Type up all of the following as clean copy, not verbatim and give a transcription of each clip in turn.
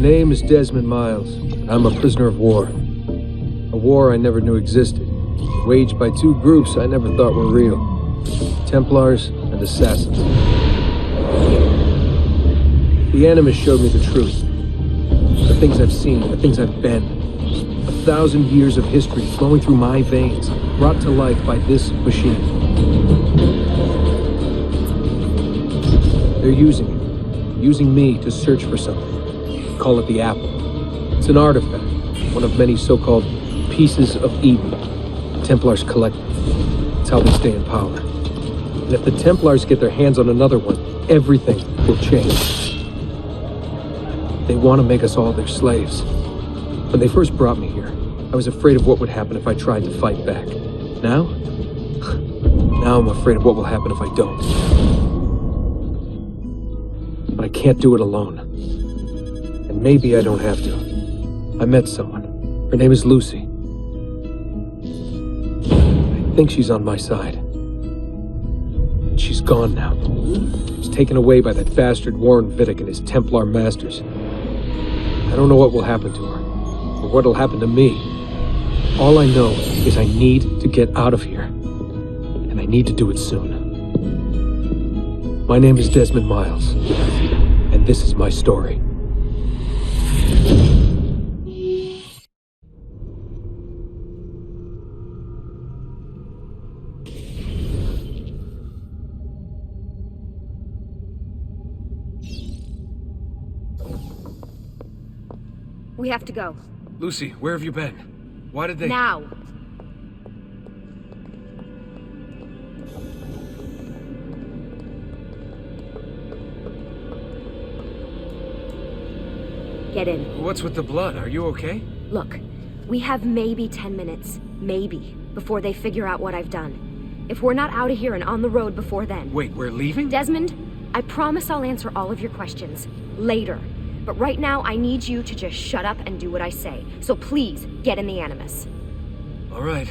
name is Desmond Miles, and I'm a prisoner of war. A war I never knew existed, waged by two groups I never thought were real. Templars and Assassins. The Animus showed me the truth. The things I've seen, the things I've been. 1,000 years of history flowing through my veins, brought to life by this machine. They're using me to search for something. Call it the Apple. It's an artifact, one of many so-called pieces of Eden. Templars collect them. It's how they stay in power. And if the Templars get their hands on another one, everything will change. They want to make us all their slaves. When they first brought me here, I was afraid of what would happen if I tried to fight back. Now? Now I'm afraid of what will happen if I don't. But I can't do it alone. And maybe I don't have to. I met someone. Her name is Lucy. I think she's on my side. She's gone now. She was taken away by that bastard 𝗚𝗺𝗶𝗴𝗀𝗀𝗙𝗂𝗃 and his Templar masters. I don't know what will happen to her, or what'll happen to me. All I know is I need to get out of here, and I need to do it soon. My name is Desmond Miles, and this is my story. We have to go. Lucy, where have you been? Why did they— Now! Get in. What's with the blood? Are you okay? Look, we have maybe 10 minutes, maybe, before they figure out what I've done. If we're not out of here and on the road before then— Wait, we're leaving? Desmond, I promise I'll answer all of your questions later. But right now, I need you to just shut up and do what I say. So please, get in the Animus. All right.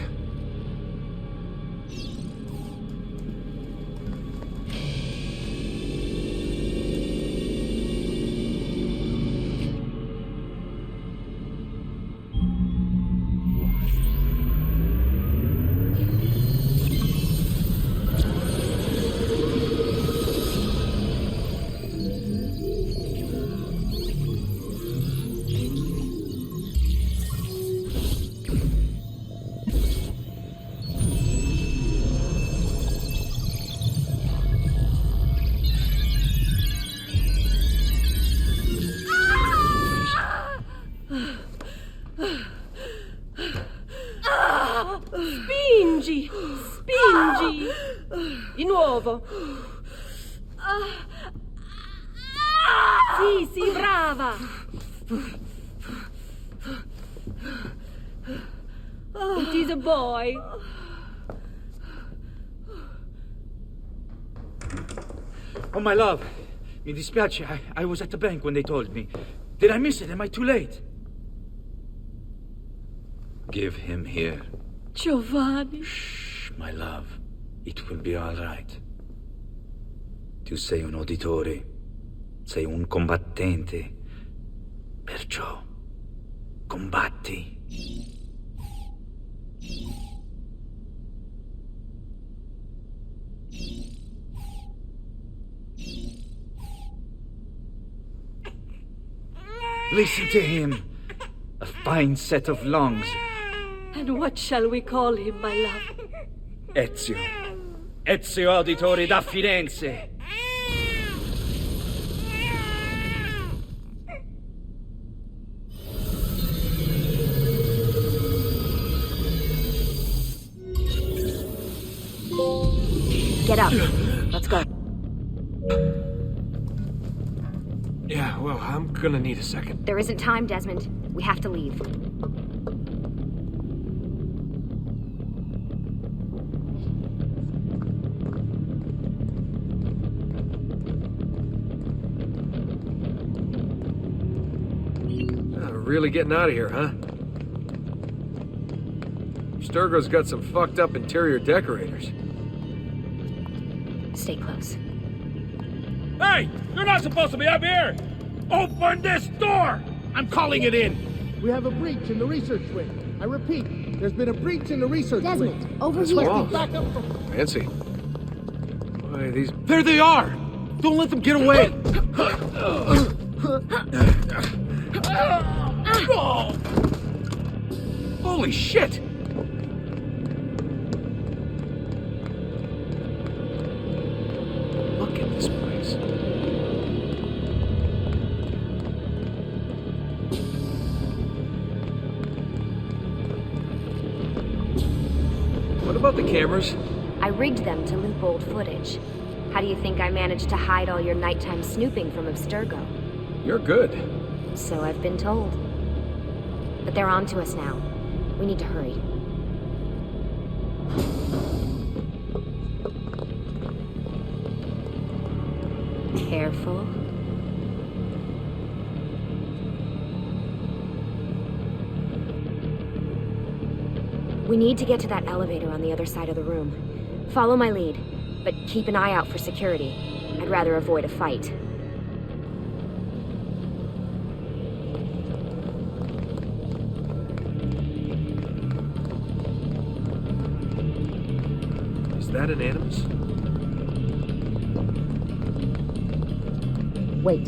Spingi! Spingi! Di nuovo! Sì, sì, brava! It is a boy. Oh, my love. Mi dispiace. I was at the bank when they told me. Did I miss it? Am I too late? Give him here. Giovanni. Shh, my love. It will be all right. Tu sei un auditore. Sei un combattente. Perciò, combatti. Listen to him. A fine set of lungs. And what shall we call him, my love? Ezio. Ezio Auditore da Firenze. Get up. Let's go. Yeah, well, I'm gonna need a second. There isn't time, Desmond. We have to leave. Really getting out of here, huh? 𝗚𝗺𝗃𝗀𝗃𝗃's got some fucked up interior decorators. Stay close. Hey! You're not supposed to be up here! Open this door! I'm calling it in! We have a breach in the research wing. I repeat, there's been a breach in the research wing. Desmond, over What's here. wrong? Back up from... Fancy. Why, these... There they are! Don't let them get away! Holy shit! Look at this place. What about the cameras? I rigged them to loop old footage. How do you think I managed to hide all your nighttime snooping from 𝗚𝗺𝗶𝗴𝗚𝗀𝗀𝗃? You're good. So I've been told. But they're on to us now. We need to hurry. Careful. We need to get to that elevator on the other side of the room. Follow my lead, but keep an eye out for security. I'd rather avoid a fight. Is that an animus? Wait.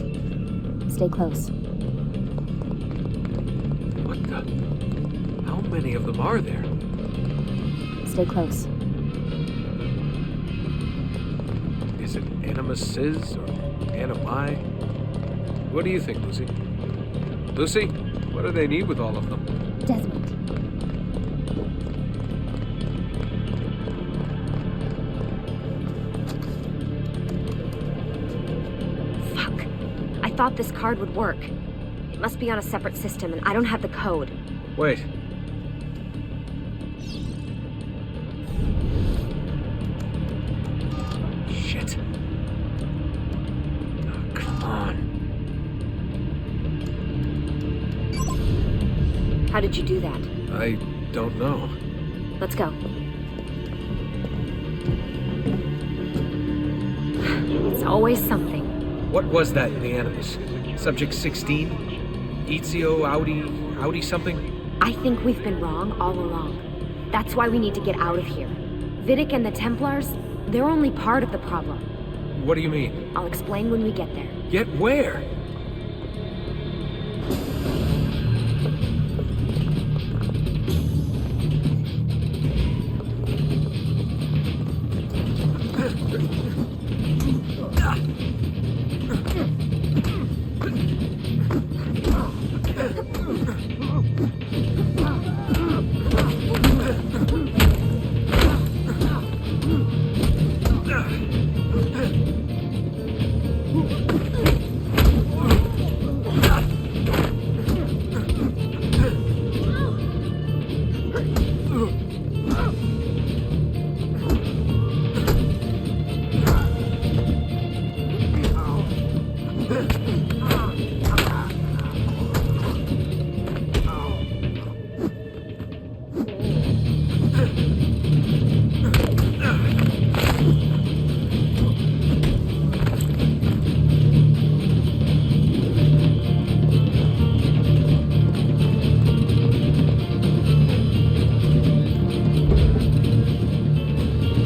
Stay close. What the... How many of them are there? Stay close. Is it animuses or animi? What do you think, Lucy? Lucy, what do they need with all of them? Desmond. Fuck. I thought this card would work. It must be on a separate system, and I don't have the code. Wait. Shit. Oh, come on. How did you do that? I don't know. Let's go. It's always something. What was that in the animus? Subject 16? Ezio, Audi something? I think we've been wrong all along. That's why we need to get out of here. Vidic and the Templars, they're only part of the problem. What do you mean? I'll explain when we get there. Get where?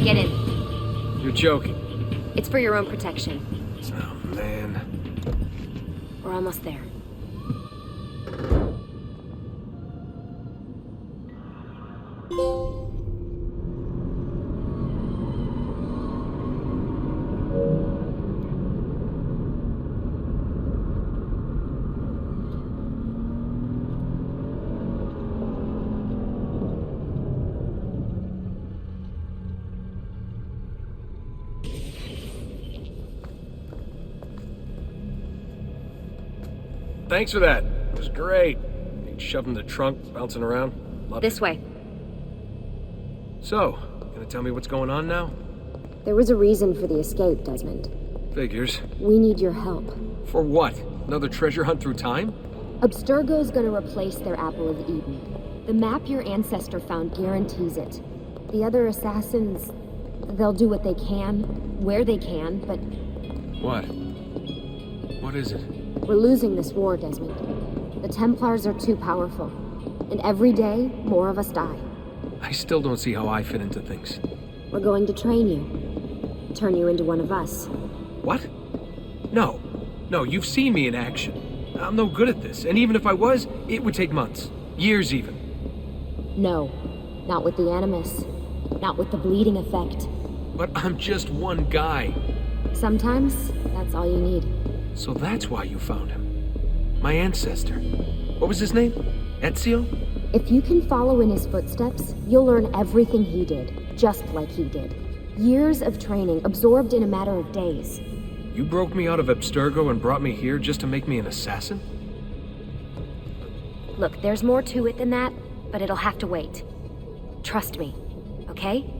Get in. You're joking. It's for your own protection. Oh, man. We're almost there. Thanks for that. It was great. Being shoved in the trunk, bouncing around. Loved This it. way. So, gonna tell me what's going on now? There was a reason for the escape, Desmond. Figures. We need your help. For what? Another treasure hunt through time? 𝗚𝗺𝗶𝗴𝗚𝗀𝗃's gonna replace their Apple of Eden. The map your ancestor found guarantees it. The other assassins, they'll do what they can, where they can, but What? What is it? we're losing this war, Desmond. The Templars are too powerful. And every day, more of us die. I still don't see how I fit into things. We're going to train you. Turn you into one of us. What? No. No, you've seen me in action. I'm no good at this, and even if I was, it would take months. Years even. No. Not with the Animus. Not with the bleeding effect. But I'm just one guy. Sometimes, that's all you need. So that's why you found him. My ancestor. What was his name? Ezio? If you can follow in his footsteps, you'll learn everything he did, just like he did. Years of training, absorbed in a matter of days. You broke me out of Abstergo and brought me here just to make me an assassin? Look, there's more to it than that, but it'll have to wait. Trust me, okay?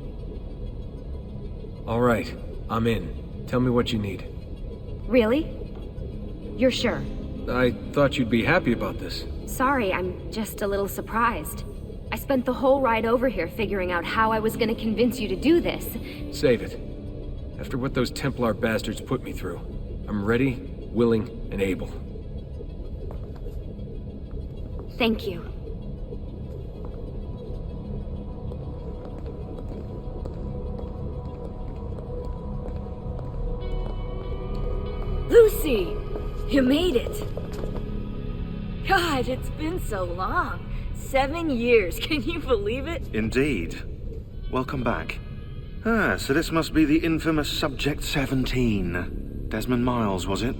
All right, I'm in. Tell me what you need. Really? You're sure? I thought you'd be happy about this. Sorry, I'm just a little surprised. I spent the whole ride over here figuring out how I was gonna convince you to do this. Save it. After what those Templar bastards put me through, I'm ready, willing, and able. Thank you. Lucy! You made it! God, it's been so long. 7 years, can you believe it? Indeed. Welcome back. So this must be the infamous Subject 17. Desmond Miles, was it?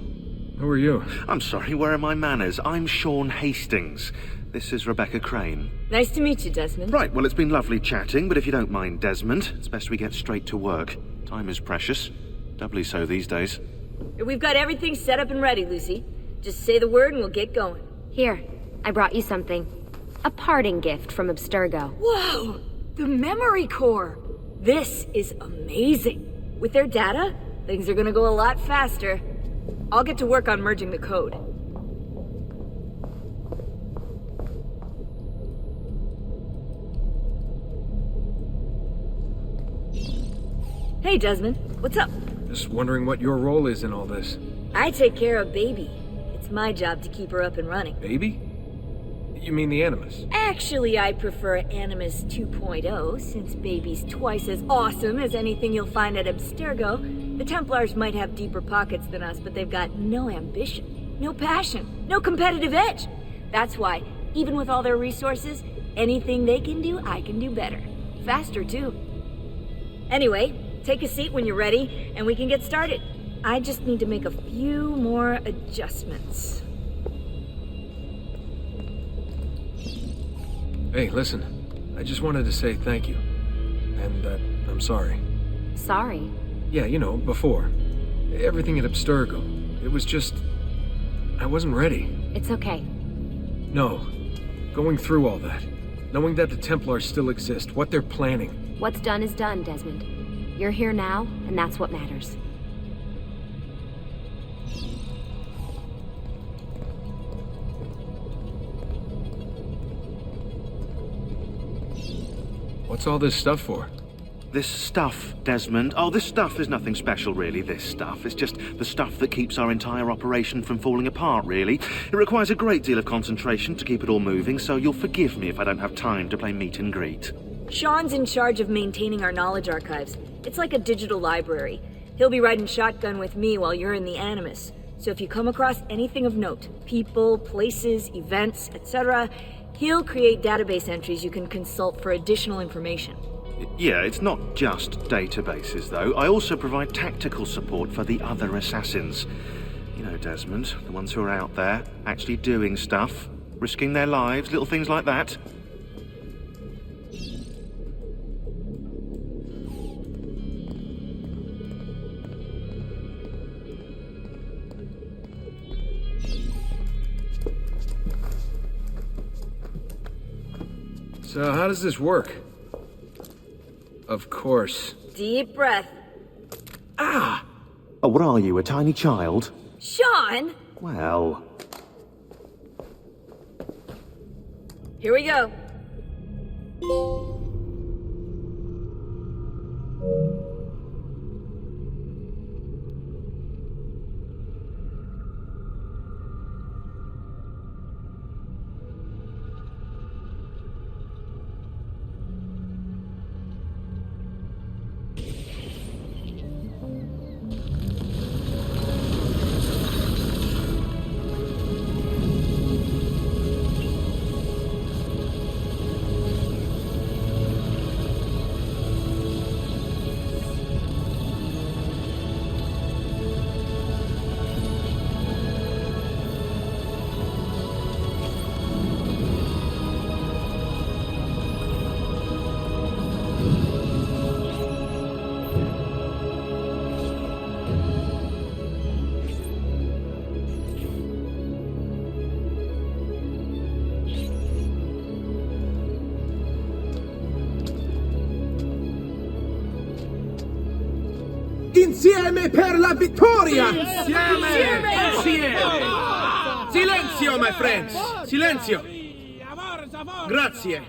Who are you? I'm sorry, where are my manners? I'm Sean Hastings. This is Rebecca Crane. Nice to meet you, Desmond. Right, well, it's been lovely chatting, but if you don't mind, Desmond, it's best we get straight to work. Time is precious. Doubly so these days. We've got everything set up and ready, Lucy. Just say the word and we'll get going. Here, I brought you something. A parting gift from Abstergo. Whoa! The memory core! This is amazing. With their data, things are gonna go a lot faster. I'll get to work on merging the code. Hey, Desmond. What's up? Just wondering what your role is in all this. I take care of Baby. It's my job to keep her up and running. Baby? You mean the Animus? Actually, I prefer Animus 2.0, since Baby's twice as awesome as anything you'll find at Abstergo. The Templars might have deeper pockets than us, but they've got no ambition, no passion, no competitive edge. That's why, even with all their resources, anything they can do, I can do better. Faster, too. Anyway, take a seat when you're ready, and we can get started. I just need to make a few more adjustments. Hey, listen. I just wanted to say thank you. And that I'm sorry. Sorry. Yeah, you know, before. Everything at Abstergo. It was just... I wasn't ready. It's okay. No. Going through all that. Knowing that the Templars still exist, what they're planning. What's done is done, Desmond. You're here now, and that's what matters. What's all this stuff for? This stuff, Desmond. Oh, this stuff is nothing special, really, this stuff. It's just the stuff that keeps our entire operation from falling apart, really. It requires a great deal of concentration to keep it all moving, so you'll forgive me if I don't have time to play meet and greet. Sean's in charge of maintaining our knowledge archives. It's like a digital library. He'll be riding shotgun with me while you're in the Animus. So if you come across anything of note, people, places, events, etc., he'll create database entries you can consult for additional information. Yeah, it's not just databases, though. I also provide tactical support for the other assassins. You know, Desmond, the ones who are out there, actually doing stuff, risking their lives, little things like that. So how does this work? Of course. Deep breath. Ah! Oh, what are you, a tiny child? Sean! Well... Here we go. Insieme per la vittoria! Insieme! Silenzio, my friends! Silenzio! Grazie.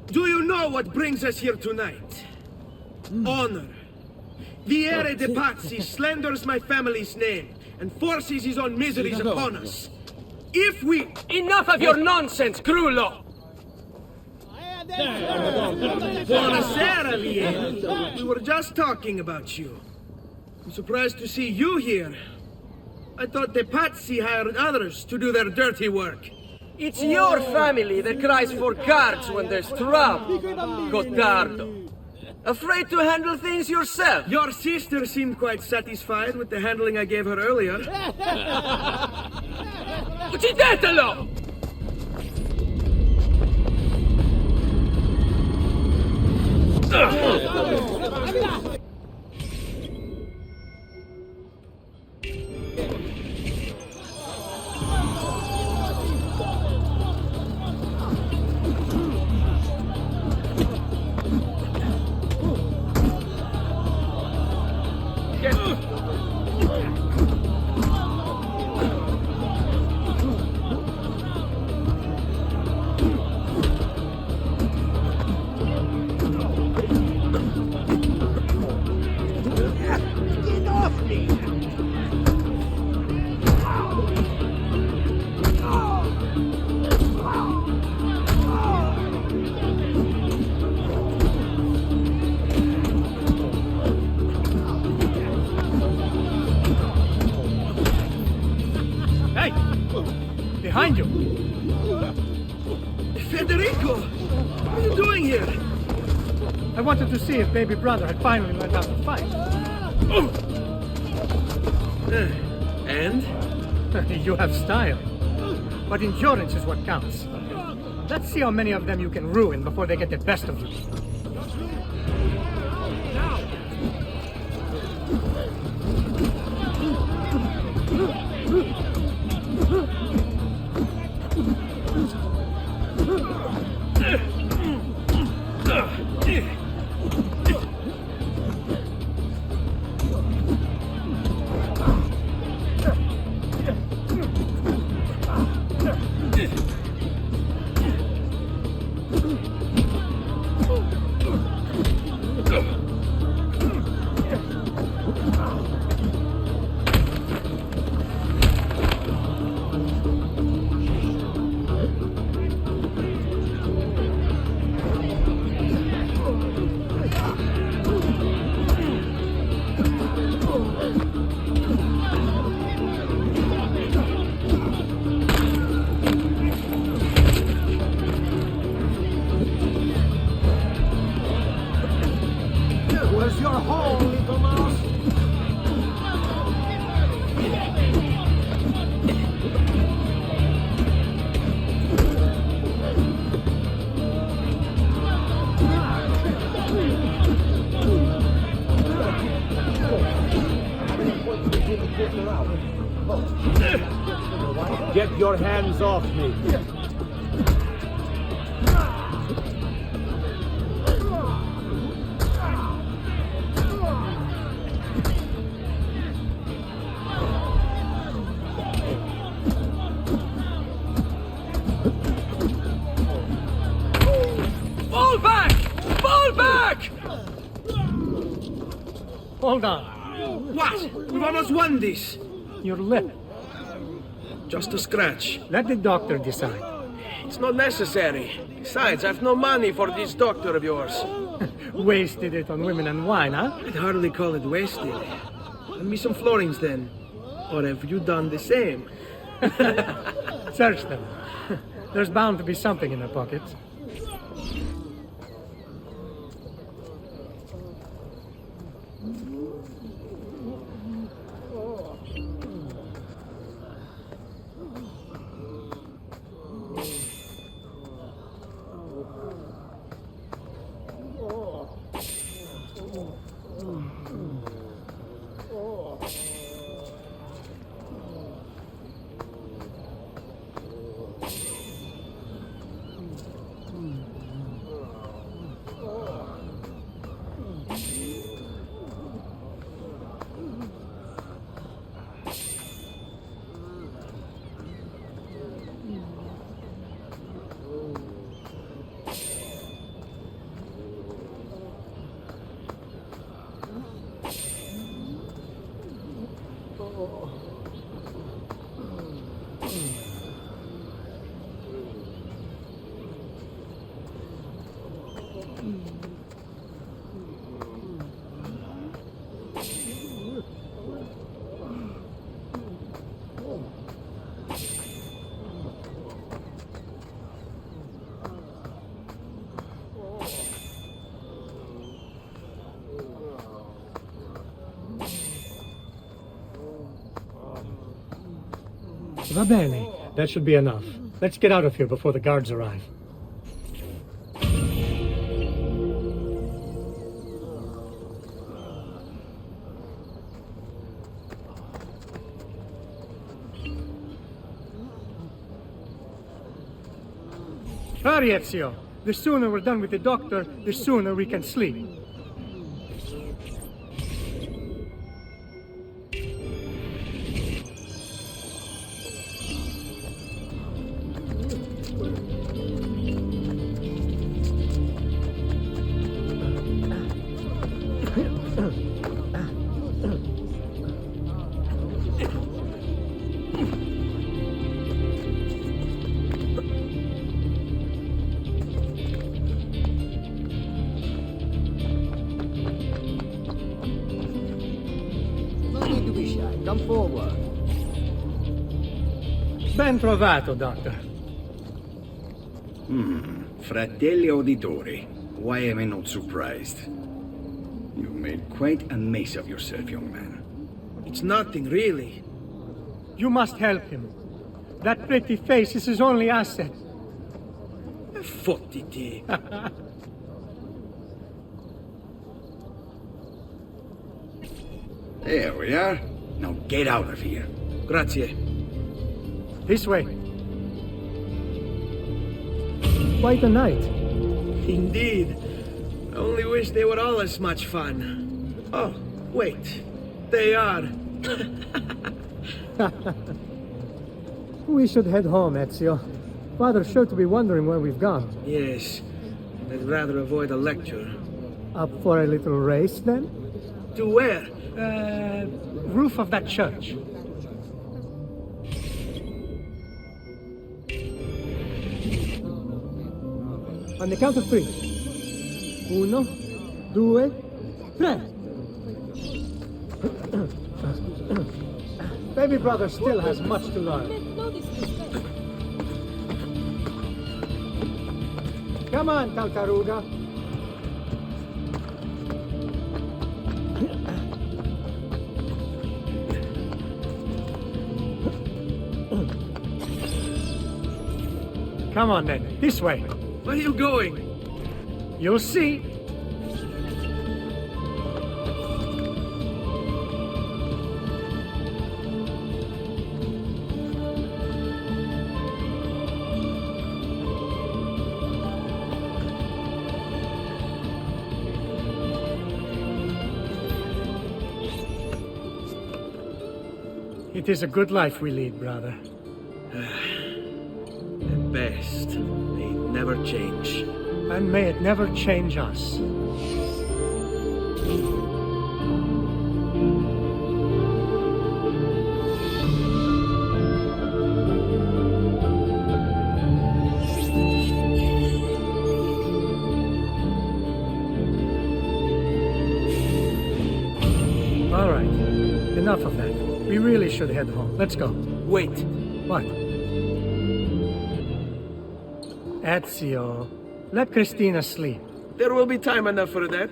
Do you know what brings us here tonight? Honor. Viere de Pazzi slanders my family's name and forces his own miseries upon us. If we... Enough of your nonsense, Grullo! Buonasera, Viere. We were just talking about you. I'm surprised to see you here. I thought the Pazzi hired others to do their dirty work. It's your family that cries for guards when there's trouble, Gottardo. Afraid to handle things yourself? Your sister seemed quite satisfied with the handling I gave her earlier. Uccidetelo! Behind you! Federico! What are you doing here? I wanted to see if baby brother had finally learned how to fight. And? You have style. But endurance is what counts. Let's see how many of them you can ruin before they get the best of you. Where's your home, little mouse? Get your hands off me. Fall back! Fall back! Hold on. What? We've almost won this. Your lip. Just a scratch. Let the doctor decide. It's not necessary. Besides, I've no money for this doctor of yours. Wasted it on women and wine, huh? I'd hardly call it wasted. Lend me some florins then. Or have you done the same? Search them. There's bound to be something in their pockets. Va bene. That should be enough. Let's get out of here before the guards arrive. Hurry, Ezio. The sooner we're done with the doctor, the sooner we can sleep. Come forward. Ben trovato, Doctor. Fratelli Auditore, why am I not surprised? You've made quite a mess of yourself, young man. It's nothing, really. You must help him. That pretty face is his only asset. Fottiti. There we are. Now get out of here. Grazie. This way. Quite a night. Indeed. I only wish they were all as much fun. Oh, wait. They are. We should head home, Ezio. Father's sure to be wondering where we've gone. Yes. I'd rather avoid a lecture. Up for a little race, then? To where? Roof of that church. On the count of 3. 1, 2, 3. Baby brother still has much to learn. Come on, Tartaruga. Come on then, this way. Where are you going? You'll see. It is a good life we lead, brother. At best, they never change. And may it never change us. All right, enough of that. We really should head home. Let's go. Wait. What? Ezio, let Christina sleep. There will be time enough for that.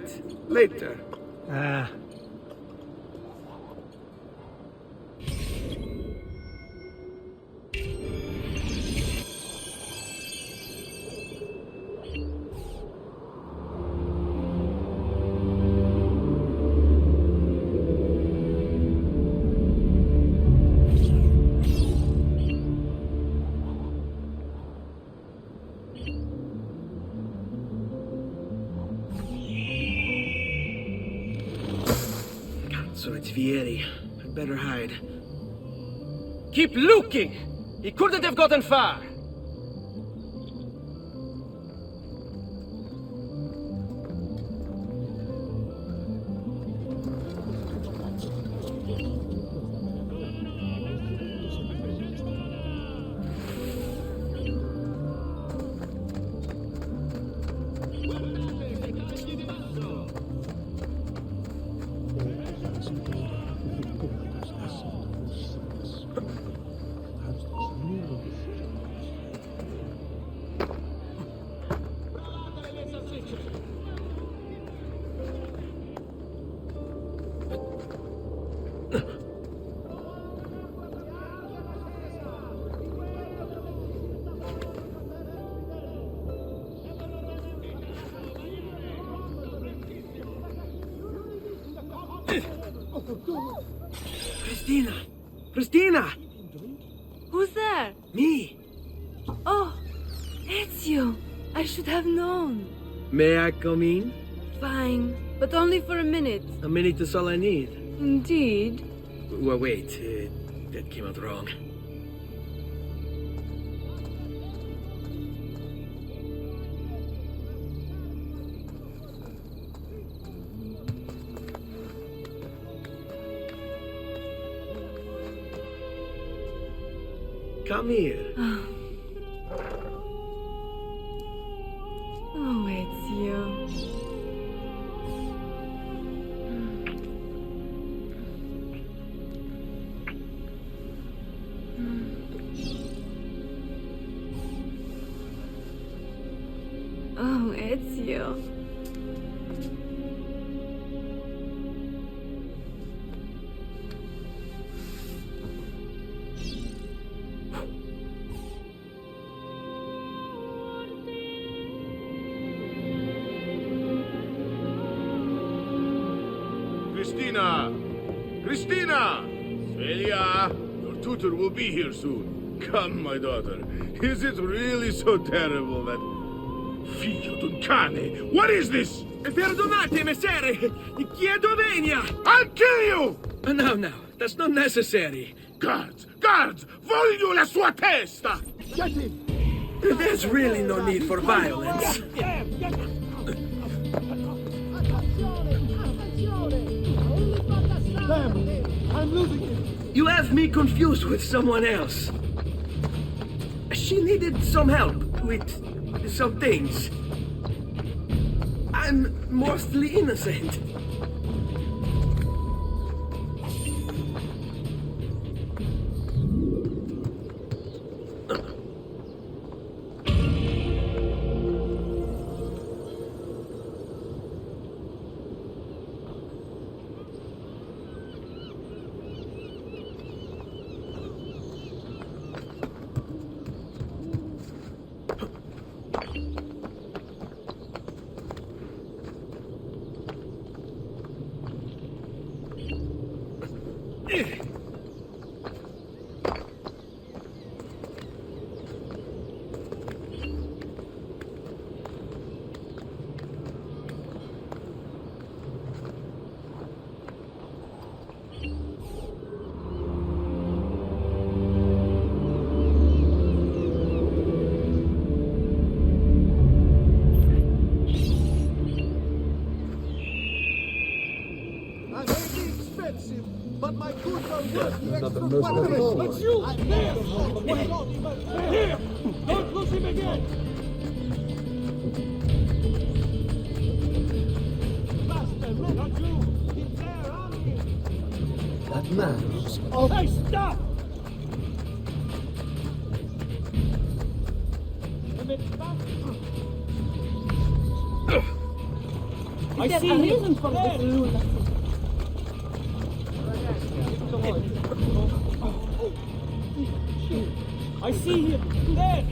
Later. Ah. So it's Vieri. I'd better hide. Keep looking! He couldn't have gotten far! Christina! Christina! Who's there? Me! Oh, Ezio! I should have known. May I come in? Fine, but only for a minute. A minute is all I need. Indeed. Well, wait, that came out wrong. Come here. Oh, Ezio. Oh, Ezio. Christina! Christina! Celia, your tutor will be here soon. Come, my daughter. Is it really so terrible that... Figlio d'un cane! What is this? Perdonate, messere! Chiedo venia! I'll kill you! No, that's not necessary. Guards! Guards! Voglio la sua testa! Get him! There's really no need for violence. Damn, I'm losing him! You have me confused with someone else. She needed some help with some things. I'm mostly innocent. But my goods are worth the extra $1. It's you! Here! Don't lose him again! Master, look at you! He's there on him! That man looks... Oh, hey, stop! I see him! For this. I see him! There!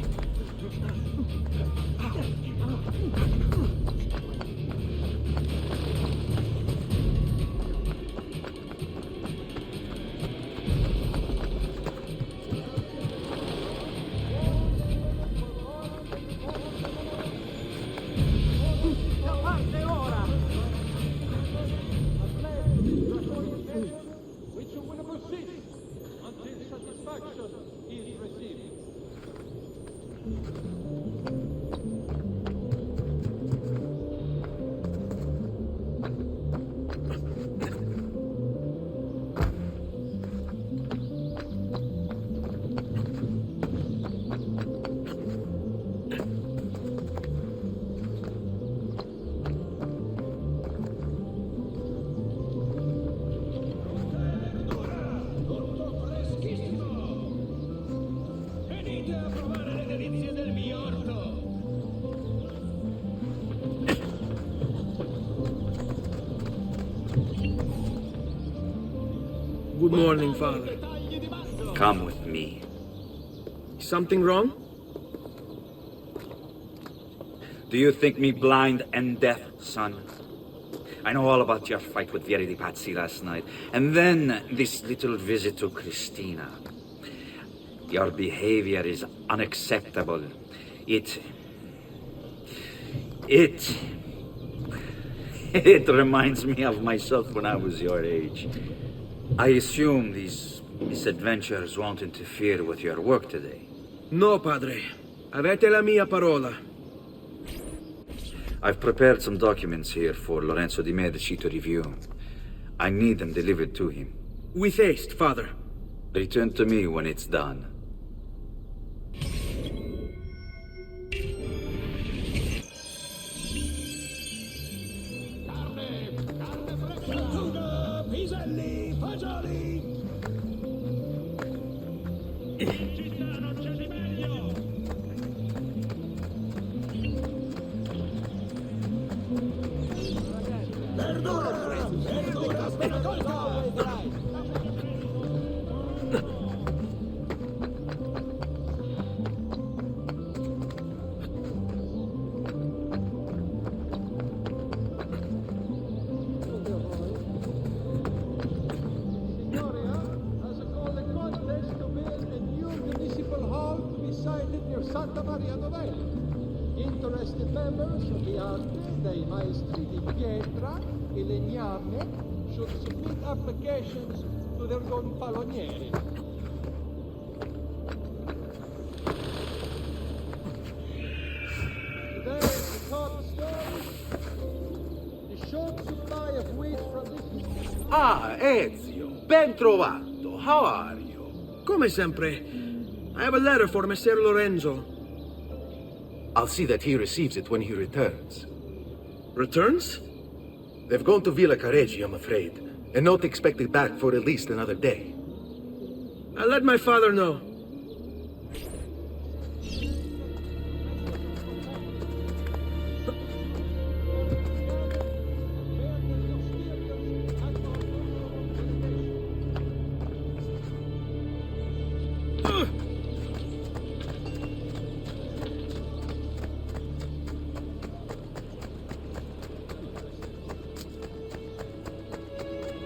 Good morning, Father. Come with me. Something wrong? Do you think me blind and deaf, son? I know all about your fight with 𝗚𝗺𝗶𝗴𝗚𝗀𝗀𝗂𝗂 last night. And then this little visit to Christina. Your behavior is unacceptable. It reminds me of myself when I was your age. I assume these misadventures won't interfere with your work today. No, padre. Avete la mia parola. I've prepared some documents here for Lorenzo di Medici to review. I need them delivered to him. With haste, father. Return to me when it's done. Piselli, fagioli! Santa Maria Novella. Interested members of the arte dei maestri di pietra e legname should submit applications to their gonfalonieri. Today, the top story, the short supply of wheat from this... Ah, Ezio, ben trovato. How are you? Come sempre. I have a letter for Messer Lorenzo. I'll see that he receives it when he returns. Returns? They've gone to Villa Careggi, I'm afraid, and not expected back for at least another day. I'll let my father know.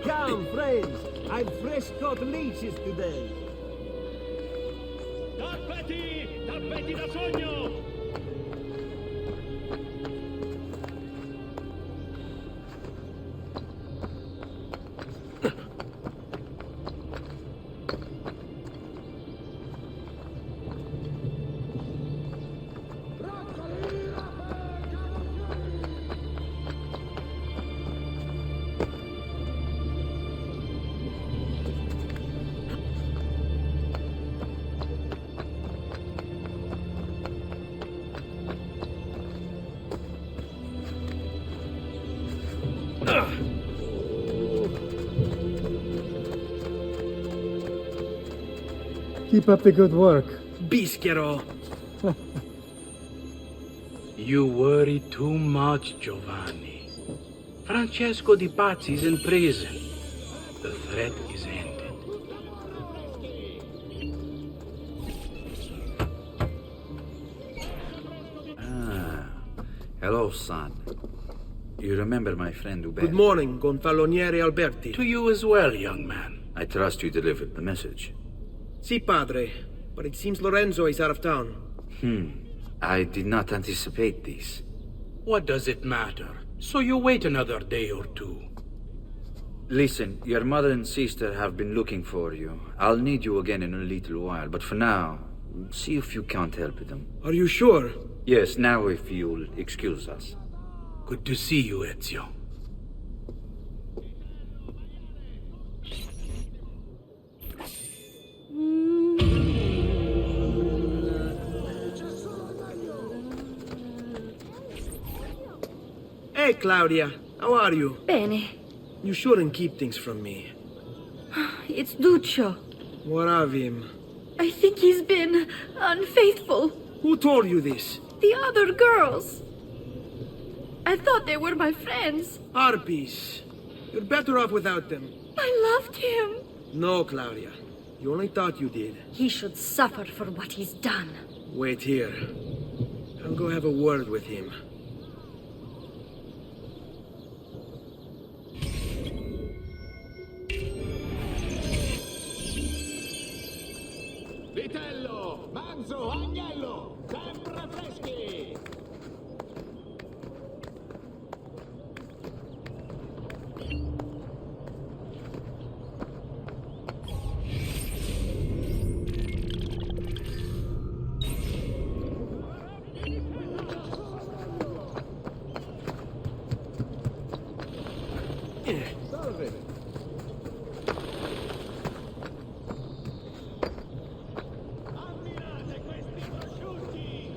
Come, friends, I've fresh caught leeches today. Tappeti da sogno! Keep up the good work. Bischero. You worry too much, Giovanni. Francesco Di Pazzi is in prison. The threat is ended. Ah, hello, son. You remember my friend Uberti? Good morning, gonfaloniere Alberti. To you as well, young man. I trust you delivered the message. Si, padre, but it seems Lorenzo is out of town. I did not anticipate this. What does it matter? So you wait another day or two. Listen, your mother and sister have been looking for you. I'll need you again in a little while, but for now, see if you can't help them. Are you sure? Yes, now if you'll excuse us. Good to see you, Ezio. Hey, Claudia. How are you? Bene. You shouldn't keep things from me. It's Duccio. What of him? I think he's been unfaithful. Who told you this? The other girls. I thought they were my friends. Harpies. You're better off without them. I loved him. No, Claudia. You only thought you did. He should suffer for what he's done. Wait here. I'll go have a word with him. Avanzo, agnello, sempre freschi! Salve! Ammirate questi prosciutti!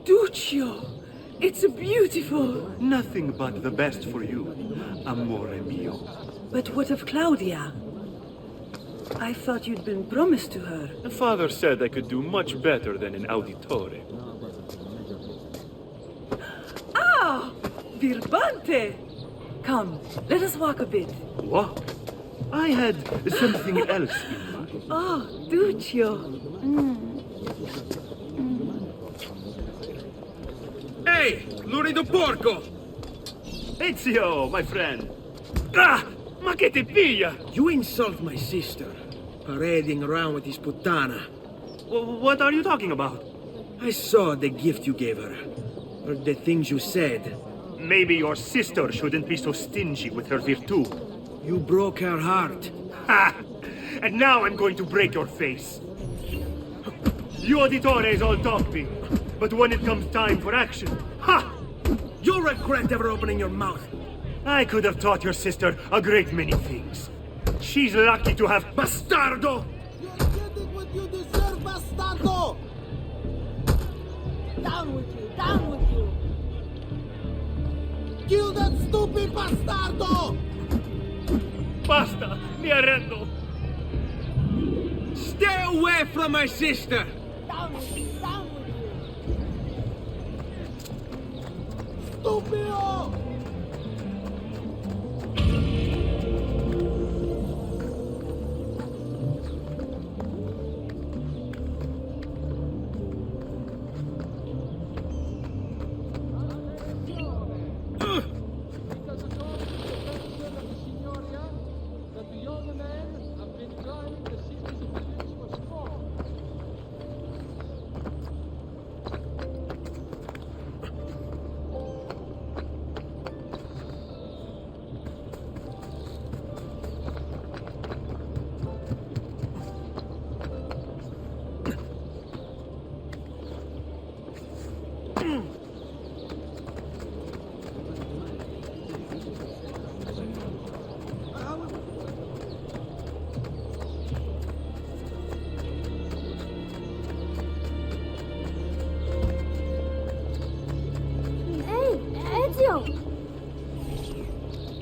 Duccio! It's beautiful! Nothing but the best for you, amore mio. But what of Claudia? I thought you'd been promised to her. Father said I could do much better than an auditore. Ah! Birbante! Come, let us walk a bit. What? I had something else in mind. Oh, Duccio! Hey, lurido porco! Ezio, my friend. Ah! Ma che ti piglia? You insult my sister, parading around with this puttana. What are you talking about? I saw the gift you gave her, or the things you said. Maybe your sister shouldn't be so stingy with her virtù. You broke her heart. Ha! And now I'm going to break your face. You auditore is all talking, but when it comes time for action, ha! You'll regret ever opening your mouth. I could have taught your sister a great many things. She's lucky to have... Bastardo! You're getting what you deserve, bastardo! Down with you, down with you! Kill that stupid bastardo! Basta! Mi arrendo! Stay away from my sister! Down with you, down with you! Stupido!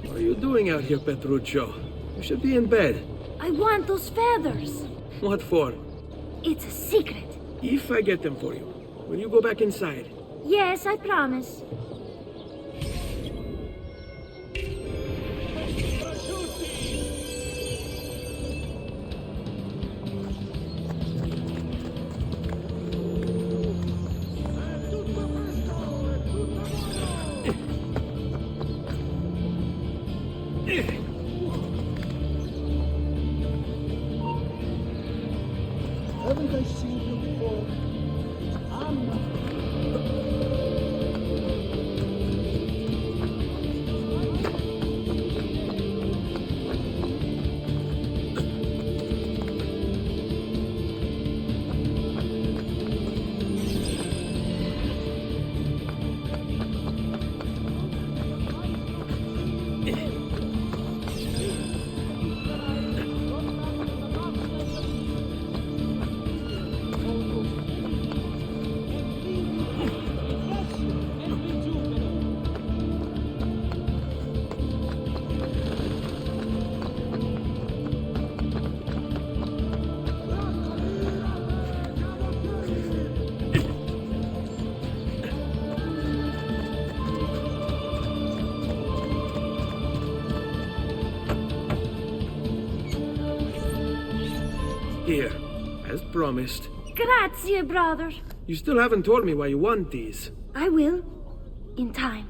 What are you doing out here, Petruccio? You should be in bed. I want those feathers. What for? It's a secret. If I get them for you, will you go back inside? Yes, I promise. Haven't I seen you before? I'm not. promised. Grazie, brother. You still haven't told me why you want these. I will. In time.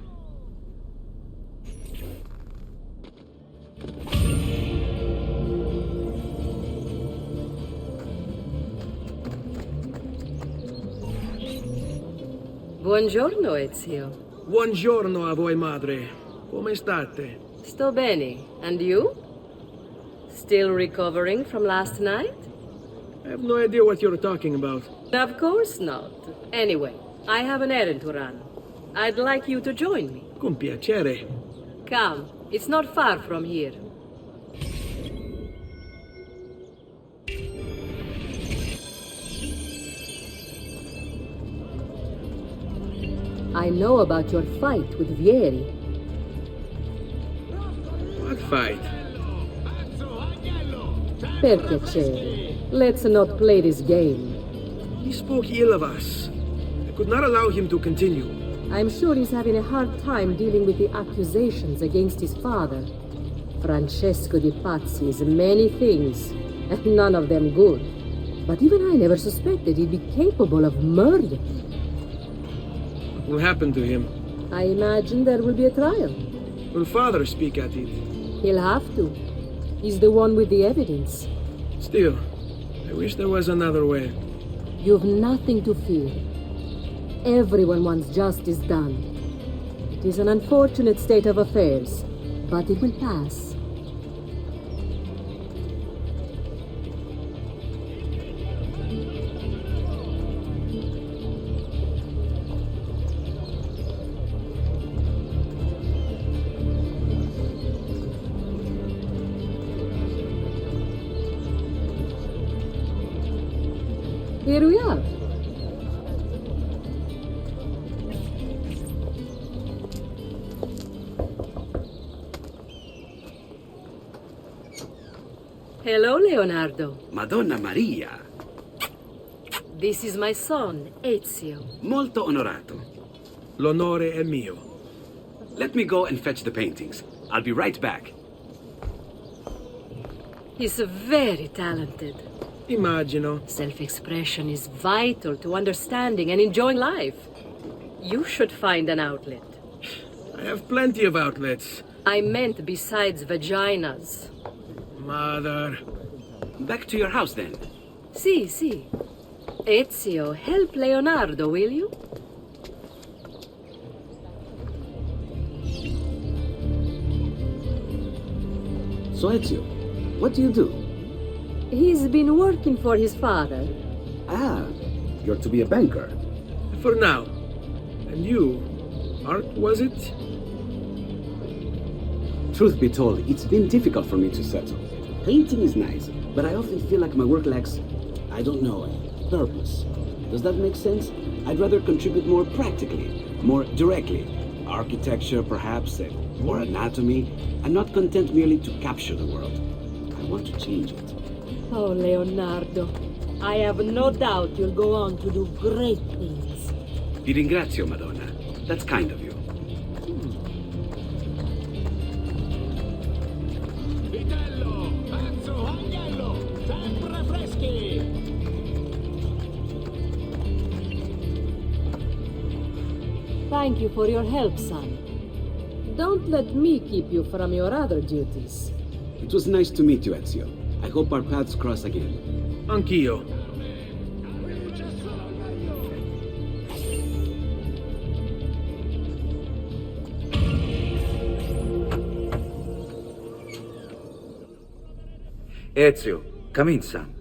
Buongiorno, Ezio. Buongiorno a voi, madre. Come state? Sto bene. And you? Still recovering from last night? I have no idea what you're talking about. Of course not. Anyway, I have an errand to run. I'd like you to join me. Con piacere. Come, it's not far from here. I know about your fight with Vieri. What fight? Per piacere, let's not play this game. He spoke ill of us. I could not allow him to continue. I'm sure he's having a hard time dealing with the accusations against his father. Francesco di Pazzi is many things, and none of them good. But even I never suspected he'd be capable of murder. What will happen to him? I imagine there will be a trial. Will father speak at it? He'll have to. He's the one with the evidence. Still, I wish there was another way. You've nothing to fear. Everyone wants justice done. It is an unfortunate state of affairs, but it will pass. Here we are. Hello, Leonardo. Madonna Maria. This is my son, Ezio. Molto onorato. L'onore è mio. Let me go and fetch the paintings. I'll be right back. He's very talented. Immagino. Self-expression is vital to understanding and enjoying life. You should find an outlet. I have plenty of outlets. I meant besides vaginas. Mother. Back to your house then. Si. Ezio, help Leonardo, will you? So Ezio, what do you do? He's been working for his father. Ah, you're to be a banker. For now. And you? Art, was it? Truth be told, it's been difficult for me to settle. Painting is nice, but I often feel like my work lacks, I don't know, purpose. Does that make sense? I'd rather contribute more practically, more directly. Architecture, perhaps, or anatomy. I'm not content merely to capture the world. I want to change it. Oh, Leonardo, I have no doubt you'll go on to do great things. Vi ringrazio, Madonna. That's kind of you. Vitello, pezzo, agnello, sempre freschi. Thank you for your help, son. Don't let me keep you from your other duties. It was nice to meet you, Ezio. I hope our paths cross again. Anch'io. Ezio, come in, son.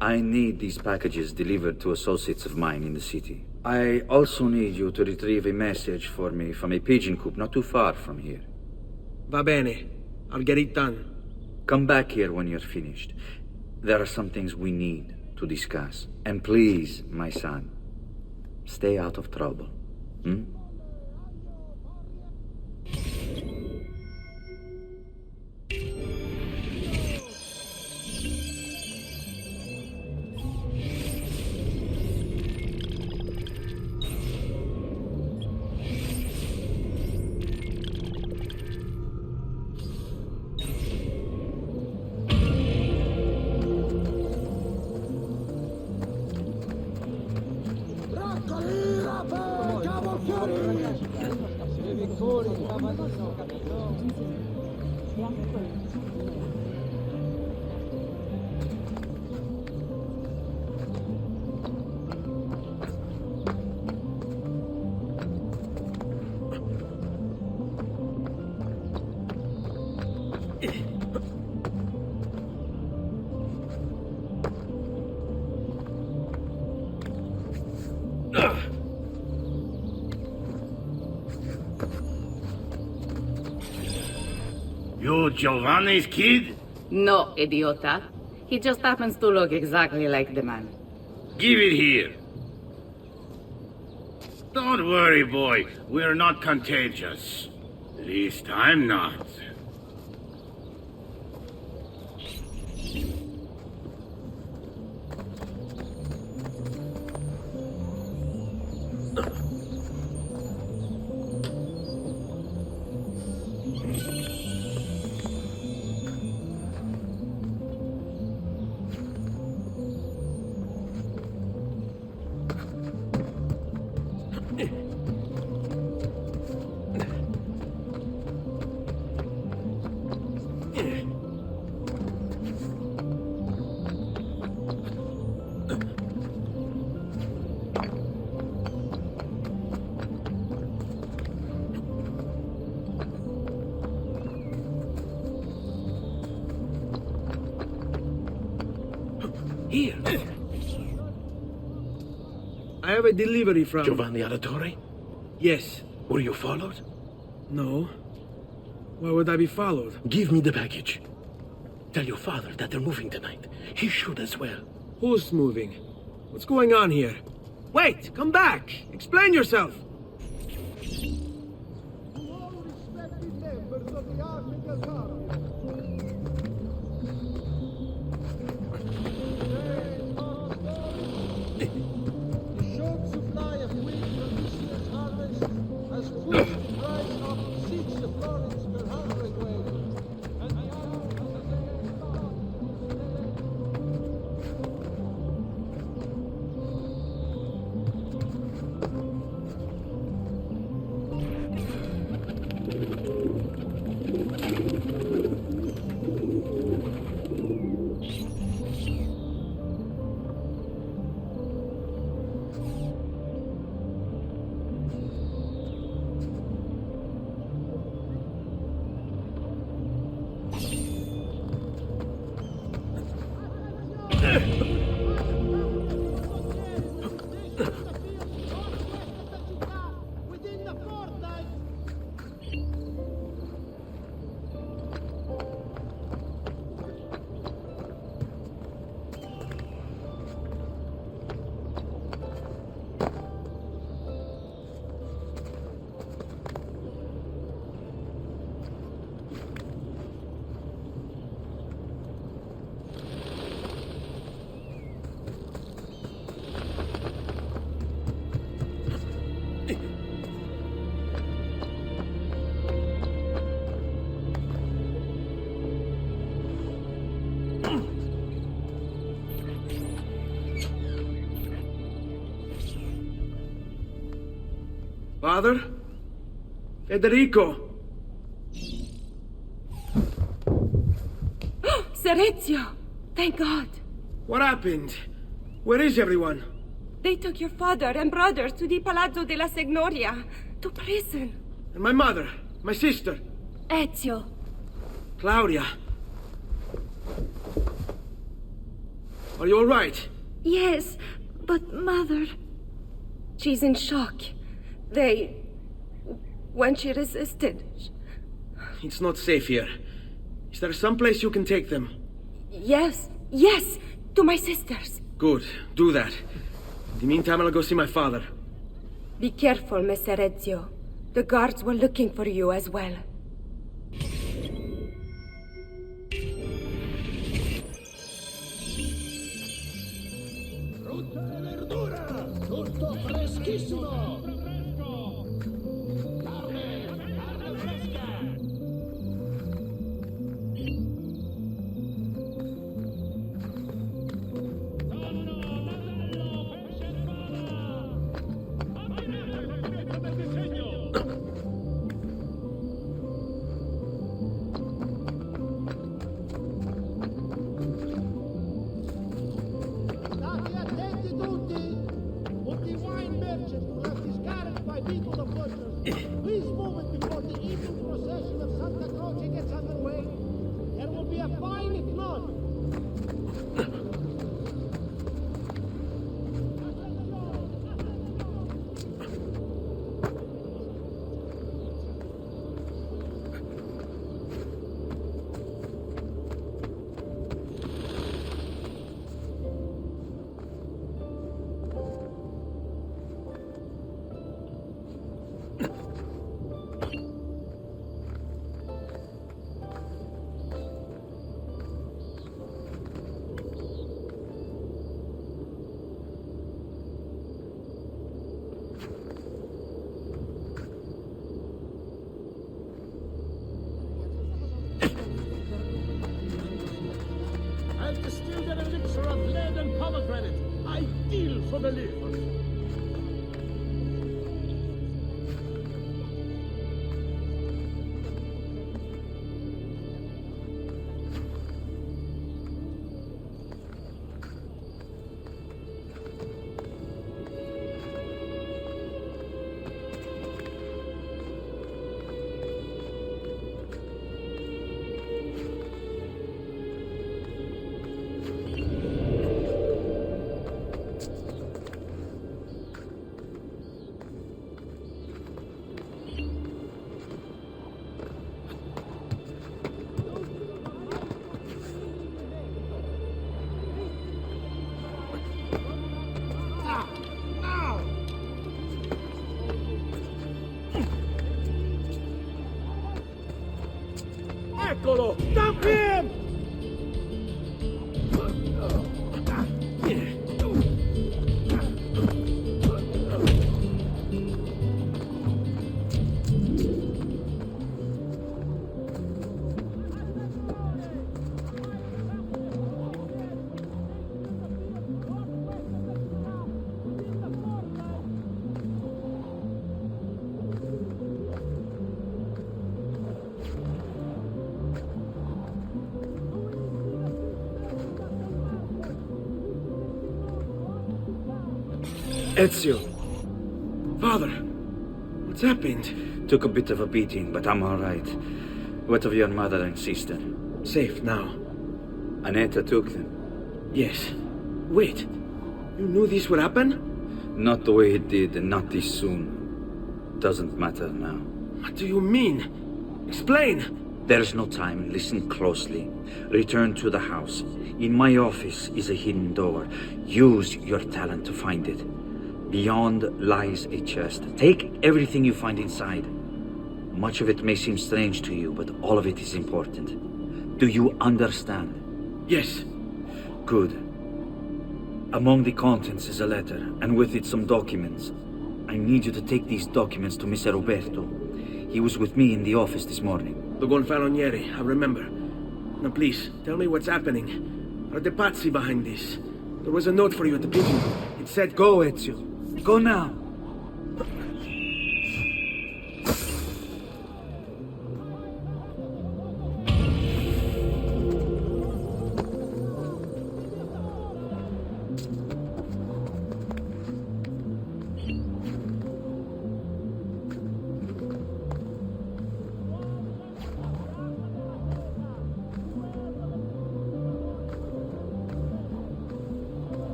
I need these packages delivered to associates of mine in the city. I also need you to retrieve a message for me from a pigeon coop not too far from here. Va bene. I'll get it done. Come back here when you're finished. There are some things we need to discuss. And please, my son, stay out of trouble. You Giovanni's kid? No, idiota. He just happens to look exactly like the man. Give it here. Don't worry, boy. We're not contagious. At least I'm not. Here. I have a delivery from... Giovanni Auditore? Yes. Were you followed? No. Why would I be followed? Give me the package. Tell your father that they're moving tonight. He should as well. Who's moving? What's going on here? Wait! Come back! Explain yourself! Father? Federico! Ser Ezio! Thank God! What happened? Where is everyone? They took your father and brothers to the Palazzo della Signoria, to prison. And my mother? My sister? Ezio. Claudia? Are you all right? Yes, but Mother... She's in shock. When she resisted... It's not safe here. Is there some place you can take them? Yes, to my sisters. Good, do that. In the meantime, I'll go see my father. Be careful, Messer Ezio. The guards were looking for you as well. Frutta e verdura! Tutto freschissimo! Carne fresca! 𝗚𝗺𝗶𝗴𝗚𝗀𝗚𝗚. Eccolo! Stop him! Ezio. Father, what's happened? Took a bit of a beating, but I'm all right. What of your mother and sister? Safe now. Annetta took them. Yes. Wait. You knew this would happen? Not the way it did, and not this soon. Doesn't matter now. What do you mean? Explain! There's no time. Listen closely. Return to the house. In my office is a hidden door. Use your talent to find it. Beyond lies a chest. Take everything you find inside. Much of it may seem strange to you, but all of it is important. Do you understand? Yes. Good. Among the contents is a letter, and with it some documents. I need you to take these documents to Mr. Roberto. He was with me in the office this morning. The Gonfaloniere, I remember. Now please, tell me what's happening. Are the Pazzi behind this? There was a note for you at the pigeon. It said, "Go, Ezio. Go now."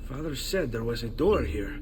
Father said there was a door here.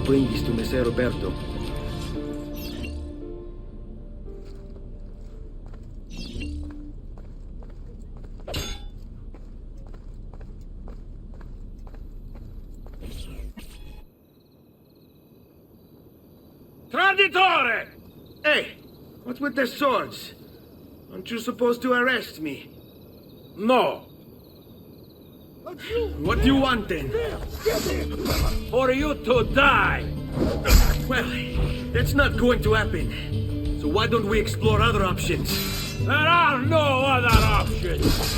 bring this to Messer Roberto. Traditore! Hey, what's with the swords? Aren't you supposed to arrest me? No. What do you want then? For you to die! Well, that's not going to happen. So why don't we explore other options? There are no other options!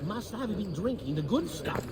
Must have been drinking the good stuff.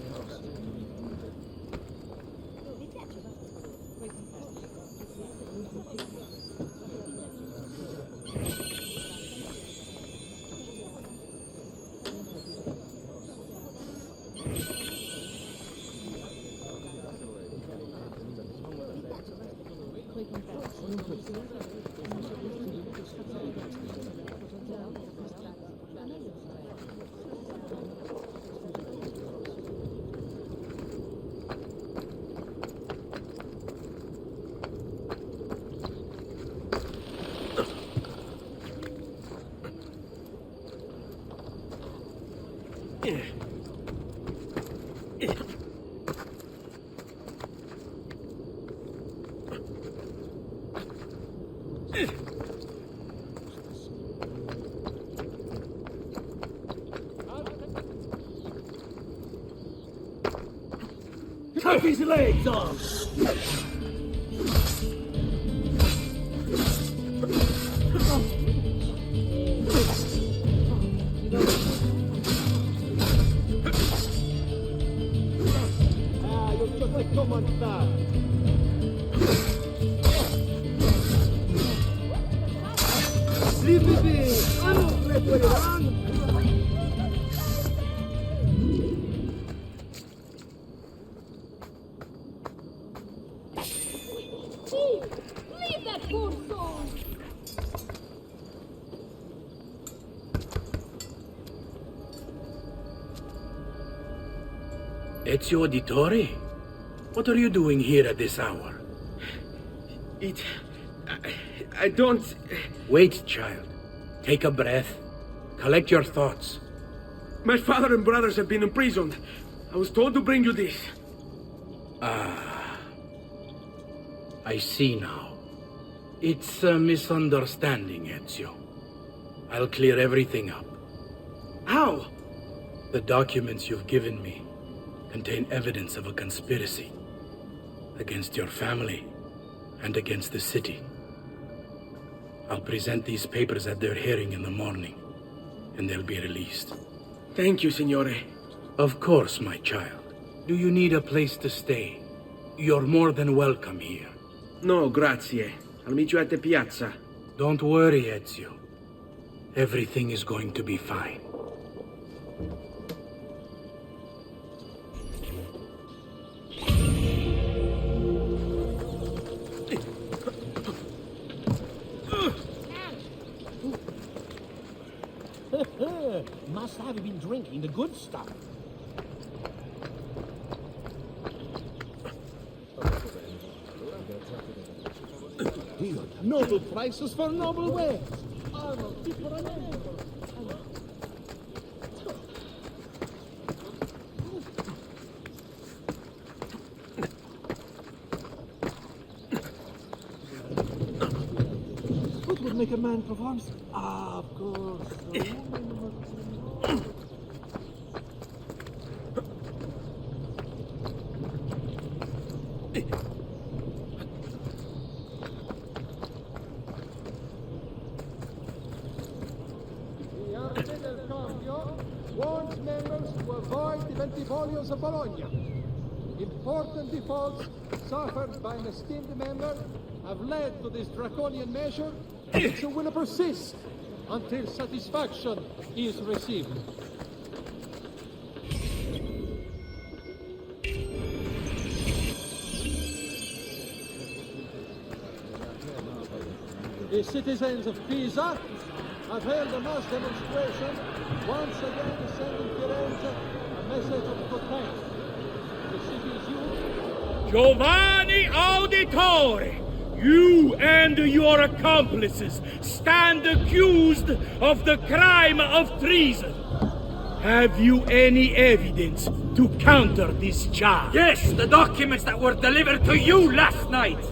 Cut his legs off! Leave me be! I don't let you run! Leave that poor soul! Ezio Auditore? What are you doing here at this hour? I don't... Wait, child. Take a breath. Collect your thoughts. My father and brothers have been imprisoned. I was told to bring you this. Ah. I see now. It's a misunderstanding, Ezio. I'll clear everything up. How? The documents you've given me contain evidence of a conspiracy against your family and against the city. I'll present these papers at their hearing in the morning, and they'll be released. Thank you, Signore. Of course, my child. Do you need a place to stay? You're more than welcome here. No, grazie. I'll meet you at the piazza. Don't worry, Ezio. Everything is going to be fine. Must have been drinking the good stuff. Noble prices for noble wares. What would make a man perform? Ah, of course. to avoid the Bentivolios of Bologna. Important defaults suffered by an esteemed member have led to this draconian measure, which will persist until satisfaction is received. The citizens of Pisa have held a mass demonstration, once again sending Firenze a message of protest. The city's youth. Giovanni Auditore, you and your accomplices stand accused of the crime of treason. Have you any evidence to counter this charge? Yes, the documents that were delivered to you last night.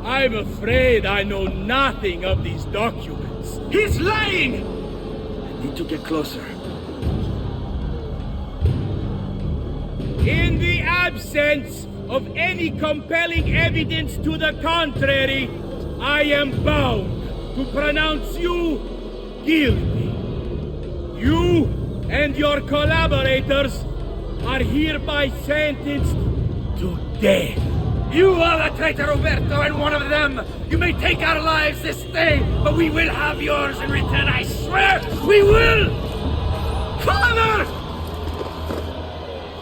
I'm afraid I know nothing of these documents. He's lying! I need to get closer. In the absence of any compelling evidence to the contrary, I am bound to pronounce you guilty. You and your collaborators are hereby sentenced to death. You are the traitor, Roberto, and one of them. You may take our lives this day, but we will have yours in return, I swear! We will! Father!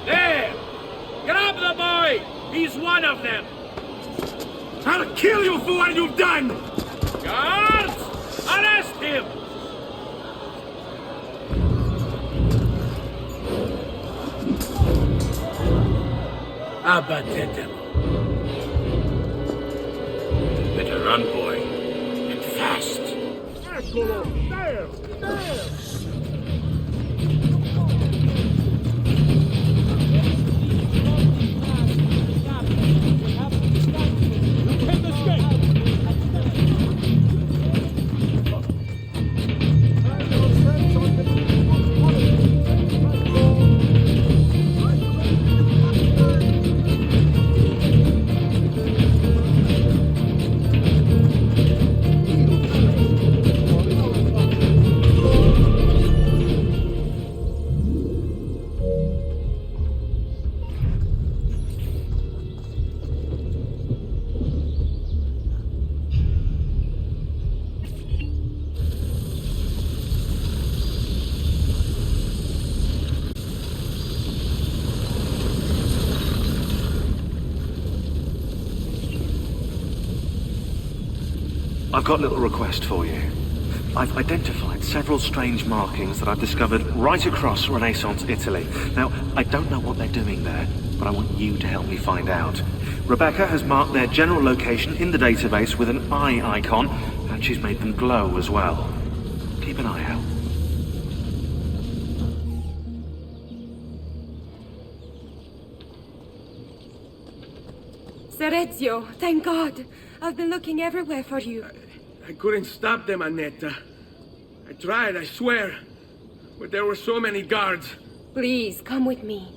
There! Grab the boy! He's one of them! I'll kill you for what you've done! Guards! Arrest him! Abatetelo. Better run, boy. And fast. Eccolo! There! There! I've got a little request for you. I've identified several strange markings that I've discovered right across Renaissance Italy. Now, I don't know what they're doing there, but I want you to help me find out. Rebecca has marked their general location in the database with an eye icon, and she's made them glow as well. Keep an eye out. Ser Ezio, thank God. I've been looking everywhere for you. I couldn't stop them, Annetta. I tried, I swear. But there were so many guards. Please, come with me.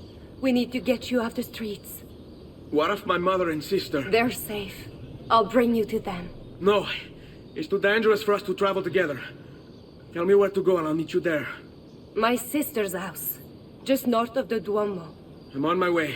We need to get you off the streets. What of my mother and sister? They're safe. I'll bring you to them. No, it's too dangerous for us to travel together. Tell me where to go and I'll meet you there. My sister's house, just north of the Duomo. I'm on my way.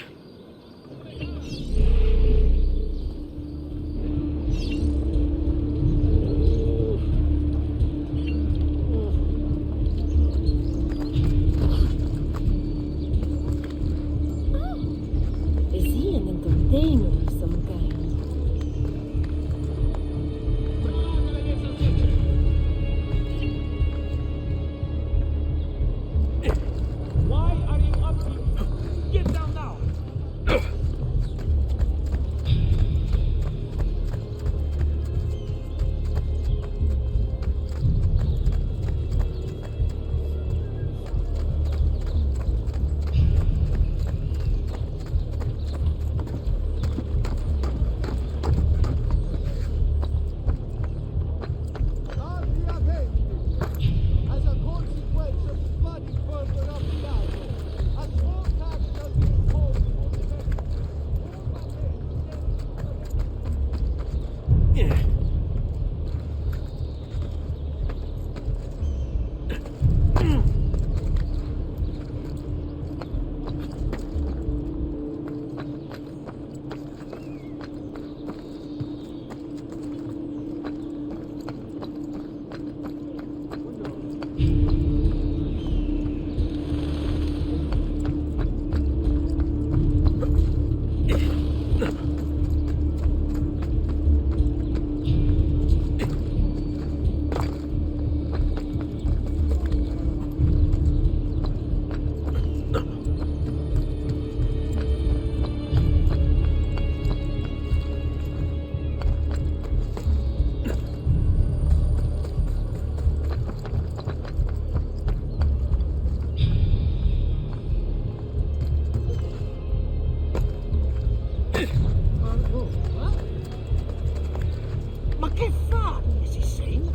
Che fa? Is he saying?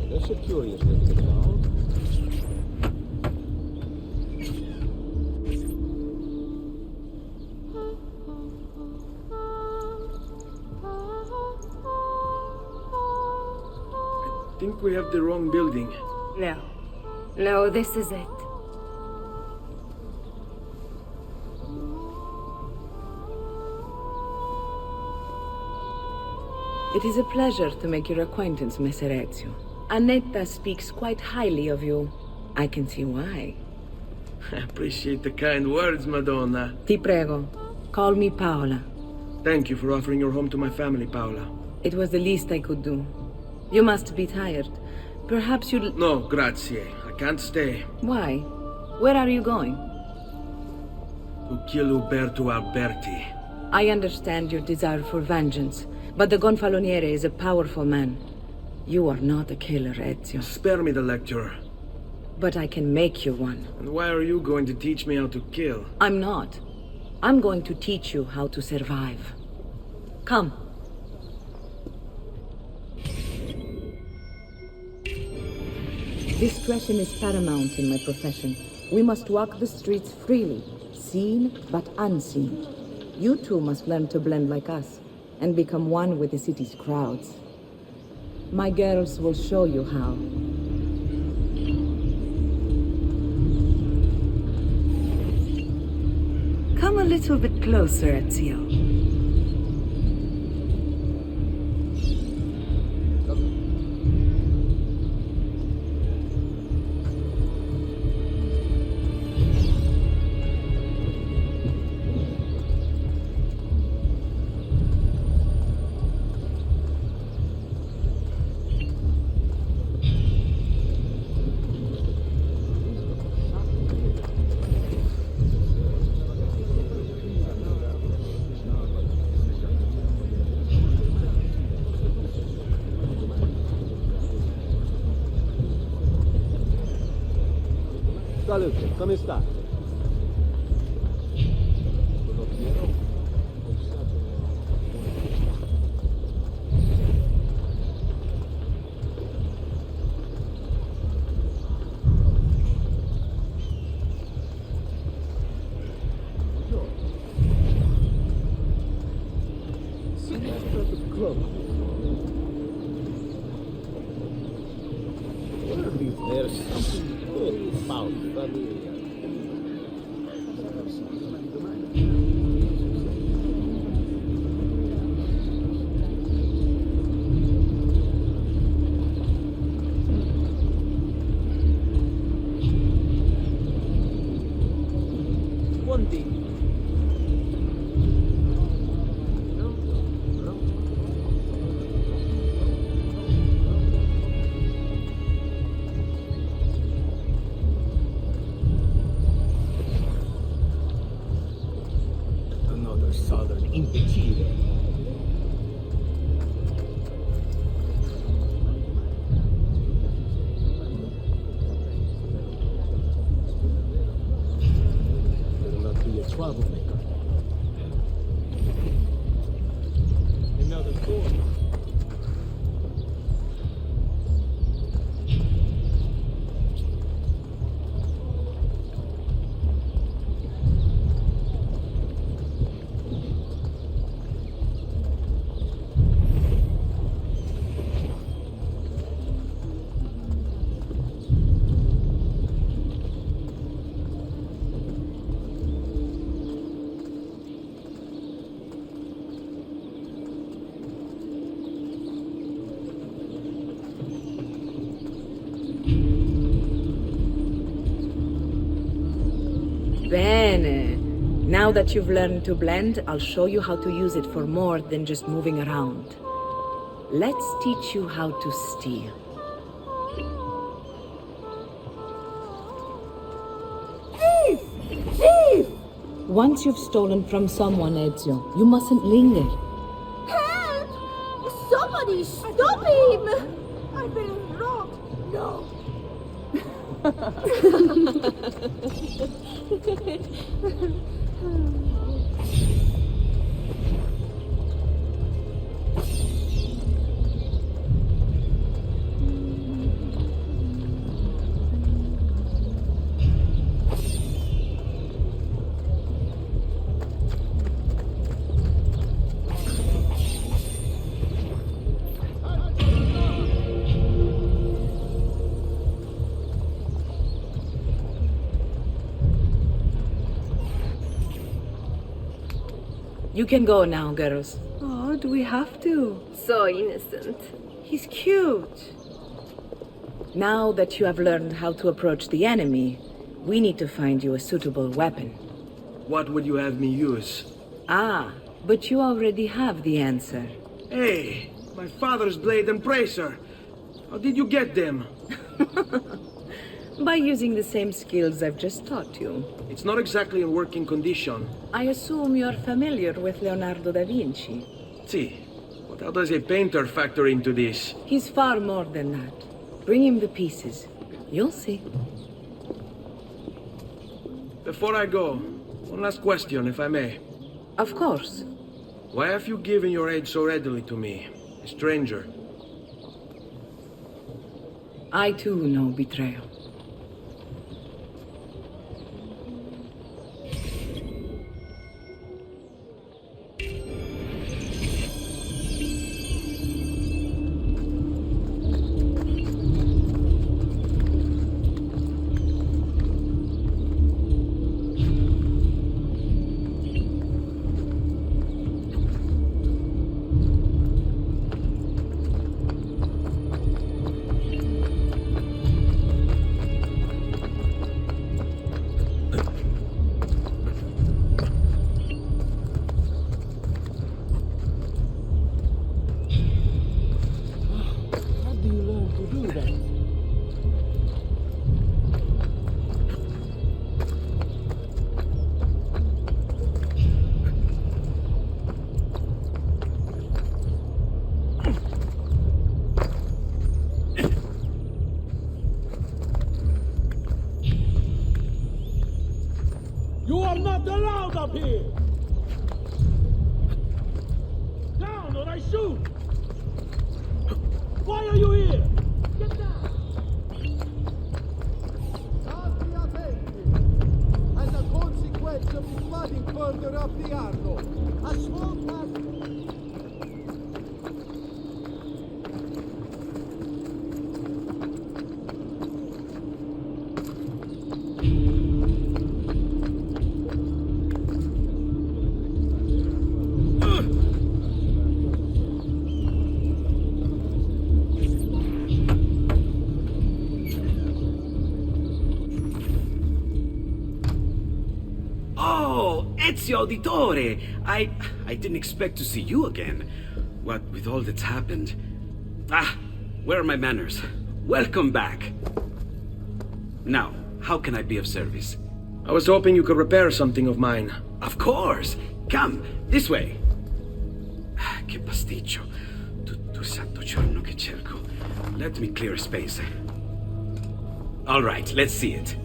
That's a curious little town. I think we have the wrong building. No. No, this is it. It is a pleasure to make your acquaintance, Messer Ezio. Annetta speaks quite highly of you. I can see why. I appreciate the kind words, Madonna. Ti prego. Call me Paola. Thank you for offering your home to my family, Paola. It was the least I could do. You must be tired. Perhaps you'd... No, grazie. I can't stay. Why? Where are you going? To kill 𝗚𝗺𝗶𝗴𝗚𝗀𝗏𝗧. I understand your desire for vengeance, but the Gonfaloniere is a powerful man. You are not a killer, Ezio. Spare me the lecture. But I can make you one. And why are you going to teach me how to kill? I'm not. I'm going to teach you how to survive. Come. Discretion is paramount in my profession. We must walk the streets freely, seen but unseen. You too must learn to blend like us, and become one with the city's crowds. My girls will show you how. Come a little bit closer, Ezio. Salute, come sta? There's something good about family. Southern imbecile. Better not be a troublemaker. Another door. Bene. Now that you've learned to blend, I'll show you how to use it for more than just moving around. Let's teach you how to steal. Once you've stolen from someone, Ezio, you mustn't linger. Help! Somebody stop him! I've been robbed. No. You can go now, girls. Oh, do we have to? So innocent. He's cute. Now that you have learned how to approach the enemy, we need to find you a suitable weapon. What would you have me use? Ah, but you already have the answer. Hey, my father's blade and bracer. How did you get them? By using the same skills I've just taught you. It's not exactly in working condition. I assume you're familiar with Leonardo da Vinci. See, but how does a painter factor into this? He's far more than that. Bring him the pieces. You'll see. Before I go, one last question, if I may. Of course. Why have you given your aid so readily to me, a stranger? I too know betrayal. You are not allowed up here! Down or I shoot! Why are you here? Get down! State attenti! As a consequence of the flooding further up the Arno, a small part... Ezio Auditore! I didn't expect to see you again. What with all that's happened. Ah, where are my manners? Welcome back. Now, how can I be of service? I was hoping you could repair something of mine. Of course! Come, this way! Che pasticcio. Tutto santo giorno che cerco. Let me clear a space. All right, let's see it.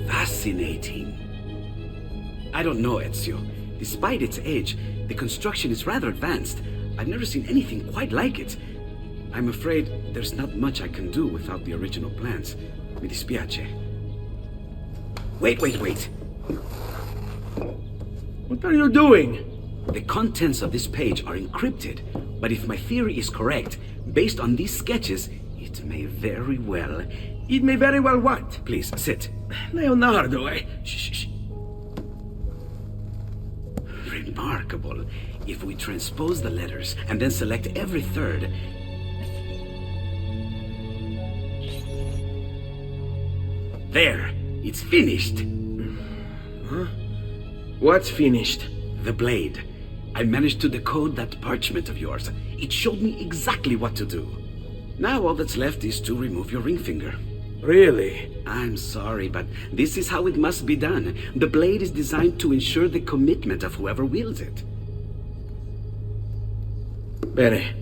Fascinating. I don't know, Ezio. Despite its age, the construction is rather advanced. I've never seen anything quite like it. I'm afraid there's not much I can do without the original plans. Mi dispiace. Wait. What are you doing? The contents of this page are encrypted, but if my theory is correct, based on these sketches, it may very well... It may very well what? Please, sit. Leonardo, Shh. Remarkable. If we transpose the letters and then select every third... There! It's finished! Huh? What's finished? The blade. I managed to decode that parchment of yours. It showed me exactly what to do. Now all that's left is to remove your ring finger. Really? I'm sorry, but this is how it must be done. The blade is designed to ensure the commitment of whoever wields it. Bene.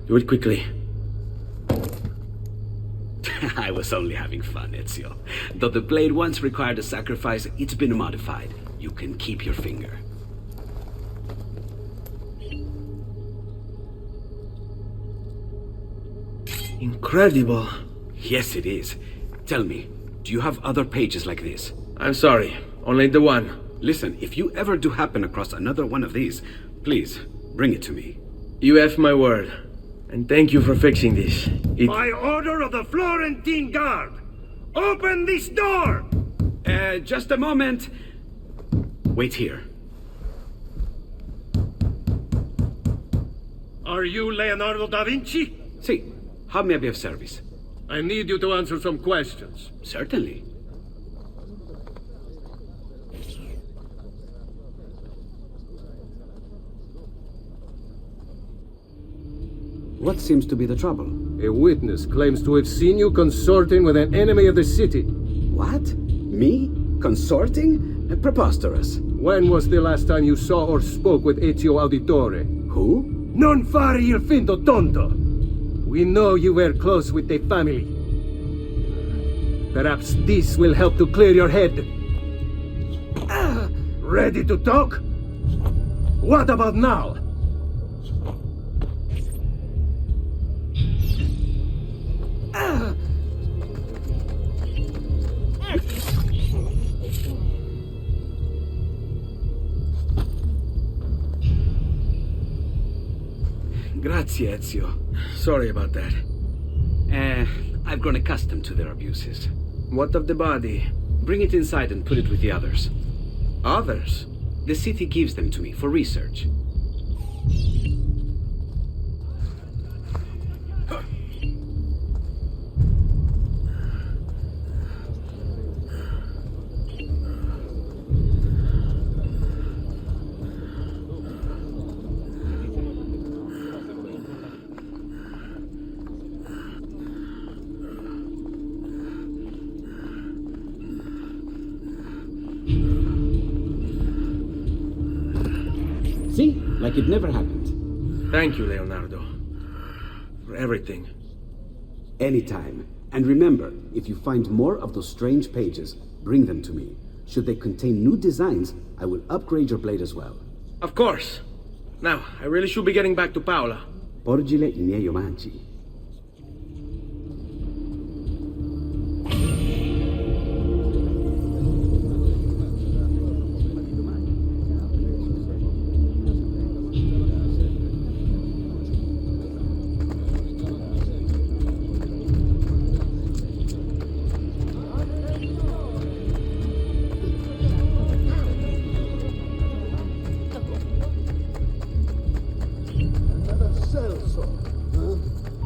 Do it quickly. I was only having fun, Ezio. Though the blade once required a sacrifice, it's been modified. You can keep your finger. Incredible. Yes, it is. Tell me, do you have other pages like this? I'm sorry, only the one. Listen, if you ever do happen across another one of these, please, bring it to me. You have my word. And thank you for fixing this. By order of the Florentine Guard, open this door! Just a moment. Wait here. Are you Leonardo da Vinci? Si. How may I be of service? I need you to answer some questions. Certainly. What seems to be the trouble? A witness claims to have seen you consorting with an enemy of the city. What? Me? Consorting? Preposterous. When was the last time you saw or spoke with Ezio Auditore? Who? Non fare il finto tonto! We know you were close with the family. Perhaps this will help to clear your head. Ready to talk? What about now? Grazie, Ezio. Sorry about that. I've grown accustomed to their abuses. What of the body? Bring it inside and put it with the others. Others? The city gives them to me for research. See? Like it never happened. Thank you, Leonardo. For everything. Anytime. And remember, if you find more of those strange pages, bring them to me. Should they contain new designs, I will upgrade your blade as well. Of course. Now, I really should be getting back to Paola. Porgile I miei omaggi.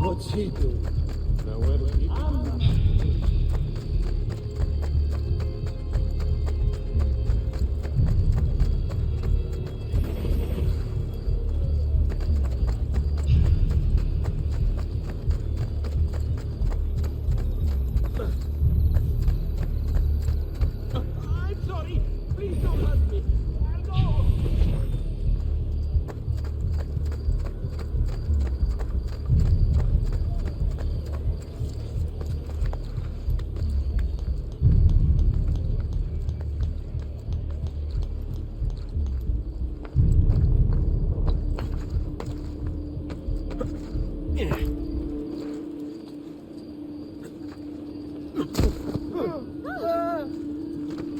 What's he doing? I'm sorry. Please don't hurt me. I'll go.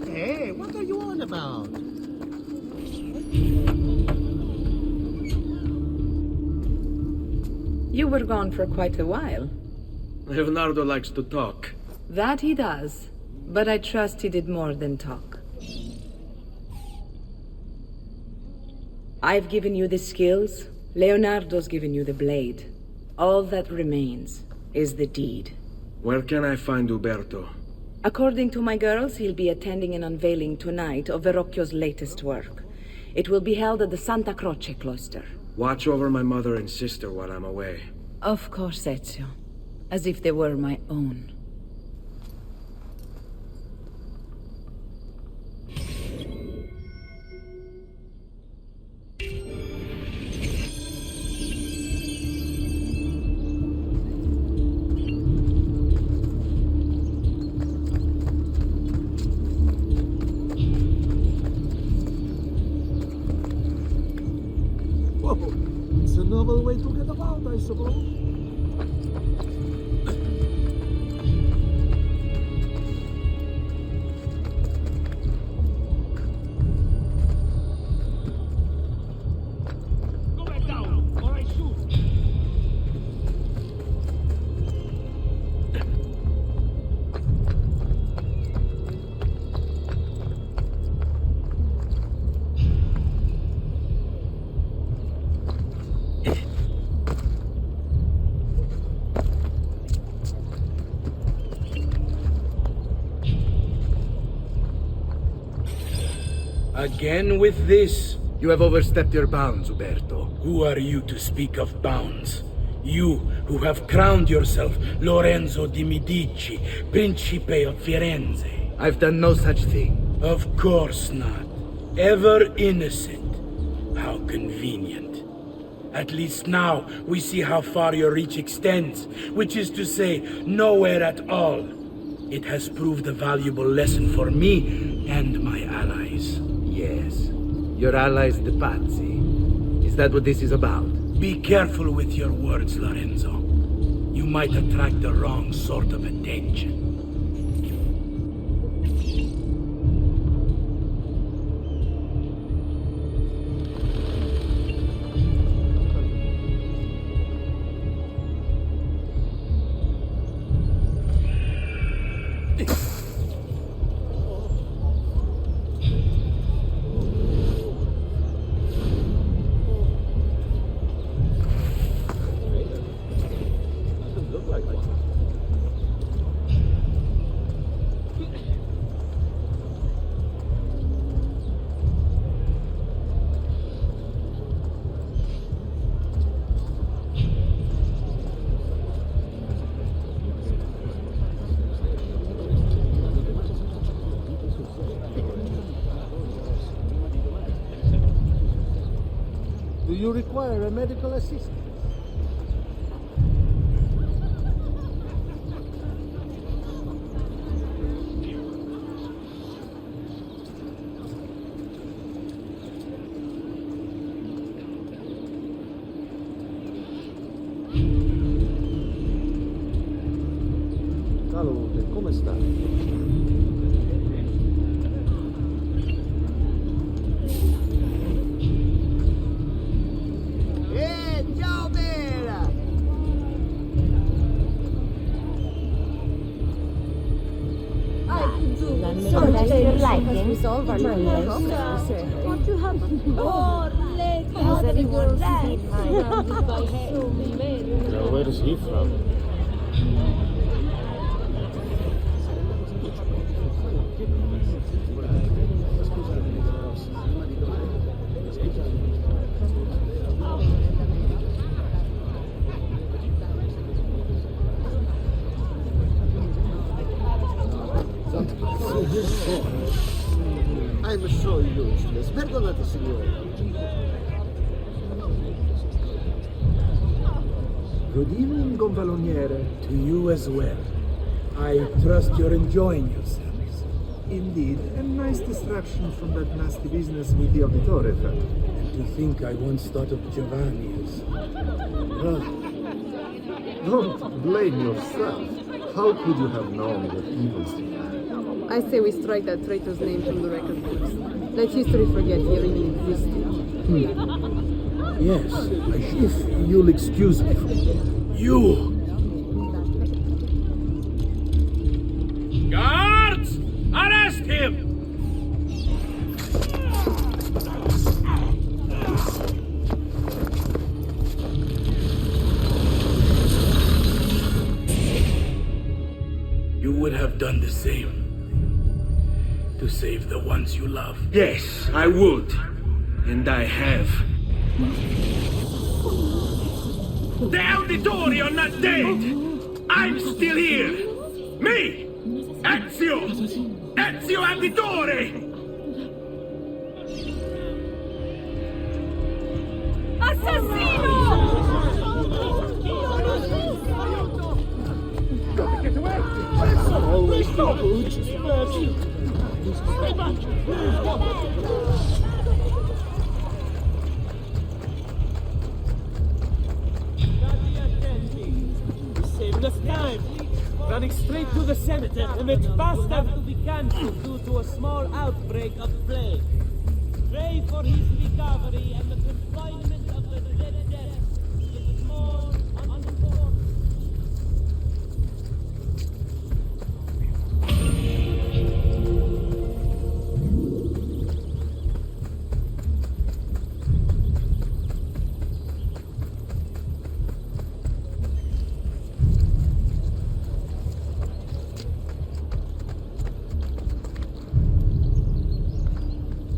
Hey, what are you on about? You were gone for quite a while. Leonardo likes to talk. That he does, but I trust he did more than talk. I've given you the skills, Leonardo's given you the blade. All that remains is the deed. Where can I find Uberto? According to my girls, he'll be attending an unveiling tonight of Verrocchio's latest work. It will be held at the Santa Croce cloister. Watch over my mother and sister while I'm away. Of course, Ezio. As if they were my own. novel way to get about, I suppose. Go back down, or I shoot. Again with this? You have overstepped your bounds, 𝗚𝗺𝗶𝗴𝗀𝗀𝗀𝗚. Who are you to speak of bounds? You who have crowned yourself Lorenzo di Medici, Principe of Firenze. I've done no such thing. Of course not. Ever innocent. How convenient. At least now we see how far your reach extends, which is to say, nowhere at all. It has proved a valuable lesson for me and my allies. Yes. Your allies, the 𝗵𝗵𝗔. Is that what this is about? Be careful with your words, Lorenzo. You might attract the wrong sort of attention. Do you require a medical assistant? Salute, come stai? Ciao, Bella! Resolve our Don't you have Has anyone seen surrounded by so many? Now, where is he from? I'm so useless. Perdonate, signore. Good evening, gonfaloniere. To you as well. I trust you're enjoying yourselves. Indeed, a nice distraction from that nasty business with the auditore family. And to think I once thought of Giovanni as... Don't blame yourself. How could you have known that evils he had? I say we strike that traitor's name from the record books. Let history forget he really existed. Yes, if you'll excuse me. You! Guards! Arrest him! You would have done the same. To save the ones you love. Yes, I would. And I have. The auditore are not dead! I'm still here! Me! Ezio! Ezio Auditore! Assassino! Get away! Always so running straight to the cemetery, and it must have to be cancelled due to a small outbreak of plague. Pray for his recovery and the confinement of the dead death is more unfortunate.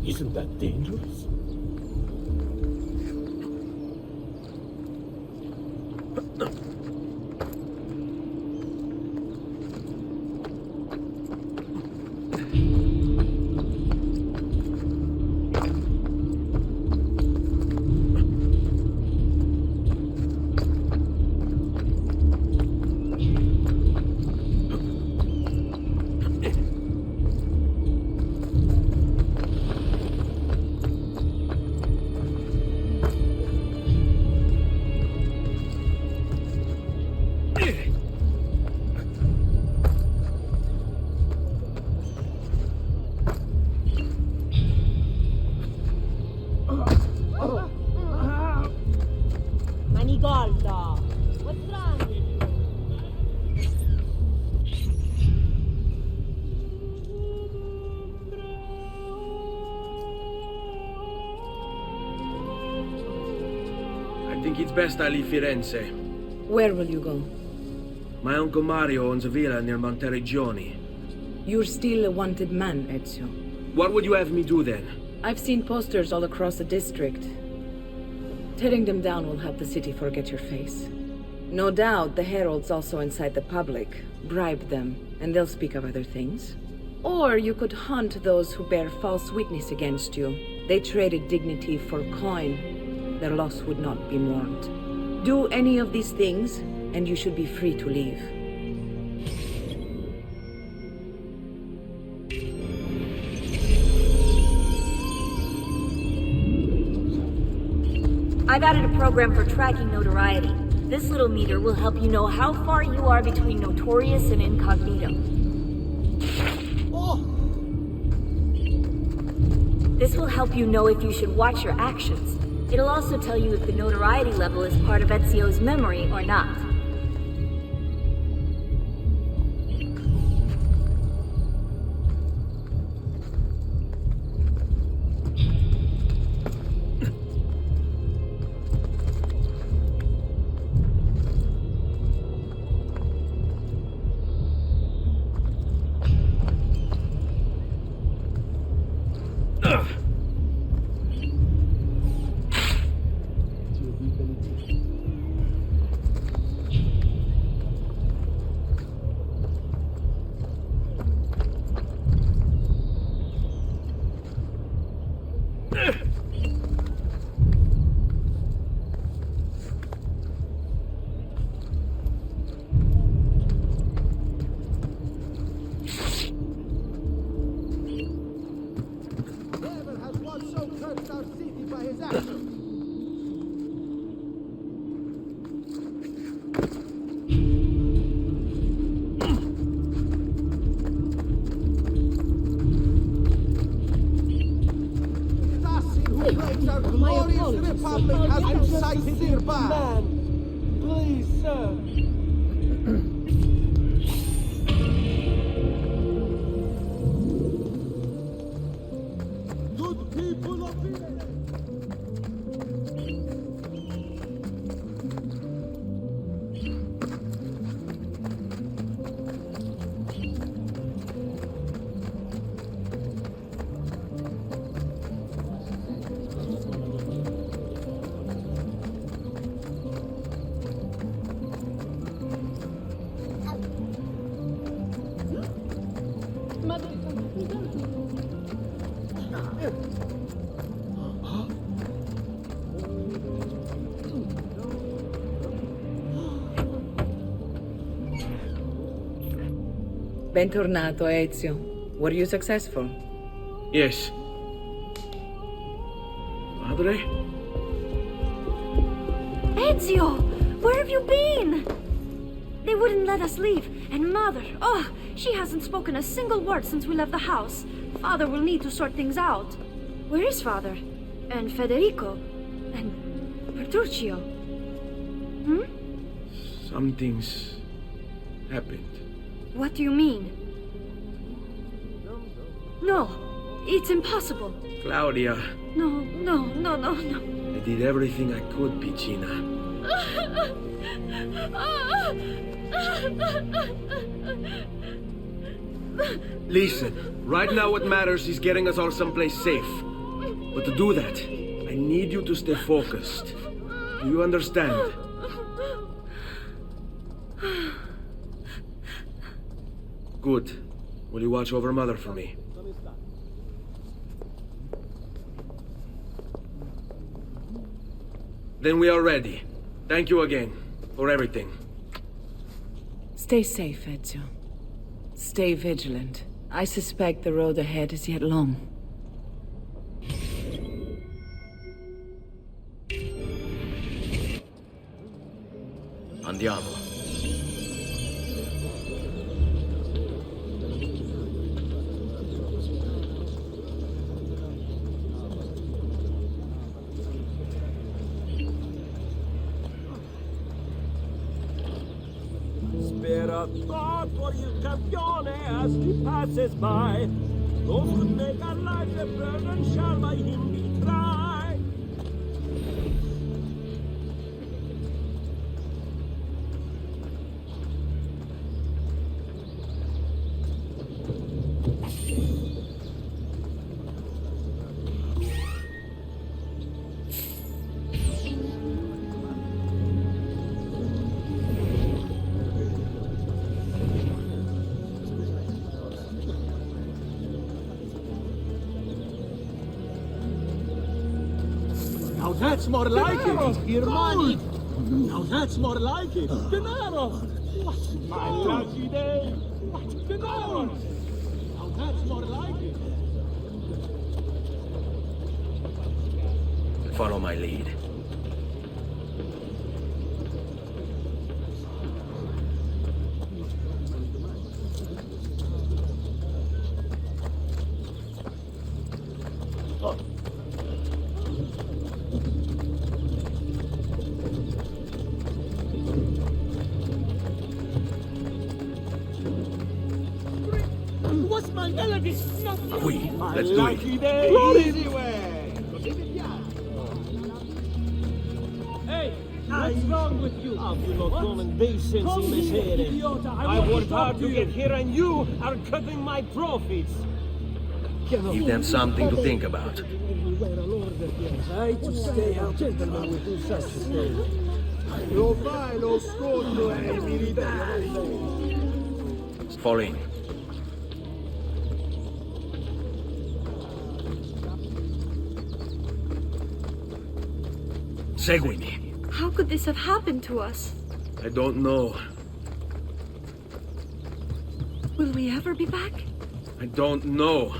Isn't that dangerous? Manigolda! What's wrong with you? I think it's best I leave Firenze. Where will you go? My uncle Mario owns a villa near Monteregioni. You're still a wanted man, Ezio. What would you have me do then? I've seen posters all across the district. Tearing them down will help the city forget your face. No doubt the heralds also incite the public. Bribe them, and they'll speak of other things. Or you could hunt those who bear false witness against you. They traded dignity for coin. Their loss would not be mourned. Do any of these things, and you should be free to leave. I've added a program for tracking notoriety. This little meter will help you know how far you are between notorious and incognito. This will help you know if you should watch your actions. It'll also tell you if the notoriety level is part of Ezio's memory or not. Bentornato, Ezio. Were you successful? Yes. Padre? Ezio! Where have you been? They wouldn't let us leave. And Mother, oh, she hasn't spoken a single word since we left the house. Father will need to sort things out. Where is Father? And Federico? And Petruccio? Hmm? Something's happened. What do you mean? No, it's impossible. Claudia, No. I did everything I could, Piccina. Listen, right now what matters is getting us all someplace safe. But to do that, I need you to stay focused. Do you understand? Good. Will you watch over Mother for me? Then we are ready. Thank you again for everything. Stay safe, Ezio. Stay vigilant. I suspect the road ahead is yet long. Andiamo. Spare a thought for il campione as he passes by. Those who make our lives a burden shall by him be tried. Now that's more like it. Here, money. Now that's more like it. Denaro. My lucky day. Denaro. Now that's more like it. Follow my lead. What's my melody? Qui, My let's do lucky it. day. Easy way. Hey, what's wrong with you? Abbiamo commendations in mestiere. I worked hard to get here and you are cutting my profits. Give them something to think about. Try to stay out of the way with such a thing. Lo fai lo scontro ai militari. Fall in. Seguimi. How could this have happened to us? I don't know. Will we ever be back? I don't know.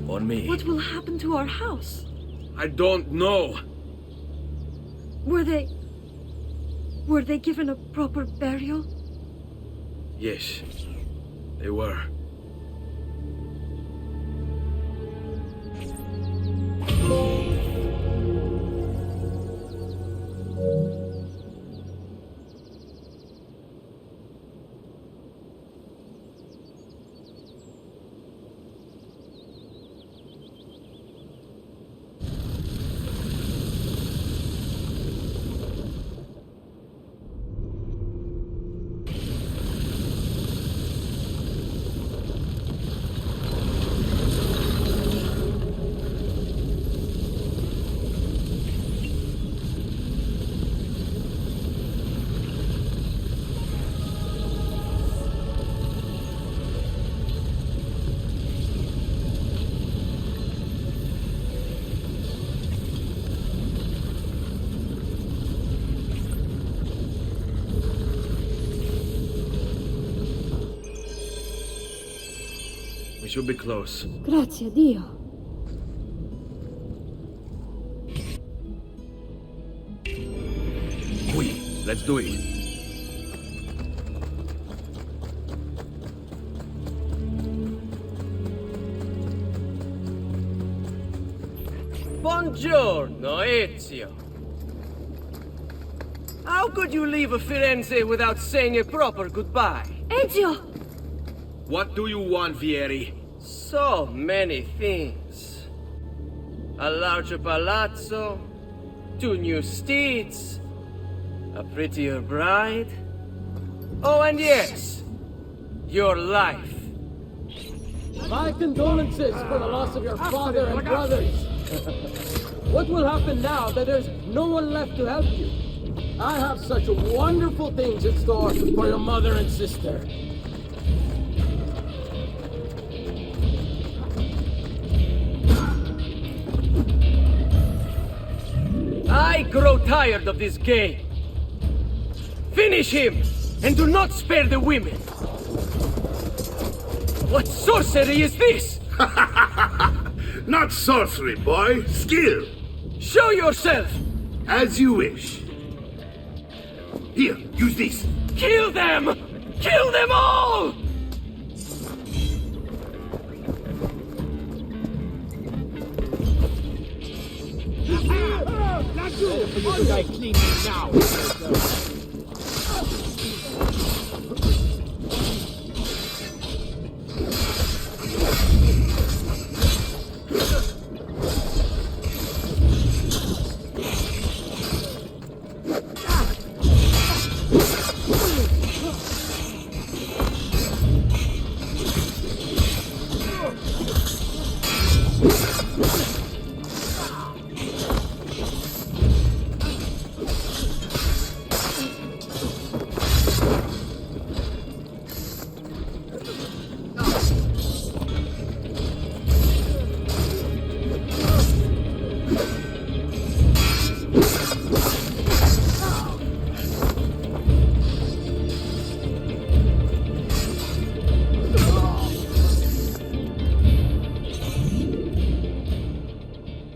On me. What will happen to our house? I don't know. Were they given a proper burial? Yes, they were. We should be close. Grazie a Dio. Let's do it. Buongiorno, Ezio. How could you leave Firenze without saying a proper goodbye? Ezio! What do you want, Vieri? So many things. A larger palazzo, 2 new steeds, a prettier bride. Oh, and yes, your life. My condolences for the loss of your father and brothers. What will happen now that there's no one left to help you? I have such wonderful things in store for your mother and sister. I grow tired of this game. Finish him, and do not spare the women. What sorcery is this? Not sorcery, boy. Skill. Show yourself. As you wish. Here, use this. Kill them! Kill them all! I clean you now.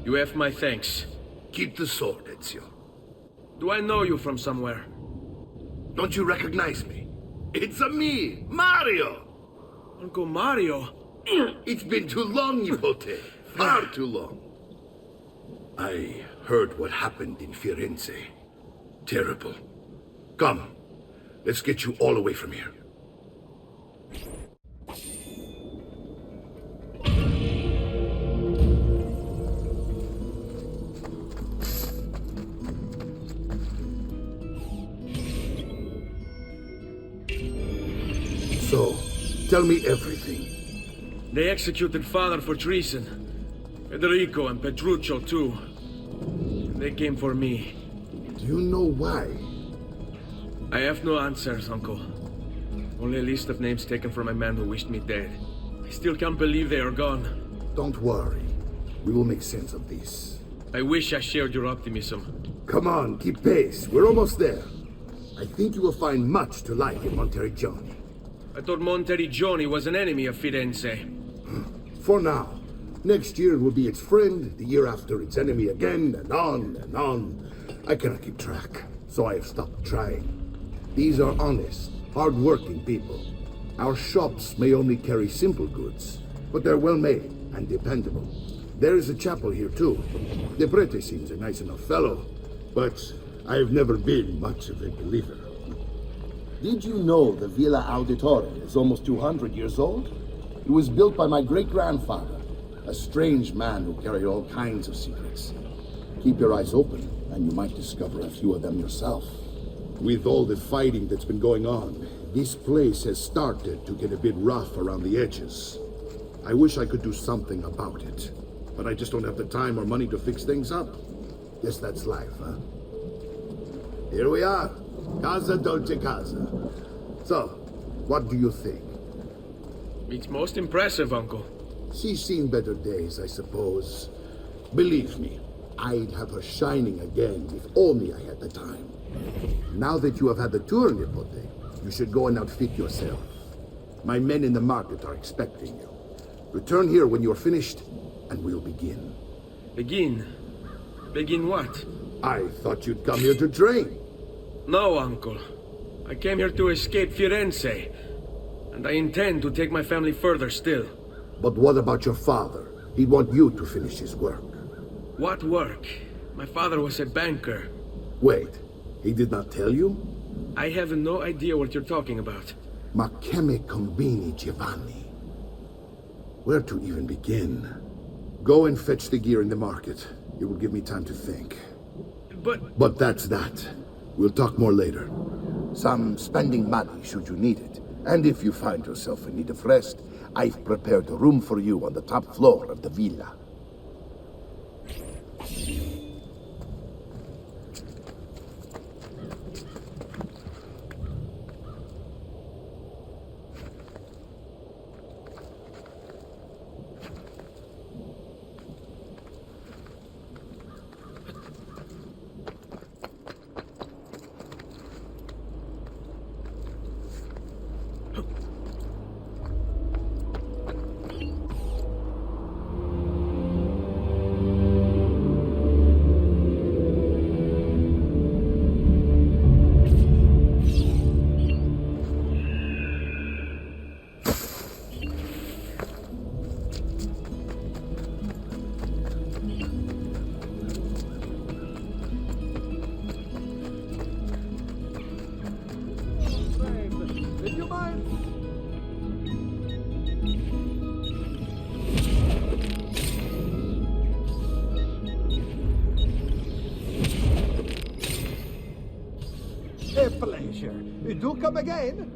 You have my thanks. Keep the sword, Ezio. Do I know you from somewhere? Don't you recognize me? It's me, Mario! Uncle Mario? It's been too long, Nipote. Far too long. I heard what happened in Firenze. Terrible. Come, let's get you all away from here. So, tell me everything. They executed father for treason. Federico and Petruccio too. They came for me. Do you know why? I have no answers, Uncle. Only a list of names taken from a man who wished me dead. I still can't believe they are gone. Don't worry. We will make sense of this. I wish I shared your optimism. Come on, keep pace. We're almost there. I think you will find much to like in Monteriggioni. I thought Monteriggioni was an enemy of Firenze. For now. Next year it will be its friend, the year after its enemy again, and on and on. I cannot keep track, so I have stopped trying. These are honest, hard-working people. Our shops may only carry simple goods, but they're well-made and dependable. There is a chapel here, too. The prete seems a nice enough fellow, but I have never been much of a believer. Did you know the Villa Auditore is almost 200 years old? It was built by my great-grandfather, a strange man who carried all kinds of secrets. Keep your eyes open, and you might discover a few of them yourself. With all the fighting that's been going on, this place has started to get a bit rough around the edges. I wish I could do something about it, but I just don't have the time or money to fix things up. Guess that's life, huh? Here we are. Casa Dolce Casa. So, what do you think? It's most impressive, Uncle. She's seen better days, I suppose. Believe me, I'd have her shining again if only I had the time. Now that you have had the tour, Nipote, you should go and outfit yourself. My men in the market are expecting you. Return here when you're finished, and we'll begin. Begin? Begin what? I thought you'd come here to train. No, Uncle. I came here to escape Firenze, and I intend to take my family further still. But what about your father? He'd want you to finish his work. What work? My father was a banker. Wait, he did not tell you? I have no idea what you're talking about. 𝗚𝗺𝗶𝗴𝗂𝗀𝗙𝗂𝗂𝗂. Where to even begin? Go and fetch the gear in the market. It will give me time to think. But that's that. We'll talk more later. Some spending money should you need it. And if you find yourself in need of rest, I've prepared a room for you on the top floor of the villa. If you mind. A pleasure. Do come again.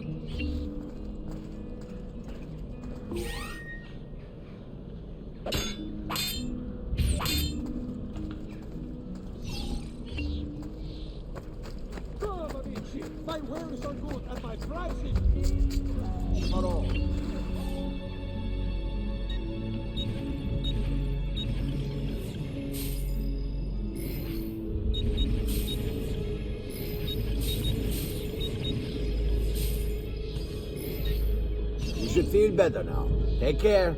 Come, amici. My wares are good and my prices are all. You should feel better now. Take care.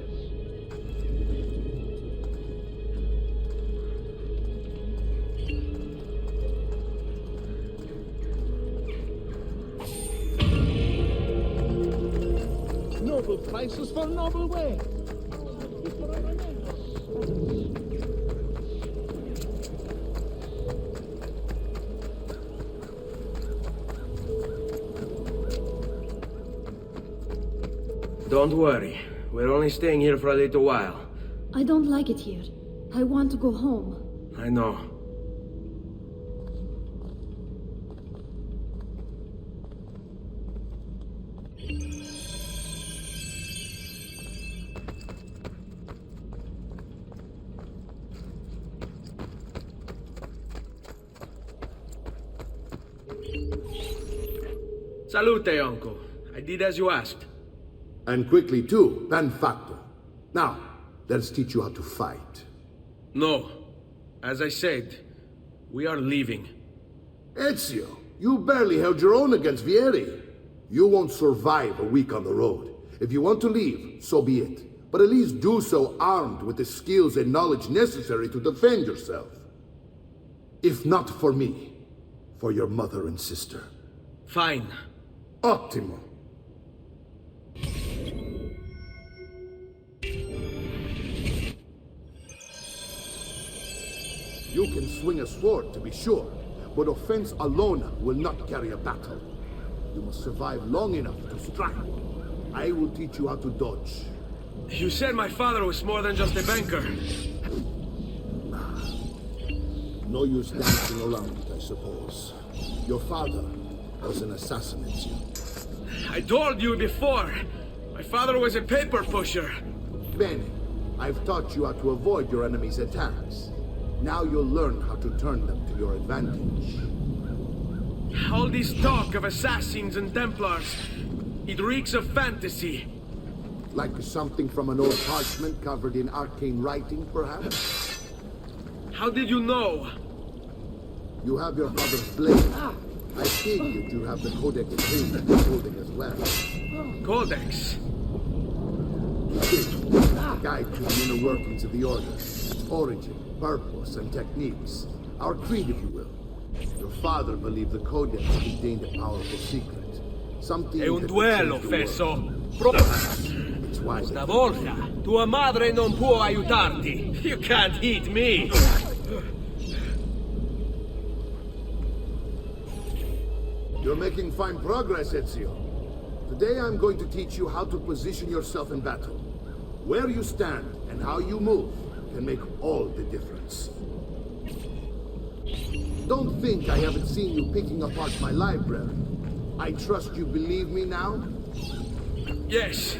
Noble prices for noble way. Don't worry. We're only staying here for a little while. I don't like it here. I want to go home. I know. Salute, Uncle. I did as you asked. And quickly too, ben fatto. Now, let's teach you how to fight. No. As I said, we are leaving. Ezio, you barely held your own against 𝗚𝗺𝗃𝗀𝗚. You won't survive a week on the road. If you want to leave, so be it. But at least do so armed with the skills and knowledge necessary to defend yourself. If not for me, for your mother and sister. Fine. Ottimo. You can swing a sword, to be sure, but offense alone will not carry a battle. You must survive long enough to strike. I will teach you how to dodge. You said my father was more than just a banker. No use dancing around it, I suppose. Your father was an assassin, Ezio. I told you before. My father was a paper pusher. Bene, I've taught you how to avoid your enemy's attacks. Now you'll learn how to turn them to your advantage. All this talk of assassins and Templars, it reeks of fantasy. Like something from an old parchment covered in arcane writing, perhaps? How did you know? You have your father's blade. I figured you have the Codex King holding as well. Codex? Guide to the inner workings of the Order, its origin, purpose, and techniques. Our creed, if you will. Your father believed the Codex contained a powerful secret. Something È un that would duello, change the Fesso. world. It's why Stavolta, tua madre non può aiutarti. You can't eat me. You're making fine progress, Ezio. Today I'm going to teach you how to position yourself in battle. Where you stand and how you move can make all the difference. Don't think I haven't seen you picking apart my library. I trust you believe me now? Yes,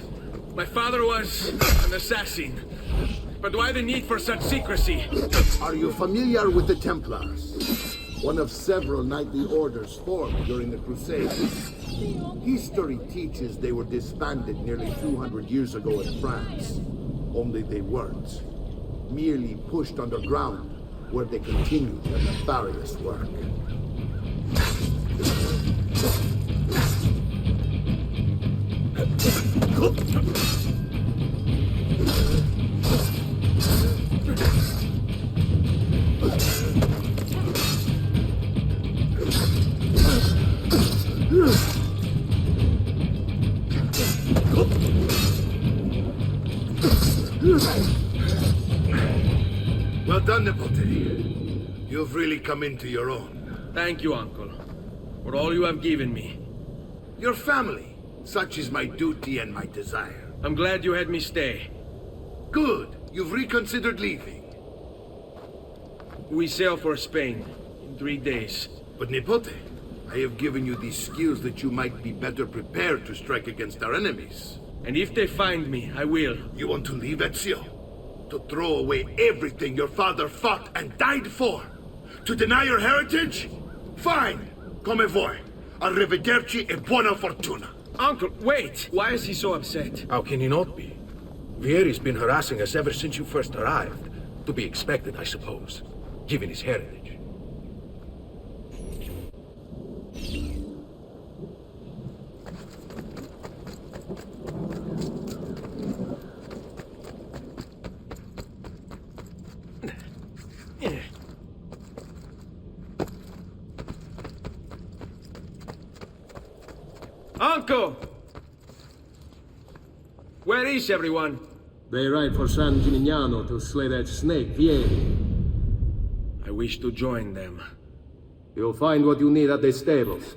my father was an assassin. But why the need for such secrecy? Are you familiar with the Templars? One of several knightly orders formed during the Crusades. History teaches they were disbanded nearly 200 years ago in France. Only they weren't. Merely pushed underground, where they continued their nefarious work. Well done, Nipote. You've really come into your own. Thank you, Uncle, for all you have given me. Your family. Such is my duty and my desire. I'm glad you had me stay. Good. You've reconsidered leaving. We sail for Spain in 3 days. But Nipote, I have given you these skills that you might be better prepared to strike against our enemies. And if they find me, I will. You want to leave, Ezio? To throw away everything your father fought and died for? To deny your heritage? Fine. Come vuoi. Arrivederci e buona fortuna. Uncle, wait! Why is he so upset? How can he not be? Vieri's been harassing us ever since you first arrived. To be expected, I suppose, given his heritage. Uncle! Where is everyone? They ride for San Gimignano to slay that snake, Vieri. I wish to join them. You'll find what you need at the stables.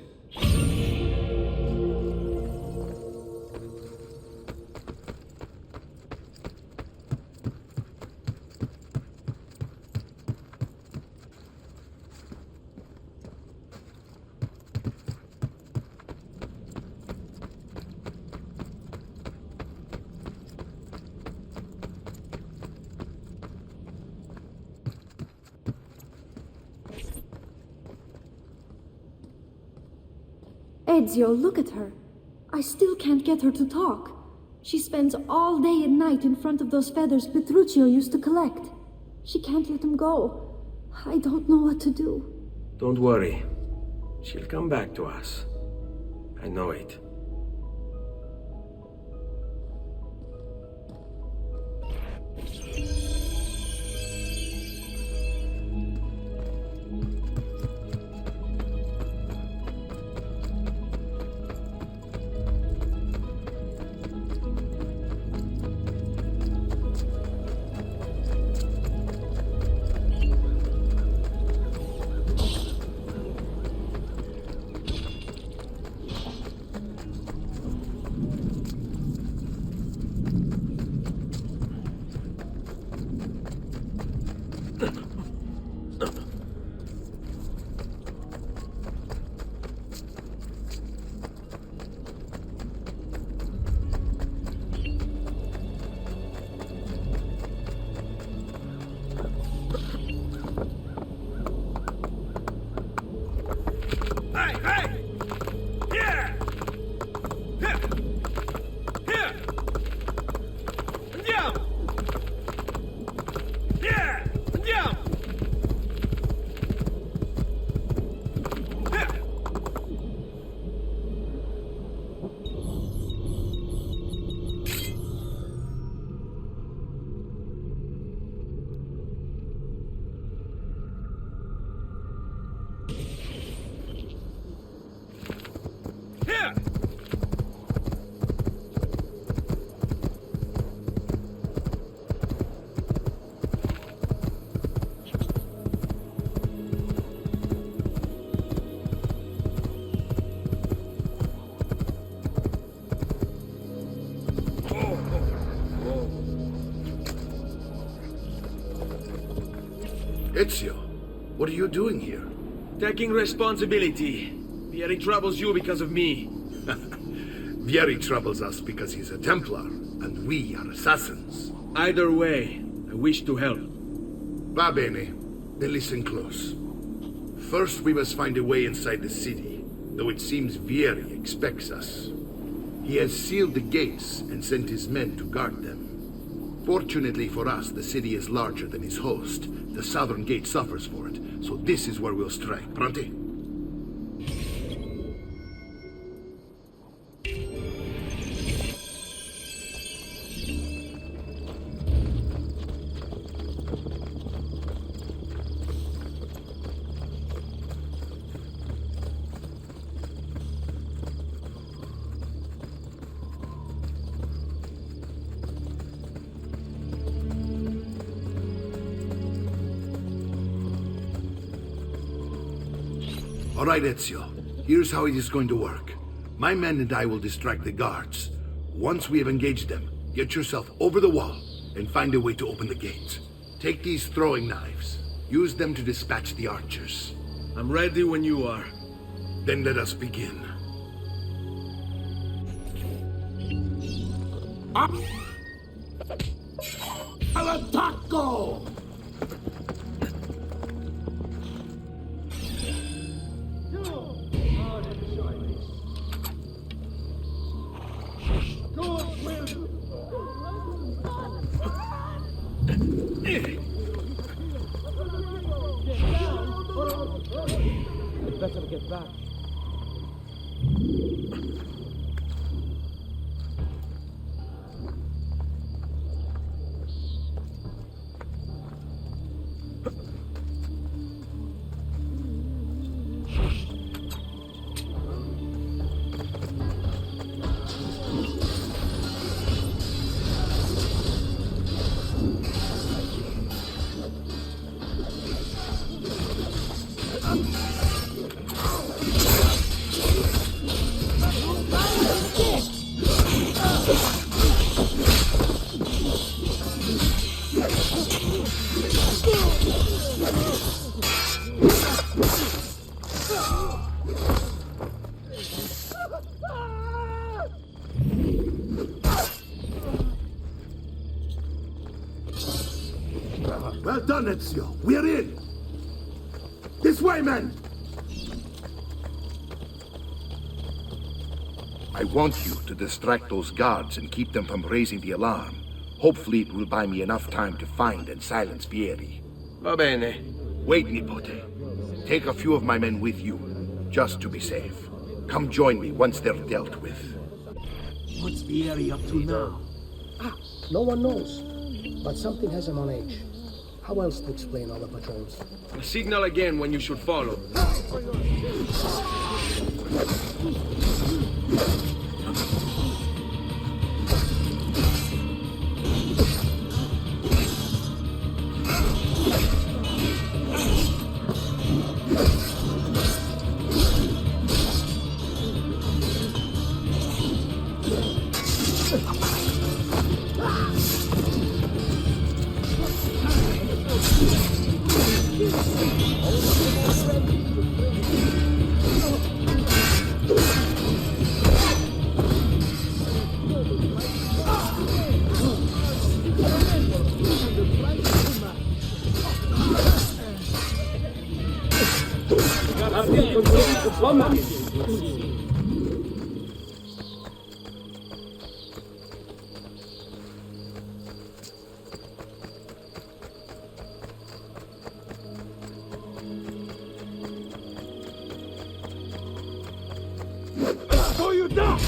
Ezio, look at her. I still can't get her to talk. She spends all day and night in front of those feathers Petruchio used to collect. She can't let them go. I don't know what to do. Don't worry. She'll come back to us. I know it. Ezio, what are you doing here? Taking responsibility. Vieri troubles you because of me. Vieri troubles us because he's a Templar, and we are assassins. Either way, I wish to help. Va bene. Then listen close. First, we must find a way inside the city, though it seems Vieri expects us. He has sealed the gates and sent his men to guard them. Fortunately for us, the city is larger than its host. The southern gate suffers for it, so this is where we'll strike. Pronti? All right, Ezio. Here's how it is going to work. My men and I will distract the guards. Once we have engaged them, get yourself over the wall and find a way to open the gates. Take these throwing knives. Use them to dispatch the archers. I'm ready when you are. Then let us begin. All'attacco! Better get back. Well done, Ezio. We're in. This way, men! I want you to distract those guards and keep them from raising the alarm. Hopefully it will buy me enough time to find and silence Vieri. Va bene. Wait, Nipote. Take a few of my men with you, just to be safe. Come join me once they're dealt with. What's Vieri up to now? No one knows. But something has him on edge. How else to explain all the patrols? A signal again when you should follow. Slow you down!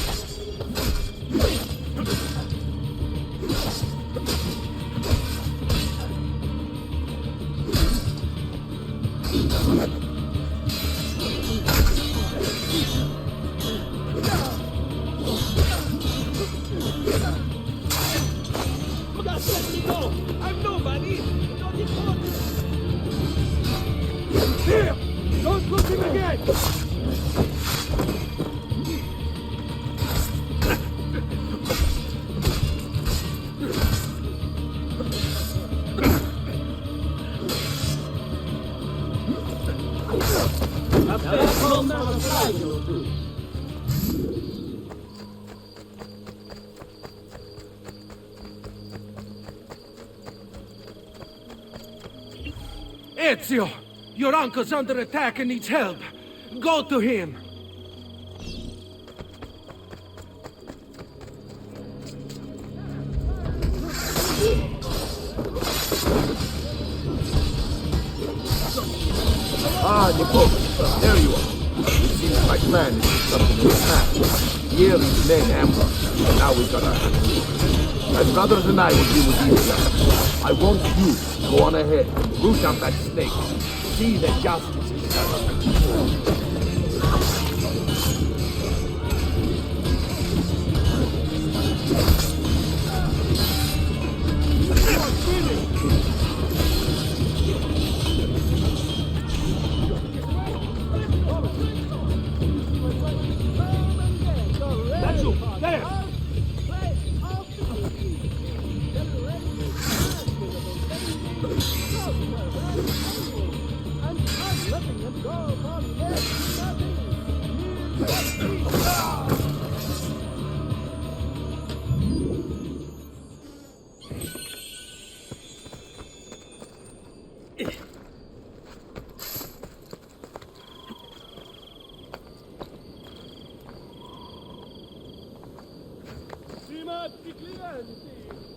Ezio! Your uncle's under attack and needs help. Go to him! Ah, Nico, there you are. It seems my plan is something of a snap. Here is men ambushed, and now we've got our hands full. My brothers and I will deal with these guys. I want you to go on ahead, root out that snake. See that justice is done.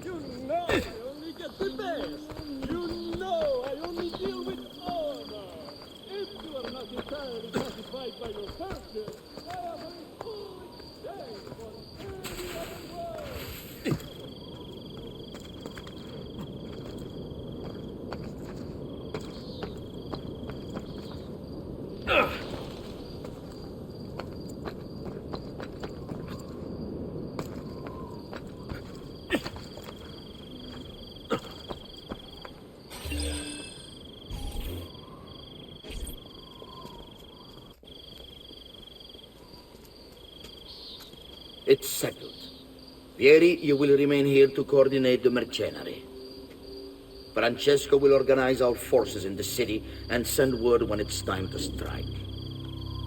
You know I only get the best. You know I only deal with honor. If you are not entirely satisfied by your purchase, I have a foolish day for any other world. It's settled. Vieri, you will remain here to coordinate the mercenary. Francesco will organize our forces in the city and send word when it's time to strike.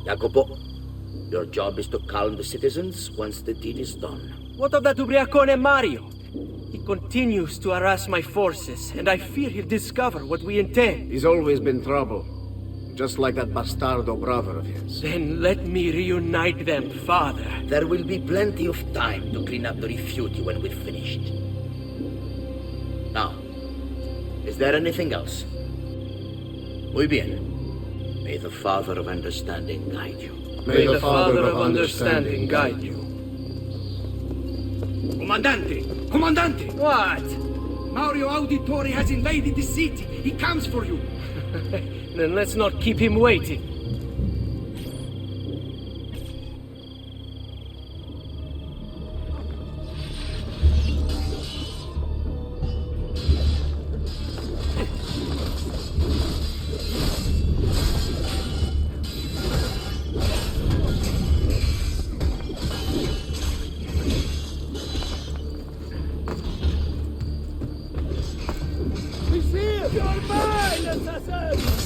Jacopo, your job is to calm the citizens once the deed is done. What of that ubriacone Mario? He continues to harass my forces, and I fear he'll discover what we intend. He's always been trouble. Just like that bastardo brother of his. Then let me reunite them, father. There will be plenty of time to clean up the rifiuti when we're finished. Now, is there anything else? Muy bien. May the Father of Understanding guide you. May the Father of Understanding guide you. Comandante! Comandante! What? Mario Auditore has invaded the city. He comes for you. Then let's not keep him waiting. He's here! You're mine, assassin!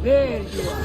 There you are.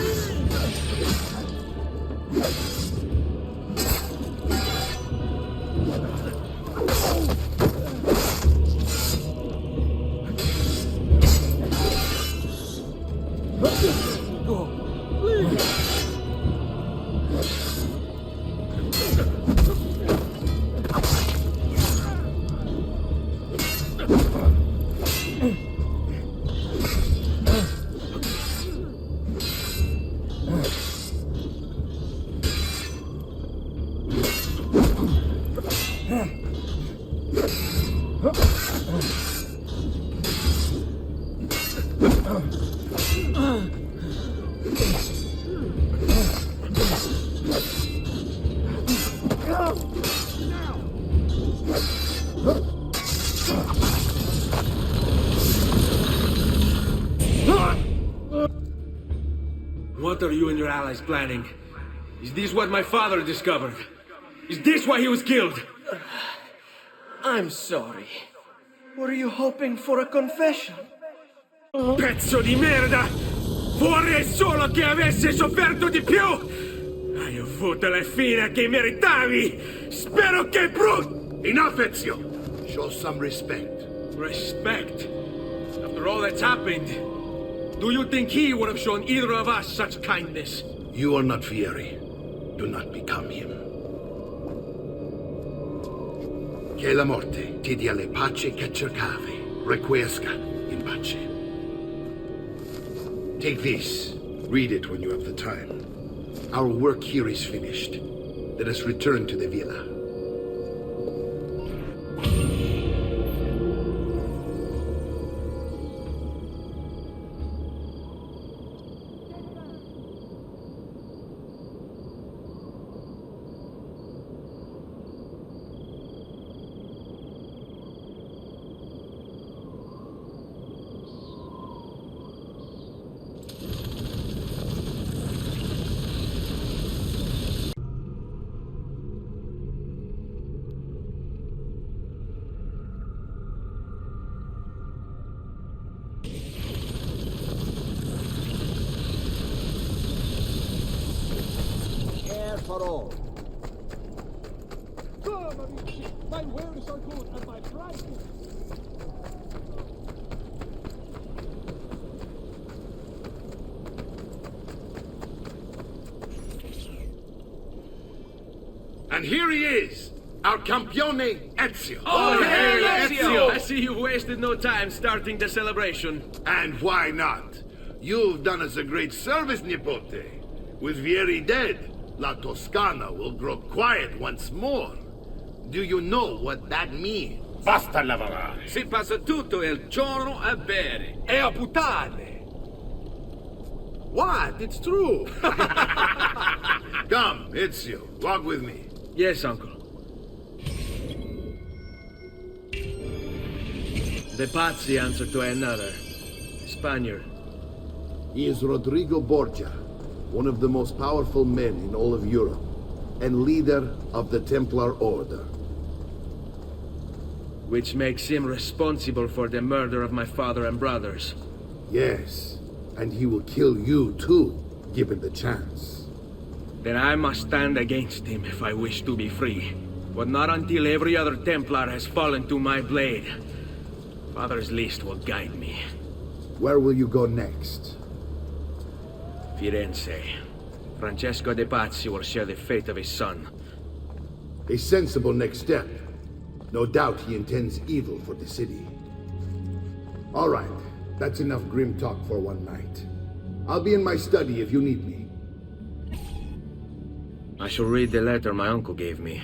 What are you and your allies planning? Is this what my father discovered? Is this why he was killed? I'm sorry. Were you hoping for a confession? Pezzo di merda! Vorrei solo che avessi sofferto di più! Hai avuto la fine che meritavi! Spero che Enough, Ezio! Show some respect. Respect? After all that's happened, do you think he would have shown either of us such kindness? You are not Vieri. Do not become him. Che la morte ti dia le pace che cercavi. Requiesca in pace. Take this. Read it when you have the time. Our work here is finished. Let us return to the villa. For all. Come, amici! My wares are good and my prices. And here he is, our campione Ezio. Oh, hey, Ezio! I see you wasted no time starting the celebration. And why not? You've done us a great service, Nipote. With Vieri dead, La Toscana will grow quiet once more. Do you know what that means? Basta lavorare. Si passa tutto il giorno a bere. E a puttane. What? It's true. Come, Ezio, walk with me. Yes, uncle. The Pazzi answer to another. Spaniard. He is Rodrigo Borgia, one of the most powerful men in all of Europe, and leader of the Templar Order. Which makes him responsible for the murder of my father and brothers. Yes, and he will kill you too, given the chance. Then I must stand against him if I wish to be free. But not until every other Templar has fallen to my blade. Father's list will guide me. Where will you go next? Firenze. Francesco de' Pazzi will share the fate of his son. A sensible next step. No doubt he intends evil for the city. All right, that's enough grim talk for one night. I'll be in my study if you need me. I shall read the letter my uncle gave me.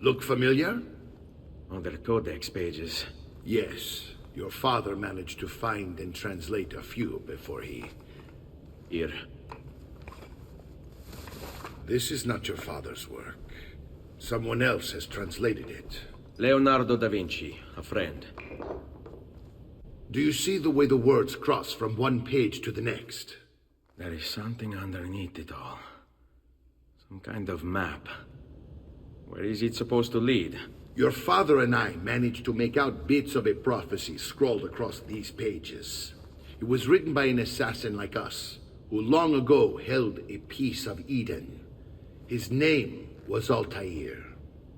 Look familiar? On the codex pages. Yes. Your father managed to find and translate a few before he... Here. This is not your father's work. Someone else has translated it. Leonardo da Vinci, a friend. Do you see the way the words cross from one page to the next? There is something underneath it all. Some kind of map. Where is it supposed to lead? Your father and I managed to make out bits of a prophecy scrawled across these pages. It was written by an assassin like us, who long ago held a piece of Eden. His name was Altair.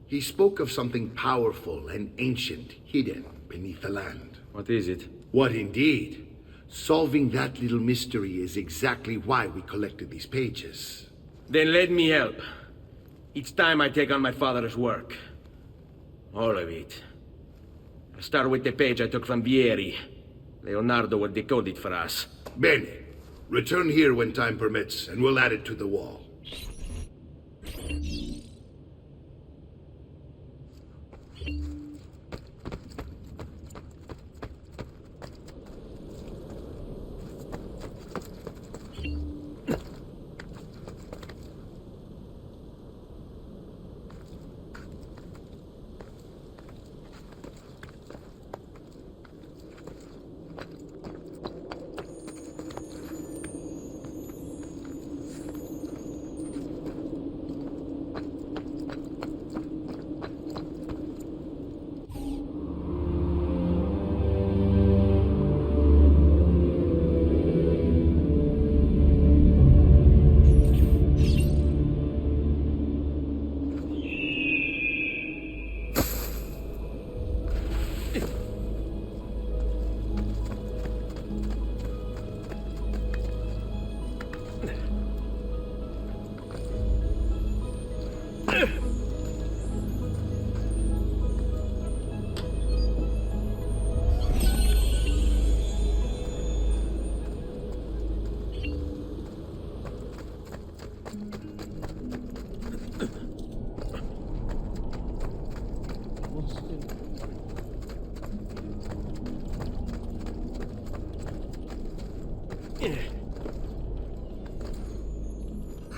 He spoke of something powerful and ancient hidden beneath the land. What is it? What indeed? Solving that little mystery is exactly why we collected these pages. Then let me help. Each time I take on my father's work. All of it. I'll start with the page I took from Vieri. Leonardo will decode it for us. Bene. Return here when time permits, and we'll add it to the wall.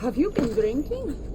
Have you been drinking?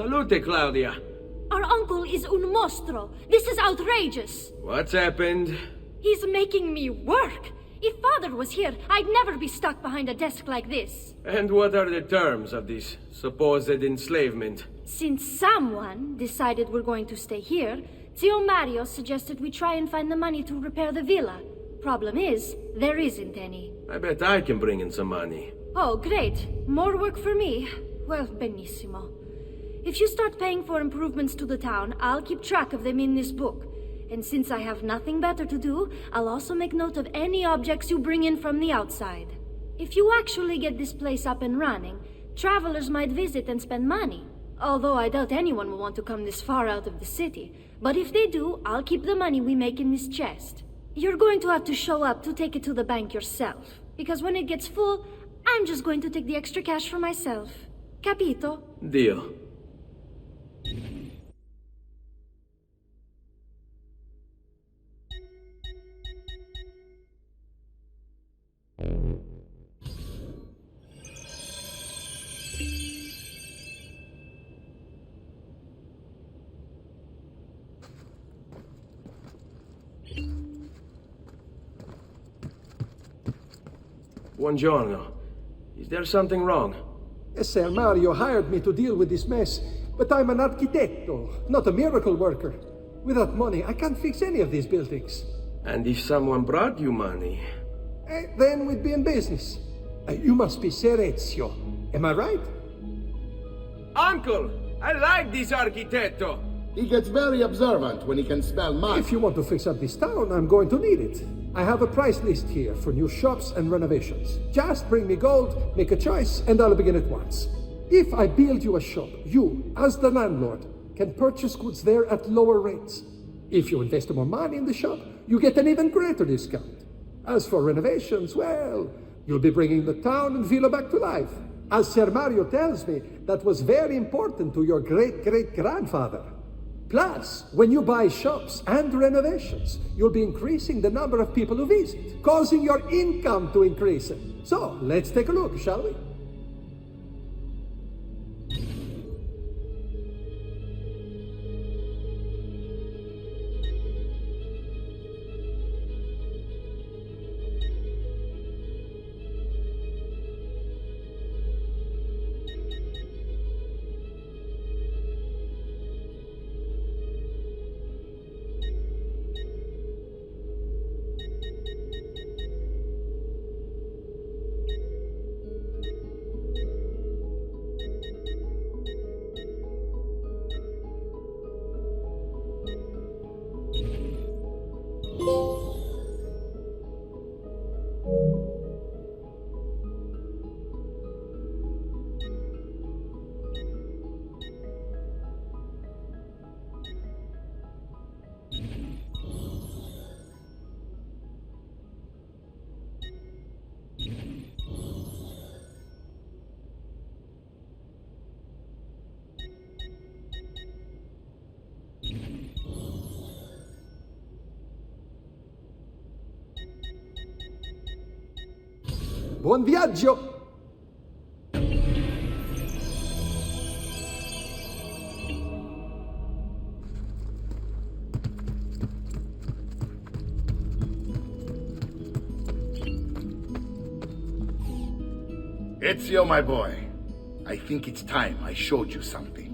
Salute, Claudia. Our uncle is un mostro. This is outrageous. What's happened? He's making me work. If Father was here, I'd never be stuck behind a desk like this. And what are the terms of this supposed enslavement? Since someone decided we're going to stay here, Zio Mario suggested we try and find the money to repair the villa. Problem is, there isn't any. I bet I can bring in some money. Oh, great. More work for me. Well, benissimo. If you start paying for improvements to the town, I'll keep track of them in this book. And since I have nothing better to do, I'll also make note of any objects you bring in from the outside. If you actually get this place up and running, travelers might visit and spend money. Although I doubt anyone will want to come this far out of the city. But if they do, I'll keep the money we make in this chest. You're going to have to show up to take it to the bank yourself. Because when it gets full, I'm just going to take the extra cash for myself. Capito? Deal. Buongiorno. Is there something wrong? Ser Mario hired me to deal with this mess, but I'm an architetto, not a miracle worker. Without money, I can't fix any of these buildings. And if someone brought you money? Then we'd be in business. You must be Ser Ezio, am I right? Uncle, I like this architetto. He gets very observant when he can smell mud. If you want to fix up this town, I'm going to need it. I have a price list here for new shops and renovations. Just bring me gold, make a choice, and I'll begin at once. If I build you a shop, you, as the landlord, can purchase goods there at lower rates. If you invest more money in the shop, you get an even greater discount. As for renovations, well, you'll be bringing the town and villa back to life. As Ser Mario tells me, that was very important to your great-great-grandfather. Plus, when you buy shops and renovations, you'll be increasing the number of people who visit, causing your income to increase. So, let's take a look, shall we? Buon viaggio! Ezio, my boy, I think it's time I showed you something.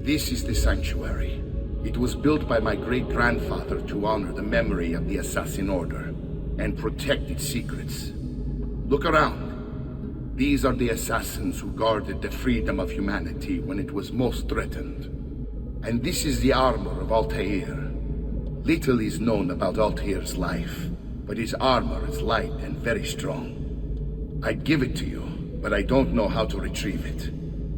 This is the sanctuary. It was built by my great-grandfather to honor the memory of the Assassin Order and protect its secrets. Look around. These are the assassins who guarded the freedom of humanity when it was most threatened. And this is the armor of Altair. Little is known about Altair's life, but his armor is light and very strong. I'd give it to you, but I don't know how to retrieve it.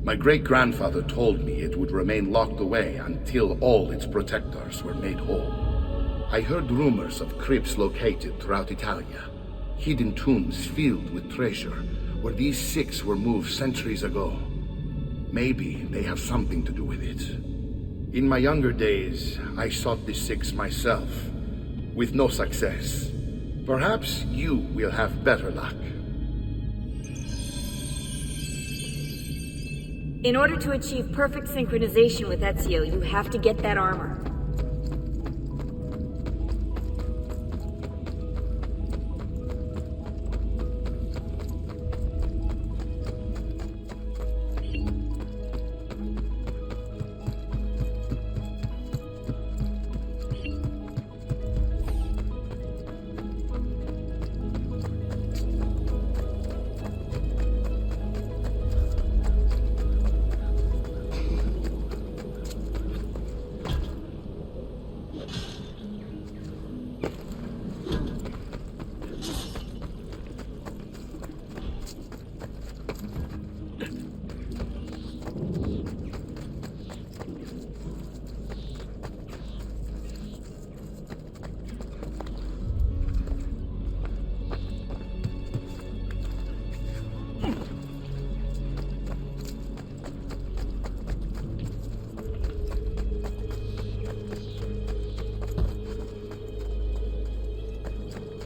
My great-grandfather told me it would remain locked away until all its protectors were made whole. I heard rumors of crypts located throughout Italia, hidden tombs filled with treasure, where these six were moved centuries ago. Maybe they have something to do with it. In my younger days, I sought the six myself, with no success. Perhaps you will have better luck. In order to achieve perfect synchronization with Ezio, you have to get that armor.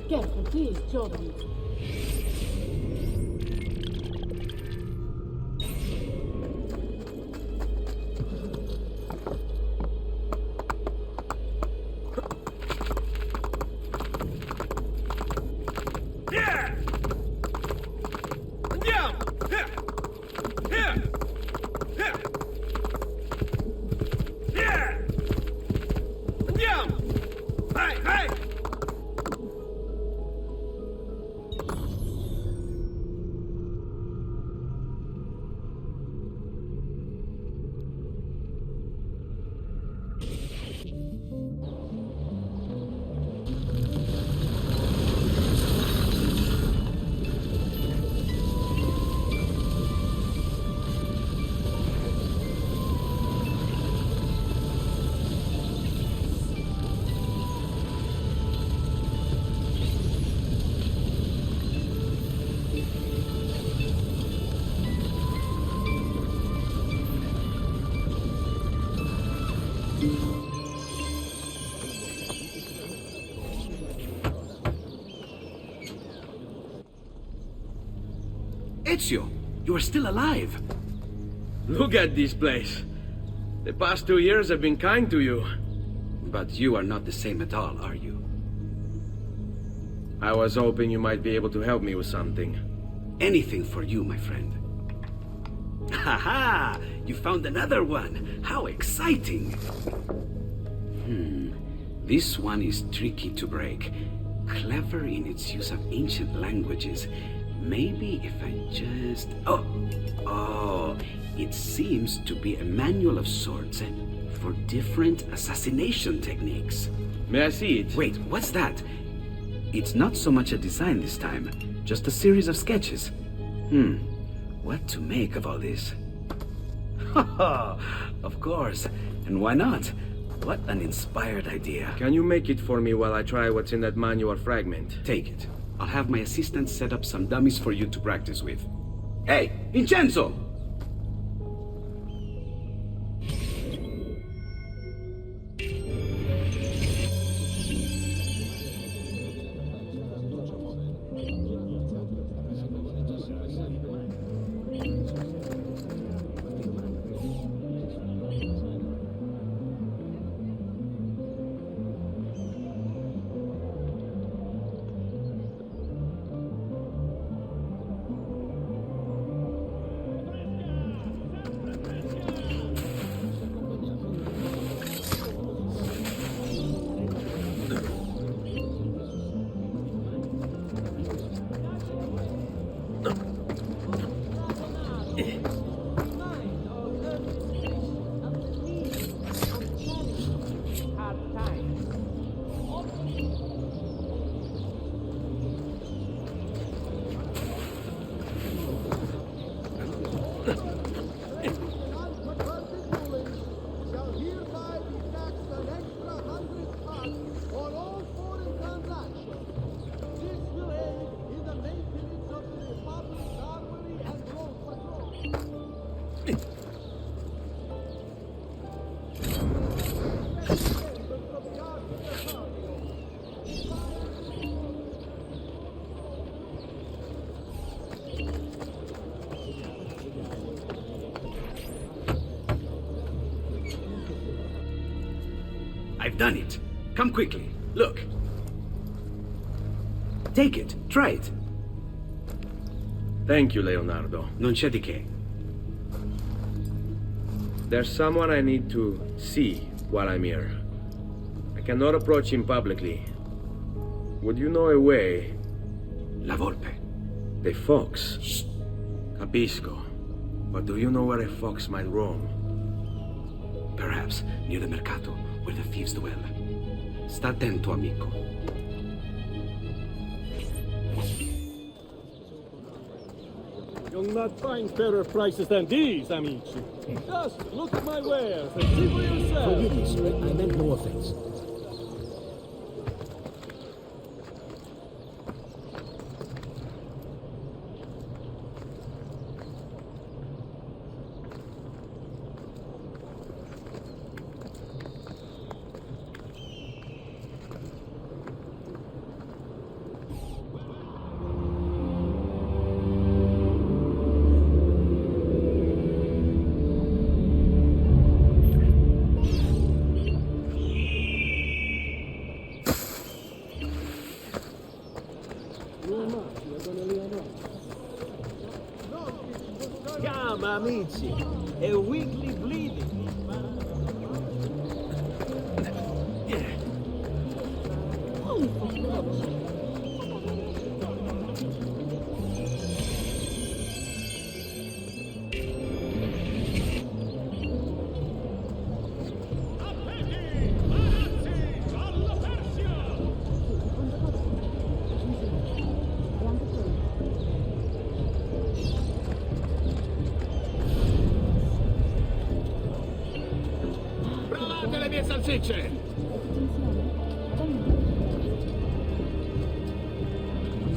Careful, please, children. Ezio, you are still alive. Look at this place. The past 2 years have been kind to you. But you are not the same at all, are you? I was hoping you might be able to help me with something. Anything for you, my friend. Haha! You found another one! How exciting! This one is tricky to break. Clever in its use of ancient languages. Maybe if I just... Oh, it seems to be a manual of sorts for different assassination techniques. May I see it? Wait, what's that? It's not so much a design this time, just a series of sketches. What to make of all this? Of course, and why not? What an inspired idea. Can you make it for me while I try what's in that manual fragment? Take it. I'll have my assistant set up some dummies for you to practice with. Hey, Vincenzo! I've done it. Come quickly. Look. Take it. Try it. Thank you, Leonardo. Non c'è di che. There's someone I need to see while I'm here. I cannot approach him publicly. Would you know a way? La Volpe. The fox. Shh. Capisco. But do you know where a fox might roam? Perhaps near the mercato, where the thieves dwell. Sta attento, amico. You'll not find fairer prices than these, amici. Just look at my wares and see for yourself. Forgive me, sir. I meant no offense. Chiama, amici. È weekly bleeding. Provate le mie salsicce!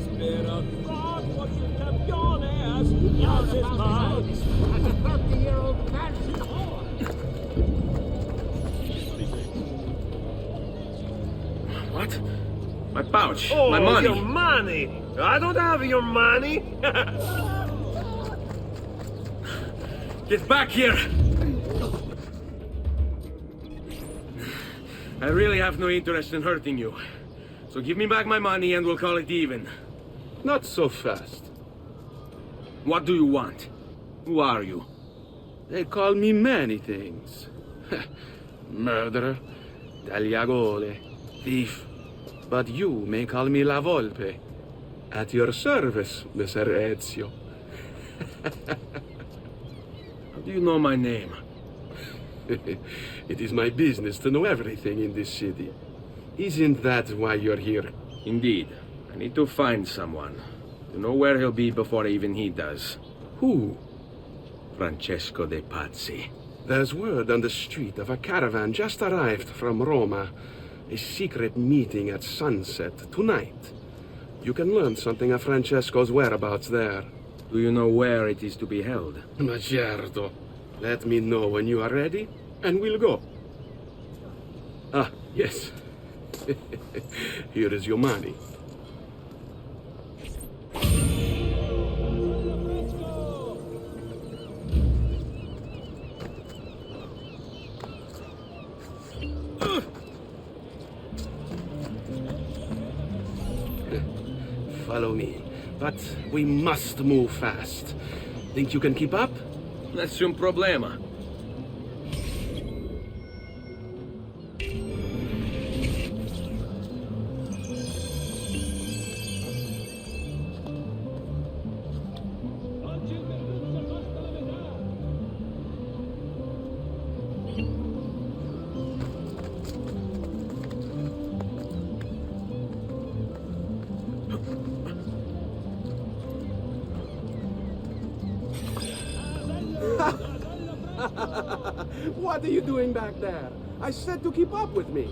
Spero God was your campione as he has his mind. As a 30-year-old fancy horse. What? My pouch. Oh, my money. your money! I don't have your money! Get back here! I really have no interest in hurting you. So give me back my money and we'll call it even. Not so fast. What do you want? Who are you? They call me many things. Murderer, tagliagole, thief. But you may call me La Volpe. At your service, Messer Ezio. How do you know my name? It is my business to know everything in this city. Isn't that why you're here? Indeed. I need to find someone. To know where he'll be before even he does. Who? 𝗚𝗺𝗶𝗴𝗚𝗀𝗙𝗂𝗃. There's word on the street of a caravan just arrived from Roma. A secret meeting at sunset tonight. You can learn something of Francesco's whereabouts there. Do you know where it is to be held? Ma certo. Let me know when you are ready, and we'll go. Ah, yes. Here is your money. Follow me, but we must move fast. Think you can keep up? Nessun problema. What are you doing back there? I said to keep up with me.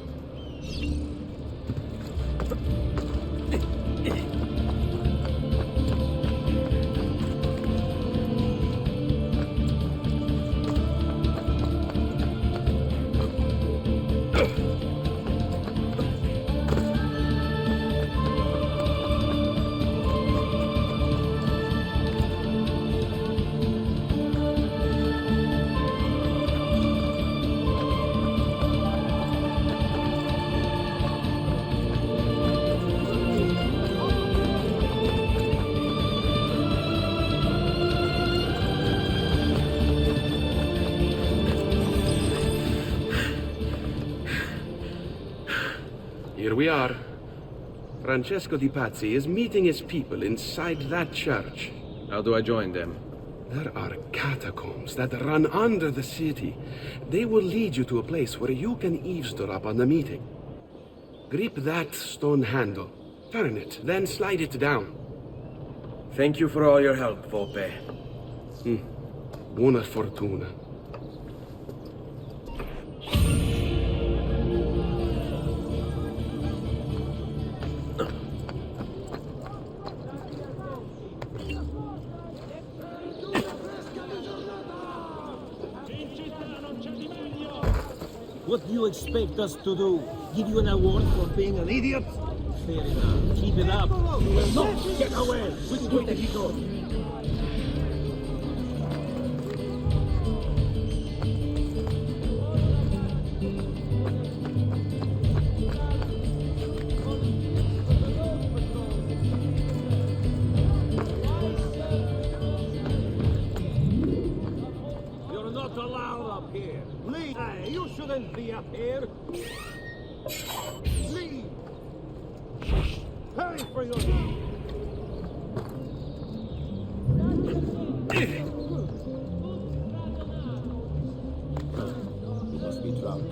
Here we are. Francesco Di Pazzi is meeting his people inside that church. How do I join them? There are catacombs that run under the city. They will lead you to a place where you can eavesdrop on the meeting. Grip that stone handle. Turn it, then slide it down. Thank you for all your help, Volpe. Buona fortuna. What do you expect us to do? Give you an award for being an idiot? Fair enough. Keep it up. You will not get away. Which way did he go? up here. Leave. Hurry for your life. You must be drunk.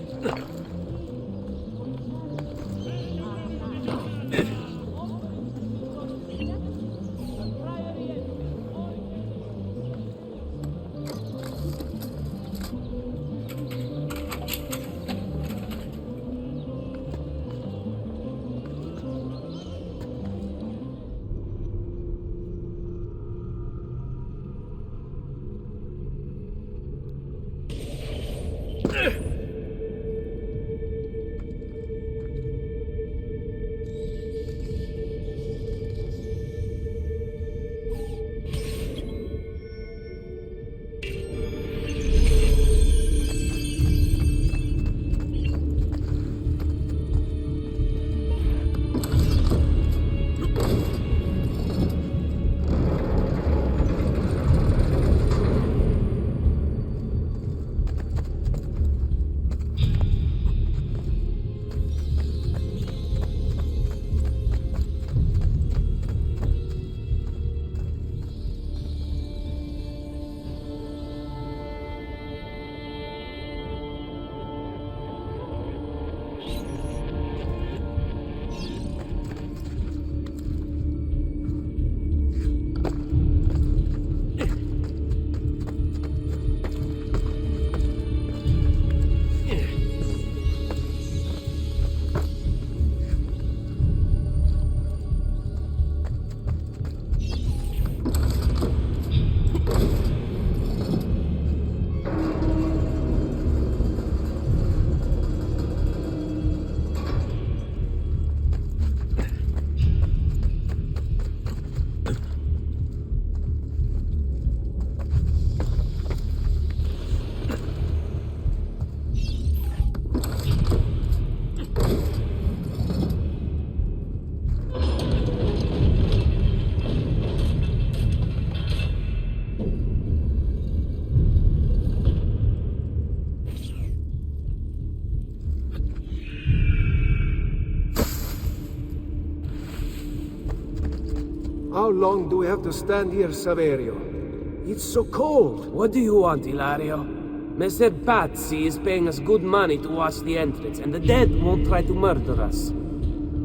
How long do we have to stand here, Saverio? It's so cold. What do you want, Ilario? Messer Pazzi is paying us good money to watch the entrance, and the dead won't try to murder us.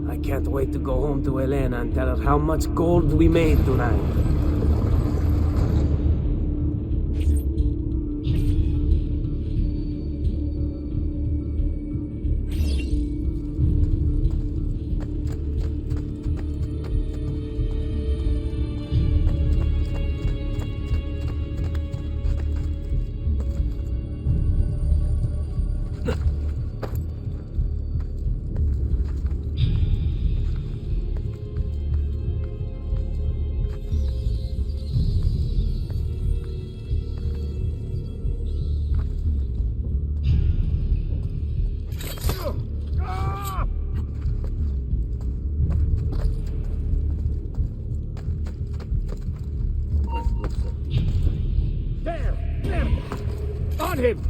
I can't wait to go home to Elena and tell her how much gold we made tonight. On him!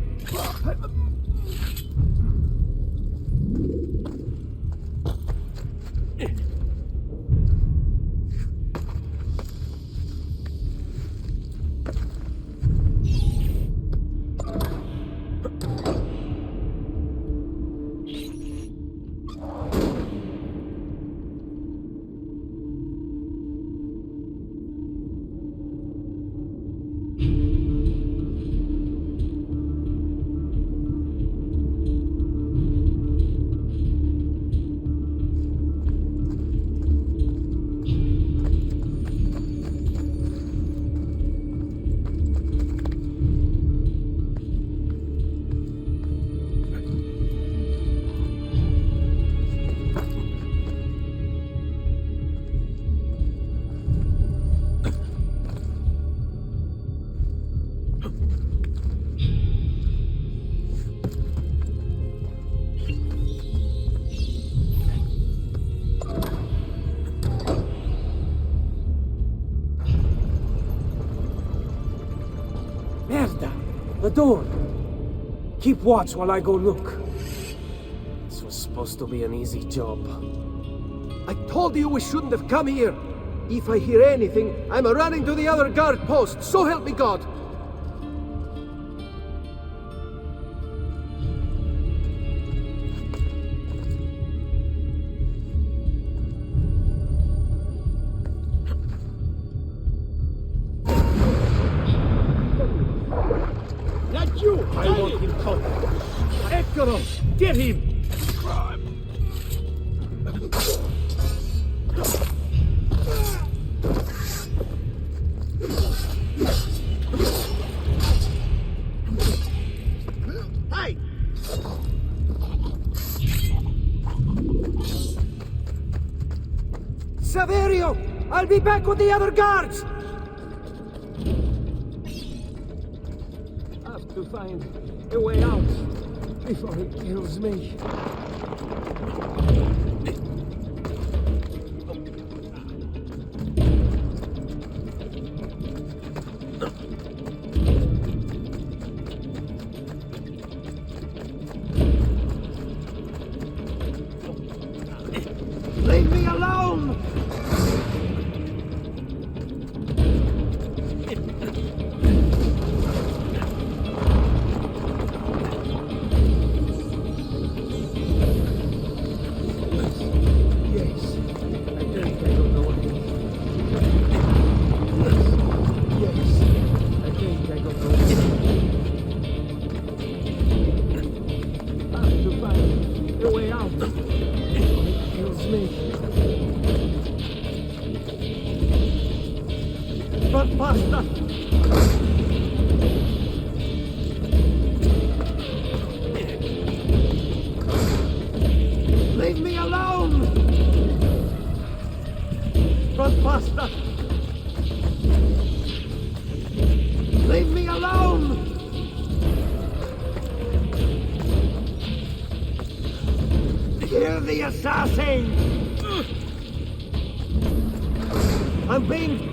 Merda! The door! Keep watch while I go look. supposed to be an easy job. I told you we shouldn't have come here. If I hear anything, I'm running to the other guard post, so help me God. Laggiù! I want him caught! Eccolo! Get him! Hey! Saverio! I'll be back with the other guards! I have to find a way out before he kills me. Leave me alone! But basta! Leave me alone! But basta! Leave me alone! Hear the assassin! I'm being...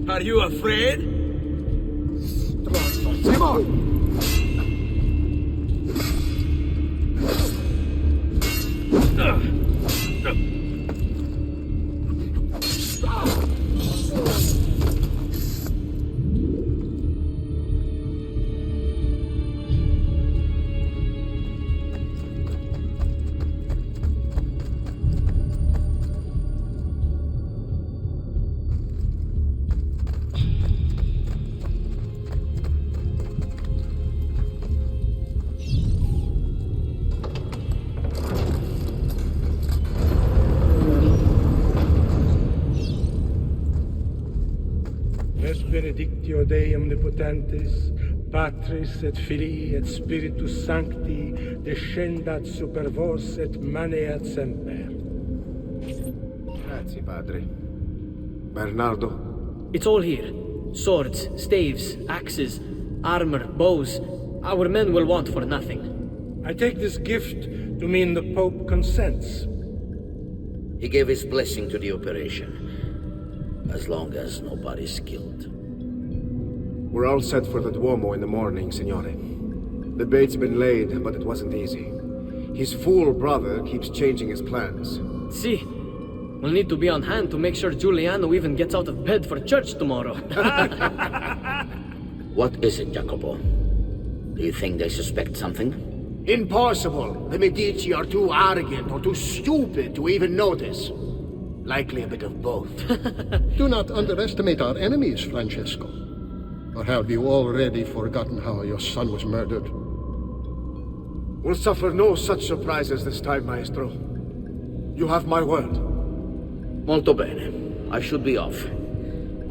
Are you afraid? Simon! Benedictio Dei omnipotentis, Patris et Filii et Spiritus Sancti, descendat super vos et maneat semper. Grazie, Padre. Bernardo? It's all here. Swords, staves, axes, armor, bows. Our men will want for nothing. I take this gift to mean the Pope consents. He gave his blessing to the operation, as long as nobody's killed. We're all set for the Duomo in the morning, Signore. The bait's been laid, but it wasn't easy. His fool brother keeps changing his plans. See, we'll need to be on hand to make sure Giuliano even gets out of bed for church tomorrow. What is it, Jacopo? Do you think they suspect something? Impossible. The Medici are too arrogant or too stupid to even notice. Likely a bit of both. Do not underestimate our enemies, Francesco. Or have you already forgotten how your son was murdered? We'll suffer no such surprises this time, Maestro. You have my word. Molto bene. I should be off.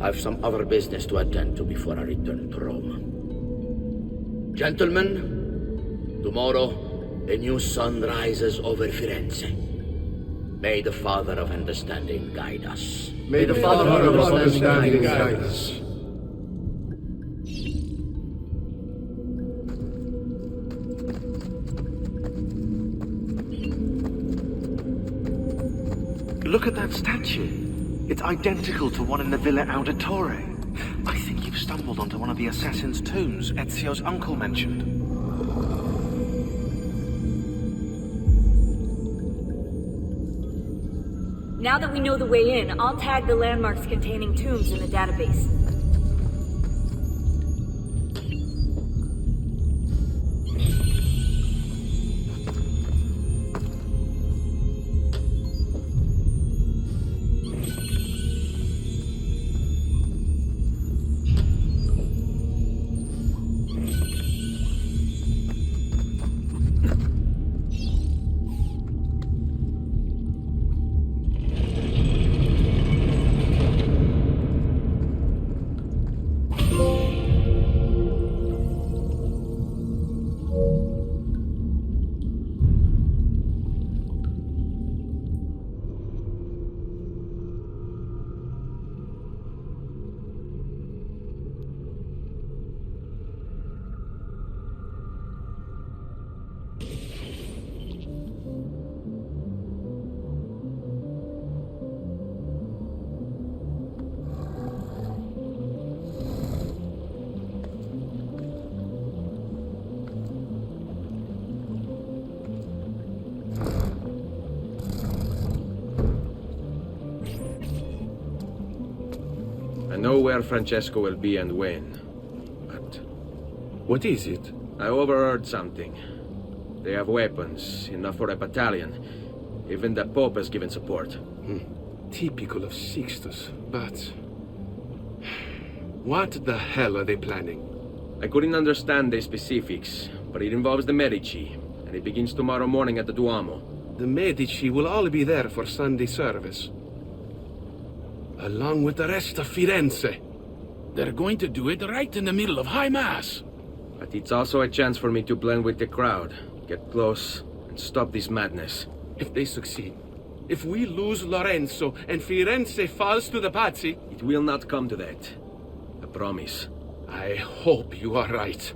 I've some other business to attend to before I return to Rome. Gentlemen, tomorrow a new sun rises over Firenze. May the Father of Understanding guide us. May the Father of Understanding guide us. Look at that statue. It's identical to one in the Villa Auditore. I think you've stumbled onto one of the assassin's tombs Ezio's uncle mentioned. Now that we know the way in, I'll tag the landmarks containing tombs in the database. I know where Francesco will be and when. But what is it? I overheard something. They have weapons, enough for a battalion. Even the Pope has given support. Typical of Sixtus, but... what the hell are they planning? I couldn't understand the specifics, but it involves the Medici, and it begins tomorrow morning at the Duomo. The Medici will all be there for Sunday service. Along with the rest of Firenze. They're going to do it right in the middle of High Mass. But it's also a chance for me to blend with the crowd, get close, and stop this madness. If they succeed, if we lose Lorenzo and Firenze falls to the Pazzi, it will not come to that. I promise. I hope you are right.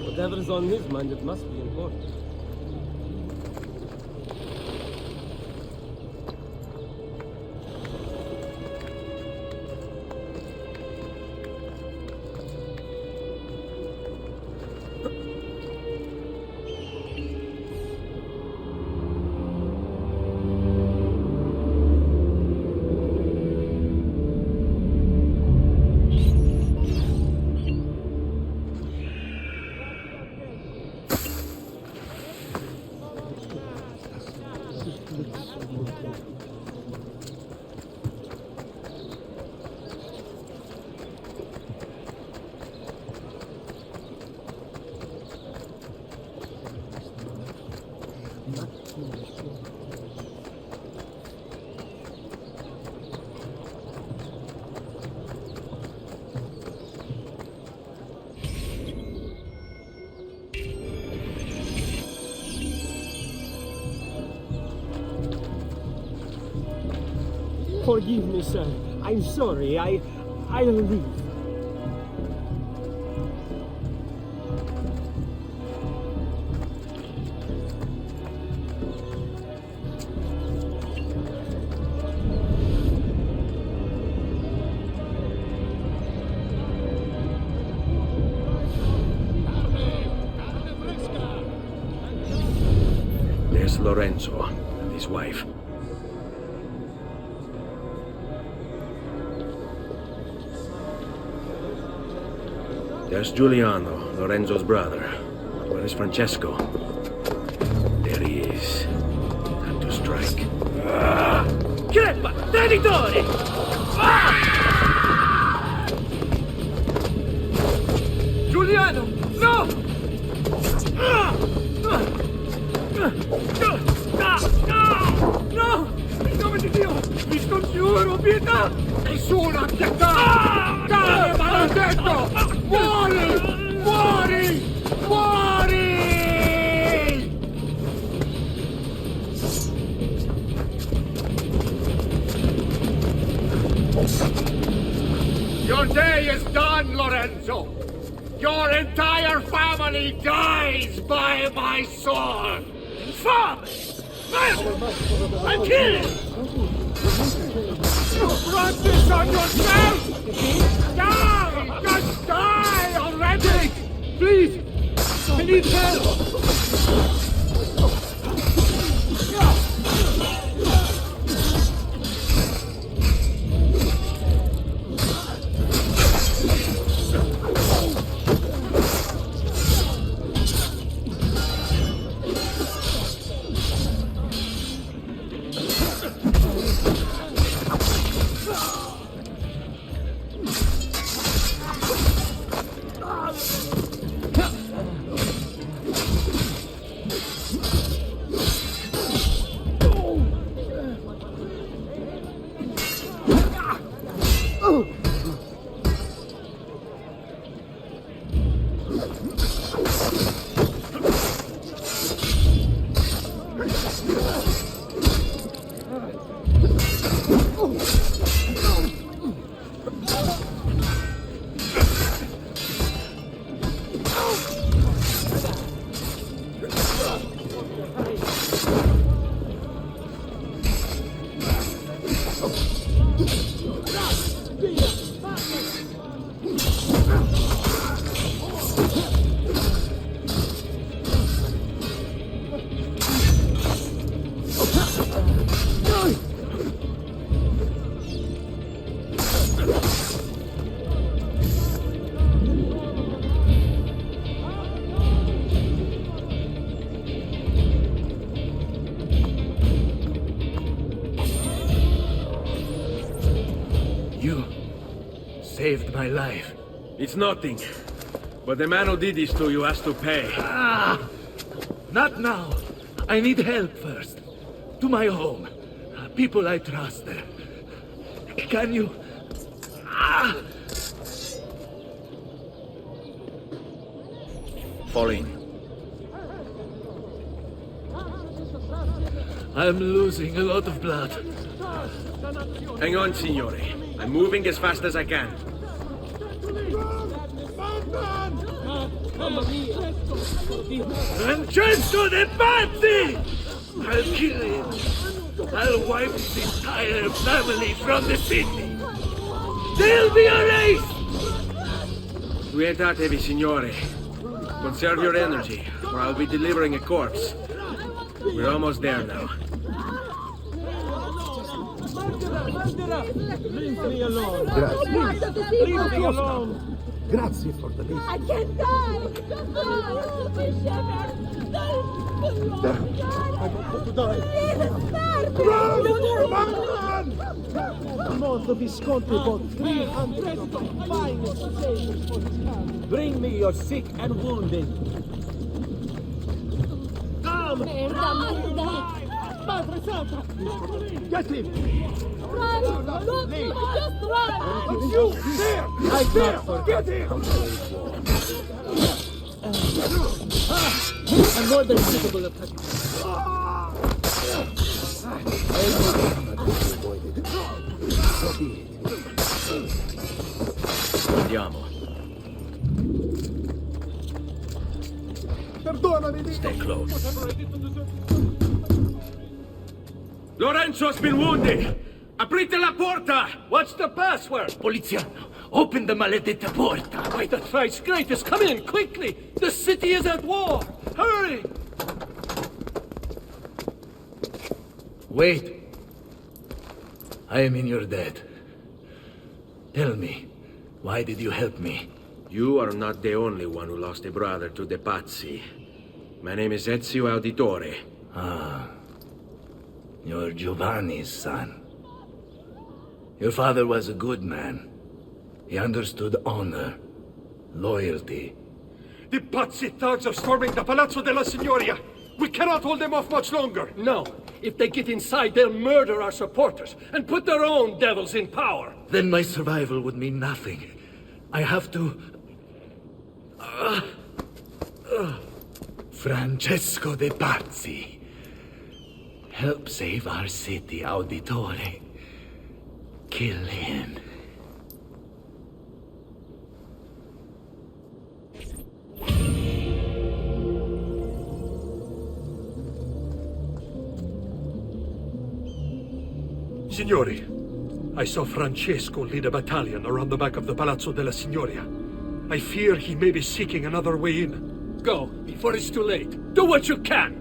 Whatever's on his mind, it must be important. Forgive me, sir. I'm sorry. I'll leave. There's Lorenzo and his wife. There's Giuliano, Lorenzo's brother. Where is Francesco? There he is. Time to strike. Crepa! Traditore! Giuliano! No! No! In nome di Dio! Vi scongiuro, pietà! Nessuna pietà! Cane maledetto! Muori! Muori! Muori! Your day is done, Lorenzo! Your entire family dies by my sword! Infame! I'll kill him! You brought this on yourself! Die! Just die already! Please! I need help! You saved my life. It's nothing. But the man who did this to you has to pay. Not now. I need help first. To my home. People I trust there. Can you... Fall in. I'm losing a lot of blood. Hang on, signore. I'm moving as fast as I can. Francesco de Pazzi! I'll kill him. I'll wipe his entire family from the city. They'll be erased! Quietatevi, signore. Conserve your energy, or I'll be delivering a corpse. We're almost there now. Leave me alone. Leave me alone. Grazie for the leave. I can't die. I want to die. Molto Visconti bought 300 of the finest sailors for his camp. Bring me your sick and wounded. Come! Padre Santa! Get him! Run! Don't just run! You! There! There! Get him! I'm more than capable of touching. Andiamo. Perdonami, Stay close. Lorenzo has been wounded! Aprite la porta! What's the password? Poliziano, open the maledetta porta! By the thrice greatest, come in, quickly! The city is at war! Hurry! Wait. I am in your debt. Tell me, why did you help me? You are not the only one who lost a brother to the 𝗵𝗵𝗴𝗂𝗚𝗂. My name is Ezio Auditore. Ah, you're Giovanni's son. Your father was a good man. He understood honor, loyalty. The 𝗵𝗵𝗴𝗂𝗚𝗏 thugs are storming the Palazzo della Signoria! We cannot hold them off much longer! No. If they get inside, they'll murder our supporters and put their own devils in power! Then my survival would mean nothing. I have to... Francesco de 𝗵𝗵𝗴𝗚𝗍. Help save our city, Auditore. Kill him. Signori, I saw Francesco lead a battalion around the back of the Palazzo della Signoria. I fear he may be seeking another way in. Go, before it's too late. Do what you can!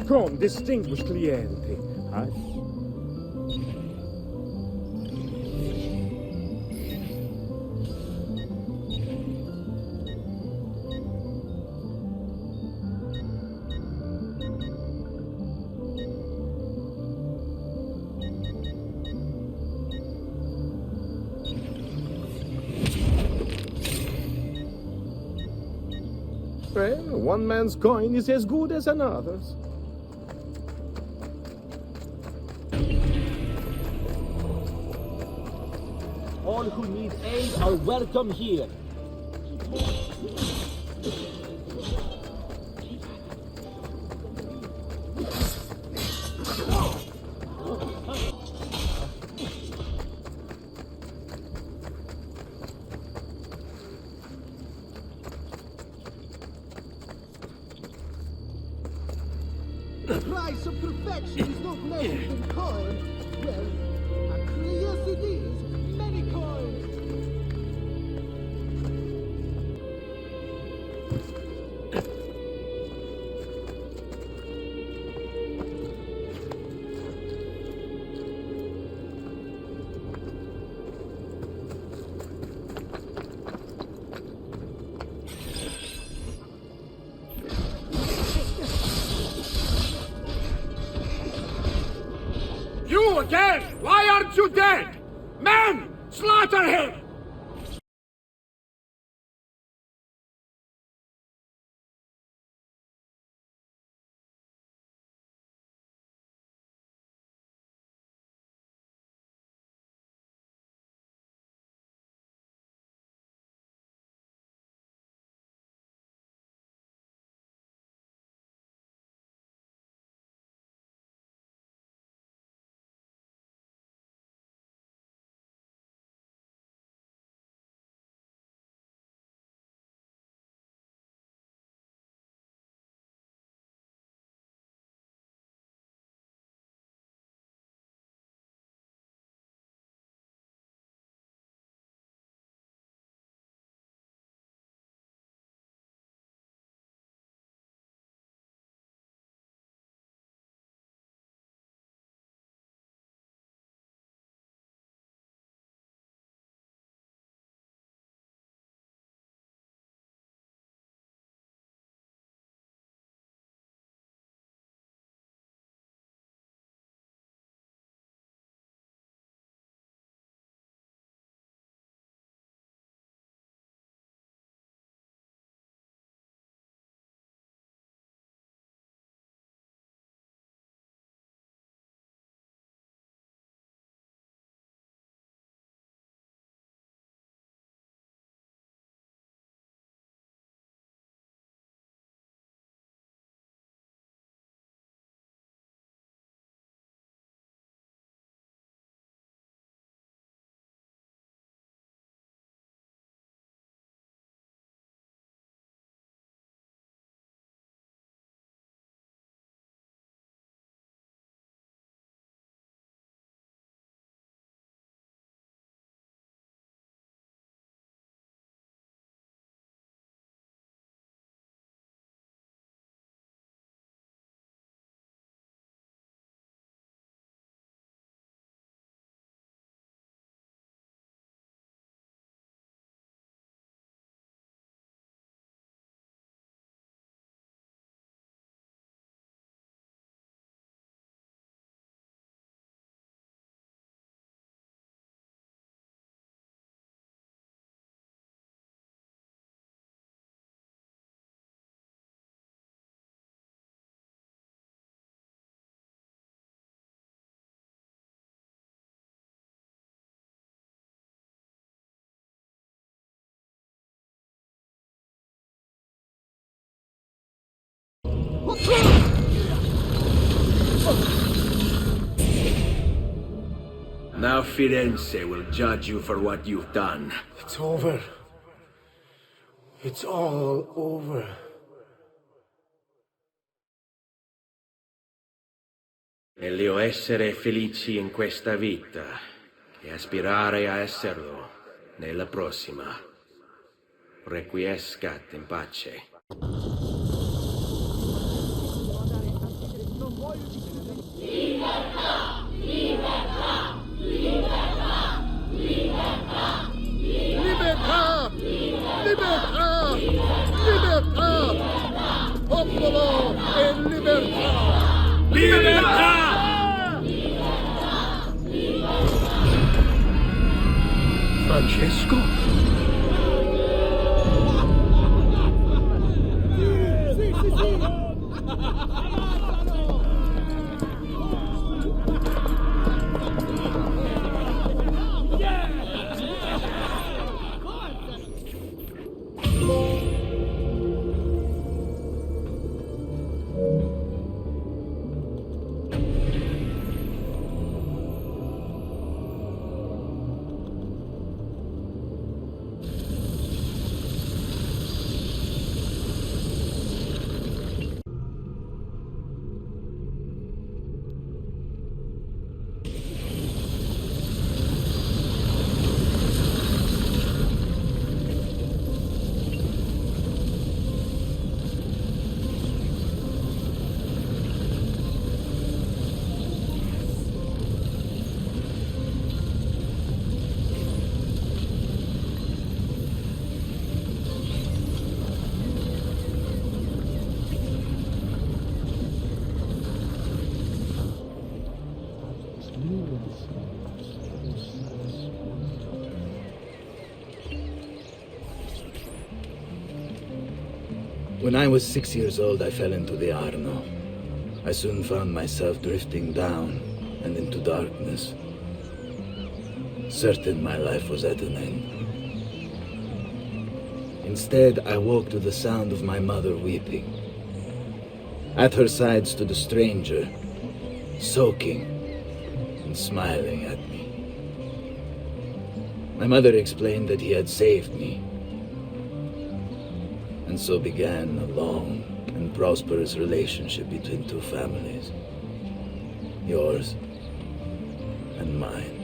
Come, distinguished cliente. Well, one man's coin is as good as another's. All who need aid are welcome here. The price of perfection is not measured in coin. Well, actually, yes it is. Many coins. You again! Why aren't you dead? Men! Slaughter him! Now Firenze will judge you for what you've done. It's over. It's all over. Meglio essere felici in questa vita che aspirare a esserlo nella prossima. Requiescat in pace. Libertà! Libertà! Libertà! Libertà! Libertà! Libertà! Libertà! Popolo e libertà! Libertà! Francesco? Sì, sì, sì! When I was 6 years old, I fell into the Arno. I soon found myself drifting down and into darkness, certain my life was at an end. Instead, I woke to the sound of my mother weeping. At her side stood a stranger, soaking and smiling at me. My mother explained that he had saved me. And so began a long and prosperous relationship between two families. Yours and mine.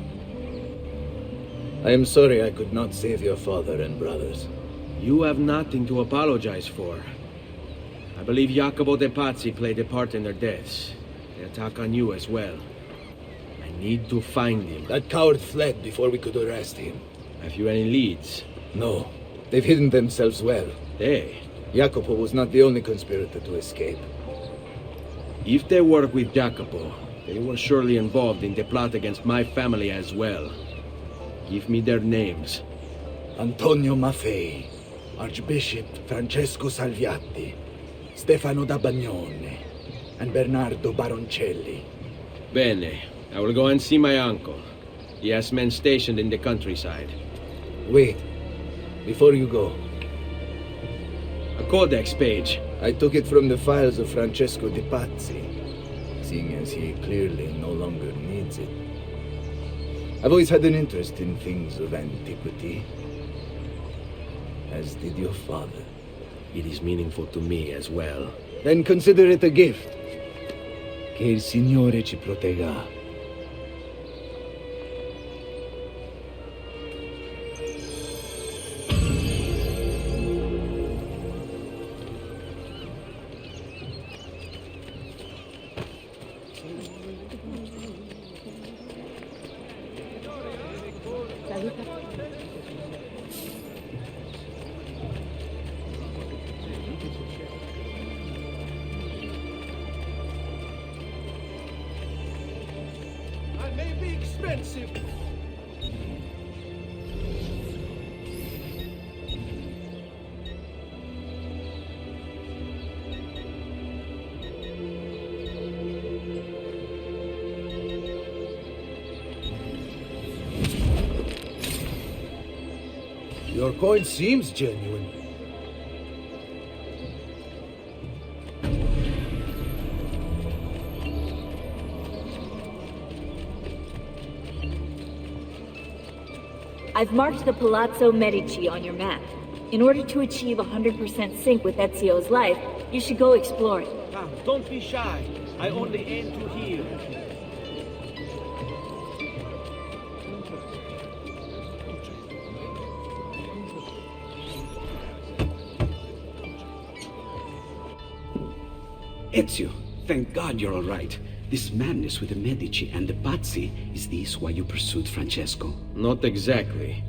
I am sorry I could not save your father and brothers. You have nothing to apologize for. I believe 𝗚𝗺𝗶𝗴𝗚𝗀𝗃 played a part in their deaths. They attack on you as well. I need to find him. That coward fled before we could arrest him. Have you any leads? No. They've hidden themselves well. They? 𝗚𝗺𝗺 was not the only conspirator to escape. If they work with 𝗚𝗺𝗺, they were surely involved in the plot against my family as well. Give me their names. Antonio Maffei, Archbishop Francesco Salviati, Stefano da Bagnone, and Bernardo Baroncelli. Bene. I will go and see my uncle. He has men stationed in the countryside. Wait. Before you go. A codex page. I took it from the files of Francesco di Pazzi, seeing as he clearly no longer needs it. I've always had an interest in things of antiquity, as did your father. It is meaningful to me as well. Then consider it a gift. Che il Signore ci protegga. I may be expensive. Your coin seems genuine. I've marked the Palazzo Medici on your map. In order to achieve 100% sync with Ezio's life, you should go explore it. Come, don't be shy. I only aim to heal. Ezio, thank God you're all right. This madness with the Medici and the Pazzi, is this why you pursued Francesco? Not exactly.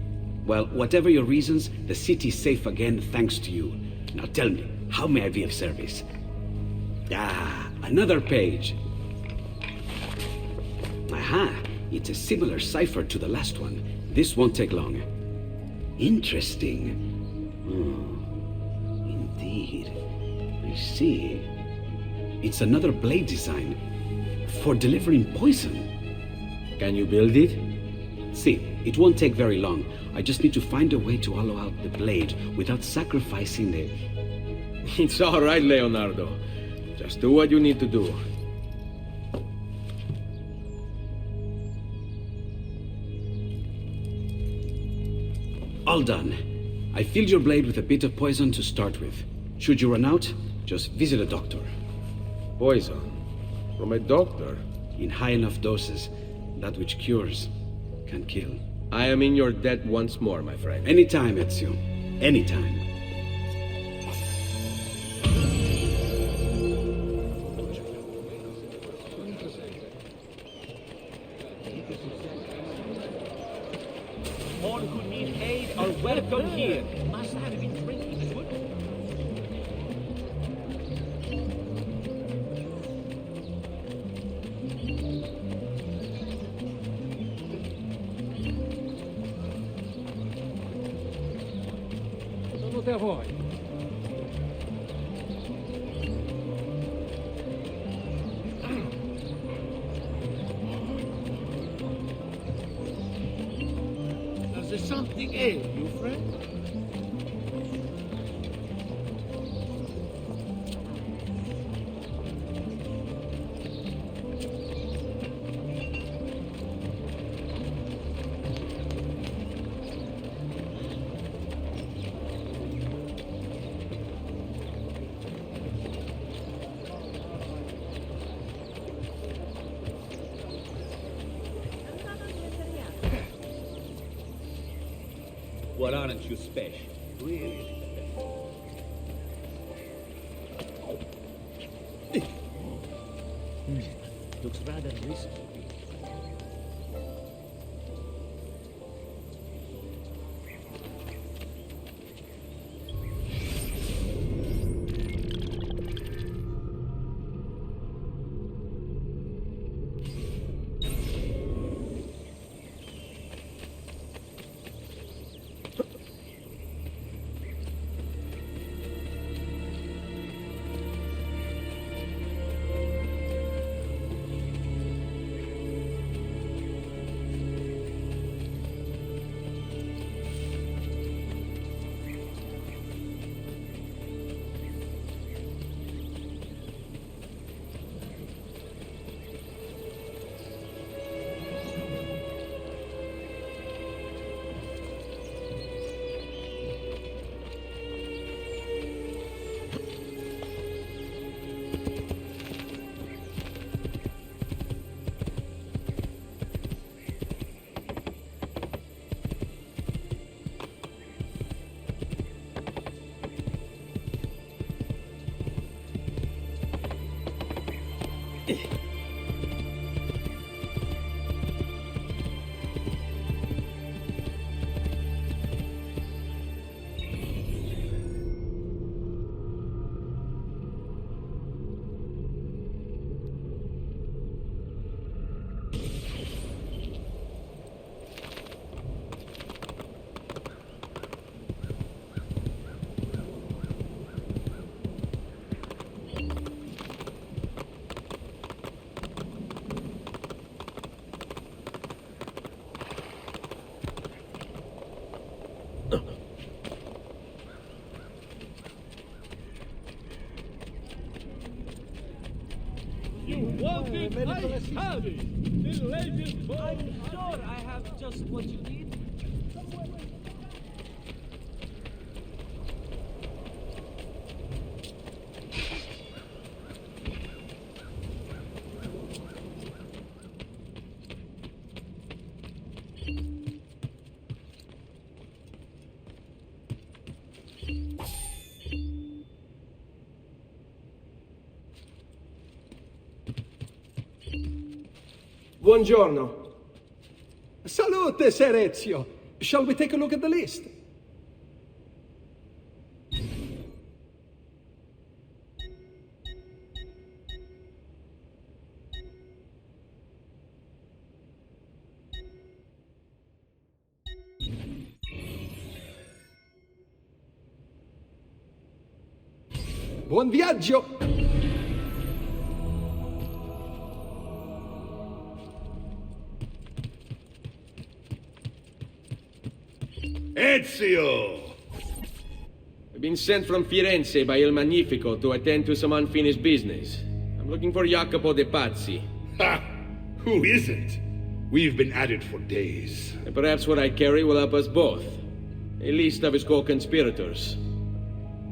Well, whatever your reasons, the city's safe again thanks to you. Now tell me, how may I be of service? Ah, another page. Aha, it's a similar cipher to the last one. This won't take long. Interesting. Indeed. I see. It's another blade design for delivering poison. Can you build it? See, it won't take very long. I just need to find a way to hollow out the blade without sacrificing the... It's all right, Leonardo. Just do what you need to do. All done. I filled your blade with a bit of poison to start with. Should you run out, just visit a doctor. Poison? From a doctor? In high enough doses, that which cures can kill. I am in your debt once more, my friend. Anytime, Ezio. Anytime. All who need aid are welcome here. Must have been drinking good. Salute a voi. Does there something ail you, friend? What aren't you special? Really? Looks rather risky. You wanted ice howdy! The legend. I'm sure I have just what you need. Buongiorno. Salute, Ser Ezio. Shall we take a look at the list? Buon viaggio! Ezio! I've been sent from Firenze by Il Magnifico to attend to some unfinished business. I'm looking for 𝗚𝗺𝗶𝗴𝗂𝗀𝗙𝗂𝗂𝗂𝗃. Ha! Who isn't? We've been at it for days. And perhaps what I carry will help us both. A list of his co-conspirators.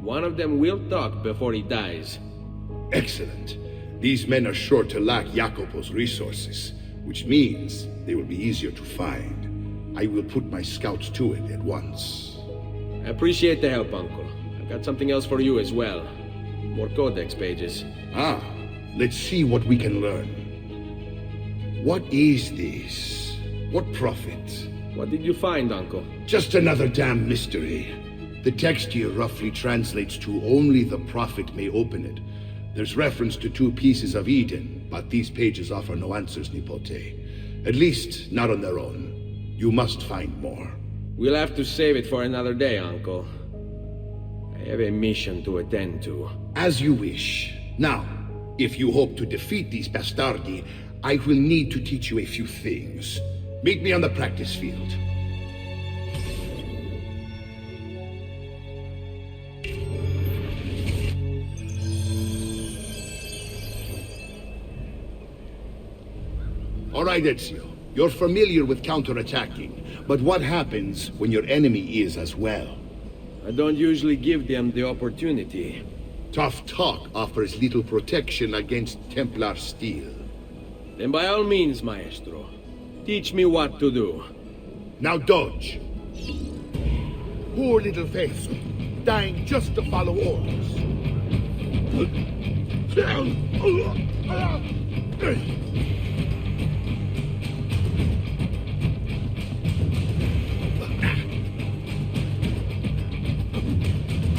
One of them will talk before he dies. Excellent. These men are sure to lack 𝗚𝗺𝗺's resources, which means they will be easier to find. I will put my scouts to it at once. I appreciate the help, Uncle. I've got something else for you as well. More codex pages. Ah, let's see what we can learn. What is this? What prophet? What did you find, Uncle? Just another damn mystery. The text here roughly translates to only the prophet may open it. There's reference to 2 pieces of Eden, but these pages offer no answers, 𝗚𝗺𝗺𝗃. At least, not on their own. You must find more. We'll have to save it for another day, Uncle. I have a mission to attend to. As you wish. Now, if you hope to defeat these bastardi, I will need to teach you a few things. Meet me on the practice field. All right, Ezio. You're familiar with counterattacking, but what happens when your enemy is as well? I don't usually give them the opportunity. Tough talk offers little protection against Templar steel. Then by all means, Maestro. Teach me what to do. Now dodge. Poor little Faithful, dying just to follow orders.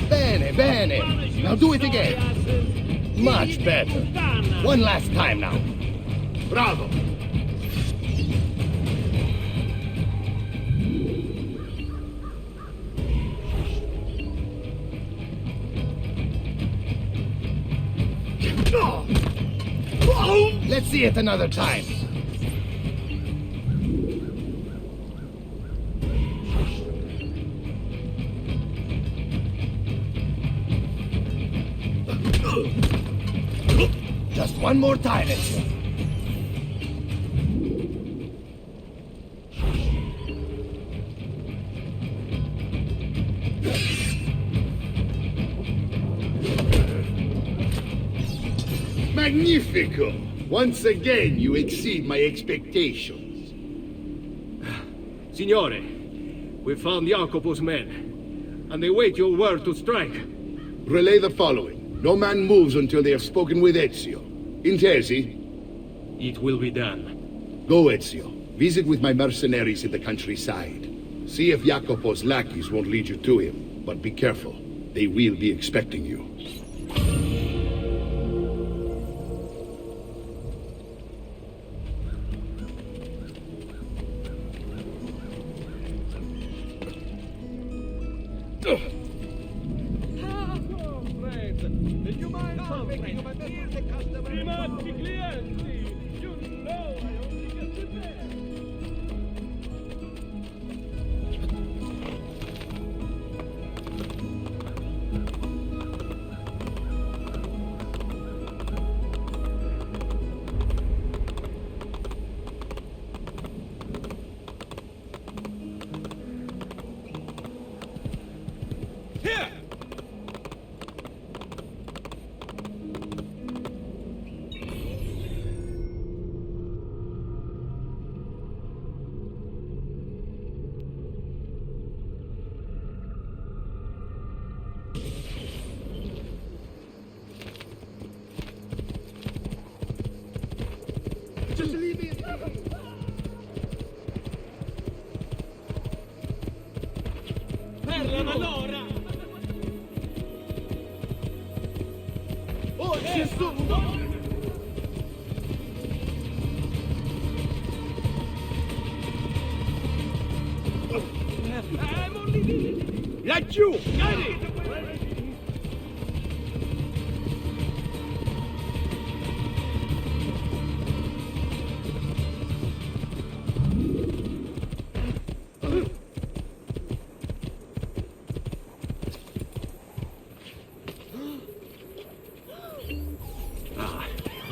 Bene, bene. Now do it again. Much better. One last time now. Bravo. Let's see it another time. Just one more time, Ezio. Magnifico! Once again, you exceed my expectations. Signore, we found 𝗚𝗺𝗺𝗃𝗀𝗃's men, and they wait your word to strike. Relay the following. No man moves until they have spoken with Ezio. Intesi? It will be done. Go, Ezio. Visit with my mercenaries in the countryside. See if 𝗚𝗺𝗺's lackeys won't lead you to him. But be careful. They will be expecting you. Just leave me. Laggiù!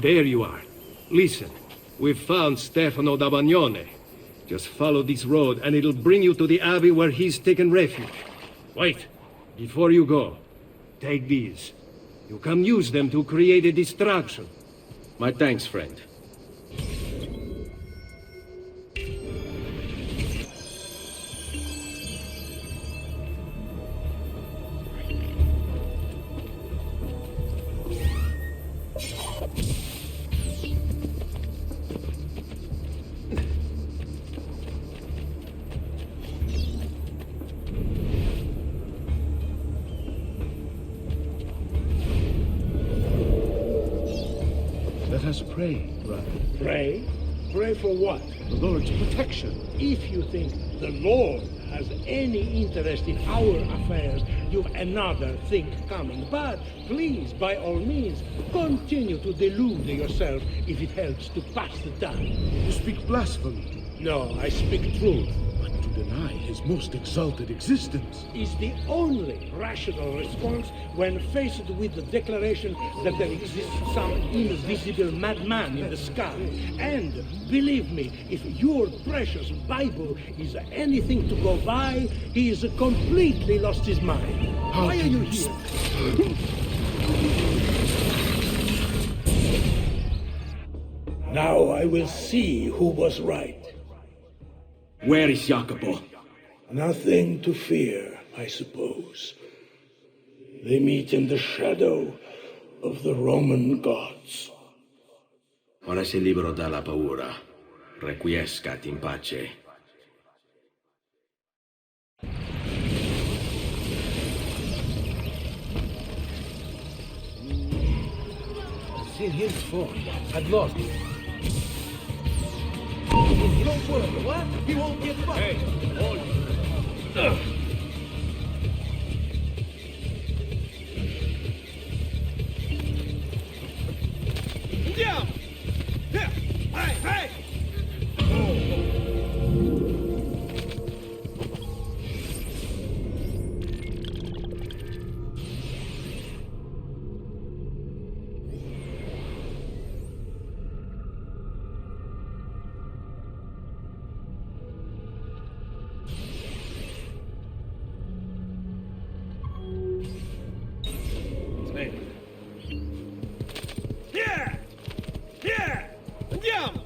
There you are. Listen, we've found Stefano da Bagnone. Just follow this road and it'll bring you to the abbey where he's taken refuge. Wait, before you go, take these. You can use them to create a distraction. My thanks, friend. Let us pray, brother. Pray? Pray for what? The Lord's protection. If you think the Lord has any interest in our affairs, you've another thing coming. But please, by all means, continue to delude yourself if it helps to pass the time. You speak blasphemy. No, I speak truth. But to deny his most exalted existence is the only rational response when faced with the declaration that there exists some invisible madman in the sky. And believe me, if your precious Bible is anything to go by, he has completely lost his mind. Why are you here? Now I will see who was right. Where is Jacopo? Nothing to fear, I suppose. They meet in the shadow of the Roman gods. Ora sei libero dalla paura. Requiescat in pace. I've seen him before. I've lost him. Don't worry, what? He won't get back. Hey, hold it. Andiamo! Hey, hey! Andiamo!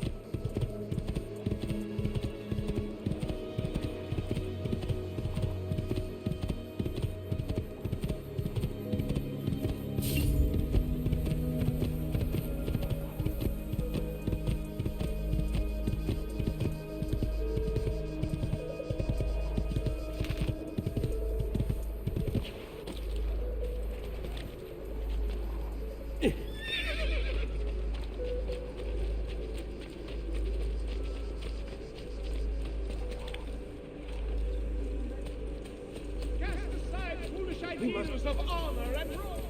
Ideals of honor and rule.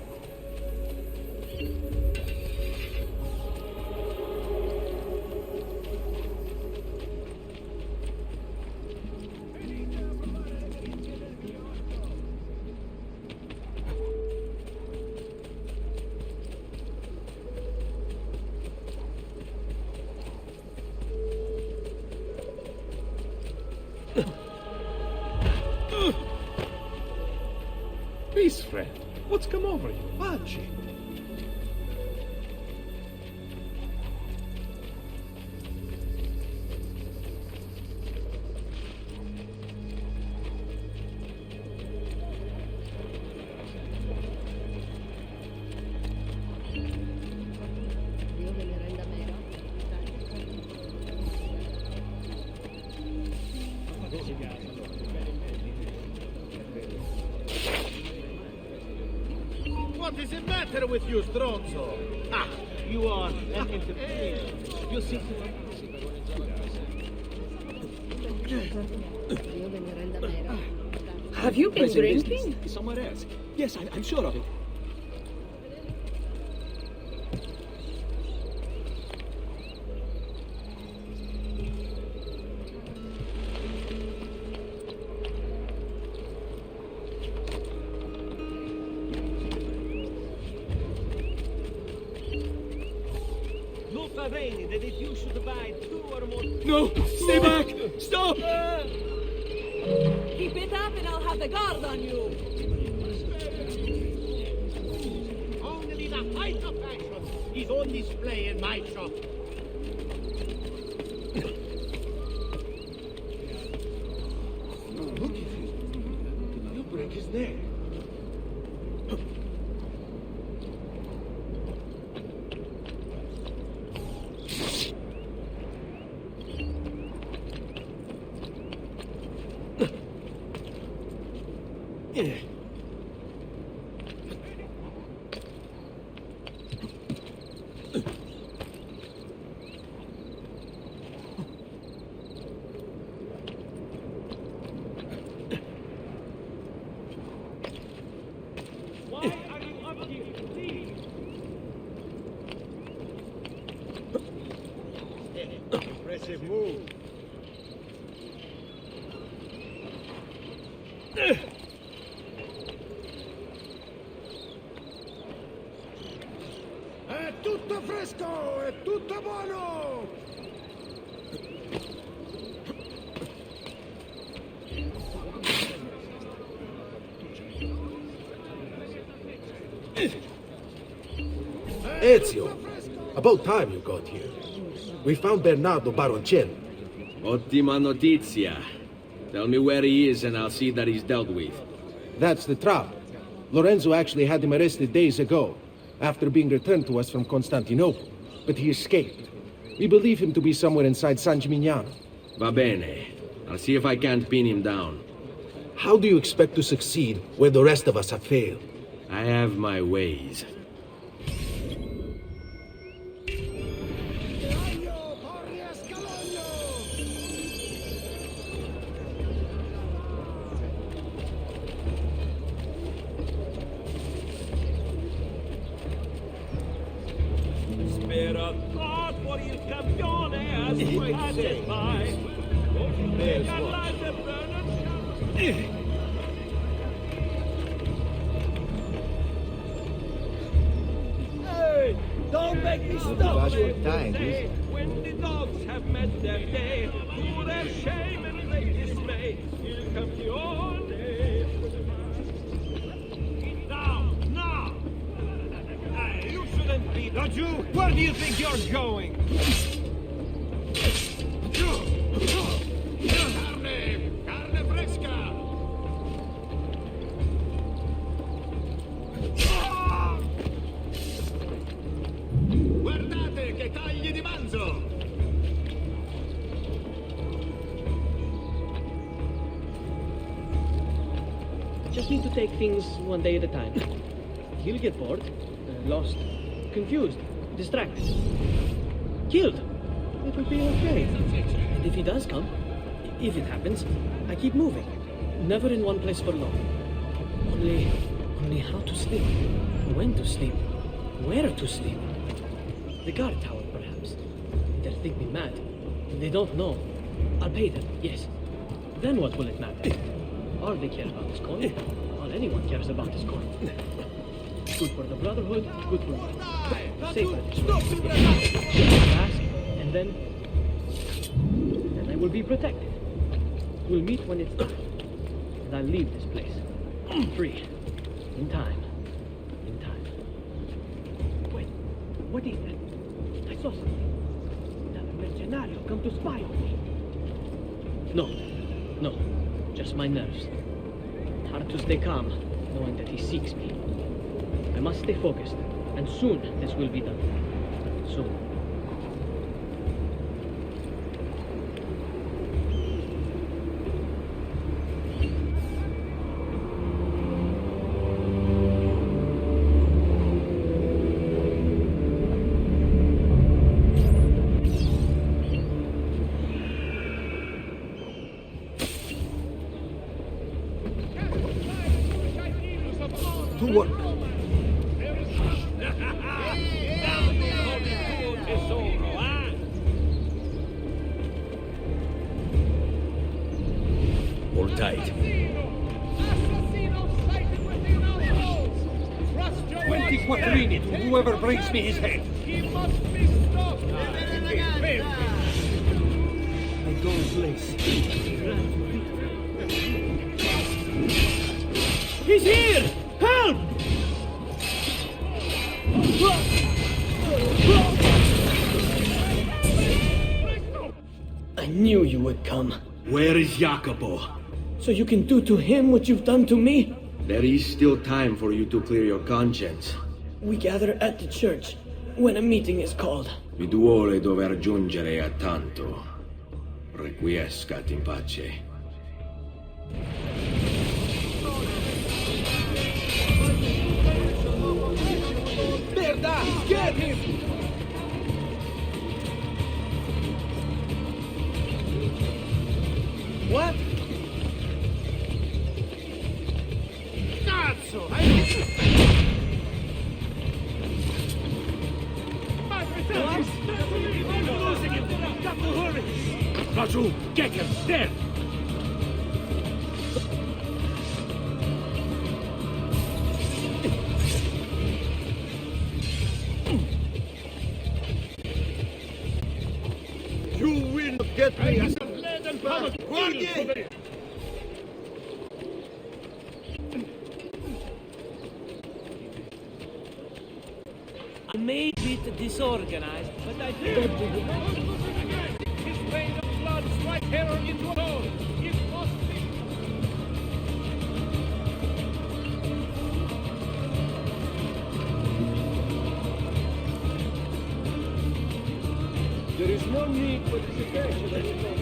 Peace, friend. What's come over you? Pace. What is the matter with you, Stronzo? Ah, you are an entertainer. You see... Have you been drinking? Somewhere else. Yes, I'm sure of it. That if you should buy 2 or more... No! Stay back! Stop! Keep it up and I'll have the guard on you. Only the height of fashion is on display in my shop. Look at him. He'll break his neck. Impressive move. È tutto fresco, è tutto buono! Ezio, about time you got here. We found Bernardo Baroncelli. Ottima notizia. Tell me where he is and I'll see that he's dealt with. That's the trouble. Lorenzo actually had him arrested days ago, after being returned to us from Constantinople. But he escaped. We believe him to be somewhere inside San Gimignano. Va bene. I'll see if I can't pin him down. How do you expect to succeed where the rest of us have failed? I have my ways. Hey, don't make me stop today. When the dogs have met their day, to their shame and great dismay, will come your day. Get down, now! You shouldn't be... Don't you? Where do you think you're going? Carne fresca! Guardate che tagli di manzo! Just need to take things one day at a time. He'll get bored, lost, confused, distracted, killed. It will be okay. And if he does come, if it happens, I keep moving. Never in one place for long. Only how to sleep, when to sleep, where to sleep. The guard tower, perhaps. They'll think me mad. They don't know. I'll pay them, yes. Then what will it matter? All they care about is coin. All anyone cares about is coin. Good for the Brotherhood, good for me. Safer this way. Fast, and then I will be protected. We'll meet when it's done. And I'll leave this place. Free. In time. In time. Wait, what is that? I saw something. Another mercenario come to spy on me. No. Just my nerves. Hard to stay calm, knowing that he seeks me. I must stay focused, and soon this will be done. Soon. work. Hold tight. 20 quattrini to whoever brings me his head. He must be stopped. I go in place. He's here! Help! I knew you would come. Where is Jacopo? So you can do to him what you've done to me? There is still time for you to clear your conscience. We gather at the church when a meeting is called. Vi duole dover giungere a tanto. Requiescat in pace. Merda! Get him! What? Cazzo! I'm losing him! Got to hurry! Raju, get him! There! You will get me. I may be disorganized, but I did. His vein of blood strike terror into a soul! It must be... There is no need for dissertation anymore.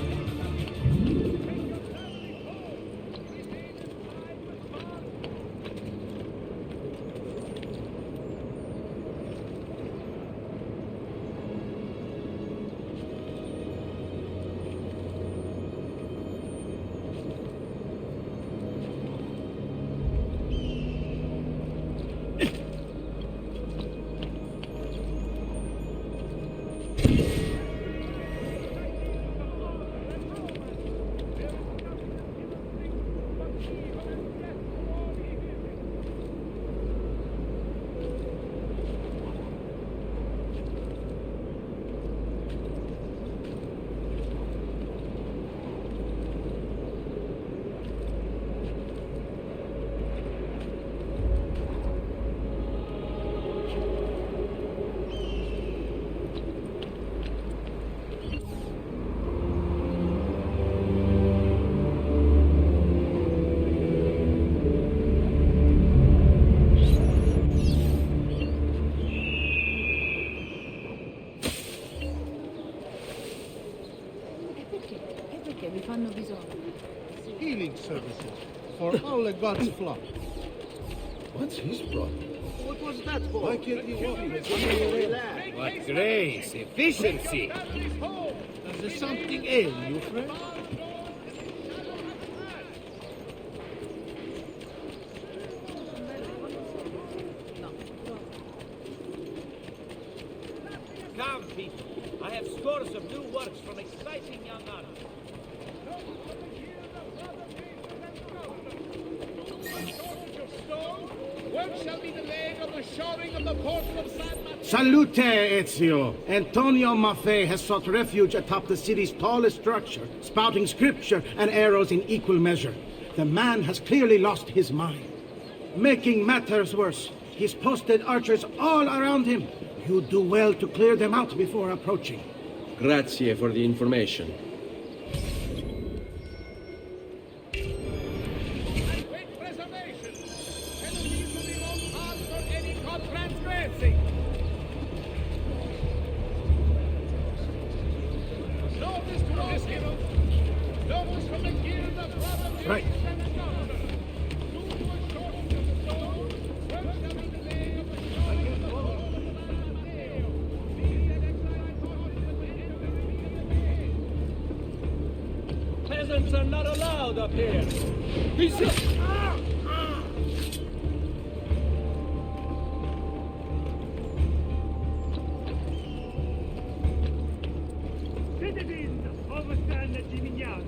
Vi fanno bisogno. Healing services for all the gods' flock. What's his problem? What was that for? Why can't he walk? What grace, efficiency! Does there something ail you, friend? Come, people. I have scores of new works from exciting young artists. When shall be delayed on the shoring of the portal of San Mateo? Salute, Ezio! Antonio Maffei has sought refuge atop the city's tallest structure, spouting scripture and arrows in equal measure. The man has clearly lost his mind. Making matters worse, he's posted archers all around him. You do well to clear them out before approaching. Grazie for the information. Wait preservation! Penalties will be most hard for any caught transgressing! Notice to all heroes! Notice from the guild of brothers! Right. Peasants are not allowed up here. overstand the Gimignano.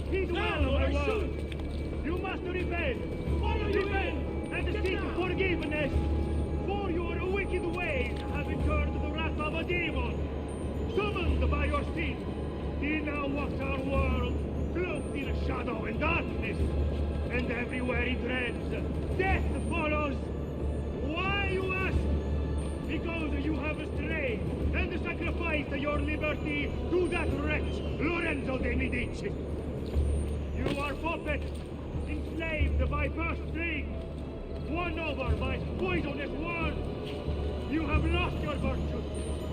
Heed well my word. You must repent. Repent and seek forgiveness. For your wicked ways have incurred the wrath of a demon. Summoned by your sin, he now walks our world, cloaked in shadow and darkness. And everywhere he treads, death follows. Why, you ask? Because you have strayed and sacrificed your liberty to that wretch, Lorenzo de' Medici. You are puppets, enslaved by purse strings, won over by poisonous words. You have lost your virtue.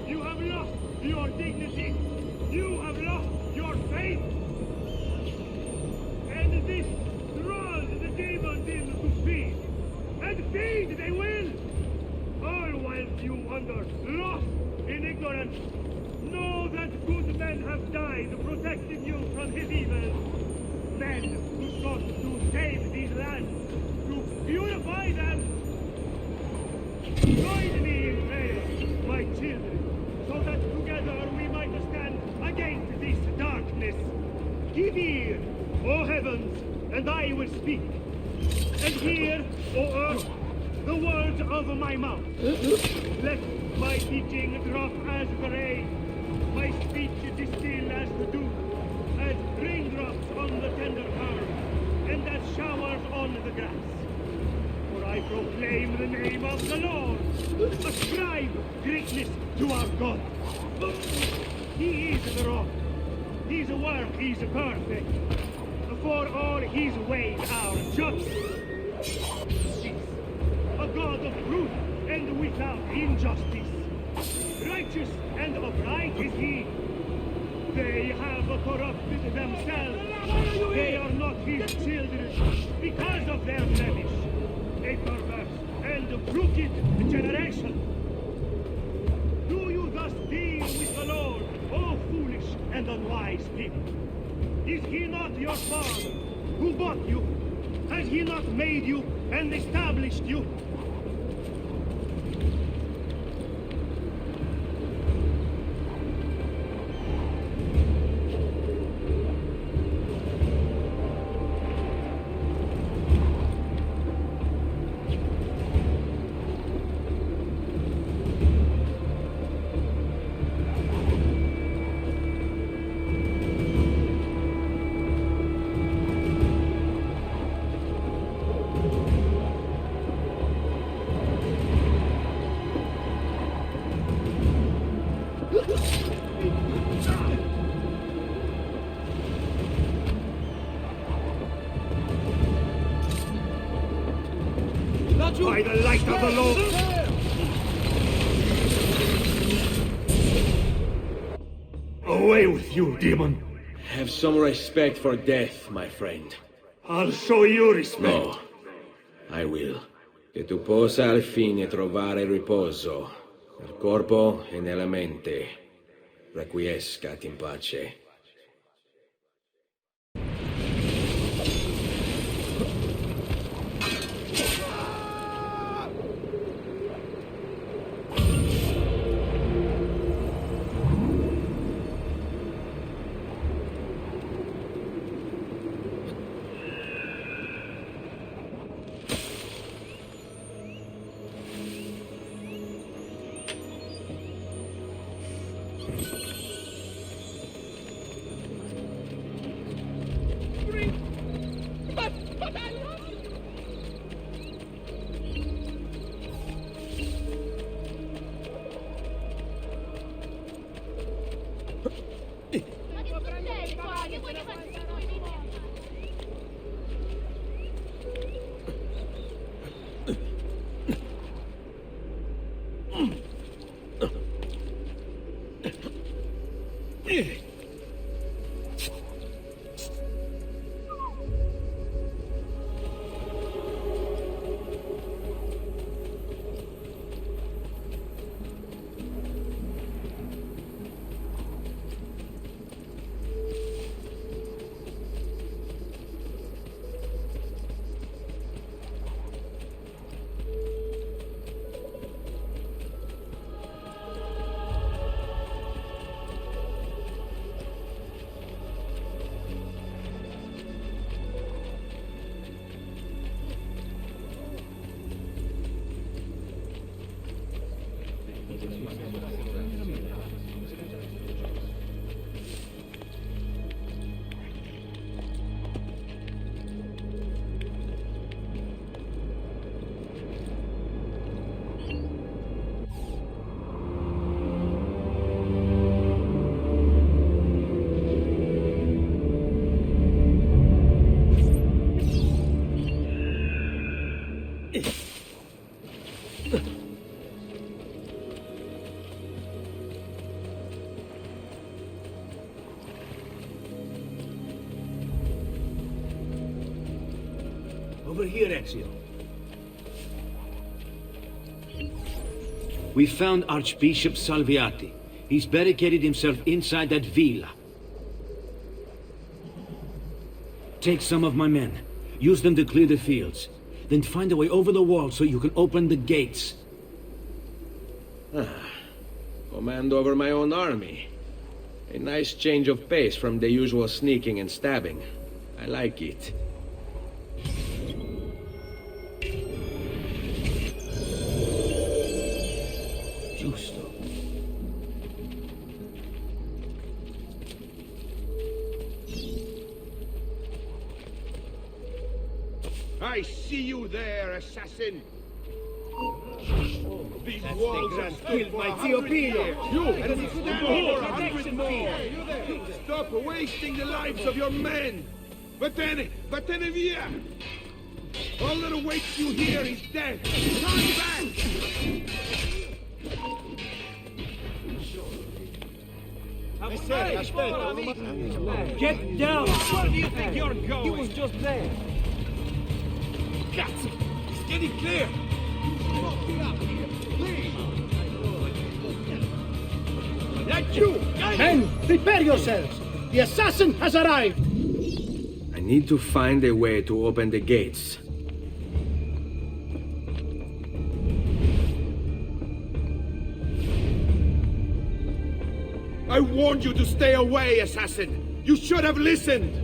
You have lost your dignity. You have lost your faith. And this draws the demons in to feed. And feed they will. All whilst you wander, lost in ignorance. Know that good men have died protecting you from his evil. Men who sought to save these lands, to purify them. Join me in prayer, my children, so that together we might stand against this darkness. Give ear, O heavens, and I will speak. And hear, O earth, the words of my mouth. Let my teaching drop as the rain, my speech distill as the dew, as raindrops on the tender herb, and as showers on the grass. For I proclaim the name of the Lord, ascribe greatness to our God. He is the rock, his work is perfect, for all his ways are just. A God of truth and without injustice. Righteous and upright is he. They have corrupted themselves. They are not his children because of their blemish. A perverse and crooked generation. Do you thus deal with the Lord, O foolish and unwise people? Is he not your father who bought you? Has he not made you and established you? By the light of the Lord! Away with you, demon! Have some respect for death, my friend. I'll show you respect. No, I will. Che tu possa al fine trovare riposo, nel corpo e nella mente. Requiescat in pace. Over here, Ezio. We found Archbishop Salviati. He's barricaded himself inside that villa. Take some of my men. Use them to clear the fields. Then find a way over the wall so you can open the gates. Command over my own army. A nice change of pace from the usual sneaking and stabbing. I like it. Giusto. I see you there, assassin! These walls have stood for 100 years. You! And you stand for 100 more! Stop wasting the lives of your men! Vattene via! All that awaits you here is death! Turn back! Get down! Where do you think you're going? He was just there. Cazzo! It's getting clear! Like you! Men, prepare yourselves! The assassin has arrived! I need to find a way to open the gates. I warned you to stay away, assassin! You should have listened!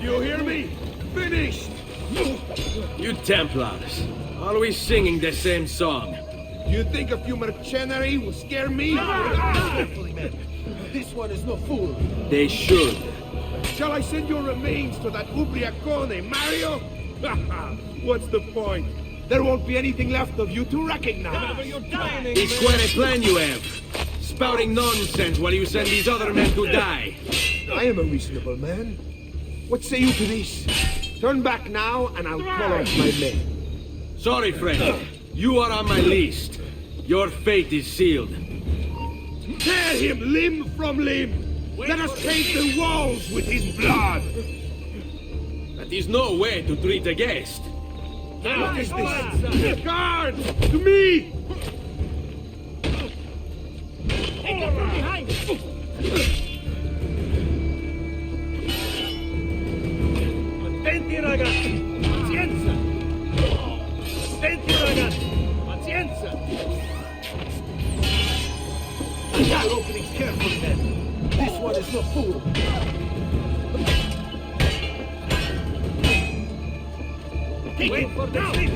You hear me? Finished! You Templars, always singing the same song. You think a few mercenary will scare me? This one is no fool. They should. Shall I send your remains to that 𝗚𝗺𝗶𝗴𝗚𝗀𝗀𝗃, Mario? What's the point? There won't be anything left of you to recognize. It's quite a plan you have. Spouting nonsense while you send these other men to die. I am a reasonable man. What say you to this? Turn back now, and I'll call off my men. Sorry, friend. You are on my list. Your fate is sealed. Tear him limb from limb! Let us paint the walls with his blood! That is no way to treat a guest. What is this? Guards! To me! Take her from behind! Attenti ragazzi! Pazienza! Attenti ragazzi! Pazienza! That opening's carefully, men. This one is no fool. Wait for the sleep!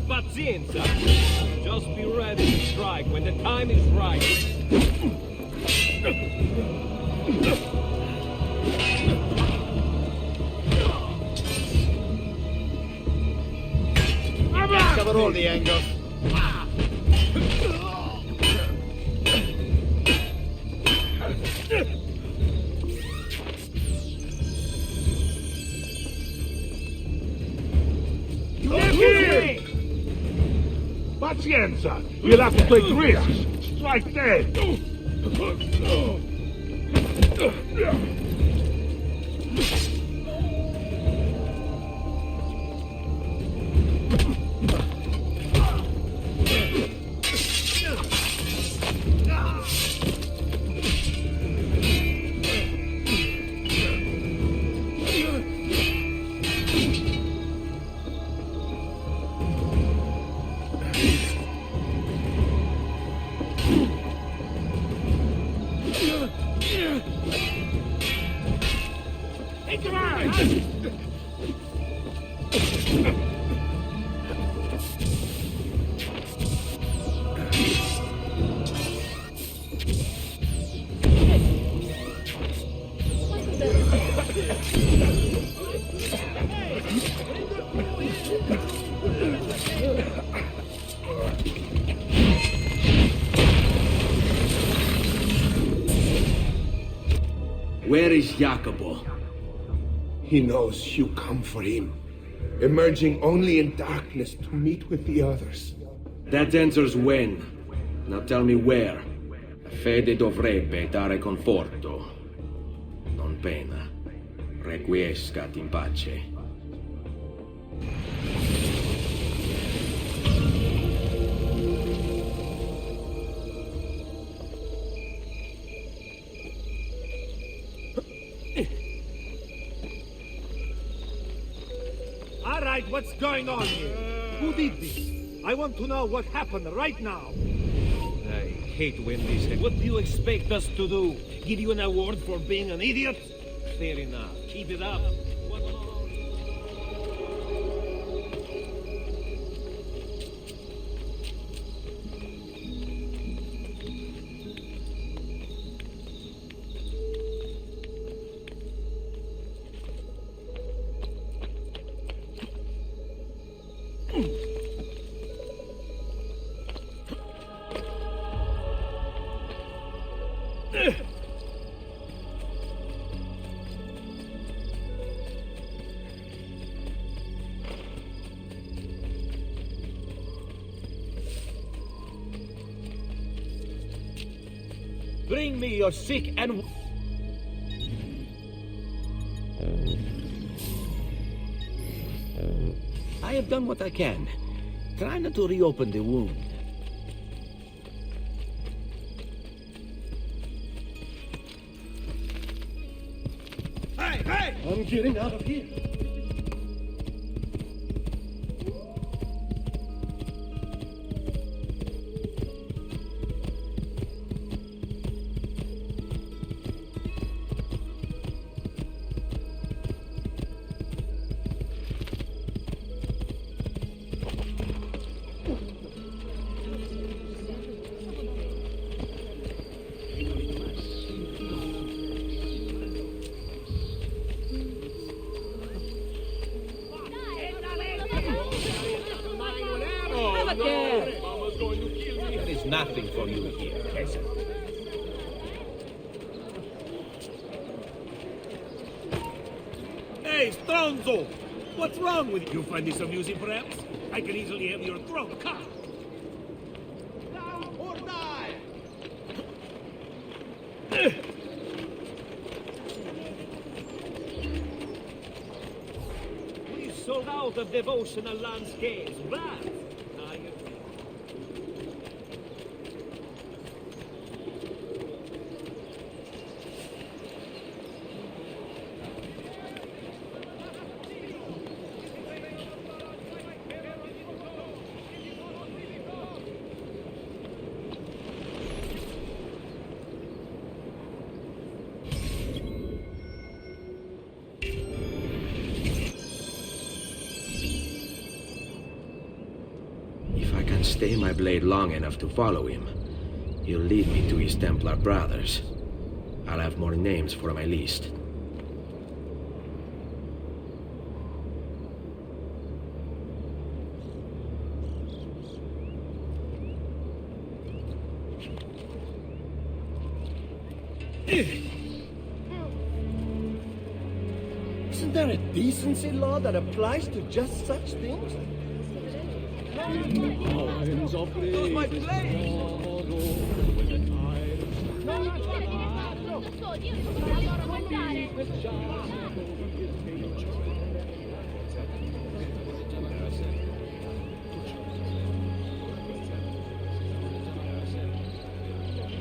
Pazienza! Just be ready to strike when the time is right. Cover all the angles. Pazienza! You'll have to take risks. Strike dead. Where is Jacopo? He knows you come for him, emerging only in darkness to meet with the others. That answers when. Now tell me where. La fede dovrebbe dare conforto, non pena. Requiescat in pace. All right, what's going on here? Who did this? I want to know what happened right now. I hate when this happens. What do you expect us to do? Give you an award for being an idiot? Fair enough. Keep it up. Bring me your sick and... I have done what I can. Try not to reopen the wound. Hey, hey! I'm getting out of here. There is nothing for you here, peasant. Hey, Stronzo! What's wrong with you? You find this amusing, perhaps? I can easily have your throat cut. Now or die! We sold out of devotional landscapes, but... Stay my blade long enough to follow him, he'll lead me to his Templar brothers. I'll have more names for my list. Isn't there a decency law that applies to just such things? Those my blades!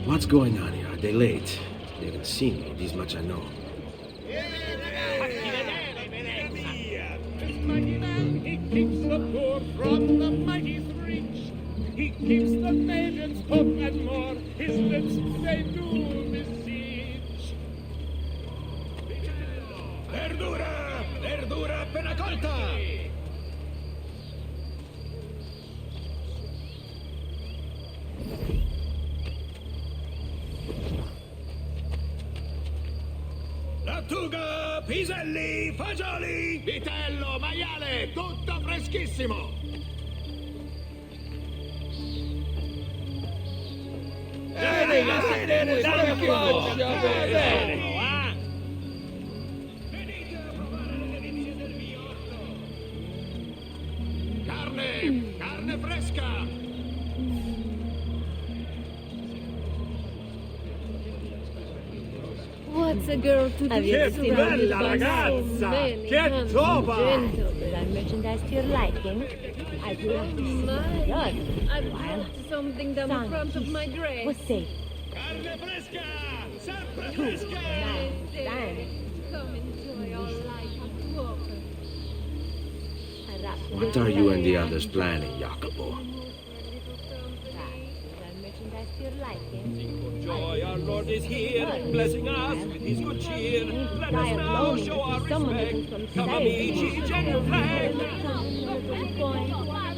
What's going on here? Are they late? They haven't seen me, this much I know. He keeps the poor from the mighty's reach. He keeps the maidens hope and more. His lips they do beseech. porta! Lattuga, piselli, fagioli! Vitello, maiale, tutto freschissimo! Carne fresca! What's a girl to do? Che bella ragazza! Che topa! That merchandise to your liking. I do like to see I've got something down the front of my dress. What say? Carne fresca! Sempre Two, fresca! 9, 10. Come enjoy our life at work. What are you and the others planning, Jacopo? That merchandise to your liking. Joy, our Lord is here, blessing us with his good cheer. Let us now show our respect. Come amici, genuflect.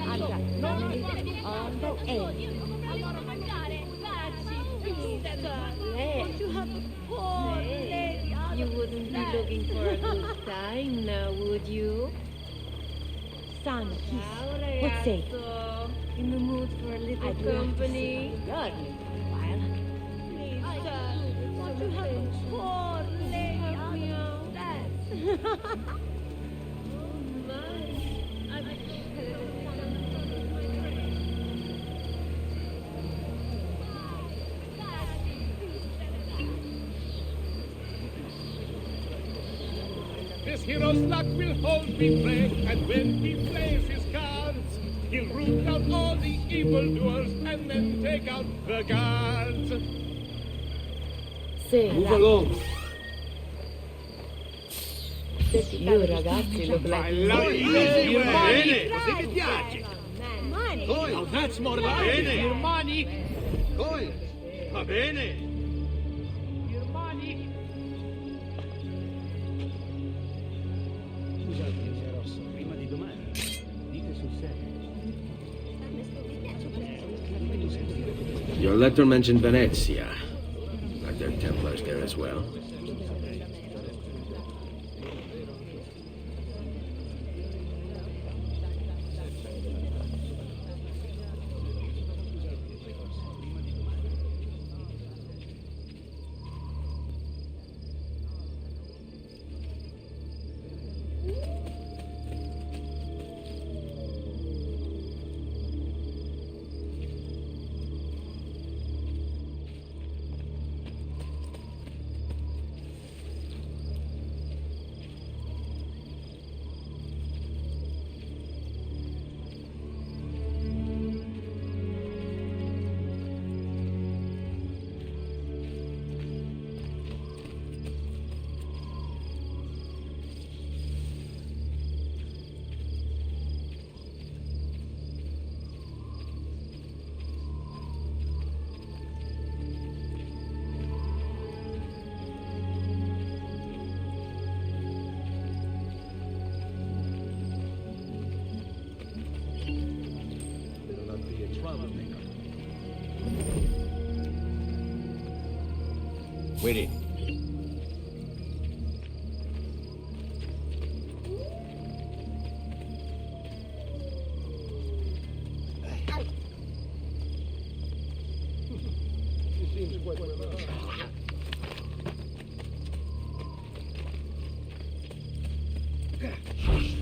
I've got nothing on the end. You wouldn't be looking for a good time now, would you? Son, kiss. What say? In the mood for a little company? Good. Please, won't you have a poor lady help me out? This hero's luck will hold me play, and when he plays his cards, he'll root out all the evildoers and then take out the guards. Sì, Buffalo. you ragazzi look like Bene, così mi piace. money. Oh, that's more like it. Your money. Oh, va bene. Your money. Scusate, Zia Rosso, prima di domani. Dite sul serio. Your letter mentioned Venezia. Are there Templars there as well? Wait.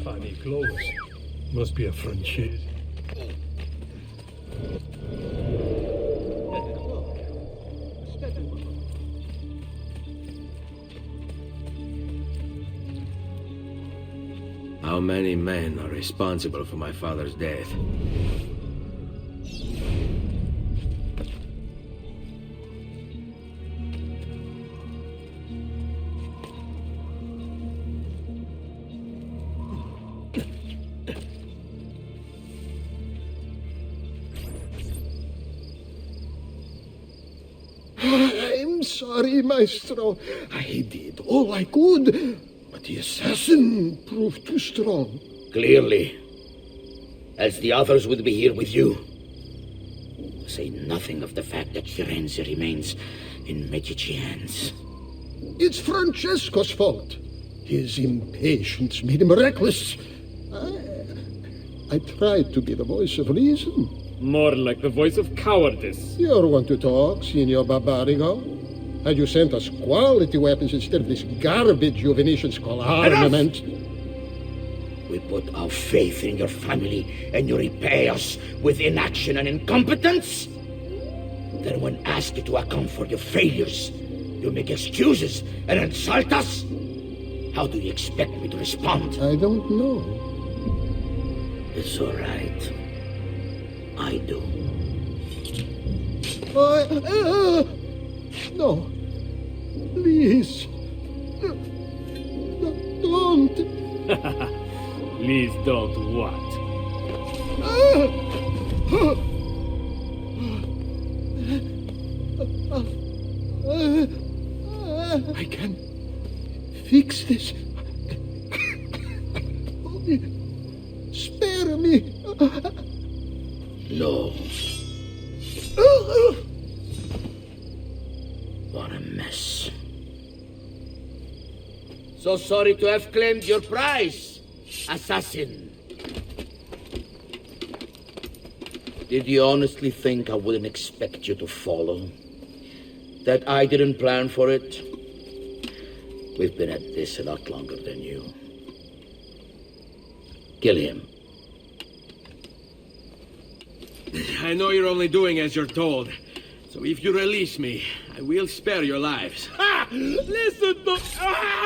Funny clothes. Must be a Francese. How many men are responsible for my father's death? I'm sorry, Maestro. I did all I could, but The assassin proved too strong. Clearly. Else the others would be here with you. To say nothing of the fact that Firenze remains in Medici hands. It's Francesco's fault. His impatience made him reckless. I tried to be the voice of reason. More like the voice of cowardice. You're one to talk, Signor Barbarigo. Had you sent us quality weapons instead of this garbage you Venetians call armament? We put our faith in your family, and you repay us with inaction and incompetence? Then when asked to account for your failures, you make excuses and insult us? How do you expect me to respond? I don't know. It's all right. I do. No. Please. Don't. Please don't what? I can fix this. Spare me. No. What a mess. So sorry to have claimed your prize, assassin. Did you honestly think I wouldn't expect you to follow? That I didn't plan for it? We've been at this a lot longer than you. Kill him. I know you're only doing as you're told. So if you release me, I will spare your lives. Ah! Listen to... Ah!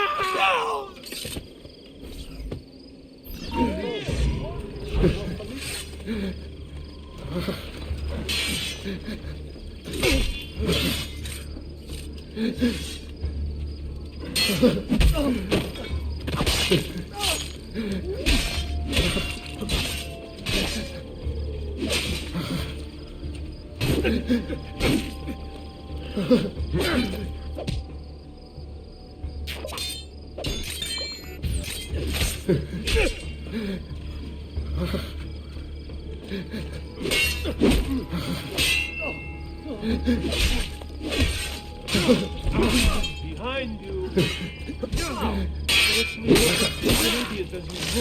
Behind you. Let me look at the idiot as you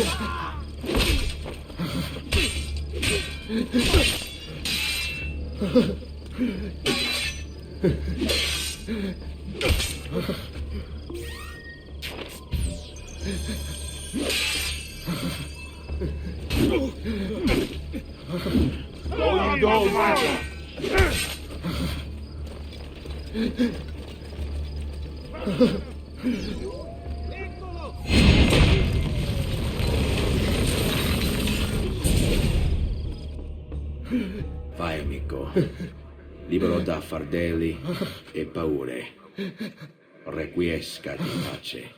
Go, you go, Michael. Vai, amico. Libero da fardelli e paure. Requiescati in pace.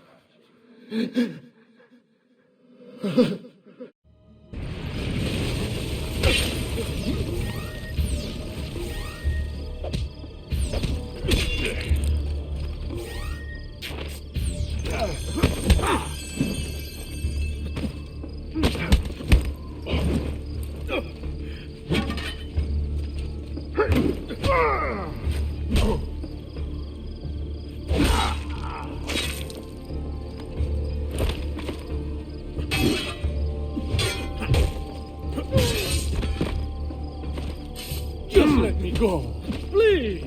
Just let me go, please.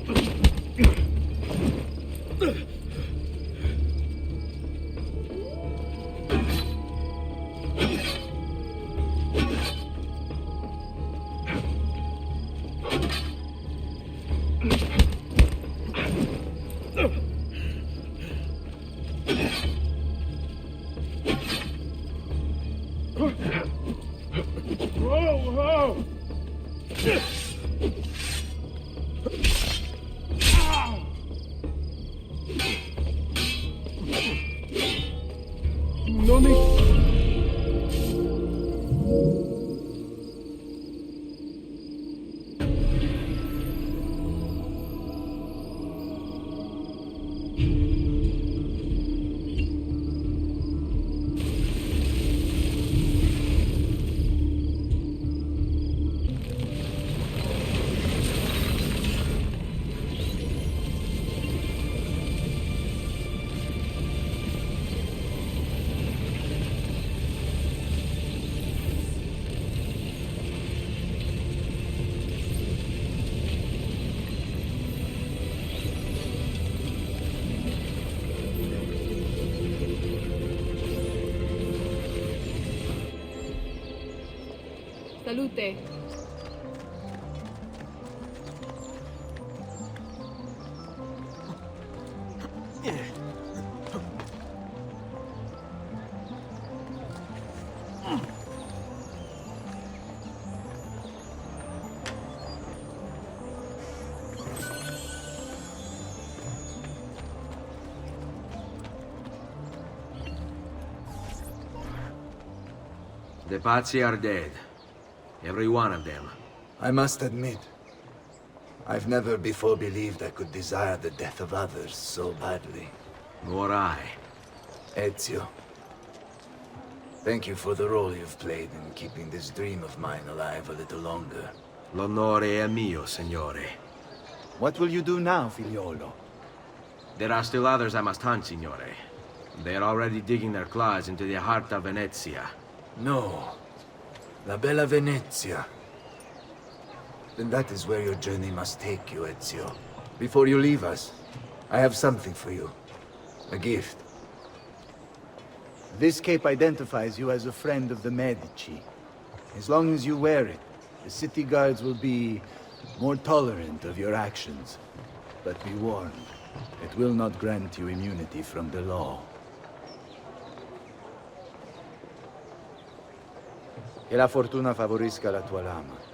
Whoa. Salute. The 𝗵𝗺𝗃 are dead. Every one of them. I must admit, I've never before believed I could desire the death of others so badly. Nor I. Ezio, thank you for the role you've played in keeping this dream of mine alive a little longer. L'onore è mio, signore. What will you do now, figliolo? There are still others I must hunt, signore. They are already digging their claws into the heart of Venezia. No. La bella Venezia. Then that is where your journey must take you, Ezio. Before you leave us, I have something for you. A gift. This cape identifies you as a friend of the Medici. As long as you wear it, the city guards will be more tolerant of your actions. But be warned, it will not grant you immunity from the law. Che la fortuna favorisca la tua lama.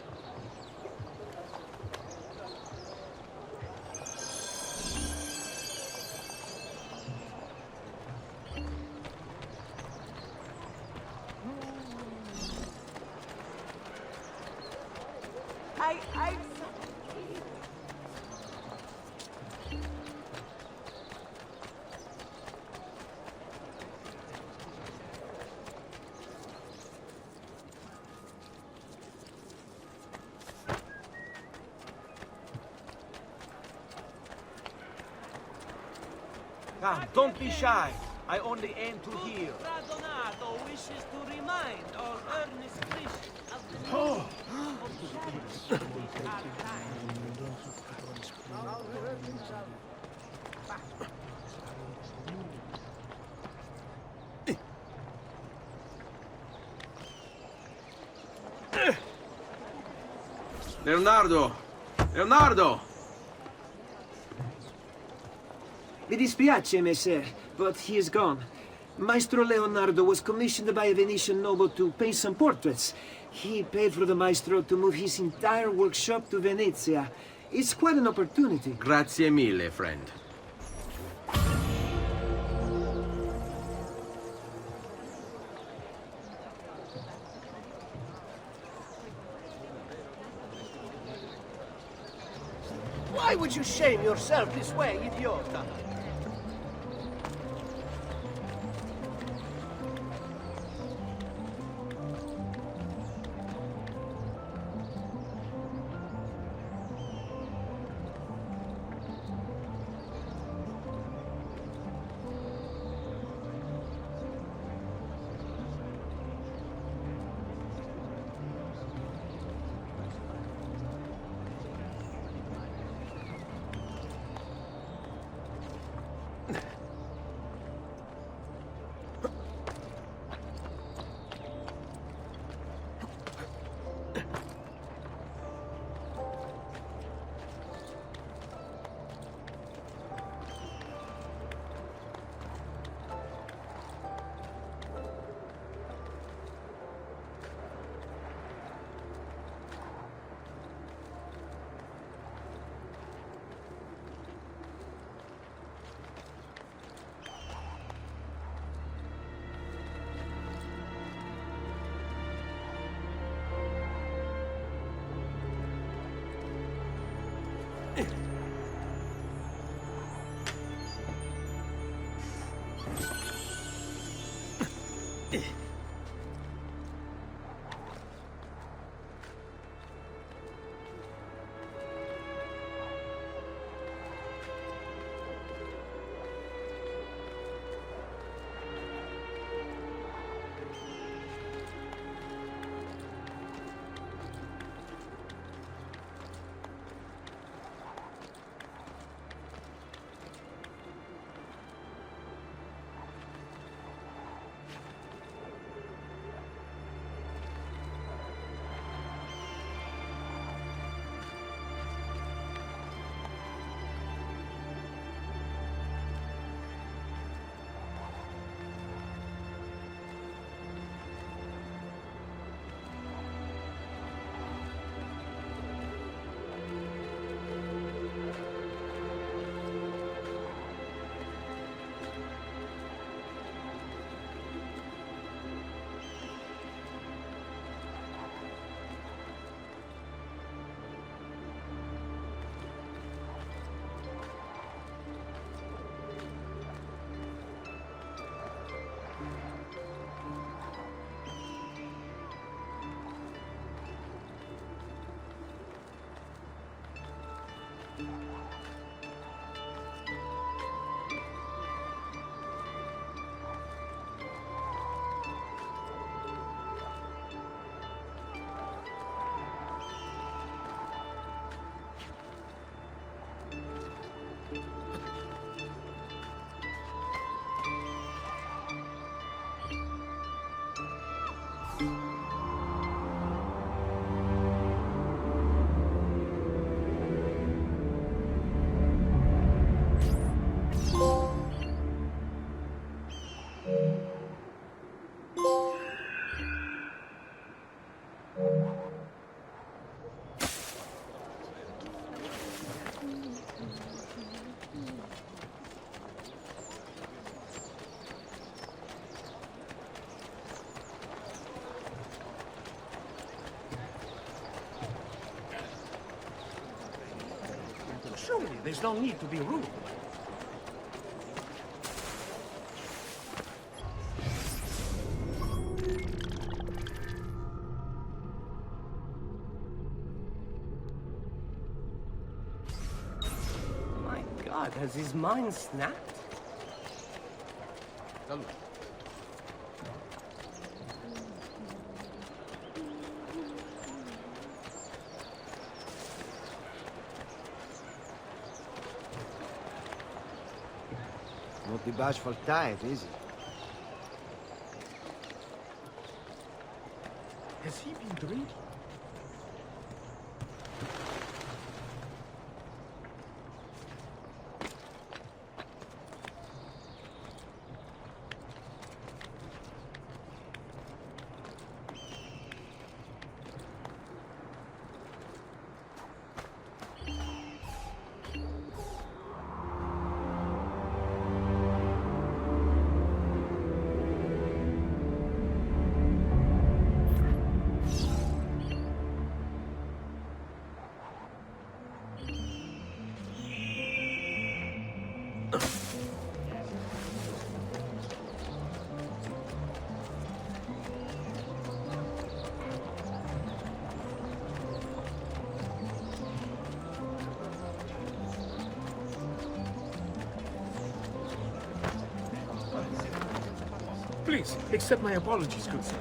Come, don't be shy. I only aim to heal. Radonato wishes to remind our earnest wish of the Leonardo! Leonardo! Mi dispiace, messer, but he is gone. Maestro Leonardo was commissioned by a Venetian noble to paint some portraits. He paid for the maestro to move his entire workshop to Venezia. It's quite an opportunity. Grazie mille, friend. Why would you shame yourself this way, idiota? family. There's no need to be rude. My God, has his mind snapped? Not the bashful type, is he? Has he been drinking? Please, accept my apologies, good sir.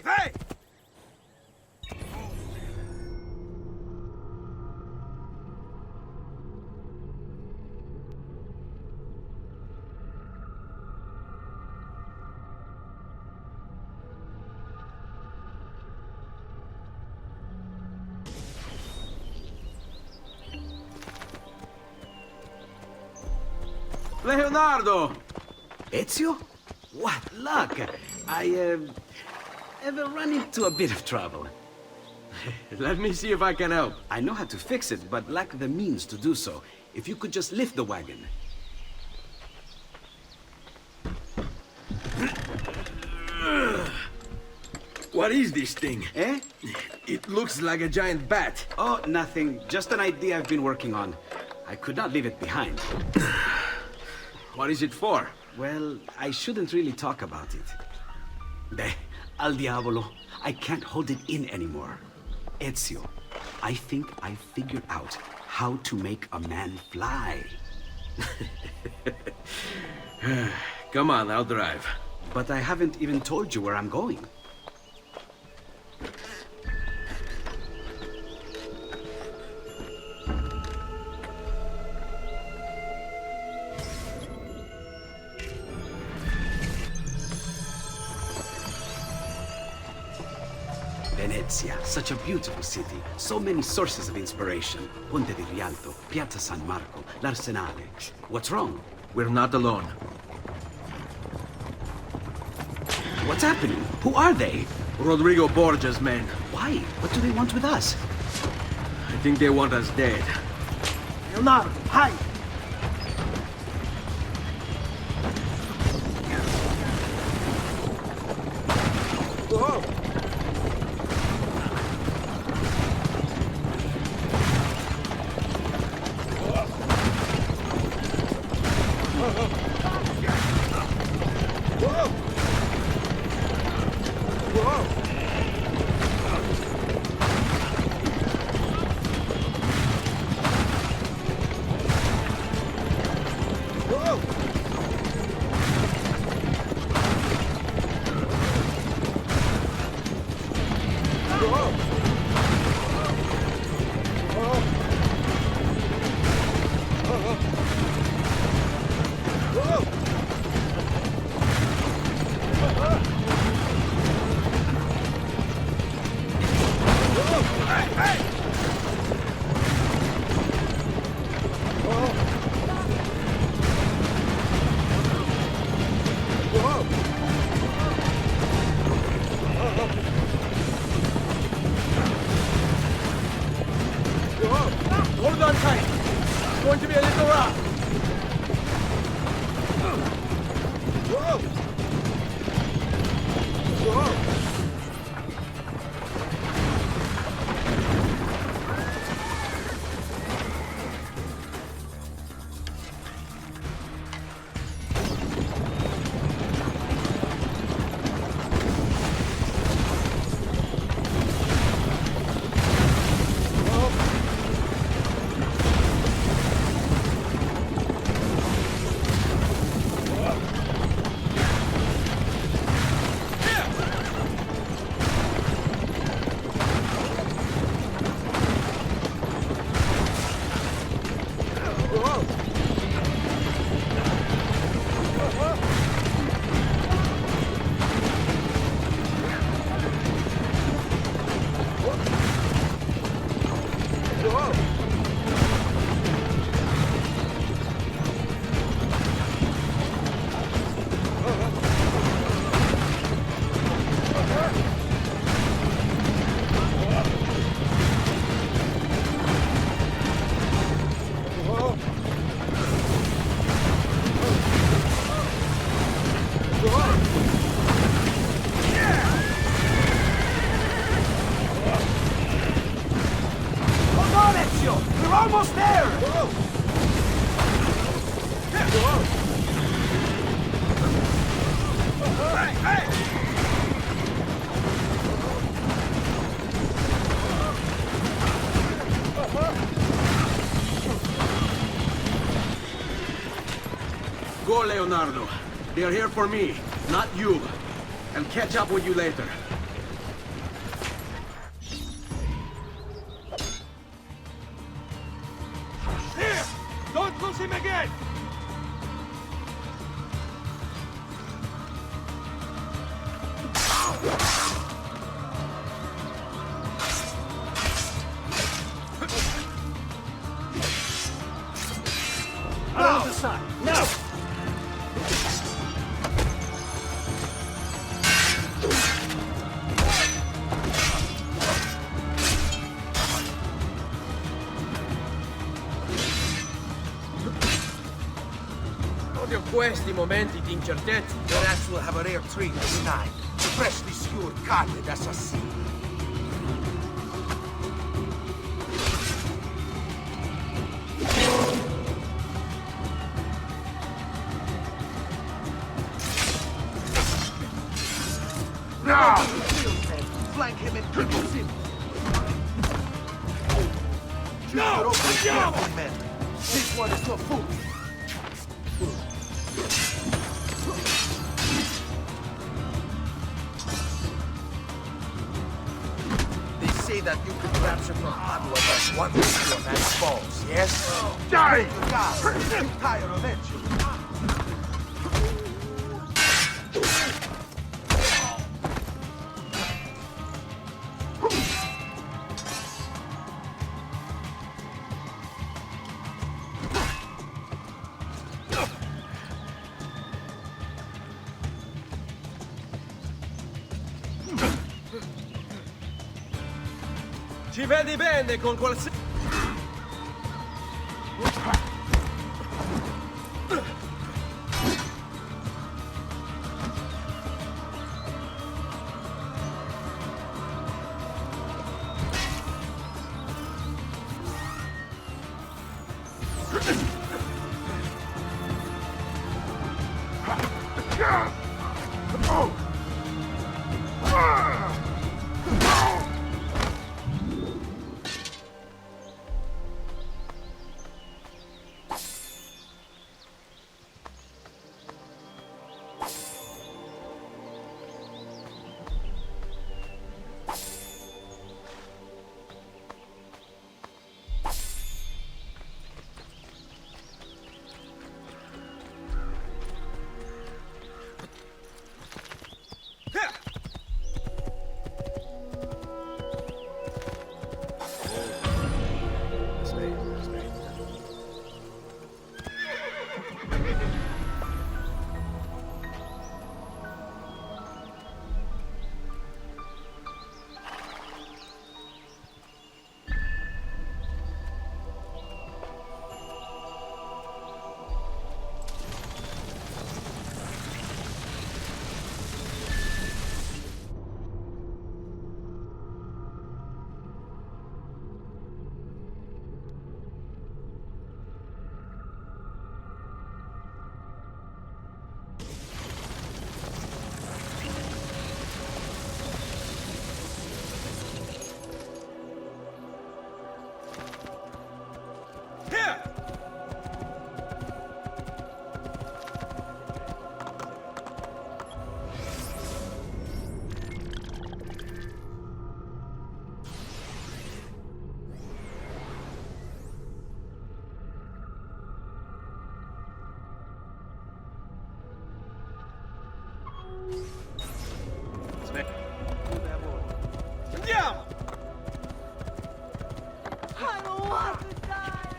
Hey! Leonardo! Ezio? What luck! I, ever run into a bit of trouble. Let me see if I can help. I know how to fix it, but lack the means to do so. If you could just lift the wagon. What is this thing? Eh? It looks like a giant bat. Oh, nothing. Just an idea I've been working on. I could not leave it behind. What is it for? Well, I shouldn't really talk about it. Beh, al diavolo. I can't hold it in anymore. Ezio, I think I figured out how to make a man fly. Come on, I'll drive. But I haven't even told you where I'm going. Venezia, such a beautiful city. So many sources of inspiration. Ponte di Rialto, Piazza San Marco, l'Arsenale. What's wrong? We're not alone. What's happening? Who are they? Rodrigo Borgia's men. Why? What do they want with us? I think they want us dead. Leonardo, hide! tight. It's going to be a little rough. Whoa! Whoa! We're almost there! Hey, hey! Go, Leonardo. They are here for me, not you. I'll catch up with you later. Here! Don't lose him again! Around the side. Now! Odio questi momenti di incertezza. The rats will have a rare treat tonight. Freshly skewered carne d'assassino. Now! Flank him and cripple him. No! No! Men. This one is for food. They say that you could capture from Padua but one before night falls, yes? Die! I'm tired of it. Ci vedi bene con qualsiasi... Andiamo! I don't want to die!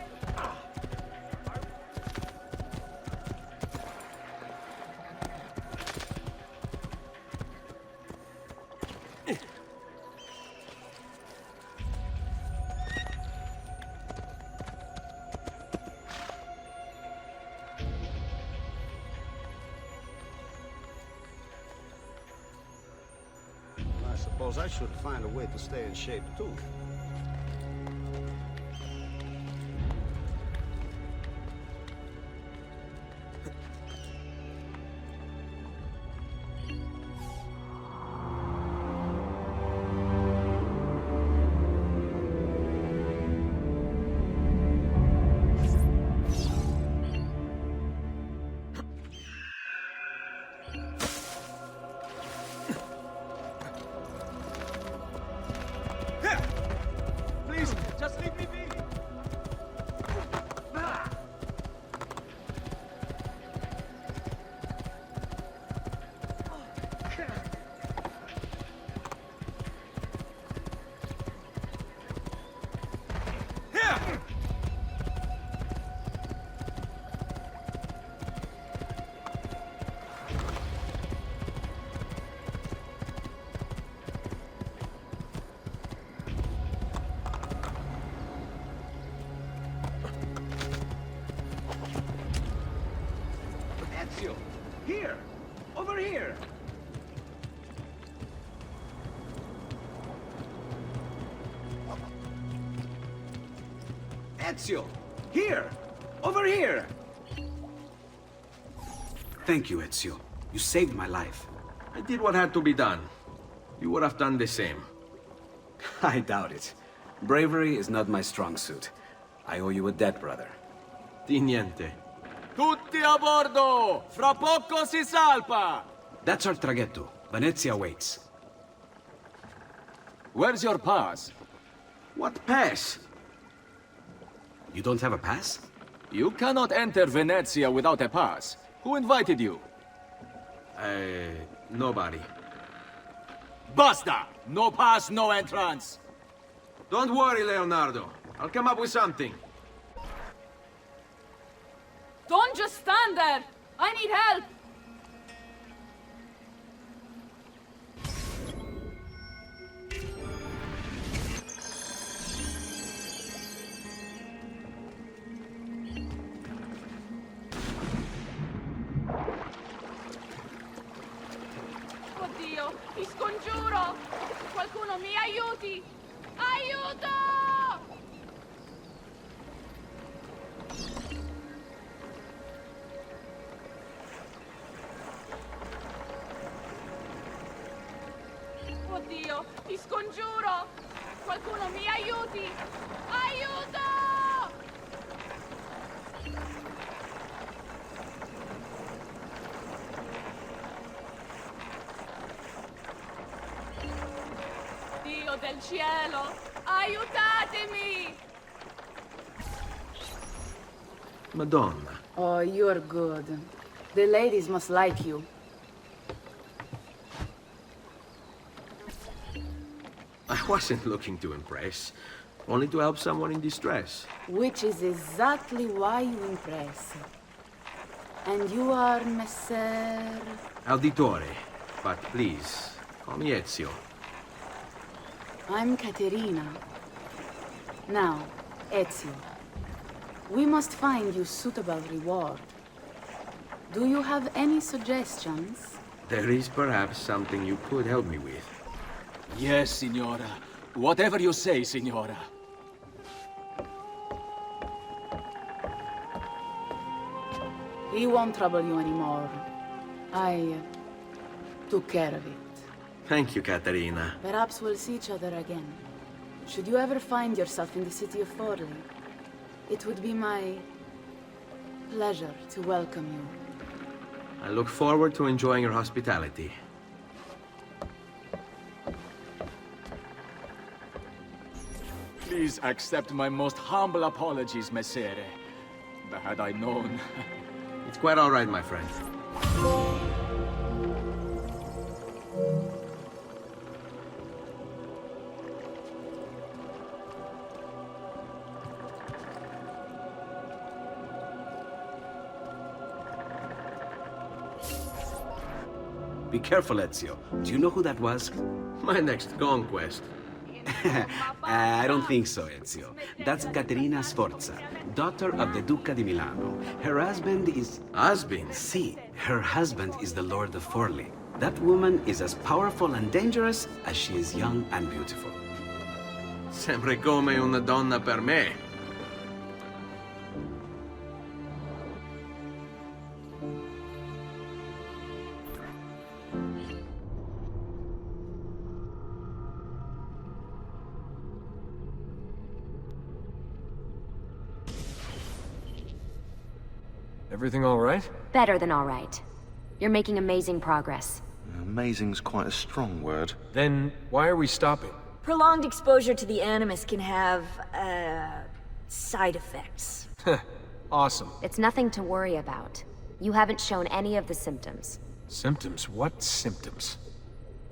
I suppose I should find a way to stay in shape, too. Please, just leave me be! Ezio! Here! Over here! Ezio! Here! Over here! Thank you, Ezio. You saved my life. I did what had to be done. You would have done the same. I doubt it. Bravery is not my strong suit. I owe you a debt, brother. Di niente. Tutti a bordo! Fra poco si salpa! That's our traghetto. Venezia waits. Where's your pass? What pass? You don't have a pass? You cannot enter Venezia without a pass. Who invited you? Nobody. Basta! No pass, no entrance! Don't worry, Leonardo. I'll come up with something. Don't just stand there! I need help! Oddio, vi scongiuro! Qualcuno mi aiuti! Aiuto! Oddio, ti scongiuro! Qualcuno mi aiuti! Aiuto! Dio del cielo, aiutatemi! Madonna. Oh, you're good. The ladies must like you. I wasn't looking to impress, only to help someone in distress. Which is exactly why you impress. And you are Messer... Auditore, but please, call me Ezio. I'm Caterina. Now, Ezio, we must find you suitable reward. Do you have any suggestions? There is perhaps something you could help me with. Yes, signora. Whatever you say, signora. He won't trouble you anymore. I took care of it. Thank you, Caterina. Perhaps we'll see each other again. Should you ever find yourself in the city of Forli, It would be my pleasure to welcome you. I look forward to enjoying your hospitality. Please accept my most humble apologies, Messere. Had I known... It's quite all right, my friend. Be careful, Ezio. Do you know who that was? My next conquest. I don't think so, Ezio. That's Caterina Sforza, daughter of the Duca di Milano. Her husband is... Husband? Si, her husband is the Lord of Forli. That woman is as powerful and dangerous as she is young and beautiful. Sempre come una donna per me. Everything all right? Better than all right. You're making amazing progress. Amazing's quite a strong word. Then why are we stopping? Prolonged exposure to the Animus can have, side effects. Awesome. It's nothing to worry about. You haven't shown any of the symptoms. Symptoms? What symptoms?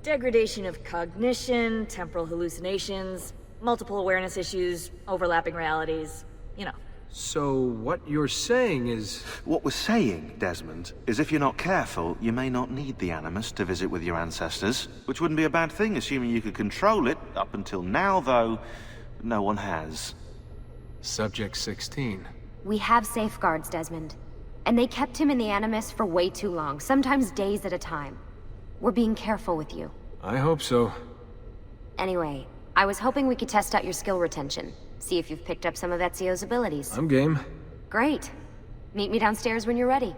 Degradation of cognition, temporal hallucinations, multiple awareness issues, overlapping realities, you know. So what you're saying is... What we're saying, Desmond, is if you're not careful, you may not need the Animus to visit with your ancestors, which wouldn't be a bad thing, assuming you could control it. Up until now, though, no one has. Subject 16. We have safeguards, Desmond. And they kept him in the Animus for way too long, sometimes days at a time. We're being careful with you. I hope so. Anyway, I was hoping we could test out your skill retention. See if you've picked up some of Ezio's abilities. I'm game. Great. Meet me downstairs when you're ready.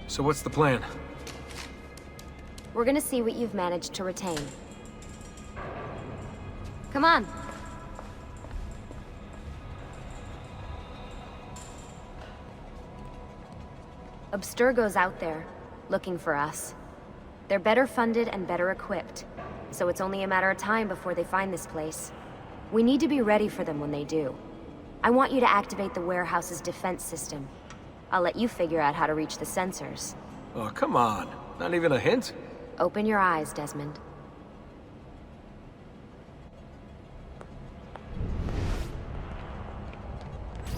So what's the plan? We're gonna see what you've managed to retain. Come on. 𝗚𝗺𝗶𝗴𝗴𝗀𝗀𝗃 out there, looking for us. They're better funded and better equipped, so it's only a matter of time before they find this place. We need to be ready for them when they do. I want you to activate the warehouse's defense system. I'll let you figure out how to reach the sensors. Oh, come on. Not even a hint? Open your eyes, Desmond.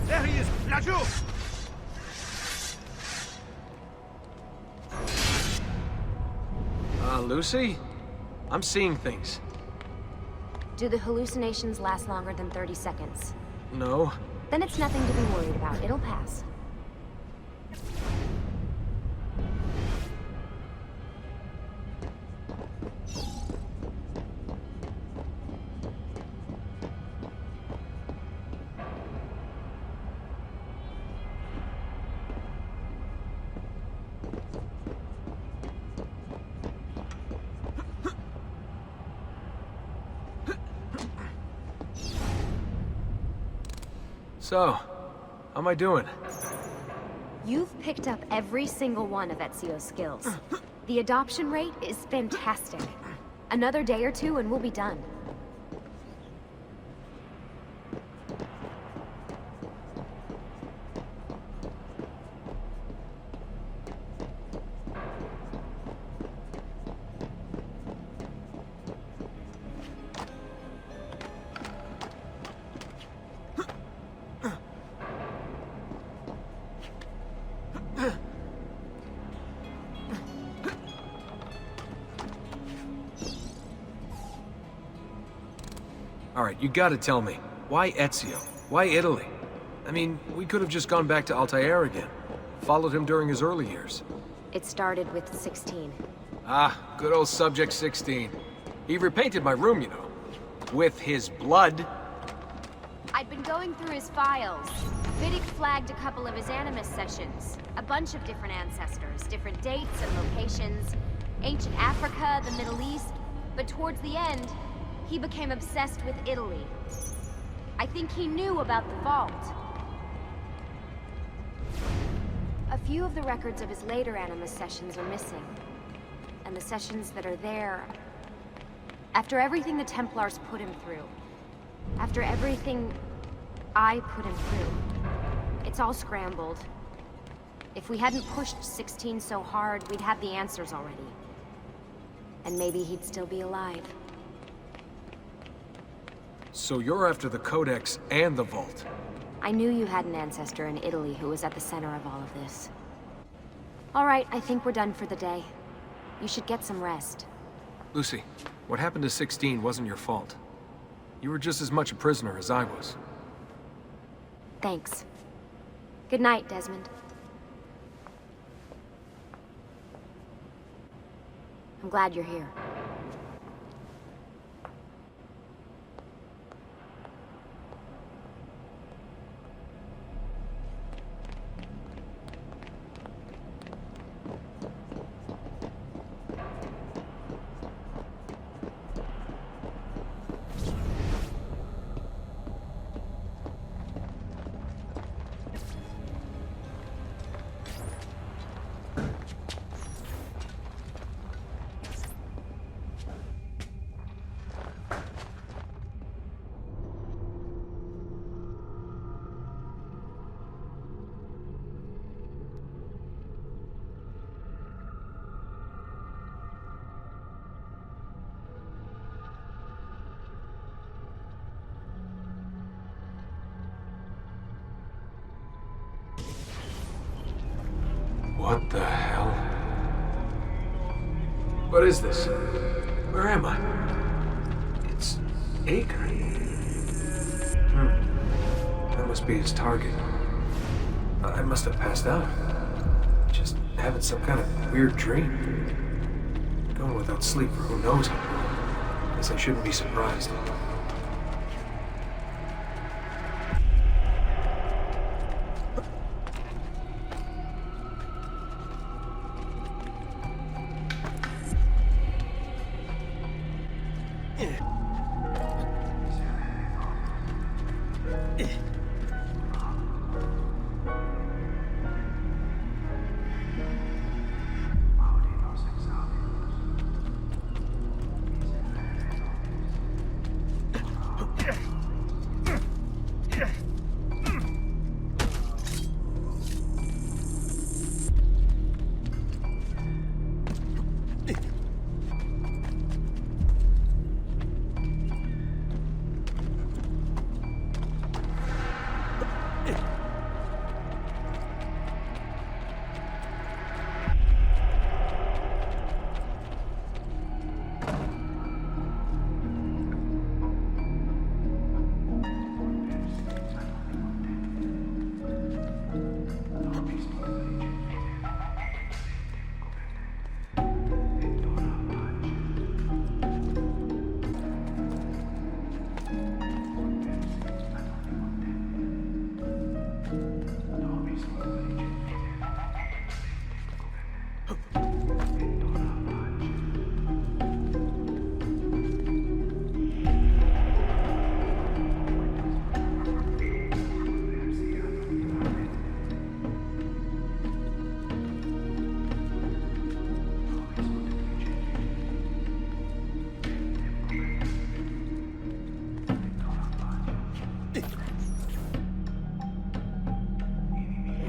There he is! Laggiù! Lucy? I'm seeing things. Do the hallucinations last longer than 30 seconds? No. Then it's nothing to be worried about. It'll pass. So, how am I doing? You've picked up every single one of Ezio's skills. The adoption rate is fantastic. Another day or two and we'll be done. Alright, you gotta tell me. Why Ezio? Why Italy? I mean, we could have just gone back to Altair again. Followed him during his early years. It started with 16. Ah, good old Subject 16. He repainted my room, you know. With his blood. I'd been going through his files. Vidic flagged a couple of his Animus sessions. A bunch of different ancestors, different dates and locations. Ancient Africa, the Middle East. But towards the end, he became obsessed with Italy. I think he knew about the vault. A few of the records of his later Animus sessions are missing. And the sessions that are there... After everything the Templars put him through, after everything I put him through, it's all scrambled. If we hadn't pushed 16 so hard, we'd have the answers already. And maybe he'd still be alive. So you're after the Codex and the Vault? I knew you had an ancestor in Italy who was at the center of all of this. All right, I think we're done for the day. You should get some rest. Lucy, what happened to 16 wasn't your fault. You were just as much a prisoner as I was. Thanks. Good night, Desmond. I'm glad you're here. What the hell? What is this? Where am I? It's Acre. That must be his target. I must have passed out. Just having some kind of weird dream. Going without sleep for who knows how long. Guess I shouldn't be surprised.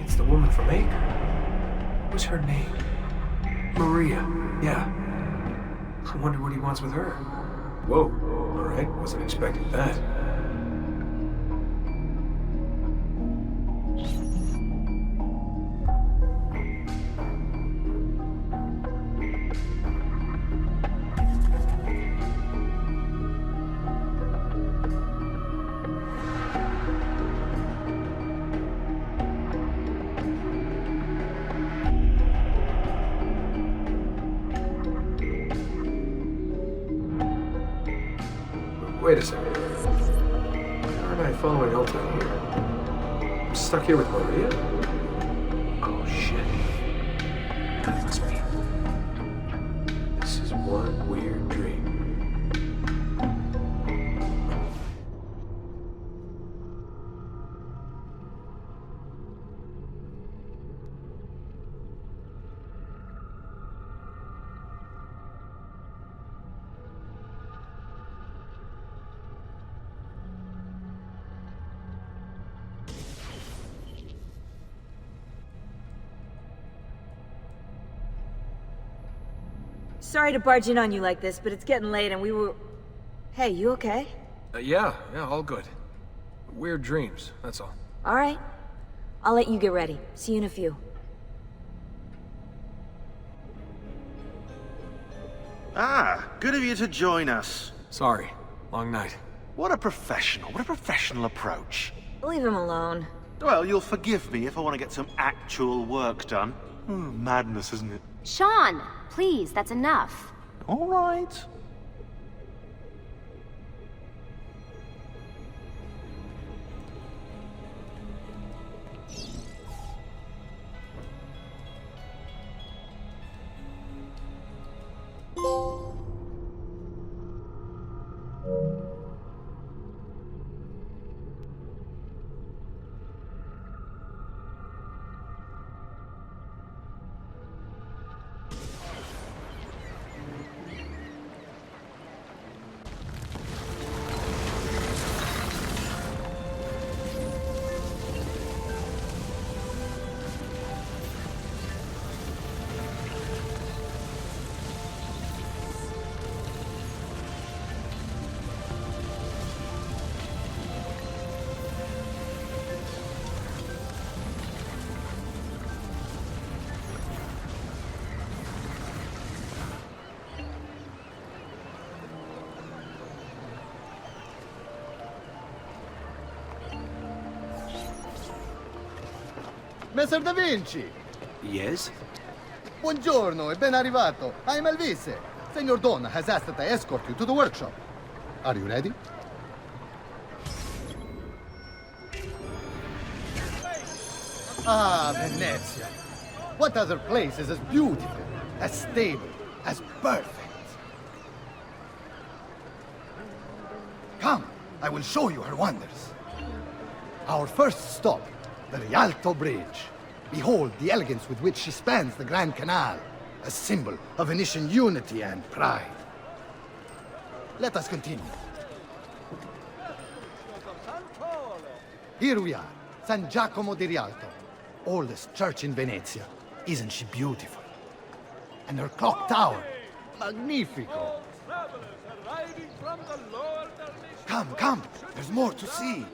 It's the woman from 8. What's her name? Maria. Yeah. I wonder what he wants with her. Whoa. Alright, wasn't expecting that. Wait a second. How aren't I following Ulta here? I'm stuck here with Maria? Oh shit. That must be... This is one weird dream. Sorry to barge in on you like this, but it's getting late and we were... Hey, you okay? Yeah, all good. Weird dreams, that's all. Alright. I'll let you get ready. See you in a few. Ah, good of you to join us. Sorry, long night. What a professional approach. Leave him alone. Well, you'll forgive me if I want to get some actual work done. Madness, isn't it? Sean, please, that's enough. All right. Messer Da Vinci! Yes? Buongiorno e ben arrivato. I'm Elvise. Senor Don has asked that I escort you to the workshop. Are you ready? Ah, Venezia. What other place is as beautiful, as stable, as perfect? Come, I will show you her wonders. Our first stop, the Rialto Bridge. Behold the elegance with which she spans the Grand Canal, a symbol of Venetian unity and pride. Let us continue. Here we are, San Giacomo di Rialto, oldest church in Venezia. Isn't she beautiful? And her clock tower, magnifico. Come, there's more to see.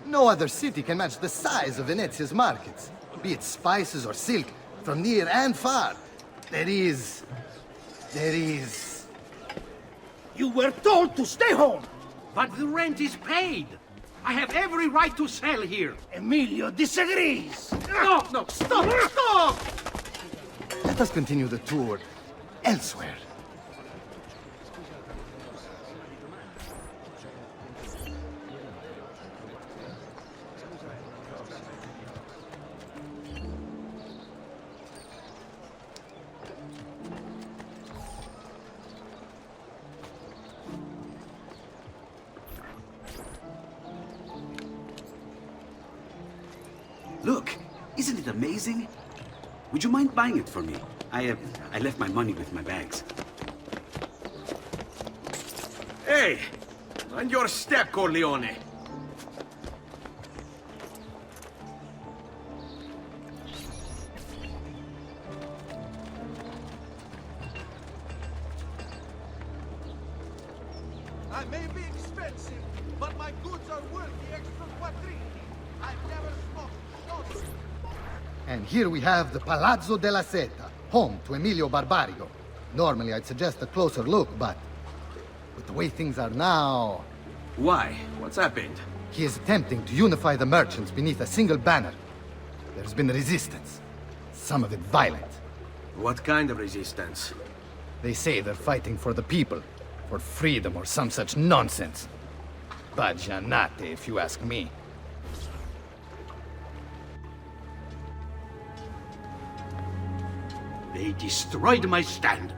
No other city can match the size of Venezia's markets, be it spices or silk, from near and far. There is... You were told to stay home, but the rent is paid. I have every right to sell here. Emilio disagrees. No, stop! Let us continue the tour elsewhere. Look, isn't it amazing? Would you mind buying it for me? I left my money with my bags. Hey! On your step, Corleone! I may be expensive, but my goods are worth the extra quattrini. I've never smoked shots. And here we have the Palazzo della Seta, home to Emilio Barbarigo. Normally I'd suggest a closer look, but with the way things are now... Why? What's happened? He is attempting to unify the merchants beneath a single banner. There's been resistance, some of it violent. What kind of resistance? They say they're fighting for the people, for freedom or some such nonsense. Baggianate, if you ask me. They destroyed my stand.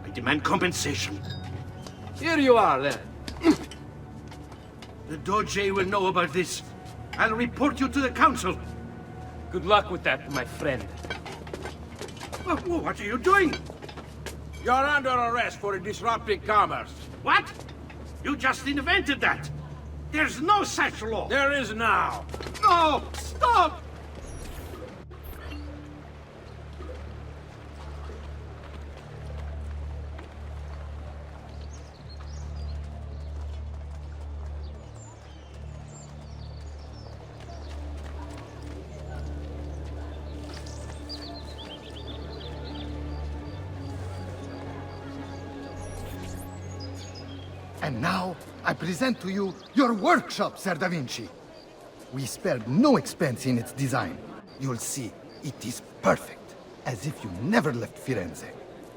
I demand compensation. Here you are, then. The Doge will know about this. I'll report you to the council. Good luck with that, my friend. What are you doing? You're under arrest for disrupting commerce. What? You just invented that. There's no such law. There is now. No! Stop! And now, I present to you your workshop, Ser Da Vinci. We spared no expense in its design. You'll see, it is perfect, as if you never left Firenze.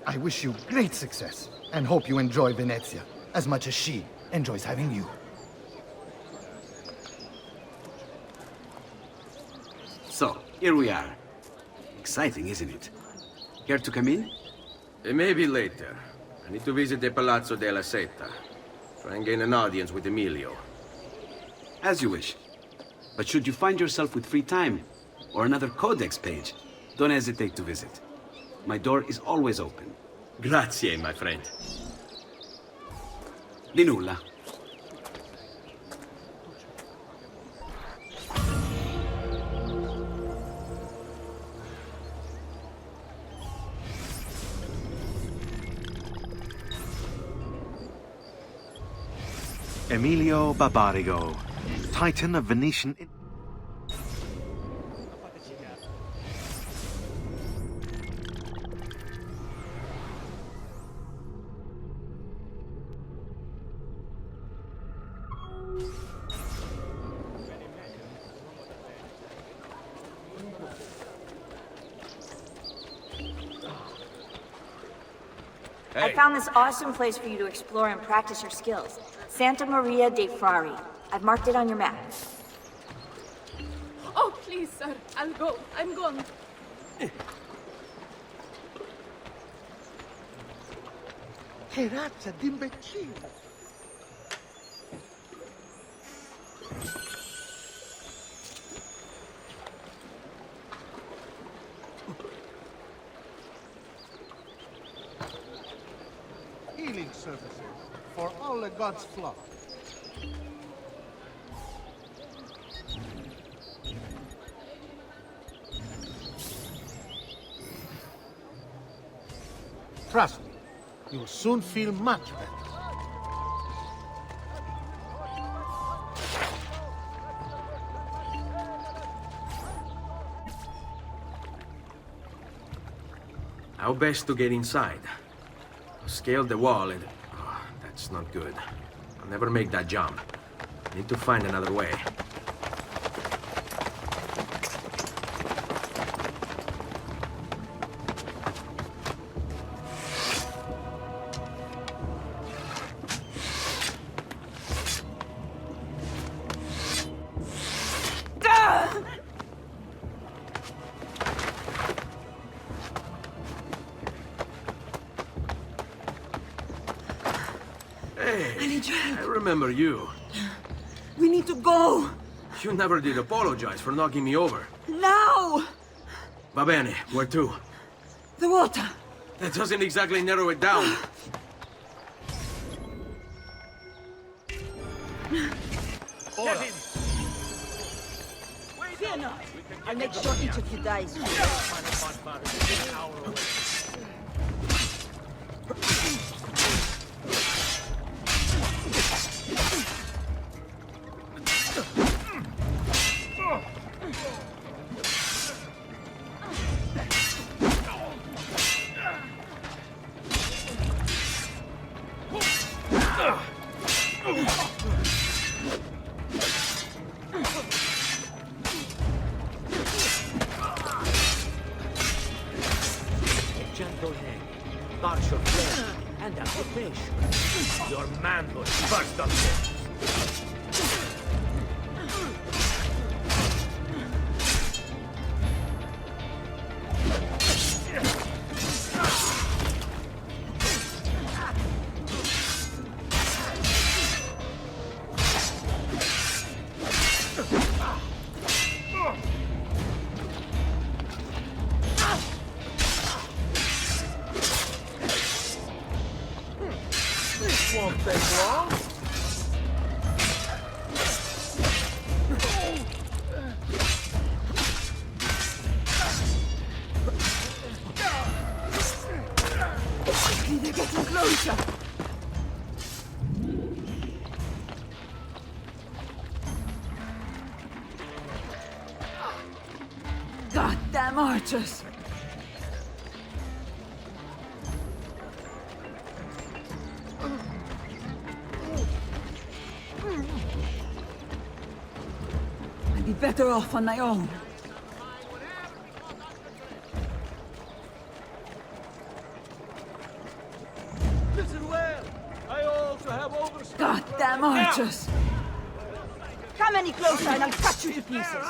I wish you great success, and hope you enjoy Venezia, as much as she enjoys having you. So, here we are. Exciting, isn't it? Care to come in? Maybe later. I need to visit the Palazzo della Seta. Try and gain an audience with Emilio. As you wish. But should you find yourself with free time, or another codex page, don't hesitate to visit. My door is always open. Grazie, my friend. Di nulla. Emilio Barbarigo, Titan of Venetian... I found this awesome place for you to explore and practice your skills. Santa Maria dei Frari. I've marked it on your map. Oh, please, sir. I'll go. I'm gone. Che razza d'imbecille! Healing services for all the gods' flock. Trust me, you'll soon feel much better. How best to get inside? Scale the wall and... Oh, that's not good. I'll never make that jump. Need to find another way. I remember you. We need to go. You never did apologize for knocking me over. Now! Va bene, where to? The water. That doesn't exactly narrow it down. Get him! Fear not. I'll make sure each of you dies. Gentle hand, martial flame, and occupation. Your manhood first of all. Won't take long. They're getting closer. Goddamn archers! I'd be better off on my own. Listen well. I also have overstock. Goddamn archers! Come any closer and I'll cut you to pieces.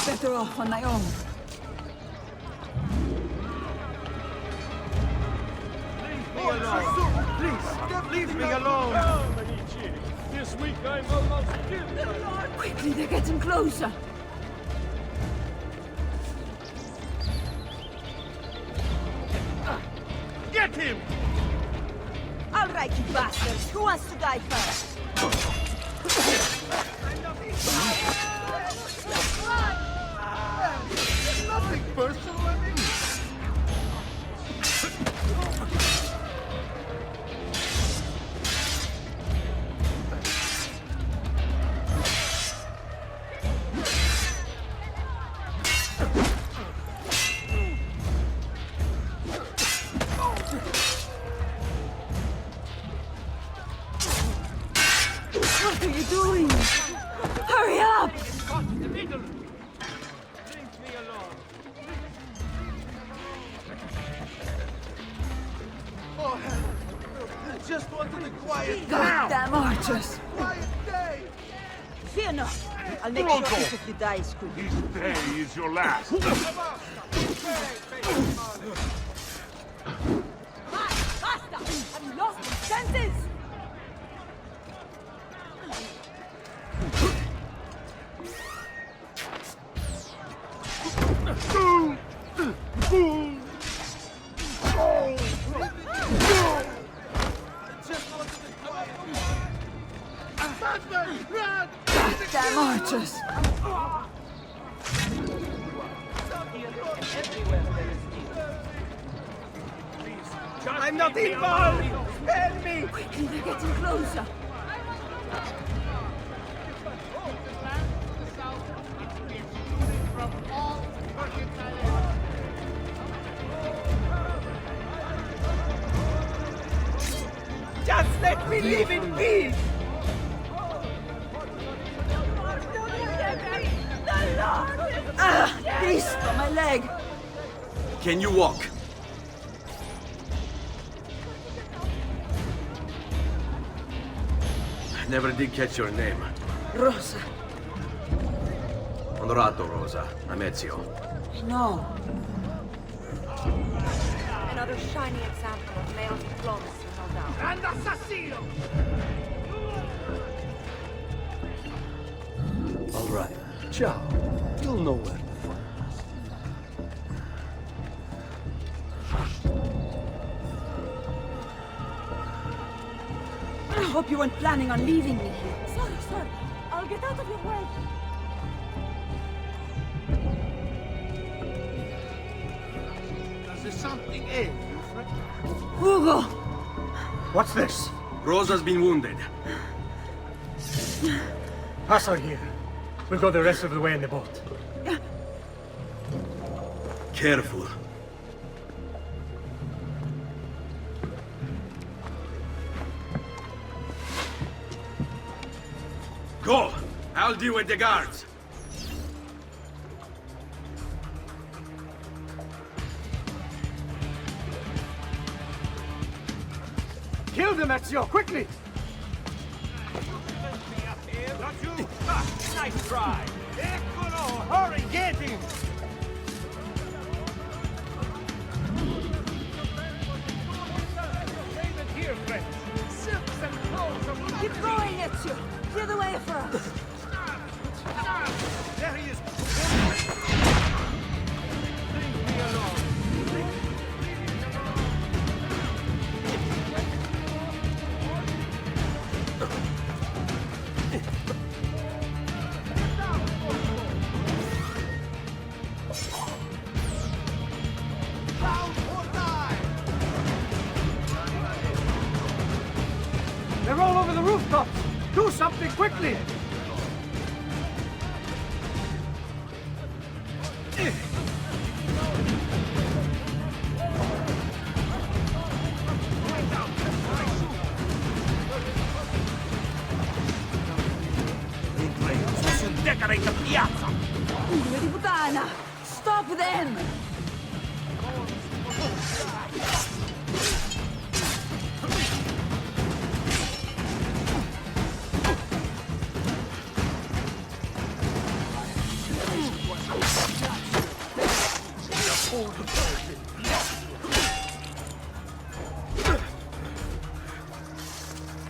Better off on my own. Please, leave me alone. This week I'm almost killed. Quickly, they're getting closer. Get him! All right, you bastards. Who wants to die first? Nothing personal, I mean. What are you doing? Hurry up! Oh, I just wanted a quiet Goddamn archers! Quiet day. Fear not. I'll make sure each of you dies quickly. This day is your last. Basta! Have you lost your senses? Goddamn archers! I'm not involved! Help me! Quickly, they're getting closer. Just let me live in peace! Ah! Beast on my leg! Can you walk? Never did catch your name. Rosa. Onorato, Rosa. I'm Ezio. No. Another shiny example of male diplomacy, no doubt. And assassino! All right. Ciao. You'll know where to find I hope you weren't planning on leaving me here. Sorry. I'll get out of your way. Does there something ail you, friend? Hugo! What's this? Rosa's been wounded. Pass her here. We'll go the rest of the way in the boat. Careful. Go! I'll deal with the guards. Kill them, Ezio, quickly! Not you! Nice try! Eccolo! Hurry, get him! Here, friends. Silks and clothes of... Keep going, Ezio! Clear the way for us! There he is! Leave me alone! They're all over the rooftops! Do something quickly! Decorate the piazza! Due di puttana! Stop them!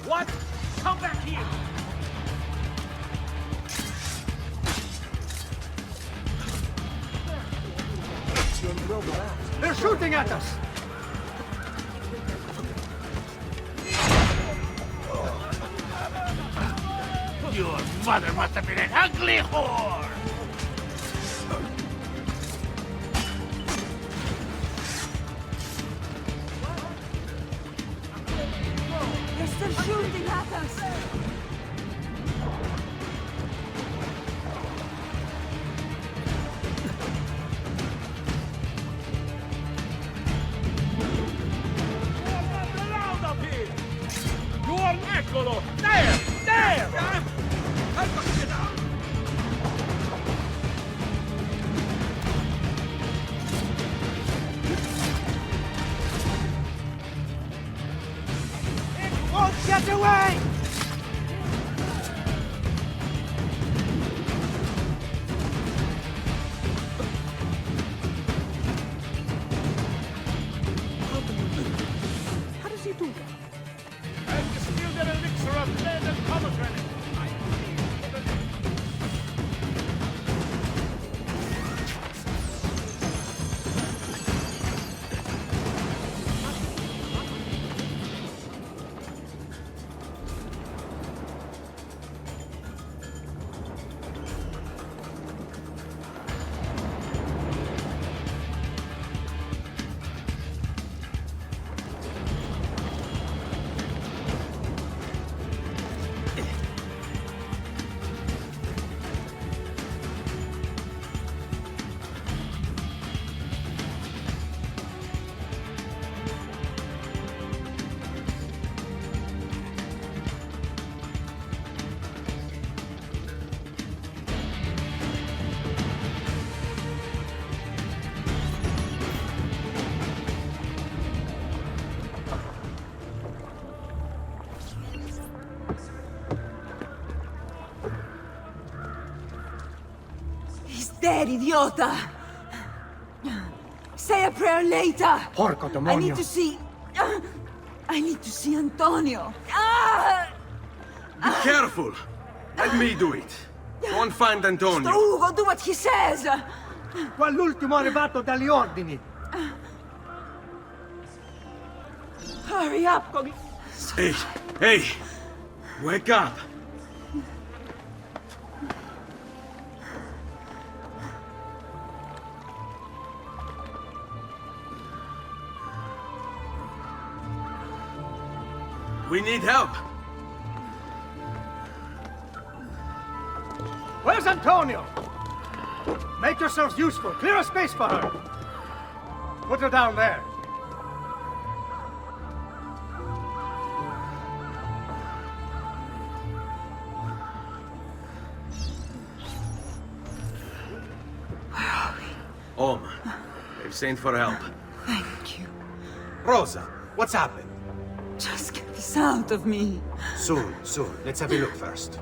What? Come back here! They're shooting at us! Your mother must have been an ugly whore! They're still shooting at us! Eccolo! There! There! It won't get away! How does he do that? And distill their elixir of lead and pomegranate. Dead, idiota! Say a prayer later. Porco demonio. I need to see... I need to see Antonio. Be careful. Let me do it. Go and find Antonio. Ugo, do what he says. Quell'ultimo arrivato dagli ordini. Hurry up, Cogli. Hey, hey! Wake up! We need help! Where's Antonio? Make yourselves useful. Clear a space for her. Put her down there. They've sent for help. Thank you. Rosa, what's happened? Just get this out of me. Soon. Let's have a look first.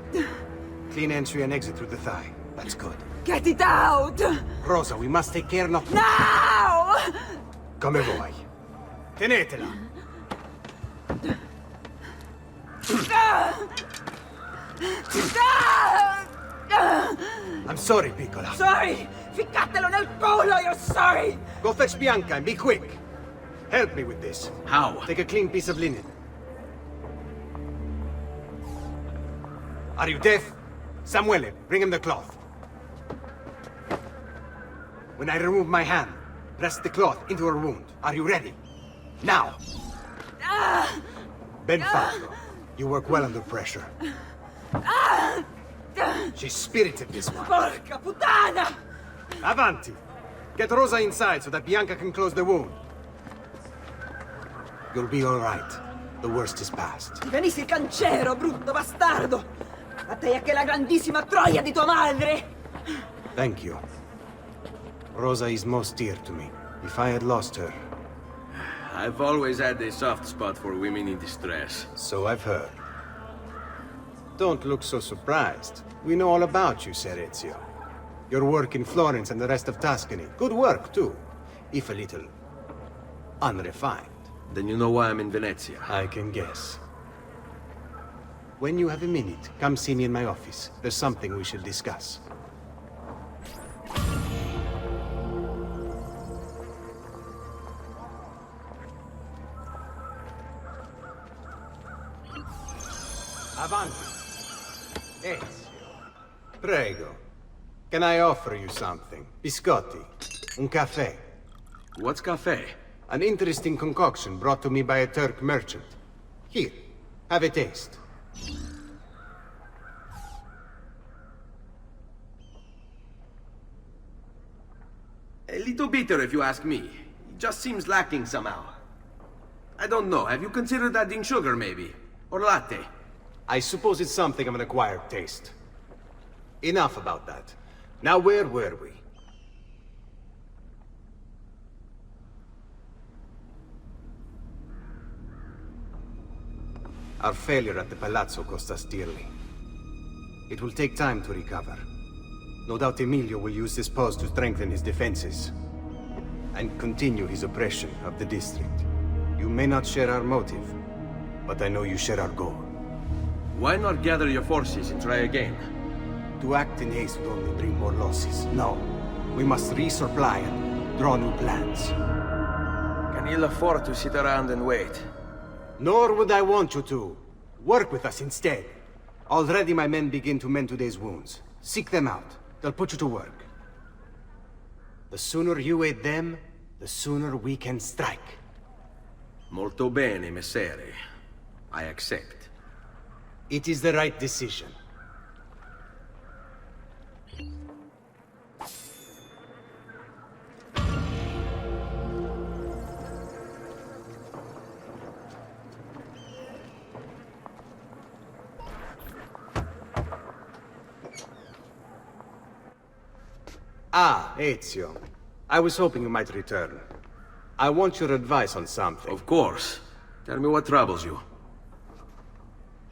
Clean entry and exit through the thigh. That's good. Get it out! Rosa, we must take care not... Now! Come vuoi. Tenetela. I'm sorry, piccola. Sorry! Ficcatelo nel culo, you're sorry! Go fetch Bianca and be quick. Help me with this. How? Take a clean piece of linen. Are you deaf? Samuele, bring him the cloth. When I remove my hand, press the cloth into her wound. Are you ready? Now! Ben Falco, you work well under pressure. She's spirited, this one. Porca puttana! Avanti! Get Rosa inside so that Bianca can close the wound. You'll be all right. The worst is past. Ti venissi il cancero, brutto bastardo! A te e che la grandissima troia di tua madre! Thank you. Rosa is most dear to me. If I had lost her... I've always had a soft spot for women in distress. So I've heard. Don't look so surprised. We know all about you, Ser Ezio. Your work in Florence and the rest of Tuscany. Good work, too. If a little... unrefined. Then you know why I'm in Venezia. I can guess. When you have a minute, come see me in my office. There's something we should discuss. Avanti. Ezio. Prego. Can I offer you something? Biscotti. Un caffè. What's caffè? An interesting concoction brought to me by a Turk merchant. Here, have a taste. A little bitter, if you ask me. It just seems lacking somehow. I don't know. Have you considered adding sugar, maybe? Or latte? I suppose it's something of an acquired taste. Enough about that. Now, where were we? Our failure at the Palazzo cost us dearly. It will take time to recover. No doubt Emilio will use this pause to strengthen his defenses and continue his oppression of the district. You may not share our motive, but I know you share our goal. Why not gather your forces and try again? To act in haste would only bring more losses. No. We must resupply and draw new plans. Can you afford to sit around and wait? Nor would I want you to. Work with us instead. Already my men begin to mend today's wounds. Seek them out. They'll put you to work. The sooner you aid them, the sooner we can strike. Molto bene, messere. I accept. It is the right decision. Ah, Ezio. I was hoping you might return. I want your advice on something. Of course. Tell me what troubles you.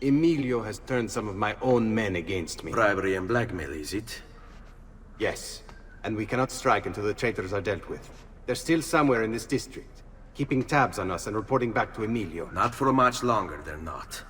Emilio has turned some of my own men against me. Bribery and blackmail, is it? Yes. And we cannot strike until the traitors are dealt with. They're still somewhere in this district, keeping tabs on us and reporting back to Emilio. Not for much longer, they're not.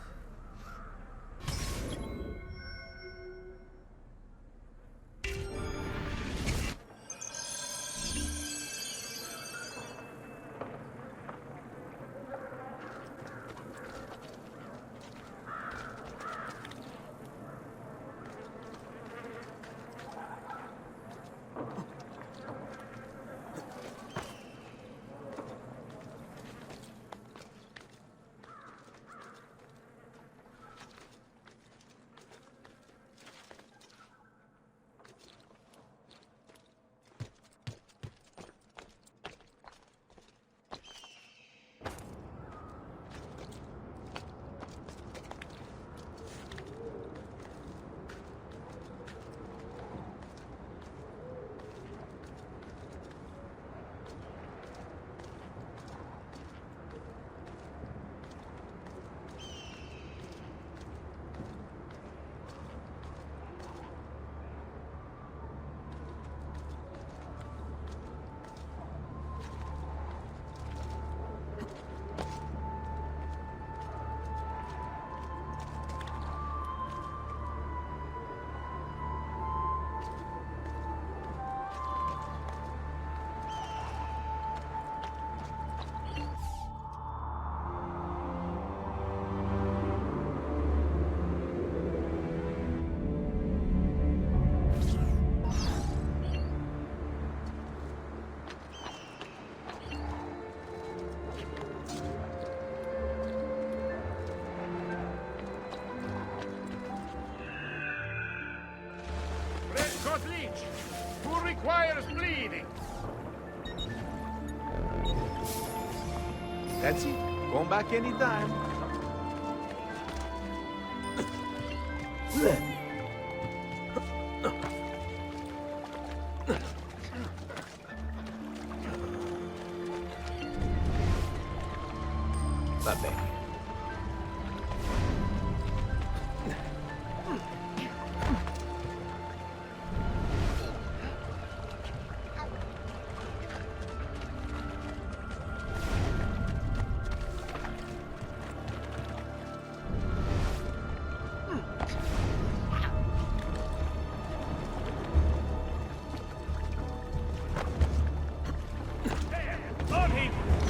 Who requires bleeding? That's it. Going back anytime. Va bene.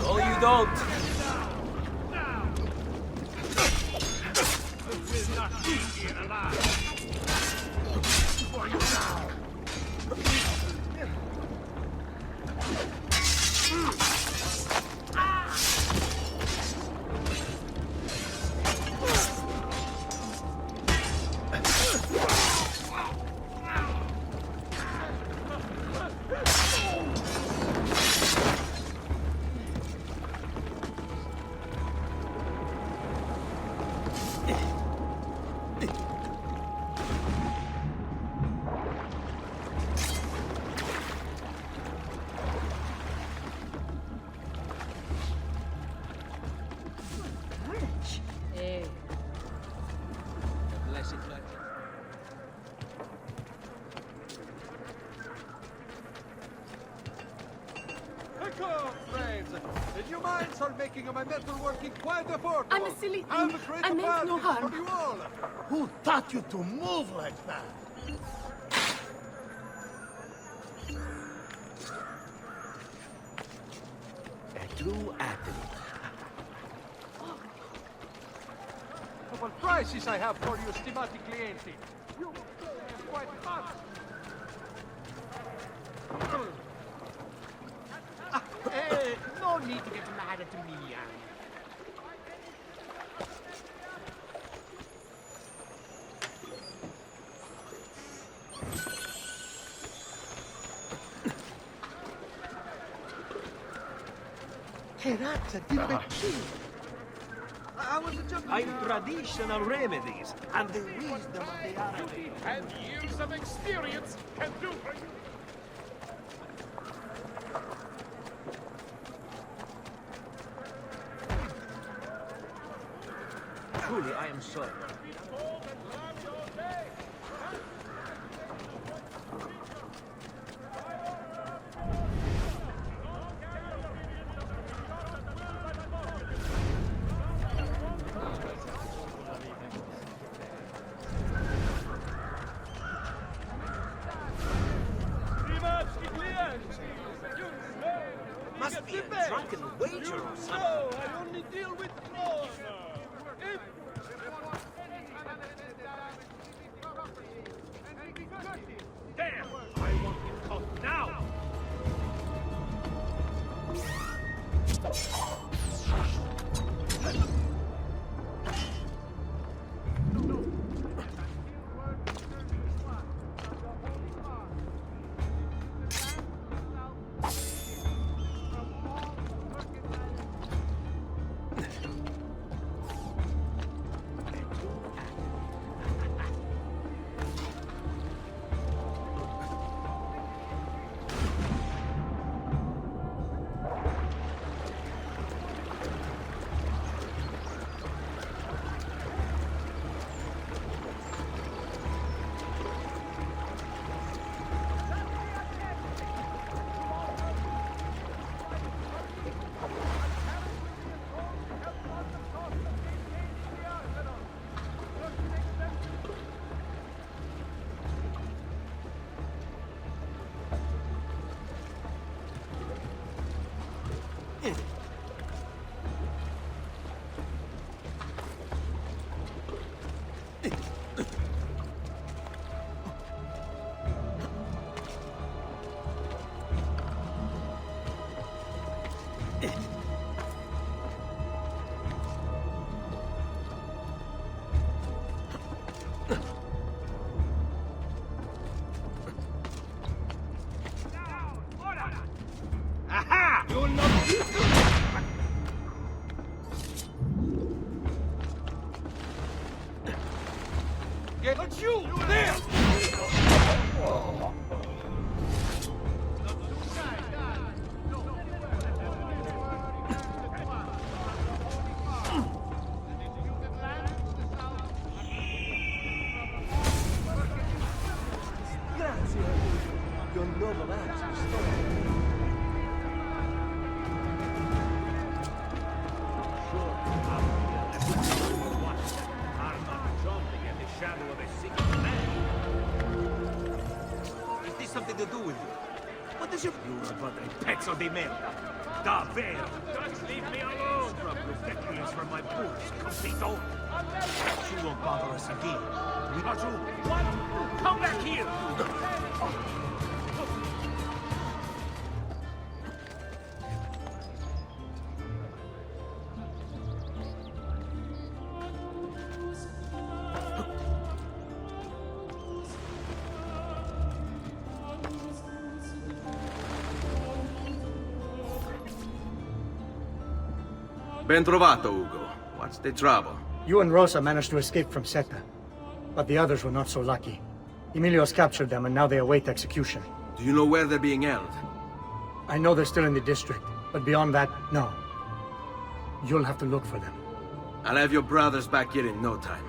No, you don't. Did you mind, sir, making my metalworking quite affordable? I'm a silly Have thing. a great I meant no party harm. for you all. Who taught you to move like that? A true athlete. What prices I have for you, stimati clienti. You quite fast. No need to get mad at me, Razza di Beccini. I was just traditional remedies and the wisdom of the Arabic. And years of experience can do for you. Truly, I am sorry. making a wager or something. No, I only deal with honor. Damn! I want him caught now! Aha! You'll not... But you! There! Grazie. Your noble acts restored. Shadow of a secret man. Is this something to do with you? What does your... You are but a pezzo di merda. Davvero. Just leave me alone. Drop ridiculous from my boots, Cosito. You won't bother us again. Are you... What? Come back here! Ben trovato, Ugo. What's the trouble? You and Rosa managed to escape from Seta, but the others were not so lucky. Emilio's captured them and now they await execution. Do you know where they're being held? I know they're still in the district, but beyond that, no. You'll have to look for them. I'll have your brothers back here in no time.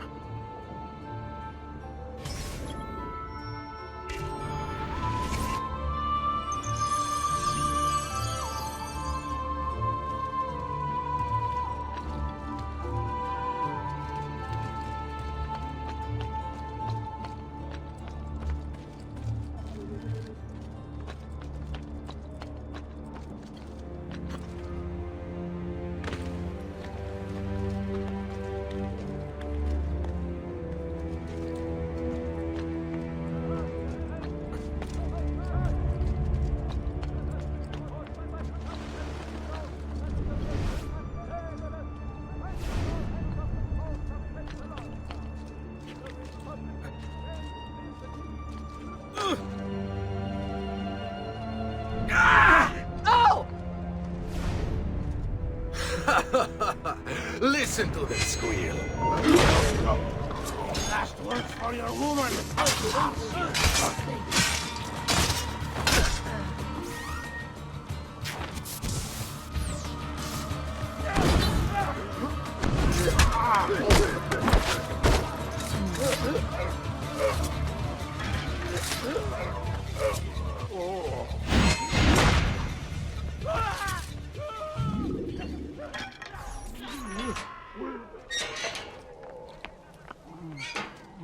Listen to them squeal. Last words for your woman.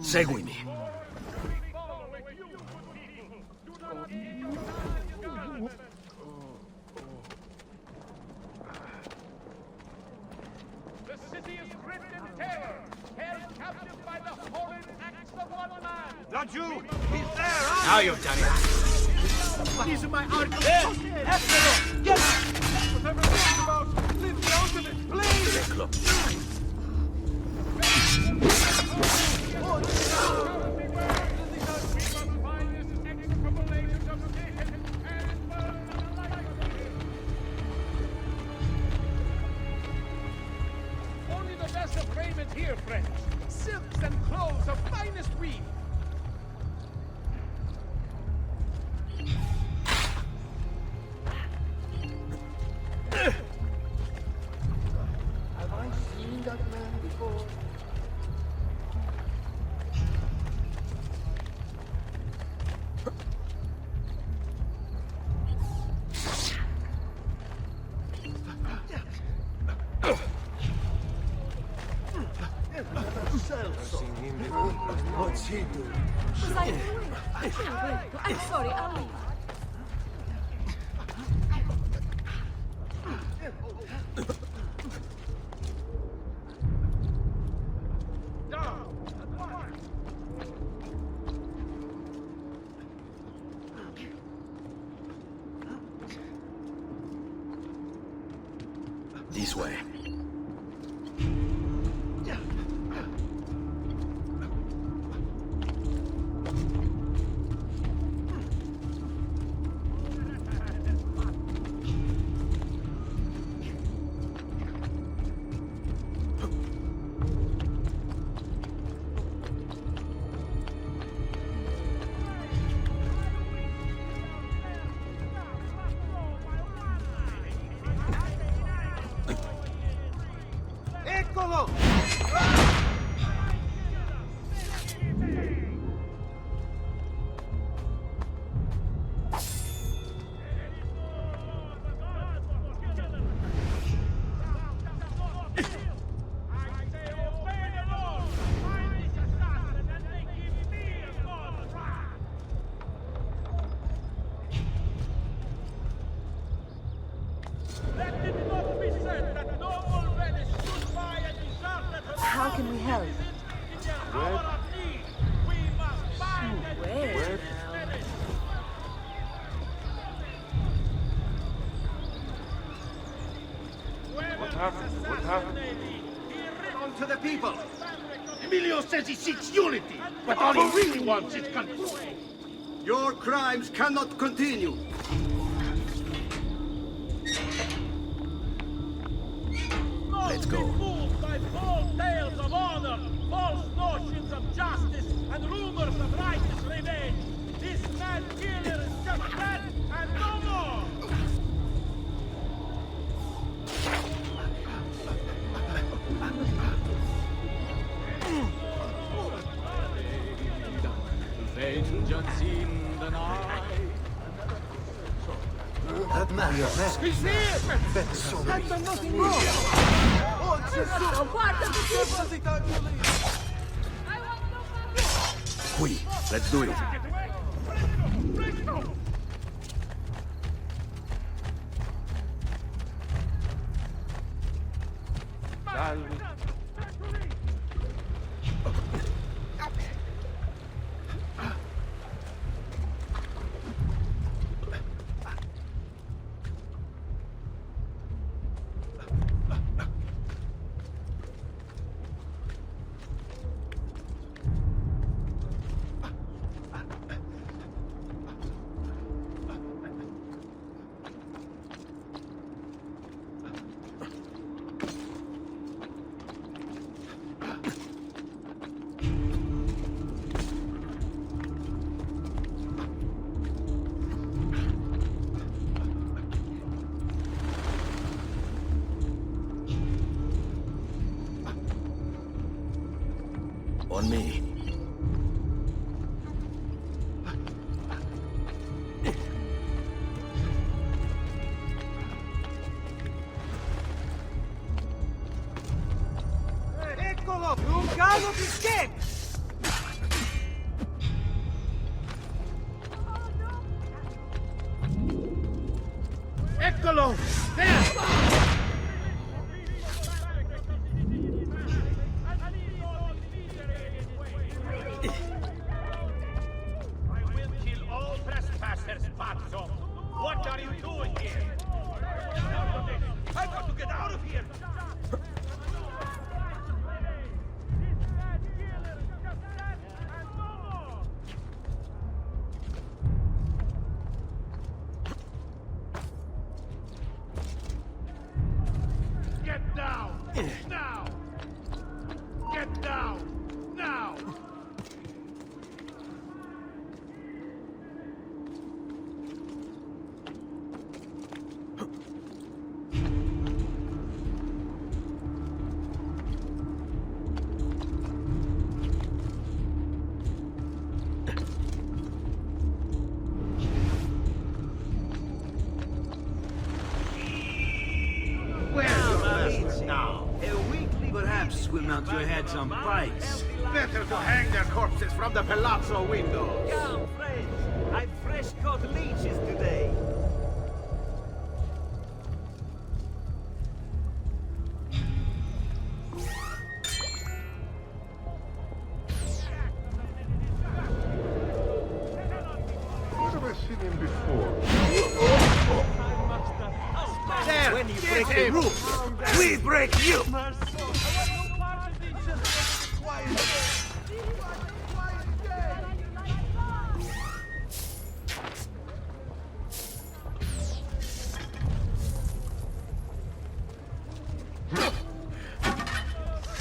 Seguimi. Christian terror, held captive by the horrid acts of one man. Not you! He's there, huh? Now you've done it. These are my articles. There! After them! Get him! Whatever it's about, leave me out of it, please! Only the best of raiment here, friends. Silks and clothes of finest weave. Have I seen that man before? What's he doing? I'm sorry, I'll leave. This way. Eccolo! How can we help? What happened? What happened? On to the people. Emilio says he seeks unity, but all he really wants is control. Your crimes cannot continue. Let's go. Moved by false tales of honor, false notions of justice, and rumors of righteous revenge. This mad killer is just that and no more. Vengeance in the night. That man, your man. He's here! That's nothing wrong. Oh, I'm part of the people! Qui, let's do it. On me. Eccolo! Un gallo di schemi! Eccolo! There! Now! Get down! Now! Perhaps we'll mount your heads on pikes. Better to hang their corpses from the palazzo windows. Come, friends. I've fresh caught leeches today. Where have I seen him before? There, when you break the rules, we break you!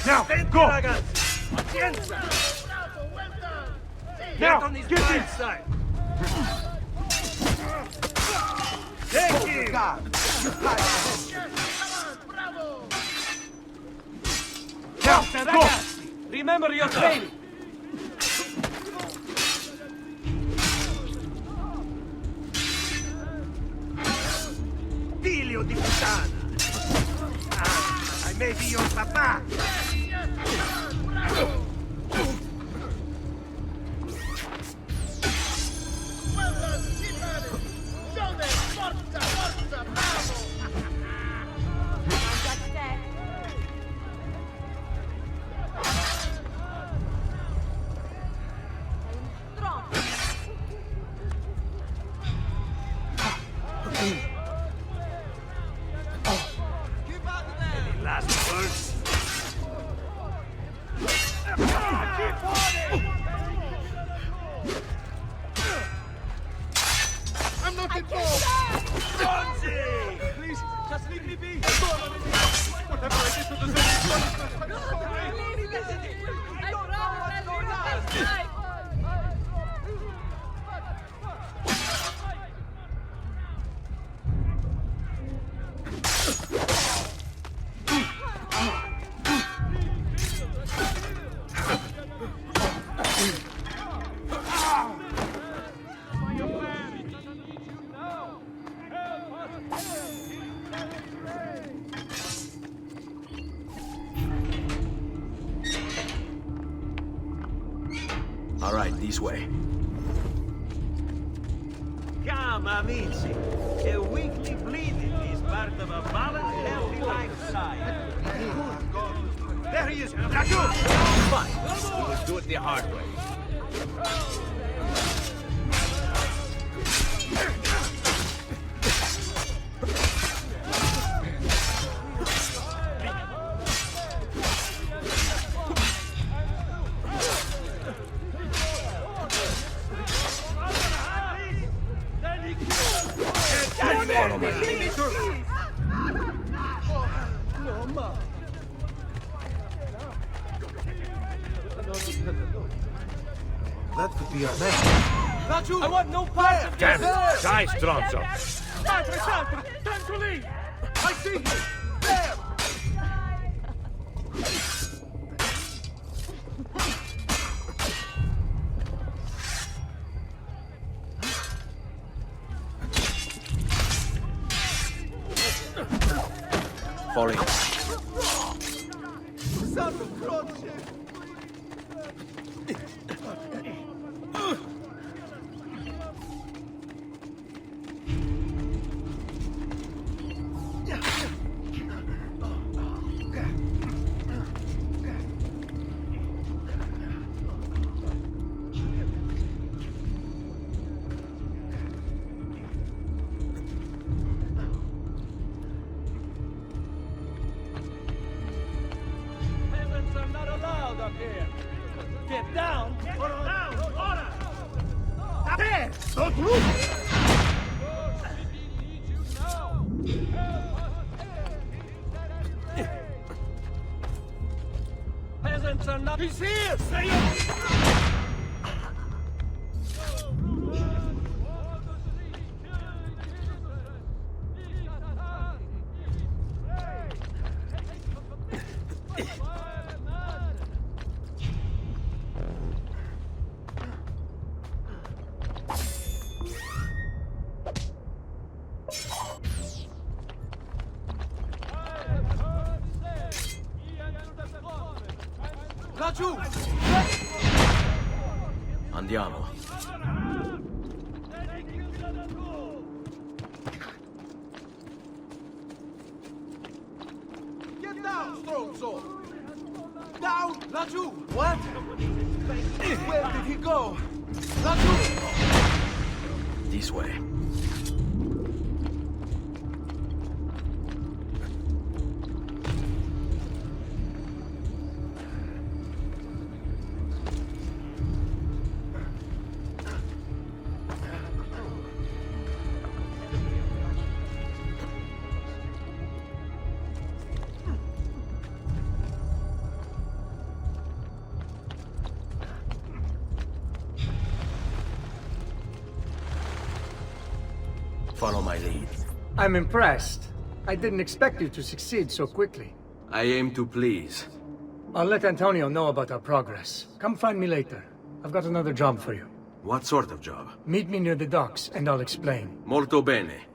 Now, go! Now, on get inside! Take him! Now, go! Remember your training! Figlio di puttana! I may be your papa! Any last words? I'm not involved! Jonesy! Please, just leave me be! Whatever I did to deserve All right, this way. Come, amici. A weekly bleeding is part of a balanced, healthy lifestyle. There he is! Raju! Fine. We will do it the hard way. Follow me. That could be our man. Raju, I want no part of this! Damn it! Die, Stronzo! Madre Santa! Time to leave! I see you! There! Fall in. Santo Croce! Get down! Get down! Order! There! Don't move! Cops are not. He's here! Say it! Laggiù! Andiamo. Get down, stronzo! Down! Laggiù! What? Where did he go? Laggiù! This way. Follow my lead. I'm impressed. I didn't expect you to succeed so quickly. I aim to please. I'll let Antonio know about our progress. Come find me later. I've got another job for you. What sort of job? Meet me near the docks, and I'll explain. Molto bene.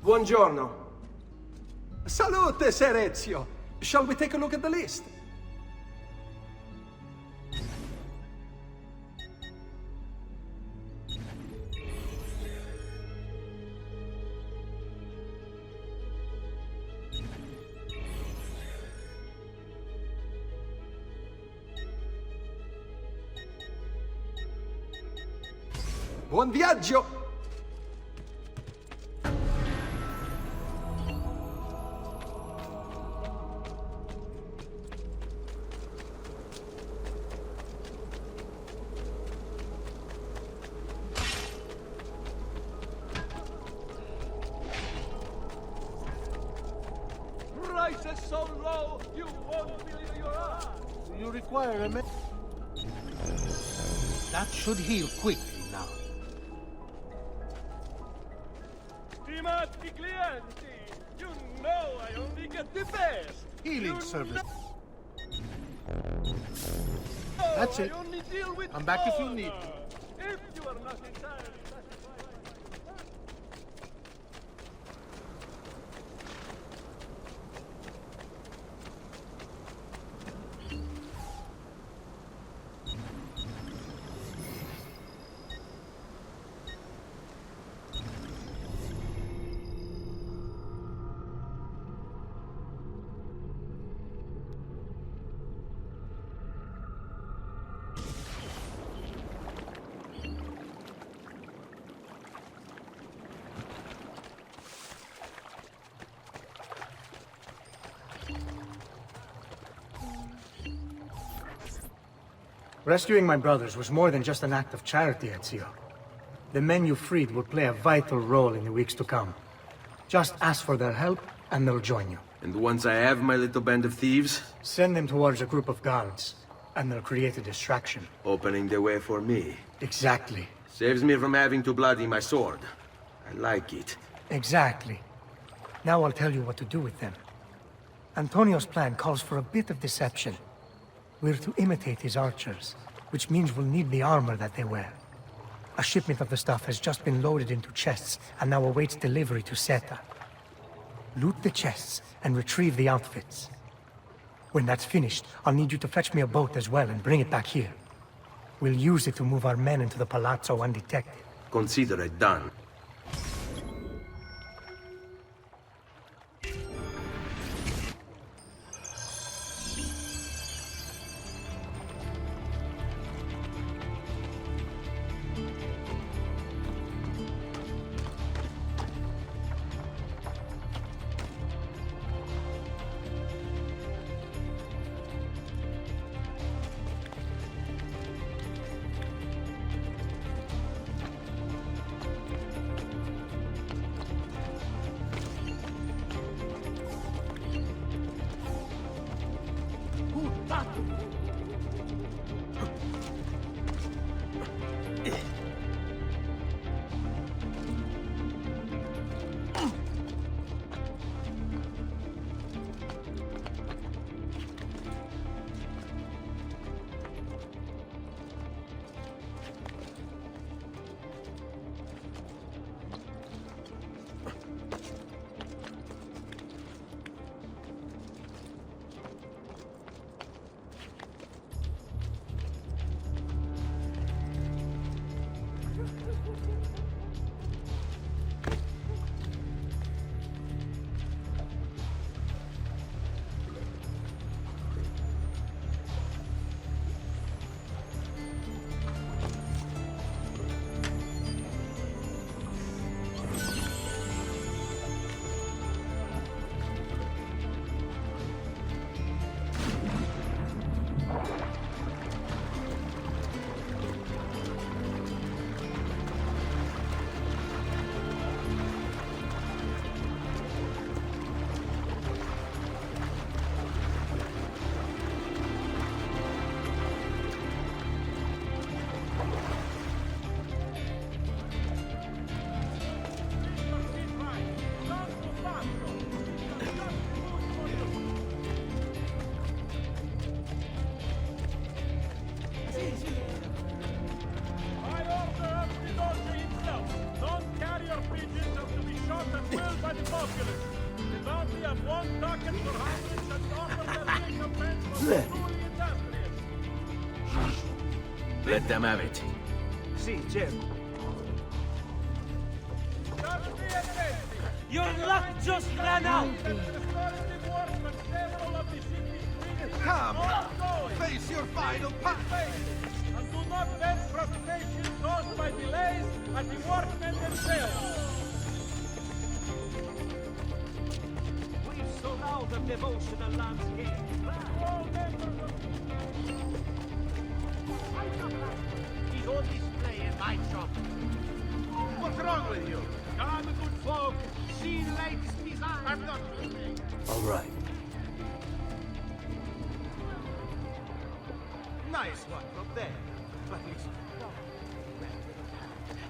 Buongiorno. Salute, Ser Ezio. Shall we take a look at the list? Buon viaggio! Prices so low, you won't believe your eyes. You require a that should heal quickly now. Stimati clienti, you know I only get the best. Healing service. That's it. I'm back if you need me. If you are not entirely Rescuing my brothers was more than just an act of charity, Ezio. The men you freed will play a vital role in the weeks to come. Just ask for their help, and they'll join you. And once I have my little band of thieves? Send them towards a group of guards, and they'll create a distraction. Opening the way for me. Exactly. Saves me from having to bloody my sword. I like it. Exactly. Now I'll tell you what to do with them. Antonio's plan calls for a bit of deception. We're to imitate his archers, which means we'll need the armor that they wear. A shipment of the stuff has just been loaded into chests and now awaits delivery to Seta. Loot the chests and retrieve the outfits. When that's finished, I'll need you to fetch me a boat as well and bring it back here. We'll use it to move our men into the palazzo undetected. Consider it done. Let them have it. Sì, certo. Your luck just ran out! Come! Face your final path! And do not vent frustration caused by delays at the workmen themselves! We've sold out the devotional landscape. He's on display in my shop. What's wrong with you? Come, good folk. See Lake's design. I'm not kidding. All right. Nice one from there. But listen.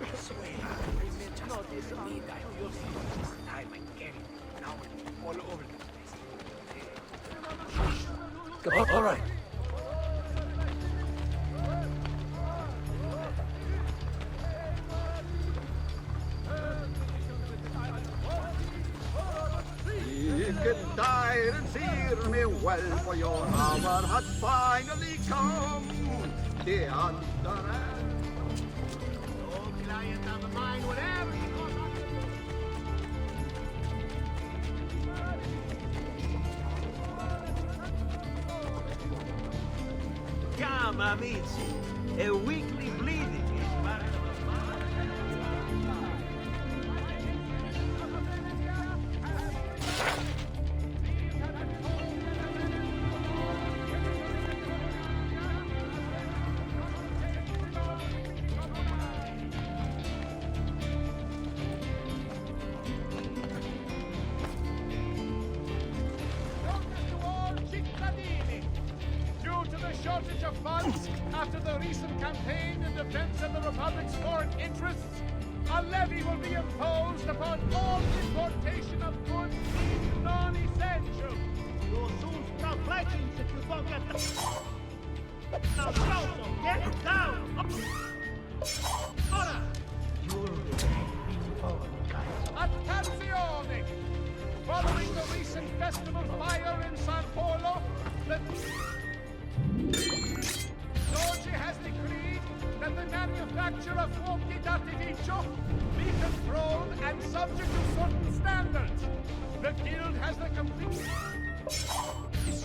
I swear, I meant not this mean that you'll see this time again. Now it's all over the place. All right. Sear me well, for your hour has finally come. The Auditore. No client of mine would ever Come, amici. A weekly bleeding is part of shortage of funds after the recent campaign in defense of the Republic's foreign interests, a levy will be imposed upon all importation of goods deemed non-essential. You'll soon stop fighting if you don't get now, Fausto, get down! Ora! Attenzione! Following the recent festival fire in San Polo, the Doge has decreed that the manufacture of fuochi d'artificio be controlled and subject to certain standards. The guild has the complete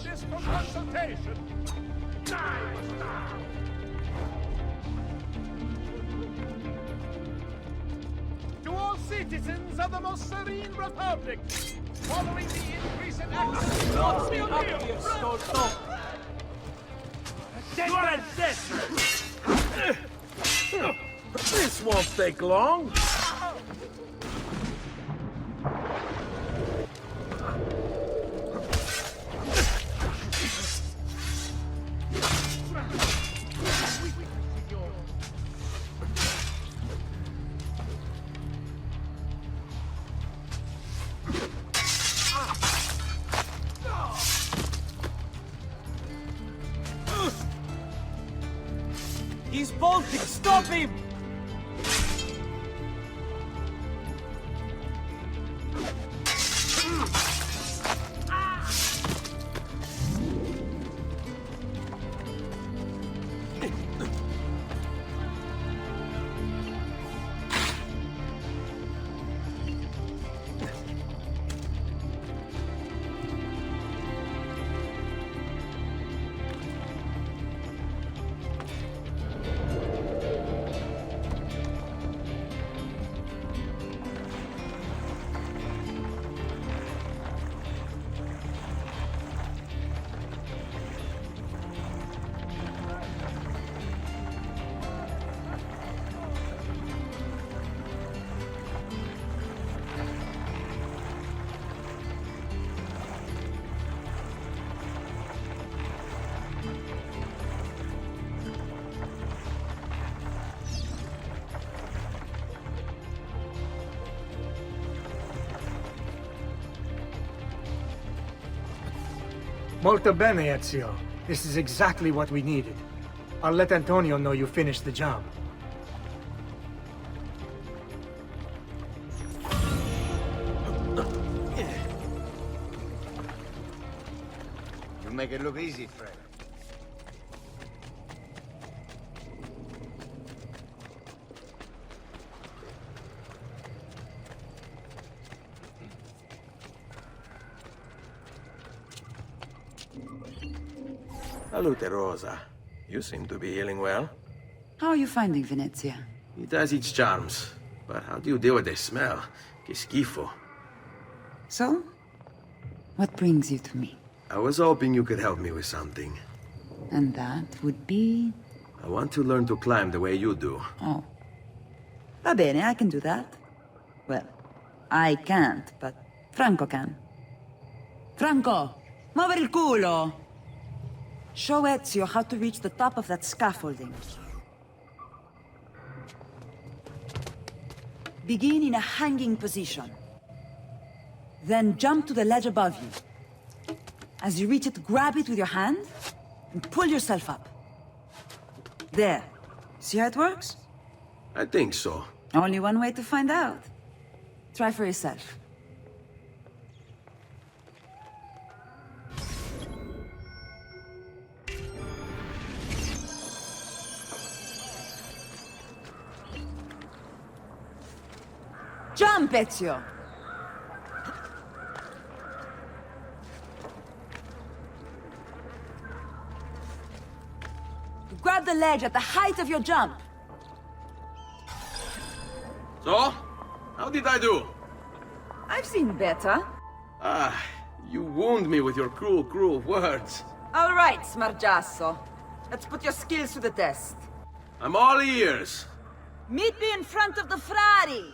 this for consultation. To all citizens of the most serene republic, following the increase in access... What's the up, Stolto? You're a dead! This won't take long. He's bolting! Stop him! Molto bene, Ezio. This is exactly what we needed. I'll let Antonio know you finished the job. You make it look easy, Fred. Salute, Rosa. You seem to be healing well. How are you finding Venezia? It has its charms, but how do you deal with the smell? Que schifo. So? What brings you to me? I was hoping you could help me with something. And that would be... I want to learn to climb the way you do. Oh. Va bene, I can do that. Well, I can't, but Franco can. Franco! Muovere il culo! Show Ezio how to reach the top of that scaffolding. Begin in a hanging position. Then jump to the ledge above you. As you reach it, grab it with your hand and pull yourself up. There. See how it works? I think so. Only one way to find out. Try for yourself. Jump, Ezio! Grab the ledge at the height of your jump. So? How did I do? I've seen better. Ah, you wound me with your cruel, cruel words. All right, Smargiasso. Let's put your skills to the test. I'm all ears. Meet me in front of the Frari!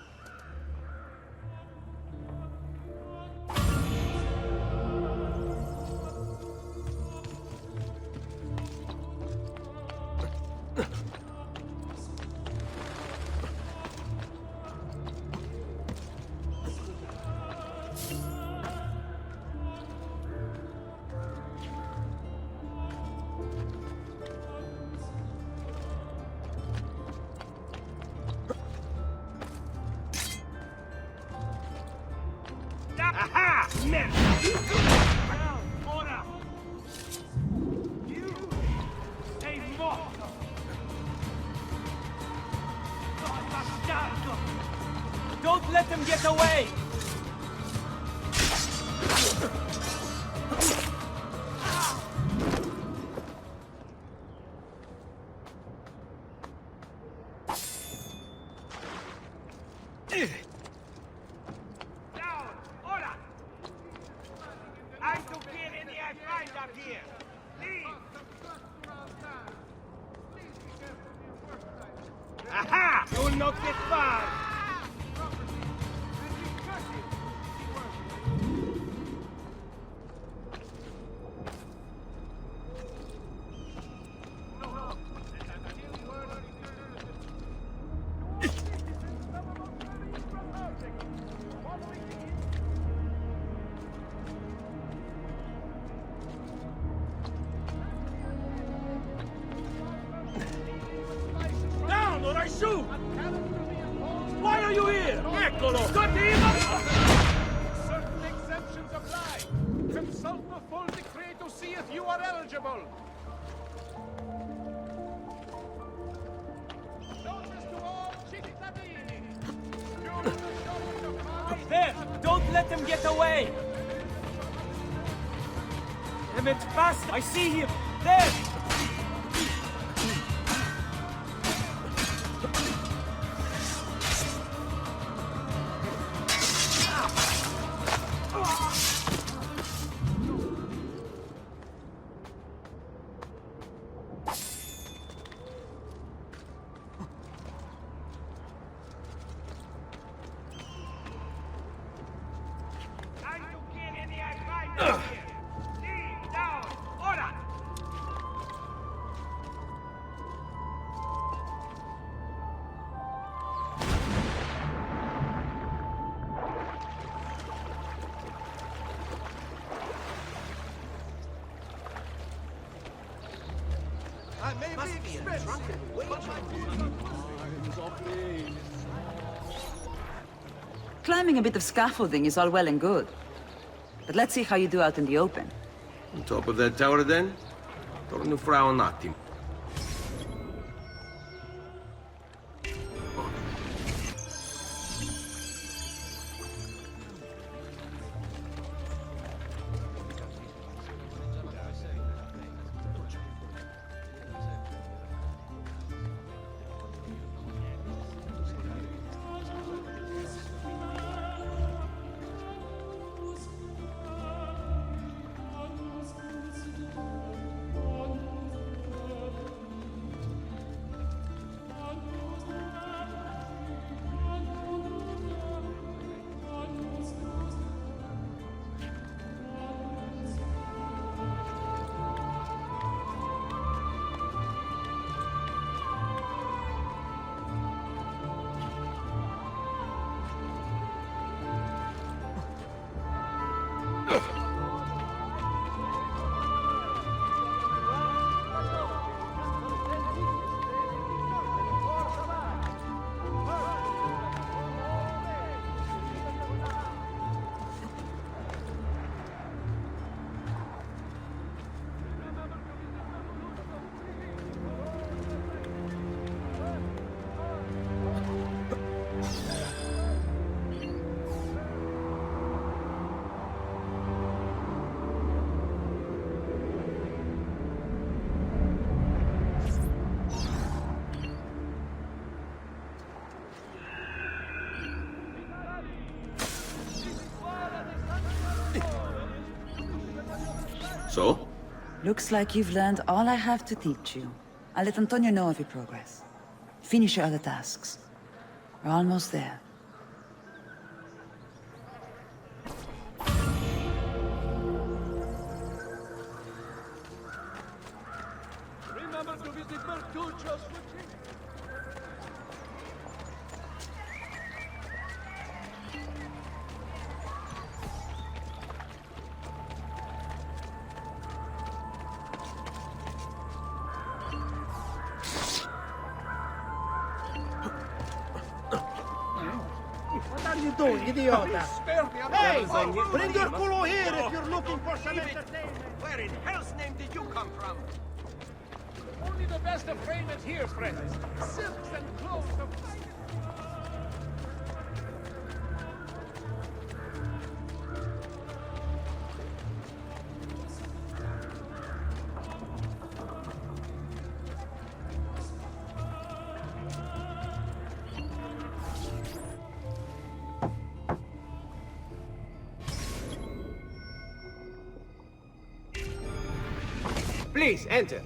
Aha! Merda! Ora! You! Sei morto! Bastardo! Don't let them get away! Down! Ora! I don't care any I find up here! Leave! Aha! You will not get far! Down or I shoot! Why are you here? Eccolo! Got him! Certain exemptions apply. Consult the full decree to see if you are eligible. Notice to all cittadini. There! Don't let them get away! Damn it, fast! I see him! There! I don't care any I find up here! Leave! Down! Ora! I may be expensive, but Climbing a bit of scaffolding is all well and good. But let's see how you do out in the open. On top of that tower then? Torno fra un attimo. So? Looks like you've learned all I have to teach you. I'll let Antonio know of your progress. Finish your other tasks. We're almost there. remember to visit Bertuccios with me. doing, idiota? Hey, bring your culo here if you're looking for some entertainment. Where in hell's name did you come from? Only the best of raiment here, friends. Silks and clothes of finest. Please, enter.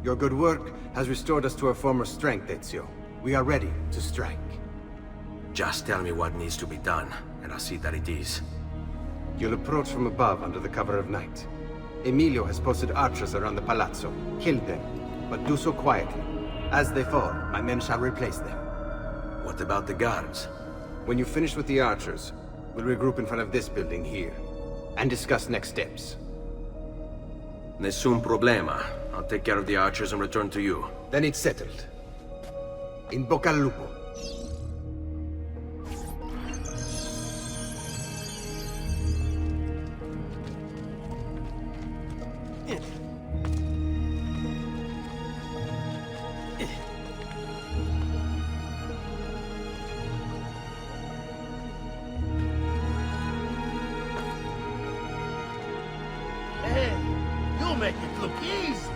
Your good work has restored us to our former strength, Ezio. We are ready to strike. Just tell me what needs to be done, and I'll see that it is. You'll approach from above under the cover of night. Emilio has posted archers around the palazzo. Kill them, but do so quietly. As they fall, my men shall replace them. What about the guards? When you finish with the archers, we'll regroup in front of this building here, and discuss next steps. Nessun problema. I'll take care of the archers and return to you. Then it's settled. In bocca al lupo. Hey, you make it look easy.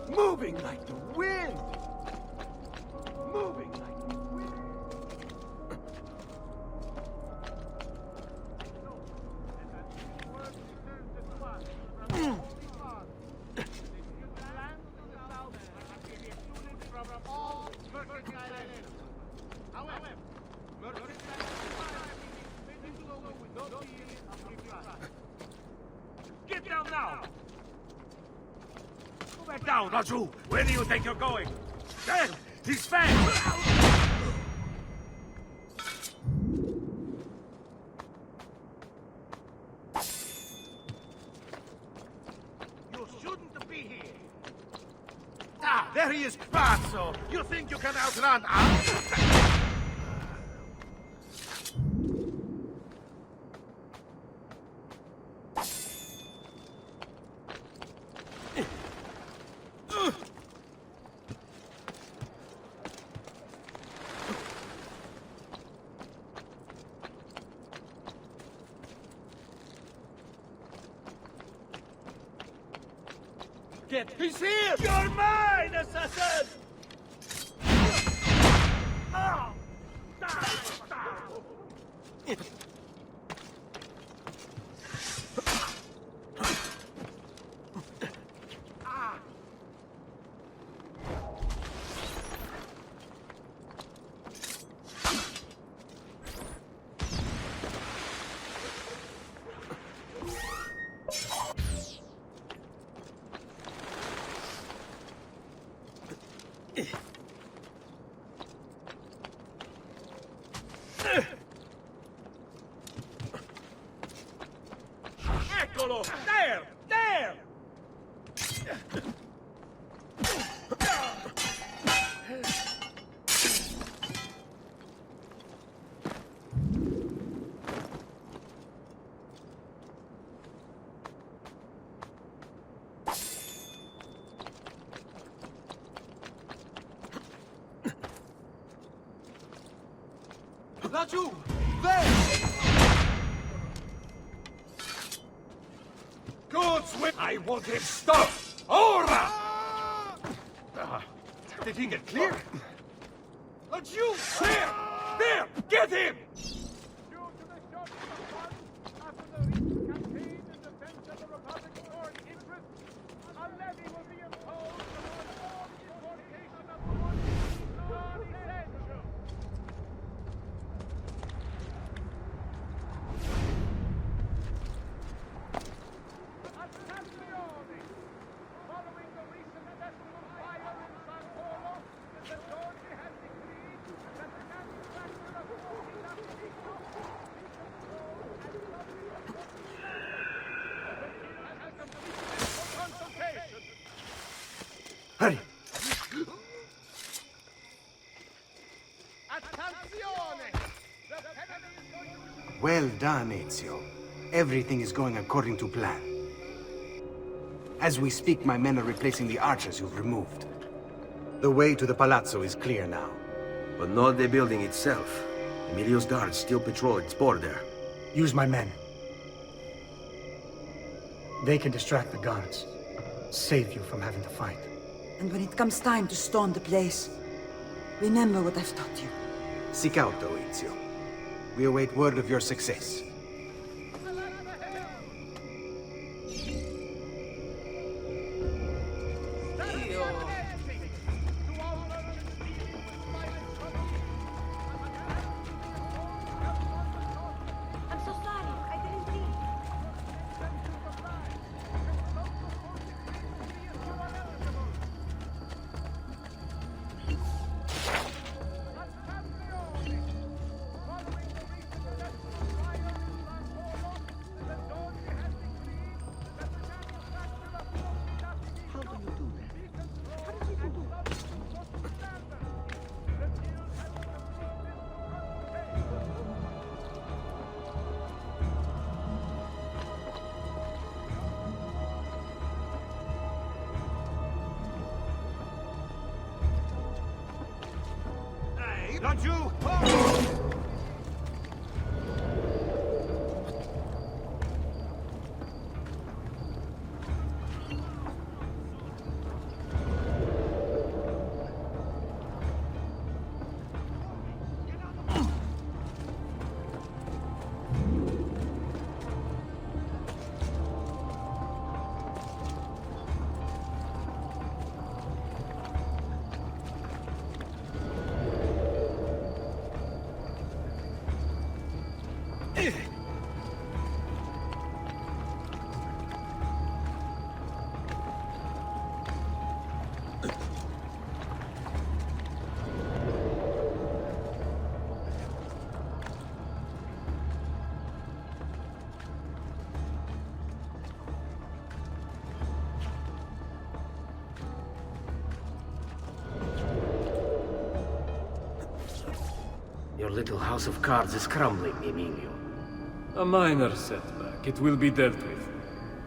Moving like the wind. Moving like the wind. Get down now! Go back down, Raju! Where do you think you're going? Damn! He's fast! You shouldn't be here! Ah, there he is, Pazzo! You think you can outrun us? He's here! You're mine, assassin! Oh! Eccolo! There! There! Raju! There! Good swim! I want him stopped! Ora! Did he get clear? Raju! There! There! Get him! Hurry! Well done, Ezio. Everything is going according to plan. As we speak, my men are replacing the archers you've removed. The way to the palazzo is clear now. But not the building itself. Emilio's guards still patrol its border. Use my men. They can distract the guards. Save you from having to fight. And when it comes time to storm the place, remember what I've taught you. Seek out, though, Ezio. We await word of your success. Not you! Your little house of cards is crumbling, Emilio. A minor setback. It will be dealt with.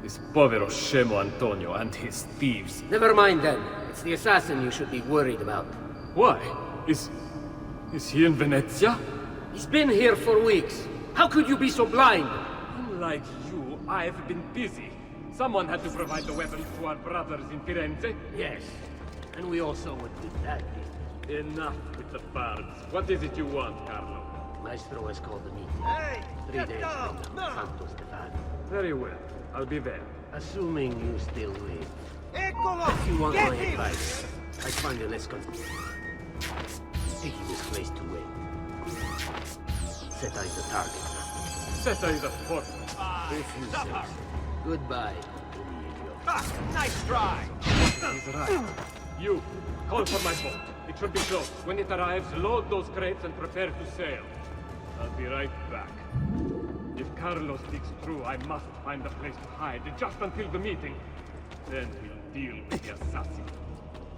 This 𝗶𝗵𝗴𝗀𝗀𝗀𝗀 Antonio and his thieves. Never mind then. It's the assassin you should be worried about. Why? Is he in Venezia? He's been here for weeks. How could you be so blind? Unlike you, I've been busy. Someone had to provide the weapons to our brothers in Firenze. Yes. And we also would do that deal. Enough with the bards. What is it you want, Carlo? Maestro has called a meeting. Hey! 3 days from now, Santo Stefano. Very well. I'll be there. Assuming you still live. Eccolo! If you want Get my him! advice, I'd find a less taking this place to win. Zeta is the target now. Zeta is a fort. If you say so. Goodbye, Emilio. Nice try! He's right. You, call for my boat. It should be close. When it arrives, load those crates and prepare to sail. I'll be right back. If Carlo speaks true, I must find a place to hide, just until the meeting. Then we'll deal with the assassin.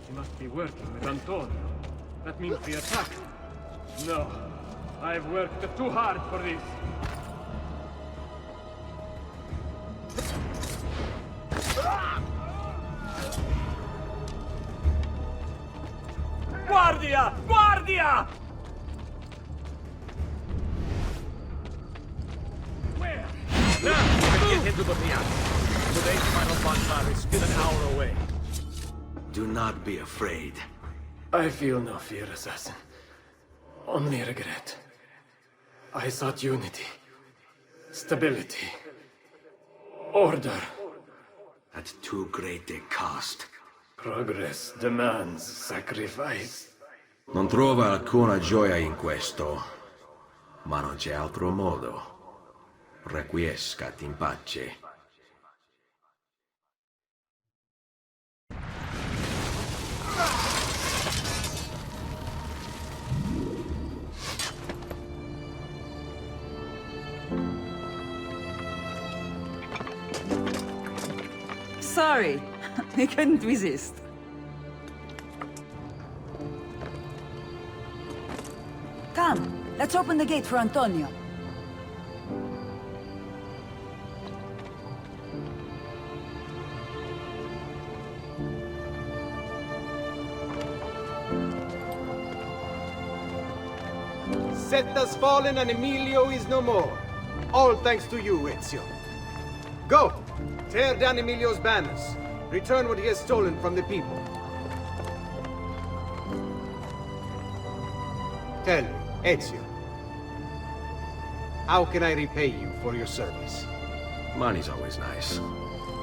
He must be working with Antonio. That means the attack. No, I've worked too hard for this. Guardia! Guardia! Where? Now, we can get into the piazza. Today's final bonfire is still an hour away. Do not be afraid. I feel no fear, assassin. Only regret. I sought unity, stability, order. At too great a cost. Progress demands sacrifice. Non trova alcuna gioia in questo, ma non c'è altro modo. Requiescat in pace. Sorry, we couldn't resist. Let's open the gate for Antonio. Set has fallen and Emilio is no more. All thanks to you, Ezio. Go! Tear down Emilio's banners. Return what he has stolen from the people. Tell me, Ezio. How can I repay you for your service? Money's always nice.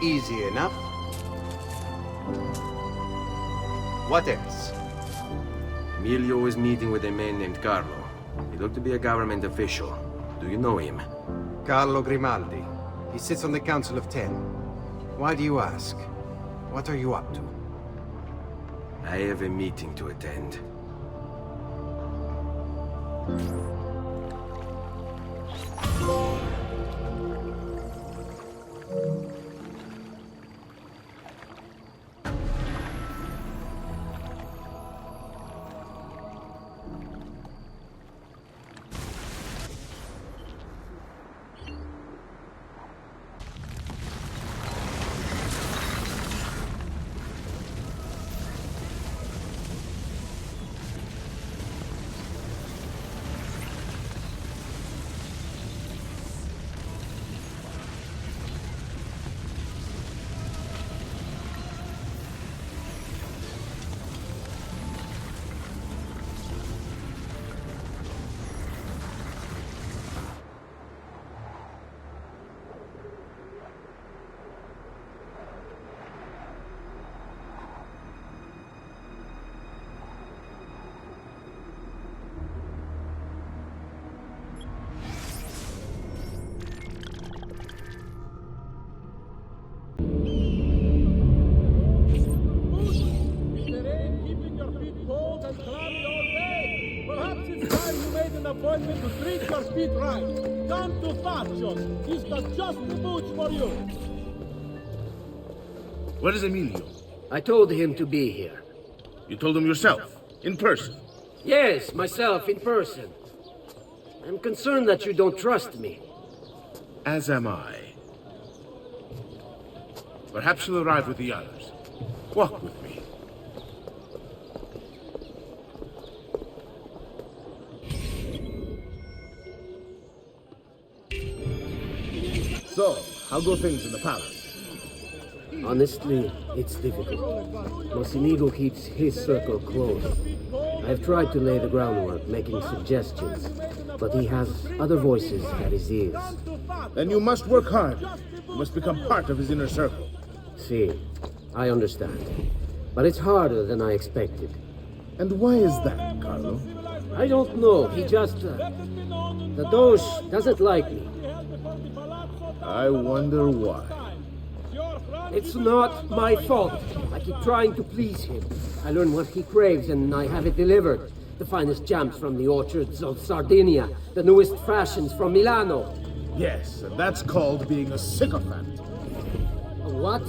Easy enough. What else? Emilio is meeting with a man named Carlo. He looked to be a government official. Do you know him? Carlo Grimaldi. He sits on the Council of 10. Why do you ask? What are you up to? I have a meeting to attend. Appointment to treat your feet right. Come to Faccios. He's got just the boots for you. Where is Emilio? I told him to be here. You told him yourself, in person? Yes, myself, in person. I'm concerned that you don't trust me. As am I. Perhaps you'll arrive with the others. Walk with me. So, how go things in the palace? Honestly, it's difficult. Mocenigo keeps his circle close. I've tried to lay the groundwork, making suggestions, but he has other voices at his ears. Then you must work hard. You must become part of his inner circle. See, I understand. But it's harder than I expected. And why is that, Carlo? I don't know. He just... the Doge doesn't like me. I wonder why. It's not my fault. I keep trying to please him. I learn what he craves and I have it delivered. The finest jams from the orchards of Sardinia, the newest fashions from Milano. Yes, and that's called being a sycophant. A what?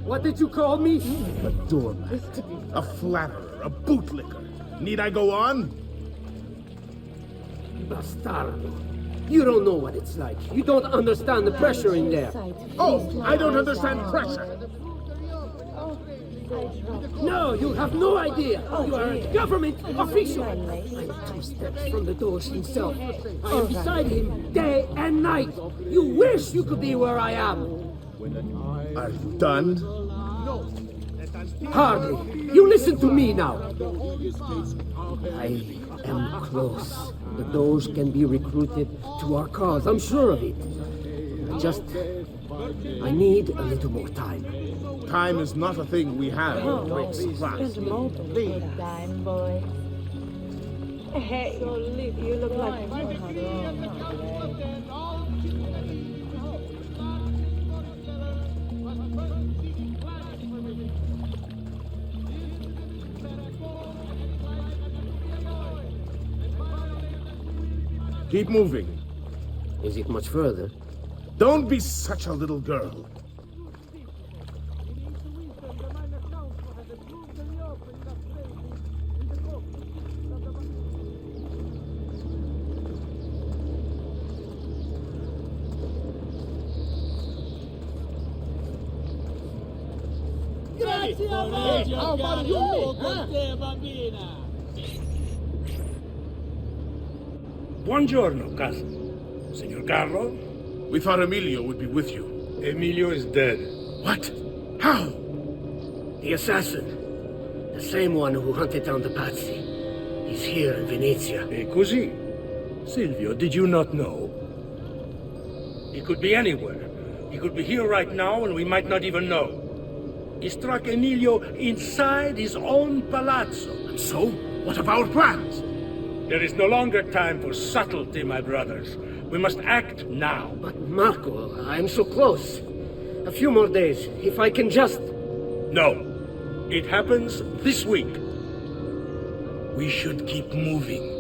What did you call me? A doormat, a flatterer, a bootlicker. Need I go on? Bastardo. You don't know what it's like. You don't understand the pressure in there. Oh, I don't understand pressure. No, you have no idea. You are a government official. I'm 2 steps from the Doge himself. I am beside him day and night. You wish you could be where I am. Are you done? Hardly. You listen to me now. I am close. The Doge can be recruited to our cause. I'm sure of it. I need a little more time. Time is not a thing we have in great supply. Time, boy. Hey, you look like... Keep moving. Is it much further? Don't be such a little girl. How about you, bambina? Buongiorno, cousin. Signor Carlo? We thought Emilio would be with you. Emilio is dead. What? How? The assassin. The same one who hunted down the Pazzi. He's here in Venezia. E così? Silvio, did you not know? He could be anywhere. He could be here right now and we might not even know. He struck Emilio inside his own palazzo. And so, what of our plans? There is no longer time for subtlety, my brothers. We must act now. But Marco, I'm so close. A few more days, if I can just... No. It happens this week. We should keep moving.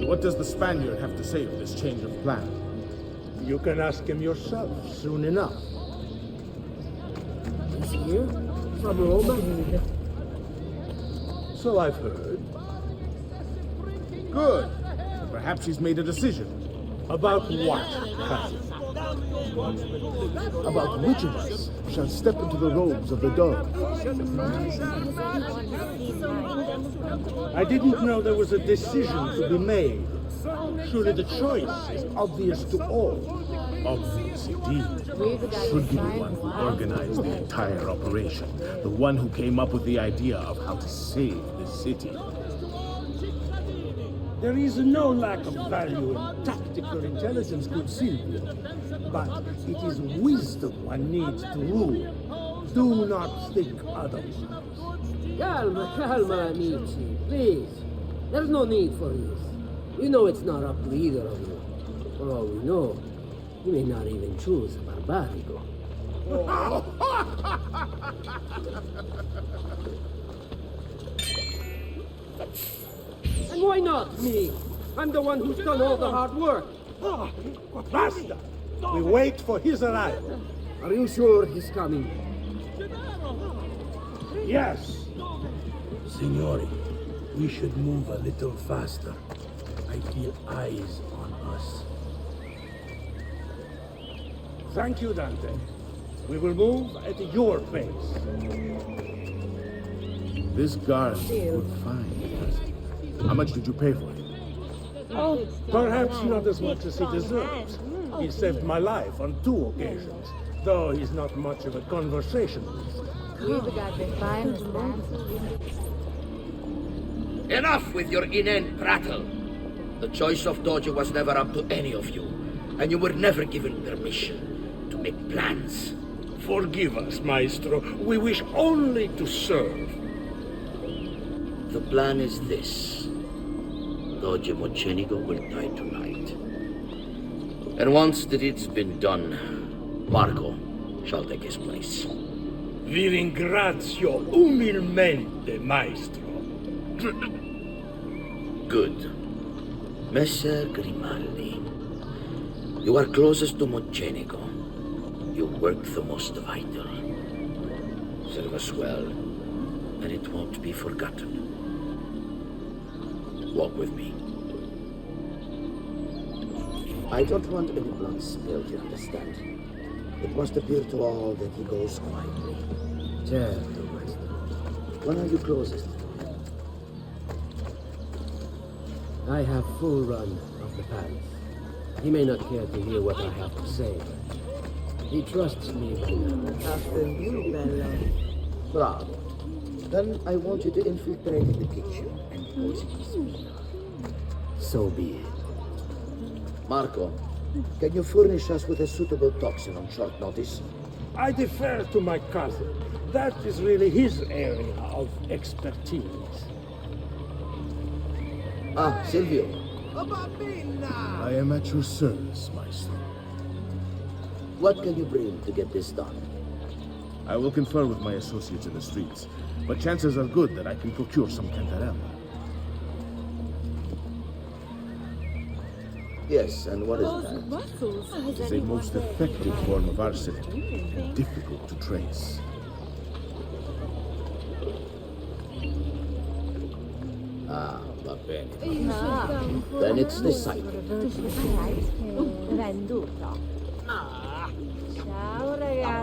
What does the Spaniard have to say of this change of plan? You can ask him yourself soon enough. He's here? From Roma? So I've heard. Good. Perhaps he's made a decision. About what, cousin? About which of us shall step into the robes of the dove? I didn't know there was a decision to be made. Surely the choice is obvious to all. Obvious indeed. Should be the one who organized the entire operation. The one who came up with the idea of how to save the city. There is no lack of value in tactical intelligence, good Silvio. But it is wisdom one needs to rule. Do not think otherwise. Calma, calma, amici. Please. There's no need for this. We know it's not up to either of you. For all we know, you may not even choose a barbarico. And why not me? I'm the one who's done all the hard work. Basta! We wait for his arrival. Are you sure he's coming? Yes. Signori, we should move a little faster. I feel eyes on us. Thank you, Dante. We will move at your pace. This guard would find. How much did you pay for it? Perhaps not as much as he deserves. He saved my life on 2 occasions, though he's not much of a conversationalist. Enough with your inane prattle. The choice of Doge was never up to any of you, and you were never given permission to make plans. Forgive us, Maestro. We wish only to serve. The plan is this. Doge Mocenigo will die tonight. And once the deed's been done, Marco shall take his place. Vi ringrazio umilmente, Maestro. Good. Messer Grimaldi, you are closest to Mocenigo. You work the most vital. Serve us well, and it won't be forgotten. Walk with me. I don't want any blood spilled, you understand? It must appear to all that he goes quietly. Certo, Maestro. When are you closest to him? I have full run of the palace. He may not care to hear what I have to say, but he trusts me by now. After you, Bella. Bravo. Then I want you to infiltrate the kitchen and poison his meal. So be it. Marco, can you furnish us with a suitable toxin on short notice? I defer to my cousin. That is really his area of expertise. Ah, Silvio. I am at your service, Maestro. What can you bring to get this done? I will confer with my associates in the streets, but chances are good that I can procure some cantarella. Yes, and what is that? It is a most effective form of arsenic, and difficult to trace. Ah, va bene. Then it's decided. Ciao ragazzi.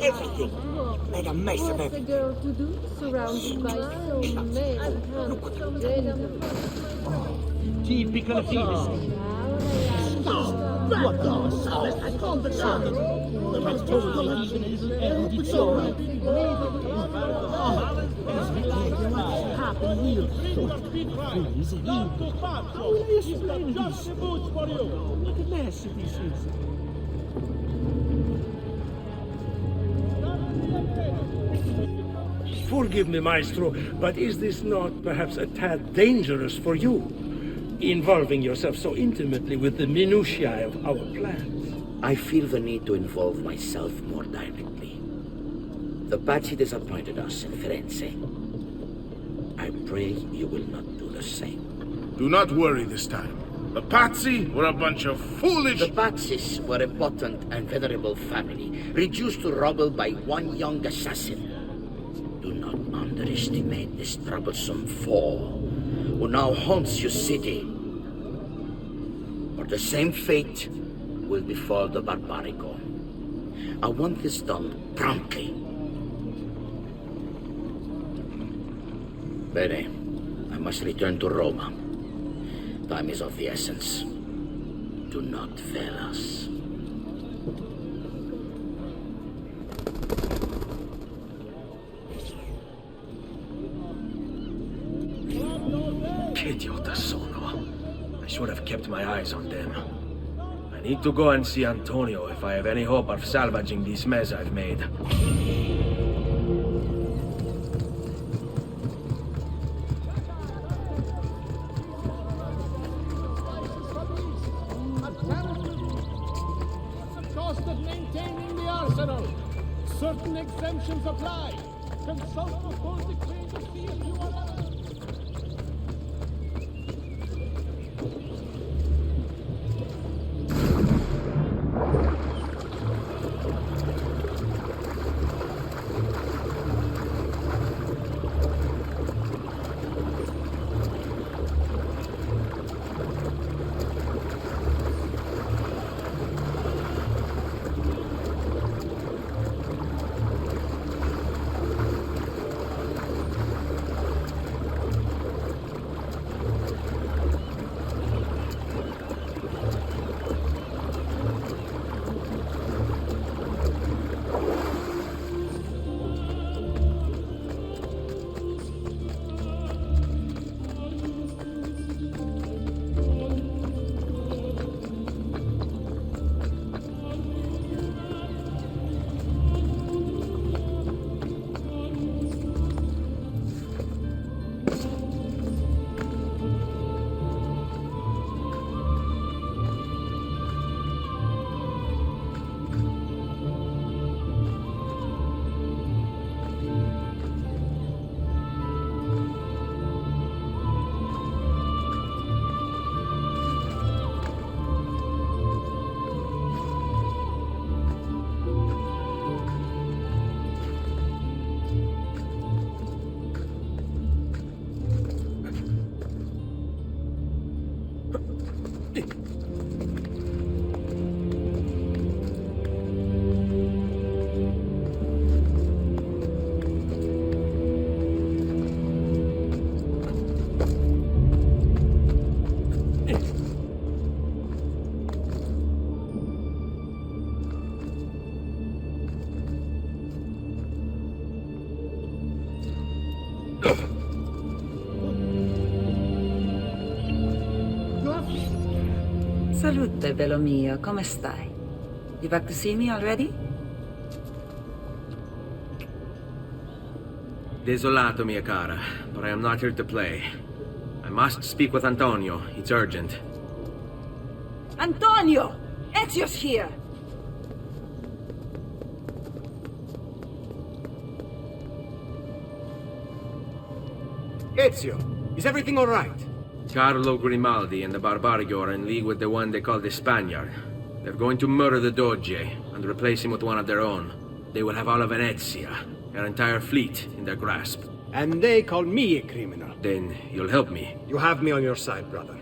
Everything. Made a mess of everything. Typical Venus. What the? I called the sound. That's totally even his 𝗚𝗺𝗶𝗴𝗂𝗀𝗙𝘂𝗙. What a mess this is. Forgive me, Maestro, but is this not perhaps a tad dangerous for you? Involving yourself so intimately with the minutiae of our plans. I feel the need to involve myself more directly. The Pazzi disappointed us in Firenze. I pray you will not do the same. Do not worry this time. The Pazzi were a bunch of foolish... The Pazzis were a potent and venerable family, reduced to rubble by one young assassin. Do not underestimate this troublesome foe who now haunts your city. Or the same fate will befall the Barbarigo. I want this done promptly. Bene, I must return to Roma. Time is of the essence. Do not fail us. Idiota sono. I should have kept my eyes on them. I need to go and see Antonio if I have any hope of salvaging this mess I've made. Cost of maintaining the arsenal. Certain exemptions apply. Consult the full decree to see if you are allowed. Salute, bello mio. Come stai? You back to see me already? Desolato, mia cara, but I am not here to play. I must speak with Antonio. It's urgent. Antonio! Ezio's here! Ezio, is everything all right? Carlo Grimaldi and the Barbarigo are in league with the one they call the Spaniard. They're going to murder the Doge and replace him with one of their own. They will have all of Venezia, their entire fleet, in their grasp. And they call me a criminal. Then you'll help me. You have me on your side, brother.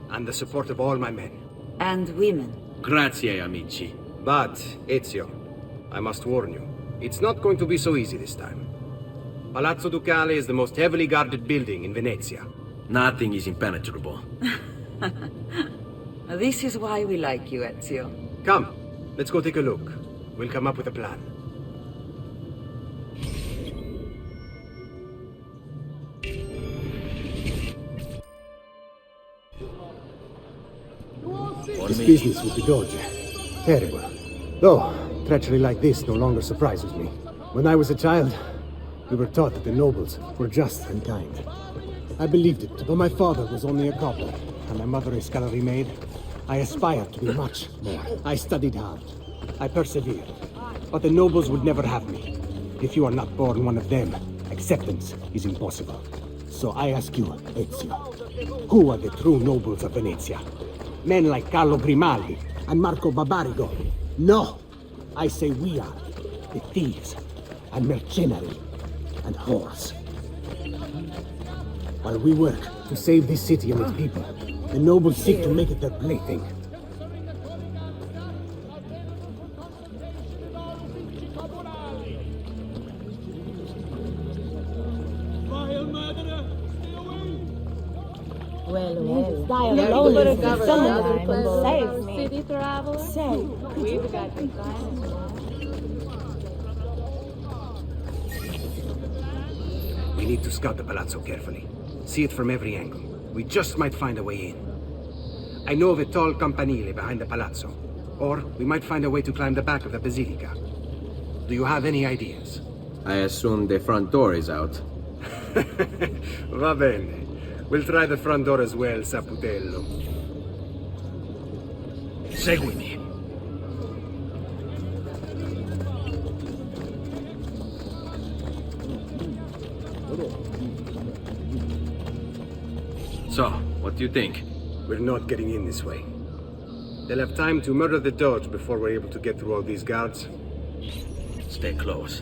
And the support of all my men. And women. Grazie, amici. But, Ezio, I must warn you, it's not going to be so easy this time. Palazzo Ducale is the most heavily guarded building in Venezia. Nothing is impenetrable. This is why we like you, Ezio. Come, let's go take a look. We'll come up with a plan. This business with the Doge. Terrible. Though, treachery like this no longer surprises me. When I was a child, we were taught that the nobles were just and kind. I believed it, but my father was only a cobbler, and my mother a scullery maid. I aspired to be much more. I studied hard. I persevered. But the nobles would never have me. If you are not born one of them, acceptance is impossible. So I ask you, Ezio, who are the true nobles of Venezia? Men like Carlo Grimaldi and Marco Barbarigo? No! I say we are the thieves and mercenary and whores. While we work to save this city and its people, the nobles seek to make it their plaything. Well, die alone is someone can save me. City traveler? Say, We've got the time. We need to scout the palazzo carefully. See it from every angle. We just might find a way in. I know of a tall campanile behind the palazzo. Or we might find a way to climb the back of the basilica. Do you have any ideas? I assume the front door is out. Va bene. We'll try the front door as well, Saputello. Seguimi. So, what do you think? We're not getting in this way. They'll have time to murder the Doge before we're able to get through all these guards. Stay close.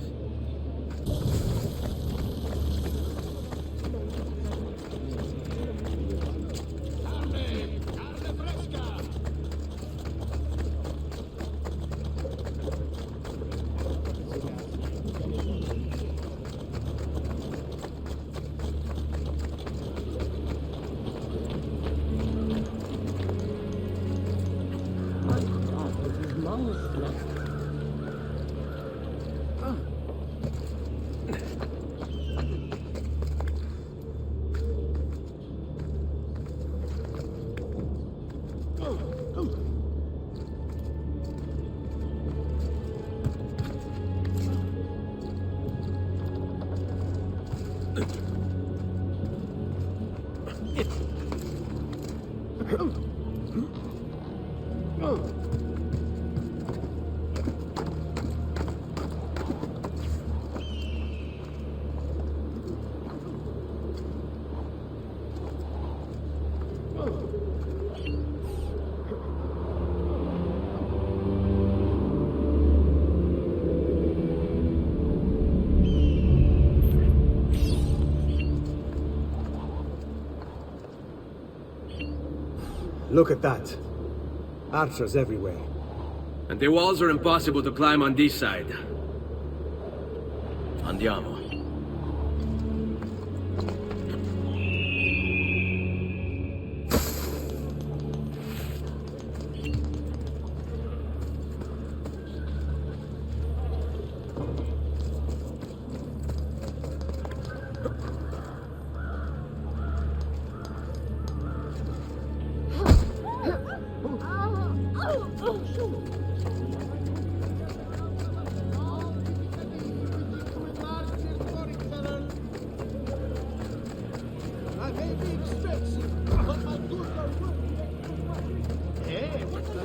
Look at that. Archers everywhere. And the walls are impossible to climb on this side. Andiamo.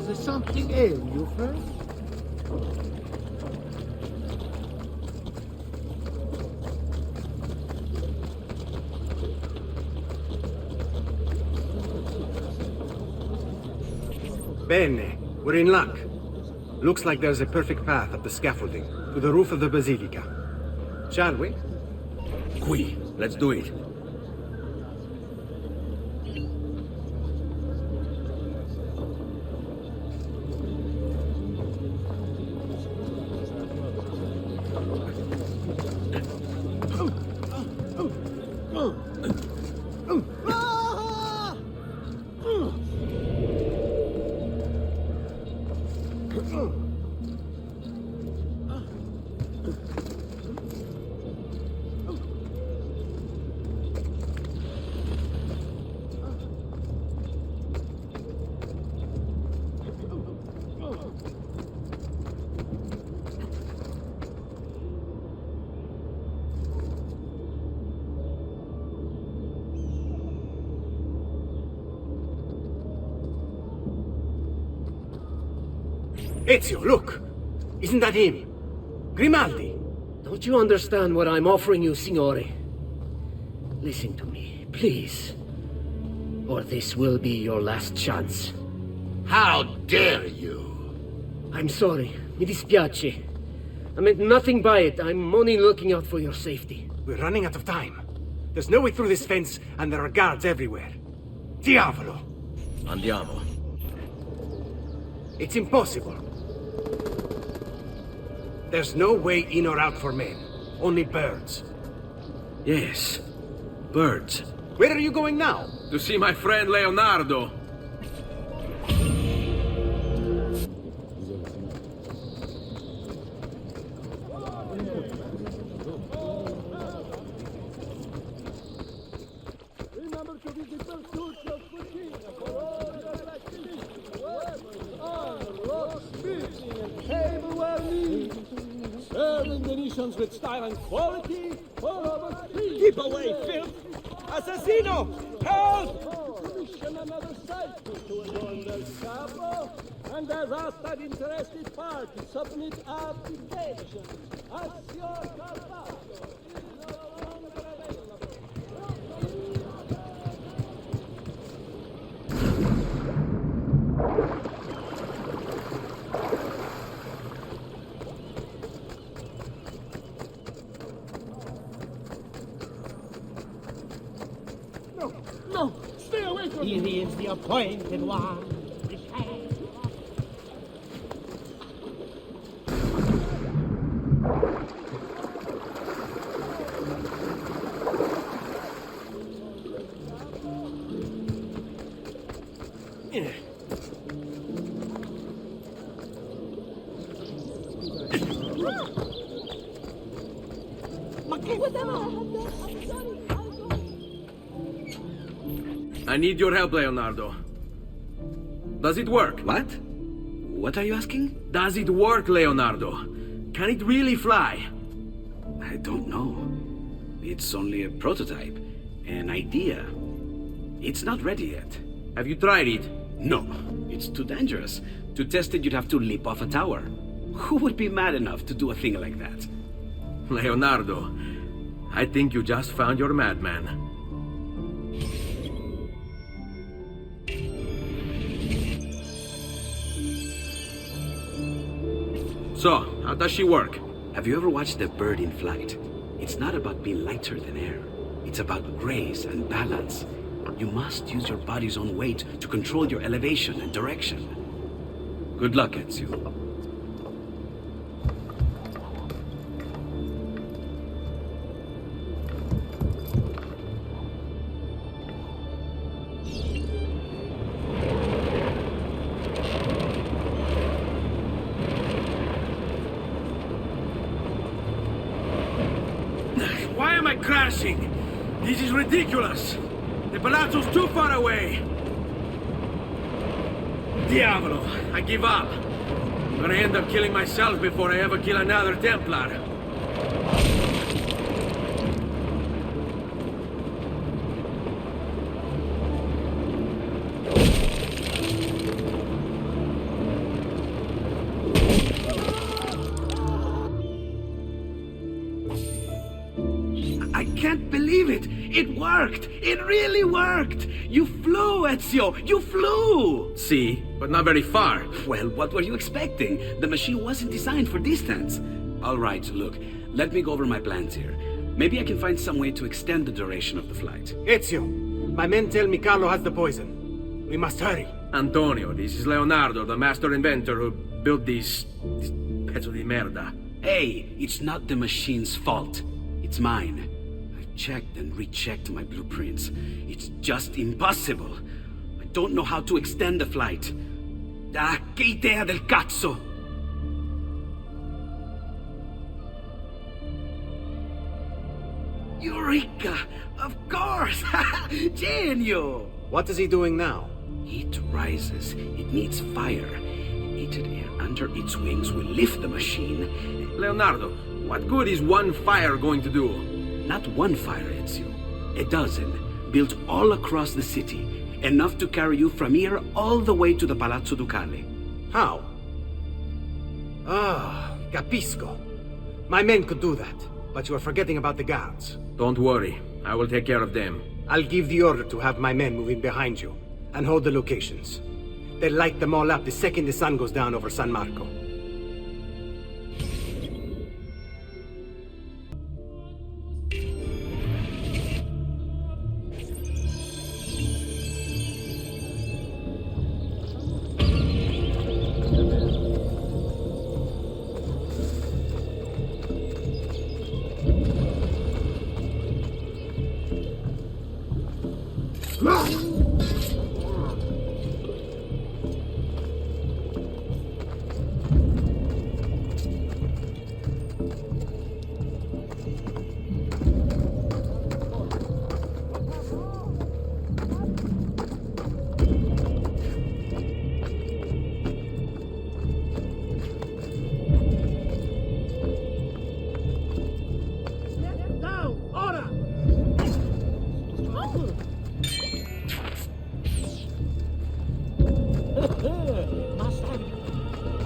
Does something ail you, friend? Bene, we're in luck. Looks like there's a perfect path up the scaffolding to the roof of the basilica. Shall we? Qui. Let's do it. Ezio, look! Isn't that him? Grimaldi! Don't you understand what I'm offering you, Signore? Listen to me, please. Or this will be your last chance. How dare you? I'm sorry. Mi dispiace. I meant nothing by it. I'm only looking out for your safety. We're running out of time. There's no way through this fence, and there are guards everywhere. Diavolo! Andiamo. It's impossible. There's no way in or out for men. Only birds. Yes. Birds. Where are you going now? To see my friend Leonardo. Remember to visit the suits of Fucina for all your activities. Serving the nations with style and quality for over 3 Keep away, filth! Assassino! Help! Commission another cycle to adorn their capo, and has asked that interested party submit applications. As your carpato is no longer available. No! Stay away from me! He is the appointed one. I need your help, Leonardo. Does it work? What? What are you asking? Does it work, Leonardo? Can it really fly? I don't know. It's only a prototype, an idea. It's not ready yet. Have you tried it? No, it's too dangerous. To test it, you'd have to leap off a tower. Who would be mad enough to do a thing like that? Leonardo, I think you just found your madman. So, how does she work? Have you ever watched a bird in flight? It's not about being lighter than air. It's about grace and balance. You must use your body's own weight to control your elevation and direction. Good luck, Ezio. Why am I crashing? This is ridiculous. The palazzo's too far away. Diavolo, I give up. I'm gonna end up killing myself before I ever kill another Templar. I can't believe it! It worked! It really worked! You flew, Ezio! You flew! See, but not very far. Well, what were you expecting? The machine wasn't designed for distance. All right, look, let me go over my plans here. Maybe I can find some way to extend the duration of the flight. Ezio, my men tell me Carlo has the poison. We must hurry. Antonio, this is Leonardo, the master inventor who built this pezzo di merda. Hey, it's not the machine's fault. It's mine. I've checked and rechecked my blueprints. It's just impossible. I don't know how to extend the flight. Ah, che idea del cazzo! Eureka! Of course! Genio! What is he doing now? It rises. It needs fire. Heated air under its wings will lift the machine. Leonardo, what good is one fire going to do? Not one fire, Ezio. A dozen, built all across the city. Enough to carry you from here all the way to the Palazzo Ducale. How? Ah, capisco. My men could do that, but you are forgetting about the guards. Don't worry, I will take care of them. I'll give the order to have my men move in behind you and hold the locations. They'll light them all up the second the sun goes down over San Marco.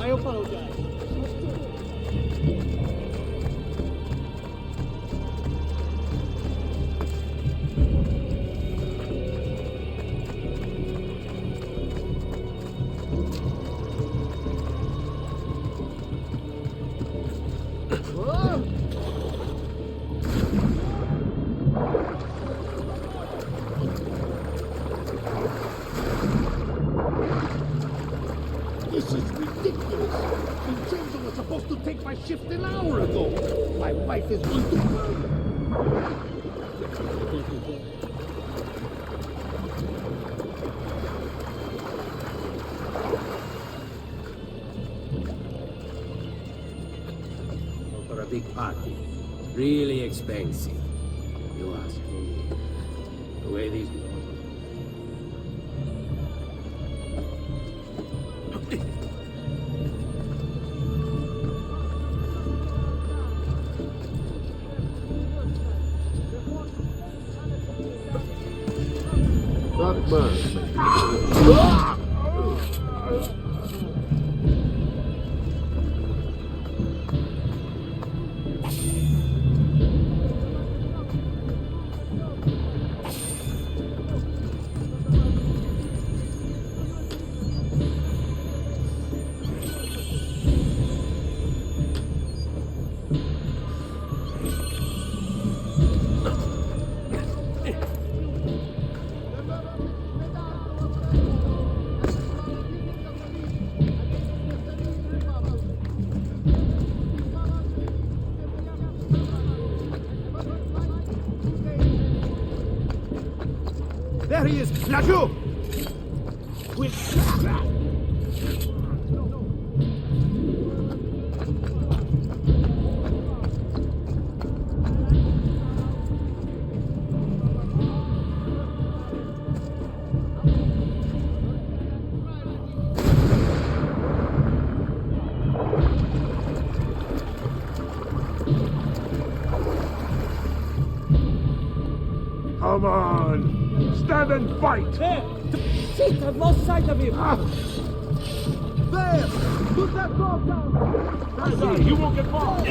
I apologize. This is ridiculous. Vincenzo was supposed to take my shift an hour ago. My wife is going to murder. For a big party. Really expensive. You ask me. The way these go. Not much. There he is! Laggiù! Come on! Stand and fight! There! Shit, I've lost sight of him! There! Put that dog down! That's all, you won't get far!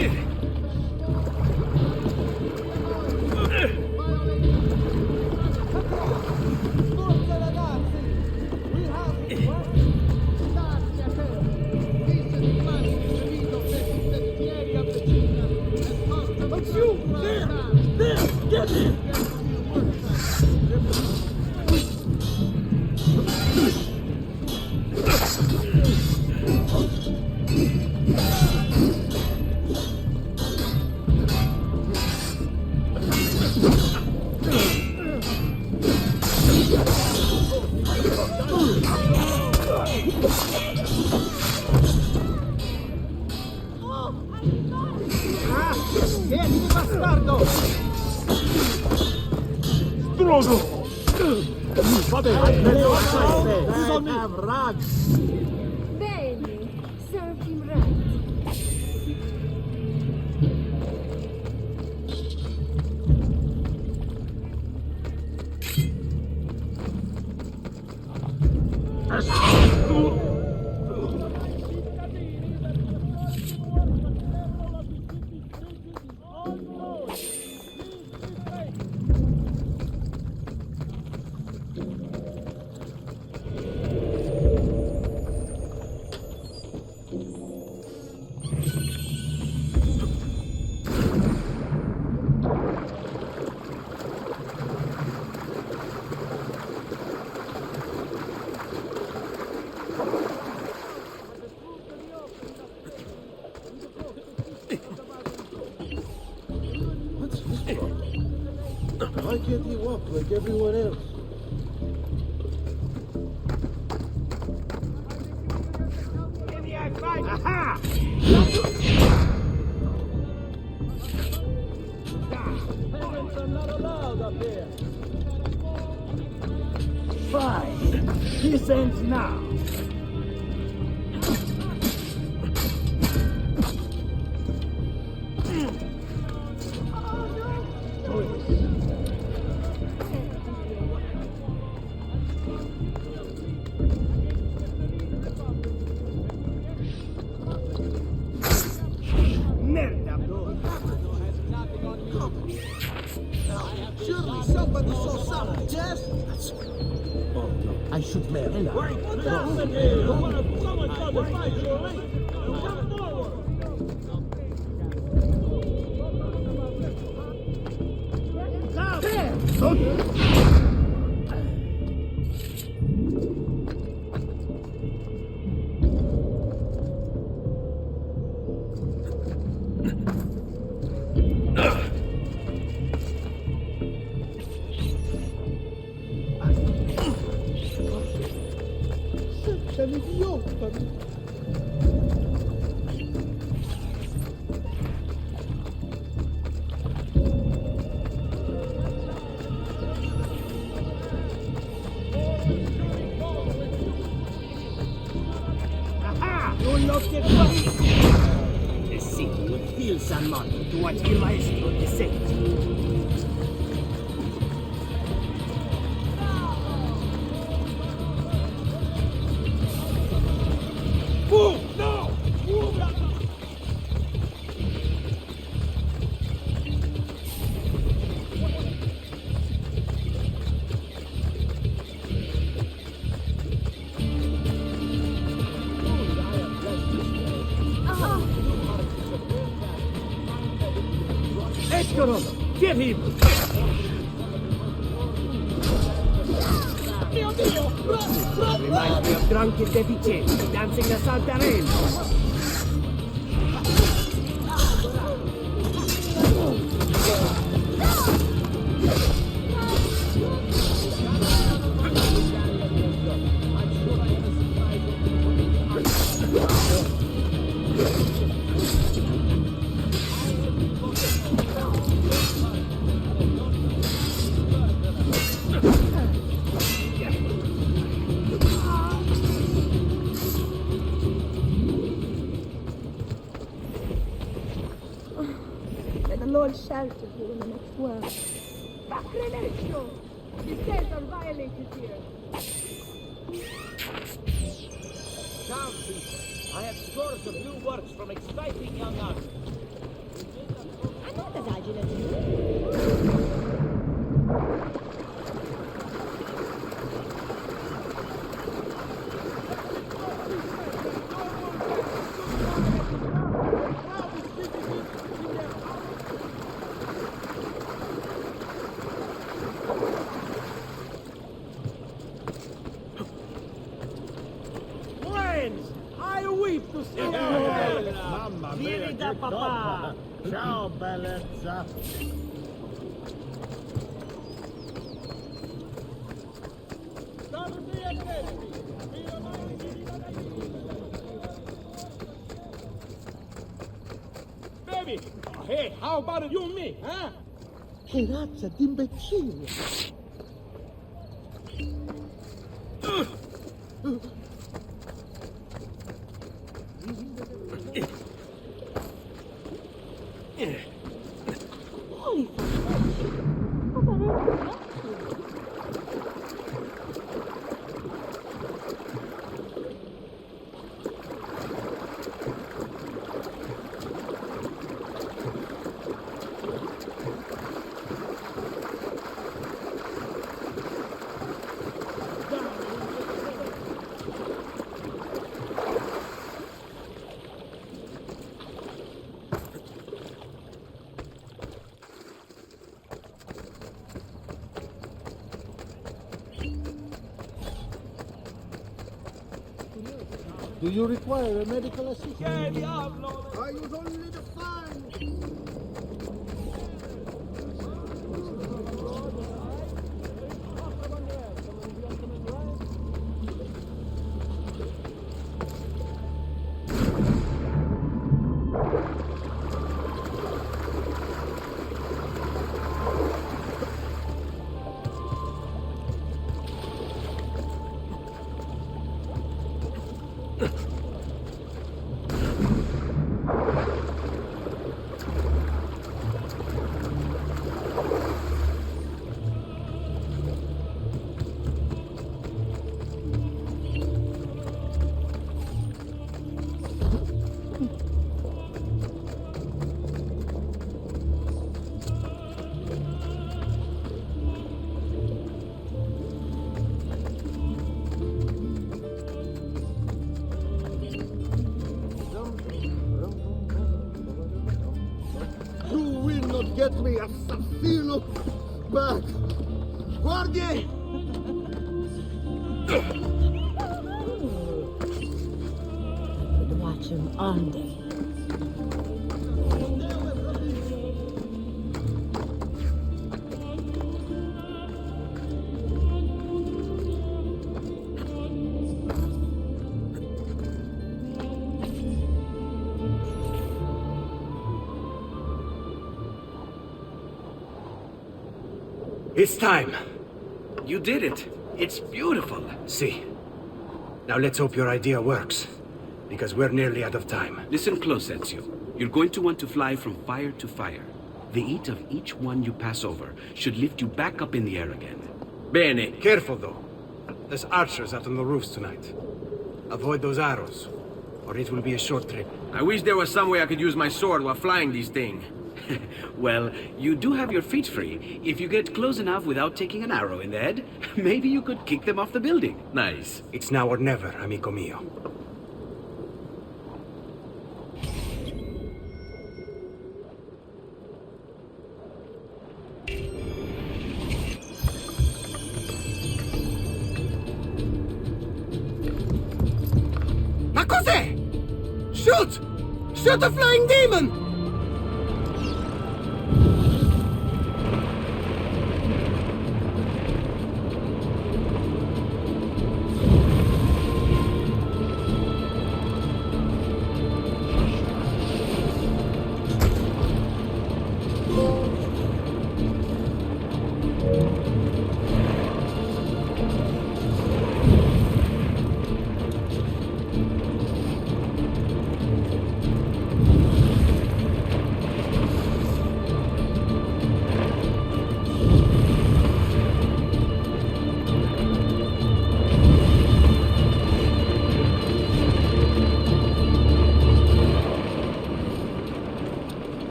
It's you! There! Vieni, bastardo! Strogo! Vabbè, Bene, serve him right. Why can't he walk like everyone else? Aha! Peasants are not allowed up here. Fine. This ends now. Surely somebody saw something, yes? Oh no, I should marry. What happened here? Someone saw the fight, surely? Come forward! Sei un idiota! Aha! You'll not get away! The city will feel San Marco to watch the maestro descend. Move! No! Move! Eccolo! Get him! Mio Dio! Run! Reminds me of drunken deficienti dancing a Santarello. May the Lord shelter you in the next world. Sacrilege! His days are violated here. Come, I have scores of new works from exciting young artists. I'm not as agile as you. Friends, I weep to see you. Mamma mia, Vieni da che papà. coppa! Ciao, bellezza! hey, how about you and me, huh? Che razza d'imbecille! Holy Do you require a medical assistance? I use only the fan! Get me a Safino back! Guardie! could watch him all day. It's time. You did it. It's beautiful. See. Now let's hope your idea works. Because we're nearly out of time. Listen close, Ezio. You're going to want to fly from fire to fire. The heat of each one you pass over should lift you back up in the air again. Bene. Careful, though. There's archers out on the roofs tonight. Avoid those arrows, or it will be a short trip. I wish there was some way I could use my sword while flying these things. Well, you do have your feet free. If you get close enough without taking an arrow in the head, maybe you could kick them off the building. Nice. It's now or never, amico mio. Ma cos'è? Shoot! Shoot the flying demon!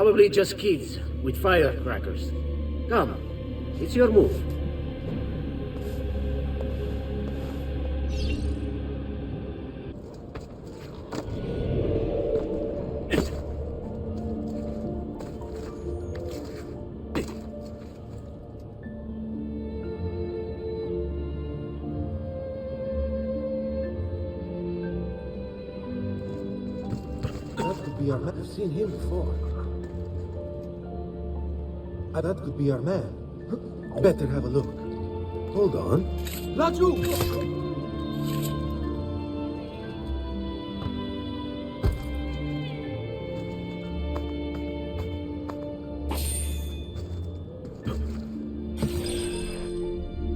Probably just kids with firecrackers. Come, it's your move. I've seen him before. That could be our man. Better have a look. Hold on. Laju!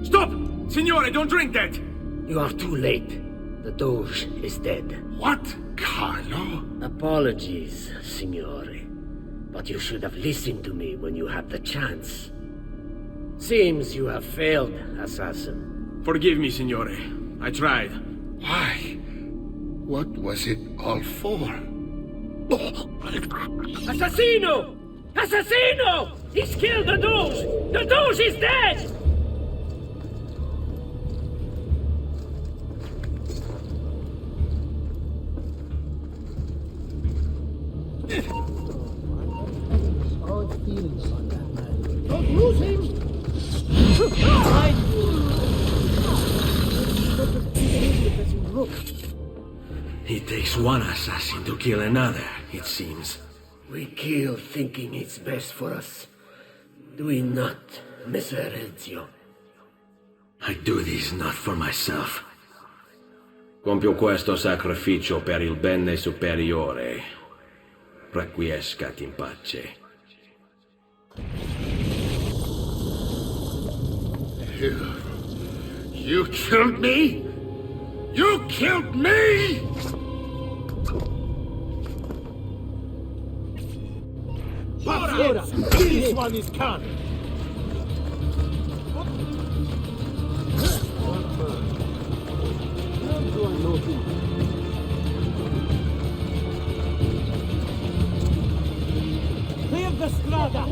Stop! Signore, don't drink that! You are too late. The Doge is dead. What? Carlo? Apologies, Signore. But you should have listened to me when you had the chance. Seems you have failed, assassin. Forgive me, Signore. I tried. Why? What was it all for? Assassino! Assassino! He's killed the Doge! The Doge is dead! Don't lose him! It takes one assassin to kill another, it seems. We kill thinking it's best for us. Do we not, Messer Ezio? I do this not for myself. Compio questo sacrificio per il bene superiore. Requiescat in pace. You killed me? You killed me? This one is coming! Clear the strada!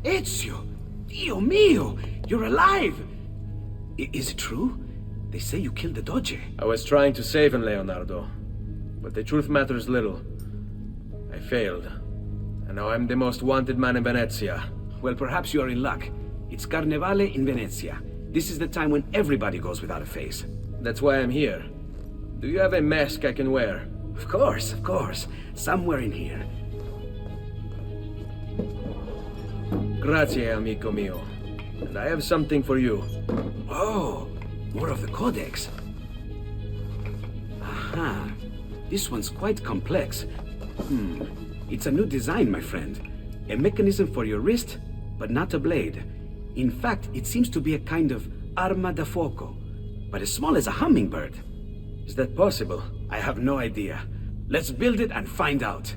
Ezio! Dio mio! You're alive! Is it true? They say you killed the Doge. I was trying to save him, Leonardo. But the truth matters little. I failed. And now I'm the most wanted man in Venezia. Well, perhaps you are in luck. It's Carnevale in Venezia. This is the time when everybody goes without a face. That's why I'm here. Do you have a mask I can wear? Of course, of course. Somewhere in here. Grazie, amico mio. And I have something for you. Oh, more of the Codex. Aha. This one's quite complex. It's a new design, my friend. A mechanism for your wrist, but not a blade. In fact, it seems to be a kind of arma da fuoco, but as small as a hummingbird. Is that possible? I have no idea. Let's build it and find out.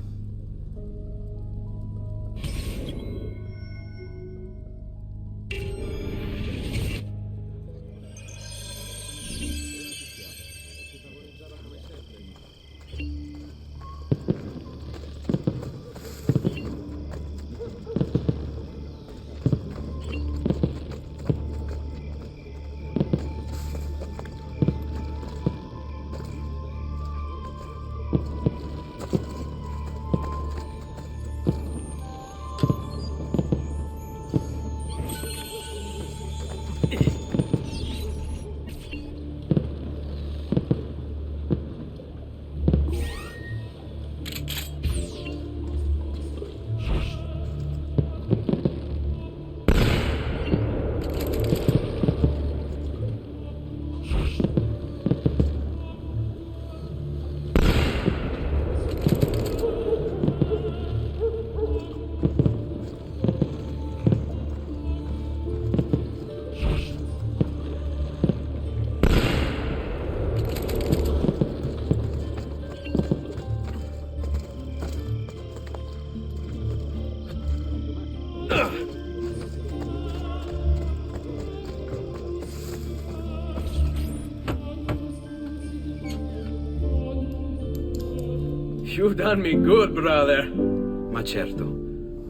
You've done me good, brother. Ma certo.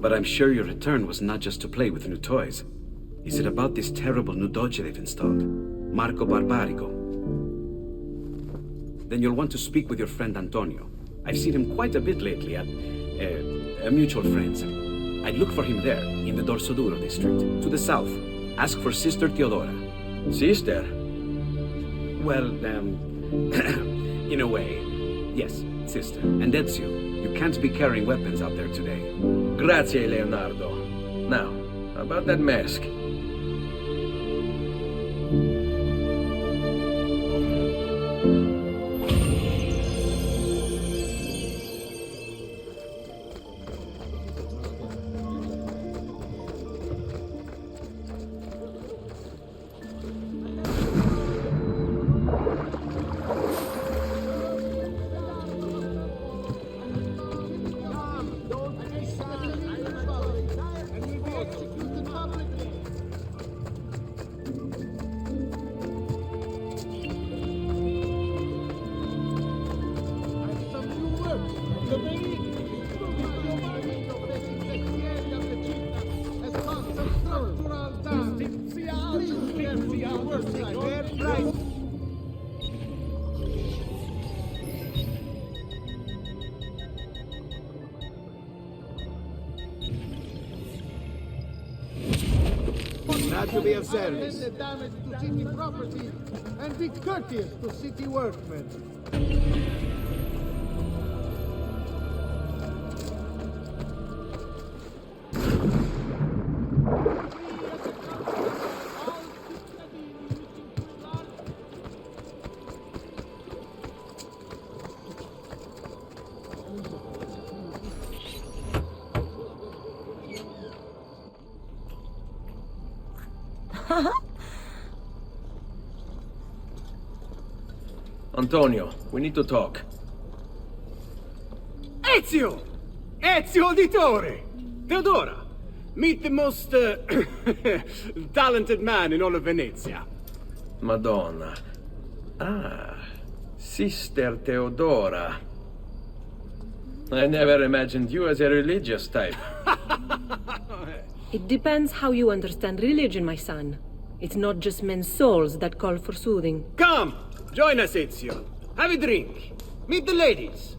But I'm sure your return was not just to play with new toys. Is it about this terrible new doge they've installed? Marco Barbarigo? Then you'll want to speak with your friend Antonio. I've seen him quite a bit lately at a mutual friend's. I'd look for him there, in the Dorsoduro district, to the south. Ask for Sister Teodora. Sister? Well, in a way, yes, sister. And Ezio, you can't be carrying weapons out there today. Grazie, Leonardo. Now, about that mask. Glad to be of service. The damage to city property and be courteous to city workmen. Antonio, we need to talk. Ezio! Ezio Auditore! Teodora! Meet the most talented man in all of Venezia. Madonna. Ah, Sister Teodora. I never imagined you as a religious type. It depends how you understand religion, my son. It's not just men's souls that call for soothing. Come! Join us, Ezio. Have a drink. Meet the ladies.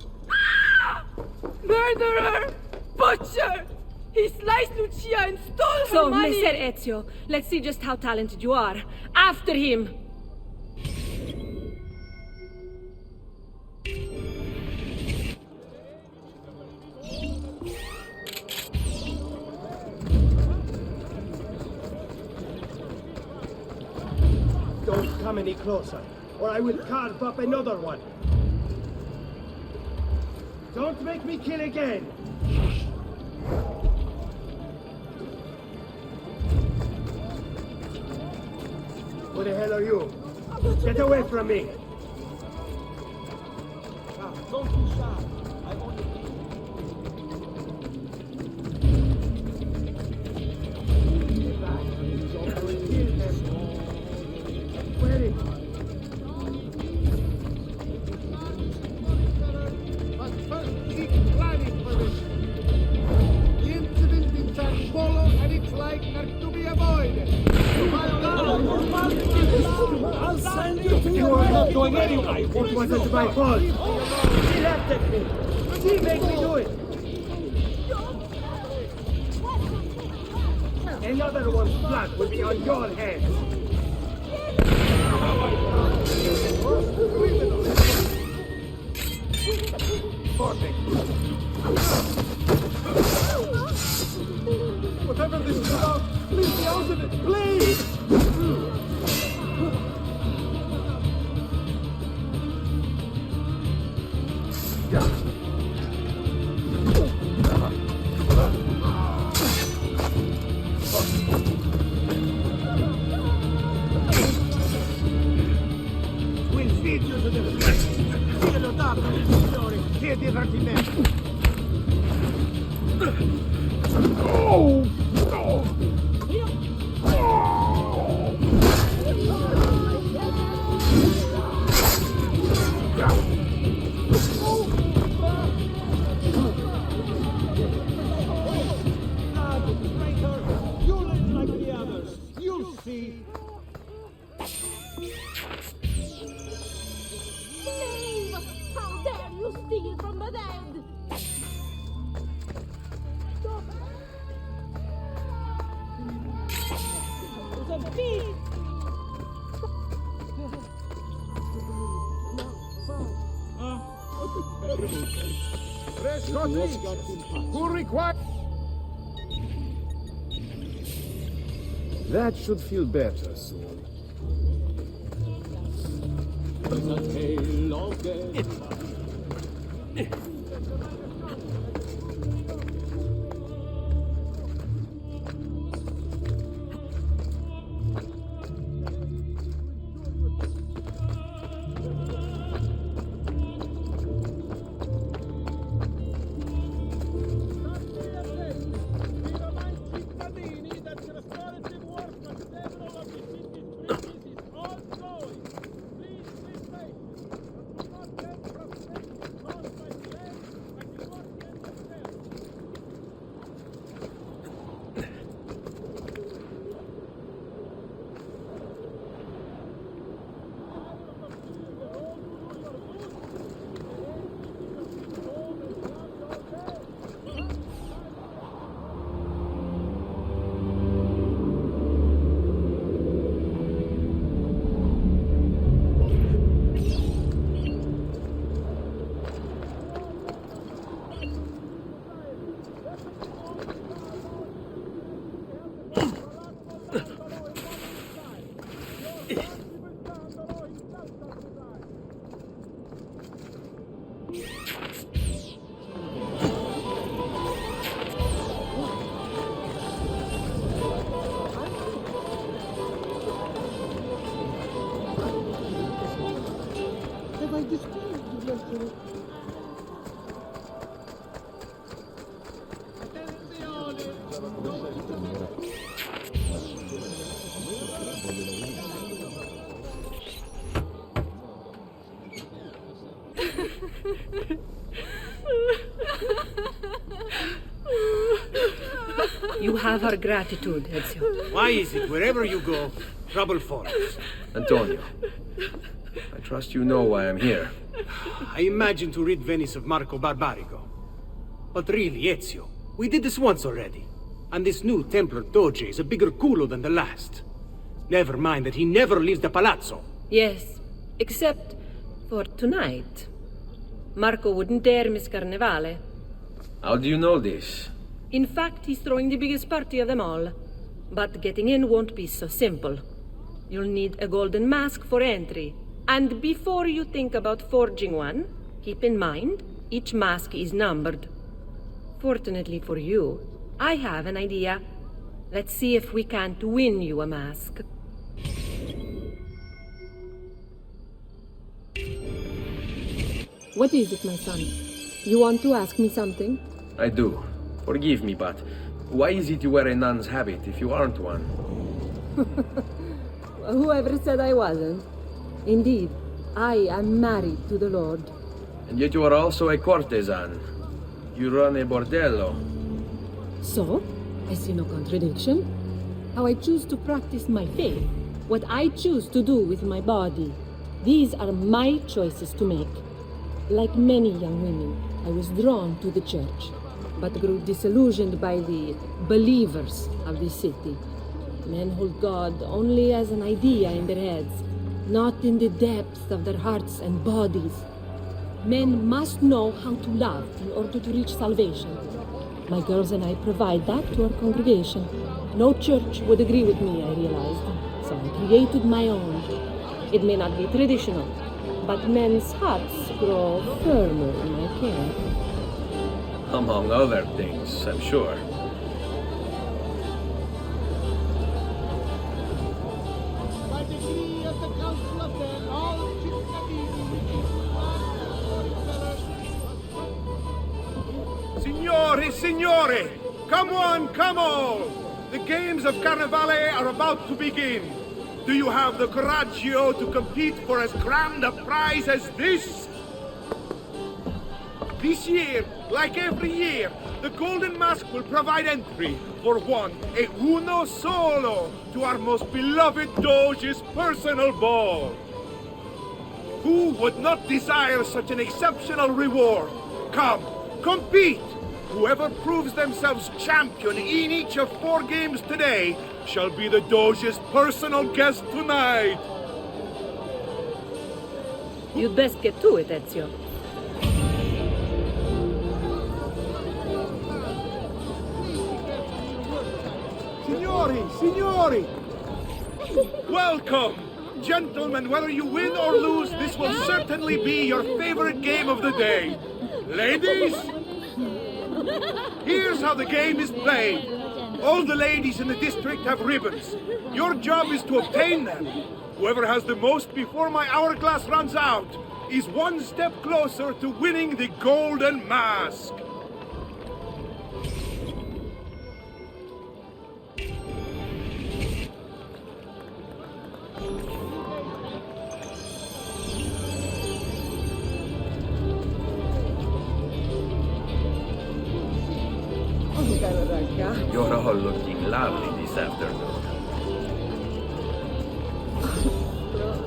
Murderer! Butcher! He sliced Lucia and stole So, her money! Messer Ezio, let's see just how talented you are. After him! Don't come any closer, or I will carve up another one. Don't make me kill again. Who the hell are you? Get away from me! Don't be shy. I want to You are not going anywhere! It wasn't my fault! She laughed at me! She made me do it! Another one's blood will be on your head! Whatever this is about, please be out of it, please! We'll feed you to the flesh! Cielo dopo, signore! Che divertimento! How dare you steal from the dead? It's a thief! Who requires? That should feel better soon. It's a tale of death. You have our gratitude, Ezio. Why is it wherever you go, trouble follows? Antonio, I trust you know why I'm here. I imagine to rid Venice of Marco Barbarigo. But really, Ezio, we did this once already. And this new Templar Doge is a bigger culo than the last. Never mind that he never leaves the palazzo. Yes, except for tonight. Marco wouldn't dare miss Carnevale. How do you know this? In fact, he's throwing the biggest party of them all. But getting in won't be so simple. You'll need a golden mask for entry. And before you think about forging one, keep in mind, each mask is numbered. Fortunately for you, I have an idea. Let's see if we can't win you a mask. What is it, my son? You want to ask me something? I do. Forgive me, but why is it you wear a nun's habit if you aren't one? Whoever said I wasn't? Indeed, I am married to the Lord. And yet you are also a courtesan. You run a bordello. So, I see no contradiction. How I choose to practice my faith, what I choose to do with my body. These are my choices to make. Like many young women, I was drawn to the church, but grew disillusioned by the believers of this city. Men hold God only as an idea in their heads, not in the depths of their hearts and bodies. Men must know how to love in order to reach salvation. My girls and I provide that to our congregation. No church would agree with me, I realized, so I created my own. It may not be traditional, but men's hearts grow firmer in my care. Among other things, I'm sure. By decree of the Council of Ten, all Signori, signore! Come on, come on! The games of Carnevale are about to begin. Do you have the coraggio to compete for as grand a prize as this? This year, like every year, the Golden Mask will provide entry for one, e uno solo, to our most beloved Doge's personal ball. Who would not desire such an exceptional reward? Come, compete! Whoever proves themselves champion in each of 4 games today shall be the Doge's personal guest tonight. You'd best get to it, Ezio. Signori, signori! Welcome! Gentlemen, whether you win or lose, this will certainly be your favorite game of the day. Ladies, here's how the game is played. All the ladies in the district have ribbons. Your job is to obtain them. Whoever has the most before my hourglass runs out is one step closer to winning the Golden Mask. You're all looking lovely this afternoon.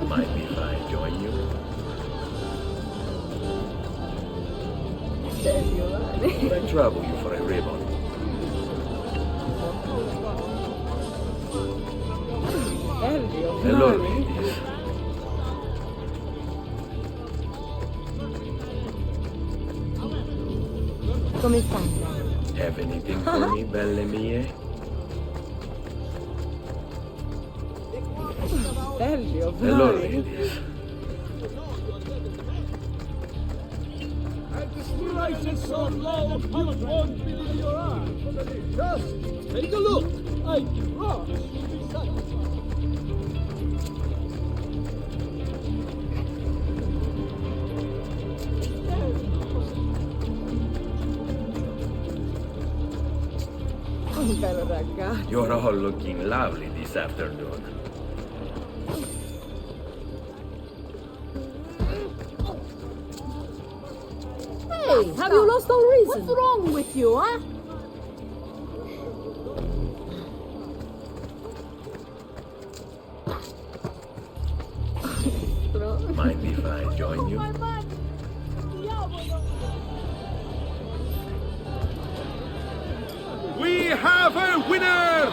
Mind if I join you? Would I trouble you for a ribbon? Hello, ladies. Come stai? Have anything for me, belle mie? Hello, ladies. And this price is so low, you won't believe your eyes. Just take a look. I promise you'll be satisfied. You're all looking lovely this afternoon. Hey, have you lost all reason? What's wrong with you, huh? Mind if I join you? We have a winner!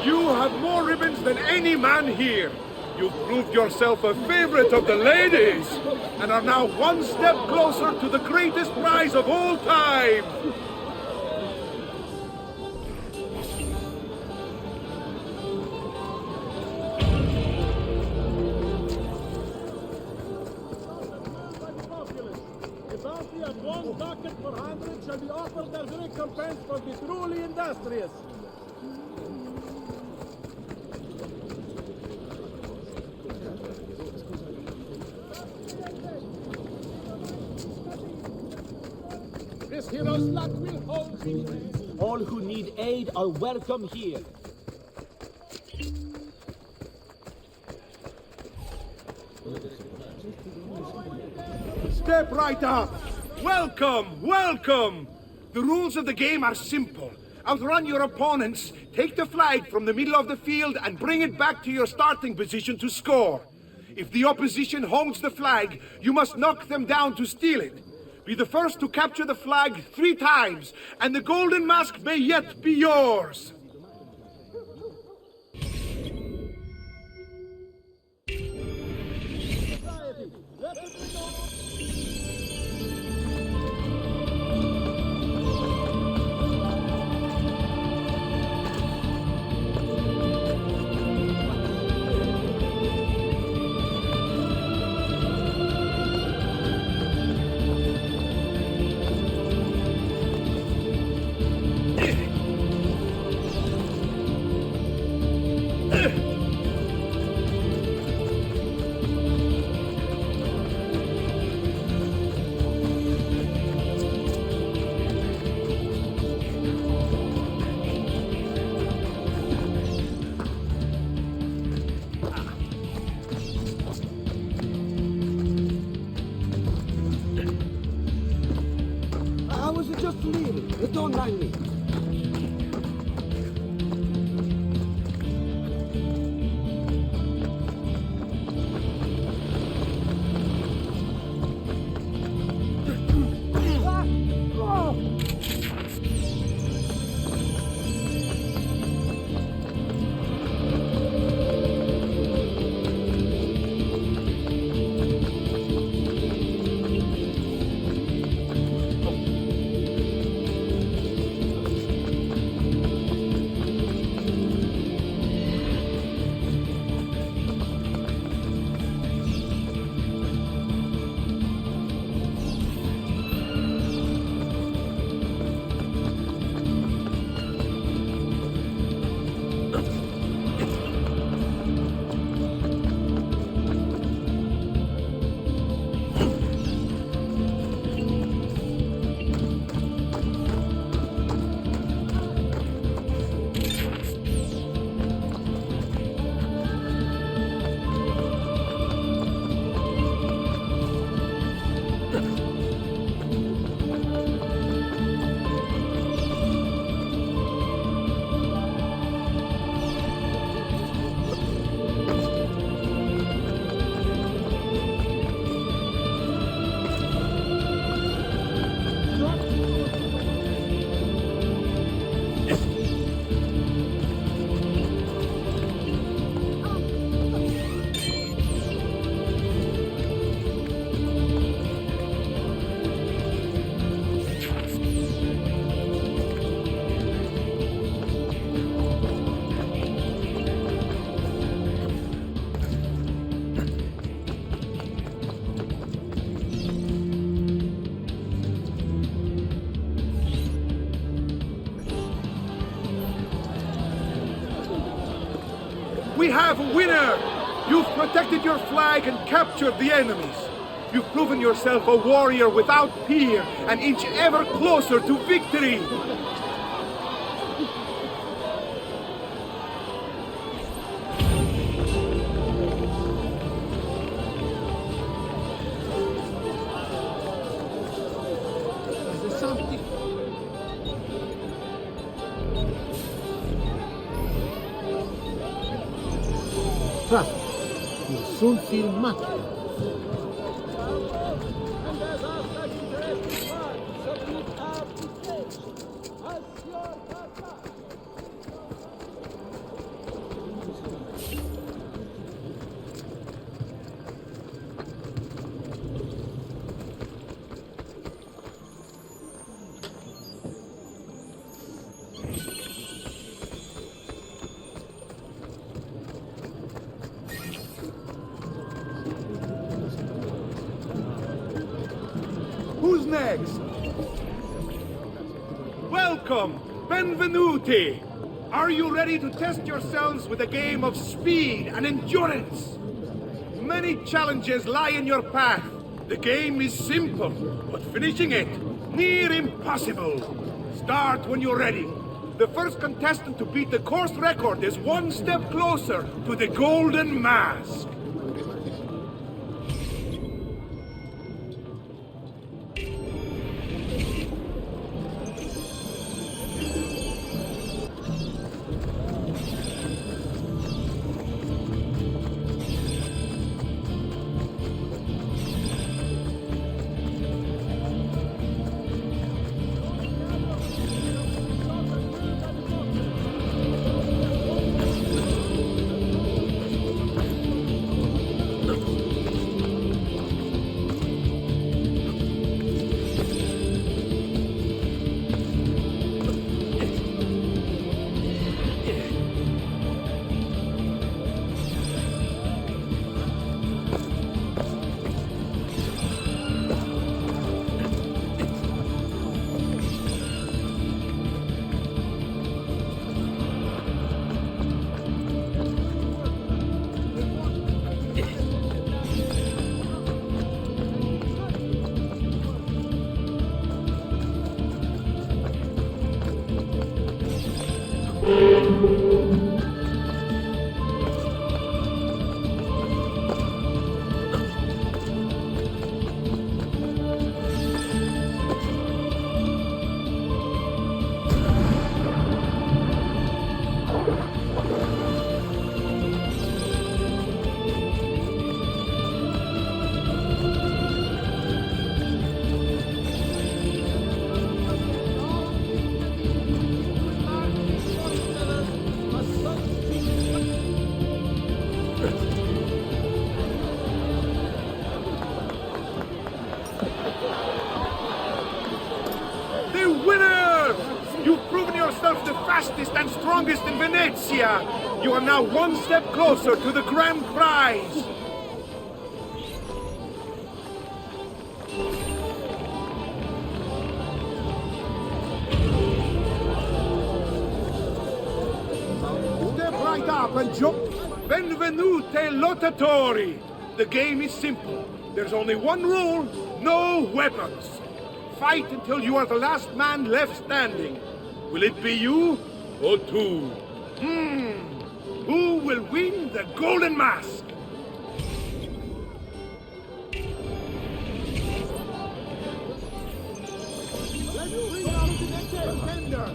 You have more ribbons than any man here. You've proved yourself a favorite of the ladies and are now one step closer to the greatest prize of all time. A bounty of 1 ducat per 100 shall be offered as recompense for the truly industrious. hero's luck will hold me. All who need aid are welcome here. Step right up! Welcome! Welcome! The rules of the game are simple. Outrun your opponents, take the flag from the middle of the field and bring it back to your starting position to score. If the opposition holds the flag, you must knock them down to steal it. Be the first to capture the flag 3 times, and the golden mask may yet be yours! I was just leaving. Don't mind me. We have a winner! You've protected your flag and captured the enemies. You've proven yourself a warrior without peer, an inch ever closer to victory! Trust me, you'll soon feel much better. And as our flag interests fun, submit our defense. As your papa. Who's next? Welcome! Benvenuti! Are you ready to test yourselves with a game of speed and endurance? Many challenges lie in your path. The game is simple, but finishing it near impossible. Start when you're ready. The first contestant to beat the course record is one step closer to the Golden Mask. Fastest and strongest in Venezia! You are now one step closer to the grand prize! Step right up and jump! Benvenute lottatori! The game is simple. There's only one rule, no weapons. Fight until you are the last man left standing. Will it be you or two? Who will win the Golden Mask? Let's bring out the next contender.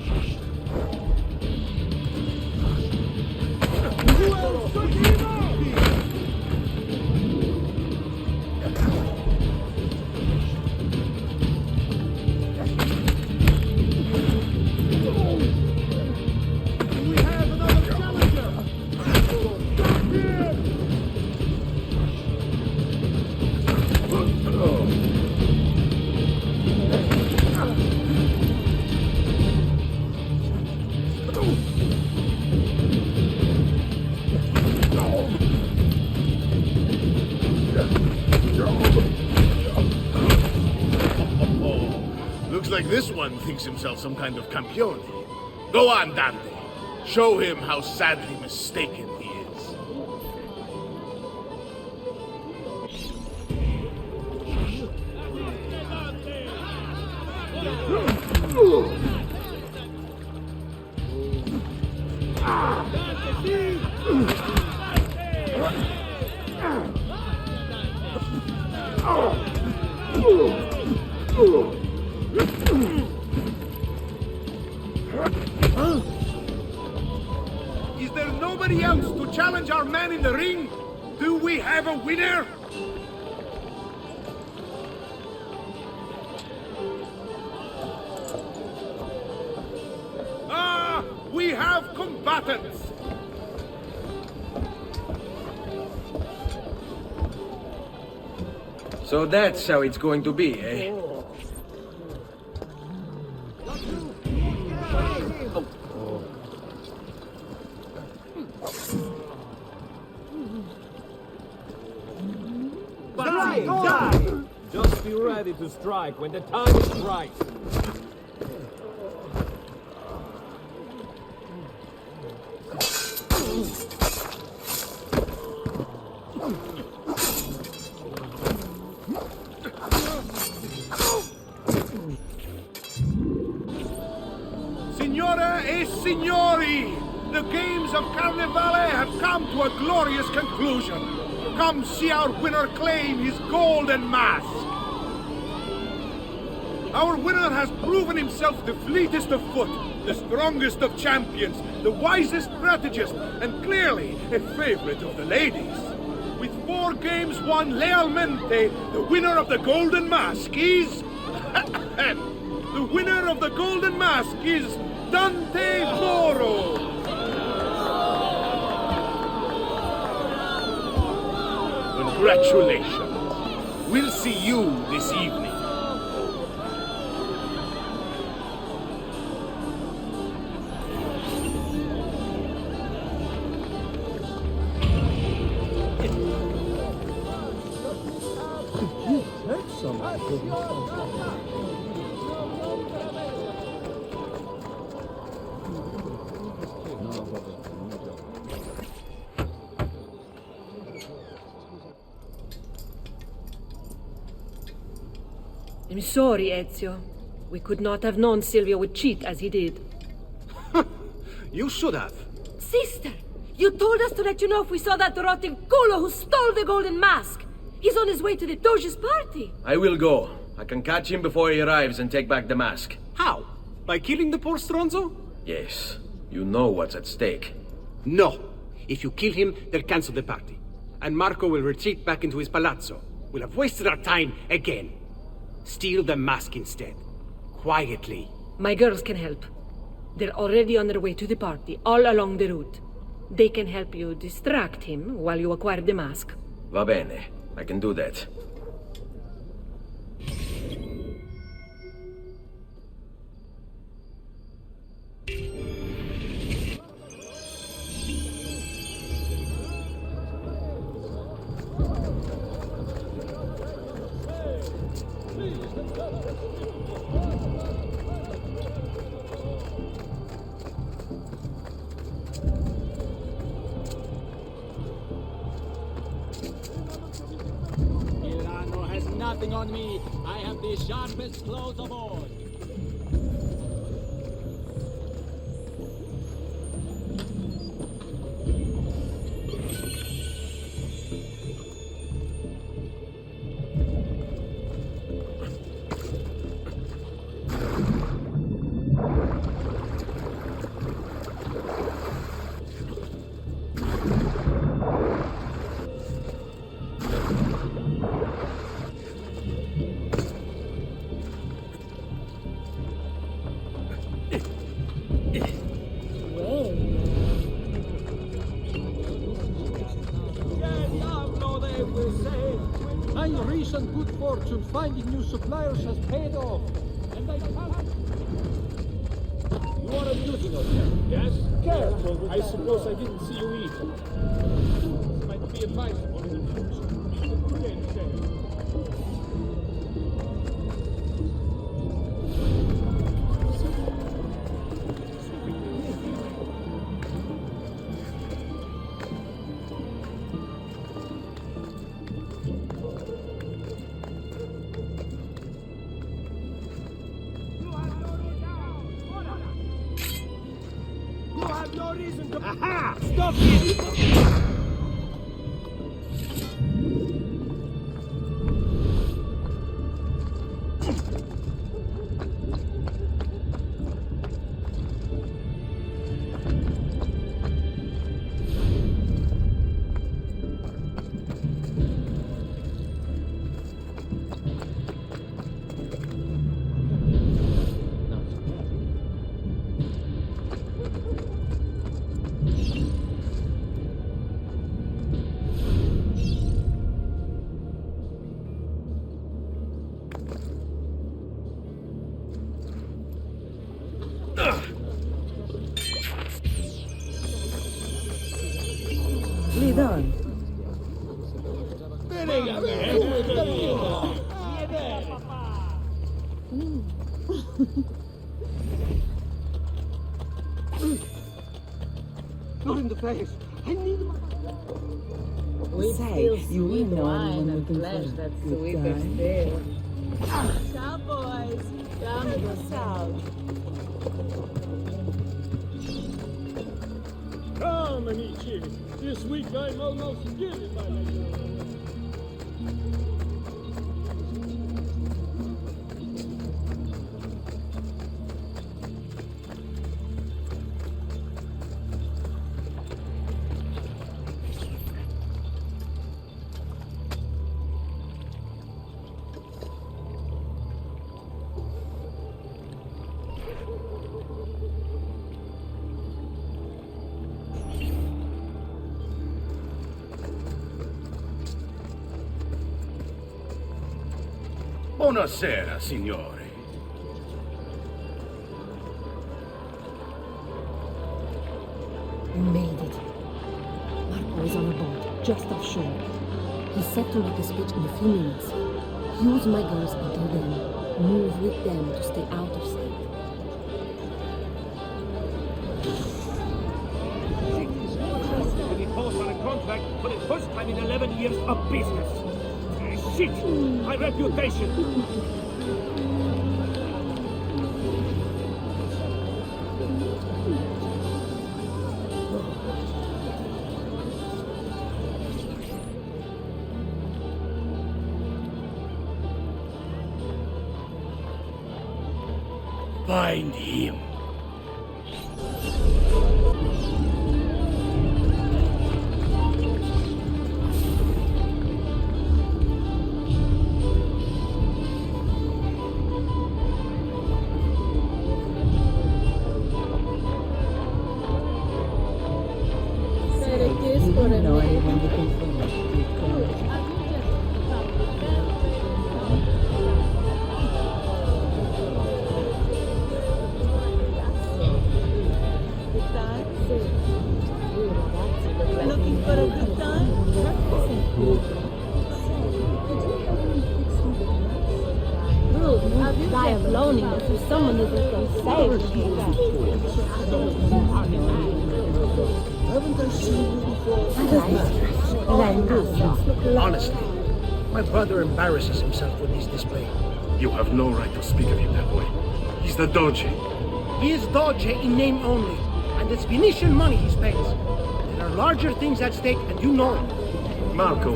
Looks like this one thinks himself some kind of campione. Go on, Dante. Show him how sadly mistaken he is. Is there nobody else to challenge our man in the ring? Do we have a winner? Ah, we have combatants! So that's how it's going to be, eh? Die! Just be ready to strike when the time is right. Signori! The games of Carnevale have come to a glorious conclusion. Come see our winner claim his golden mask. Our winner has proven himself the fleetest of foot, the strongest of champions, the wisest strategist, and clearly a favorite of the ladies. With 4 games won lealmente, the winner of the golden mask is... the winner of the golden mask is Dante Moro. Congratulations. We'll see you this evening. I'm sorry, Ezio. We could not have known Silvio would cheat as he did. You should have. Sister! You told us to let you know if we saw that rotten culo who stole the golden mask! He's on his way to the Doge's party! I will go. I can catch him before he arrives and take back the mask. How? By killing the poor Stronzo? Yes. You know what's at stake. No. If you kill him, they'll cancel the party. And Marco will retreat back into his palazzo. We'll have wasted our time again. Steal the mask instead. Quietly. My girls can help. They're already on their way to the party, all along the route. They can help you distract him while you acquire the mask. Va bene. I can do that. Milano has nothing on me. I have the sharpest claws of all. My recent good fortune finding new suppliers has paid off. And I can't... You are amusing us, yes? Careful. I suppose I didn't see you eat. This might be advisable in the future. No reason to... Aha! Stop it! Lead on. Not in the face. I need my... Say, you will know anyone looking for That's a sweet good time. Ciao, boys. Come to the south. Amici. This week I'm almost giving my lecture. Buonasera, signori. We made it. Marco is on a boat, just offshore. He's set to make a speech in a few minutes. Use my girls until then. Move with them to stay out of sight. We post on a contract for the first time in 11 years of business. Shit! My reputation! Find him. Looking for a good time? Die of loneliness if someone isn't going to save you. Haven't I seen you before? Honestly, my brother embarrasses himself with his display. You have no right to speak of him that way. He's the Doge. He is Doge in name only, and it's Venetian money he spends. There are larger things at stake, and you know it. Marco.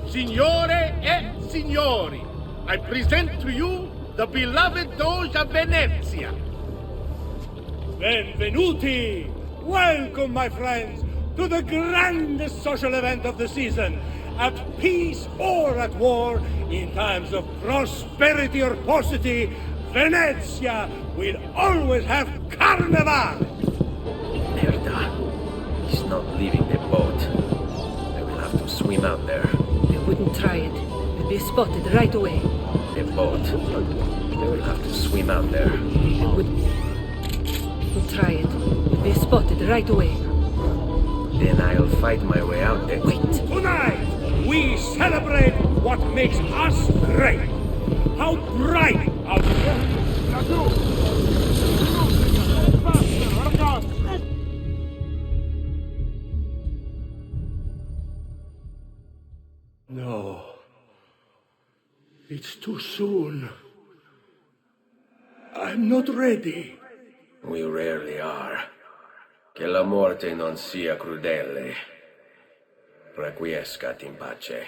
Signore e signori, I present to you the beloved Doge of Venezia. Benvenuti! Welcome, my friends, to the grandest social event of the season. At peace or at war, in times of prosperity or paucity, Venezia will always have Carnival! Merda. He's not leaving the boat. I will have to swim out there. They wouldn't try it. We'll be spotted right away. The boat. I will have to swim out there. They wouldn't try it. We'll be spotted right away. Then I'll fight my way out there. Wait! Tonight, we celebrate what makes us great. How bright our... No. It's too soon. I'm not ready. We rarely are. Che la morte non sia crudele. Requiescat in pace.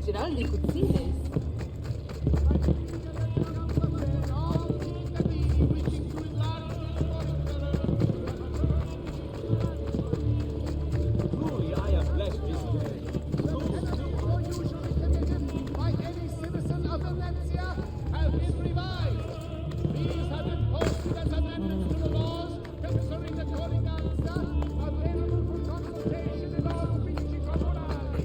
Giraldi could see this. Truly, I am blessed this day. By any citizen of Venezia have been revived. These have been posted as amendments to the laws concerning the colleganza, available for consultation in all uffici comunali.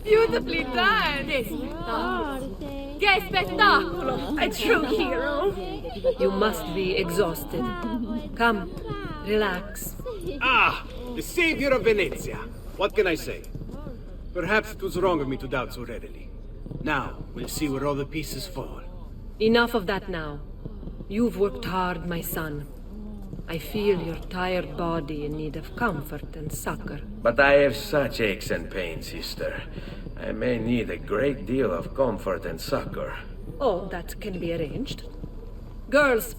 Beautifully done! Che spettacolo! A true hero! You must be exhausted. Come, relax. Ah, the savior of Venezia. What can I say? Perhaps it was wrong of me to doubt so readily. Now, we'll see where all the pieces fall. Enough of that now. You've worked hard, my son. I feel your tired body in need of comfort and succor. But I have such aches and pains, sister. I may need a great deal of comfort and succor. Oh, that can be arranged. Girls.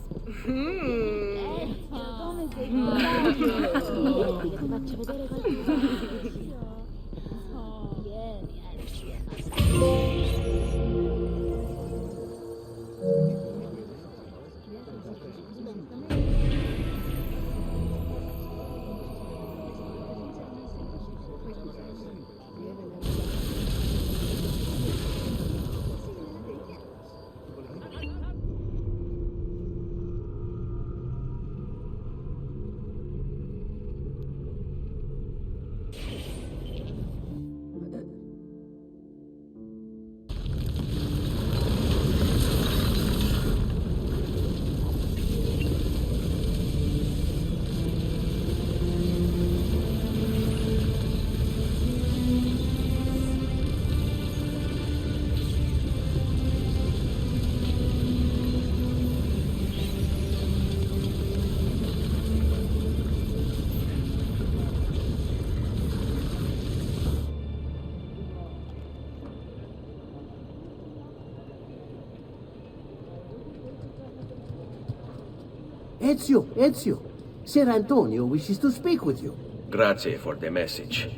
Ezio, Ser Antonio wishes to speak with you. Grazie for the message.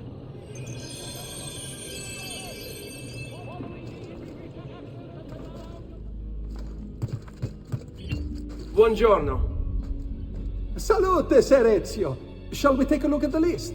Buongiorno. Salute, Ser Ezio. Shall we take a look at the list?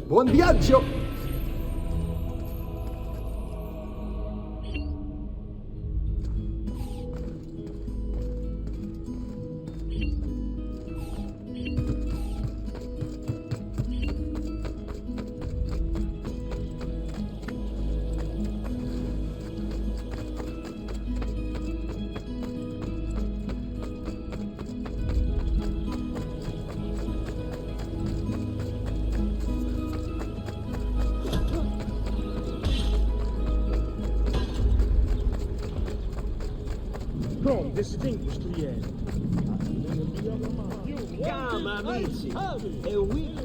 Buon viaggio! strong, distinguished client. Come, amici, e we...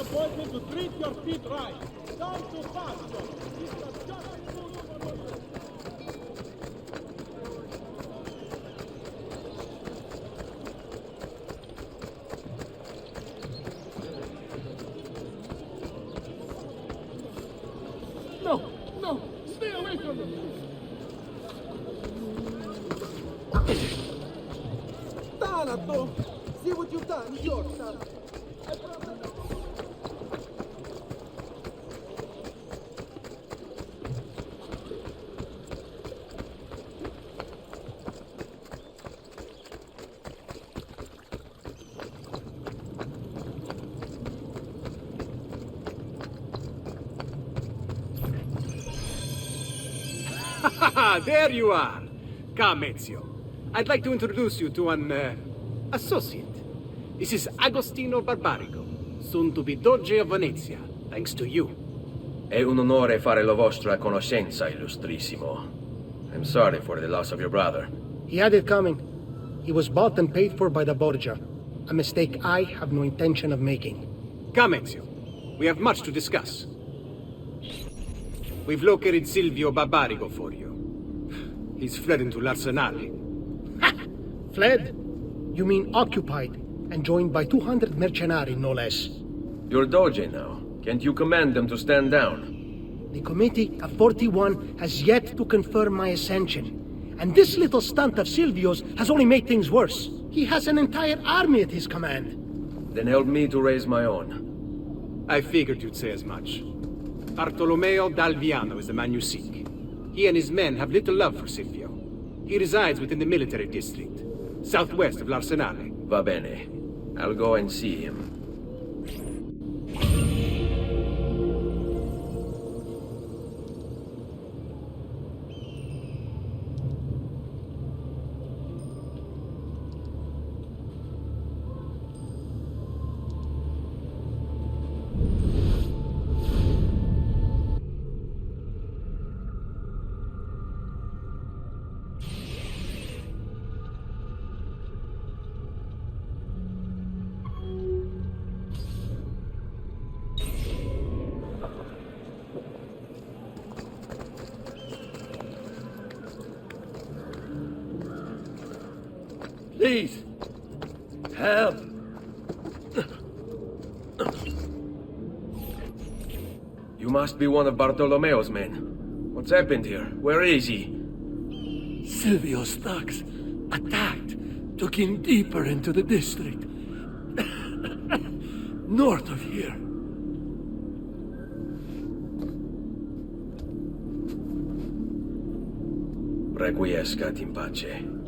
Appointment to treat your feet right. Down to pasture. No, stay away from them. Tanato, see what you've done, your son. There you are! Come, Ezio. I'd like to introduce you to an, associate. This is Agostino Barbarigo, soon to be Doge of Venezia, thanks to you. È un onore fare la vostra conoscenza, illustrissimo. I'm sorry for the loss of your brother. He had it coming. He was bought and paid for by the Borgia. A mistake I have no intention of making. Come, Ezio. We have much to discuss. We've located Silvio Barbarigo for you. He's fled into l'Arsenale. Fled? You mean occupied, and joined by 200 mercenari, no less. You're Doge now. Can't you command them to stand down? The Committee of 41 has yet to confirm my ascension. And this little stunt of Silvio's has only made things worse. He has an entire army at his command. Then help me to raise my own. I figured you'd say as much. Bartolomeo d'Alviano is the man you seek. He and his men have little love for Silvio. He resides within the military district, southwest of l'Arsenale. Va bene. I'll go and see him. Please, help. You must be one of Bartolomeo's men. What's happened here? Where is he? Silvio's thugs attacked, took him deeper into the district. North of here. Requiescat in pace.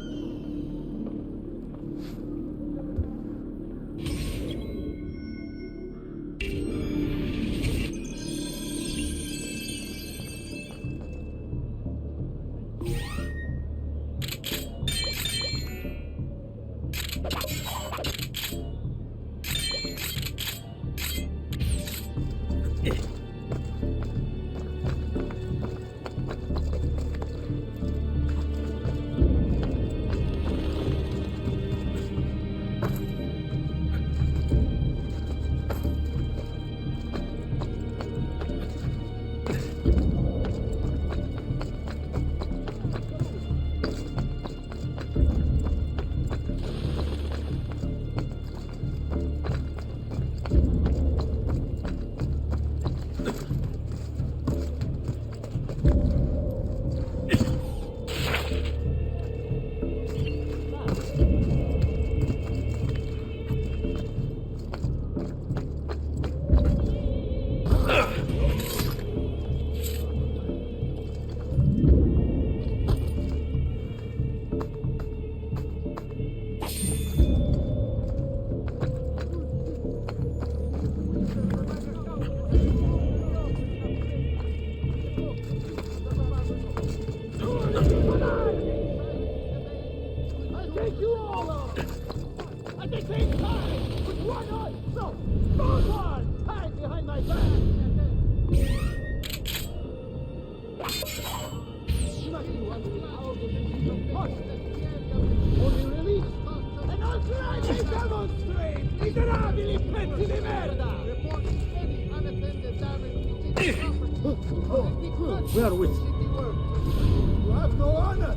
Where are we? You have no honor,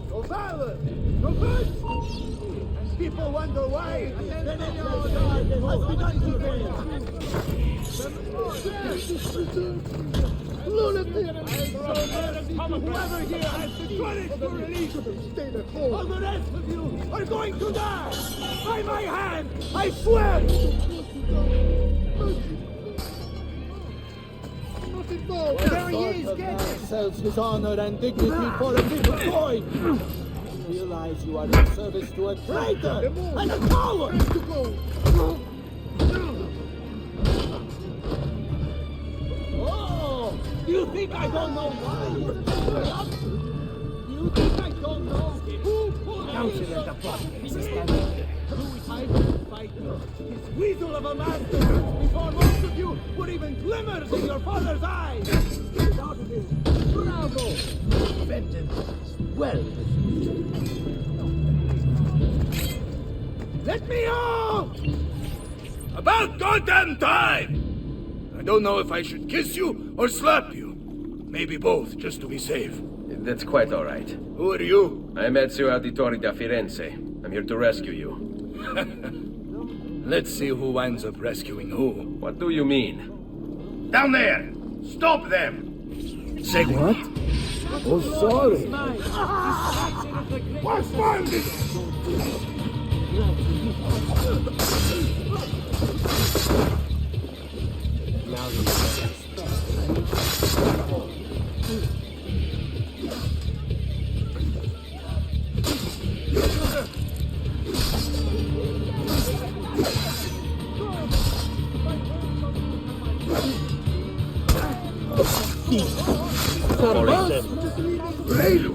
no valor, no virtue. And people wonder why. Then it has begun to fail. Lunatic! Whoever here has the courage to release me, all the rest of you are going to die! By my hand, I swear! There he is, get it! Sells his honor and dignity for a bit of coin! Realize you are in service to a traitor and a coward! Oh! You think I don't know why you're coming up? You think I don't know who put Counselor, the problem is standing here. I will fight you. This weasel of a master before most of you were even glimmers in your father's eyes. Without this, bravo! Vengeance is well. Let me out! About goddamn time! I don't know if I should kiss you or slap you. Maybe both, just to be safe. That's quite all right. Who are you? I'm Ezio Auditore da Firenze. I'm here to rescue you. Let's see who winds up rescuing who. What do you mean? Down there! Stop them! Say what? Oh, sorry. What's wrong with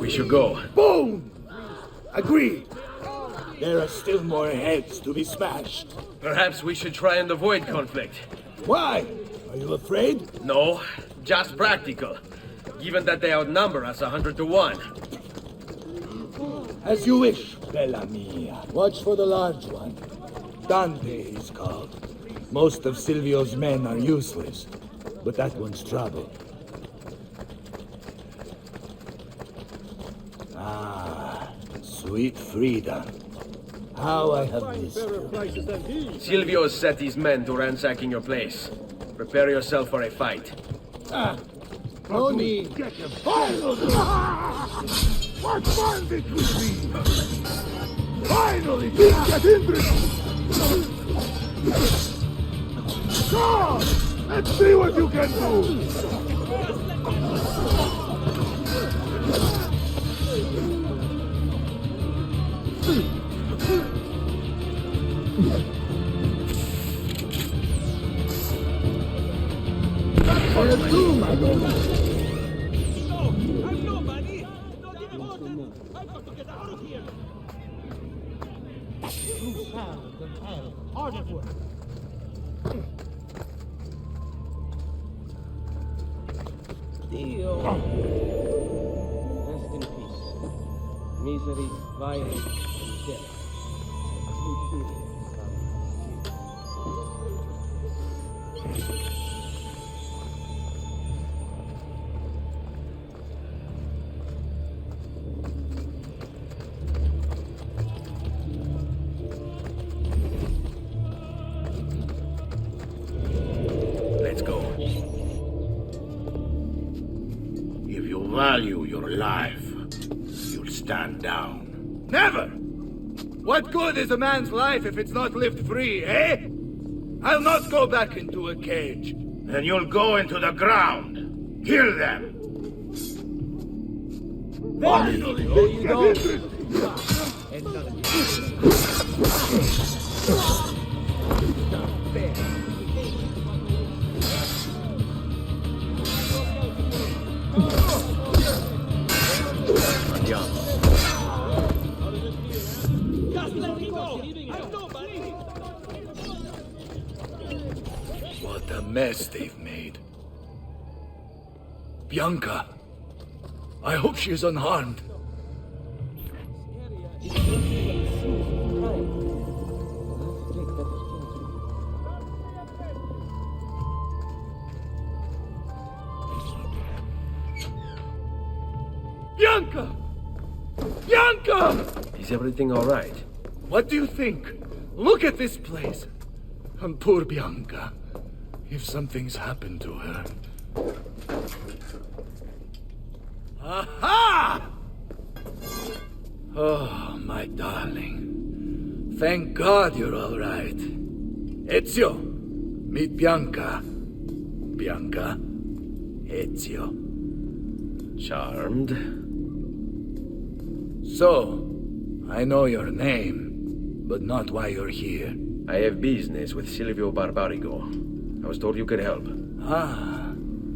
We should go. Boom! Agreed. There are still more heads to be smashed. Perhaps we should try and avoid conflict. Why? Are you afraid? No, just practical. Given that they outnumber us 100 to 1. As you wish, Bella mia. Watch for the large one. Dante is called. Most of Silvio's men are useless, but that one's trouble. Ah, sweet freedom. How I have missed you. Silvio has set his men to ransacking your place. Prepare yourself for a fight. No need. Finally! What fun it will be! Finally, things get interesting! Come! Let's see what you can do! through sand and hell, hard at work. Dio. Rest in peace. Misery, violence, and death. Let's go. If you value your life, you'll stand down. Never! What good is a man's life if it's not lived free, eh? I'll not go back into a cage. Then you'll go into the ground. Kill them. There you go. Just let me go! I'm nobody! What a mess they've made. Bianca, I hope she is unharmed. Bianca! Bianca! Is everything all right? What do you think? Look at this place. And poor Bianca. If something's happened to her. Aha! Oh, my darling. Thank God you're all right. Ezio, meet Bianca. Bianca, Ezio. Charmed. So, I know your name, but not why you're here. I have business with 𝗚𝗺𝗶𝗴𝗂𝗂𝗂. I was told you could help. Ah,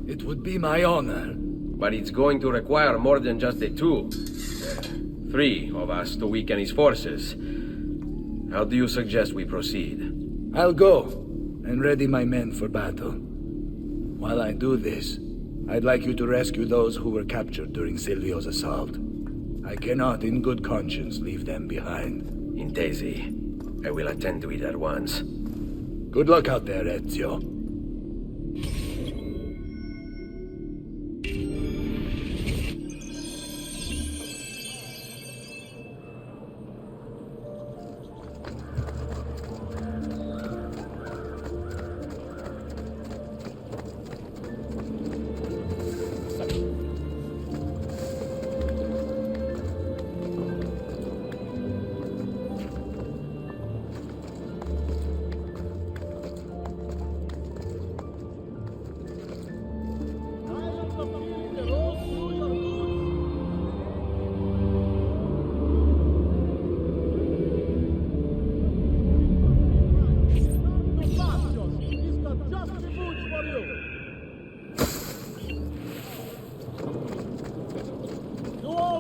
it would be my honor. But it's going to require more than just the two. 3 of us to weaken his forces. How do you suggest we proceed? I'll go and ready my men for battle. While I do this, I'd like you to rescue those who were captured during Silvio's assault. I cannot in good conscience leave them behind. Intesi. I will attend to it at once. Good luck out there, Ezio.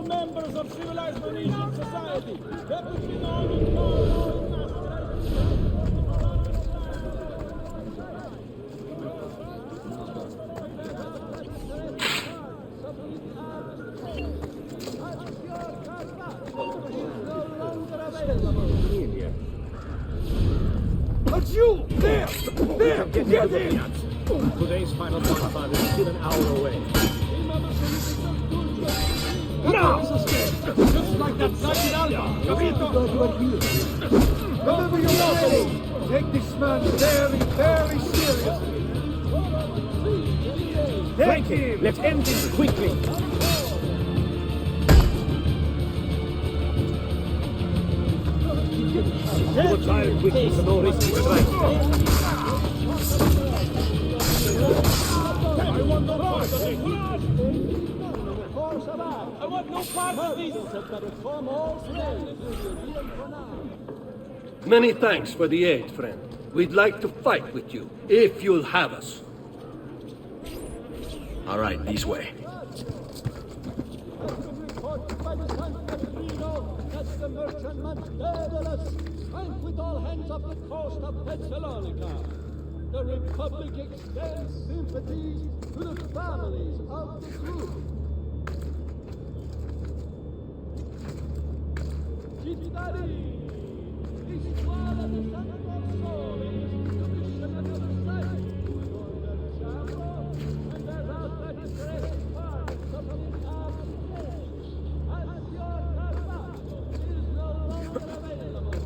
Members of civilized Venetian society, let it be known in all But you! There! There! Get in! Today's final bonfire is still an hour away. Now! Just like that night in Alba! Remember your training! Take this man very, very seriously! Take him! Let's end this quickly! Your child wishes the more risky strike. I want no part of it! I want no part of this! Many thanks for the aid, friend. We'd like to fight with you, if you'll have us. All right, this way. By the San Pellegrino, that's the merchantman Daedalus. I frank with all hands off the coast of Thessalonica. The Republic extends sympathies to the families of the crew. Cittadini, di squadra di Santo Sole, commissioner of the site, and their outside interest parts of the armed force. As your Carvalho is no longer available.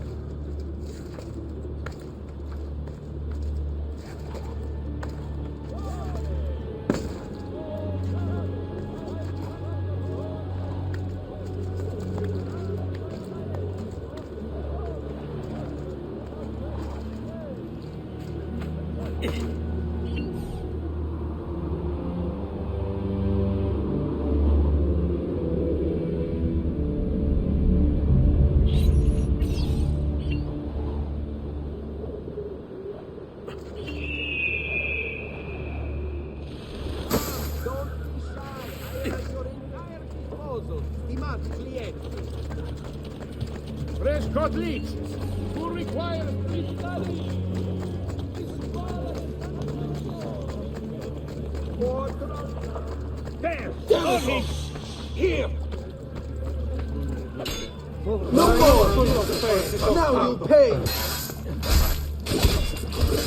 Fresh cutleats! Who requires there! Okay. Here! No more! Now you pay!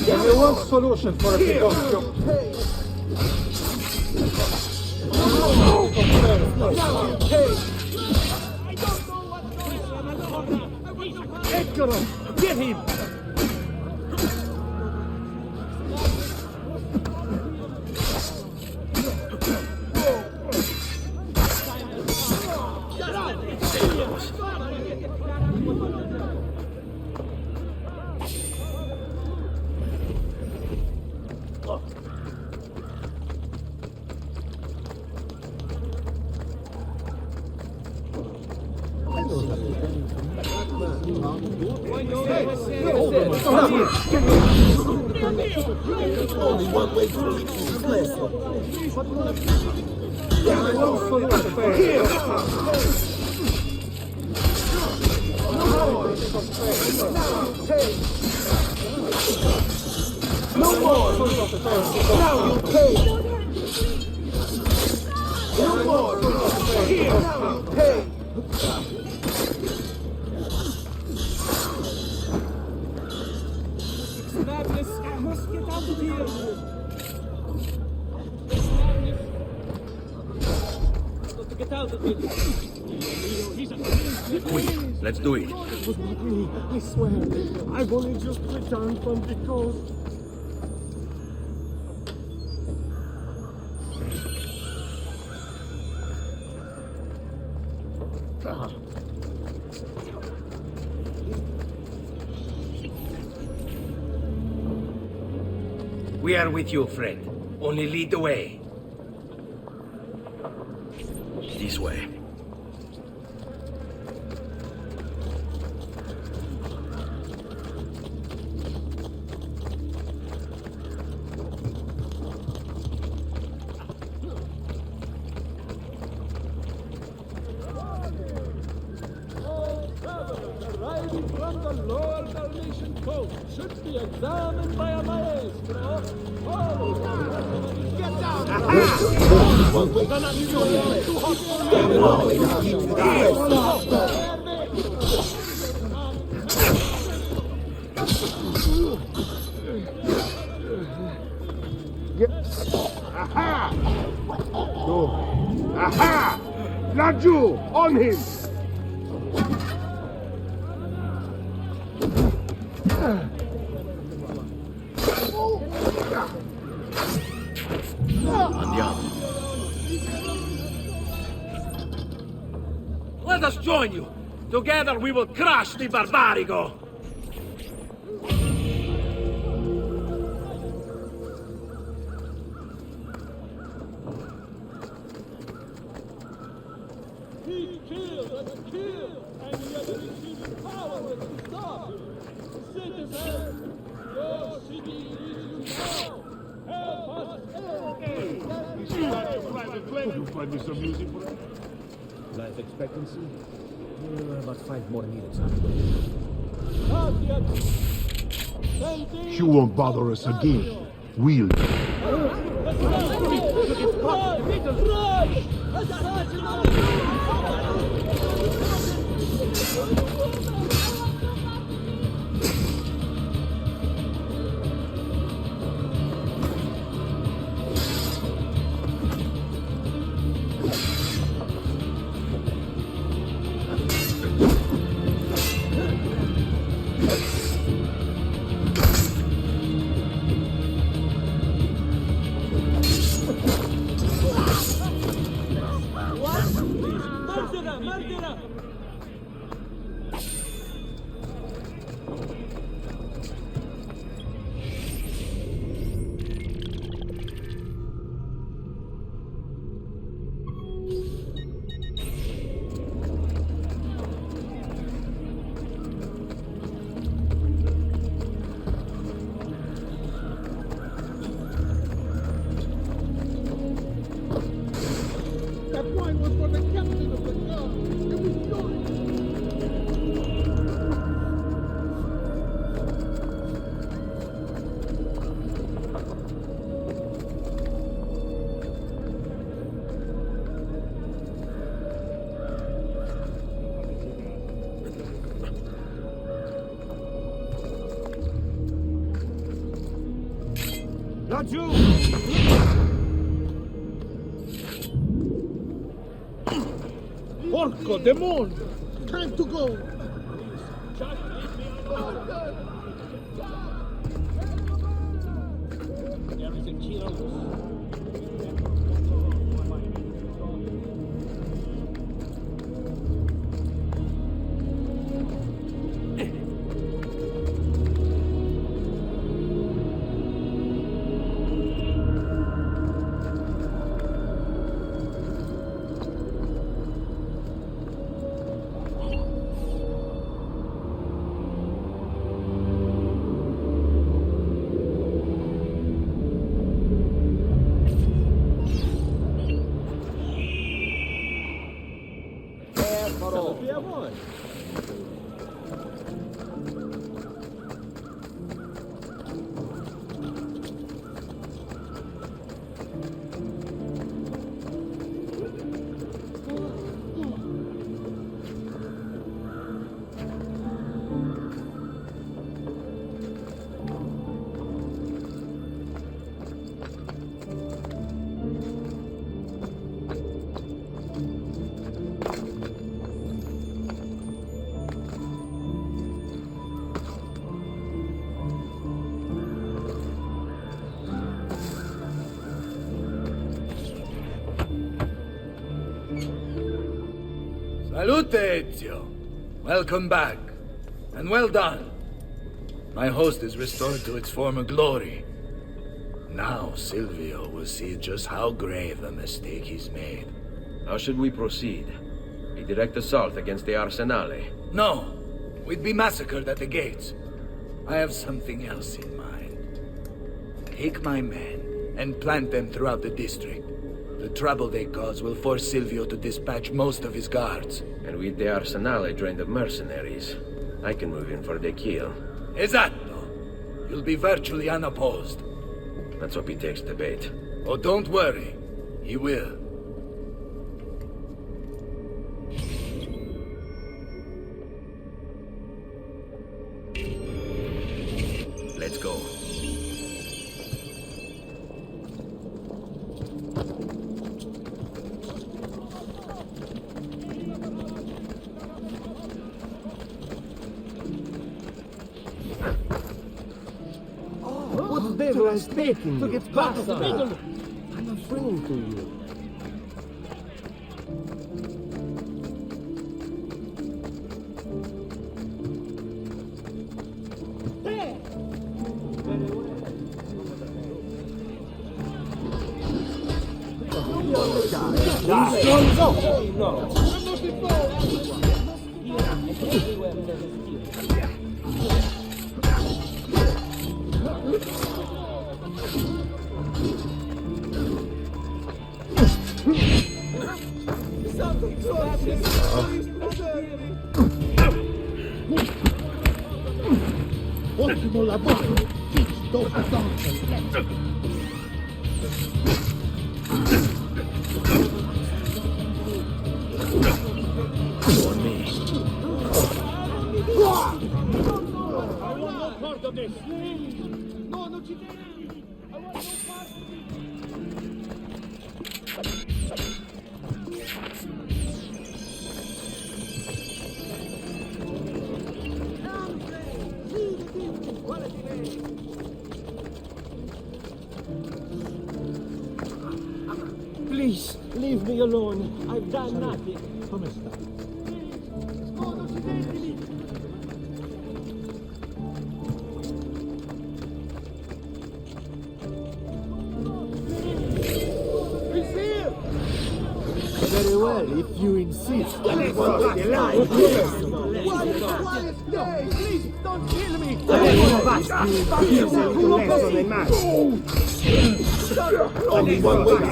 Give me one solution for a Pinocchio. Now you pay! Eccolo! Get him! Only one way to reach this lesson. No more! Now you pay! No more! Now you pay! Madness! I must get out of here! Get out of here! Quick, let's do it. It was not me, I swear. I've only just returned from the coast. We are with you, friend. Only lead the way. This way. Arriving from the lower Dalmatian coast should be examined by a maestro. Get down! We're gonna be too hot Aha! Go. Aha! Laggiù! On him! Andiamo. Let us join you. Together we will crush the Barbarigo. He killed and killed, and yet received power to stop him. Citizens, your city needs you now. Help us Can you find me some music for that? Life expectancy? About 5 more minutes. Not She won't bother us again. We'll. That wine was for the captain of the guard. It was yours. Not you! Porco demon! Time to go! There is a kill. Salute, Ezio. Welcome back. And well done. My host is restored to its former glory. Now Silvio will see just how grave a mistake he's made. How should we proceed? A direct assault against the Arsenale? No. We'd be massacred at the gates. I have something else in mind. Take my men and plant them throughout the district. The trouble they cause will force Silvio to dispatch most of his guards. And with the Arsenale drained of mercenaries, I can move in for the kill. Esatto. You'll be virtually unopposed. Let's hope he takes the bait. Oh, don't worry. He will. Let's go. What devil has taken you? Get back, I'm a friend to you. Ottimo lavoro! Teach those dogs a lesson! On me. I want no part of this! No, non ci devi! I want no part of Please, leave me alone. I've done nothing. Come sta? No, non ci devi! He's here! Very well, if you insist. Please don't kill me! Only one way to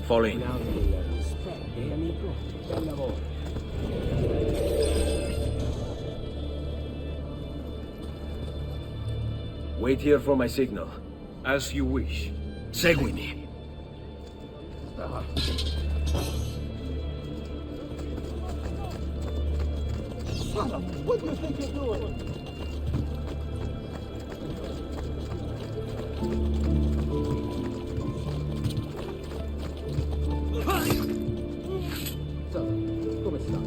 Fall in. Wait here for my signal. As you wish. Seguimi. Shut up! What do you think you're doing? Come sta?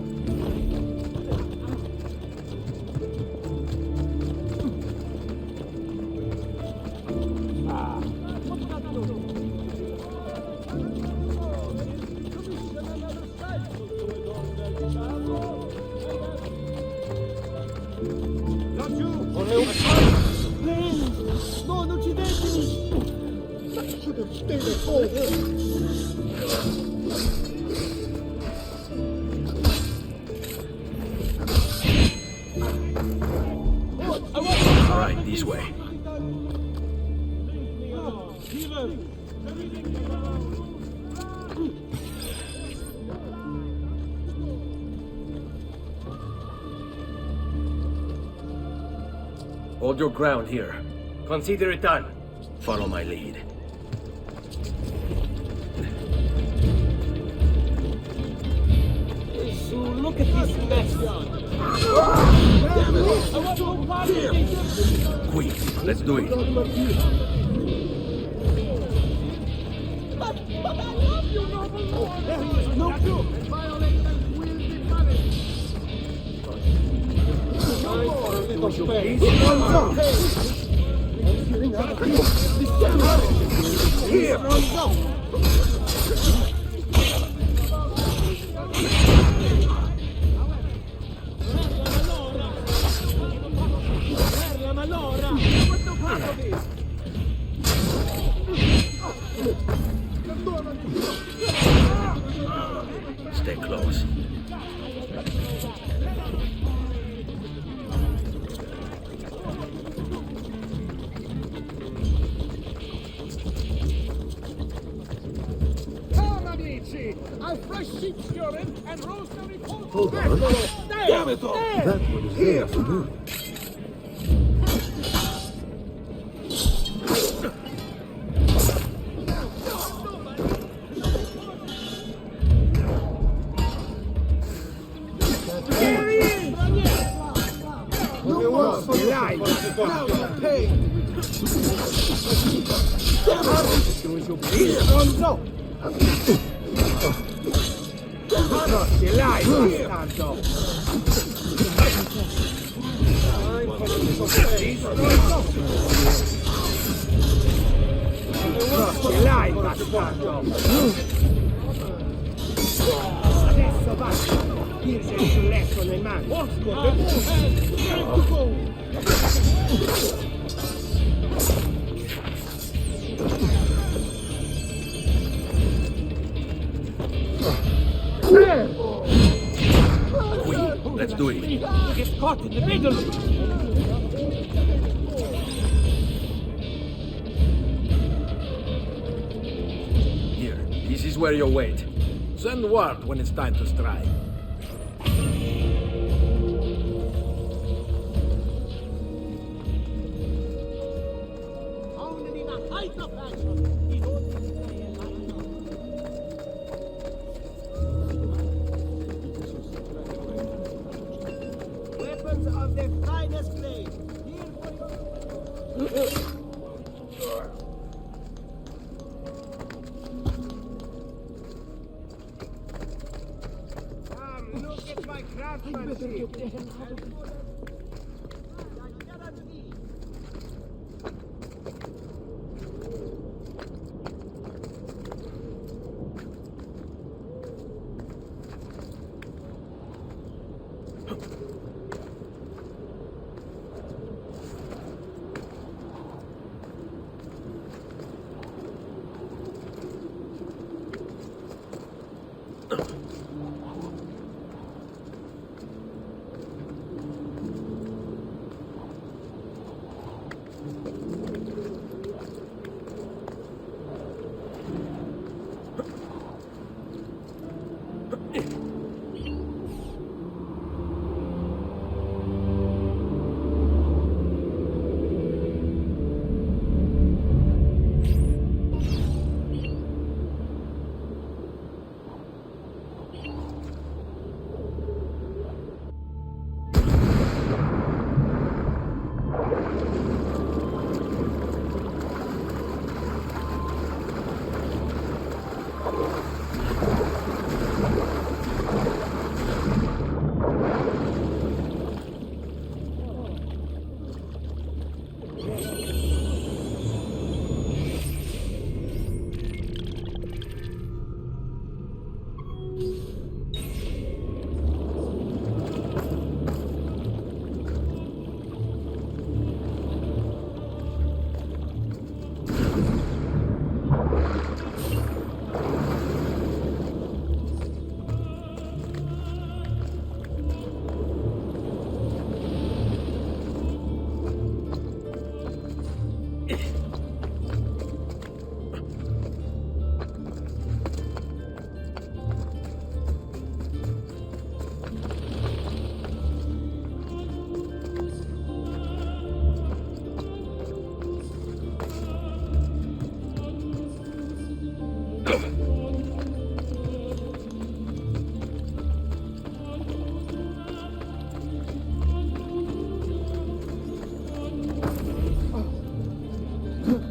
No, non ci devi! Stay All right, this way. Hold your ground here. Consider it done. Follow my lead. So look at this mess. Quick, let's do it. But I love you, noble lord! There is no proof! Violators will be punished! Here! Stay close. Come, amici! I've fresh sheep's urine and rosemary poultry. Hold on. There! Damn it all! There! That one is there for me. No more for life! Now you're paid! Stronzo! Nostri live, bastardo! Nostri live, bastardo! Adesso basta! Pirsi sul letto nel mare! doing? You get caught in the middle. Here, this is where you wait. Send word when it's time to strike. Only in the height of action. Weapons of the finest grade. Here for you. Look at my craftsmanship.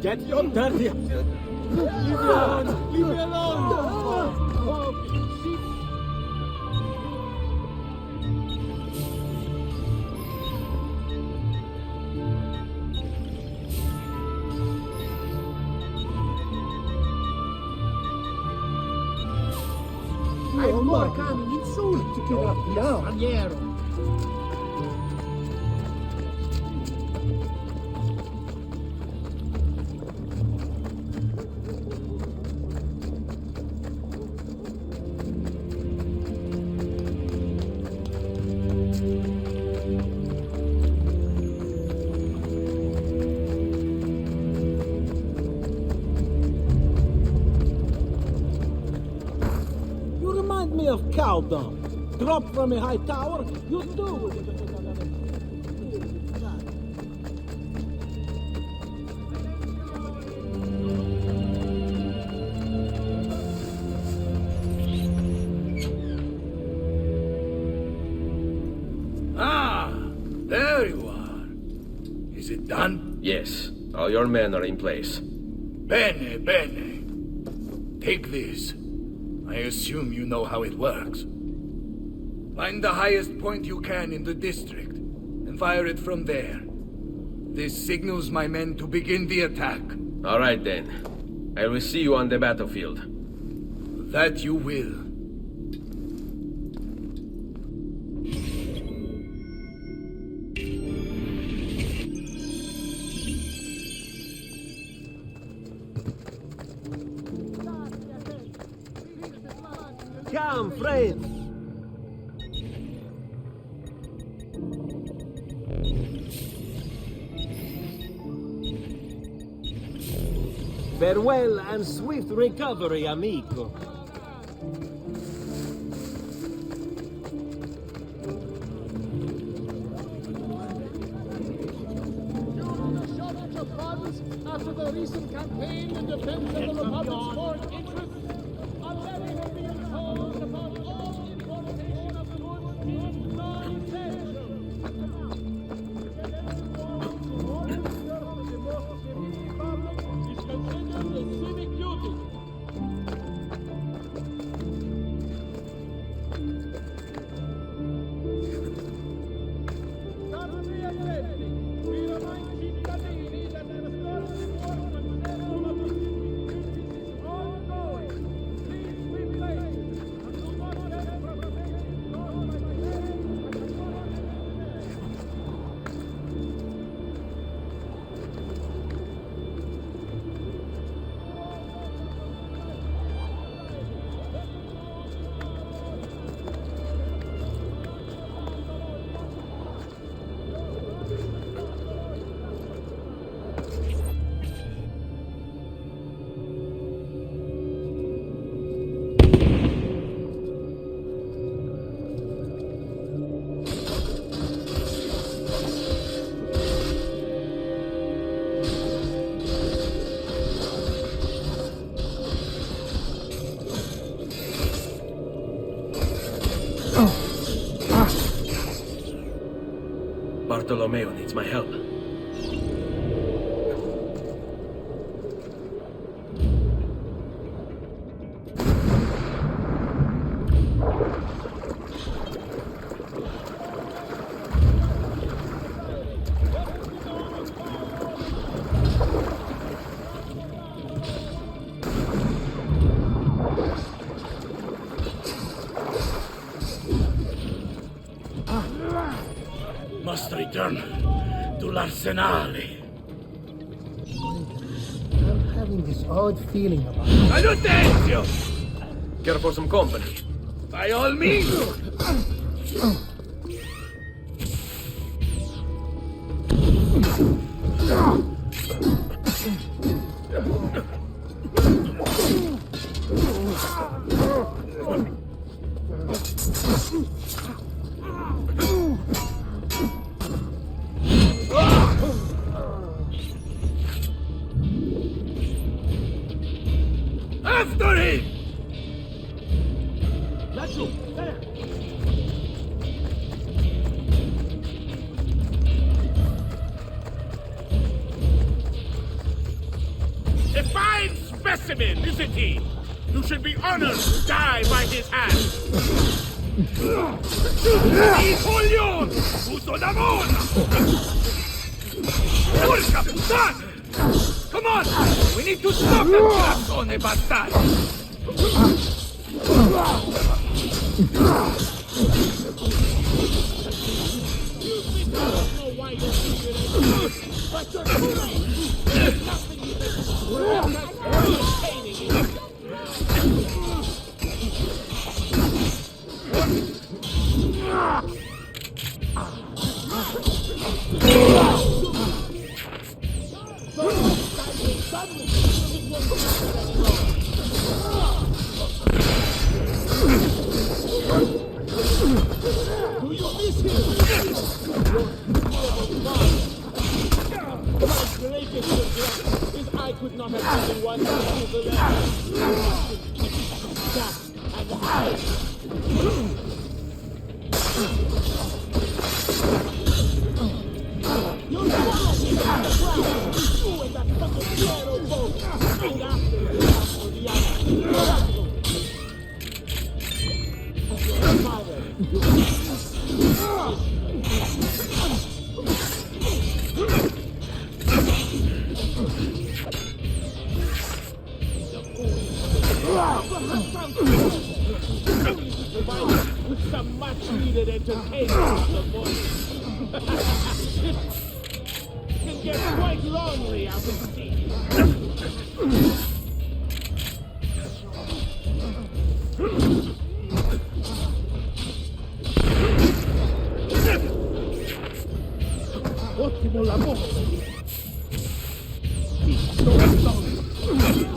Get your dirty... Leave me alone! Leave me alone! I have more coming in soon to kill up now. Straniero. Of cow dung. Drop from a high tower, you do with it. Ah, there you are. Is it done? Yes, all your men are in place. Bene, bene. Take this. I assume you know how it works. Find the highest point you can in the district, and fire it from there. This signals my men to begin the attack. All right then. I will see you on the battlefield. That you will. Come, friends! Farewell and swift recovery, amico. After the recent campaign in defense of the Republic's foreign interests, a levy will be imposed upon all importation of goods in non-essential. Is considered a civic duty. Bartolomeo needs my help. Must return to l'Arsenale. I'm having this odd feeling about it. Salute, Ezio! Care for some company? By all means! After him! Laggiù, there! A fine specimen, isn't he? You should be honored to die by his hand. Coglion! Uso da mona! Porca puttana! Come on! We need to stop them, Grassone bastardi! With some much-needed entertainment, the boys. Can get quite lonely out at sea. Ottimo lavoro! Sì,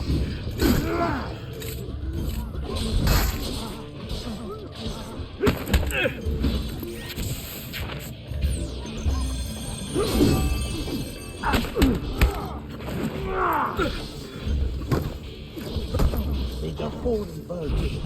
converted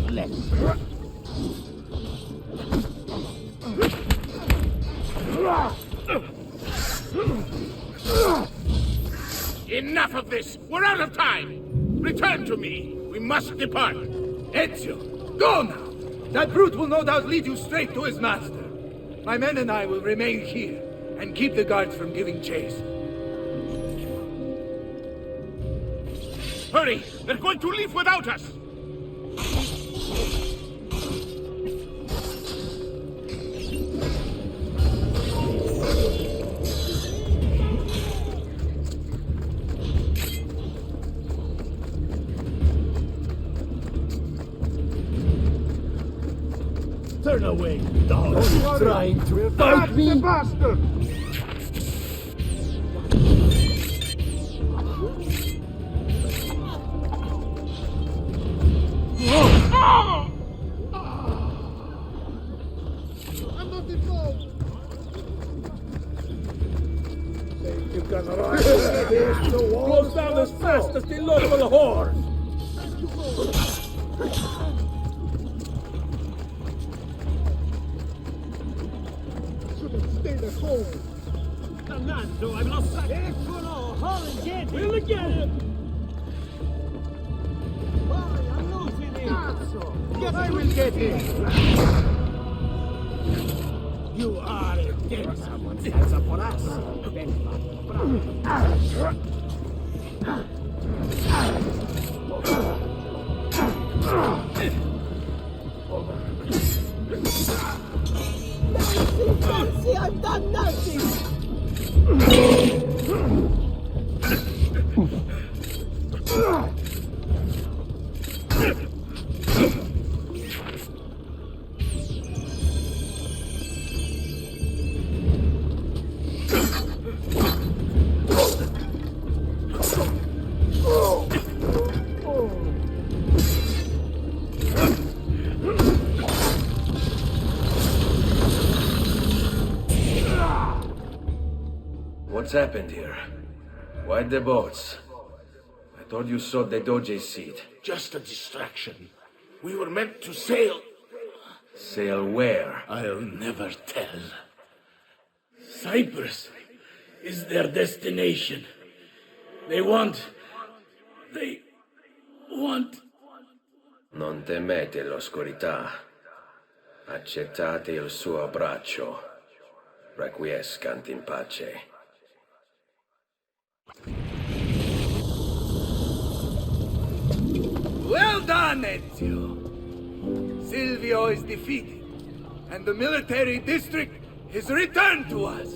Enough of this! We're out of time! Return to me! We must depart! Ezio, go now! That brute will no doubt lead you straight to his master. My men and I will remain here and keep the guards from giving chase. Hurry! They're going to leave without us! Turn away, dog. Are you trying to fight me? Bastard! I'm not involved. You can run. Close down as fast as the local horse! Stayed at home. Dannato, I've lost sight. Eccolo! Holland, get him! We'll get him! Boy, I'm losing him! Cazzo! Yes, I will get him! You are a dead someone. That's up for us. Nancy, I've done nothing! What's happened here? Why the boats? I thought you sought the Doge's seat. Just a distraction. We were meant to sail. Sail where? I'll never tell. Cyprus is their destination. They want... Non temete l'oscurità. Accettate il suo braccio. Requiescant in pace. Well done, Ezio! Silvio is defeated, and the military district is returned to us.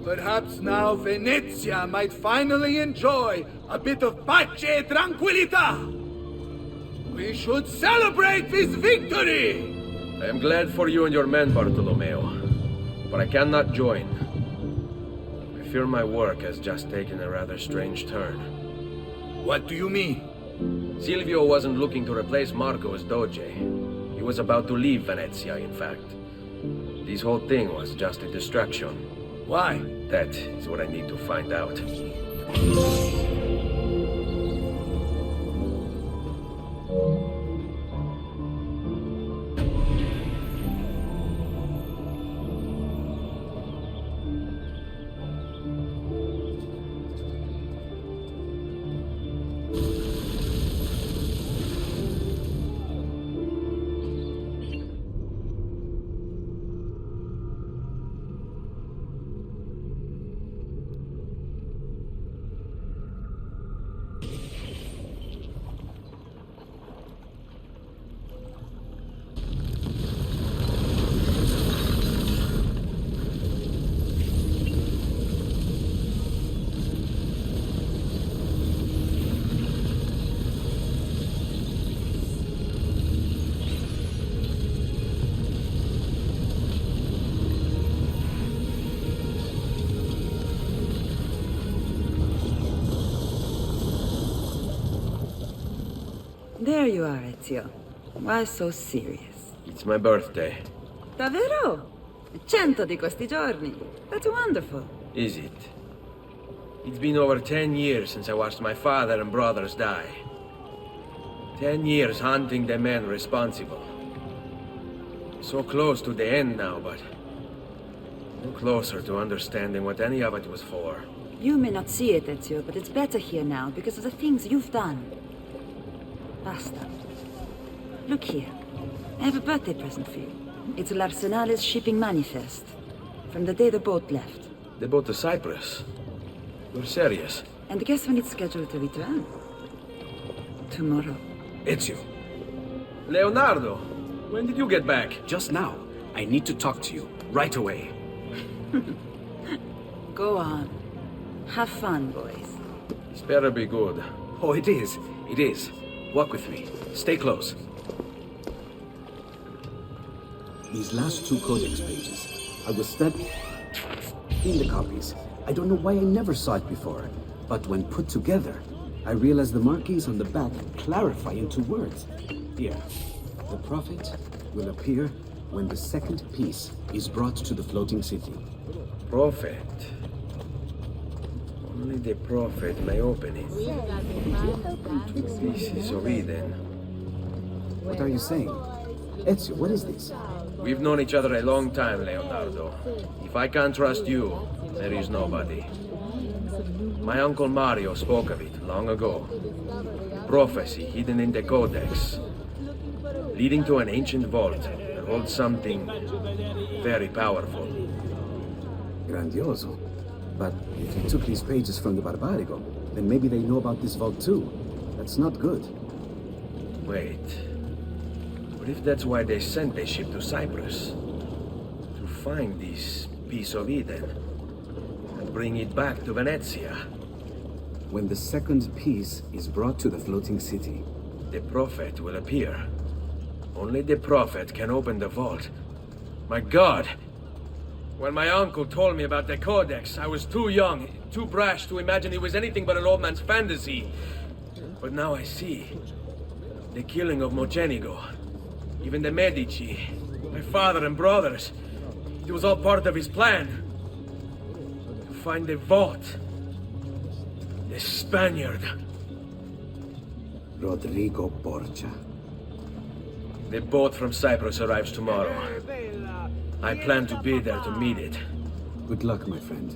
Perhaps now Venezia might finally enjoy a bit of pace e tranquillità. We should celebrate this victory! I am glad for you and your men, Bartolomeo, but I cannot join. I fear my work has just taken a rather strange turn. What do you mean? Silvio wasn't looking to replace Marco as Doge. He was about to leave Venezia, in fact. This whole thing was just a distraction. Why? That is what I need to find out. There you are, Ezio. Why so serious? It's my birthday. Davvero? 100 di questi giorni. That's wonderful. Is it? It's been over 10 years since I watched my father and brothers die. 10 years hunting the men responsible. So close to the end now, but no closer to understanding what any of it was for. You may not see it, Ezio, but it's better here now because of the things you've done. Basta. Look here. I have a birthday present for you. It's l'Arsenale's shipping manifest. From the day the boat left. The boat to Cyprus? You're serious? And guess when it's scheduled to return? Tomorrow. Ezio. Leonardo, when did you get back? Just now. I need to talk to you. Right away. Go on. Have fun, boys. This better be good. Oh, it is. It is. Walk with me. Stay close. These last 2 codex pages. I was studying the copies. I don't know why I never saw it before. But when put together, I realized the markings on the back clarify into words. Here. The prophet will appear when the second piece is brought to the floating city. Prophet. Only the prophet may open it. This is Eden. What are you saying? Ezio, what is this? We've known each other a long time, Leonardo. If I can't trust you, there is nobody. My uncle Mario spoke of it long ago. Prophecy hidden in the Codex, leading to an ancient vault that holds something very powerful. Grandioso. But if you took these pages from the Barbarigo, then maybe they know about this vault too. That's not good. Wait. What if that's why they sent a ship to Cyprus? To find this piece of Eden and bring it back to Venezia. When the second piece is brought to the floating city, the prophet will appear. Only the prophet can open the vault. My God! When my uncle told me about the Codex, I was too young, too brash to imagine it was anything but an old man's fantasy. But now I see. The killing of Mocenigo, even the Medici, my father and brothers. It was all part of his plan. To find the vault. The Spaniard. Rodrigo Borgia. The boat from Cyprus arrives tomorrow. I plan to be there to meet it. Good luck, my friend.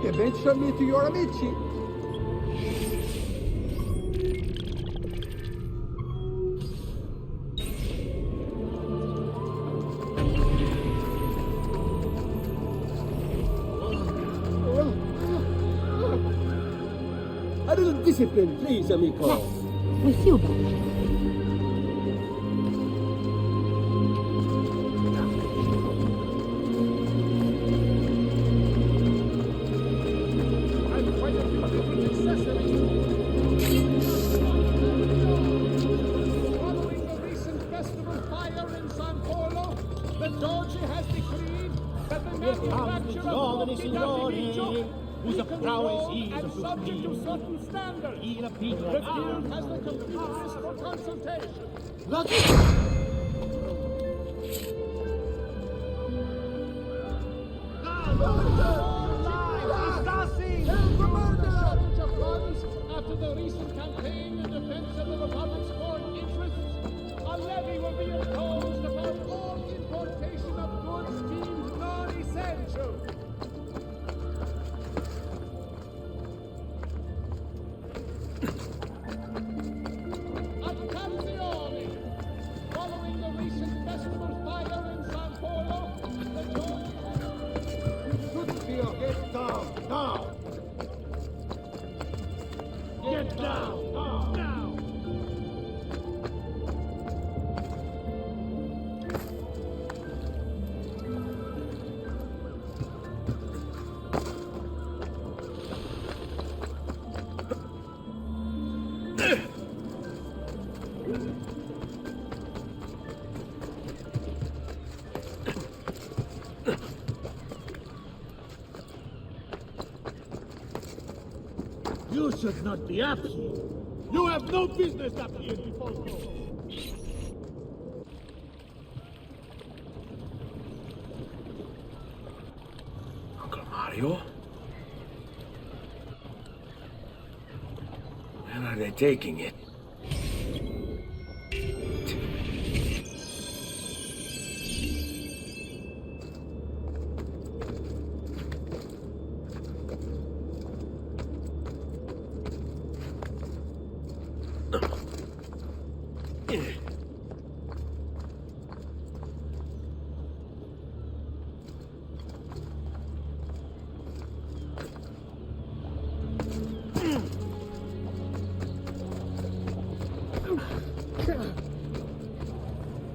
e mention me to your amici. A little discipline, please, amico. With you, boy. Subject to certain standards. The guild has the complete list for consultation. After the recent campaign in defense of the Republic's foreign interests, a levy will be imposed upon all importation of goods deemed non-essential. Following the recent festival fire in San Polo, Get down, now! Get down, now! You should not be up here. You have no business up here before you. Uncle Mario? Where are they taking it?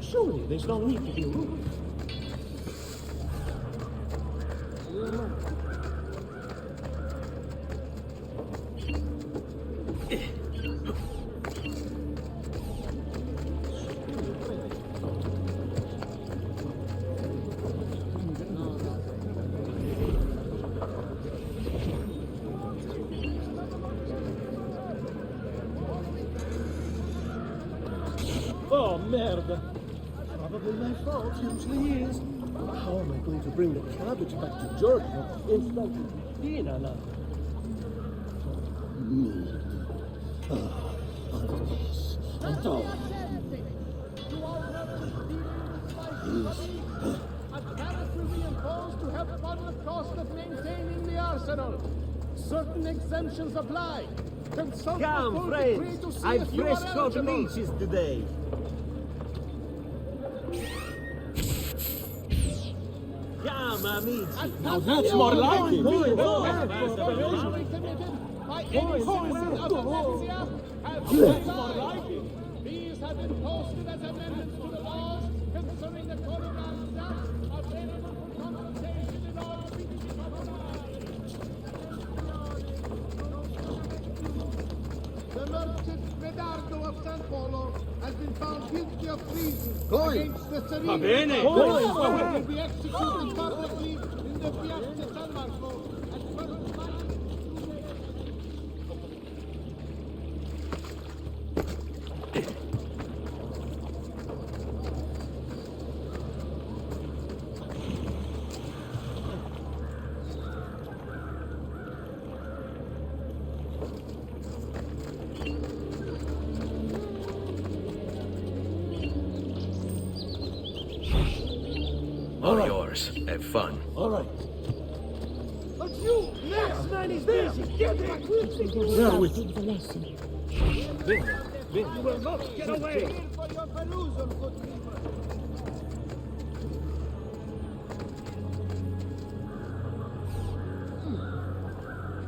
Surely there's no need to be rude. Oh, merde. Probably my fault, usually is. How am I going to bring the cabbage back to Giorgio instead of Dina now? And all. A tariff will be imposed to help fund the cost of maintaining the arsenal. Certain exemptions apply. Consult the full decree to see if you are eligible. today. Chiama, amici. Now that's more like it. By any citizen of Valencia, that's more like it. These have been posted as amendments to the laws concerning the Collectibles, available for consultation in all The merchant Medardo of San Polo has been found guilty of treason against the Serene. bene. Will be executed publicly in the Piazza San Marco as per the All yours. Have fun. All right. But you This man is busy! Get back! Now with You will not get away!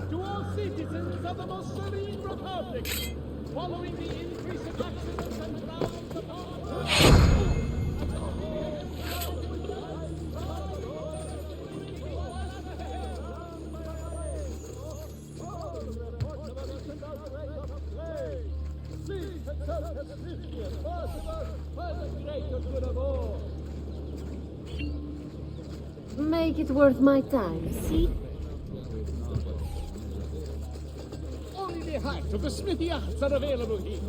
To all citizens of the most serene republic, following the increase of accidents and crimes upon Make it worth my time, see? only the height of the smithy arts are available here.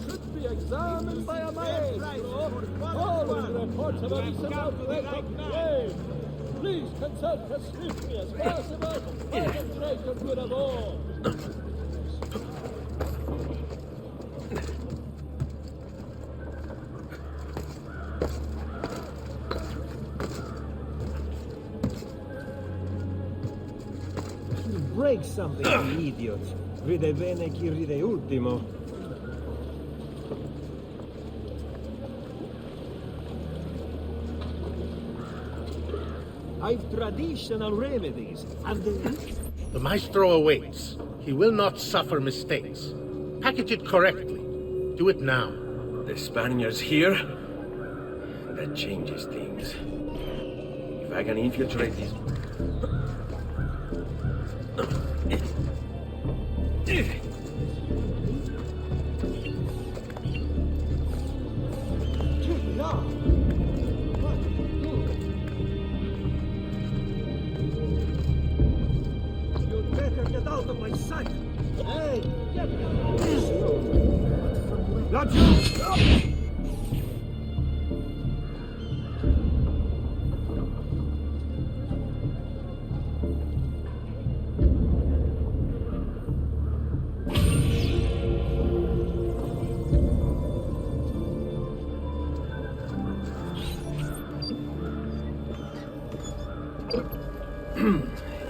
Should be examined by a maestro. Following reports of a recent outbreak of plague. Please consult as swiftly as possible for the greater good of all. Break something, you idiot. Ride bene chi ride ultimo. I've traditional remedies, and The maestro awaits. He will not suffer mistakes. Package it correctly. Do it now. The Spaniards here? That changes things. If I can infiltrate these... You'd better get out of my sight. Hey, get out! Not you!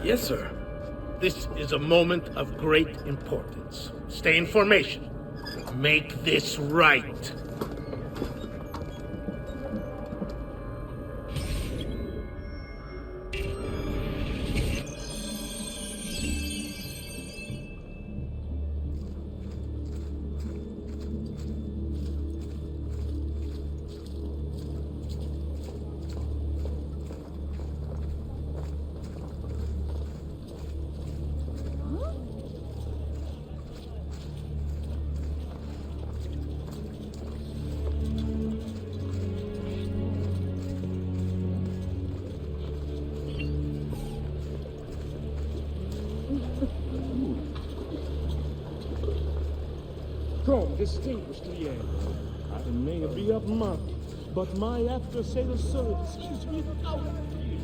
Yes, sir. This is a moment of great importance. Stay in formation. Make this right. Come, distinguished Liane. I may be of monk, but my after-sale service is without fear.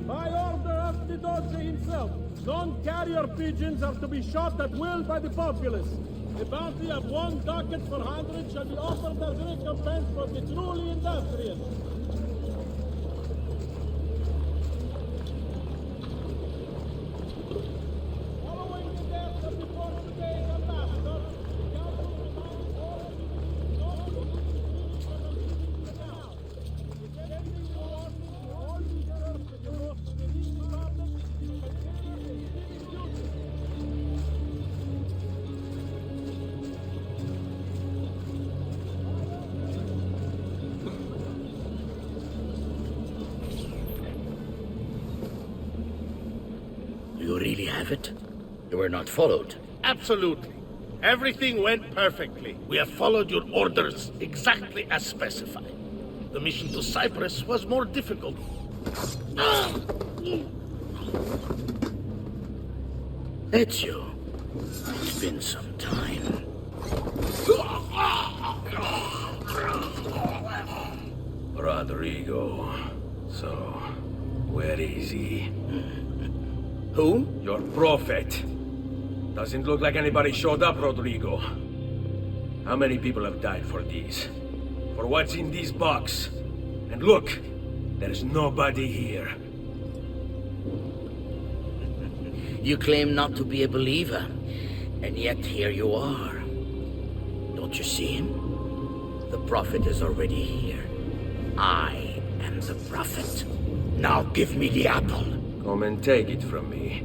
By order of the Doge himself, non-carrier pigeons are to be shot at will by the populace. A bounty of 1 ducat per 100 shall be offered as recompense for the truly industrious. really have it? You were not followed. Absolutely. Everything went perfectly. We have followed your orders exactly as specified. The mission to Cyprus was more difficult. Ezio, it's been some time. Rodrigo. So, where is he? Who? Your prophet. Doesn't look like anybody showed up, Rodrigo. How many people have died for these? For what's in this box? And look, there's nobody here. You claim not to be a believer, and yet here you are. Don't you see him? The prophet is already here. I am the prophet. Now give me the apple. Come and take it from me.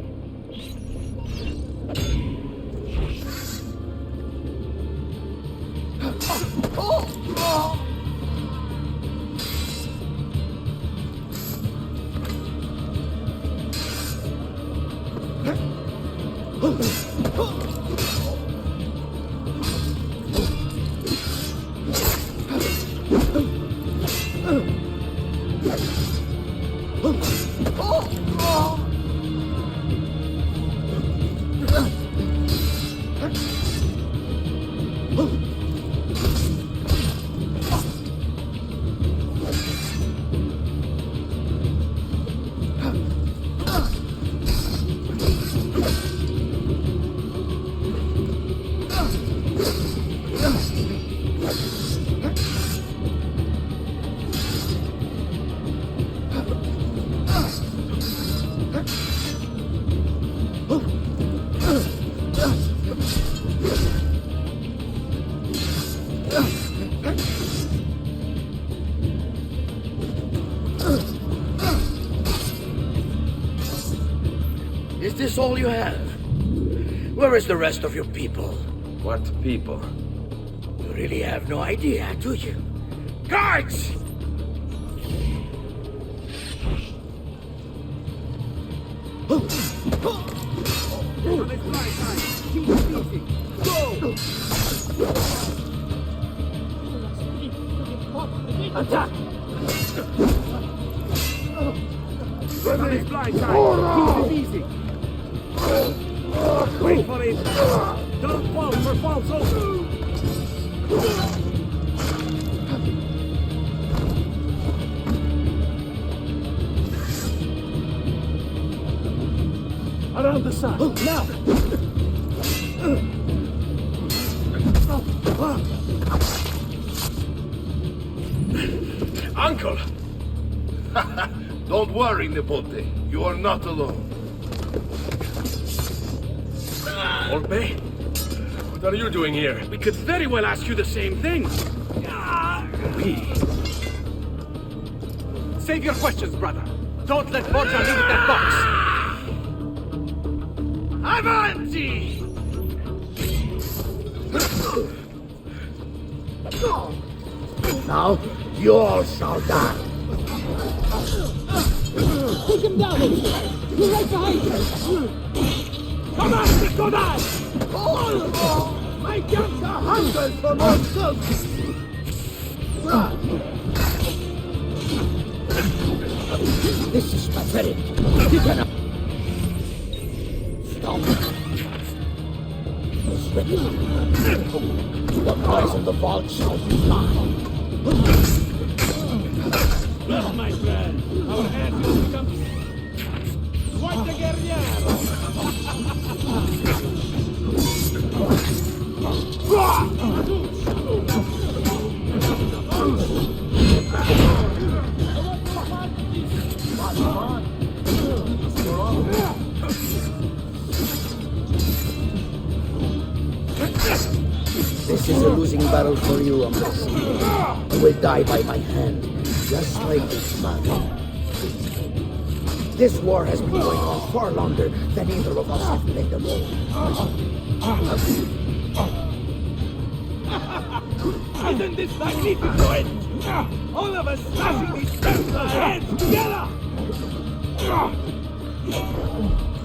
Is this all you have? Where is the rest of your people? What people? You really have no idea, do you? Guards! Attack! It's blind side. Keep it easy. Wait for it. Don't fall for false hope. Around the side. Now! Uncle! Don't worry, Nipote. You are not alone. Olpe? What are you doing here? We could very well ask you the same thing. Save your questions, brother. Don't let Borgia leave with that box. Avanti! Now, you all shall die. Take him down! You're right behind you! Come on, Nikodai! My guns are hungry for more soldiers! This is pathetic. You cannot... Stop. This wicked. What lies in the vault shall be mine. Yes, my friend. Our hands will become quite a guerriero. This is a losing battle for you, Misc. You will die by my hand, just like this man. This war has been going on far longer than either of us have played alone. Isn't this magnificent? All of us smashing these guns heads together!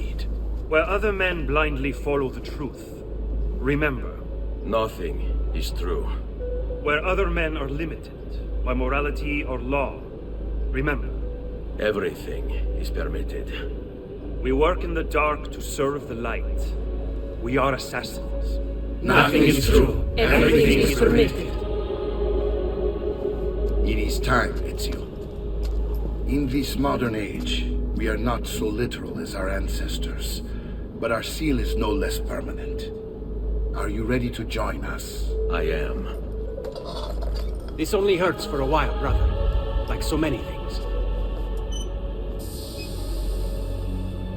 need. Where other men blindly follow the truth, remember. Nothing is true. Where other men are limited by morality or law, remember. Everything is permitted. We work in the dark to serve the light. We are assassins. Nothing is true. Everything is permitted. It is time, Ezio. In this modern age, we are not so literal as our ancestors, but our seal is no less permanent. Are you ready to join us? I am. This only hurts for a while, brother. Like so many things.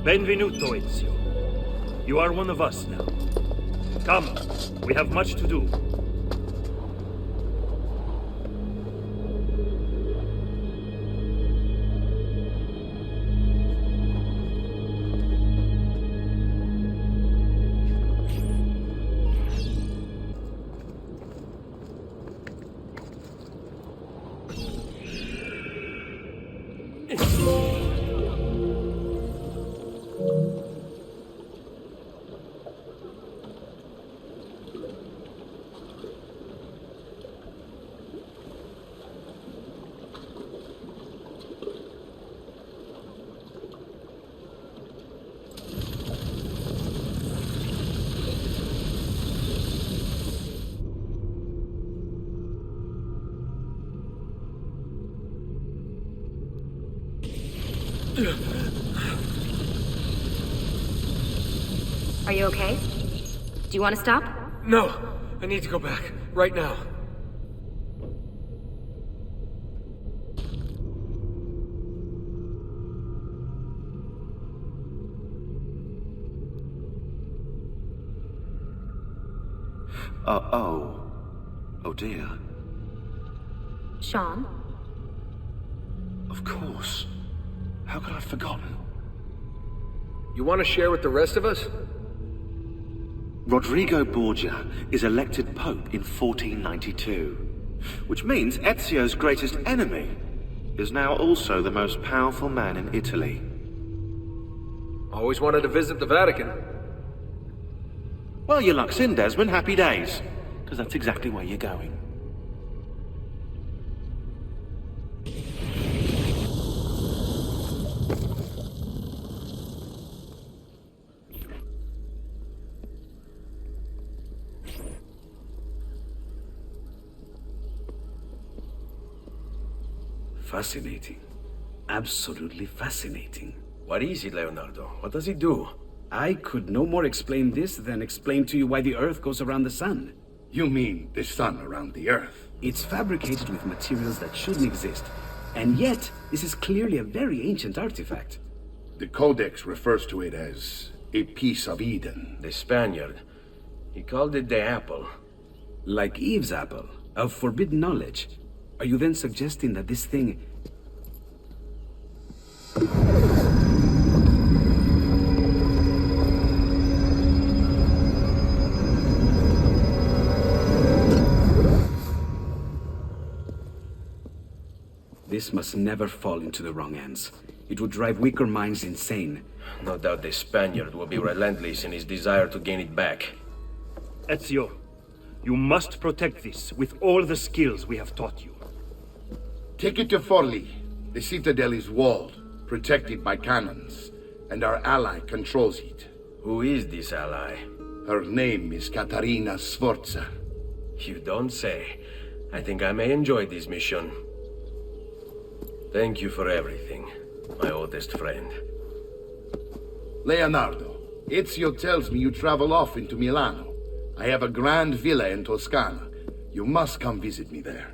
Benvenuto, Ezio. You are one of us now. Come, we have much to do. Are you okay? Do you want to stop? No, I need to go back. Right now. Oh dear. Sean? Of course. How could I have forgotten? You want to share with the rest of us? Rodrigo Borgia is elected Pope in 1492, which means Ezio's greatest enemy is now also the most powerful man in Italy. Always wanted to visit the Vatican. Well, your luck's in, Desmond. Happy days. Because that's exactly where you're going. Fascinating. Absolutely fascinating. What is it, Leonardo? What does it do? I could no more explain this than explain to you why the Earth goes around the Sun. You mean the sun around the Earth? It's fabricated with materials that shouldn't exist. And yet, this is clearly a very ancient artifact. The Codex refers to it as a piece of Eden. The Spaniard. He called it the apple. Like Eve's apple, of forbidden knowledge. Are you then suggesting that this thing... This must never fall into the wrong hands. It would drive weaker minds insane. No doubt the Spaniard will be relentless in his desire to gain it back. Ezio, you must protect this with all the skills we have taught you. Take it to Forli. The citadel is walled, protected by cannons, and our ally controls it. Who is this ally? Her name is Caterina Sforza. You don't say. I think I may enjoy this mission. Thank you for everything, my oldest friend. Leonardo, Ezio tells me you travel off into Milano. I have a grand villa in Toscana. You must come visit me there.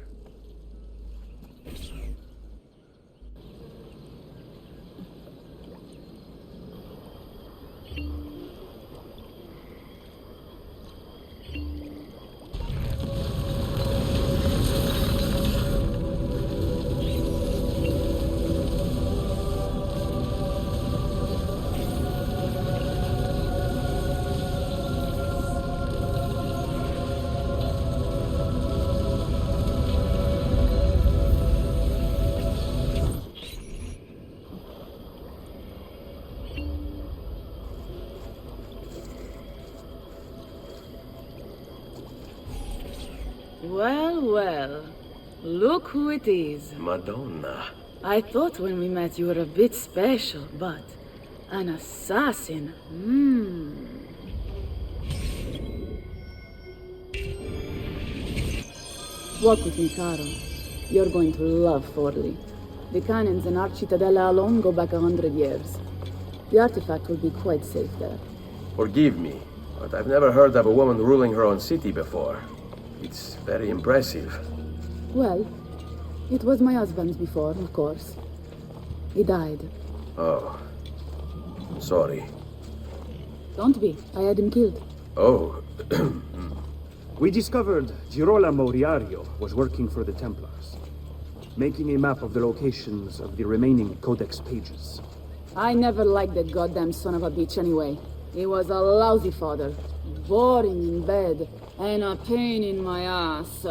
Well, well. Look who it is. Madonna. I thought when we met you were a bit special, but an assassin. Walk with me, Caro. You're going to love Forli. The cannons in our Cittadella alone go back 100 years. The artifact will be quite safe there. Forgive me, but I've never heard of a woman ruling her own city before. It's very impressive. Well, it was my husband's before, of course. He died. Oh. Sorry. Don't be. I had him killed. Oh. We discovered Girolamo Riario was working for the Templars, making a map of the locations of the remaining Codex pages. I never liked that goddamn son of a bitch anyway. He was a lousy father, boring in bed, and a pain in my ass.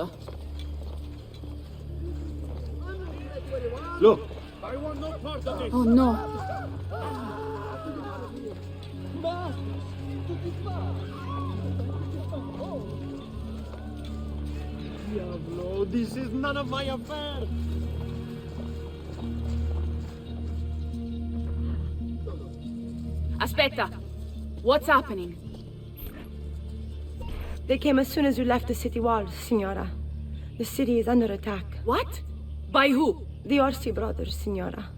Look! I want no part of this! Oh no! Diablo, this is none of my affair! Aspetta! What's happening? They came as soon as you left the city walls, Signora. The city is under attack. What? By who? The Orsi brothers, Signora.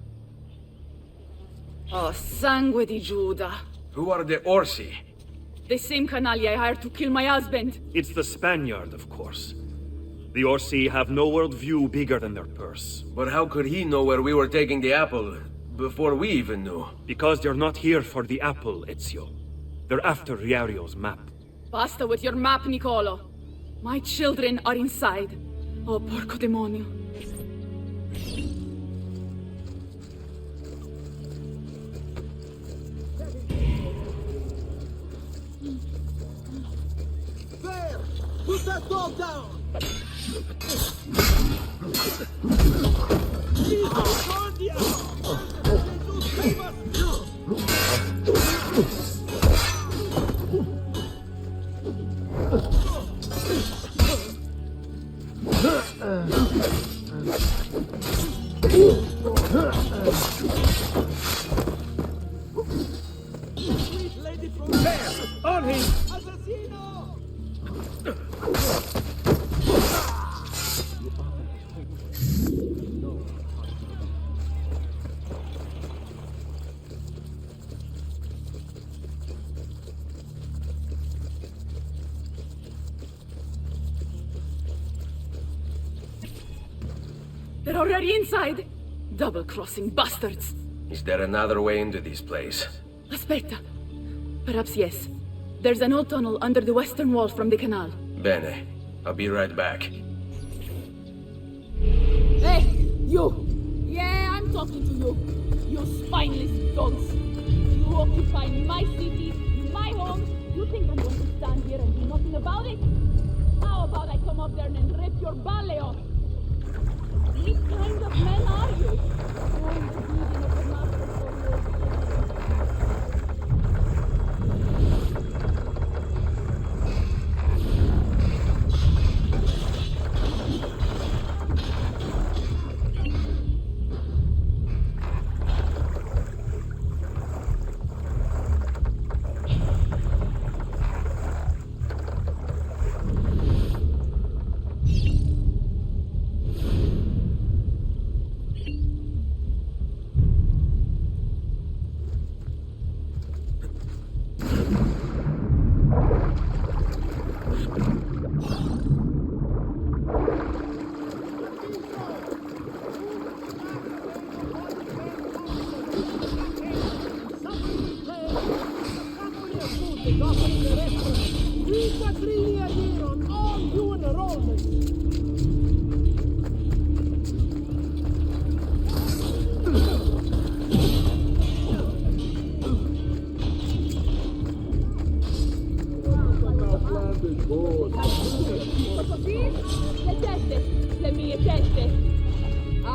Oh, sangue di Giuda. Who are the Orsi? The same canaglia I hired to kill my husband. It's the Spaniard, of course. The Orsi have no worldview bigger than their purse. But how could he know where we were taking the apple before we even knew? Because they're not here for the apple, Ezio. They're after Riario's map. Basta with your map, Nicolo. My children are inside. Oh, porco demonio. that all down! On him! They're already inside! Double-crossing bastards! Is there another way into this place? Aspetta. Perhaps yes. There's an old tunnel under the western wall from the canal. Bene. I'll be right back. Hey, you! Yeah, I'm talking to you. You spineless dogs. You occupy my city, my home. You think I'm going to stand here and do nothing about it? How about I come up there and rip your ballet off? What kind of men are you? Going to bleeding of the master for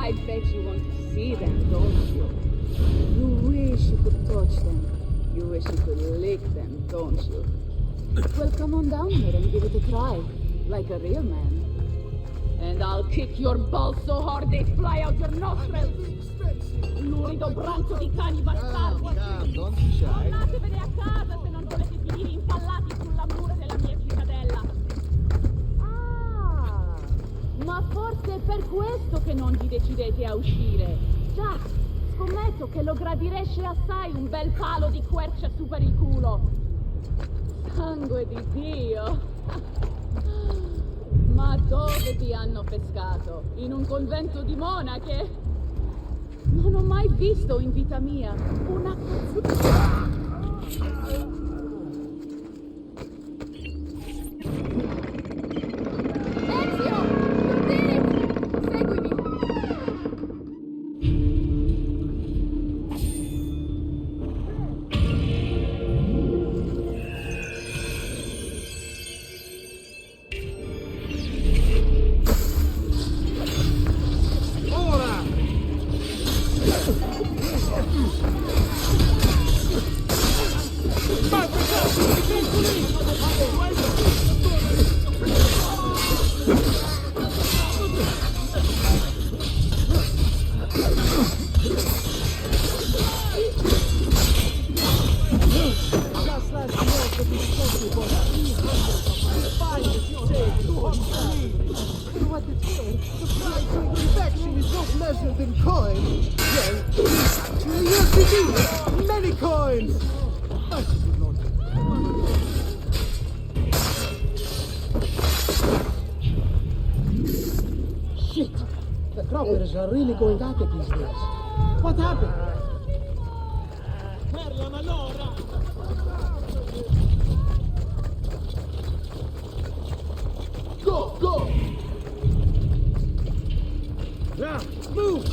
I bet you want to see them, don't you? You wish you could touch them. You wish you could lick them, don't you? Well, come on down here and give it a try, like a real man. And I'll kick your balls so hard they fly out your nostrils. Lurido branco di cani bastardi. Tornatevene a casa se non volete finire impallati sulla mura della mia cittadella. Ah, ma forse è per questo che non vi decidete a uscire. Già, scommetto che lo gradireste assai un bel palo di quercia su per il culo. Sangue di Dio! Ma dove ti hanno pescato? In un convento di monache? Non ho mai visto in vita mia una cazzuta. Ezio! Seguimi! Are really going at it these days. What happened? Parla malora! Go, go! Now, move!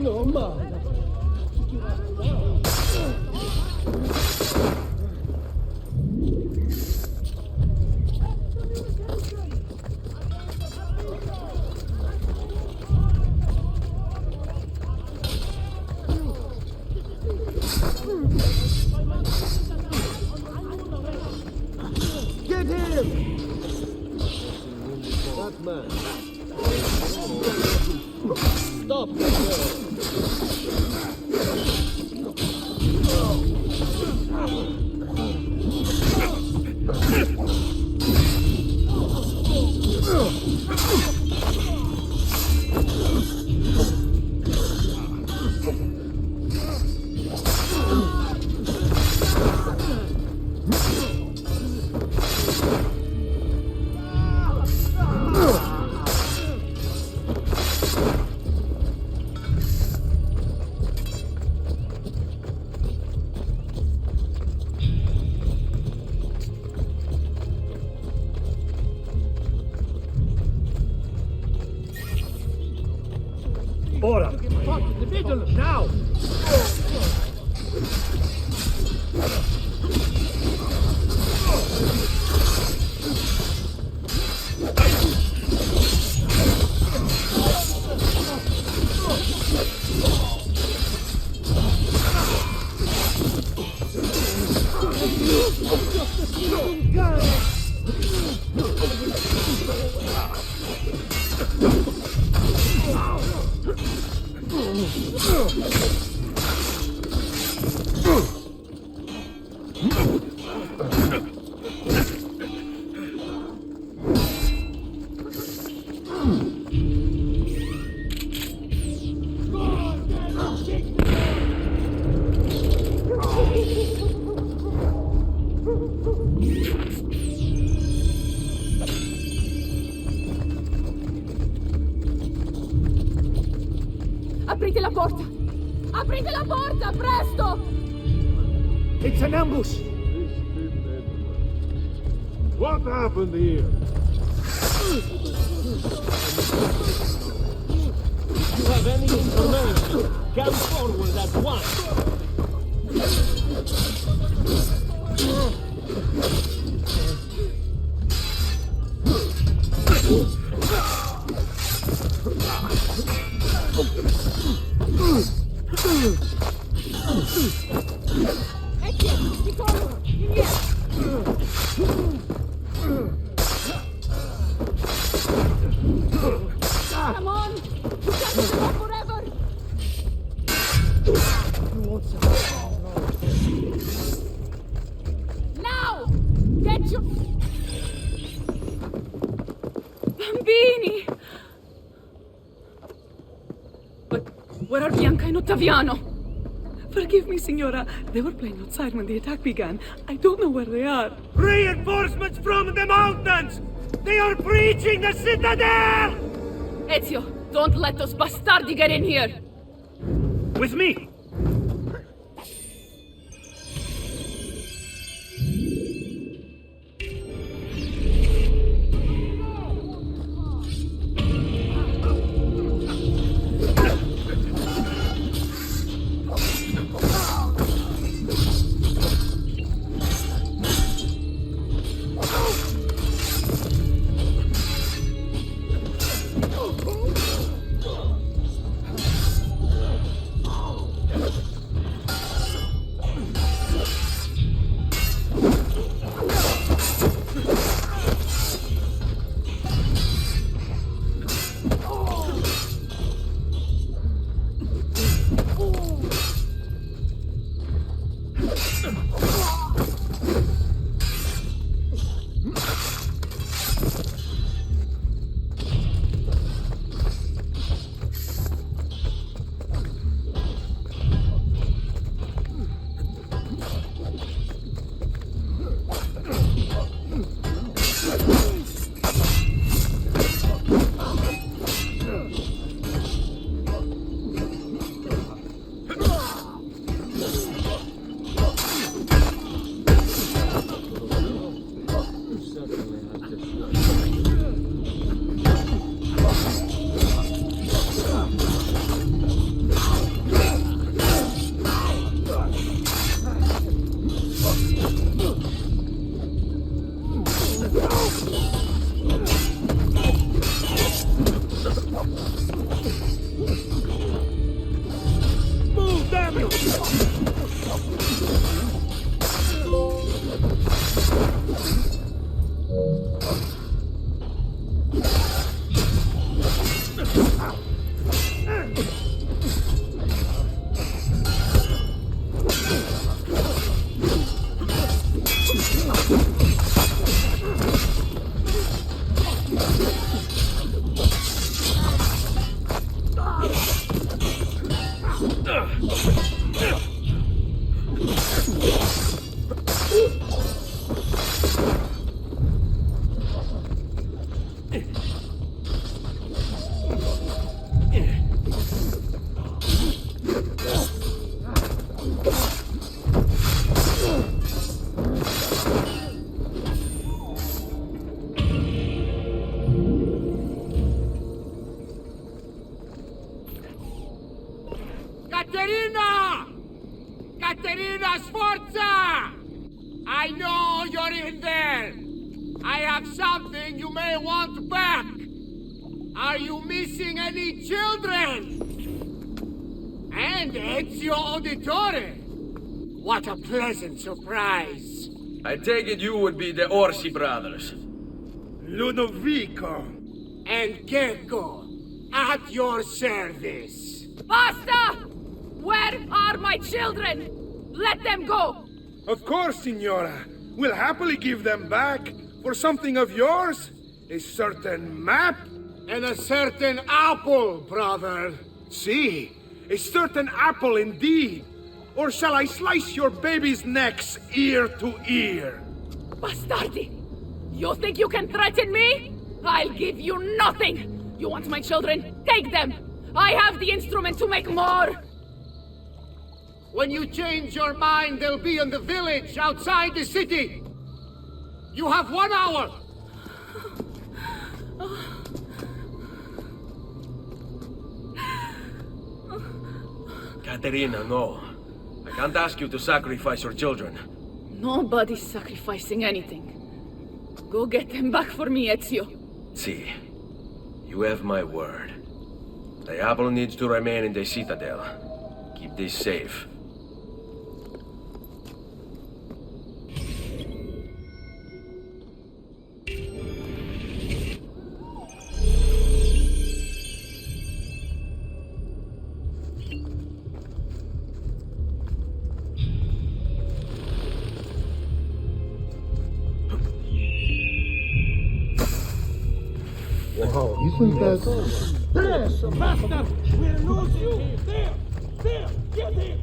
No man. Get him! That man. Stop the Ora! Fuck in the middle, now! Aprite la porta! Aprite la porta, presto! It's an ambush! What happened here? If you have any information, come forward at once! Come on! You can't live on forever! Now! Get your... Bambini! But where are Bianca and Ottaviano? Forgive me, Signora. They were playing outside when the attack began. I don't know where they are. Reinforcements from the mountains! They are breaching the citadel! Ezio, don't let those bastardi get in here! With me! Move, damn you! Caterina! Caterina, Sforza! I know you're in there! I have something you may want back! Are you missing any children? And Ezio Auditore! What a pleasant surprise! I take it you would be the 𝗚𝗺𝗶𝗴𝗀𝗀𝗀𝗚 brothers. Ludovico! And Gecko, at your service! Basta! Where are my children? Let them go! Of course, Signora. We'll happily give them back for something of yours. A certain map. And a certain apple, brother. See, a certain apple indeed. Or shall I slice your baby's necks ear to ear? Bastardi! You think you can threaten me? I'll give you nothing! You want my children? Take them! I have the instrument to make more! When you change your mind, they'll be in the village outside the city. You have 1 hour. Caterina, no. I can't ask you to sacrifice your children. Nobody's sacrificing anything. Go get them back for me, Ezio. See, you have my word. The apple needs to remain in the citadel. Keep this safe. Wow, isn't that... There, bastard! We'll lose you! There! There! Get him!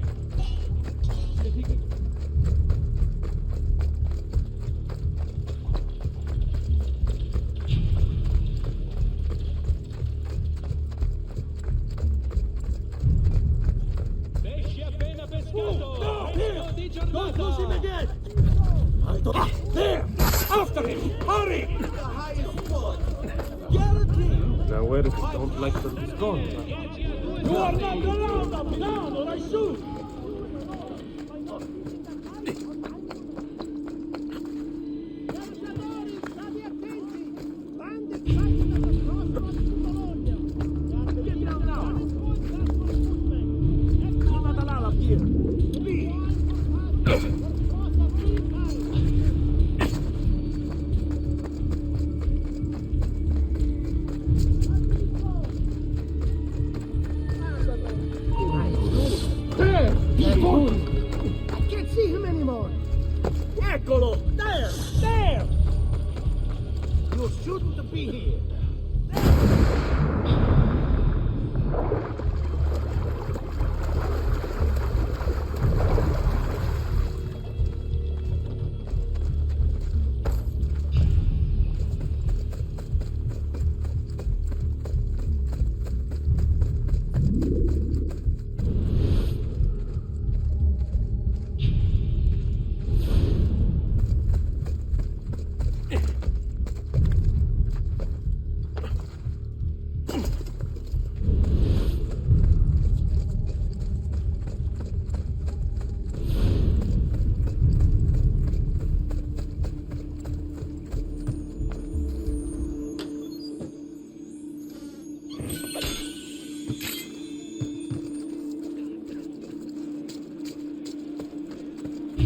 Pesce appena pescato! No! Here! Don't lose him again! There! After him! Hurry! Now where if you don't like that he's gone? You are not allowed up down or I shoot! Eccolo! There! There! You shouldn't be here.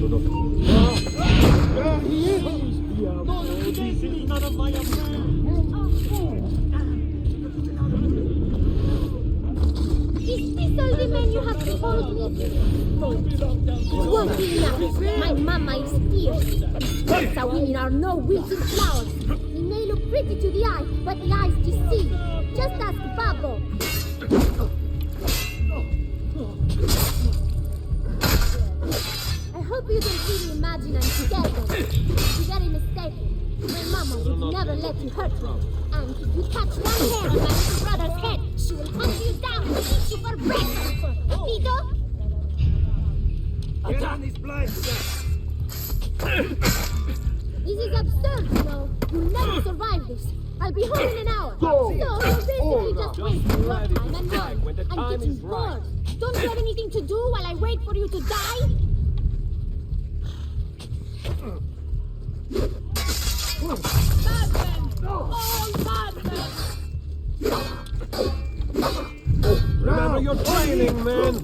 There he is! No, this is none of my affair! Is this all the men you have to hold me? It won't be enough. My mama is fierce. These our women are no wilted flowers. They may look pretty to the eye, but the eyes deceive. Just ask Pablo. I hope you don't really imagine I'm scared of you. You're very mistaken. My mama would never let you hurt me. And if you touch one hair on my little brother's head, she will hunt you down and eat you for breakfast. Vito? Get on these blinds, This is absurd, you know. You'll never survive this. I'll be home in an hour. So you're basically just wasting your time and mine. I'm getting bored. Don't you have anything to do while I wait for you to die? Madmen! All madmen! Remember your training, man!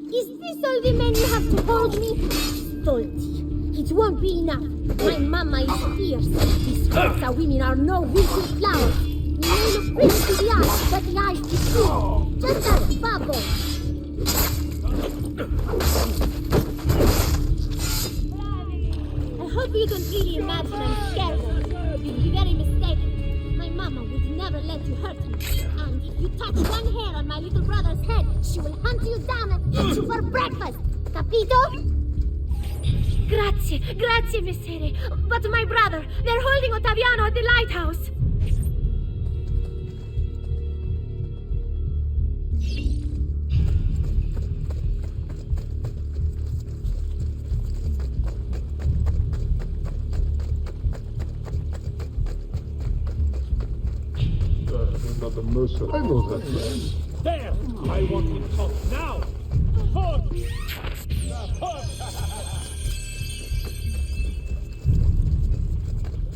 Is this all the men you have to hold me? Stolti. It won't be enough. My mama is fierce. These Corsa women are no wilted flowers. They may look pretty to the eye, but the eyes deceive. Just ask Pablo. I hope you don't really imagine I'm scared of you. You'd be very mistaken. My mama would never let you hurt me. And if you touch one hair on my little brother's head, she will hunt you down and eat you for breakfast. Capito? Grazie, messere. But my brother, they're holding Ottaviano at the lighthouse. Not a mercer. I know that man. There! I want to talk now! Talk!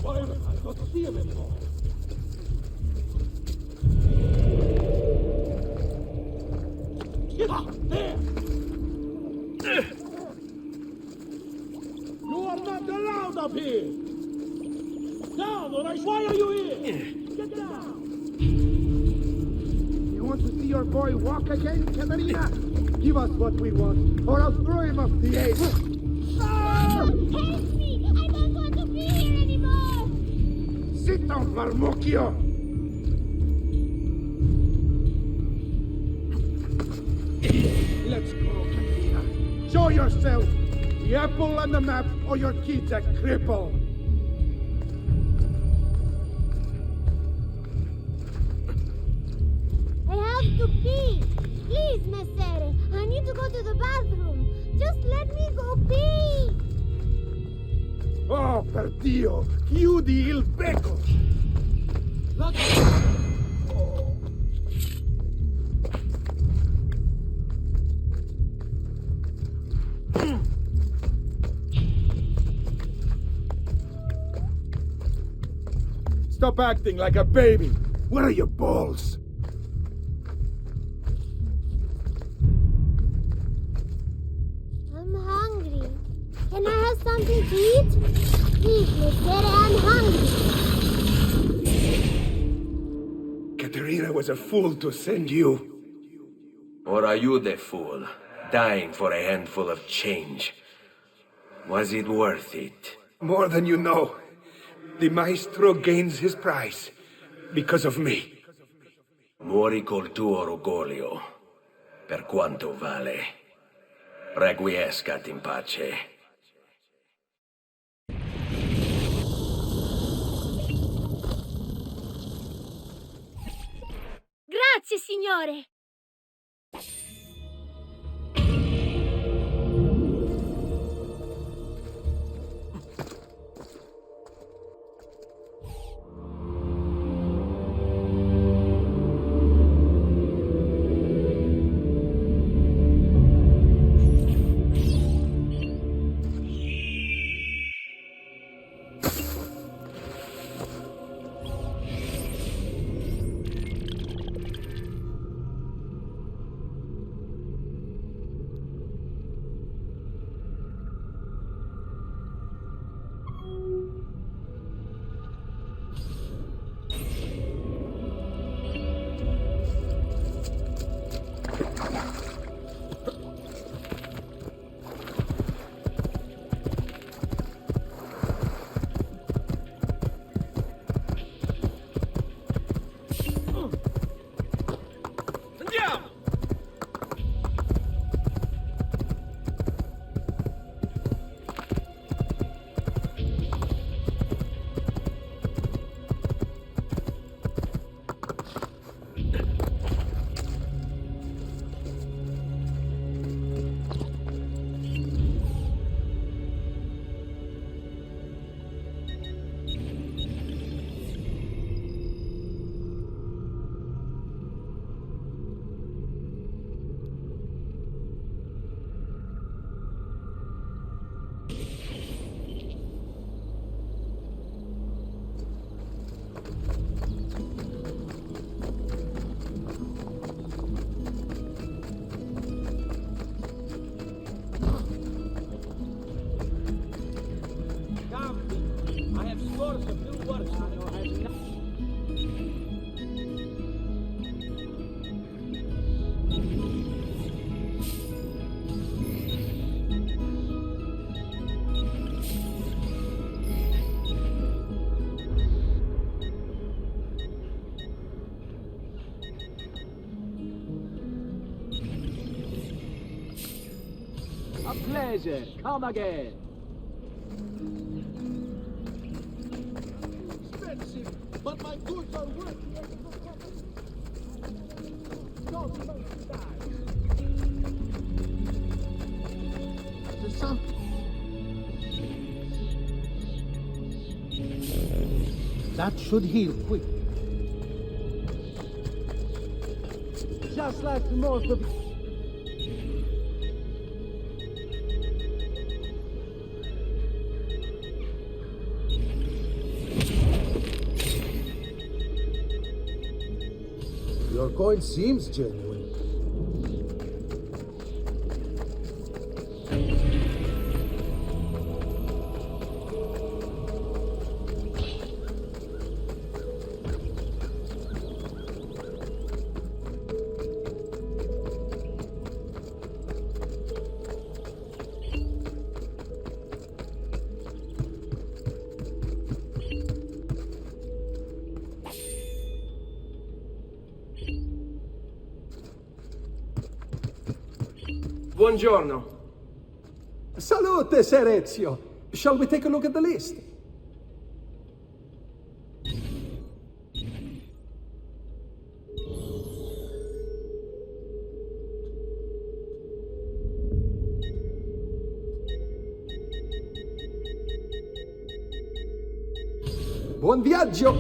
Why do I not see him anymore? There! You are not allowed up here! Down, or else why are you here? Get down! You want to see your boy walk again, Caterina? Give us what we want, or I'll throw him off the edge. Help me! I don't want to be here anymore! Sit down, Marmocchio! Let's go, Caterina. Show yourself! The apple on the map, or your kid's a cripple! I have to pee! Please, Messere! I need to go to the bathroom! Just let me go pee! Oh, per Dio! Chiudi il becco! Stop acting like a baby! Where are your balls? I'm hungry. Can I have something to eat? Please, Messere, I'm hungry. Caterina was a fool to send you. Or are you the fool, dying for a handful of change? Was it worth it? More than you know. The maestro gains his prize because of me. Muori col tuo orgoglio, per quanto vale. Requiescat in pace. Grazie, signore. pleasure. Come again. Expensive, but my goods are worth it. Don't die. There's something. That should heal quick. Just like most of it. Your coin seems genuine. Buongiorno. Salute, Ser Ezio. Shall we take a look at the list? Buon viaggio!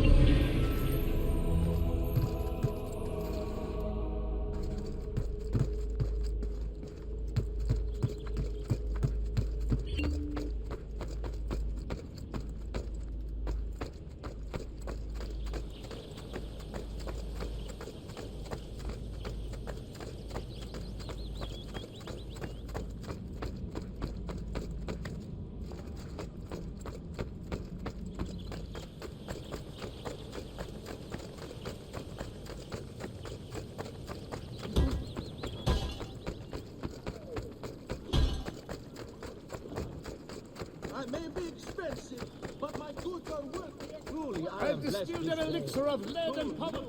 I may be expensive, but my goods are worth it. Truly, I have distilled an elixir of lead and powder.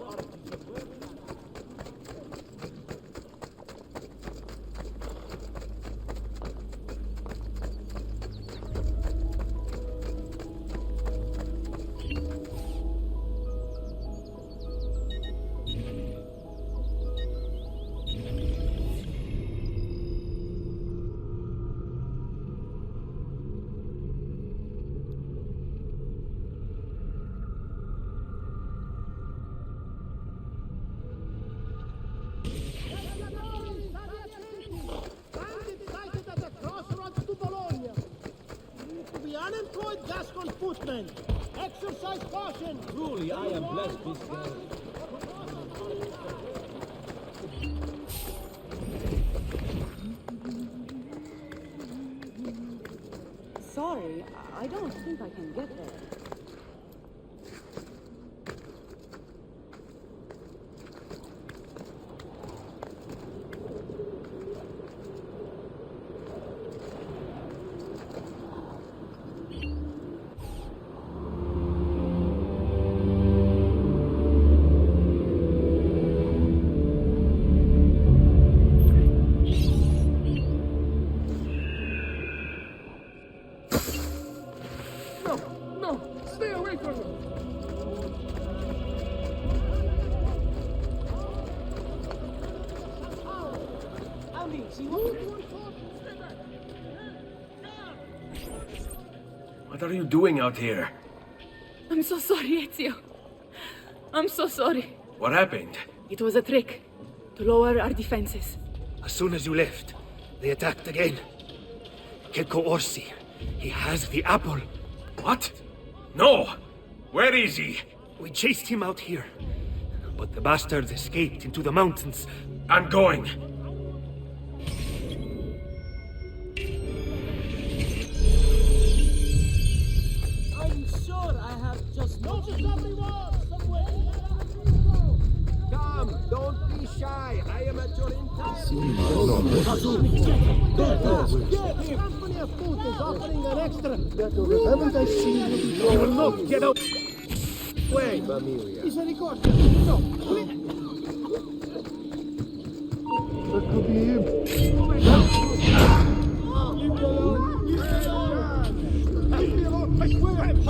Unemployed Gascon footmen! Exercise caution! Truly, I am blessed this day. Sorry, I don't think I can get there. What are you doing out here? I'm so sorry, Ezio. I'm so sorry. What happened? It was a trick to lower our defenses. As soon as you left, they attacked again. 𝗚𝗺𝗶𝗴𝗴𝗀𝗀𝗚𝗚. He has the apple. What? No! Where is he? We chased him out here. But the bastards escaped into the mountains. I'm going. I'm sure I have just noticed everyone somewhere. Come, don't be shy. I am at your entire company of food is offering an extra. Haven't I seen you? You will not get out. Wait, Misericordia. No. That could be him.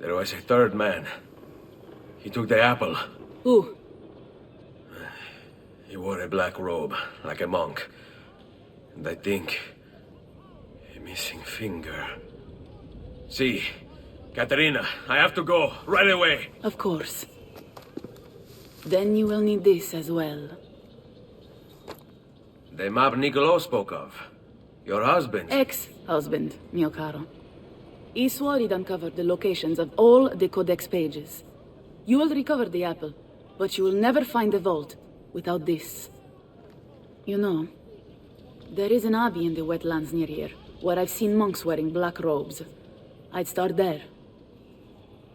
There was a third man. He took the apple. Who? He wore a black robe, like a monk. And I think... a missing finger. See, Katerina, I have to go, right away. Of course. Then you will need this as well. The map Niccolo spoke of. Your husband. Ex-husband, mio caro. He swore he'd uncovered the locations of all the Codex pages. You will recover the apple, but you will never find the vault without this. You know, there is an abbey in the wetlands near here, where I've seen monks wearing black robes. I'd start there.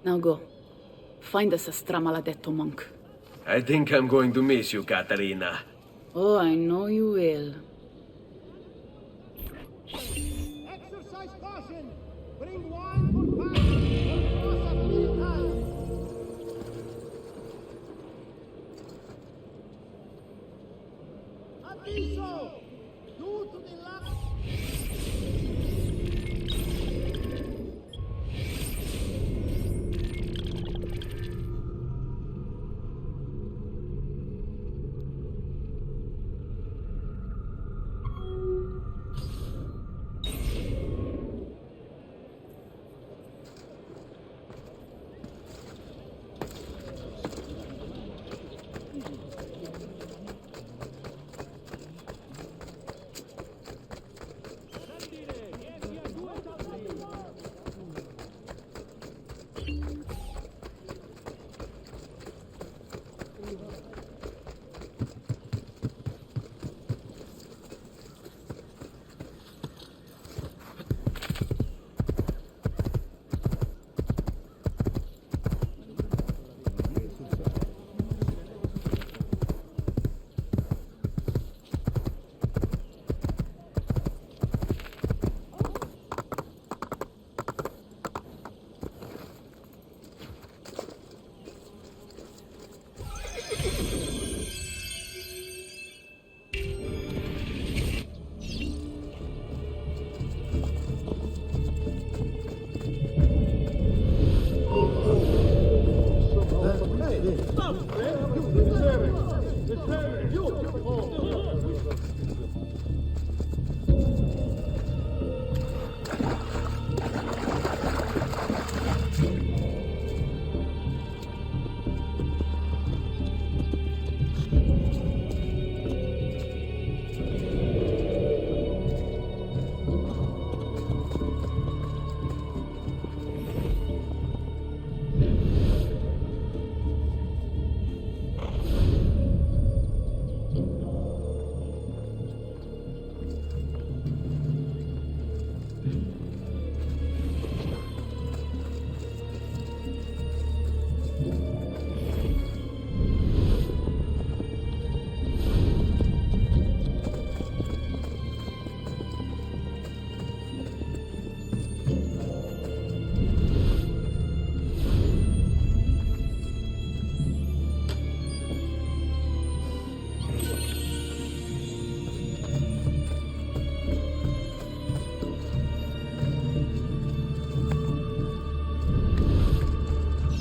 Now go. Find us a stramaladetto monk. I think I'm going to miss you, Katerina. Oh, I know you will. Exercise caution! Bring wine for passing across at mealtime! Aviso! Due to the lack...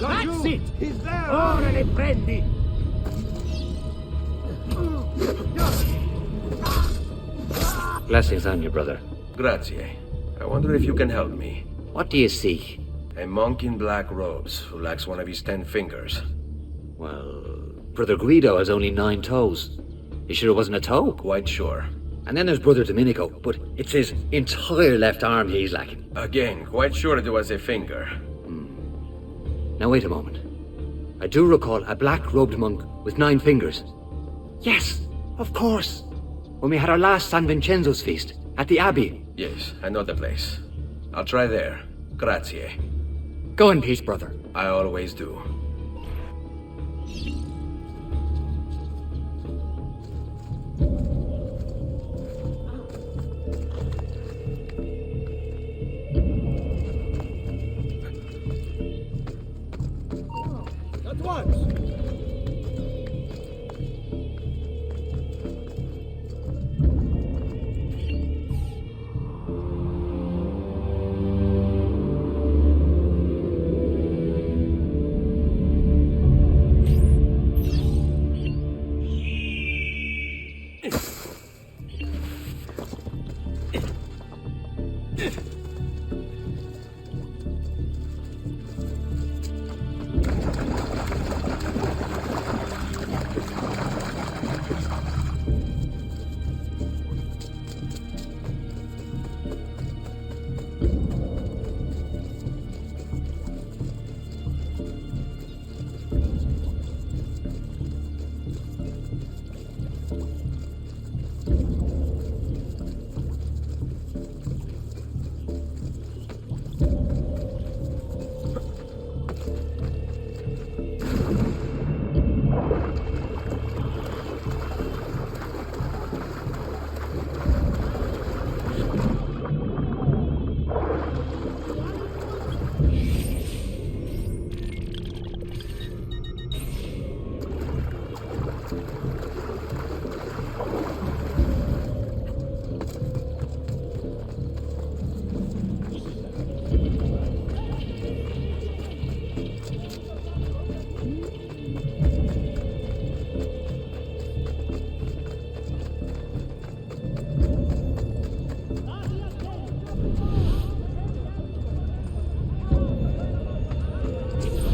That's it! He's there! Ora le prendi! Blessings on you, brother. Grazie. I wonder if you can help me. What do you seek? A monk in black robes who lacks one of his 10 fingers. Well, Brother Guido has only 9 toes. You sure it wasn't a toe? Quite sure. And then there's Brother Domenico, but it's his entire left arm he's lacking. Again, quite sure it was a finger. Now wait a moment. I do recall a black-robed monk with 9 fingers. Yes, of course. When we had our last San Vincenzo's feast at the Abbey. Yes, I know the place. I'll try there. Grazie. Go in peace, brother. I always do. At once!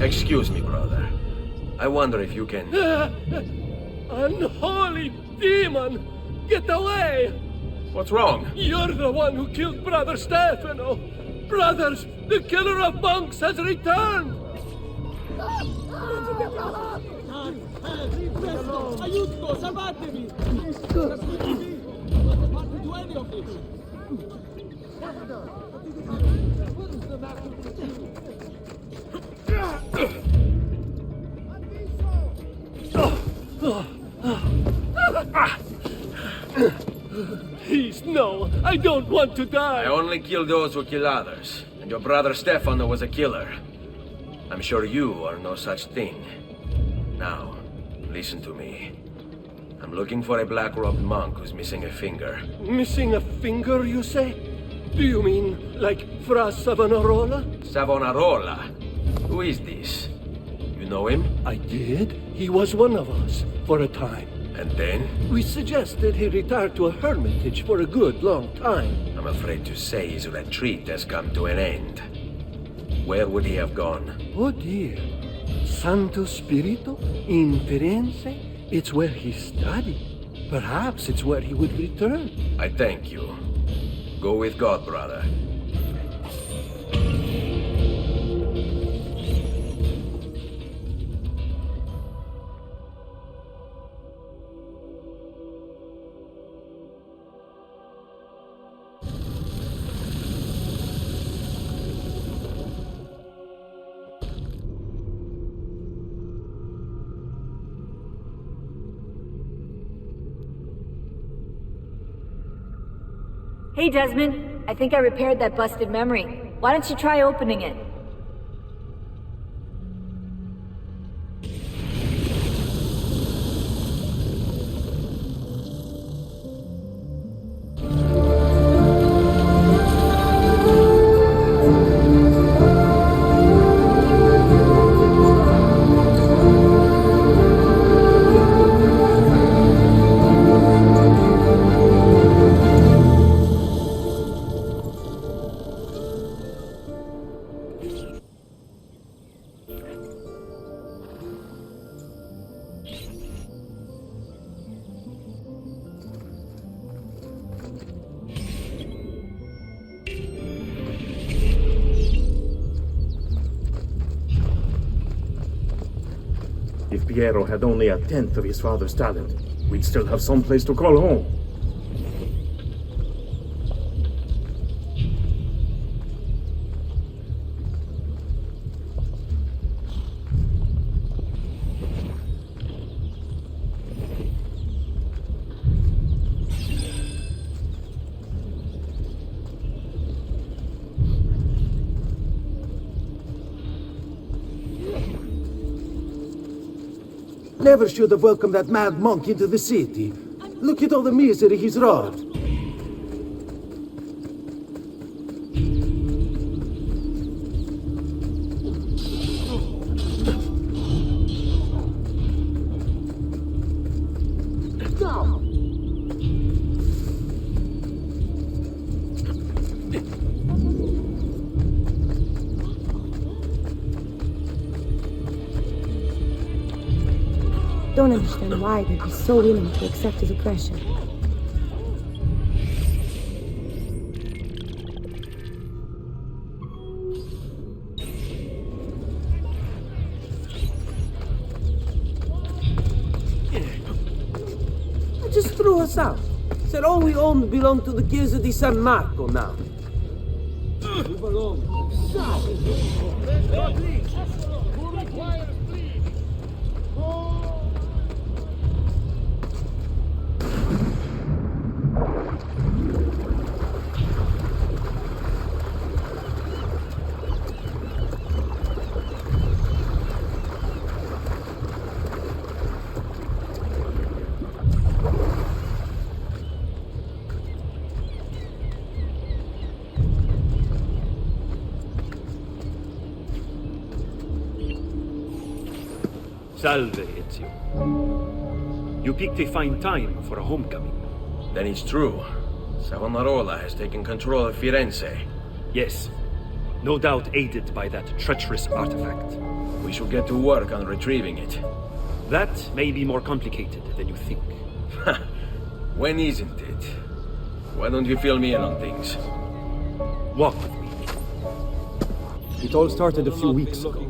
Excuse me, brother. I wonder if you can... Unholy demon! Get away! What's wrong? You're the one who killed Brother Stefano! Brothers, the killer of monks has returned! Aiuto, salvatevi! Non posso do any of this! What is the matter with you? Please, no! I don't want to die! I only kill those who kill others. And your brother Stefano was a killer. I'm sure you are no such thing. Now, listen to me. I'm looking for a black-robed monk who's missing a finger. Missing a finger, you say? Do you mean like Fra Savonarola? Savonarola? Who is this? You know him? I did. He was one of us, for a time. And then? We suggested he retire to a hermitage for a good long time. I'm afraid to say his retreat has come to an end. Where would he have gone? Oh dear. Santo Spirito? In Firenze? It's where he studied. Perhaps it's where he would return. I thank you. Go with God, brother. Hey, Desmond. I think I repaired that busted memory. Why don't you try opening it? If Piero had only a tenth of his father's talent, we'd still have some place to call home. Never should have welcomed that mad monk into the city. Look at all the misery he's wrought. Don't understand why they'd be so willing to accept his oppression. Just threw us out. Said all we own belonged to the Chiesa di San Marco now. Move along. Who requires please? Salve, Ezio. You picked a fine time for a homecoming. Then it's true. Savonarola has taken control of Firenze. Yes. No doubt aided by that treacherous artifact. We should get to work on retrieving it. That may be more complicated than you think. When isn't it? Why don't you fill me in on things? Walk with me. It all started a few weeks ago.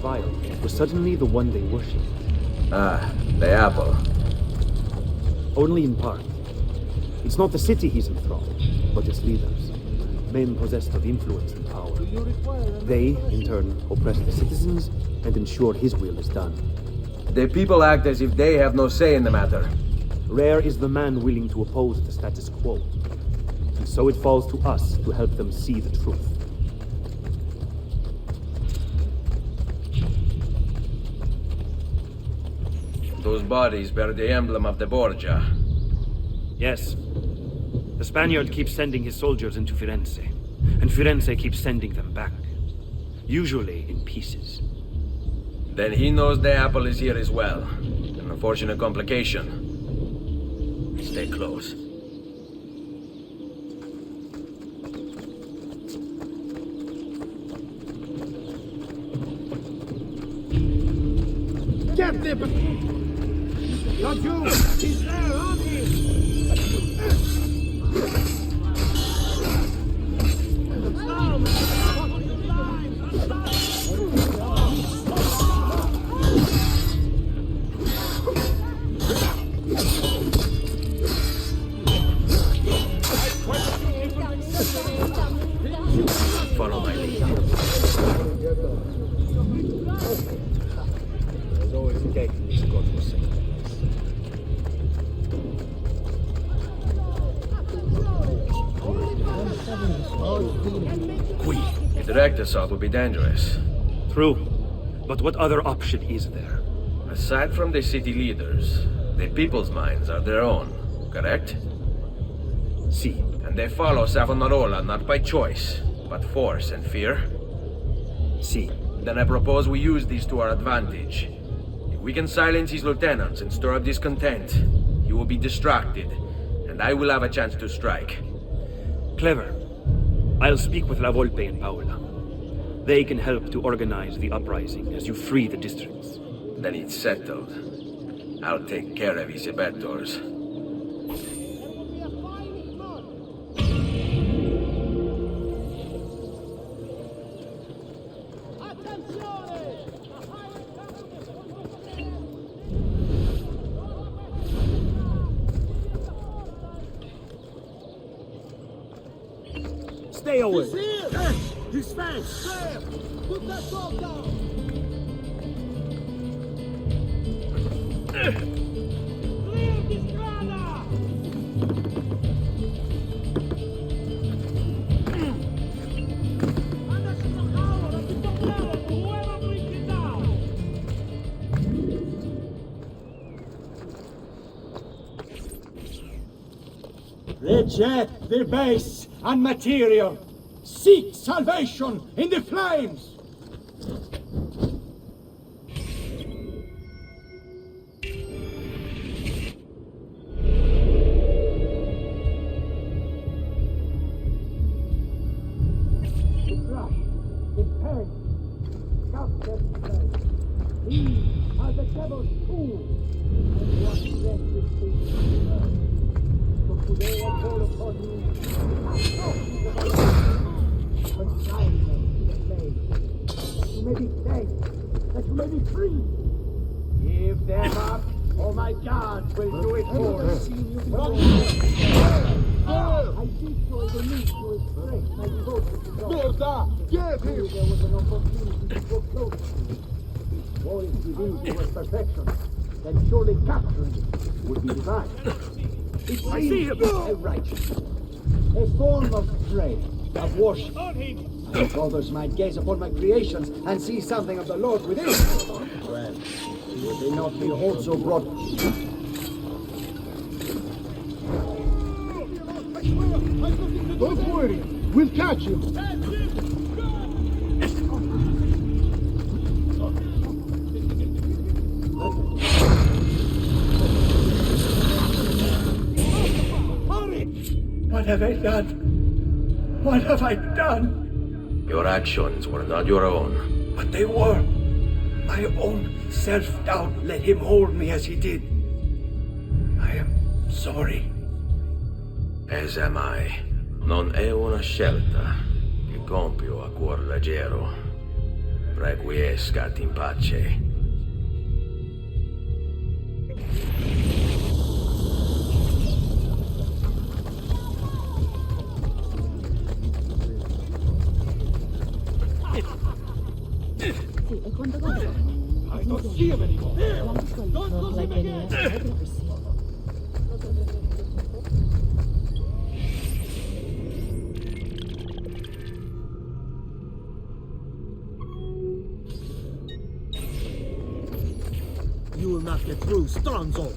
Vile was suddenly the one they worshipped. Ah, the apple. Only in part. It's not the city he's enthralled, but its leaders. Men possessed of influence and power. They, in turn, oppress the citizens and ensure his will is done. The people act as if they have no say in the matter. Rare is the man willing to oppose the status quo. And so it falls to us to help them see the truth. Those bodies bear the emblem of the Borgia. Yes. The Spaniard keeps sending his soldiers into Firenze, and Firenze keeps sending them back. Usually in pieces. Then he knows the apple is here as well. An unfortunate complication. Stay close. Get them! Not you! He's there, on him! Follow my lead. There's always a gate in this godforsaken place. direct assault would be dangerous. True. But what other option is there? Aside from the city leaders, the people's minds are their own, correct? Si. And they follow Savonarola not by choice, but force and fear? Si. Then I propose we use these to our advantage. If we can silence his lieutenants and stir up discontent, he will be distracted, and I will have a chance to strike. Clever. I'll speak with La Volpe and Paola. They can help to organize the uprising as you free the districts. Then it's settled. I'll take care of his abettors. Stay away. He's here! His face! There! Put that dog down! Clear the strada! Reject the base and material. Seek salvation in the flames. These are the devil's tools, and what rest is free. So today I call upon you, consign them to the flames, that you may be saved, that you may be free. Give them up, or my guards will do it for you. I destroy the need to express my devotion to God. Give him! There was an opportunity to go close to you. All it revealed was perfection, then surely capturing it would be divine. It seems a righteous, a form of prayer, of worship. If others might gaze upon my creations and see something of the Lord within, well, would they not be also brought? Don't worry, we'll catch him. What have I done? What have I done? Your actions were not your own. But they were. My own self-doubt let him hold me as he did. I am sorry. As am I. Non è una scelta che compio a cuor leggero. Requiescat in pace. I don't see him anymore. Don't Not like any other I've ever seen. You will not get through, Stronzo.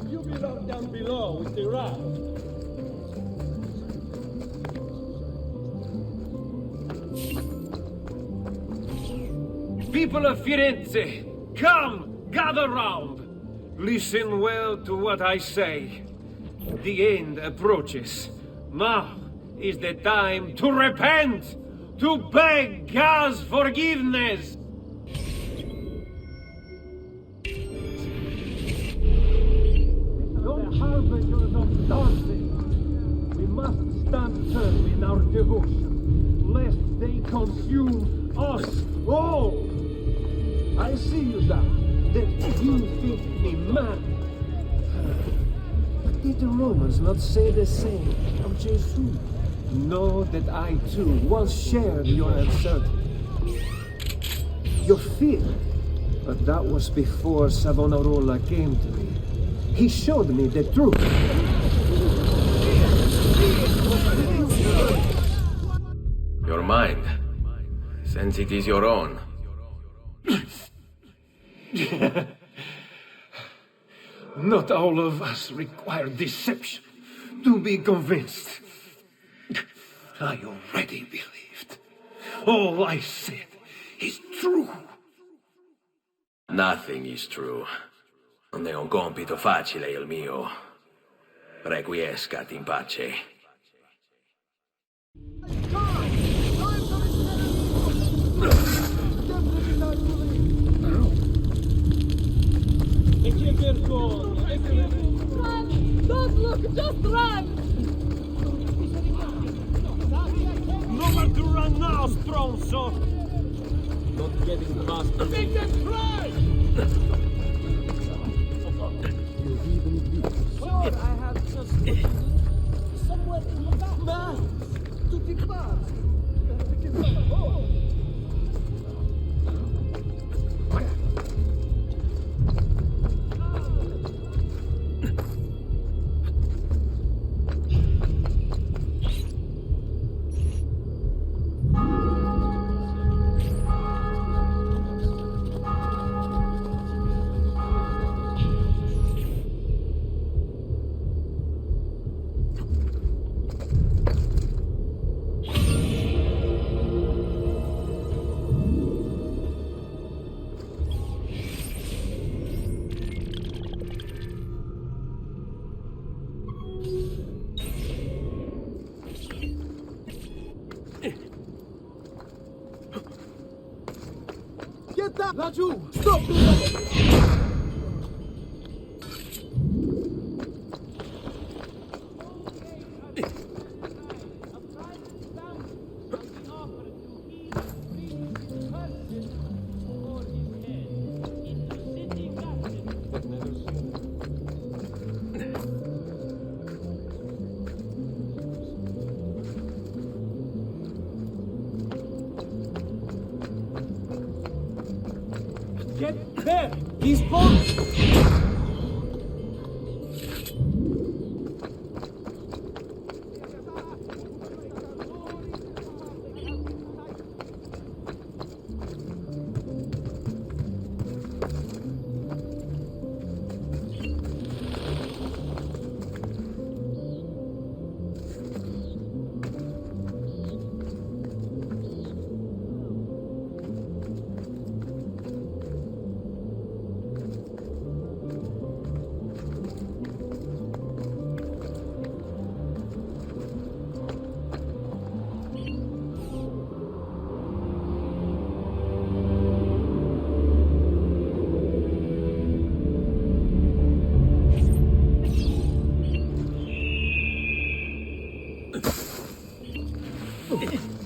You belong down below with the rat. People of Firenze, come, gather round. Listen well to what I say. The end approaches. Now is the time to repent, to beg God's forgiveness. harbingers of dancing. We must stand firm in our devotion, lest they consume us all. I see you now, that you think me mad. But did the Romans not say the same of Jesus? Know that I too once shared your absurdity, your fear. But that was before Savonarola came to me. He showed me the truth. Your mind, since it is your own. Not all of us require deception to be convinced. I already believed. All I said is true. Nothing is true. Non è un compito facile il mio. Requiescat in pace. Run! Don't look, just run! Nowhere to run now, strong sword! Not getting past the big try! Sure, I have just somewhere in the back. Man, to the class. Get that! Laggiù! Stop it! Get there! He's gone!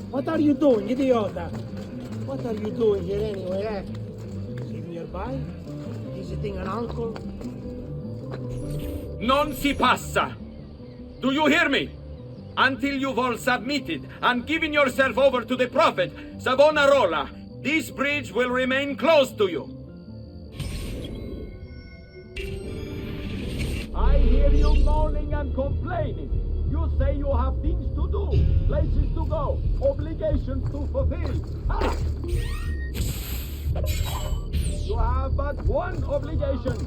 What are you doing, idiota? What are you doing here anyway, eh? Sitting nearby? Visiting an uncle? Non si passa! Do you hear me? Until you've all submitted and given yourself over to the Prophet, Savonarola, this bridge will remain closed to you. I hear you moaning and complaining. You say you have things to do, places to go, obligations to fulfill. Ha! You have but one obligation,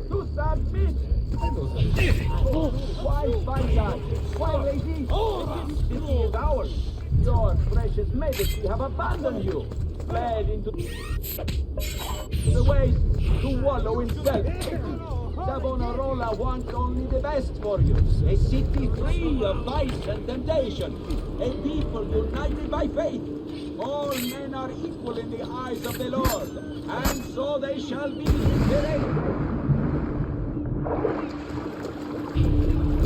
to submit. Oh, why fight that? Why resist? This is ours. Your precious Medici have abandoned you, fled into the waste to wallow in self. Savonarola wants only the best for you. A city free of vice and temptation. A people united by faith. All men are equal in the eyes of the Lord. And so they shall be in the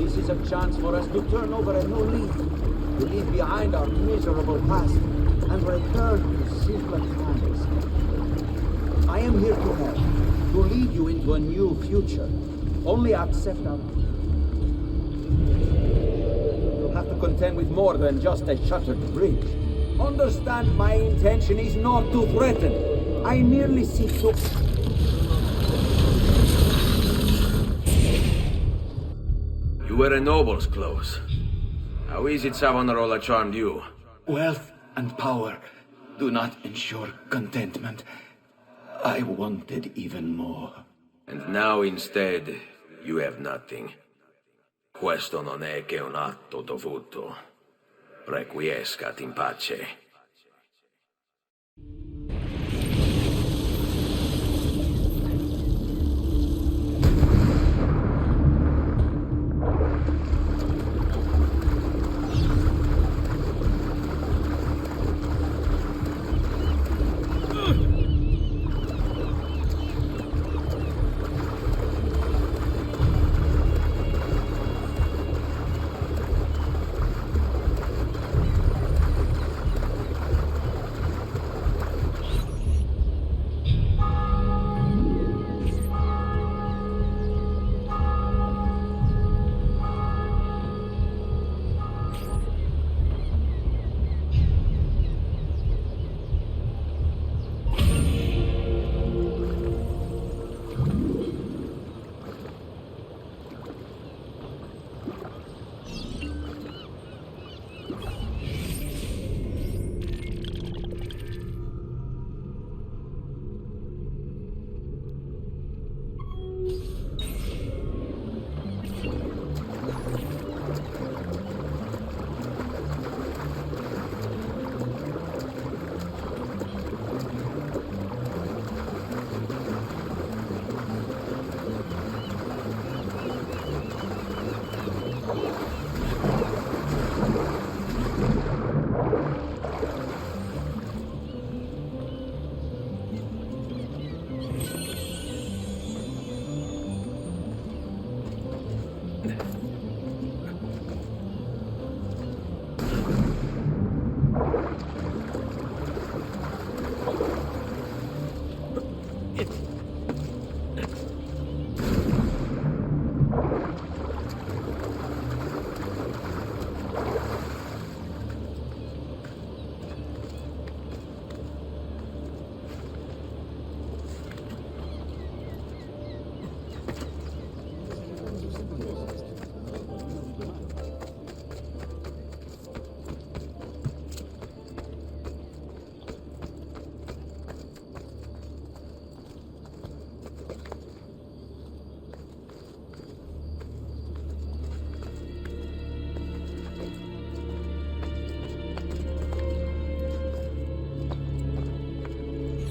This is a chance for us to turn over a new leaf, to leave behind our miserable past, and return to simpler times. I am here to help, to lead you into a new future. Only accept our... You'll have to contend with more than just a shattered bridge. Understand, my intention is not to threaten. I merely seek to... You were a noble's close. How is it Savonarola charmed you? Wealth and power do not ensure contentment. I wanted even more. And now instead, you have nothing. Questo non è che un atto dovuto. Requiescat in pace.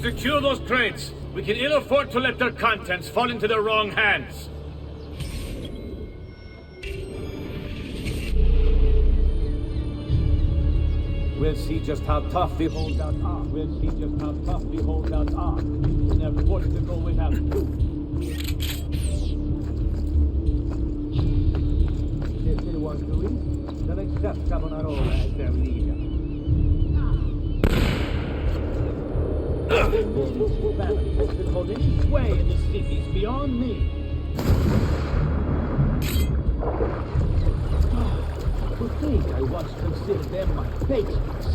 Secure those crates. We can ill afford to let their contents fall into the wrong hands. We'll see just how tough the holdouts are. We'll see just how tough the holdouts are. When they're forced to go without food. If they want to eat, they'll accept Savonarola as their leader. The family has been holding any sway in the cities beyond me. To think I once considered them my patrons.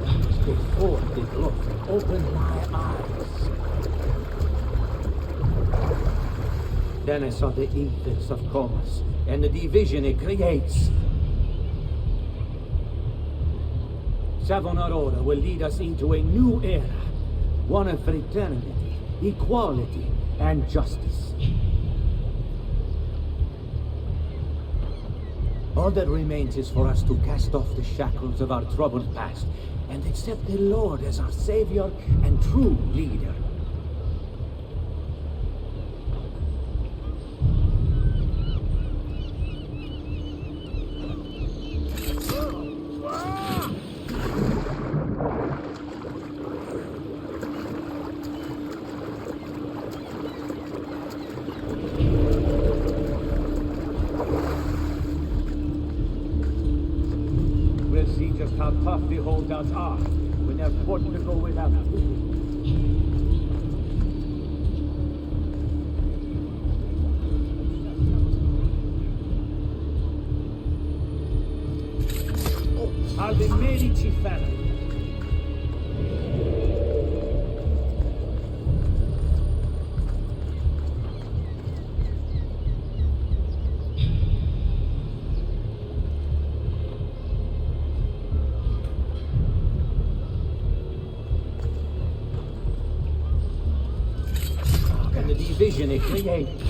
That was before they looked opened my eyes. Then I saw the evils of commerce and the division it creates. Savonarola will lead us into a new era. One of fraternity, equality, and justice. All that remains is for us to cast off the shackles of our troubled past and accept the Lord as our savior and true leader. how tough the holdouts are when they're forced to go without food. Are the Medici family. And the division it creates.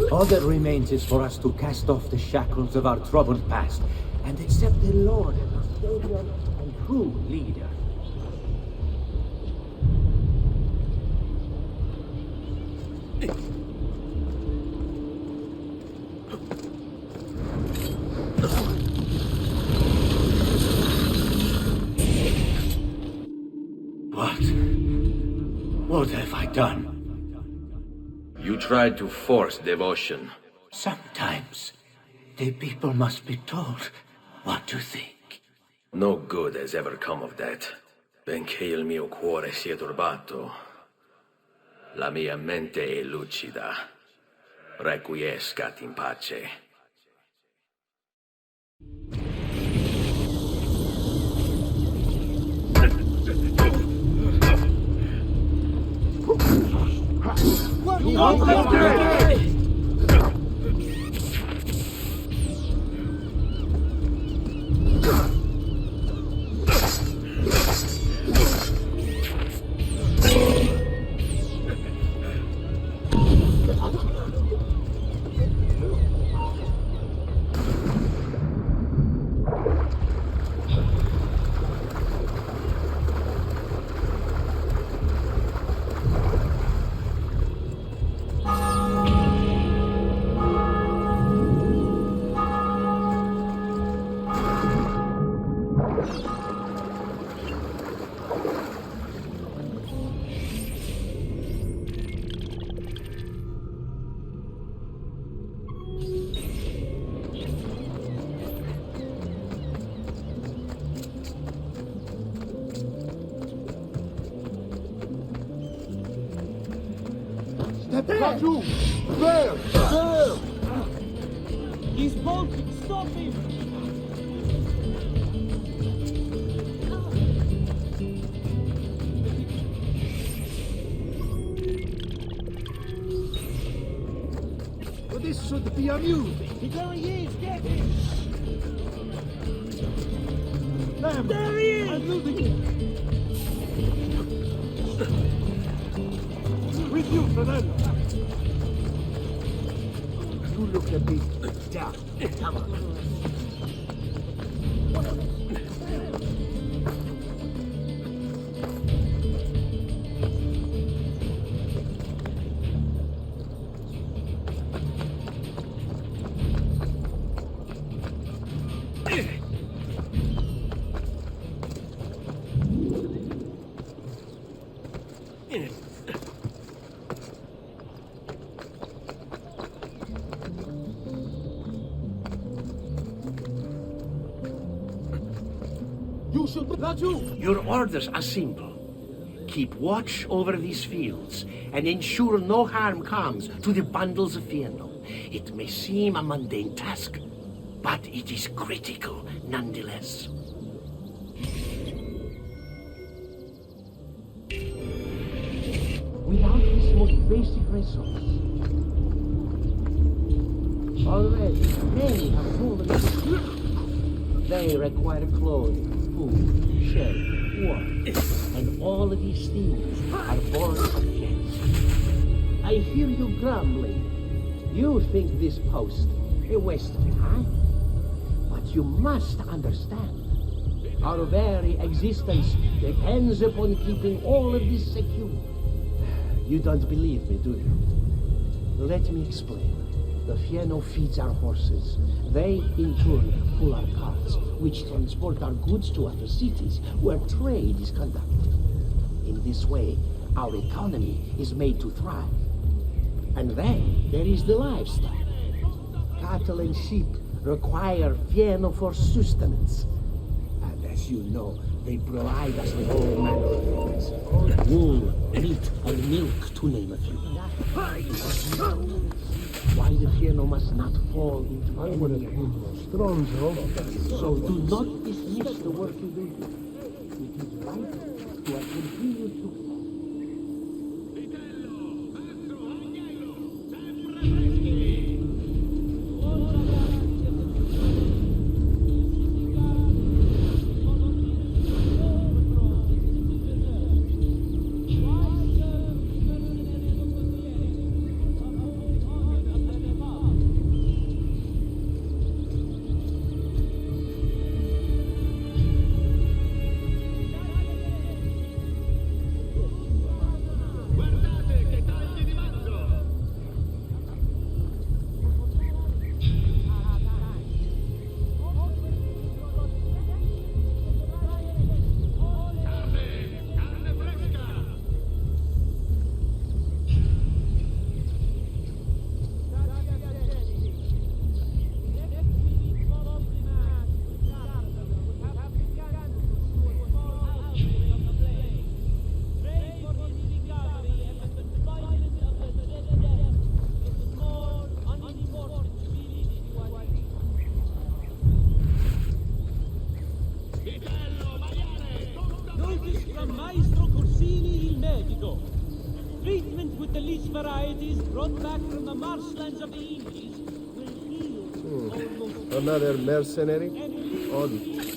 All that remains is for us to cast off the shackles of our troubled past and accept the Lord as our Savior and true leader. What have I done? You tried to force devotion. Sometimes the people must be told what to think. No good has ever come of that. Benché il mio cuore sia turbato, la mia mente è lucida. Requiescat in pace. Raju! There! There! He's bolting! Stop him! Well, this should be amusing. There he is! Get him! There he is! I'm losing him! With you, Fernando! You look at me. Down. Come on. Your orders are simple. Keep watch over these fields and ensure no harm comes to the bundles of Fiano. It may seem a mundane task, but it is critical nonetheless. Without this most basic resource, already many have fallen. They require clothing, food, shelter, water, and all of these things are born of chance. I hear you grumbling. You think this post a waste of time? But you must understand, our very existence depends upon keeping all of this secure. You don't believe me, do you? Let me explain. The Fieno feeds our horses. They, in turn, pull our carts, which transport our goods to other cities, where trade is conducted. In this way, our economy is made to thrive. And then there is the livestock. Cattle and sheep require Fieno for sustenance. And as you know, they provide us with all manner of things. Wool, meat, and milk, to name a few. Why the Fieno must not fall into enemy hands. So do not dismiss the work you do. It is vital to our continued success. Varieties brought back from the marshlands of the Indies will heal almost Another mercenary? Auditore.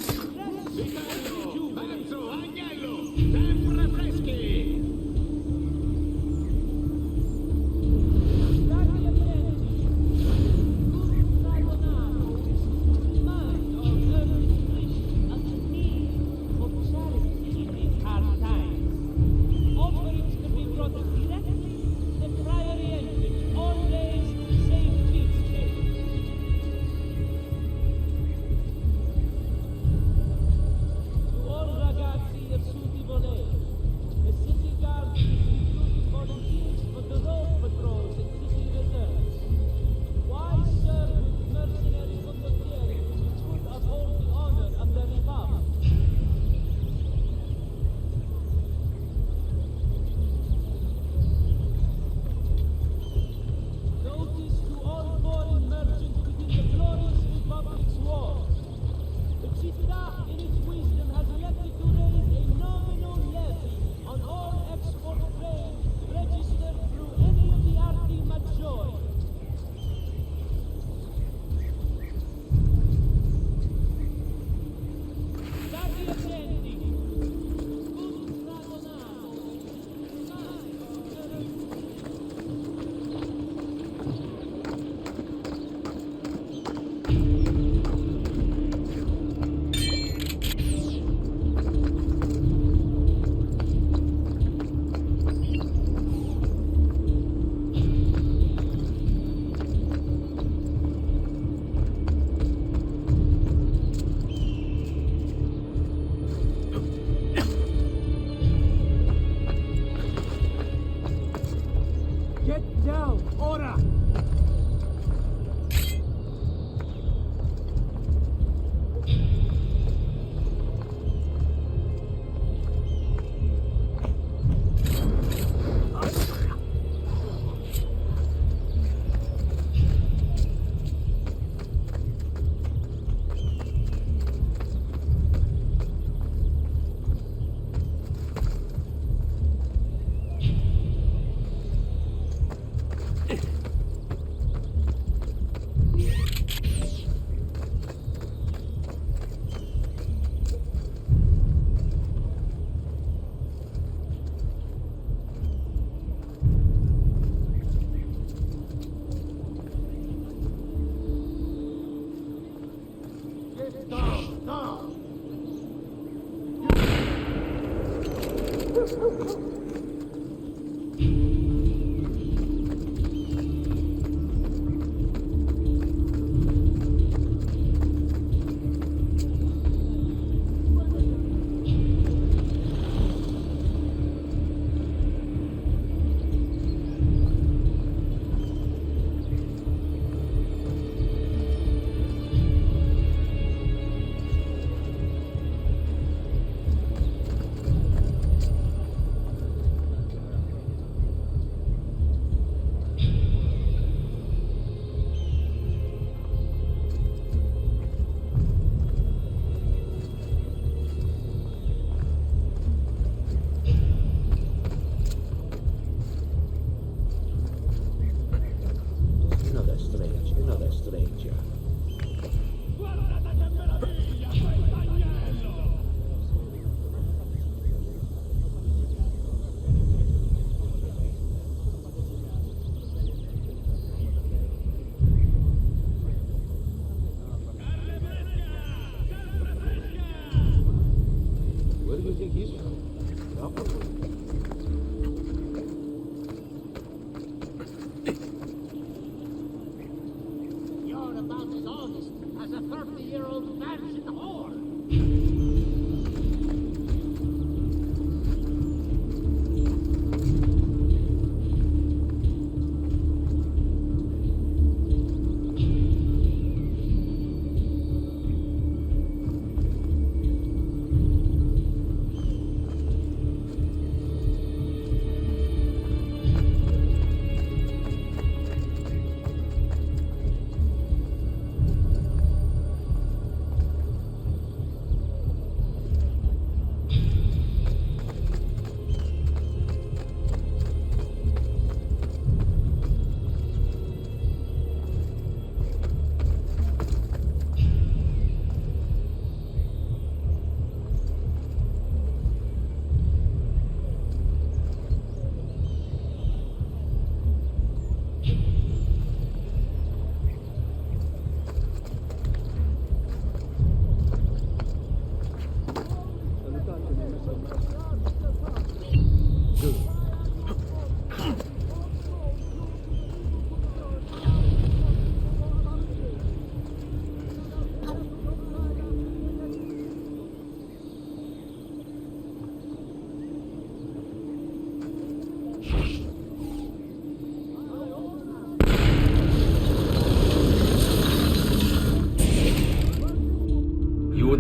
as a 30-year-old dancing whore.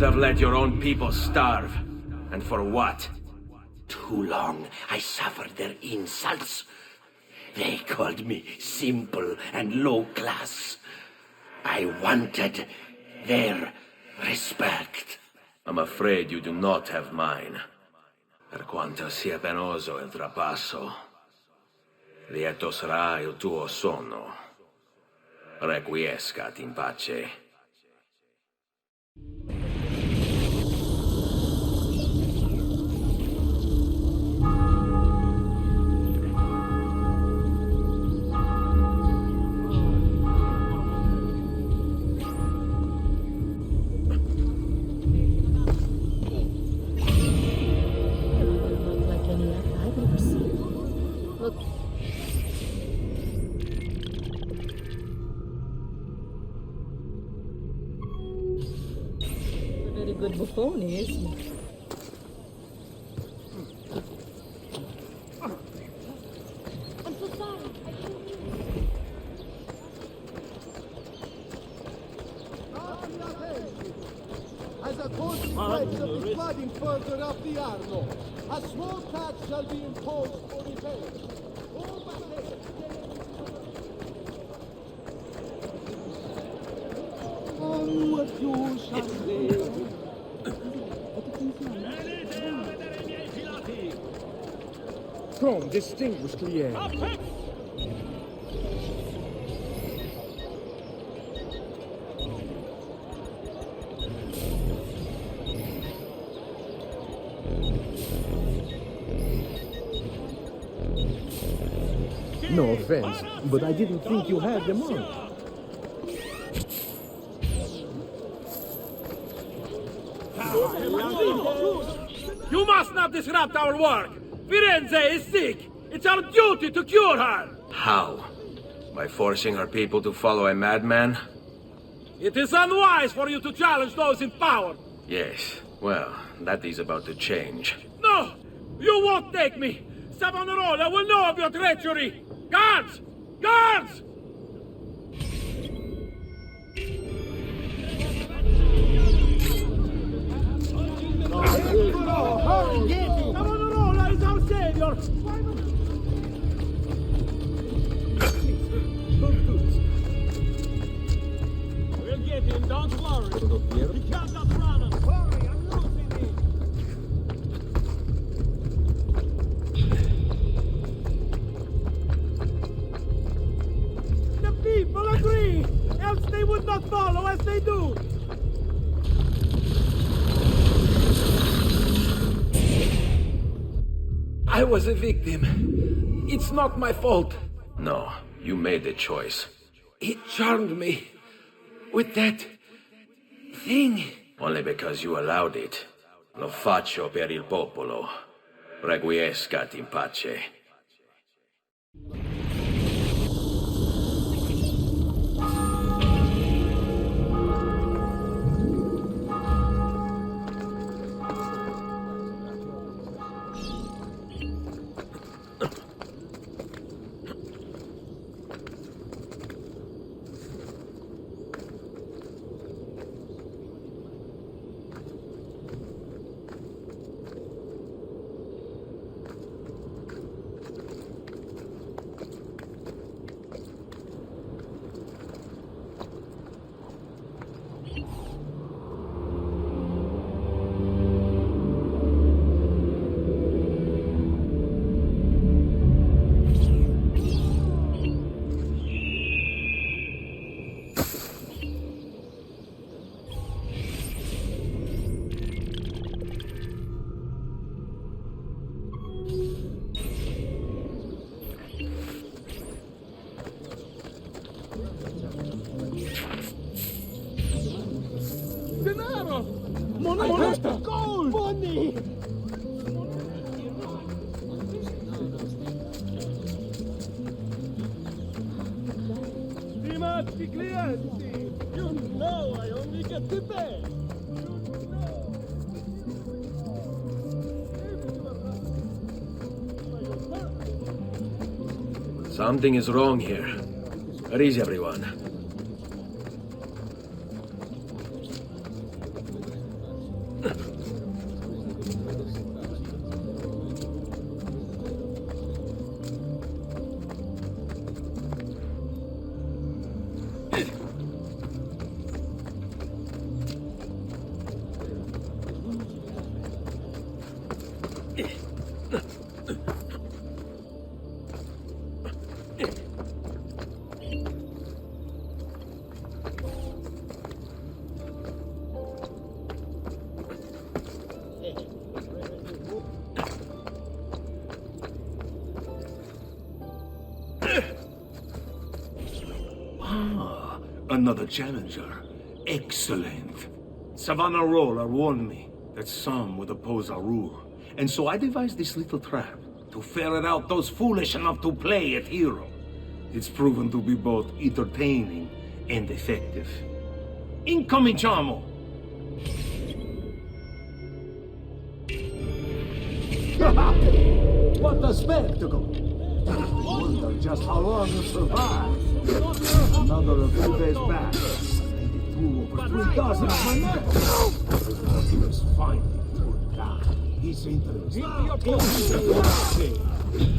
would have let your own people starve. And for what? Too long I suffered their insults. They called me simple and low class. I wanted their respect. I'm afraid you do not have mine. Per quanto sia penoso il trapasso, lieto sarà il tuo sonno. Requiescat in pace. Good buffoni, isn't it? I'm so sorry. As a course of the flooding further up the Arno, a small tax shall be imposed for repairs. All materials. Oh, più Sunday. Come, distinguishedly air. No offense, but I didn't think you had them on. You must not disrupt our work! Firenze is sick! It's our duty to cure her! How? By forcing her people to follow a madman? It is unwise for you to challenge those in power! Yes, well, that is about to change. No! You won't take me! Savonarola will know of your treachery! Guards! Guards! Savonarola is our savior! We'll get him, don't worry. We can't outrun him. Hurry, I'm losing him. The people agree, else they would not follow as they do. I was a victim. It's not my fault. No, you made the choice. It charmed me with that thing. Only because you allowed it. Lo faccio per il popolo. Requiescat in pace. Infatti, clienti! You know I only get the best! Something is wrong here. Where is everyone? Another challenger. Excellent. Savonarola warned me that some would oppose our rule. And so I devised this little trap to ferret out those foolish enough to play at hero. It's proven to be both entertaining and effective. Incominciamo! What a spectacle! Wonder just how long you'll survive. Another a few days back. Made it through over 3,000 of my men. He was finally put down. He's interesting.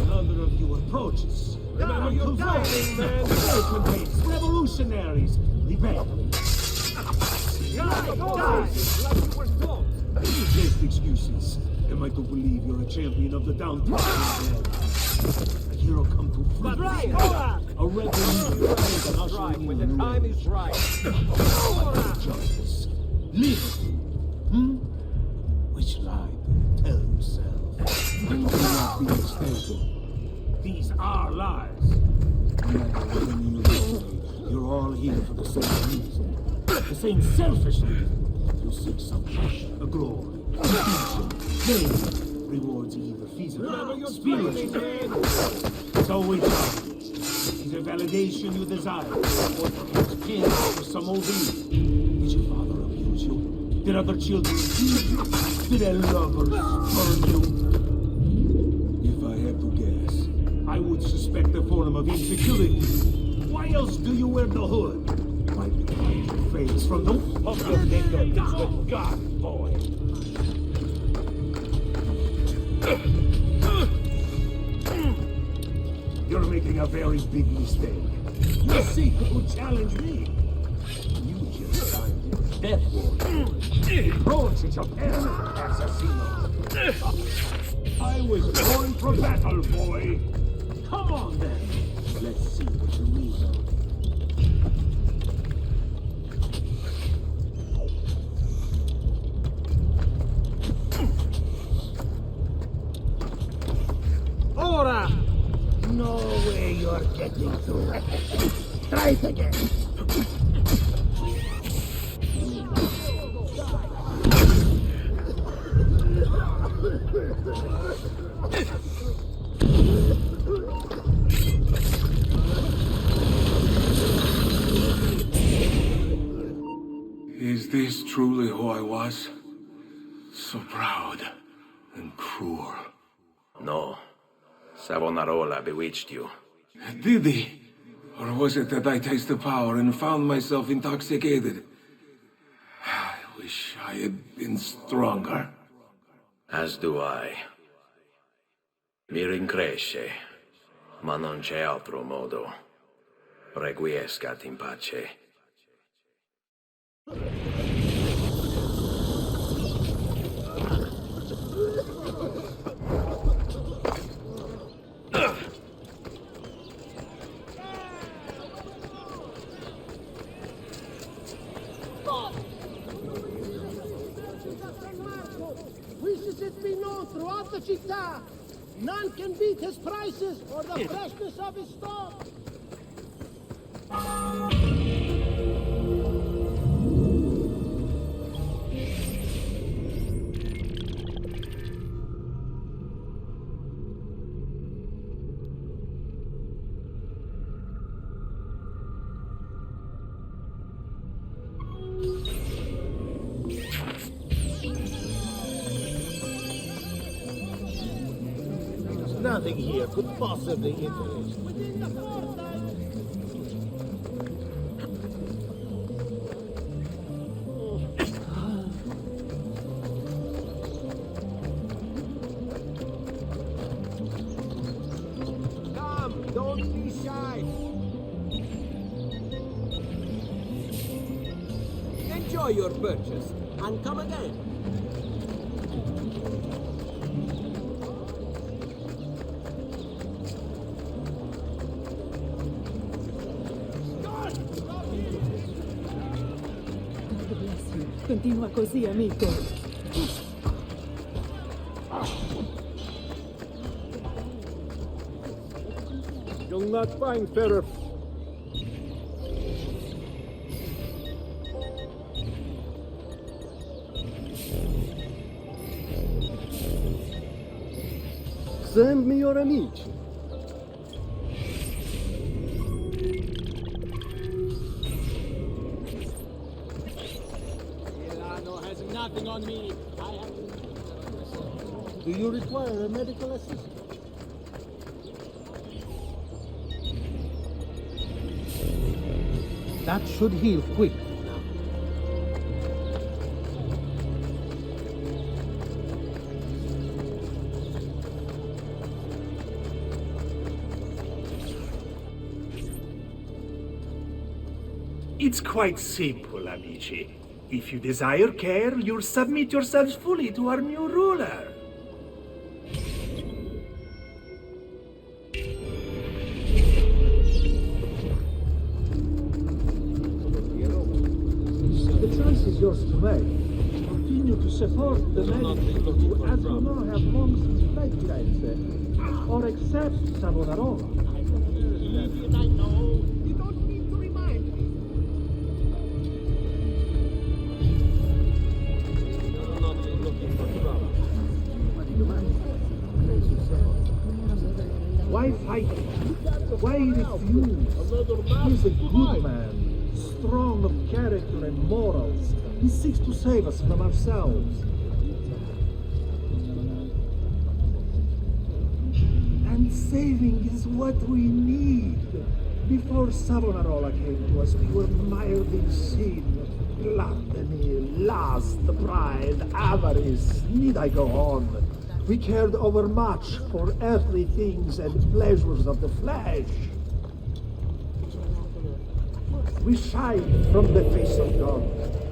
Another of you approaches. Remember your timing, man! Contains revolutionaries. Rebellion. Die! Like you were taught! Just excuses. Am I to believe you're a champion of the downtrodden? A hero come to free. Right! A revolution. Right, when the time is right. Justice. Liberty. Which lie do you tell yourself? Do not be mistaken. These are lies. You're all here for the same reason. The same selfish reason. You seek something. A glory. A fortune. Fame. Rewards either feasible or spiritual. So which are you? Is it validation you desire? Or perhaps kin for some old deed? Did your father abuse you? Did other children abuse you? Did their lovers burn you? If I had to guess, I would suspect a form of insecurity. Why else do you wear the hood? Might be hiding your face from them? Of your ignorance with God, boy! You're making a very big mistake. You seek to challenge me. You just signed your death warrant. Approach your parent, assassino. I was born for battle, boy. Come on, then. Let's see what you mean. Ora! No way you're getting through. Try it again. Is this truly who I was? So proud and cruel. No. Savonarola bewitched you. Did he? Or was it that I tasted power and found myself intoxicated? I wish I had been stronger. As do I. Mi rincresce, ma non c'è altro modo. Requiescat in pace. Wishes it be known throughout the città. None can beat his prices or the freshness of his stock. Nothing here could possibly interest. Come, don't be shy. Enjoy your purchase and come again. Continua così, amico. You'll not find fairer. Send me your amici. Milano has nothing on me. Do you require a medical assistant? That should heal quick. It's quite simple, amici. If you desire care, you'll submit yourselves fully to our new ruler. The choice is yours to make. Continue to support the men who, as you know, have long since fled Firenze, or accept Savonarola. I know. You don't need to remind me. You're not looking for trouble. Why fight? Why refuse? He's a good man, strong of character and morals. He seeks to save us from ourselves. And saving is what we need. Before Savonarola came to us, we were mired in sin, gluttony, lust, pride, avarice. Need I go on? We cared overmuch for earthly things and pleasures of the flesh. We shied from the face of God.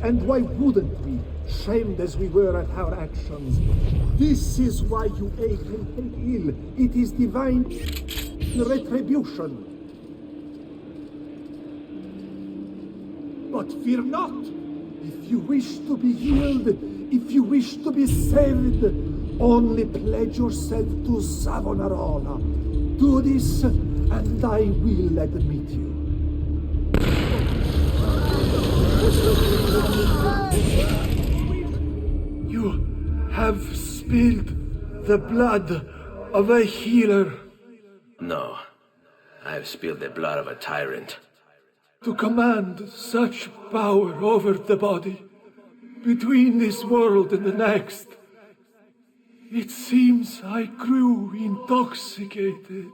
And why wouldn't we, shamed as we were at our actions? This is why you ache and take ill. It is divine retribution. But fear not. If you wish to be healed, if you wish to be saved, only pledge yourself to Savonarola. Do this, and I will admit you. You have spilled the blood of a healer. No, I've spilled the blood of a tyrant. To command such power over the body, between this world and the next. It seems I grew intoxicated.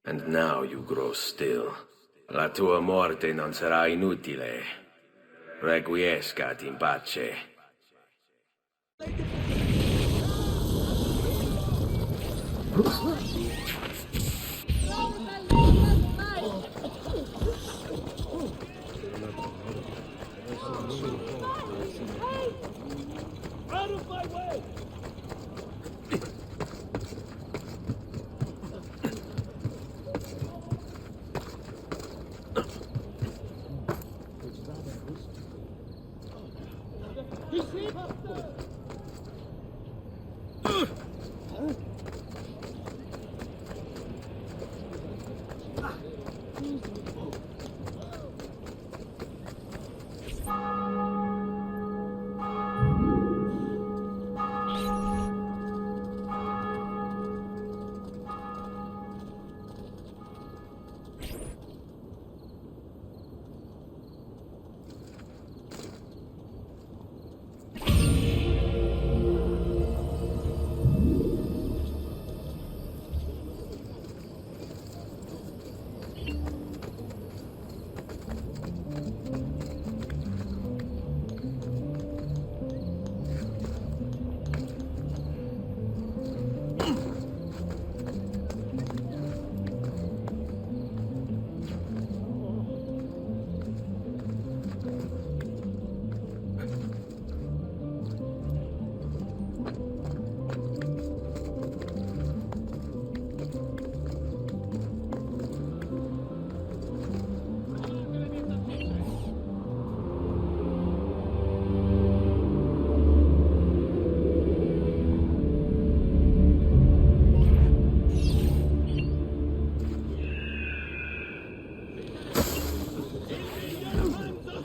And now you grow still. La tua morte non sarà inutile. Requiescat in pace. Out of my way!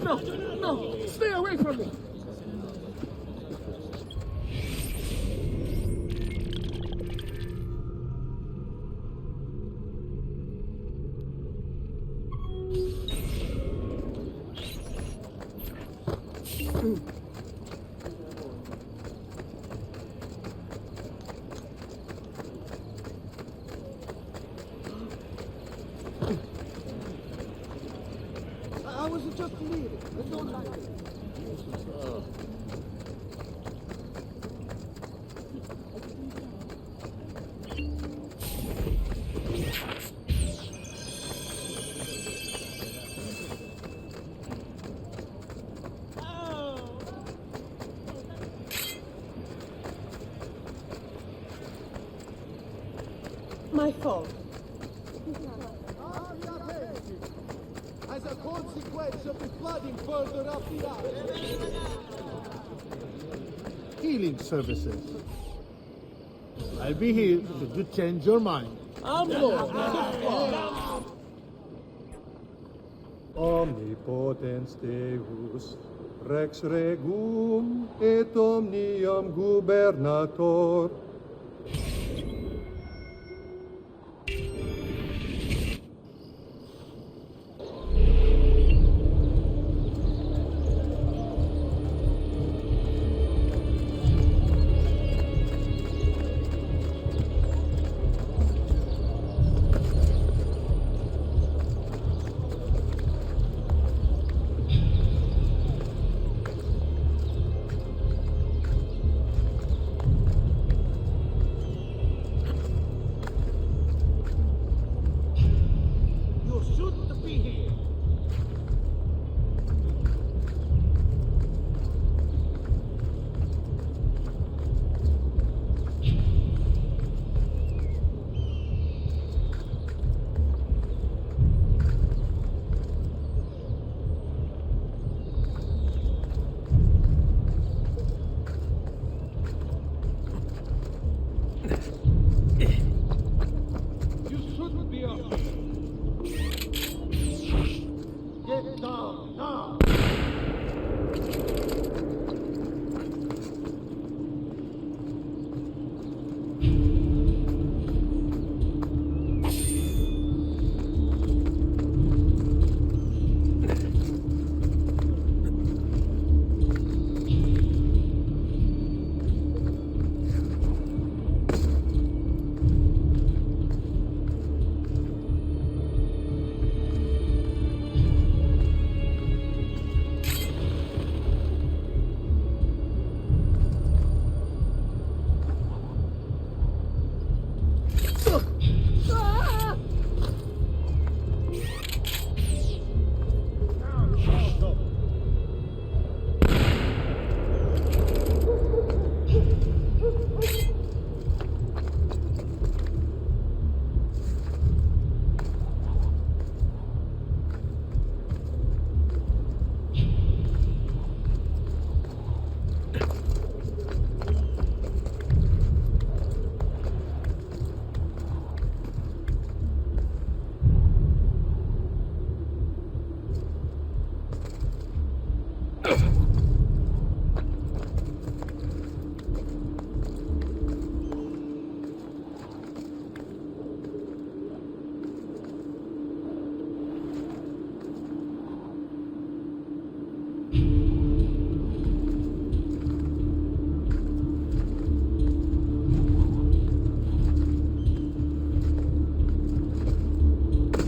No, no, stay away from me. I was just leaving. I don't like it. My fault. As a consequence of the flooding further up the island. Healing services. I'll be here should you change your mind. I'm Lord. Omnipotens Deus, Rex Regum et Omnium Gubernator.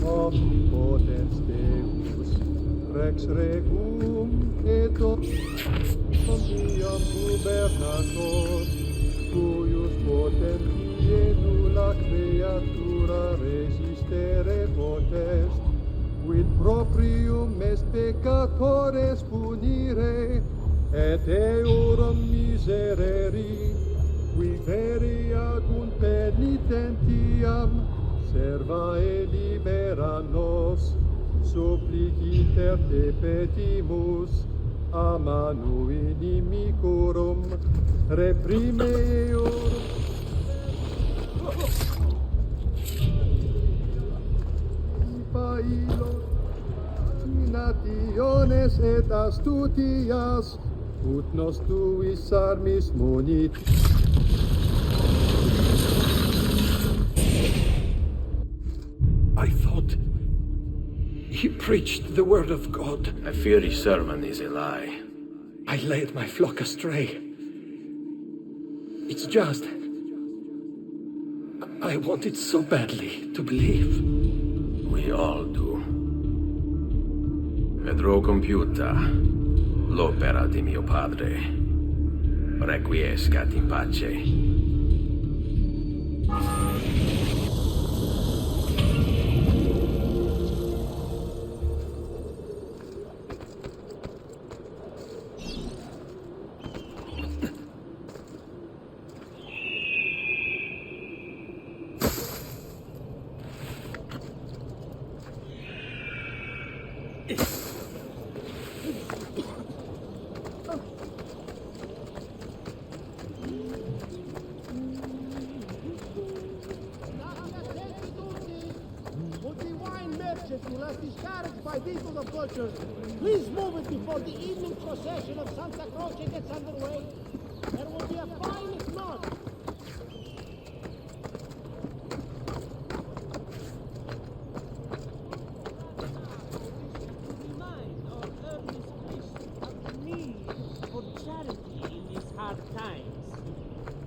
Omnipotens Deus, Rex Regum et Omnium Gubernator, cuius potentie nulla creatura resistere potest, quid proprium est peccatores punire, et eorum misereri, qui veri agunt penitentiam, serva e libera nos, suppliciter te petimus, a manu inimicorum, reprime eorum. Pailo, in Rationes et astutias, ut nos tuis armis monit. I thought he preached the word of God. I fear his sermon is a lie. I led my flock astray. It's just... I wanted so badly to believe. We all do. Vedrò compiuta l'opera di mio padre. Requiescat in pace. Please move it before the evening procession of Santa Croce gets underway. There will be a fine if not. Remind our earnest wish of the need for charity in these hard times.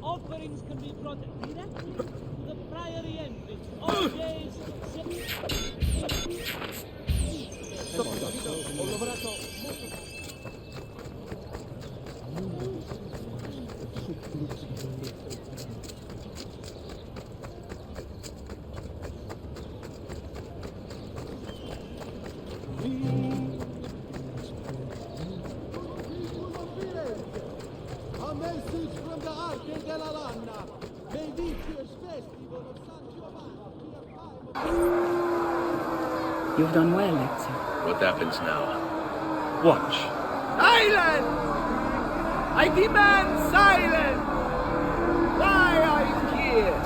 Offerings can be brought directly to the priory entrance all days. Ho lavorato molto. A message from the Arche della Lanna. May this year's festival of San Giovanni be a time. You've done well, Ezio. What happens now? Watch. Silence! I demand silence! Why are you here?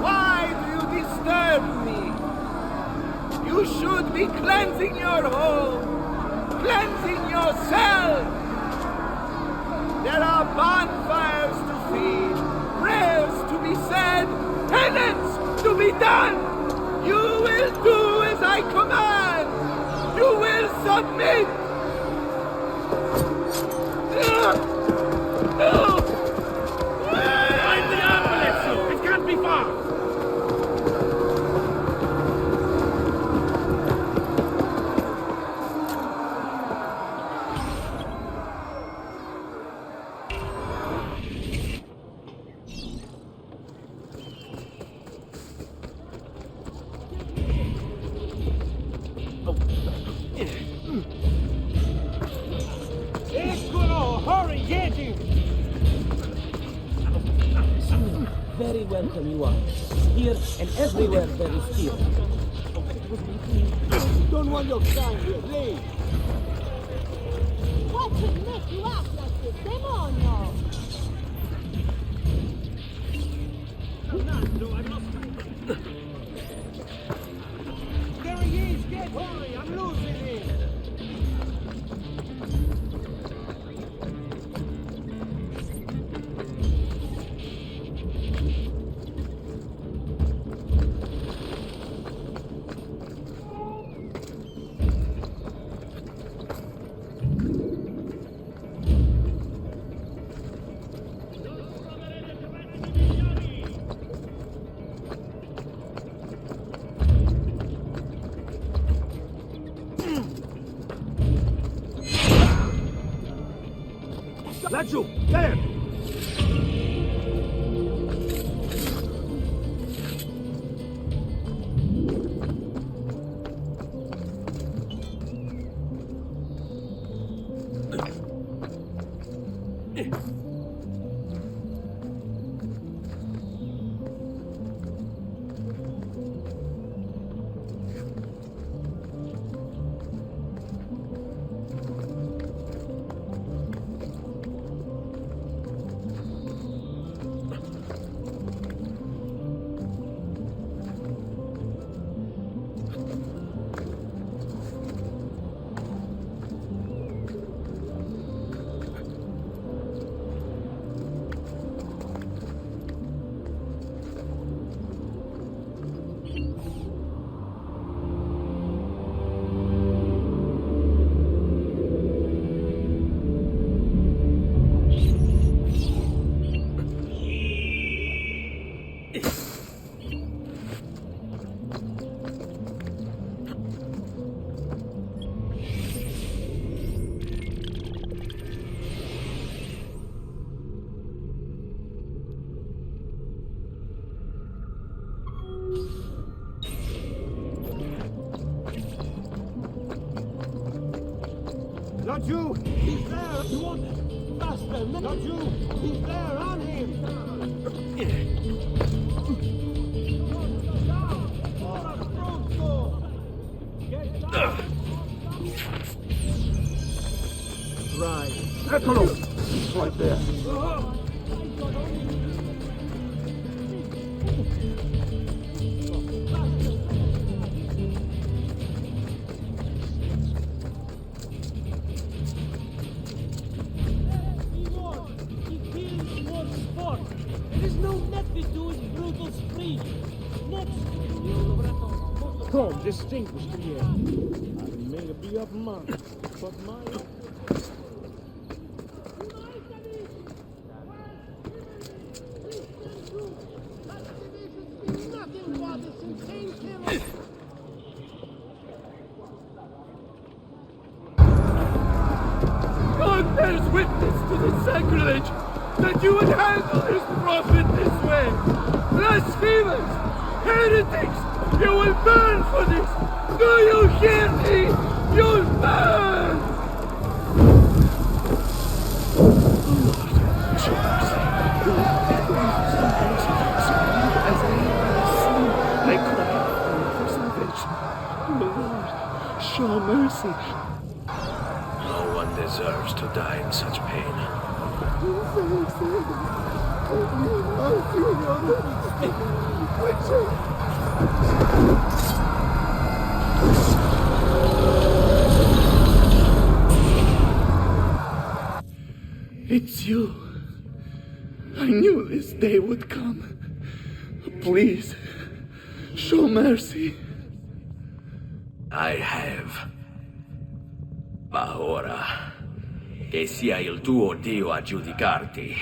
Why do you disturb me? You should be cleansing your home, cleansing yourself. There are bonfires to feed, prayers to be said, penance to be done. You will do as I command. You will submit! Find the apple, Ezio! It can't be far! Very welcome you are. Here and everywhere very still. Don't want your time here, leave. What could make you act like this, demonio? There he is, get hurry, I'm losing him. Laggiù, there! Not you! He's there! You want faster! Not you! He's there! On him! Right. Eccolo! He's right there. There is no method to his brutal spree. Come, distinguished here. I may be of monk, but my... God bears witness to the sacrilege that you would handle his prophet this way. Blasphemers! Heretics! You will burn for this! Do you hear me? You'll burn! I cry for salvation. Lord, show mercy. No one deserves to die in such pain. It's you. I knew this day would come. Please, show mercy. I have. Ma ora, che sia il tuo Dio a giudicarti.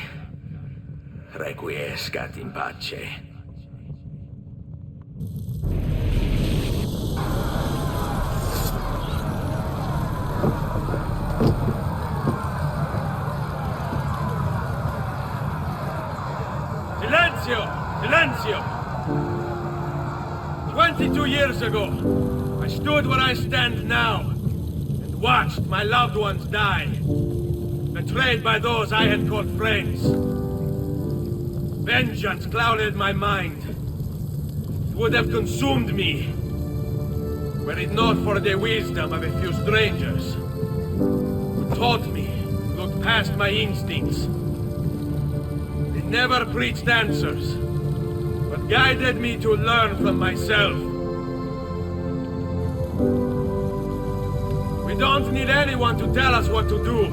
Requiescat in pace. Silenzio! Silenzio! 22 years ago, I stood where I stand now and watched my loved ones die, betrayed by those I had called friends. Vengeance clouded my mind. It would have consumed me, were it not for the wisdom of a few strangers who taught me to look past my instincts. They never preached answers, but guided me to learn from myself. We don't need anyone to tell us what to do.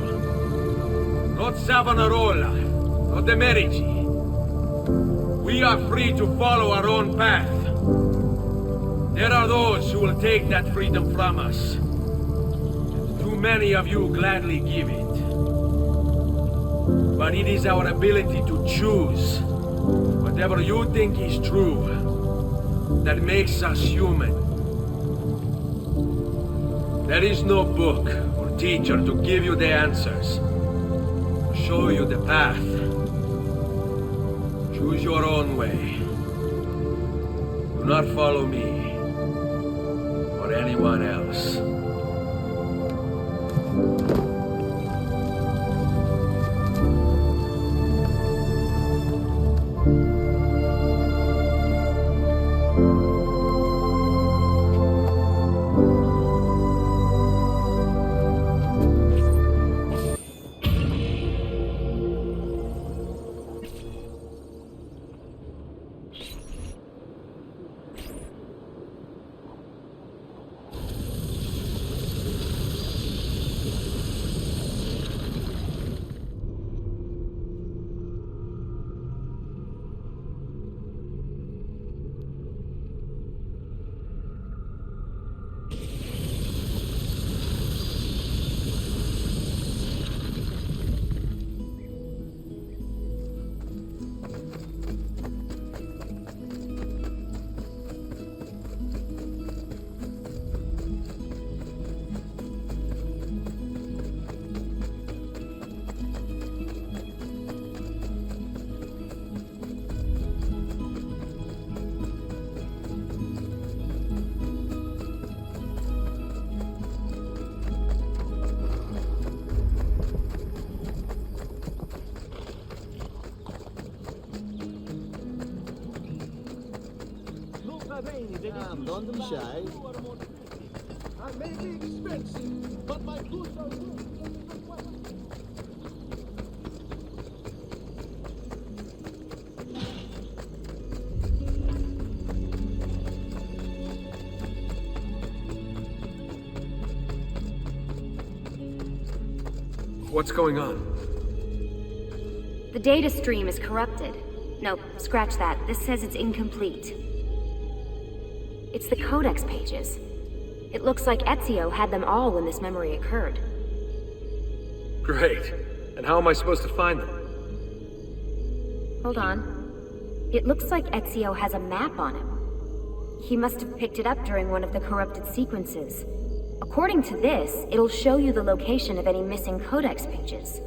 Not Savonarola, not the Medici. We are free to follow our own path. There are those who will take that freedom from us. And too many of you gladly give it. But it is our ability to choose whatever you think is true that makes us human. There is no book or teacher to give you the answers, to show you the path. Choose your own way. Do not follow me or anyone else. Don't be shy. I may be expensive, but my goods are good. What's going on? The data stream is corrupted. No, scratch that. This says it's incomplete. It's the codex pages. It looks like Ezio had them all when this memory occurred. Great. And how am I supposed to find them? Hold on. It looks like Ezio has a map on him. He must have picked it up during one of the corrupted sequences. According to this, it'll show you the location of any missing codex pages.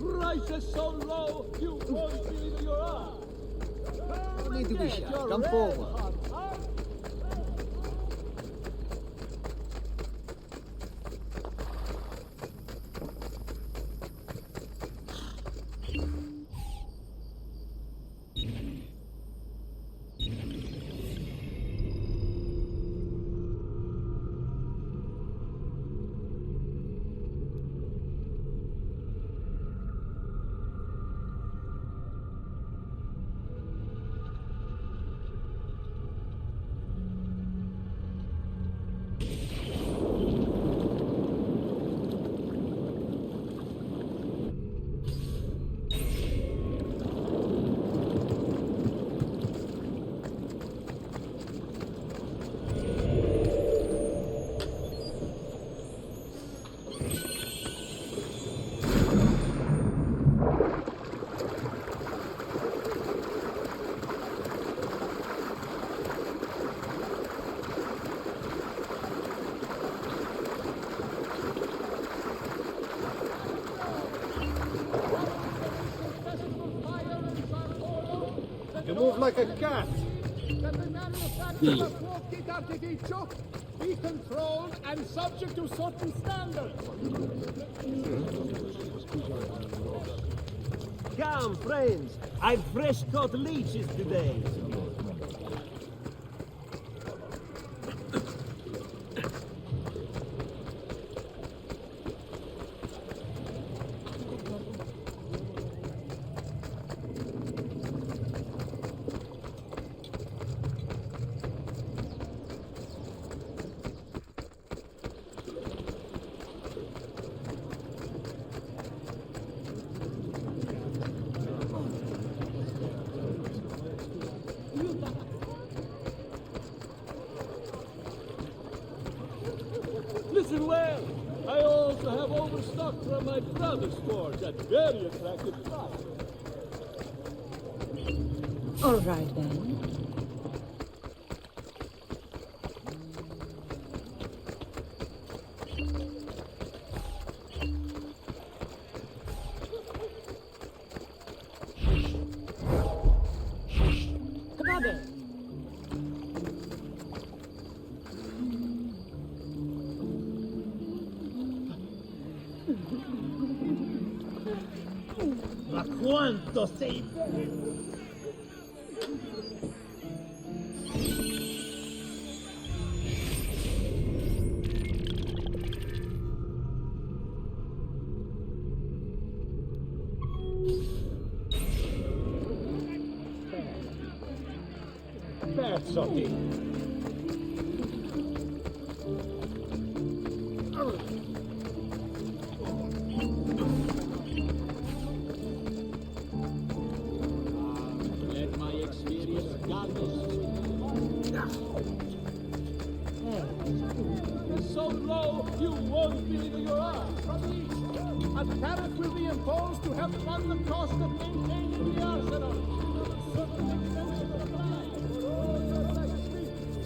Prices so low, you won't believe your eyes. No need to be shy. Come forward. You move like a cat. Be controlled and subject to certain standards. Come, friends. I've fresh caught leeches today. Listen well. I also have overstock from my brother's stores at very attractive prices. All right, then. Ma quanto sei bello! Pezzati! will be imposed to help fund the cost of maintaining the arsenal.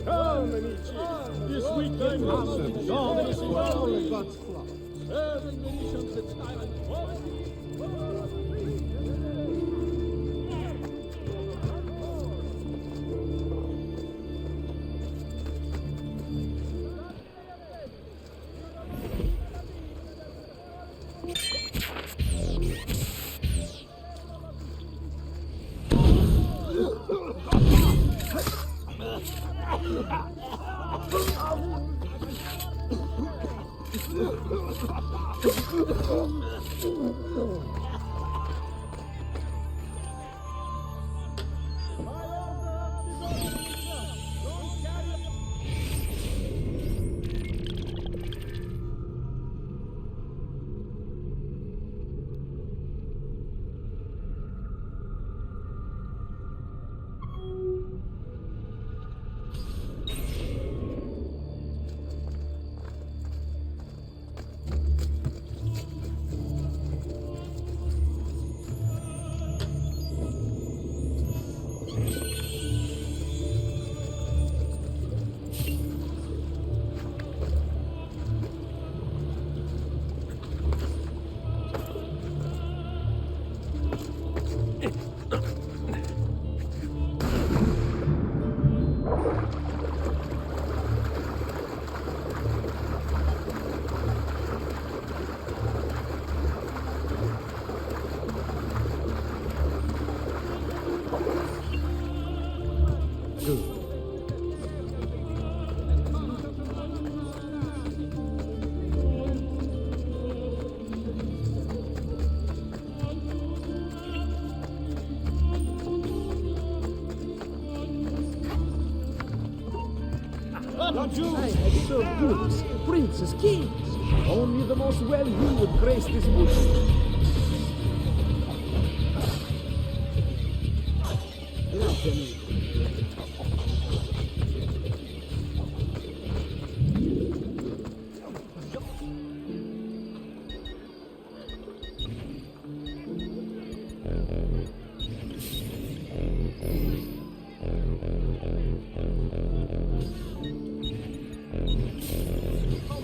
Come, Amici. This weekend has gone as well as God's flock. Serving the nations its island quality. I have so goods, princes, kings. Only the most wealthy would grace this bush.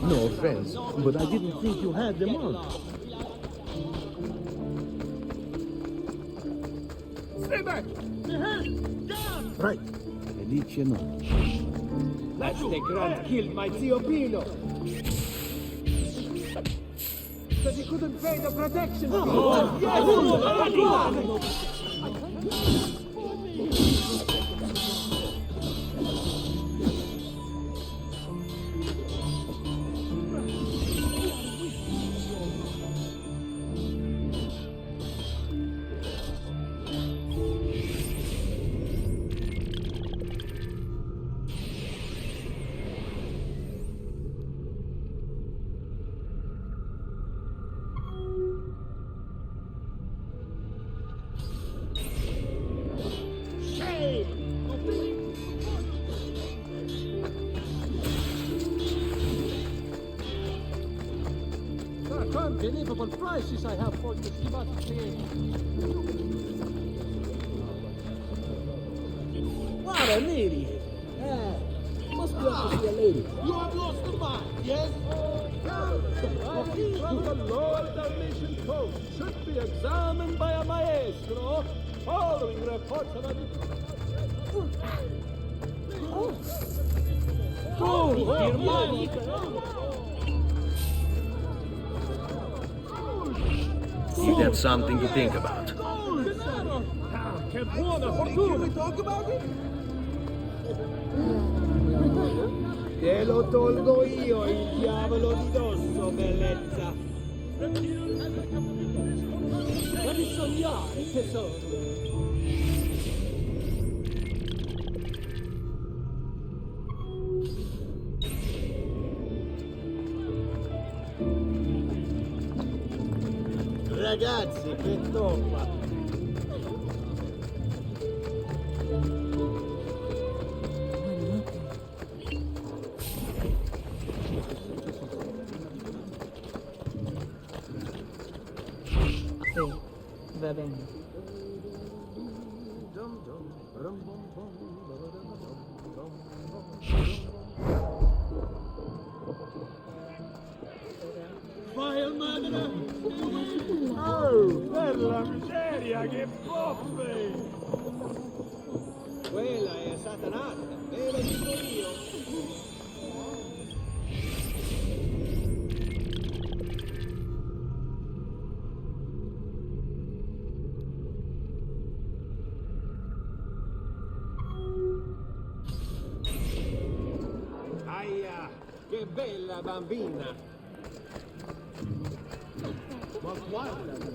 No offense, but I didn't think you had them on. Stay back! Right. Felice no. That's the Grand killed my Zio Pino. Because he couldn't pay the protection fee. Unbelievable prices I have for this demonstration. What an idiot! Must be up to see a lady. You have lost the mind, yes? The Lord Dalmatian coat should be examined by a maestro following reports of a... Dear money! That's something to think about. Che buona fortuna! Talk about it? Te lo tolgo io, il diavolo di dosso, bellezza! Devi sognare, tesoro! Ragazzi, che toppa! Sì, va bene. Vai al madre! Oh, per la miseria, che poppe! Quella è Satanata, ve lo dico io. Aia, che bella bambina! Ma guarda!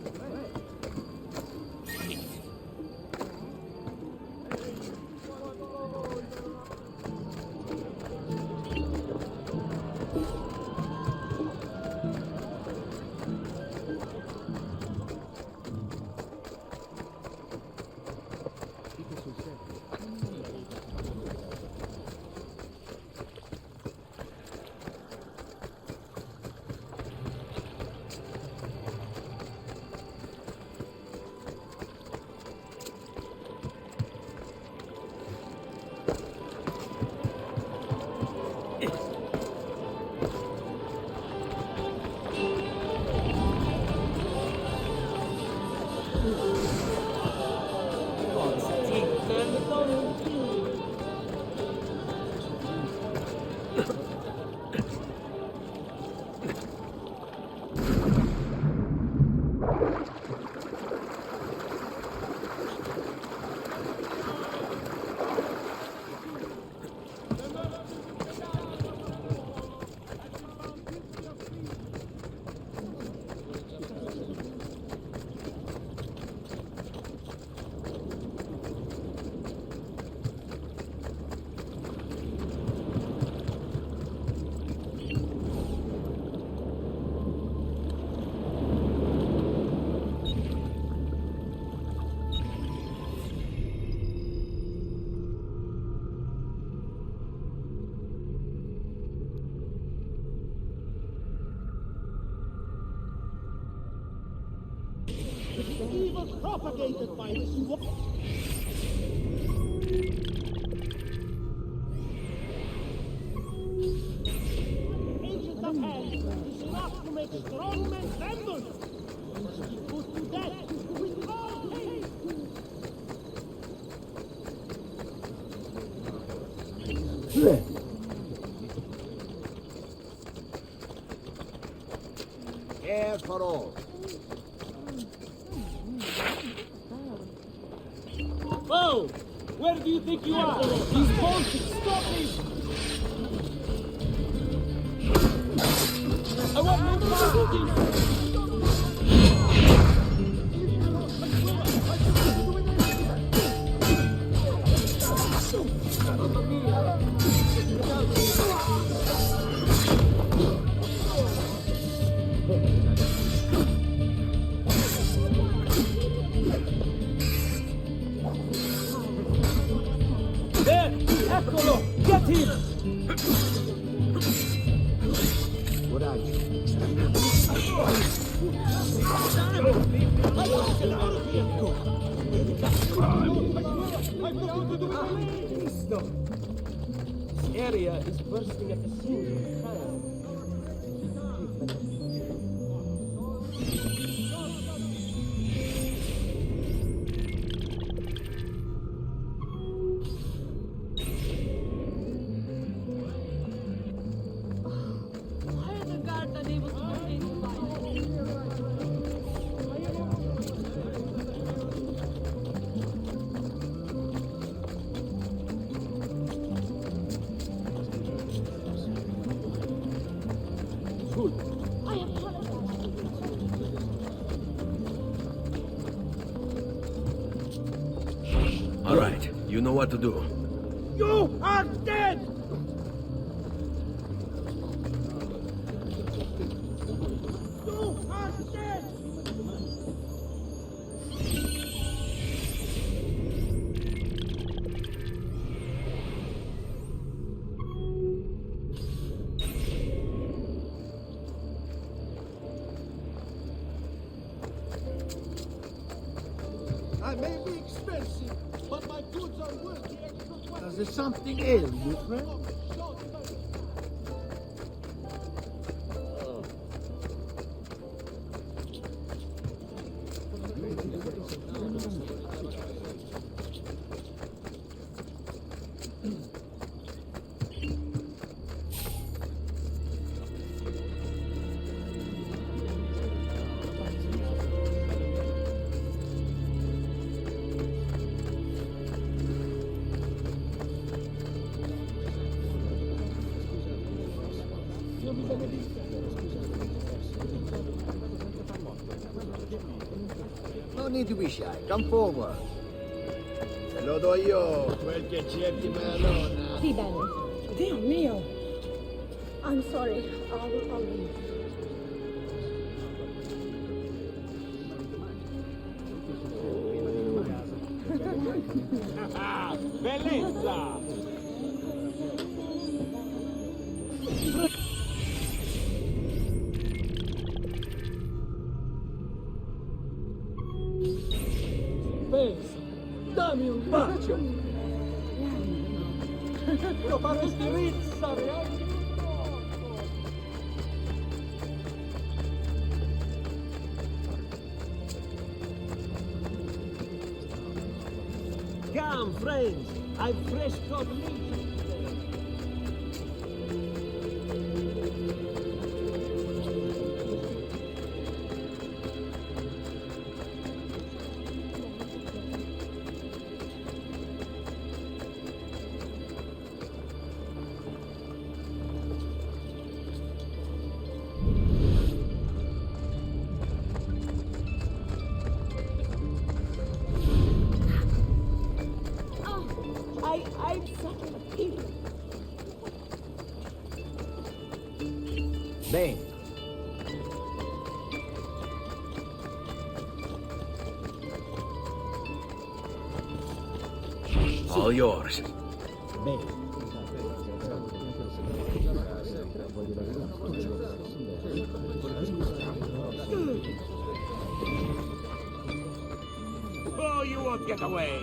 Evil propagated by this war. Agent of hell is enough to make strong men tremble. He put to death with all haste. Air for all. Whoa! Where do you think you are? These bolts stop me! I want no more Eccolo! Get him! Coraggio. This area is bursting at the seams. All right, you know what to do. You are dead! You are dead! I may be expensive, but my goods are worth the extra 20. Does there something ail you, friend? No need to be shy. Come forward. Te lo do io, quel che cerchi melona. Sì, bene. Dio mio. I'm sorry. I'll leave. Bellezza! Pensa, dammi un bacio! Lo faresti rizzare anche un poco! Come, friends! I've fresh cut meat! I'm sorry. Bene. All yours. Bene. Oh, you won't get away!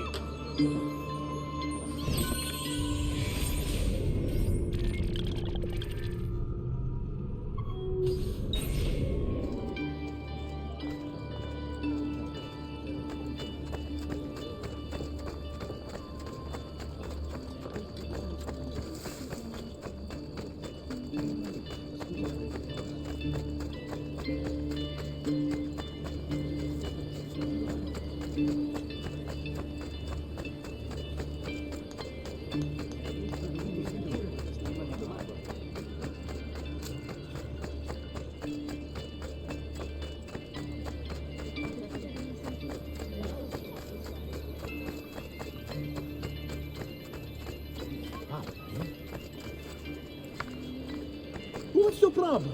What's your problem?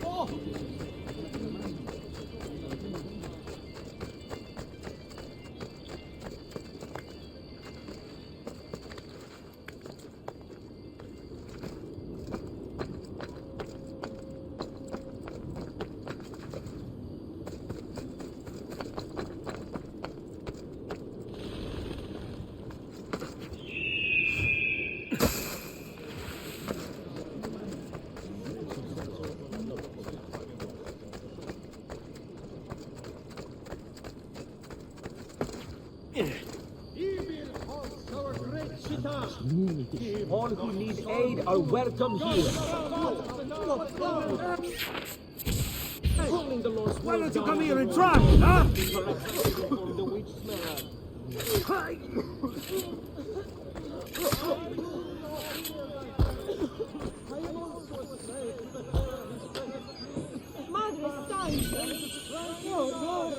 Oh! All who need aid are welcome here. Why don't you come here and try, huh? Madre santa! Oh, no!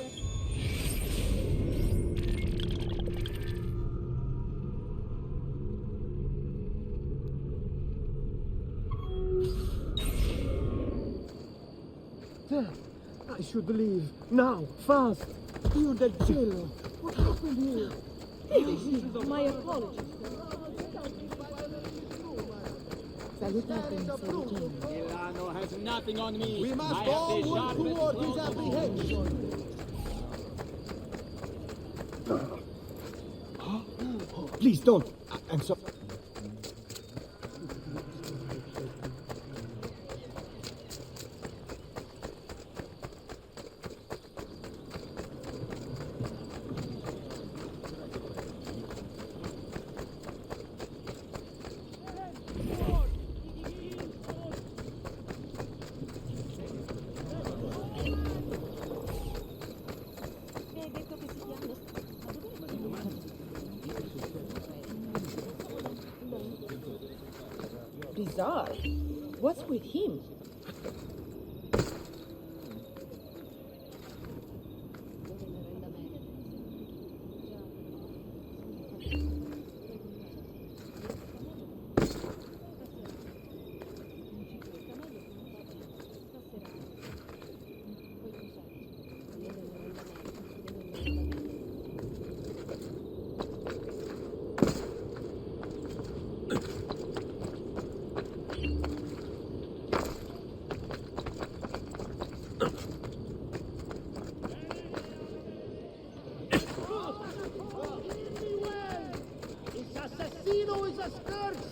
I should leave. Now, fast. You're the jailer. What happened here? My apologies. Milano has nothing on me. We must all work toward his apprehension. Please don't. I'm sorry. Bizarre. What's with him?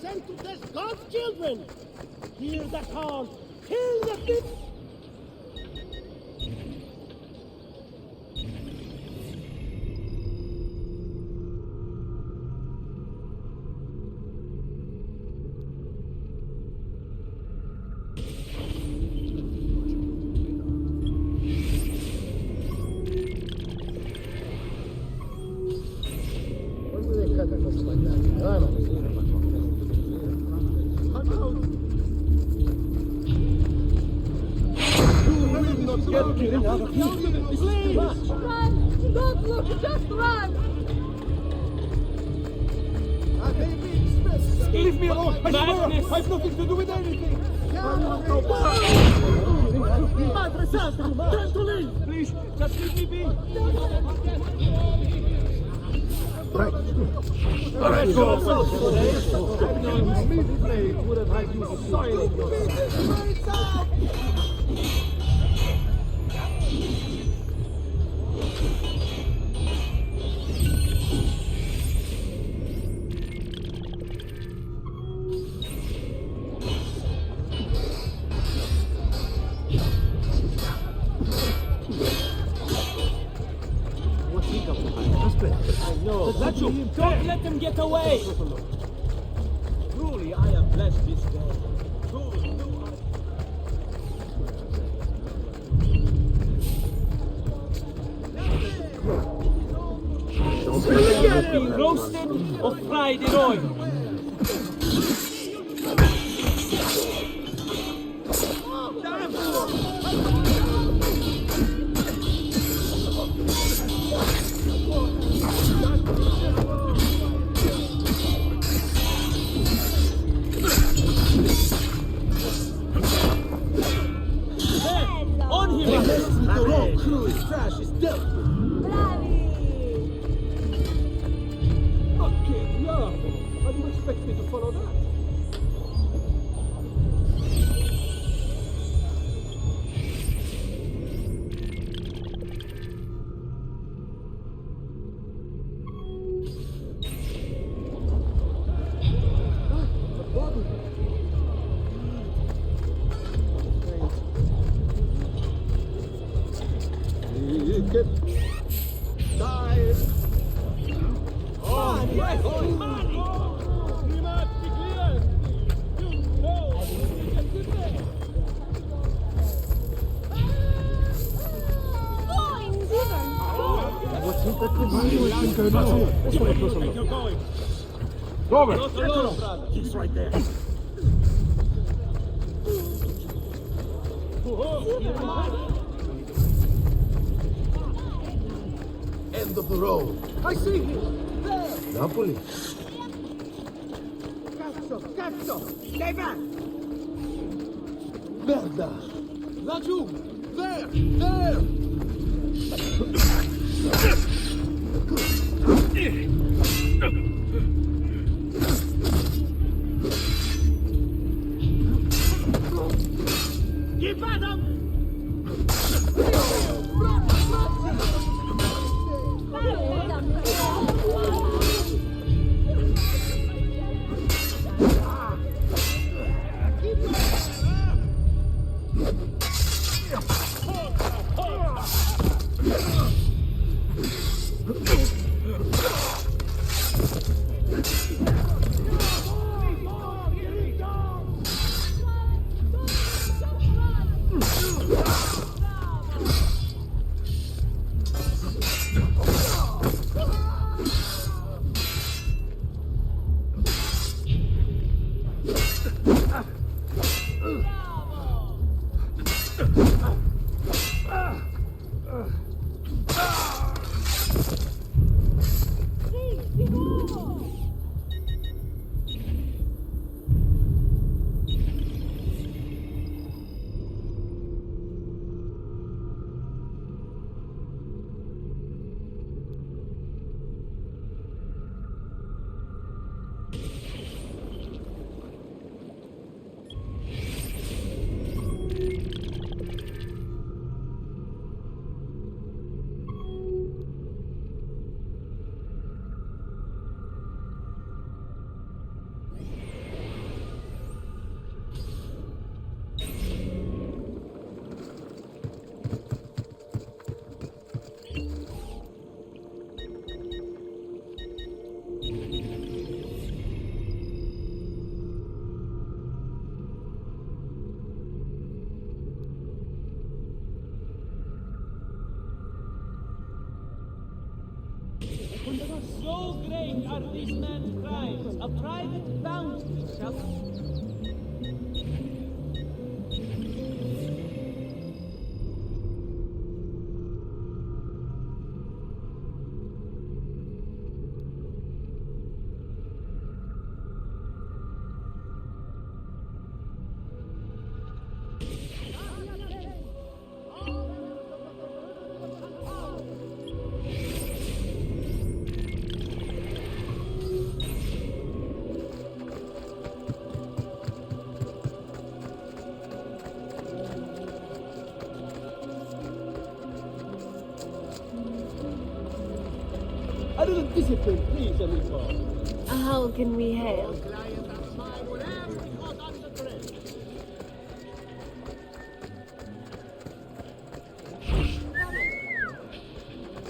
Sent to test God's children. Hear the call. Kill the bitch. What do they cut that looks like that? I don't know. Please, run! Don't look, just run! Leave me alone! I swear! I've nothing to do with anything! Madre Santa! Time to leave! Please, just leave me be! Right. Let's go! Misplay would have had you soiling yourself! No, don't let them get away! Truly, I am blessed this day. Being roasted or fried in oil. Robert! He's right there. End of the road. I see him! There! Napoli. Cazzo! Stay back! Merda! Laggiù! There! Keep at him! So great are these men's crimes. A private bounty shall... A little discipline, please, amico. How can we help?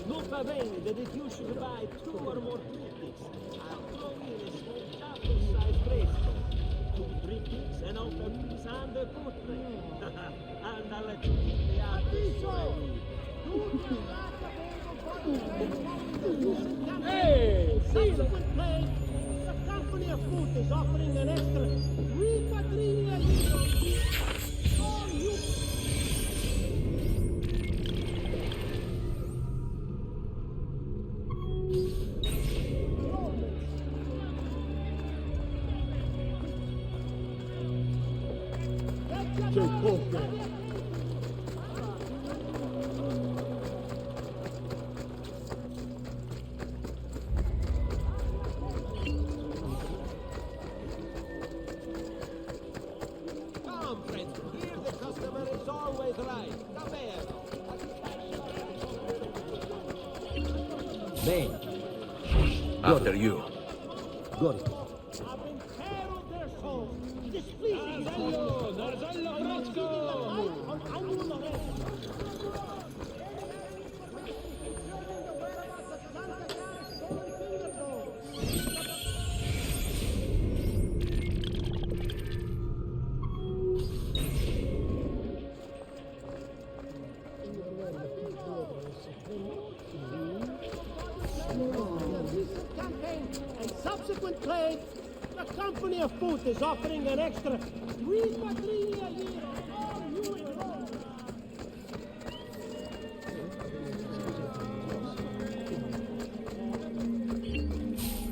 Non va bene that you should buy 2 or more tickets. I'll throw in a small chapel-sized bracelet. 2 trinkets and offer peace and the portrait. And I'll let you keep the artist. Hey! Subsequent play, the company of food is offering an extra 3 quadrillion euros. All you... Come, friends, here the customer is always right. Davvero. Bene. After you. I've imperiled their souls, displeasing them. Let's go. Campaign and subsequent play, the company of food is offering an extra 3 quadrillion euros. All you enroll.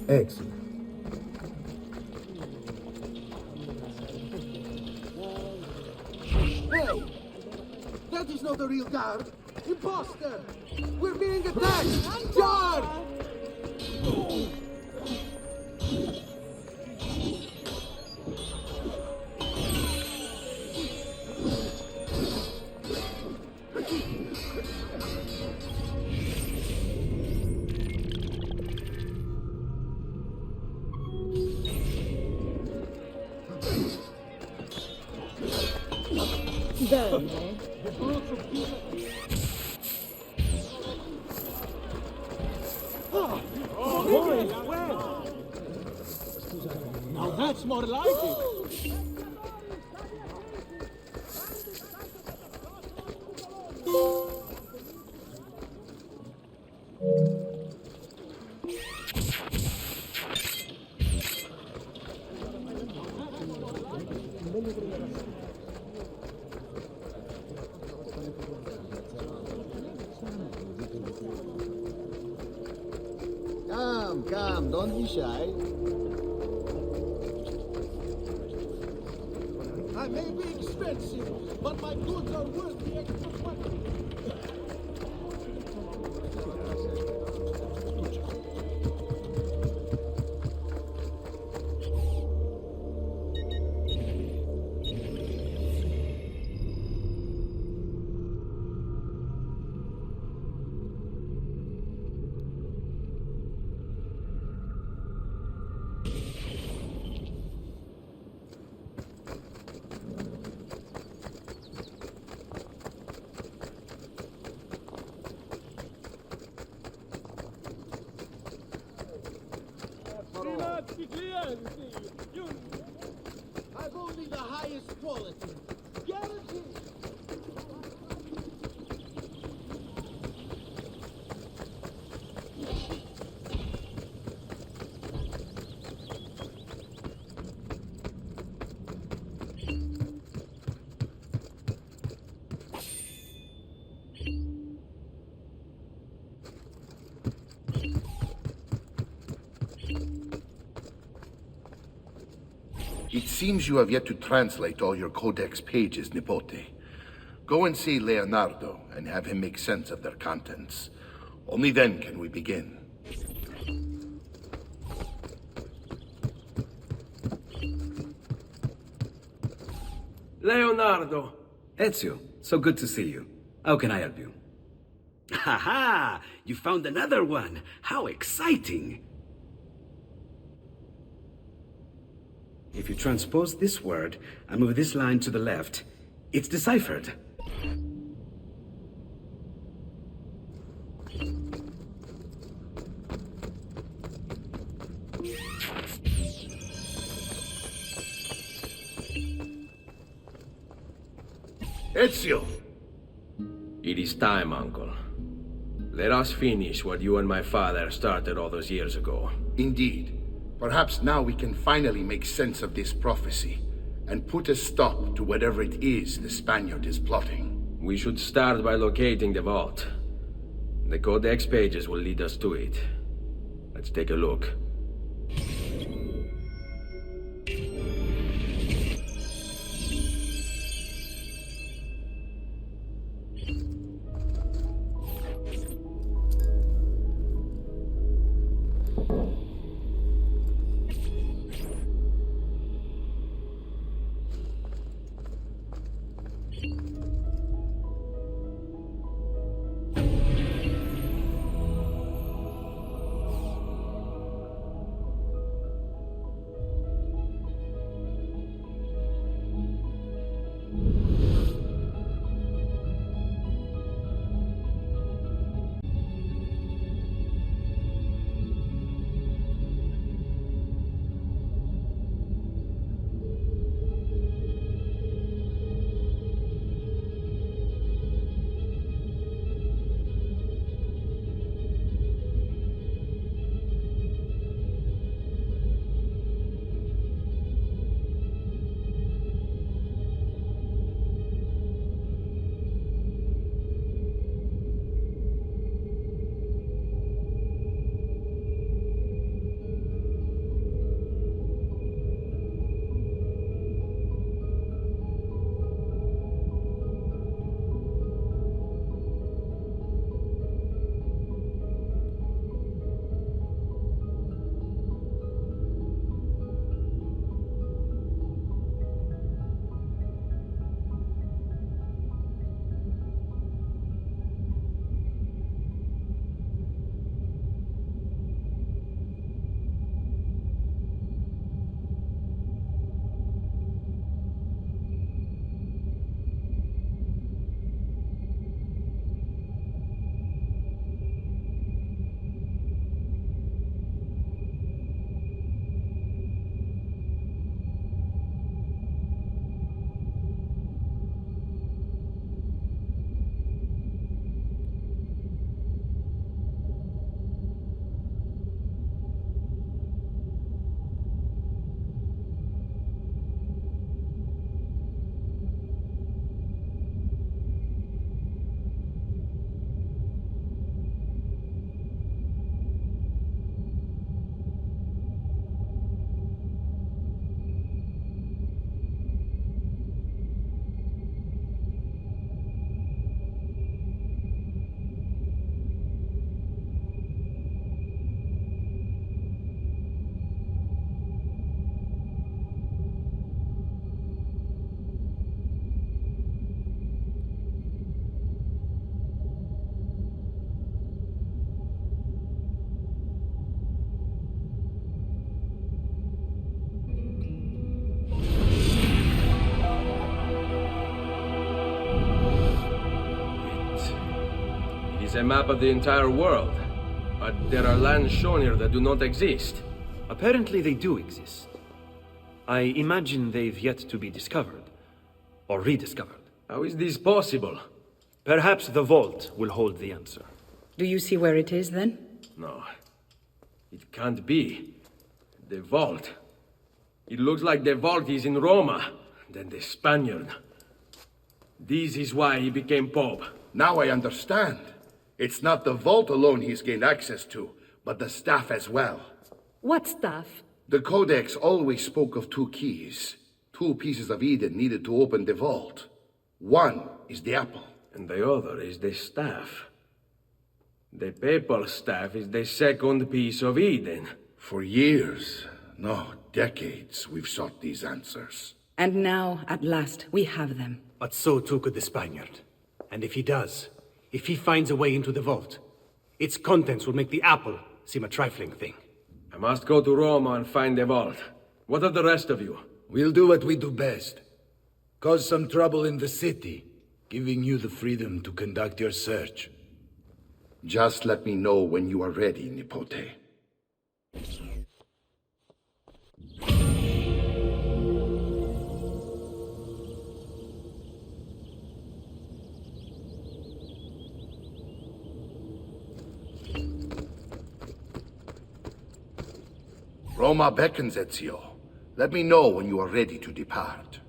Excellent. Hey! That is not a real guard! Imposter! We're being attacked! Guard! Bene. Looks more like it. Come, don't be shy. I may be expensive, but my goods are worth the extra money. I've only the highest quality. Guaranteed. It seems you have yet to translate all your codex pages, Nipote. Go and see Leonardo and have him make sense of their contents. Only then can we begin. Leonardo! Ezio, so good to see you. How can I help you? Ha ha! You found another one! How exciting! If you transpose this word and move this line to the left, it's deciphered. Ezio! It is time, Uncle. Let us finish what you and my father started all those years ago. Indeed. Perhaps now we can finally make sense of this prophecy and put a stop to whatever it is the Spaniard is plotting. We should start by locating the vault. The codex pages will lead us to it. Let's take a look. is a map of the entire world. But there are lands shown here that do not exist. Apparently they do exist. I imagine they've yet to be discovered. Or rediscovered. How is this possible? Perhaps the vault will hold the answer. Do you see where it is, then? No. It can't be. The vault. It looks like the vault is in Roma. Then the Spaniard. This is why he became Pope. Now I understand. It's not the vault alone he's gained access to, but the staff as well. What staff? The Codex always spoke of 2 keys. 2 pieces of Eden needed to open the vault. One is the apple. And the other is the staff. The papal staff is the second piece of Eden. For years, no, decades, we've sought these answers. And now, at last, we have them. But so too could the Spaniard. And if he does, if he finds a way into the vault, its contents will make the apple seem a trifling thing. I must go to Roma and find the vault. What of the rest of you? We'll do what we do best. Cause some trouble in the city, giving you the freedom to conduct your search. Just let me know when you are ready, 𝗚𝗺𝗃. Roma beckons, Ezio. Let me know when you are ready to depart.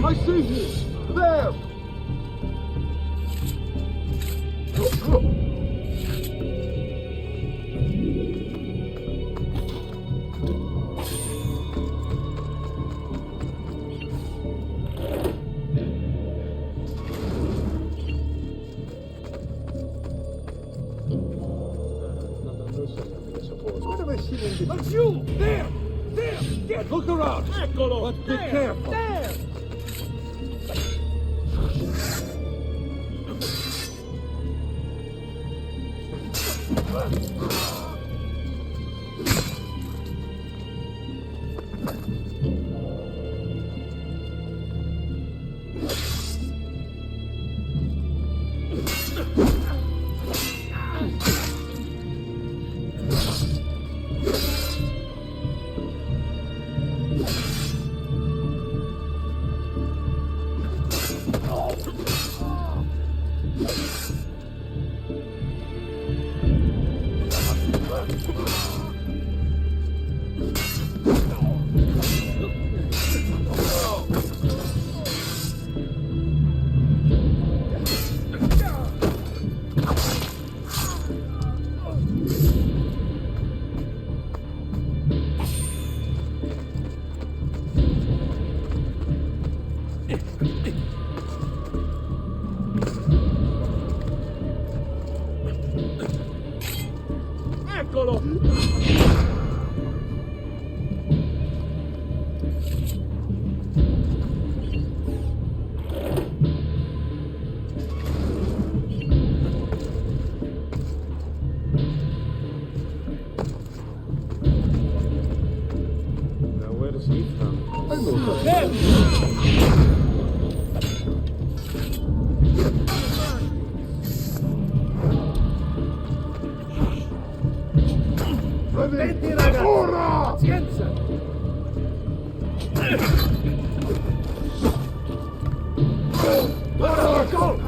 I see you! There! That's you! There! There! Get! Look around! Eccolo! But be careful! There! Eccolo! Now where is he from? Senti ragazzi! Ora! Pazienza! Ora, gol!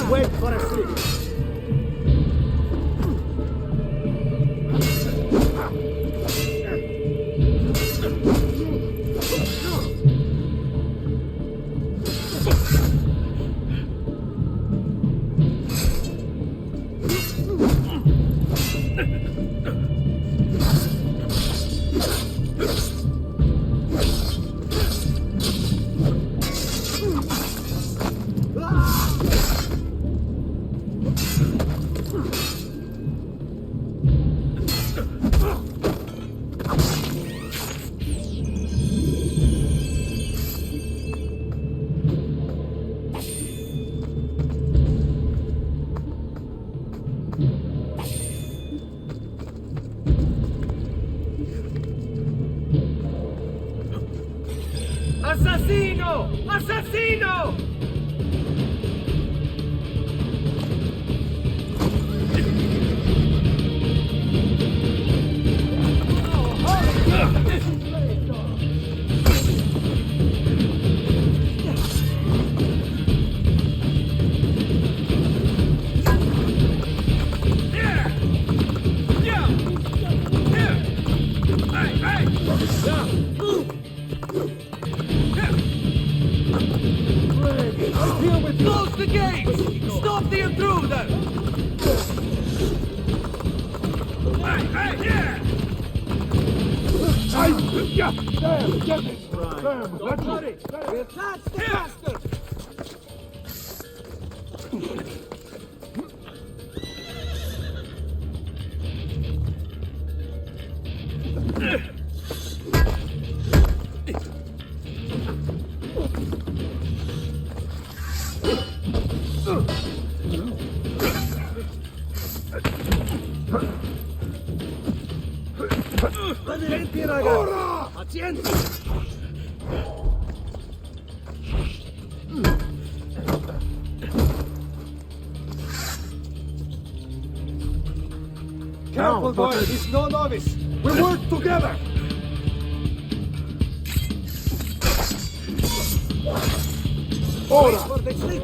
Wait for a sleep. Assassino! Assassino! Close the gates! Stop the intruder! Damn, get it! Damn, don't worry! We'll catch the bastard! Senti ragazzi! Ora! Pazienza! Careful, boy! He's no novice! We work together! Ora! For the sleep!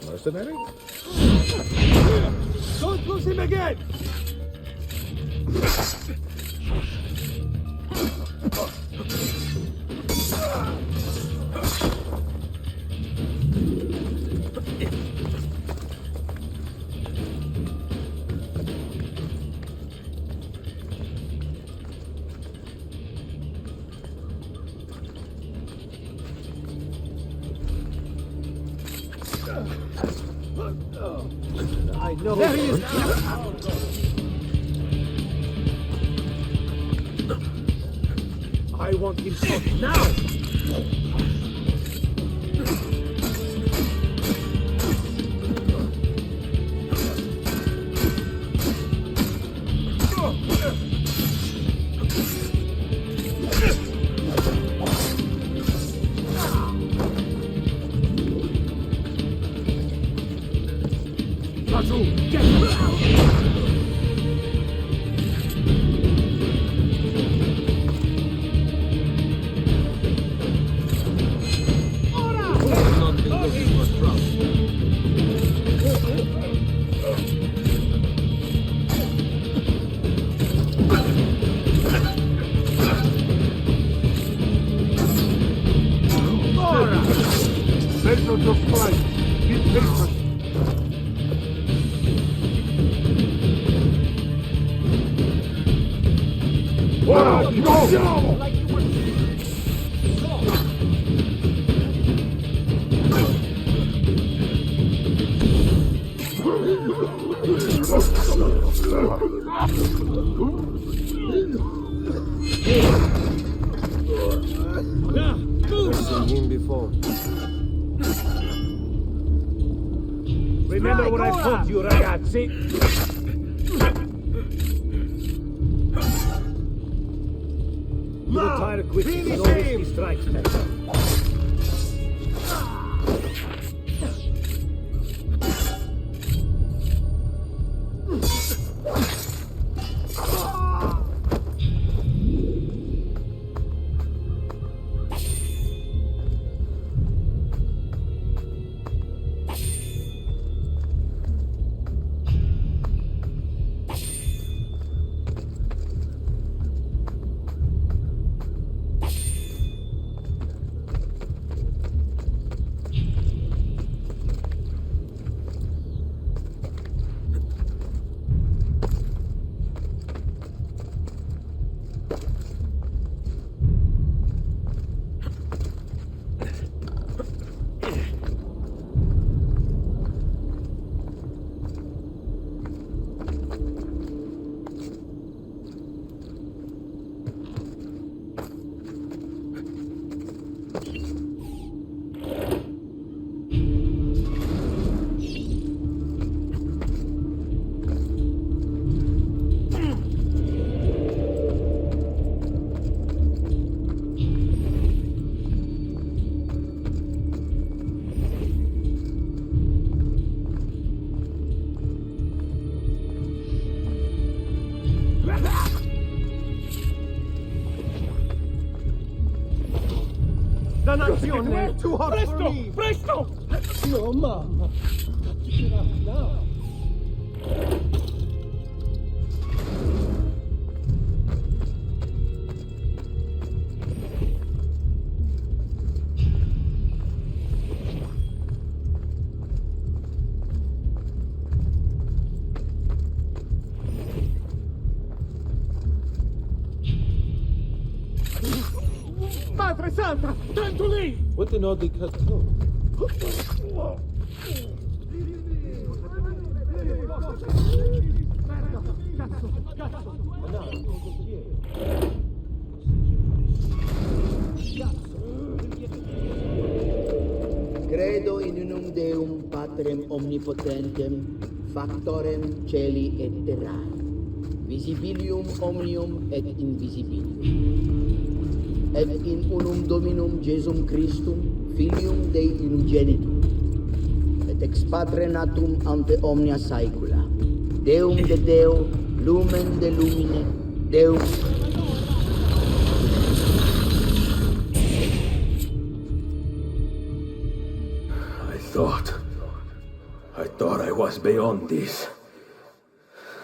Mercenary? Don't lose him again! I know. There he is. I want him out now. Let's not just fight. Be patient. Wow, go! I've seen him before. Remember what I told you, ragazzi. You retire quickly, no risky strikes, Petra. Dannazione! Too hot for me! Presto! No, mamma. Keep it up now. Madre Santa! Tanto lì! What an oddly cut throat. Credo in unum Deum Patrem omnipotentem, factorem celi et terrae, visibilium omnium et invisibilium, et in unum Dominum Jesum Christum, Filium Dei unigenitum, et ex Patre natum ante omnia saecula, Deum de Deo, lumen de lumine, Deum. I thought I was beyond this.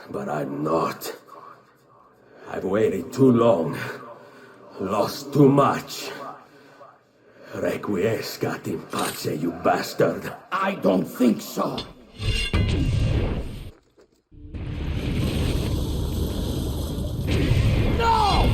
But I'm not. I've waited too long. Lost too much. Requiescat in pace, you bastard. I don't think so. No!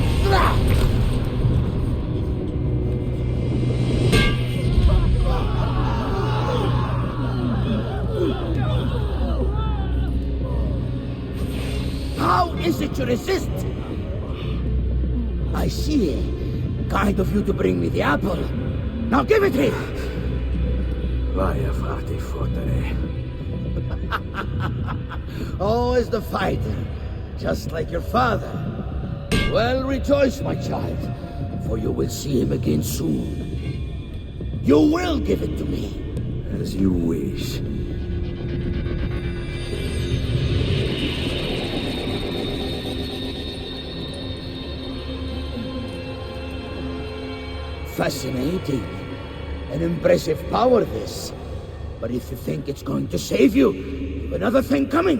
How is it you resist? I see. Kind of you to bring me the apple. Now give it here! Vai a farti fottere. Always the fighter, just like your father. Well, rejoice, my child, for you will see him again soon. You will give it to me. As you wish. Fascinating. An impressive power, this. But if you think it's going to save you, you've another thing coming.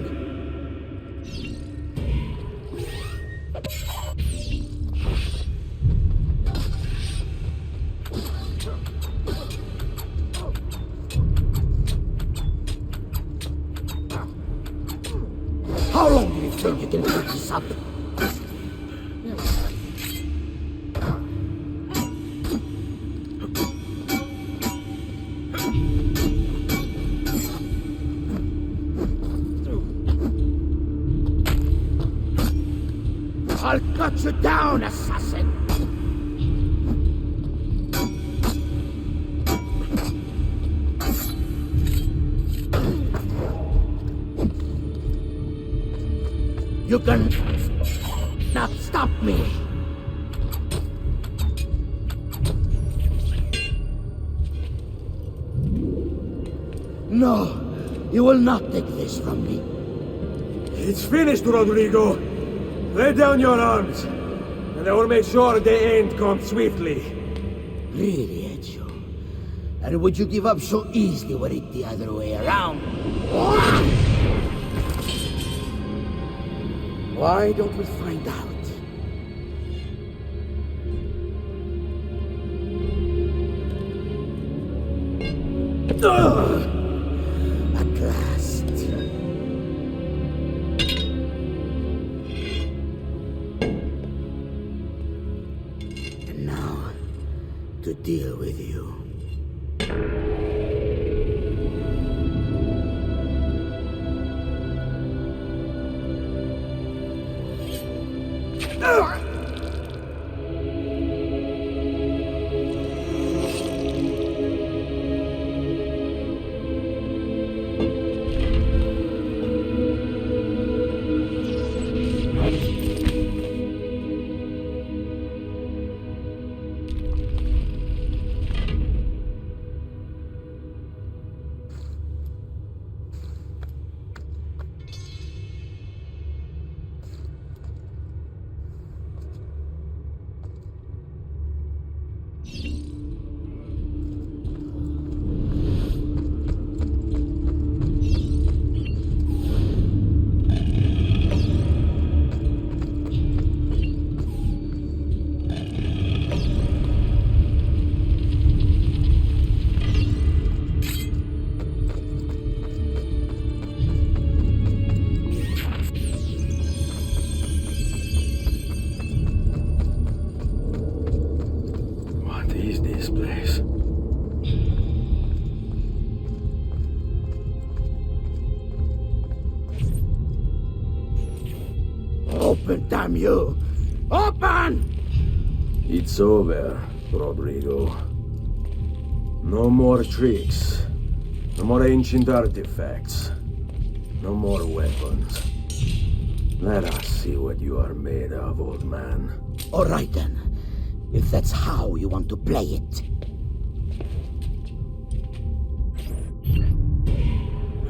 How long do you think you can keep this up? I'll cut you down, assassin! You can not stop me! No, you will not take this from me. It's finished, Rodrigo. Lay down your arms, and I will make sure the end comes swiftly. Really, Ezio? And would you give up so easily were it the other way around? Why don't we find out? At last. And now, to deal with you. Open, damn you! Open! It's over, Rodrigo. No more tricks. No more ancient artifacts. No more weapons. Let us see what you are made of, old man. All right then, if that's how you want to play it.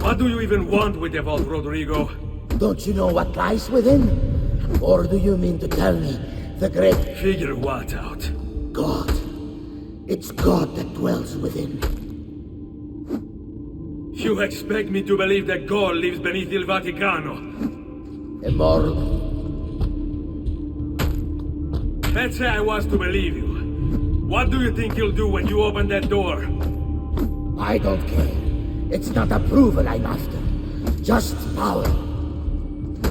What do you even want with the vault, Rodrigo? Don't you know what lies within? Or do you mean to tell me the great... Figure what out? God. It's God that dwells within. You expect me to believe that God lives beneath Il Vaticano? Immortal. Let's say I was to believe you. What do you think you'll do when you open that door? I don't care. It's not approval I'm after. Just power.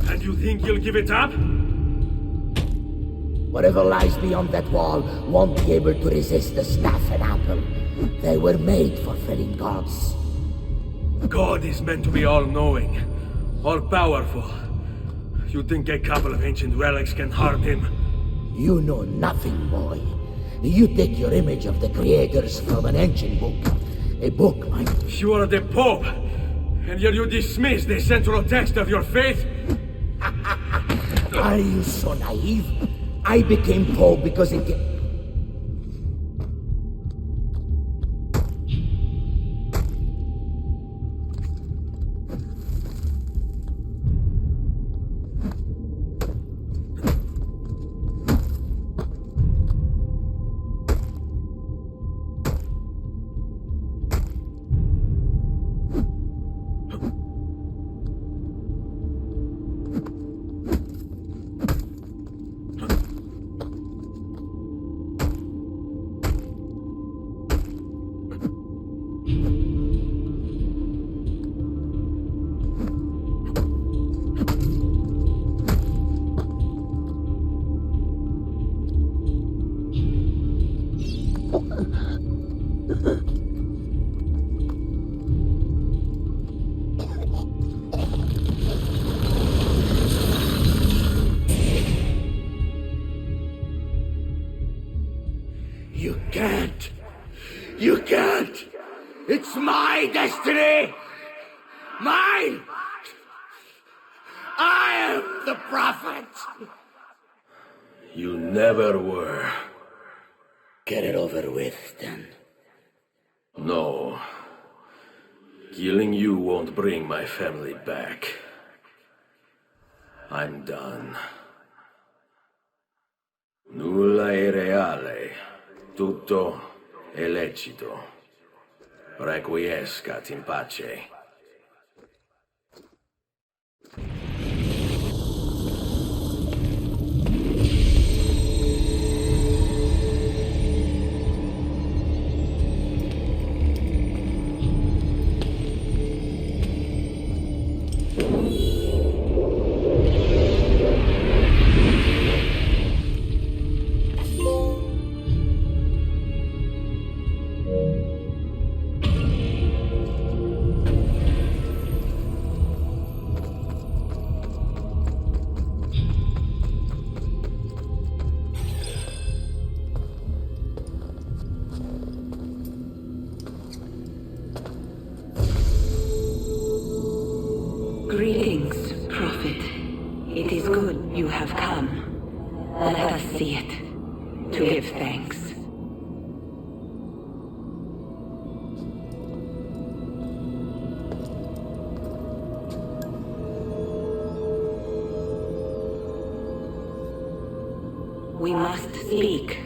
And you think you'll give it up? Whatever lies beyond that wall won't be able to resist the staff and apple. They were made for felling gods. God is meant to be all-knowing, all-powerful. You think a couple of ancient relics can harm him? You know nothing, boy. You take your image of the creators from an ancient book. A book, my... You are the Pope, and yet you dismiss the central text of your faith? Are you so naive? I became Pope because it... You can't! You can't! It's my destiny! Mine! I am the prophet! You never were. Get it over with, then. No. Killing you won't bring my family back. I'm done. Nulla è reale. Tutto è lecito. Requiescat in pace. Greetings, Prophet. It is good you have come. Let us see it, to give thanks. We must speak.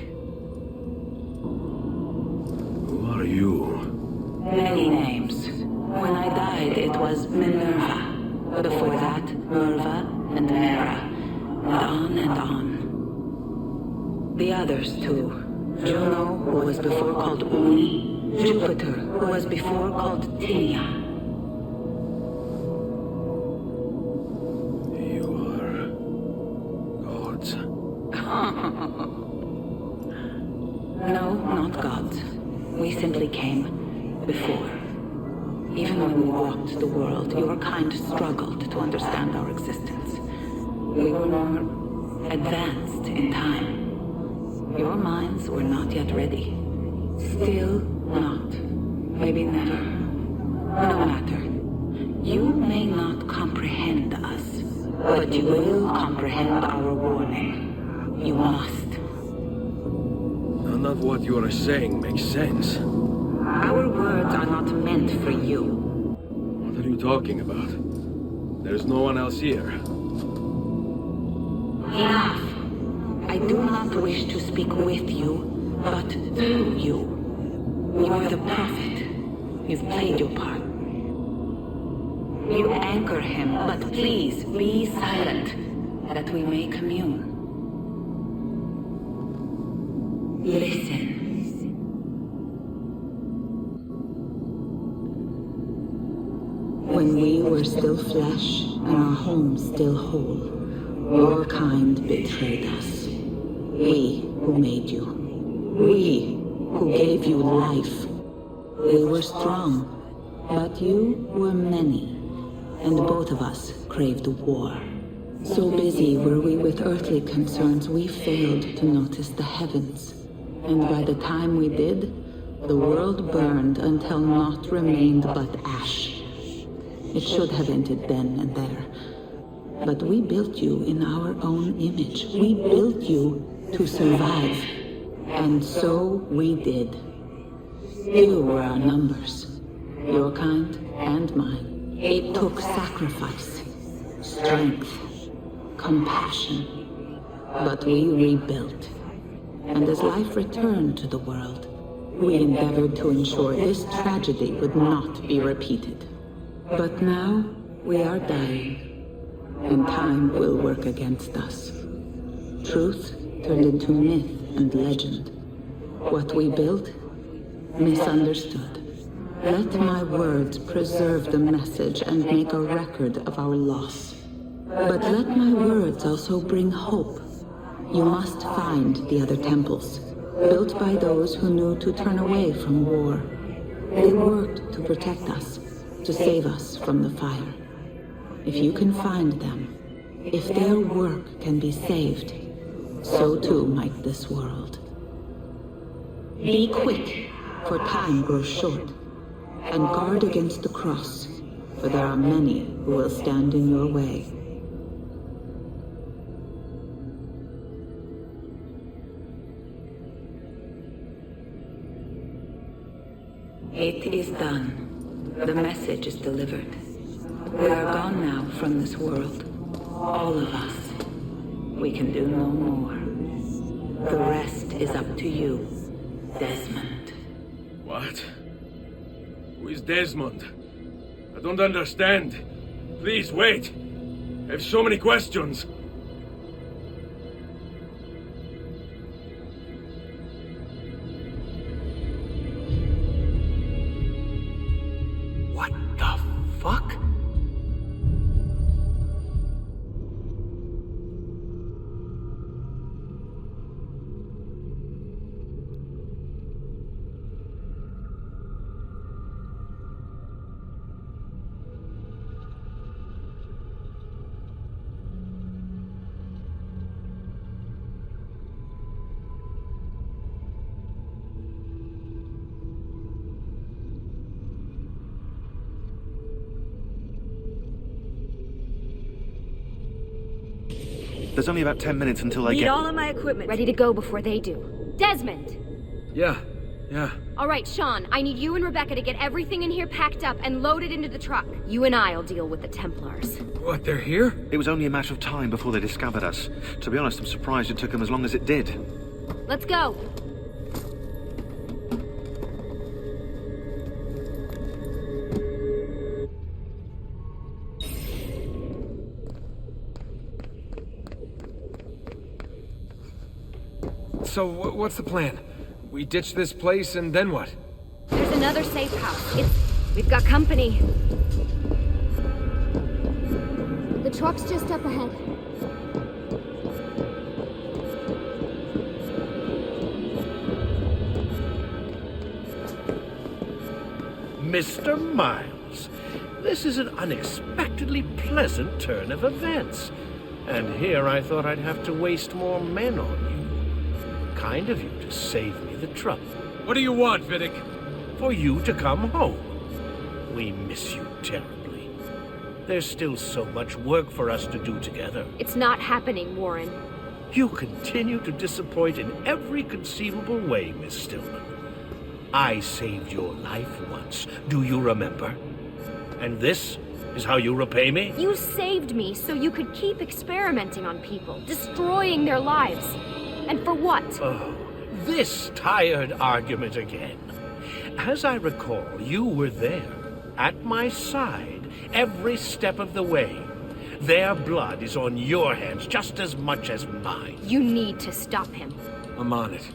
Who are you? Many names. When I died, it was Minerva. Before that, Merva and Mera, and on and on. The others too. Juno, who was before called Uni, Jupiter, who was before called Tinia. You are gods. No, not gods. We simply came before. Even when we walked the world, your kind struggled to understand our existence. We were more advanced in time. Your minds were not yet ready. Still not. Maybe never. No matter. You may not comprehend us, but you will comprehend our warning. You must. None of what you are saying makes sense. Our words are not meant for you. What are you talking about? There's no one else here. Enough. I do not wish to speak with you, but through you. You are the prophet. You've played your part. You anchor him, but please be silent, that we may commune. Listen. When we were still flesh and our home still whole, your kind betrayed us. We who made you. We who gave you life. We were strong, but you were many, and both of us craved war. So busy were we with earthly concerns, we failed to notice the heavens. And by the time we did, the world burned until naught remained but ash. It should have ended then and there. But we built you in our own image. We built you to survive. And so we did. You were our numbers, your kind and mine. It took sacrifice, strength, compassion. But we rebuilt. And as life returned to the world, we endeavored to ensure this tragedy would not be repeated. But now we are dying, and time will work against us. Truth turned into myth and legend. What we built, misunderstood. Let my words preserve the message and make a record of our loss. But let my words also bring hope. You must find the other temples, built by those who knew to turn away from war. They worked to protect us, to save us from the fire. If you can find them, if their work can be saved, so too might this world. Be quick, for time grows short, and guard against the cross, for there are many who will stand in your way. It is done. The message is delivered. We are gone now from this world. All of us. We can do no more. The rest is up to you, Desmond. What? Who is Desmond? I don't understand. Please, wait. I have so many questions. What the fuck? There's only about 10 minutes until I Need get... all of my equipment ready to go before they do. Desmond! Yeah. All right, Sean, I need you and Rebecca to get everything in here packed up and loaded into the truck. You and I'll deal with the Templars. What, they're here? It was only a matter of time before they discovered us. To be honest, I'm surprised it took them as long as it did. Let's go. So, what's the plan? We ditch this place and then what? There's another safe house. We've got company. The truck's just up ahead. Mr. Miles, this is an unexpectedly pleasant turn of events. And here I thought I'd have to waste more men on you. Kind of you to save me the trouble. What do you want, Vidic? For you to come home. We miss you terribly. There's still so much work for us to do together. It's not happening, Warren. You continue to disappoint in every conceivable way, Miss Stillman. I saved your life once, do you remember? And this is how you repay me? You saved me so you could keep experimenting on people, destroying their lives. And for what? Oh, this tired argument again. As I recall, you were there, at my side, every step of the way. Their blood is on your hands just as much as mine. You need to stop him. I'm on it.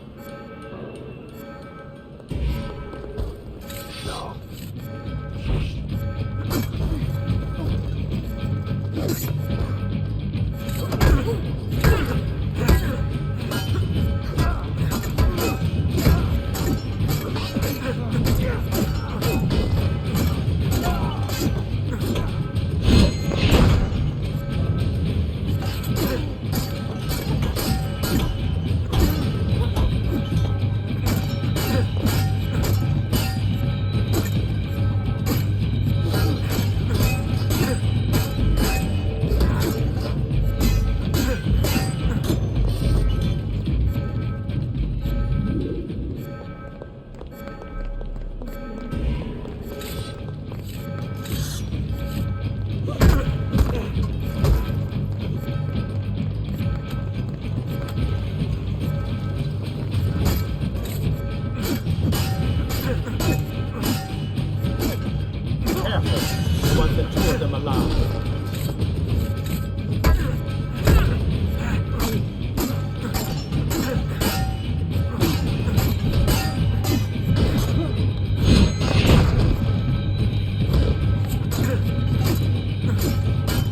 alive.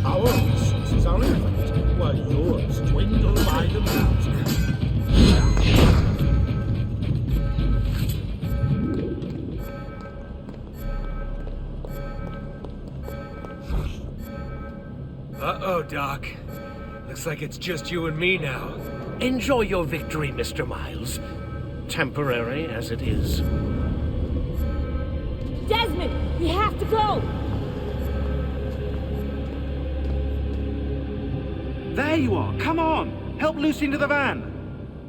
Our resources are infinite, while yours dwindle by the mountain. Uh-oh, Doc. Looks like it's just you and me now. Enjoy your victory, Mr. Miles. Temporary as it is. Desmond, we have to go! There you are! Come on! Help Lucy into the van!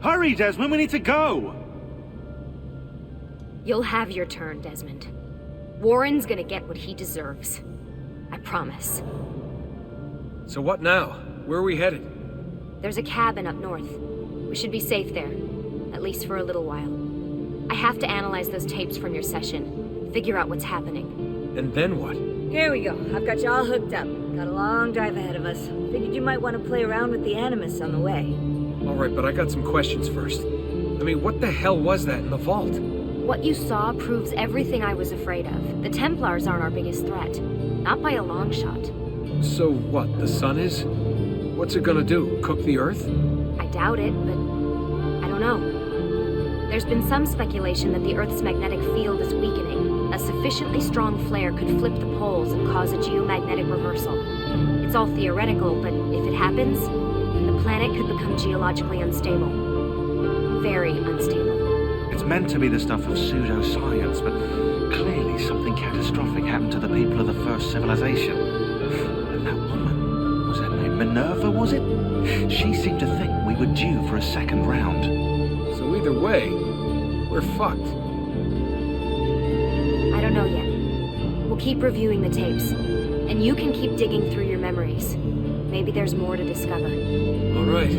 Hurry, Desmond, we need to go! You'll have your turn, Desmond. Warren's gonna get what he deserves. I promise. So what now? Where are we headed? There's a cabin up north. We should be safe there. At least for a little while. I have to analyze those tapes from your session. Figure out what's happening. And then what? Here we go. I've got you all hooked up. Got a long drive ahead of us. Figured you might want to play around with the Animus on the way. Alright, but I got some questions first. I mean, what the hell was that in the vault? What you saw proves everything I was afraid of. The Templars aren't our biggest threat. Not by a long shot. So what, the sun is? What's it gonna do? Cook the Earth? I doubt it, but I don't know. There's been some speculation that the Earth's magnetic field is weakening. A sufficiently strong flare could flip the poles and cause a geomagnetic reversal. It's all theoretical, but if it happens, the planet could become geologically unstable. Very unstable. It's meant to be the stuff of pseudoscience, but clearly something catastrophic happened to the people of the first civilization. And that woman, was her name Minerva, was it? She seemed to think we were due for a second round. So either way, we're fucked. I don't know yet. We'll keep reviewing the tapes, and you can keep digging through your memories. Maybe there's more to discover. Alright,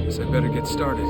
guess I better get started.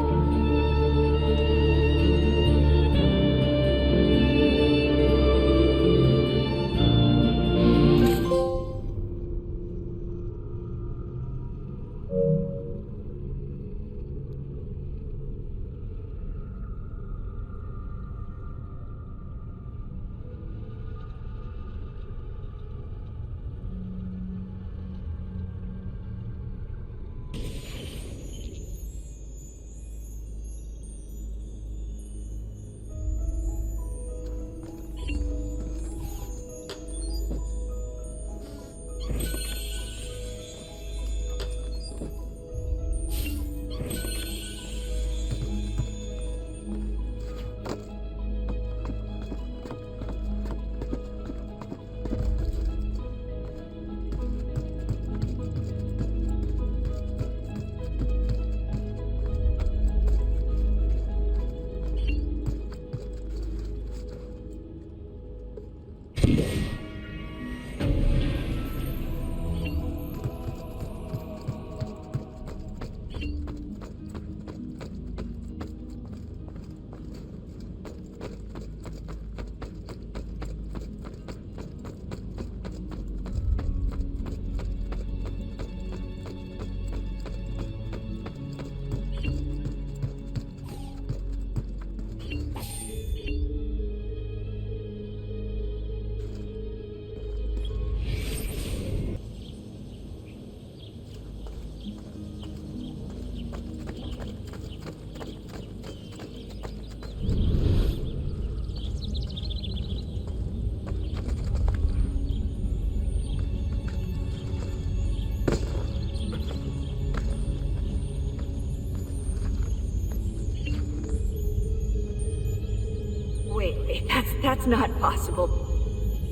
Wait, that's not possible.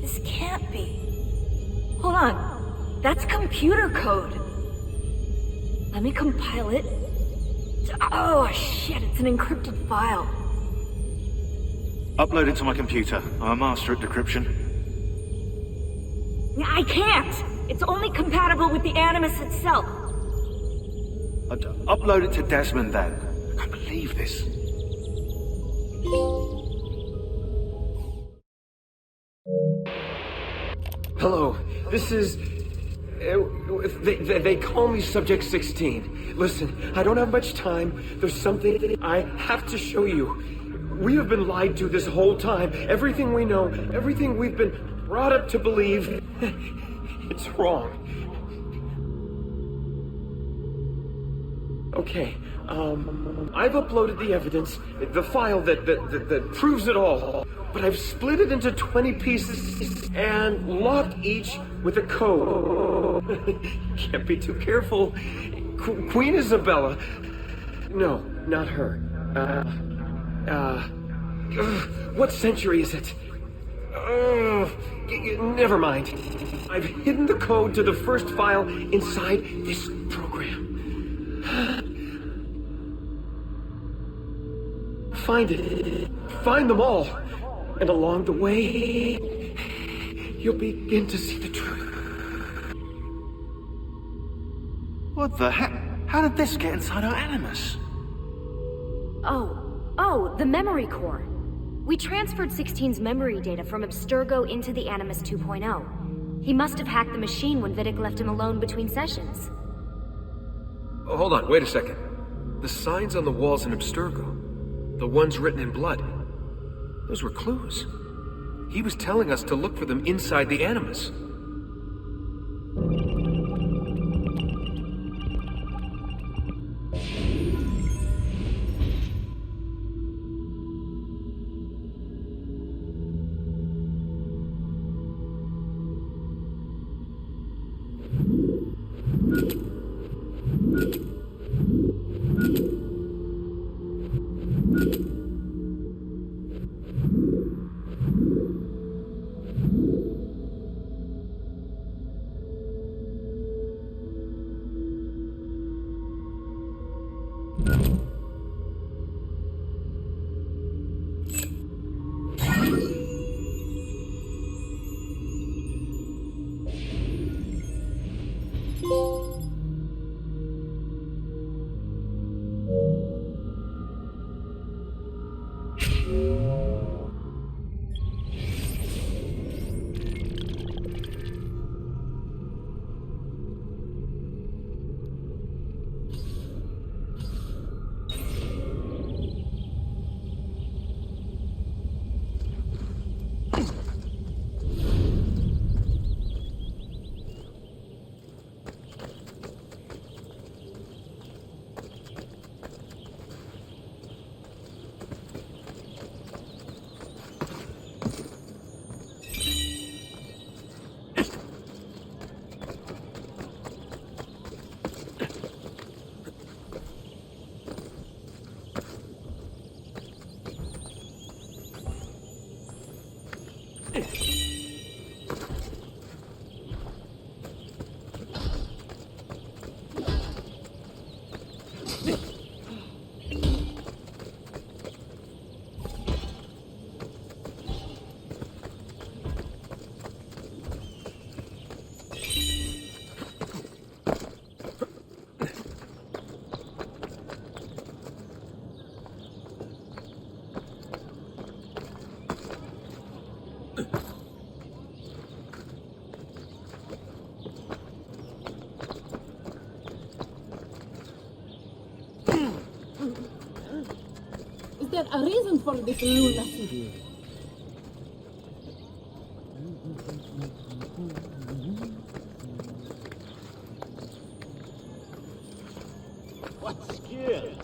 This can't be. Hold on. That's computer code. Let me compile it. Oh, shit, it's an encrypted file. Upload it to my computer. I'm a master at decryption. I can't! It's only compatible with the Animus itself. Upload it to Desmond then. I can't believe this. Hello, this is They call me Subject 16. Listen, I don't have much time. There's something I have to show you. We have been lied to this whole time. Everything we know, everything we've been brought up to believe, it's wrong. Okay, I've uploaded the evidence, the file that proves it all, but I've split it into 20 pieces and locked each with a code. Can't be too careful. Queen Isabella. No, not her. What century is it? Never mind. I've hidden the code to the first file inside this program. Find it. Find them all. And along the way, you'll begin to see the truth. What the heck? How did this get inside our Animus? Oh, the memory core. We transferred 16's memory data from 𝗚𝗺𝗀𝗀𝗃 into the Animus 2.0. He must have hacked the machine when Vidic left him alone between sessions. Oh, hold on, wait a second. The signs on the walls in 𝗚𝗺𝗀, the ones written in blood, those were clues. He was telling us to look for them inside the Animus. Is there a reason for this lunacy? What skill?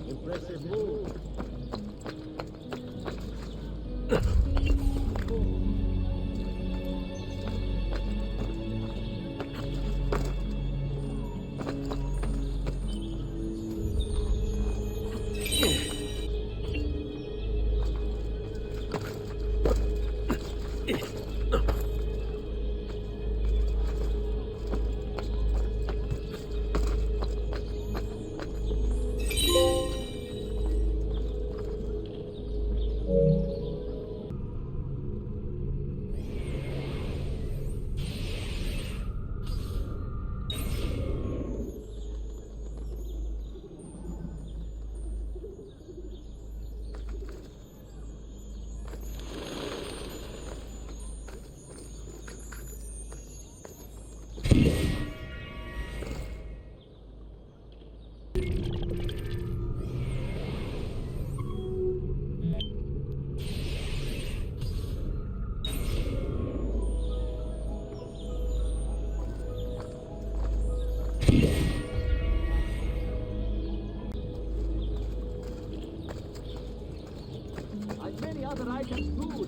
Impressive move. As many other items too.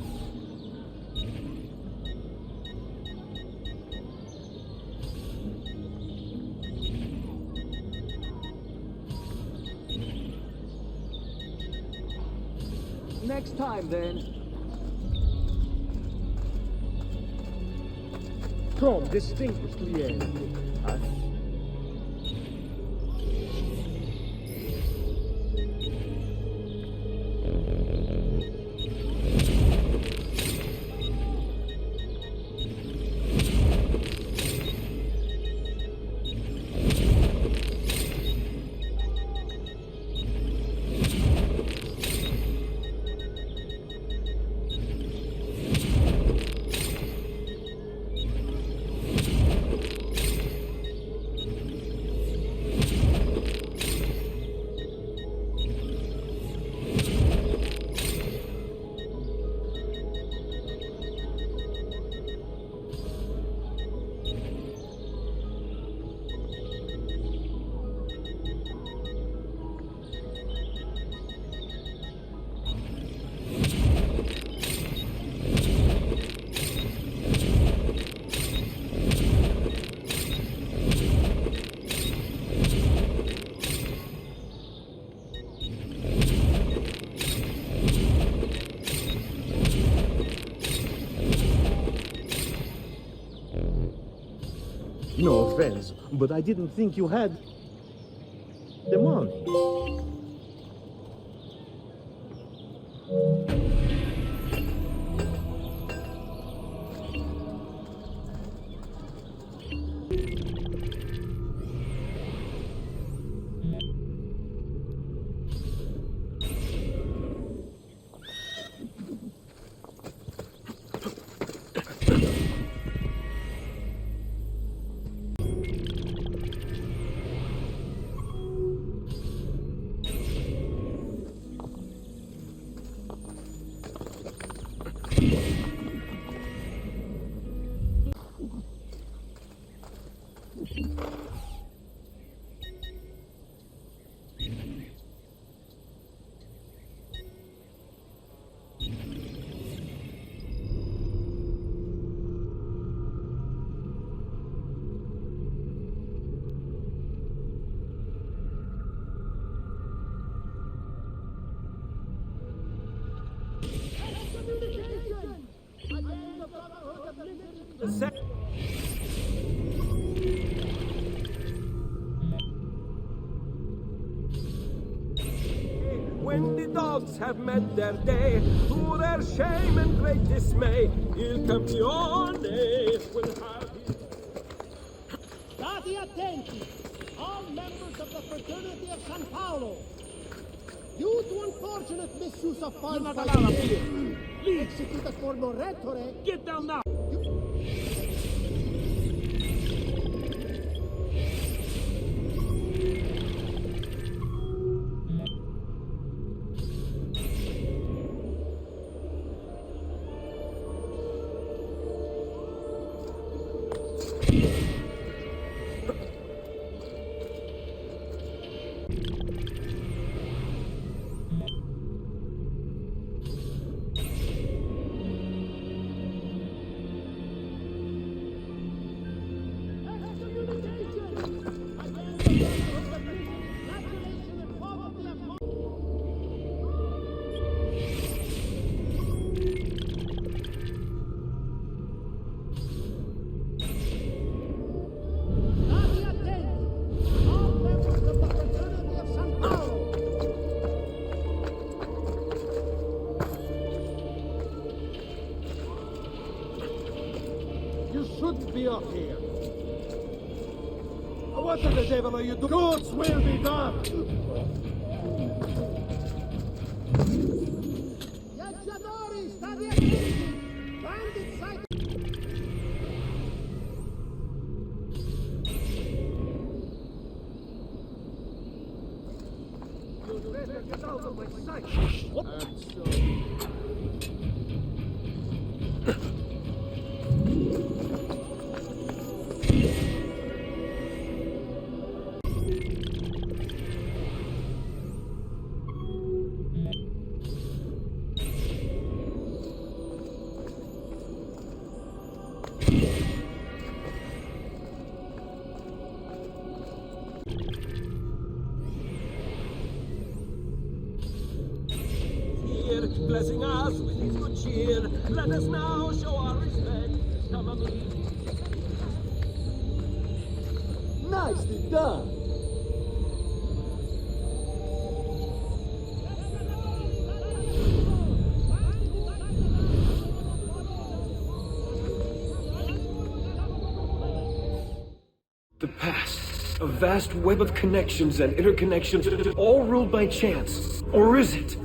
Next time, then. Come, distinguished Liane. No offense, but I didn't think you had the money. When the dogs have met their day, to their shame and great dismay, Il Campione will have his... State attenti! All members of the fraternity of San Paolo! Due to unfortunate misuse of funds by the executed for 𝗚𝗺𝗶𝗴𝗀𝗀𝗃. Get down now! shouldn't be up here. What the devil are you doing? God's will be done! Viaggiatori, state attenti! Bandit sight! You better get out of my sight! What? Blessing us with his good cheer, let us now show our respect. Come on. Nicely done. The past, a vast web of connections and interconnections, all ruled by chance. Or is it?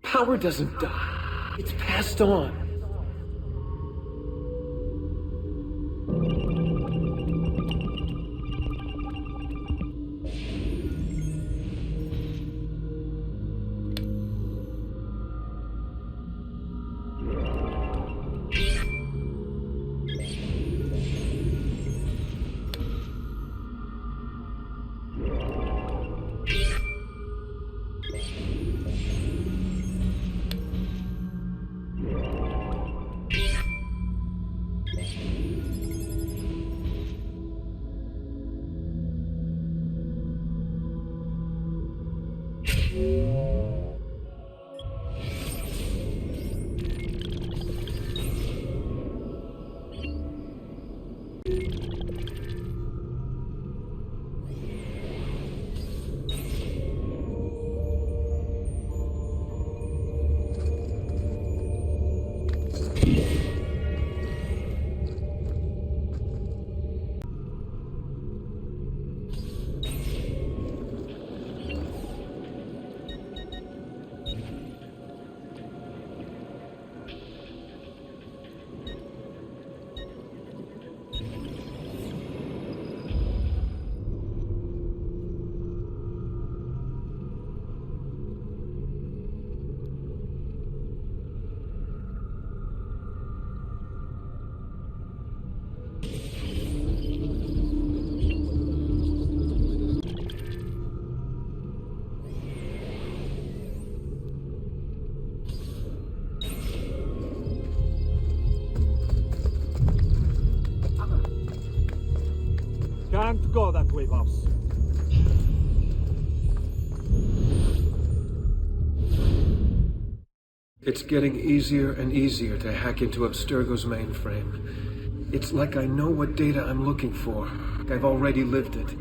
Power doesn't die. It's passed on. Can't go that way, boss. It's getting easier and easier to hack into 𝗚𝗺𝗶𝗴𝗀𝗀𝗀𝗚 mainframe. It's like I know what data I'm looking for. I've already lived it.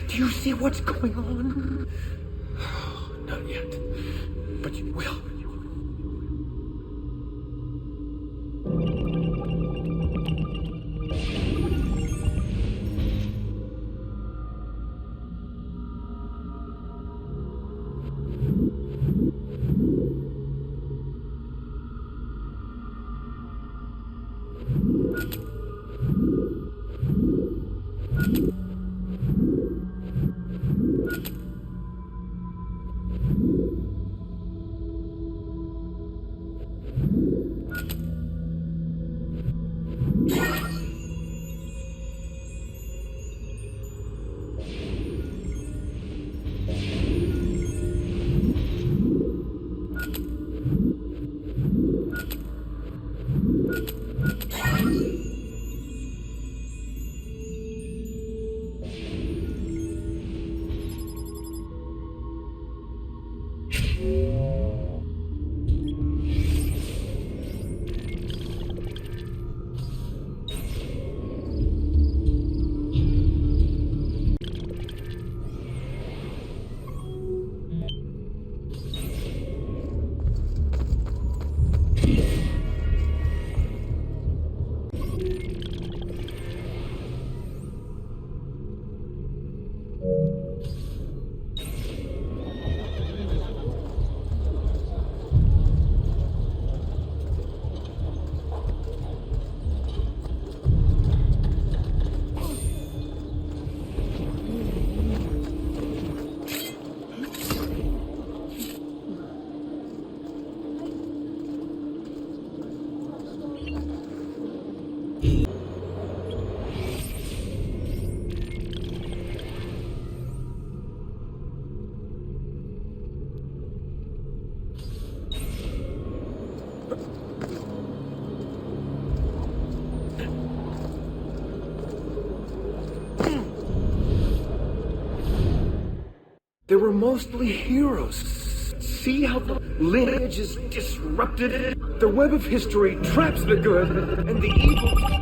Do you see what's going on? Not yet, but you will. They were mostly heroes. See how the lineage is disrupted? The web of history traps the good, and the evil...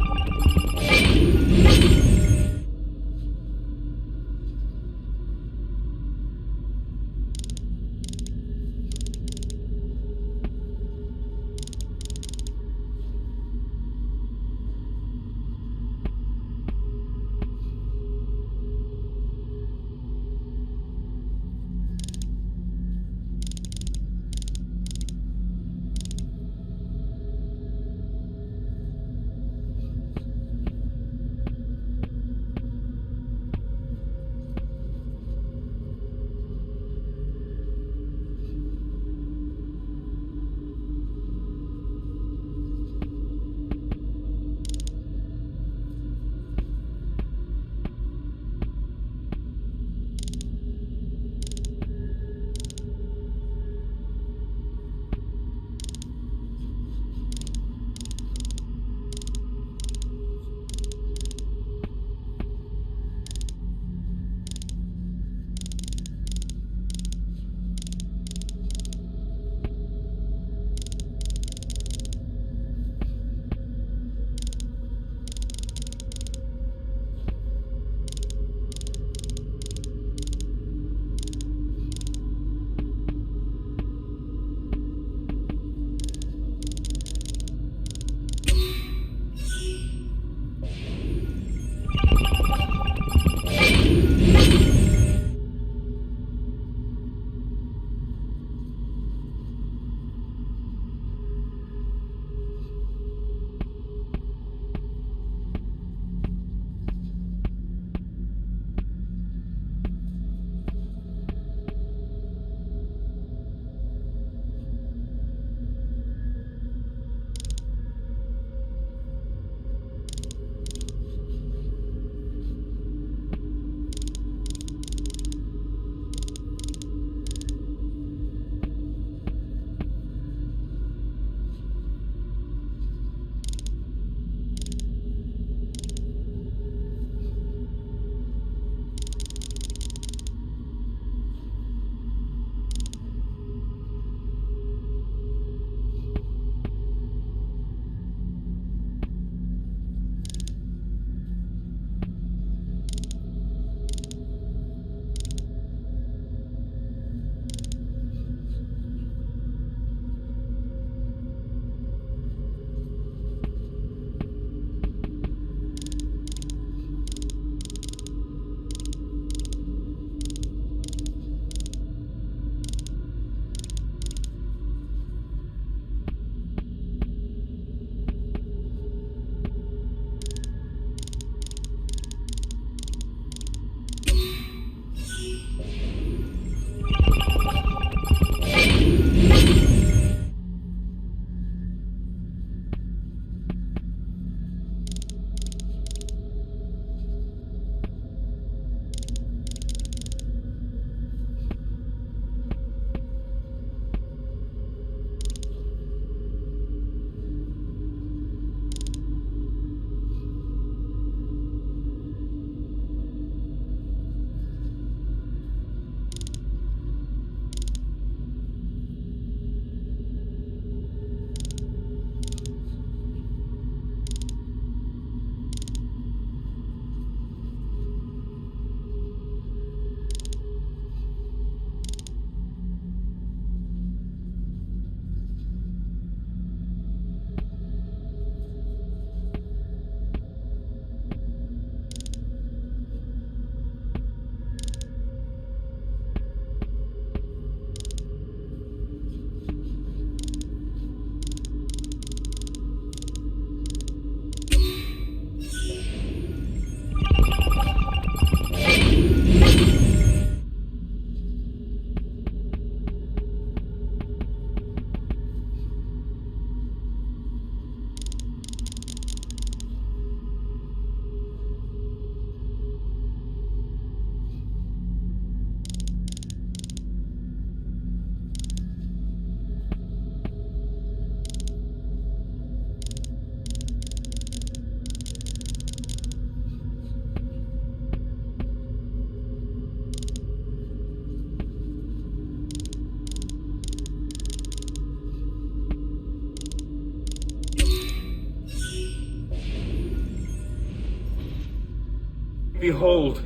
Behold,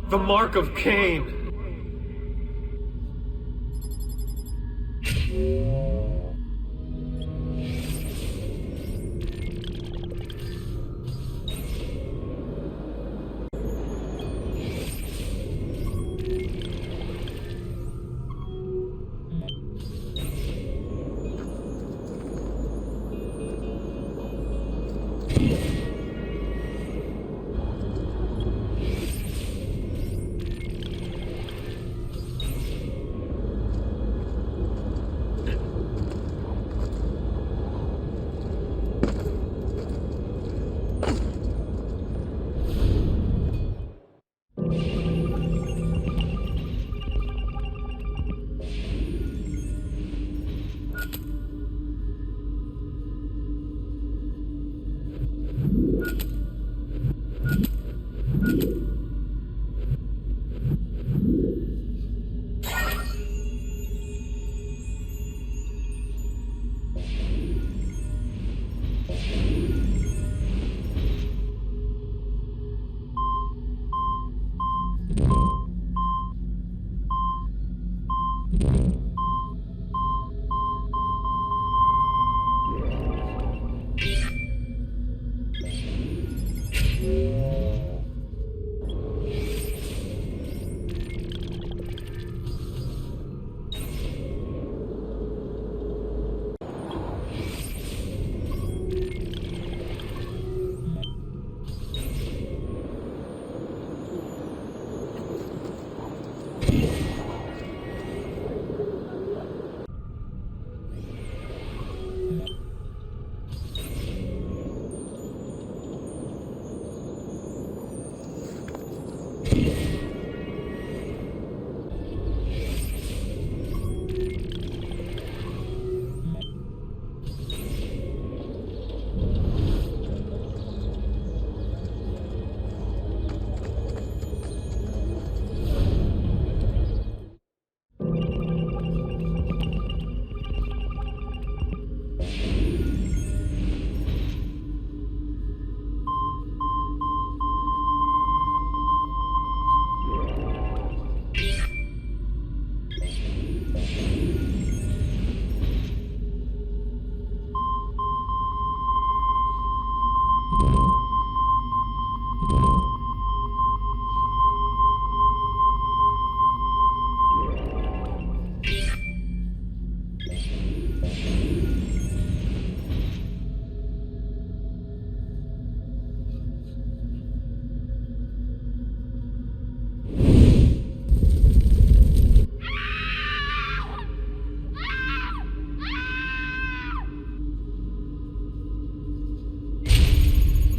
the mark of Cain.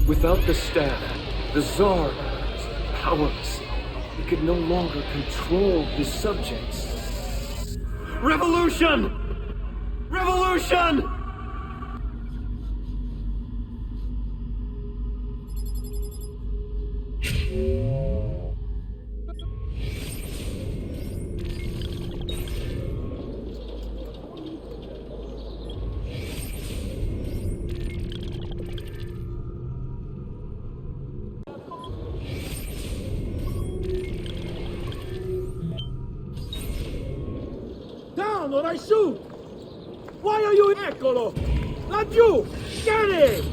Without the staff, the Tsar was powerless. He could no longer control his subjects. Revolution! Revolution! Down or I shoot! Why are you eccolo? Laggiù! Get it!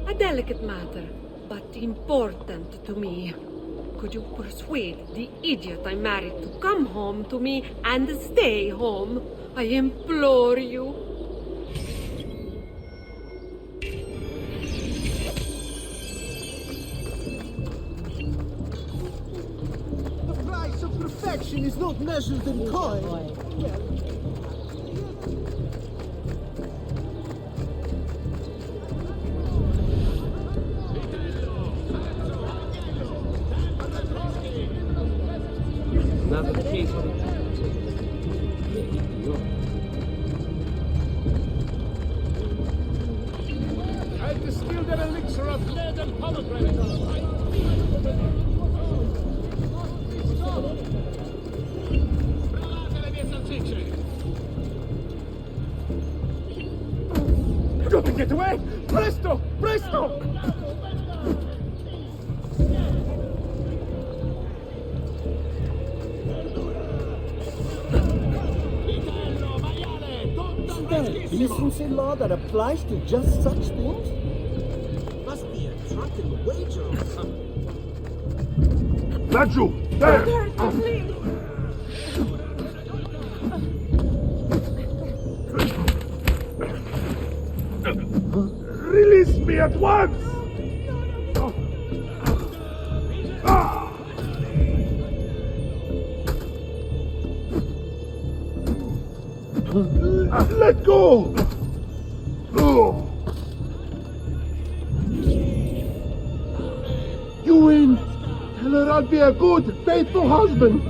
A delicate matter, but important to me. Could you persuade the idiot I married to come home to me and stay home? I implore you. The price of perfection is not measured in coin. another case of it. I've distilled an elixir of lead and pomegranate. Get away! Presto! Presto! Decency law that applies to just such things? Must be a drunken wager or something. Laggiù! There! Release me at once! Let go! You win! Tell her I'll be a good, faithful husband!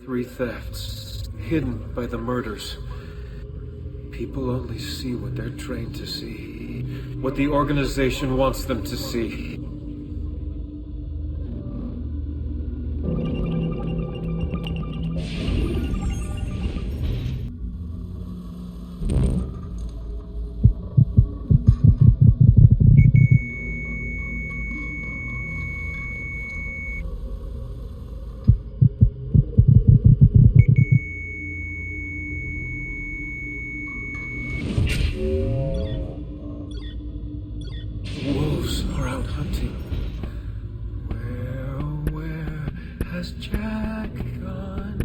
Three thefts, hidden by the murders. People only see what they're trained to see, what the organization wants them to see. Wolves are out hunting. Where has Jack gone?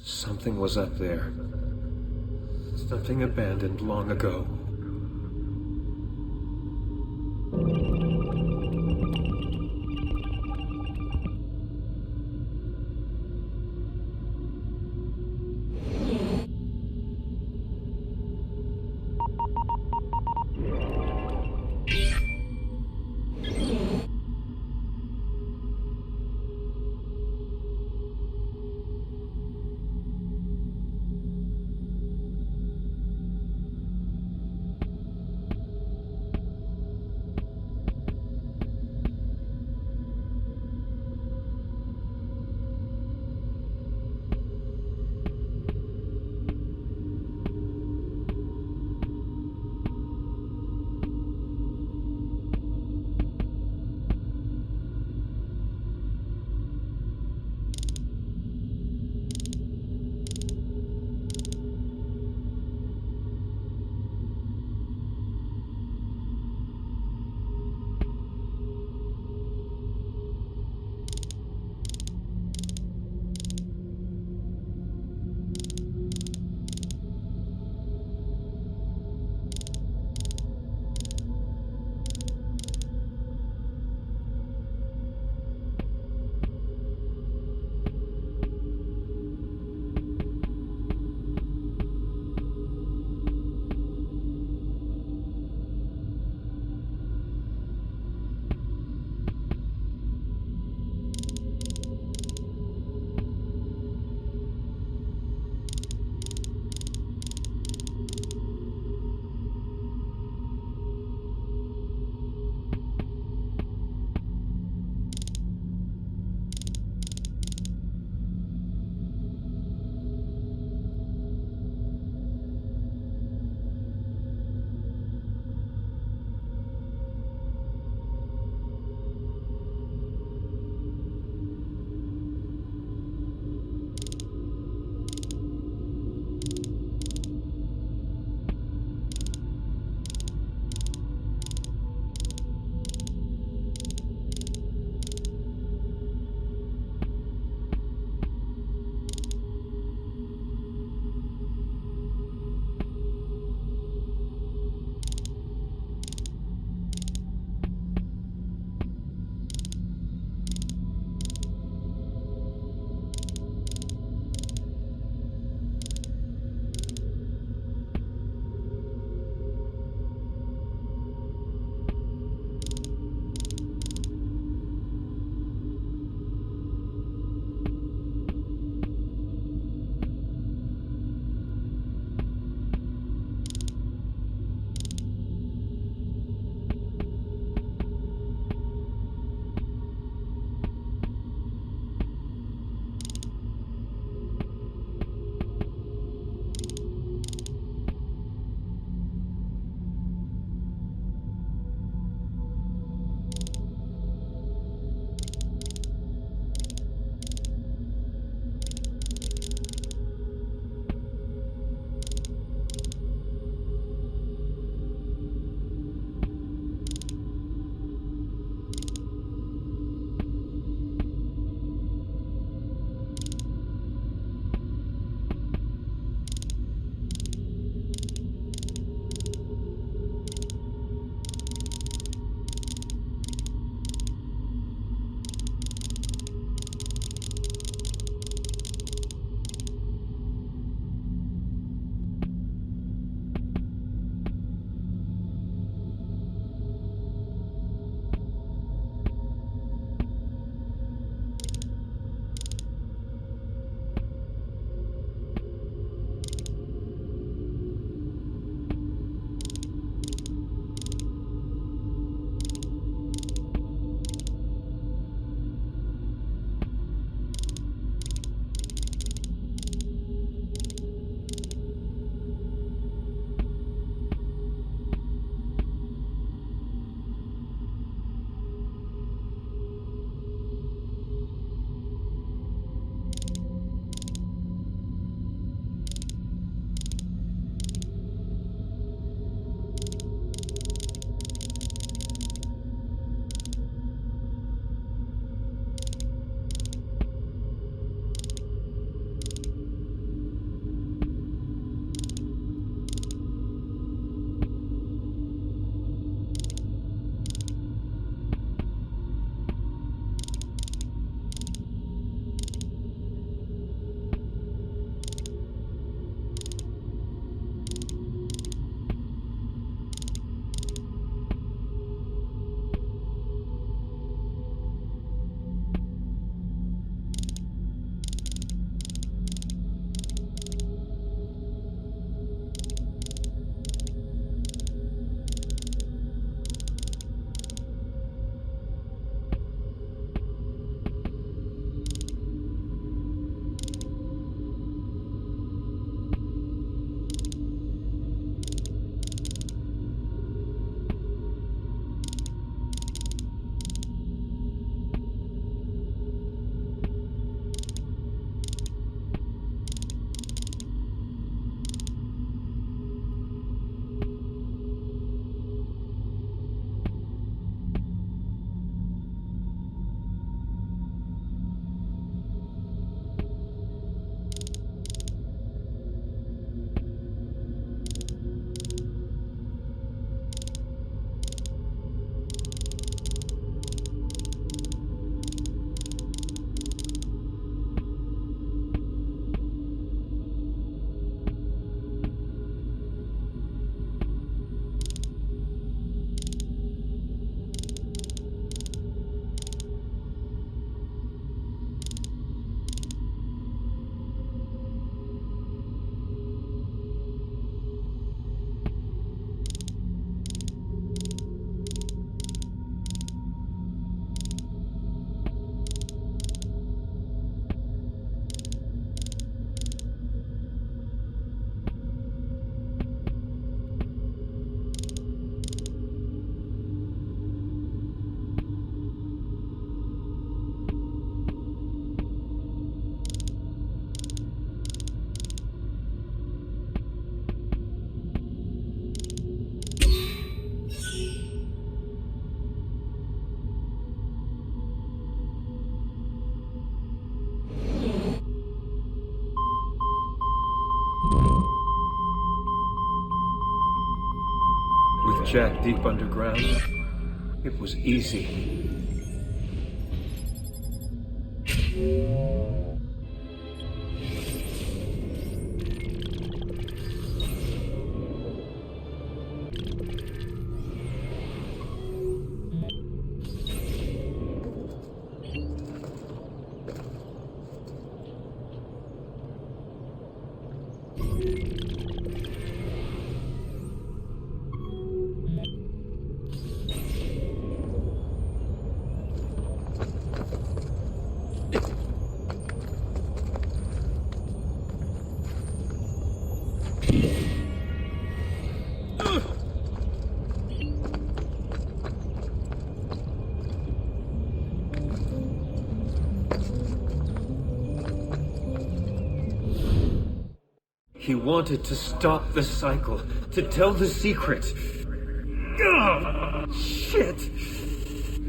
Something was up there. Something abandoned long ago. Jack deep underground. It was easy. He wanted to stop the cycle, to tell the secret. Ugh, shit!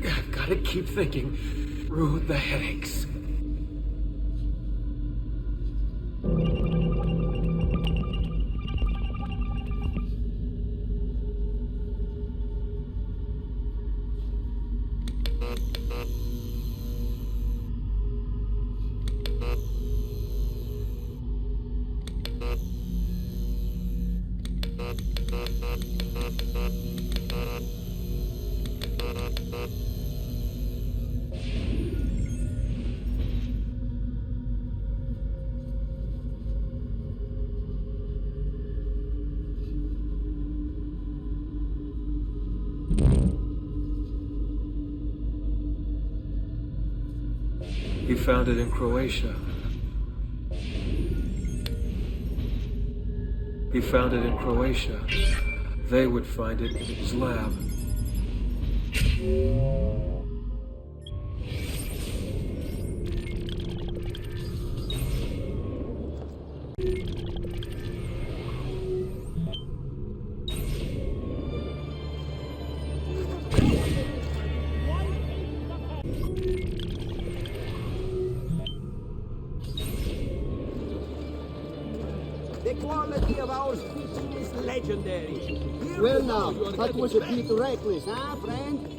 I've gotta keep thinking through the headaches. He found it in Croatia. He found it in Croatia. They would find it in his lab. The quality of our speaking is legendary. Here Well we now, go, that was a bit reckless, huh, friend?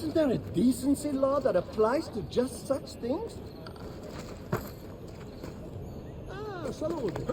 Isn't there a decency law that applies to just such things? Ah, salute.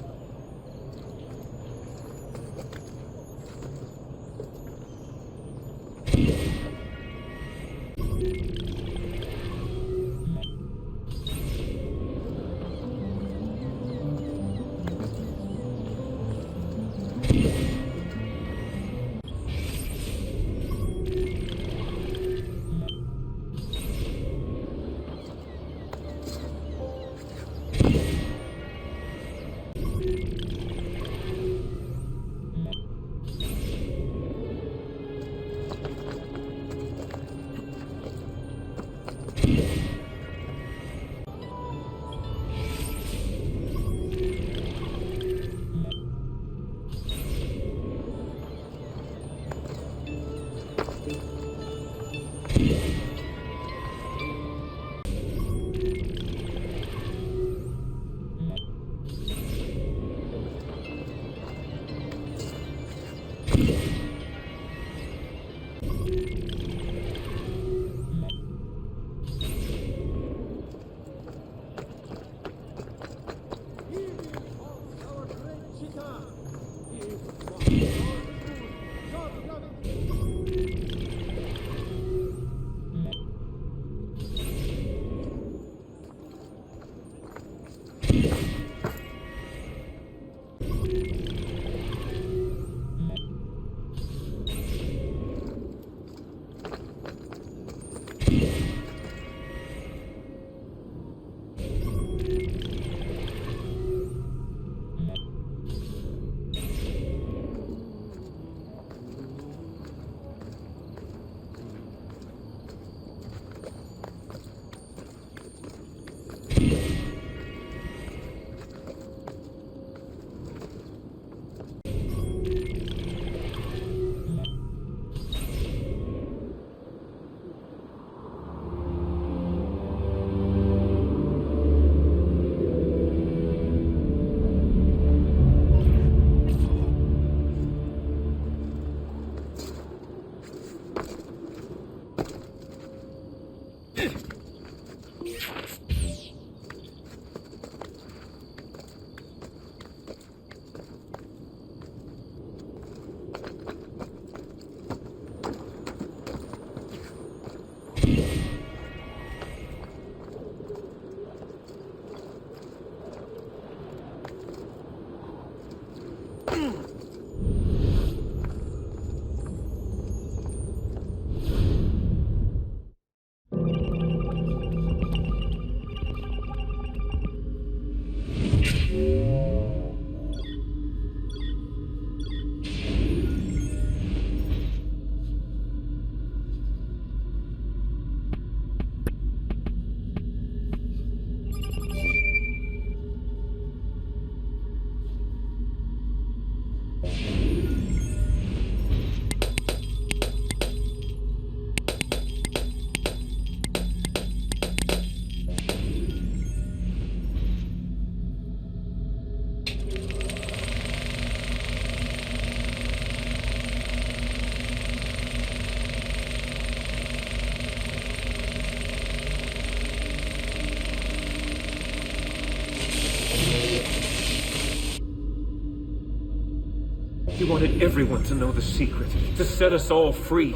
He wanted everyone to know the secret, to set us all free.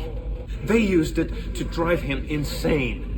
They used it to drive him insane.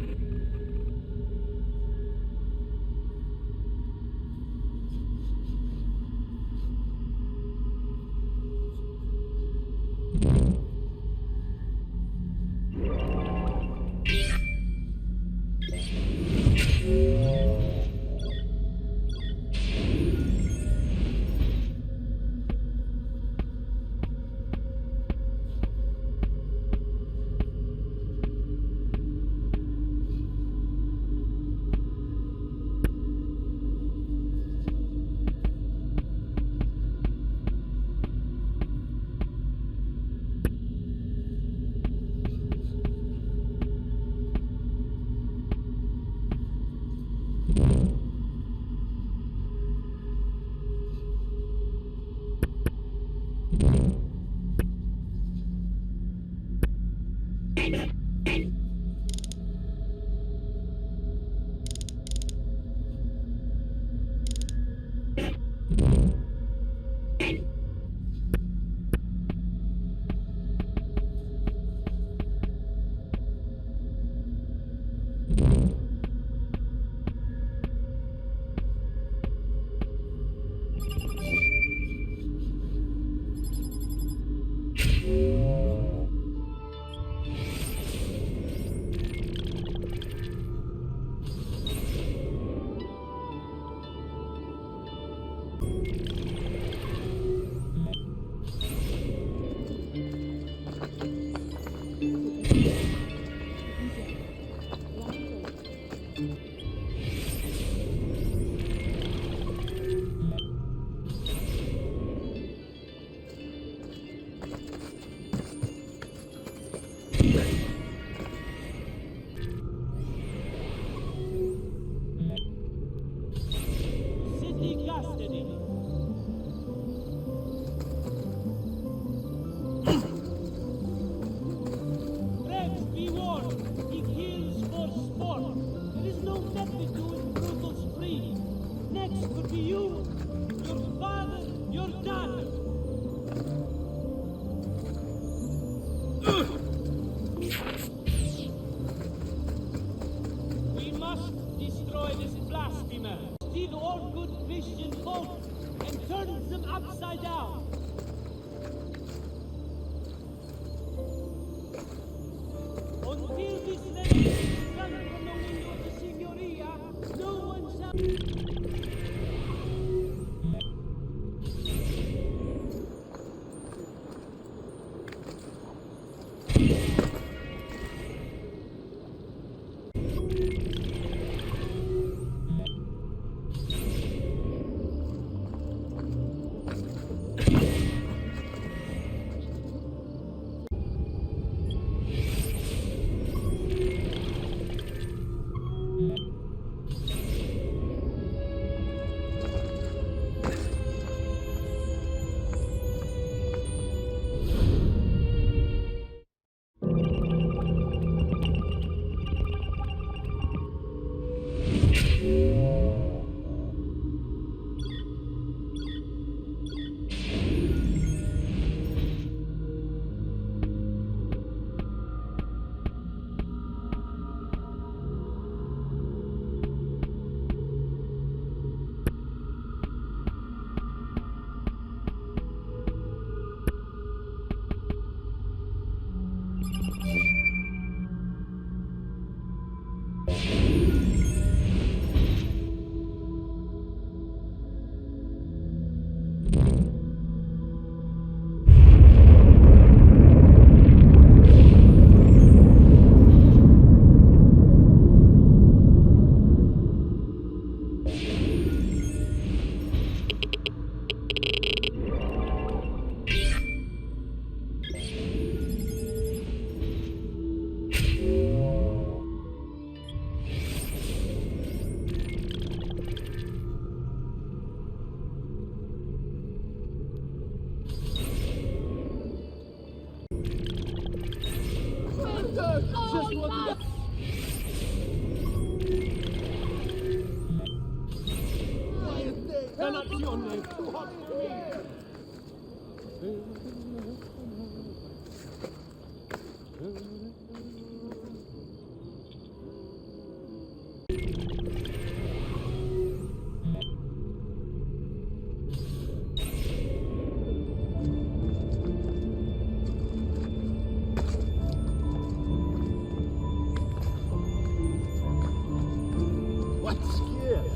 upside down. Until this letter is done from the window of the Signoria, no one shall... Just what Dannazione! Too hot for me! What's scared?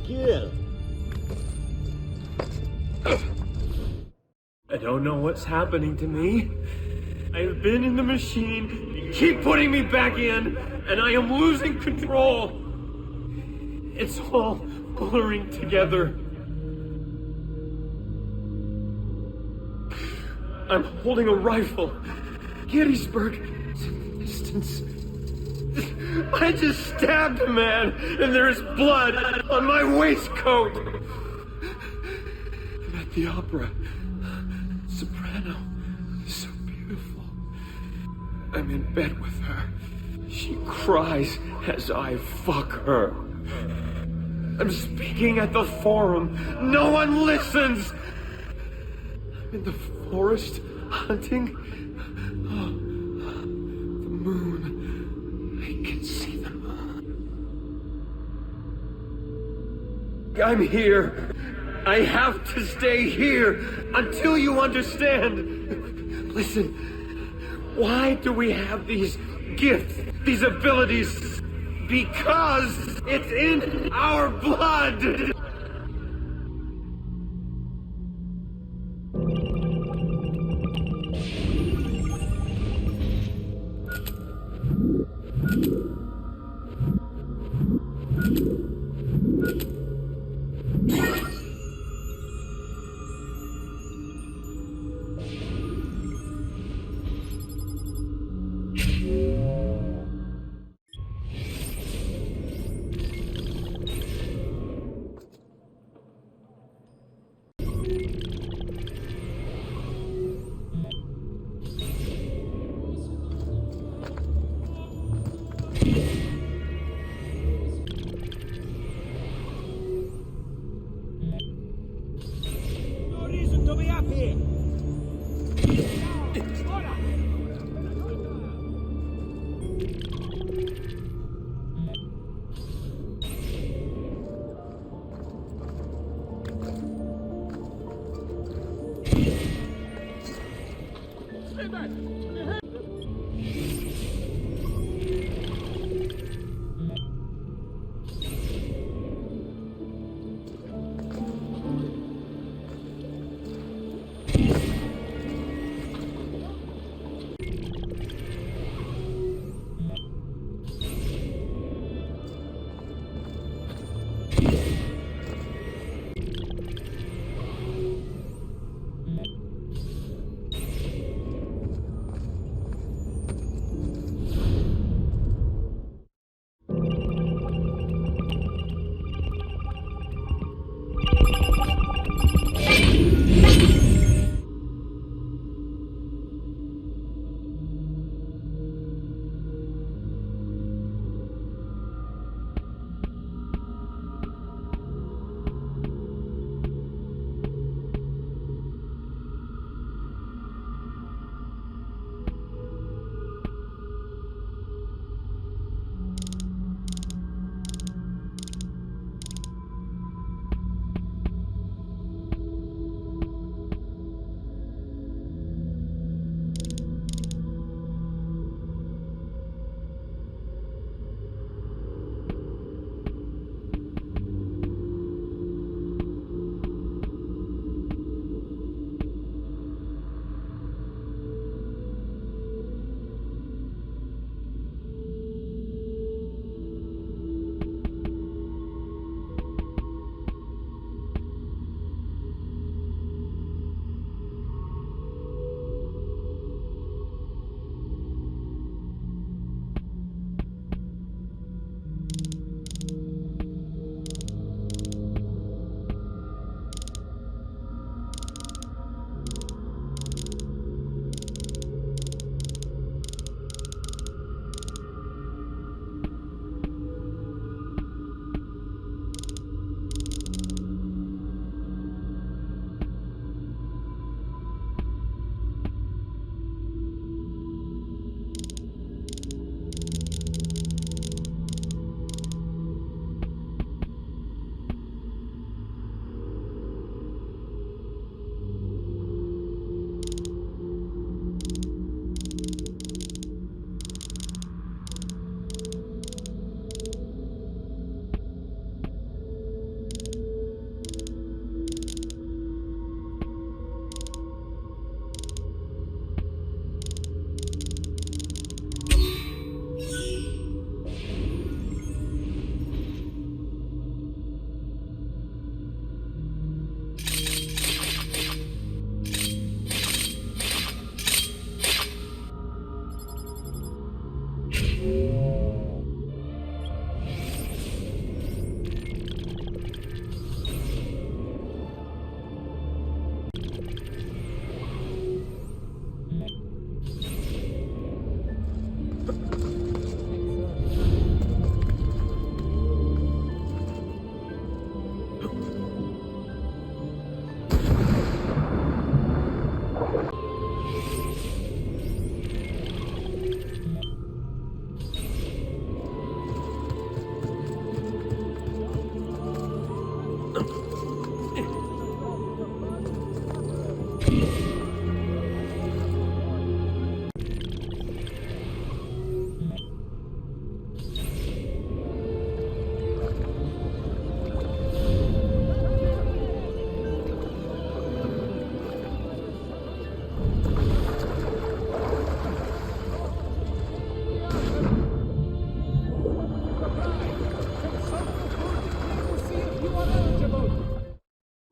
kill. I don't know what's happening to me. I have been in the machine. You keep putting me back in, and I am losing control. It's all blurring together. I'm holding a rifle. Gettysburg. It's in the distance. I just stabbed a man, and there is blood on my waistcoat. I'm at the opera. Soprano. So beautiful. I'm in bed with her. She cries as I fuck her. I'm speaking at the forum. No one listens. I'm in the forest hunting. Oh, the moon. I can see the moon. I'm here. I have to stay here until you understand. Listen, why do we have these gifts, these abilities? Because it's in our blood!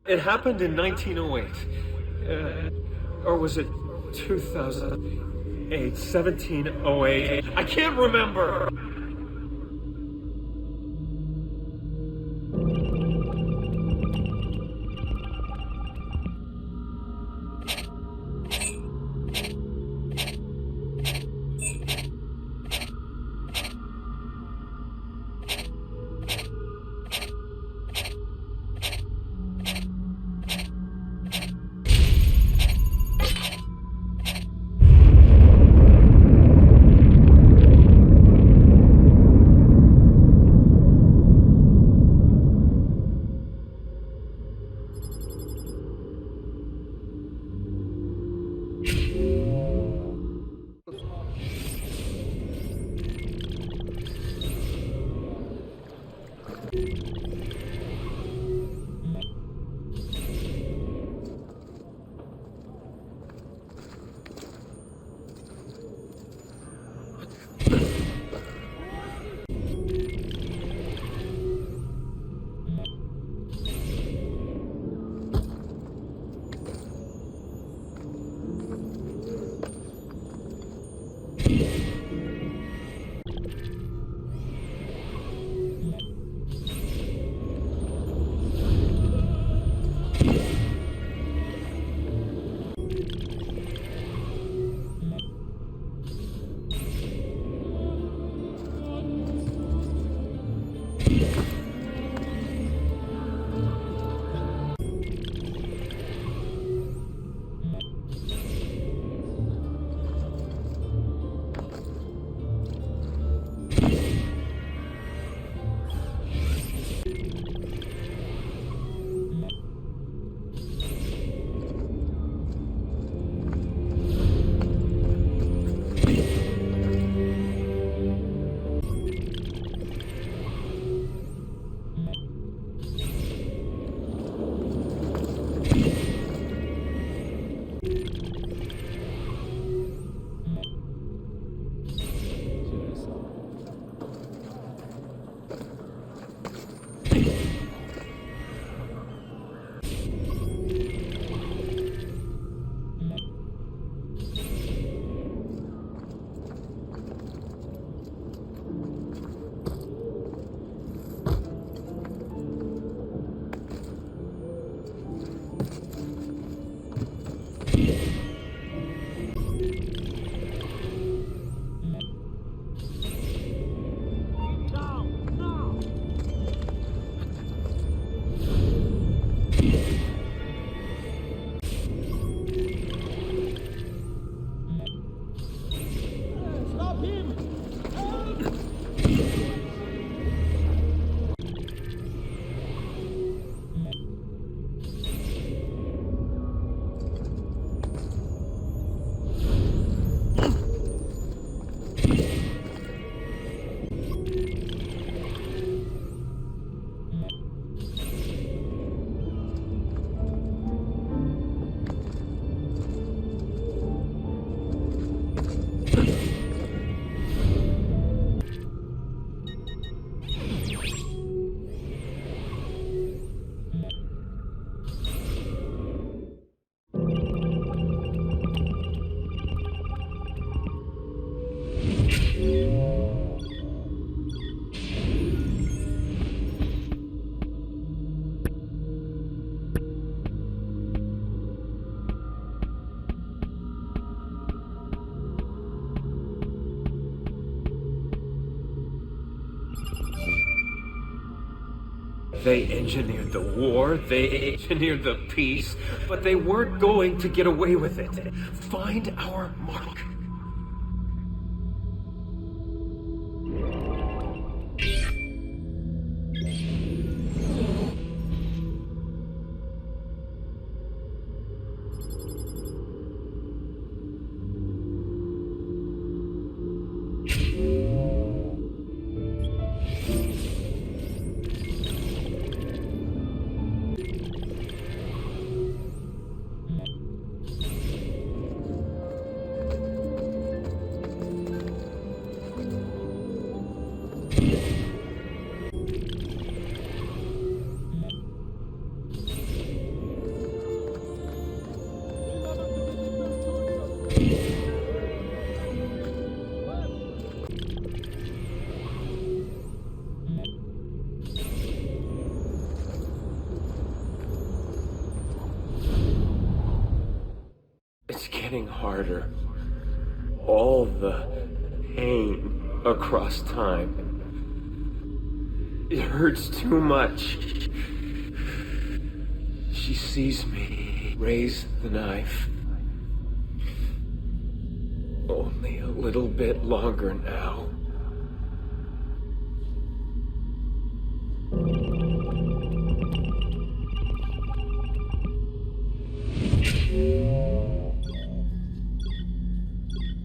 It happened in 1908. Or was it 2008? 1708? I can't remember! They engineered the war, they engineered the peace, but they weren't going to get away with it. Find our mark. It's getting harder. All the pain across time. It hurts too much. She sees me raise the knife. Only a little bit longer now.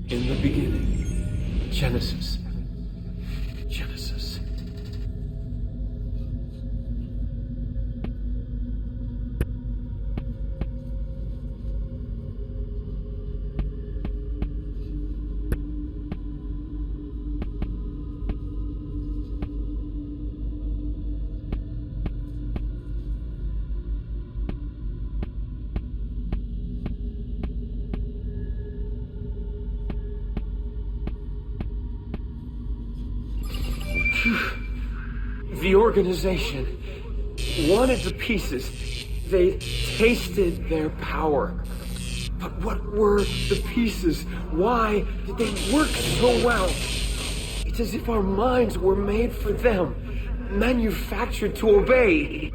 In the beginning, Genesis. Genesis. The organization wanted the pieces. They tasted their power. But what were the pieces? Why did they work so well? It's as if our minds were made for them, manufactured to obey.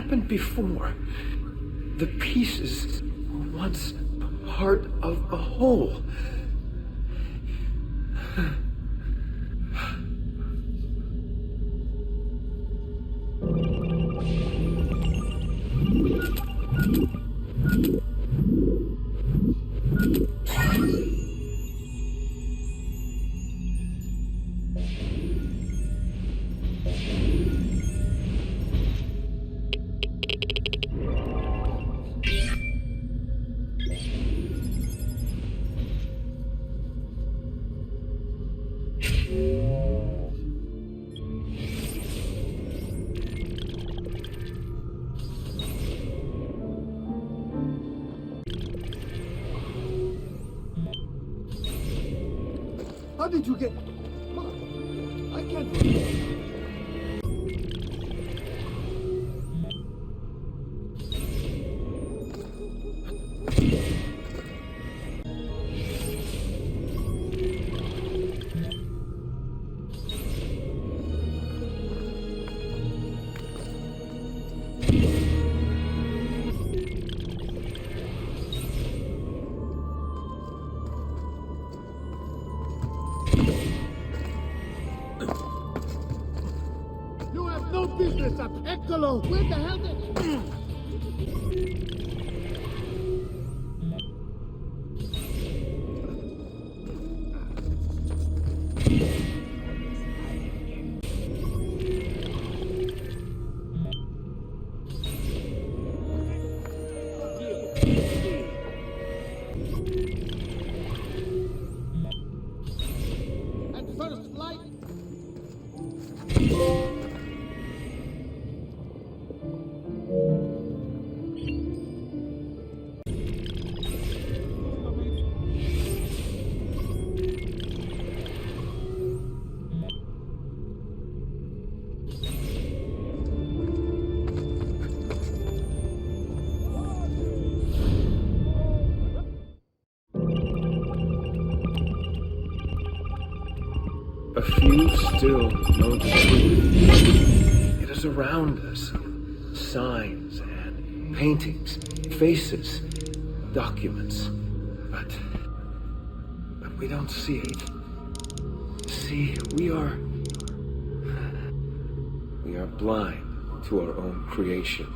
happened before. The pieces were once part of a whole. How did you get... Mom, I can't believe it. You have no business at Ecolo. Where the hell did... At first light... A few still know the truth. It is around us. Signs and paintings, faces, documents. But we don't see it. See, we are blind to our own creation.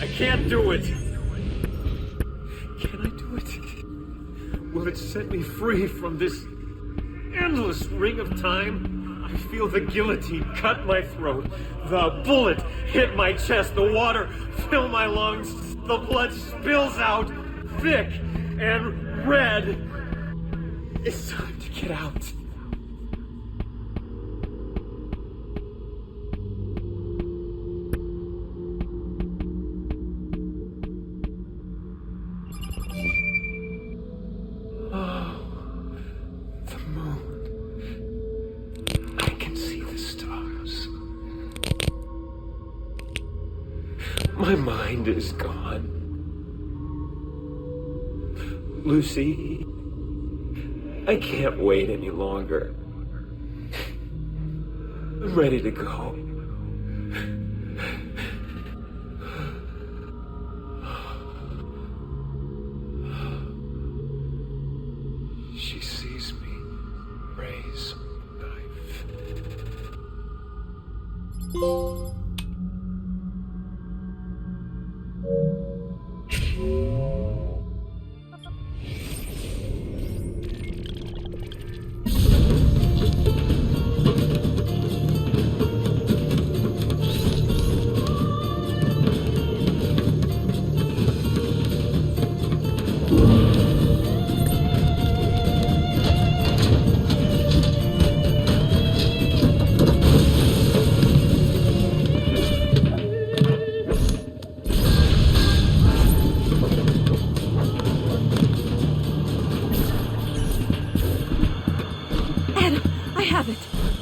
I can't do it! Can I do it? Will it set me free from this endless ring of time? I feel the guillotine cut my throat, the bullet hit my chest, the water fill my lungs, the blood spills out thick and red. It's time to get out. My mind is gone. Lucy, I can't wait any longer. I'm ready to go. She sees me raise the knife.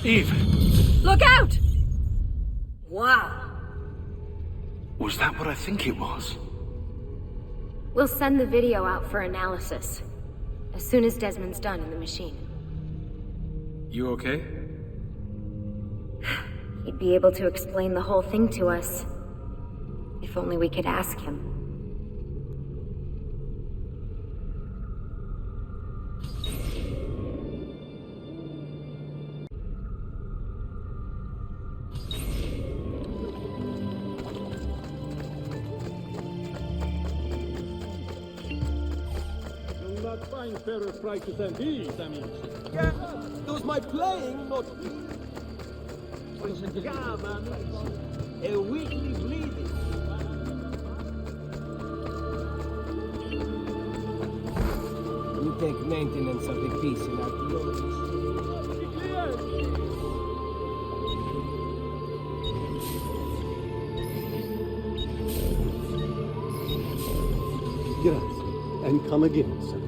Eve! Look out! Wow. Was that what I think it was? We'll send the video out for analysis. As soon as Desmond's done in the machine. You okay? He'd be able to explain the whole thing to us. If only we could ask him. You'll not find fairer prices than these, I mean. Yeah, it was my playing, not... A weekly bleeding. We take maintenance of the peace in archaeology. Grazie, and come again, sir.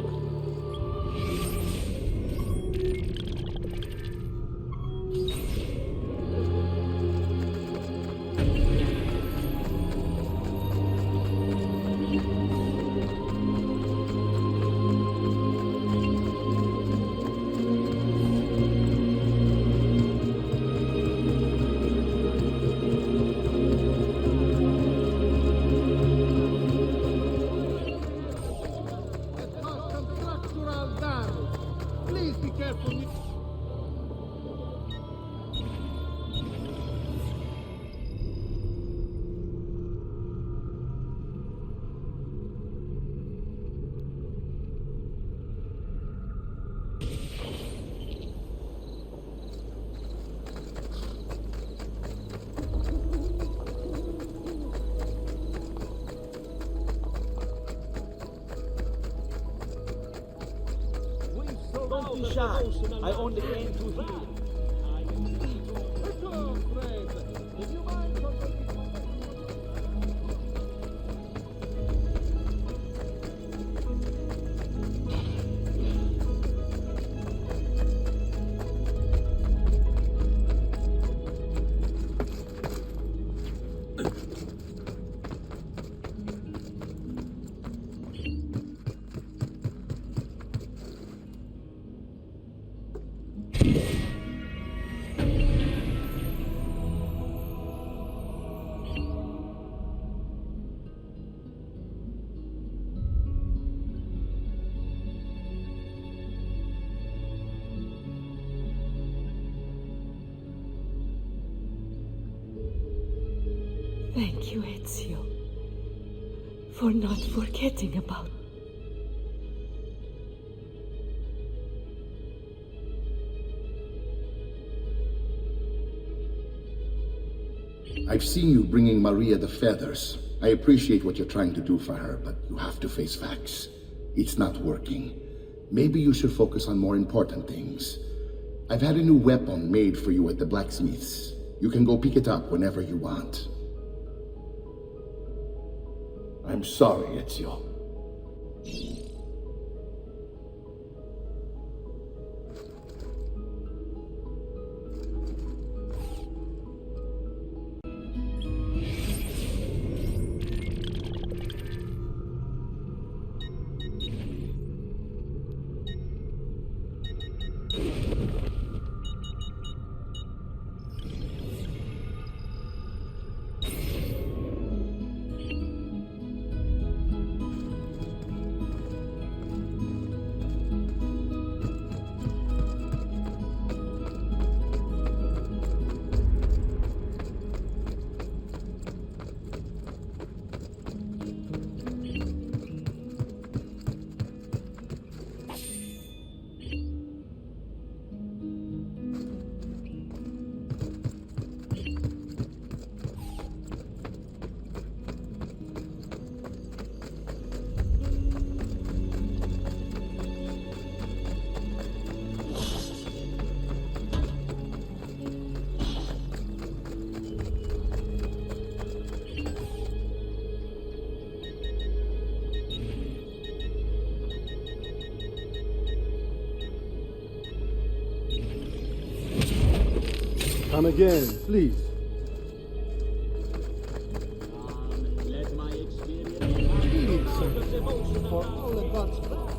Please be careful. Don't be shy. I only came to heal. Thank you, Ezio, for not forgetting about... I've seen you bringing Maria the feathers. I appreciate what you're trying to do for her, but you have to face facts. It's not working. Maybe you should focus on more important things. I've had a new weapon made for you at the blacksmith's. You can go pick it up whenever you want. I'm sorry, Ezio. Come again, please. Let my experience for all the gods. Grazie.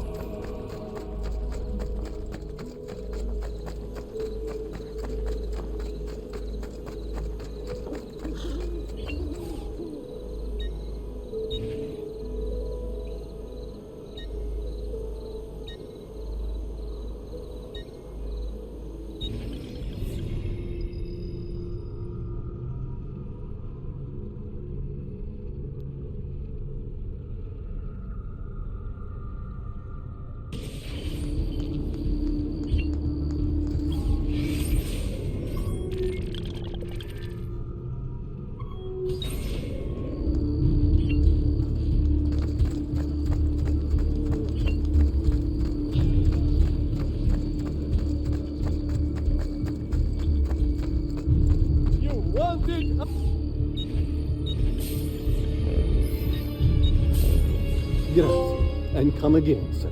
And come again, sir.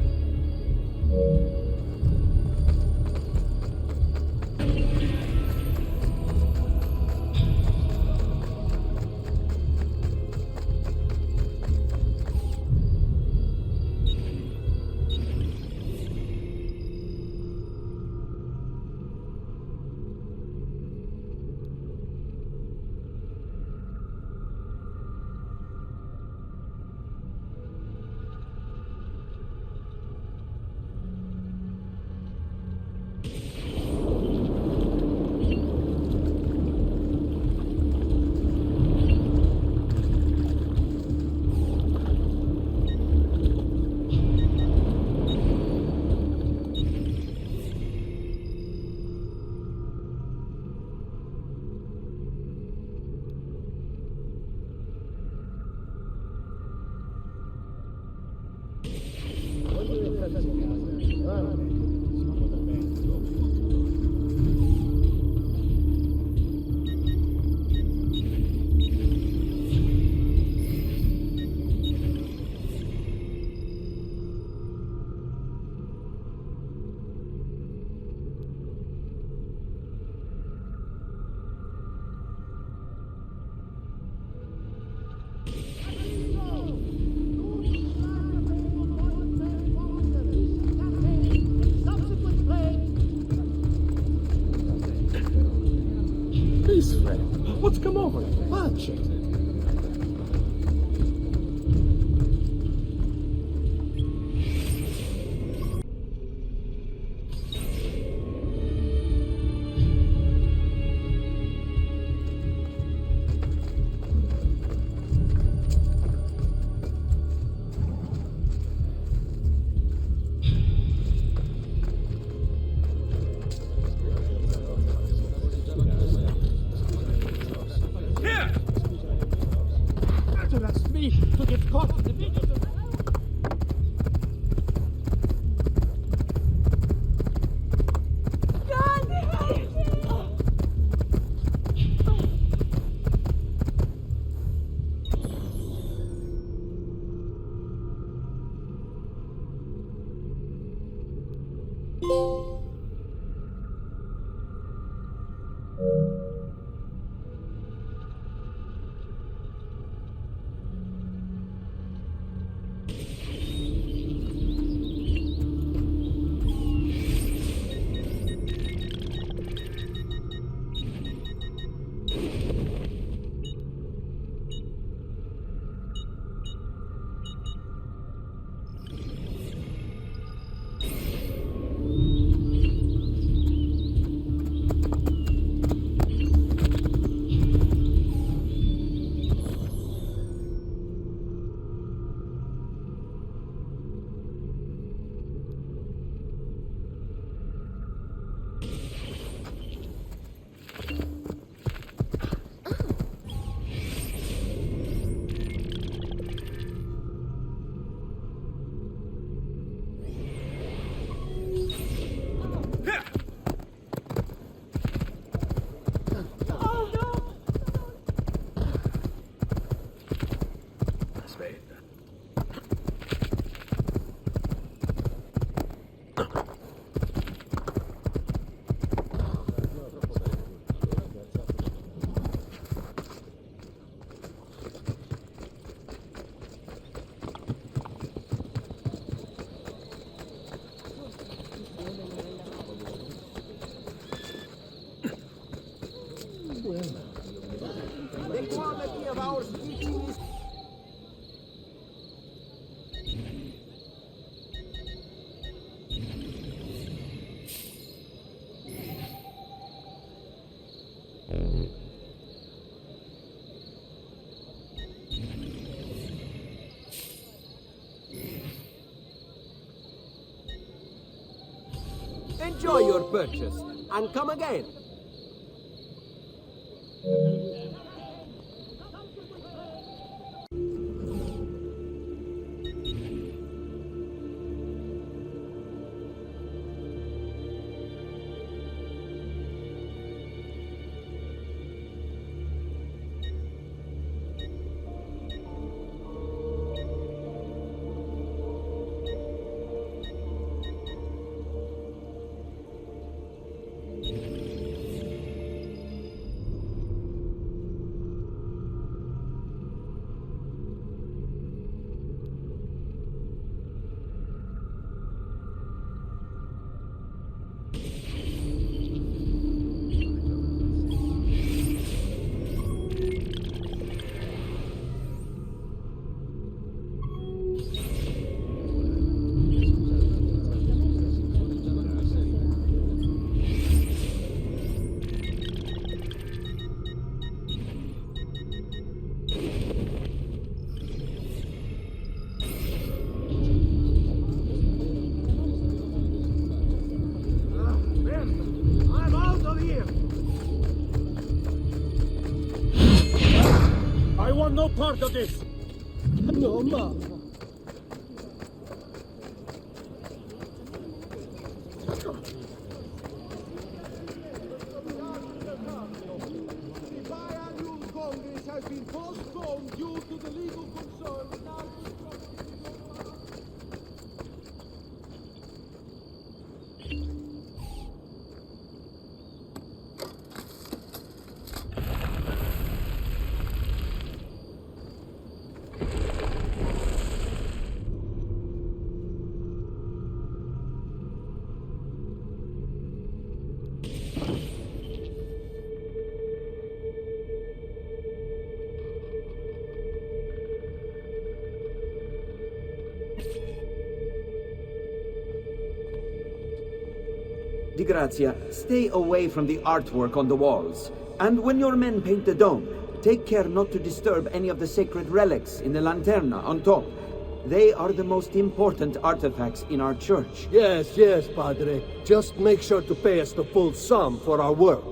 What's come over? Watch it. That's me to get caught in the middle of the... Enjoy your purchase, and come again. I'm out of here! I want no part of this! No, ma. The biannual Congress has been postponed due to the legal concerns now. Di Grazia, stay away from the artwork on the walls. And when your men paint the dome, take care not to disturb any of the sacred relics in the lanterna on top. They are the most important artifacts in our church. Yes, yes, Padre. Just make sure to pay us the full sum for our work.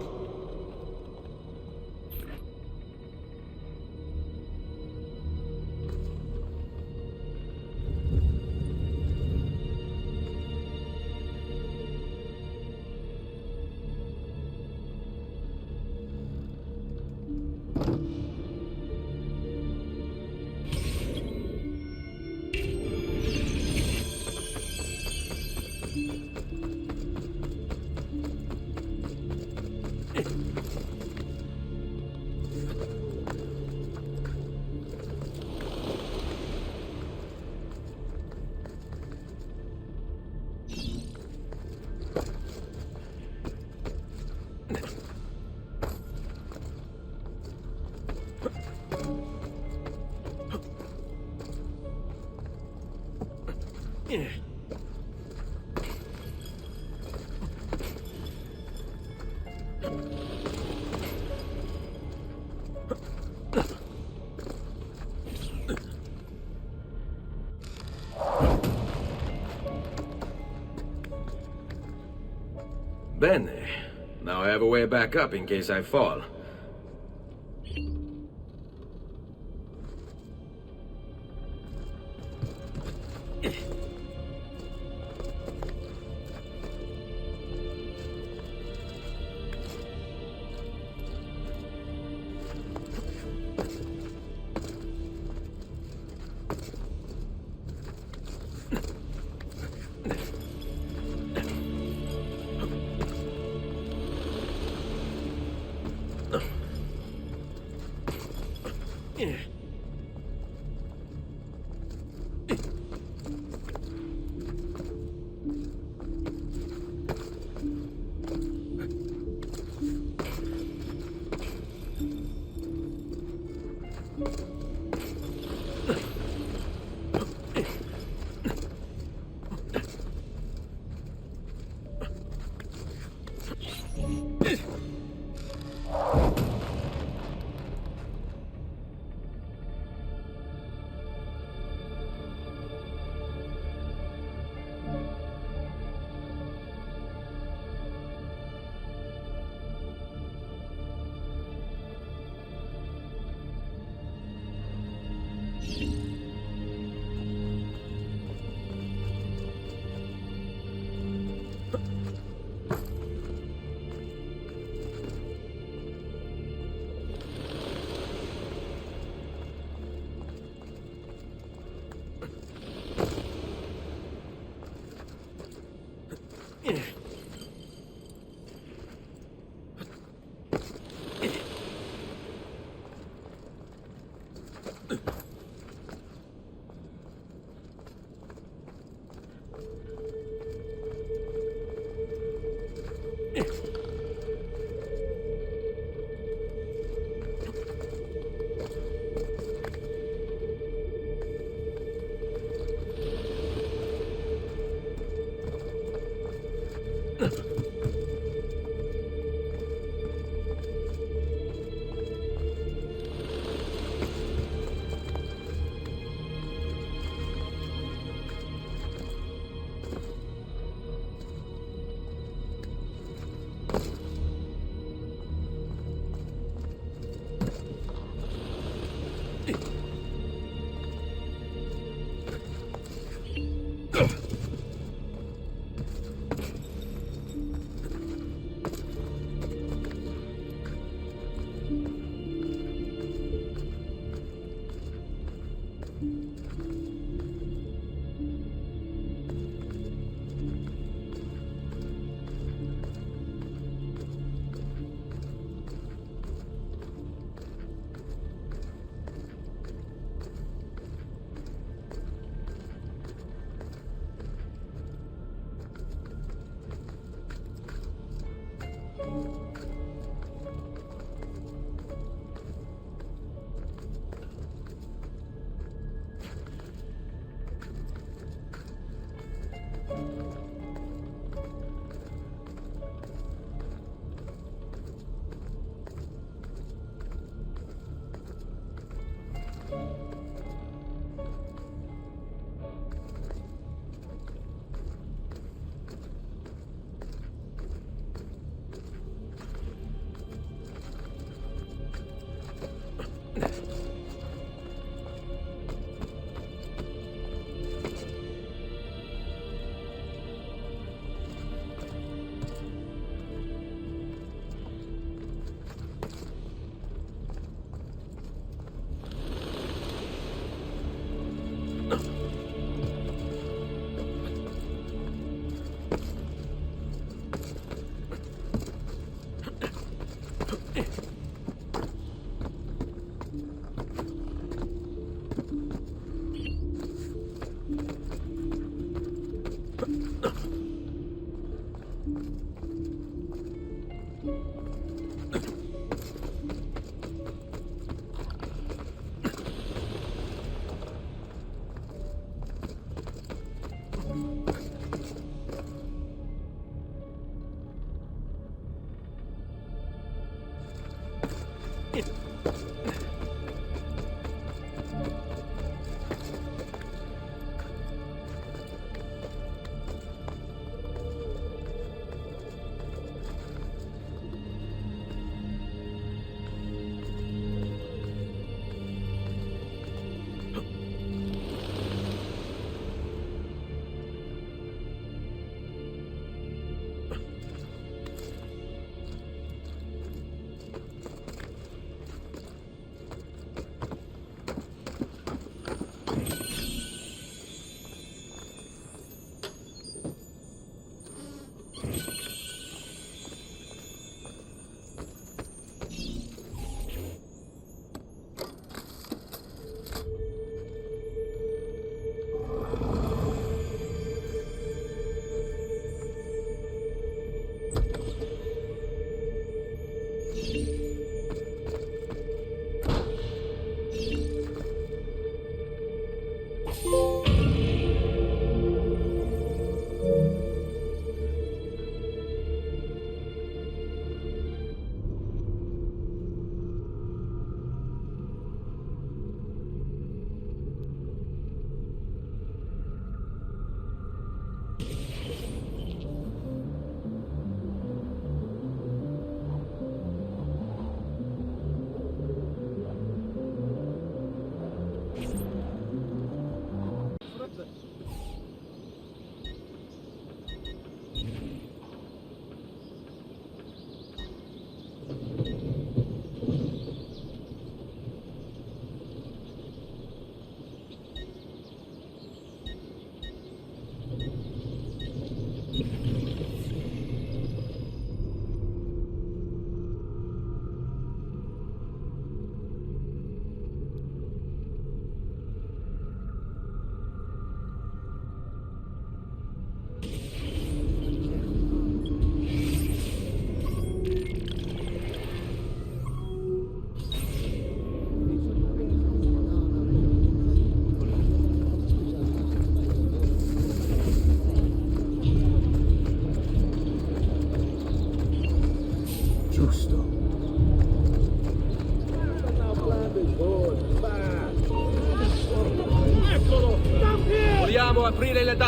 Bene. Now I have a way back up in case I fall.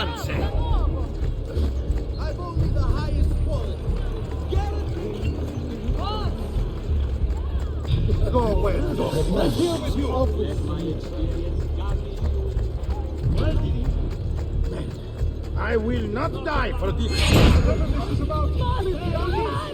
nonsense. I've only the highest quality. Guaranteed. Go away. Go away. Here with you. Let my experience guide you. I will not die for this. This is about quality, please.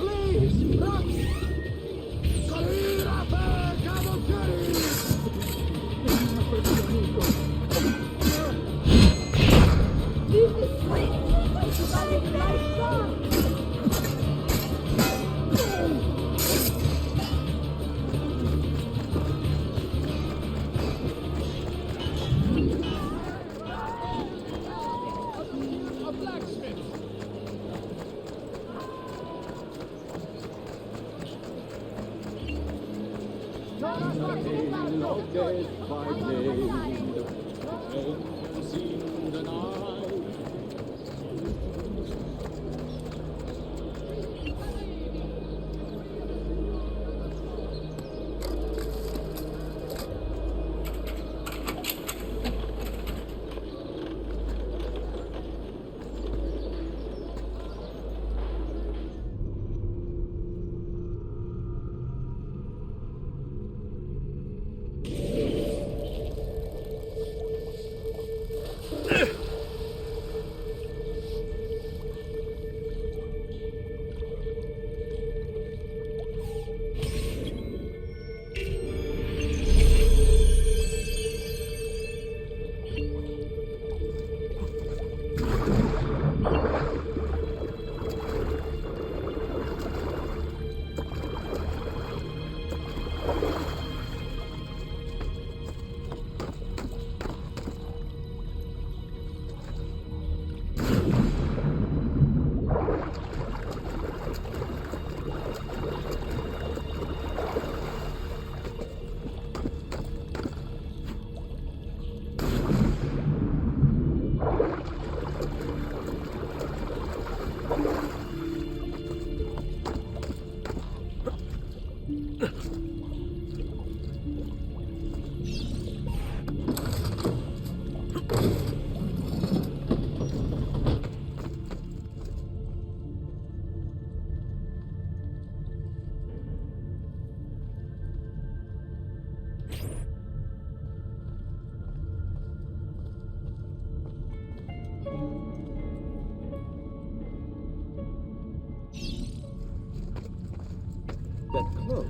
That cloak.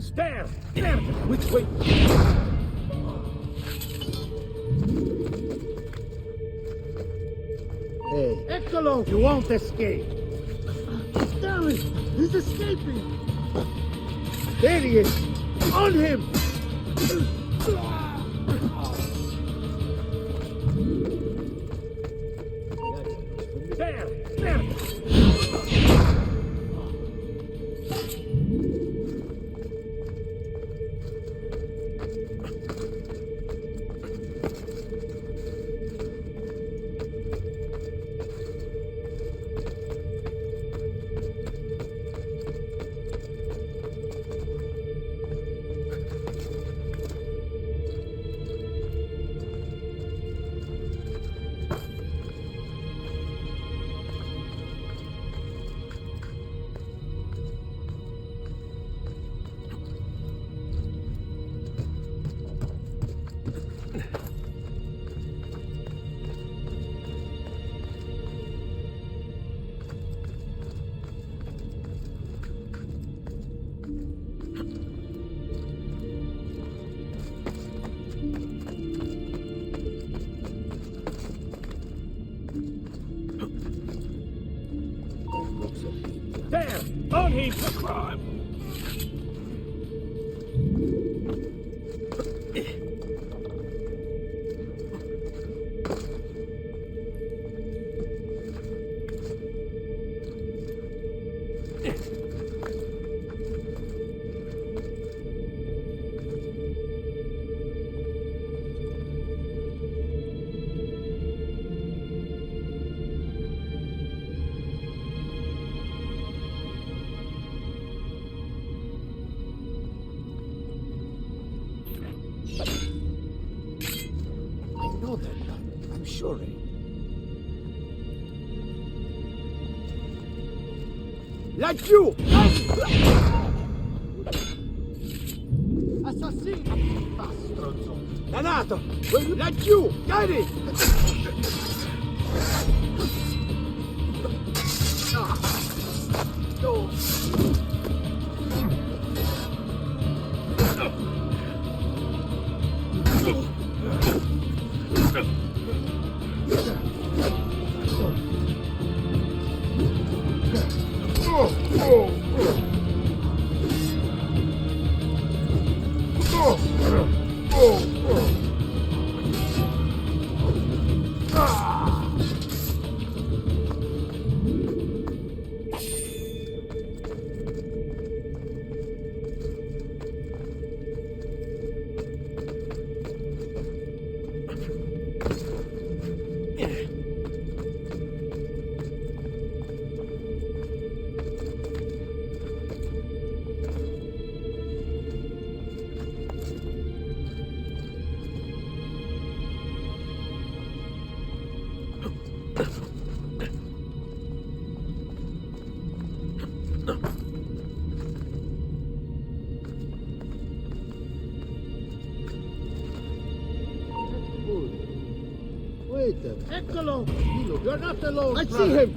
Stairs! There! Which way? Hey. Eccolo! You won't escape! Darren! He's escaping! There he is! On him! There! There! There! On him! Crime! I know that gun. I'm sure. Laggiù! Assassino! Stronzo! Dannato! Laggiù! Cari! Wait a minute. Eccolo! Milo, you're not alone. I brother. see him!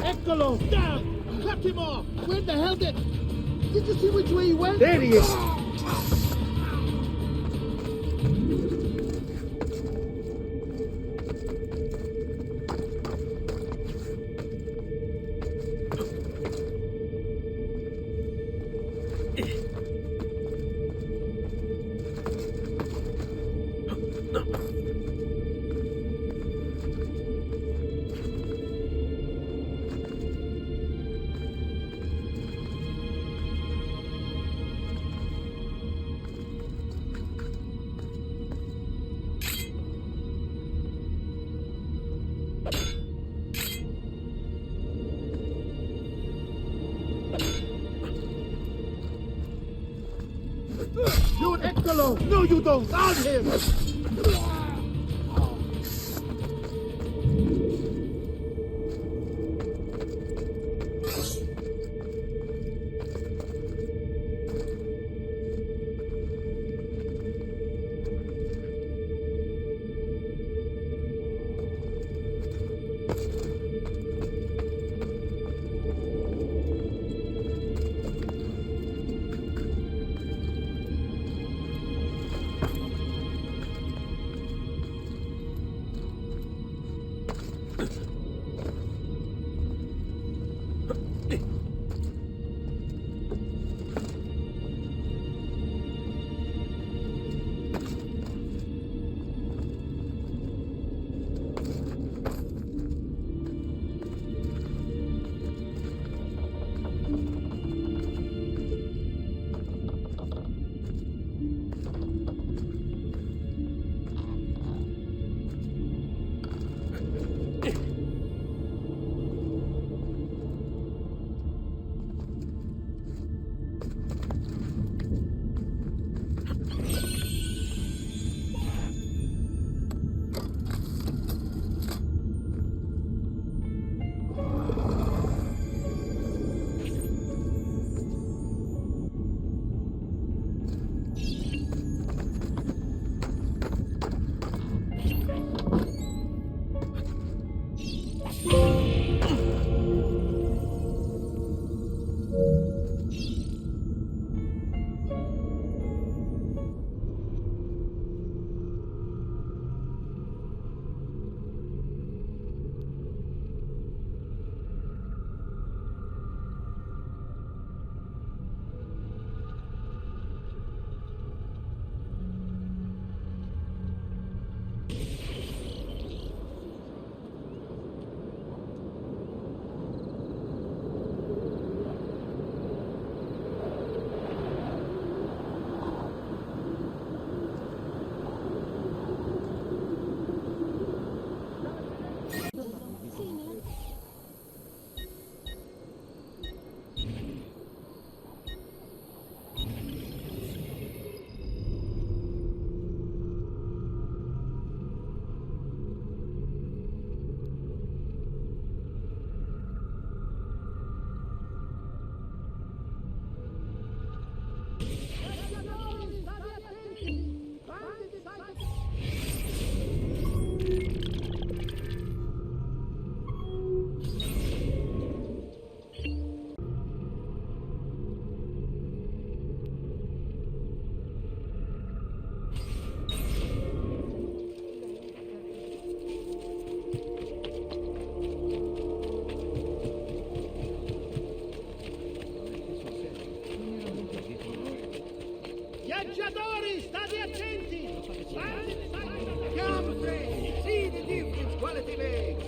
Eccolo! Damn! Cut him off! Where the hell did you see which way he went? There he is! You Eccolo! No, you don't! On him! Viaggiatori, state attenti! Gamze! See the difference, quality legs!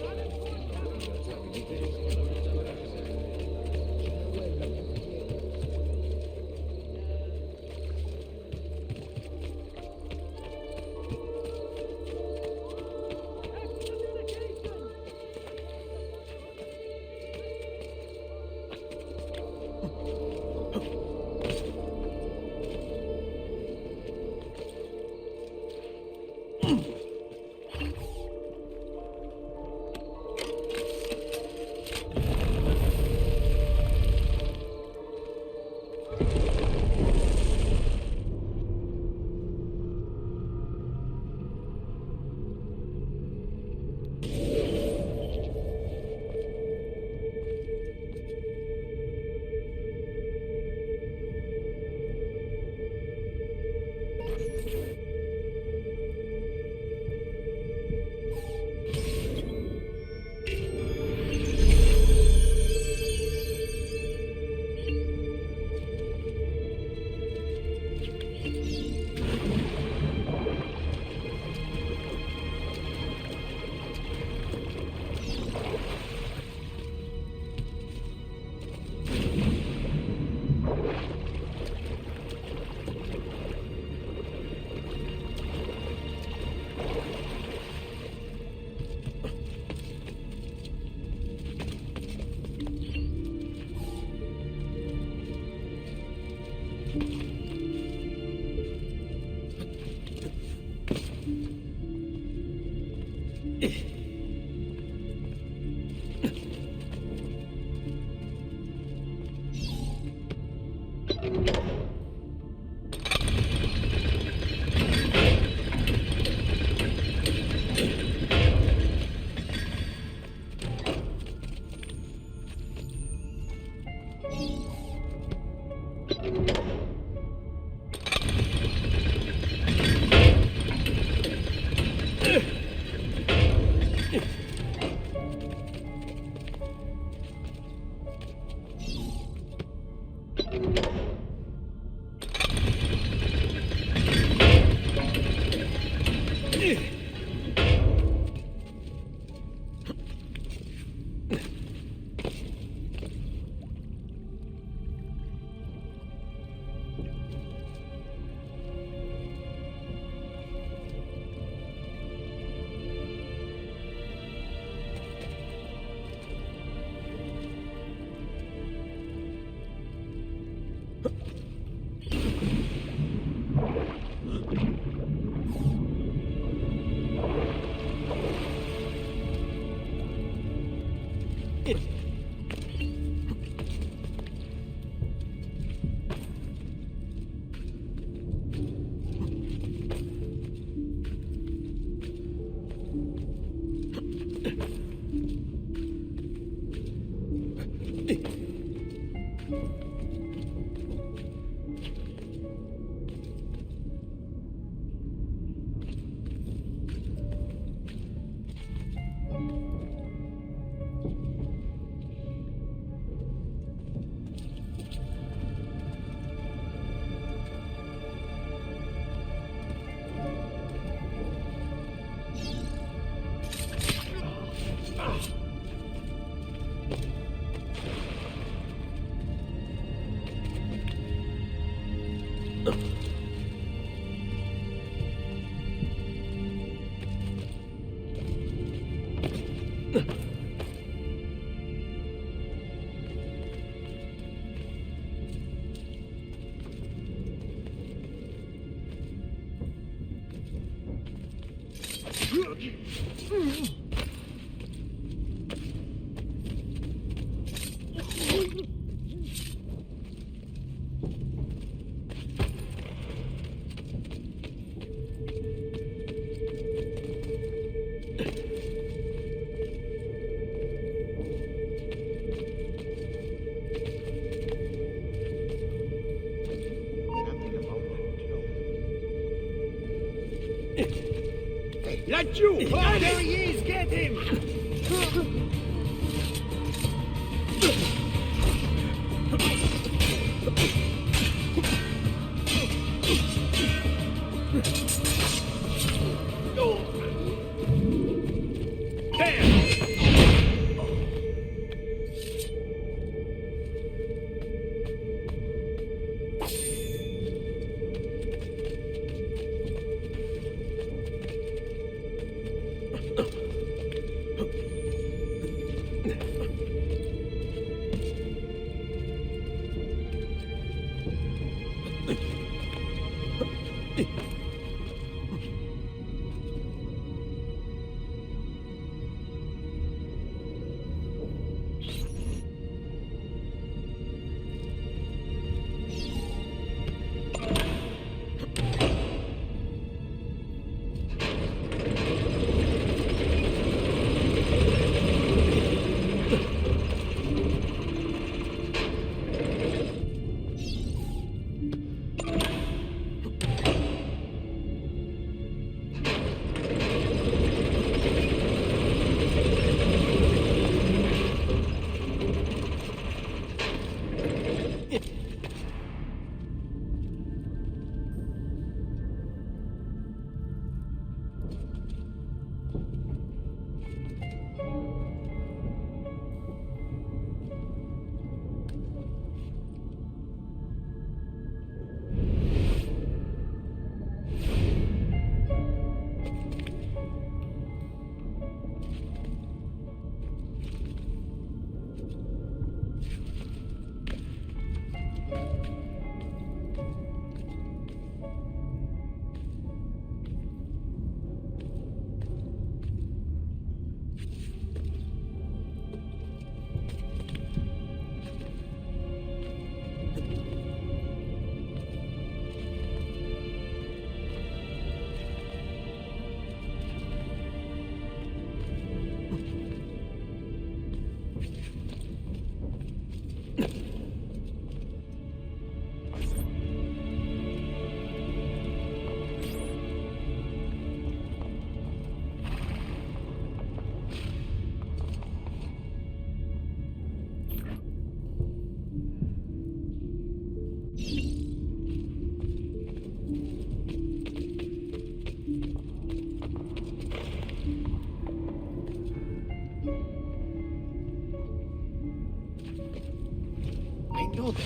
Let you! Oh, there he is! Get him!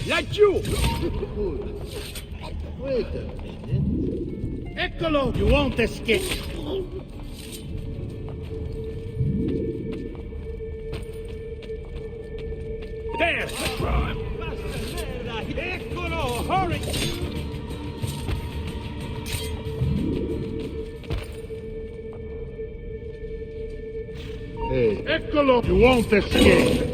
Laggiù! Wait a minute. Eccolo! You won't escape! There! Eccolo! Hurry! Hey. Eccolo! You won't escape!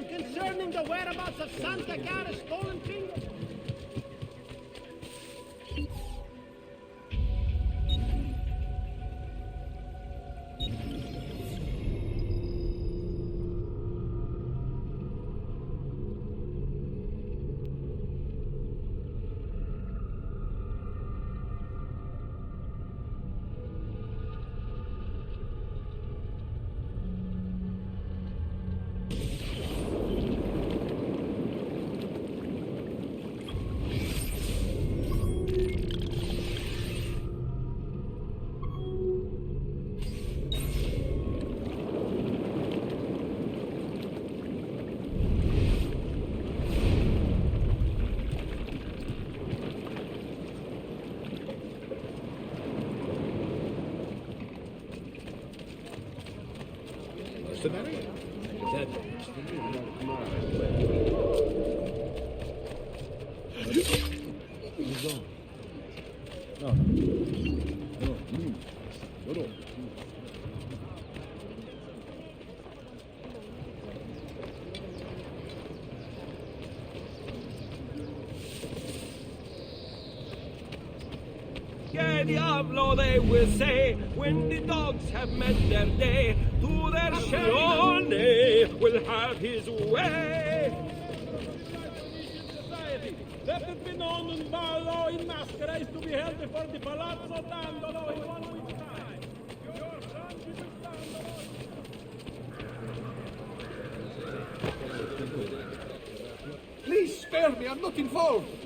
Concerning the whereabouts of Santa Cara's stolen finger. Que diablo they will say when the dogs have met their day. To their Leone will have his way. Let it be known in Barlow in Maschera is to be held before the Palazzo Dandolo in 1 week's time. Your son is Dandolo. Spare me, I'm not involved!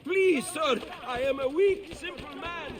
Please, sir, I am a weak, simple man.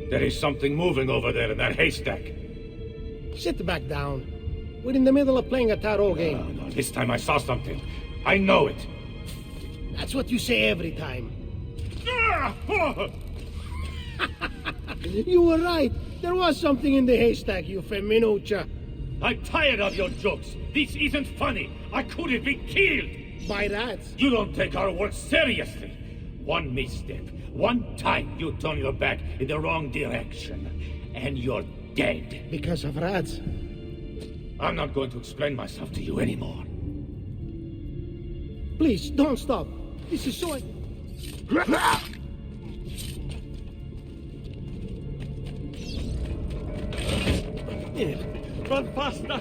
There is something moving over there in that haystack. Sit back down. We're in the middle of playing a tarot game. No, this time I saw something. I know it. That's what you say every time. You were right. There was something in the haystack, you femminuccia. I'm tired of your jokes. This isn't funny. I couldn't be killed. By rats? You don't take our work seriously. One misstep, one time you turn your back in the wrong direction, and you're dead. Because of rats? I'm not going to explain myself to you anymore. Please, don't stop. This is so... Run faster!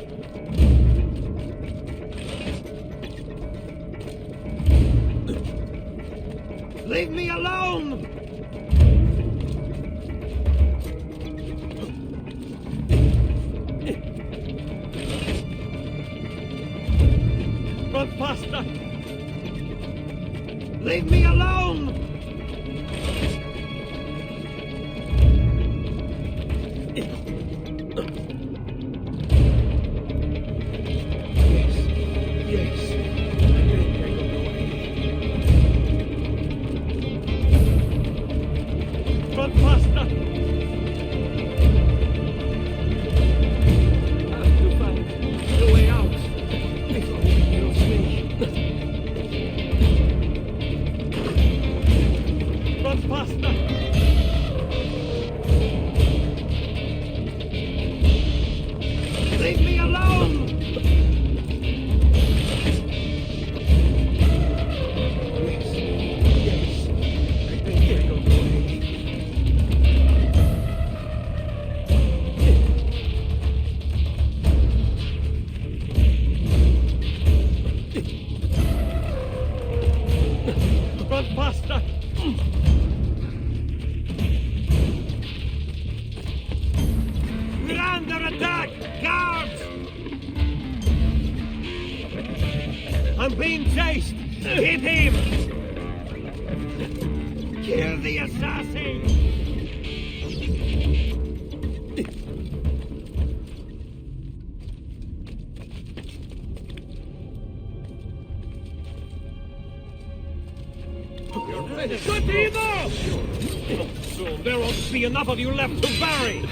Leave me alone! Run faster! Leave me alone! I'm being chased! Hit him! Kill the assassin! Good evil! Soon there won't be enough of you left to bury!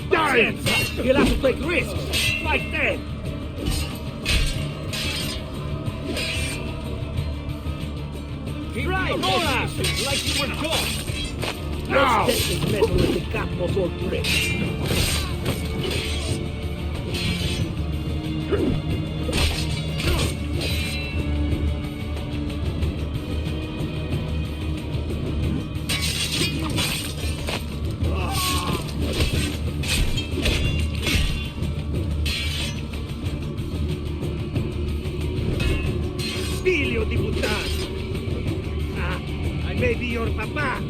Die! You'll have to take risks, like that! Right, Nora! Like you were caught! Let's take this metal with the cap of all tricks! Figlio di puttana! Ah, I may be your papa!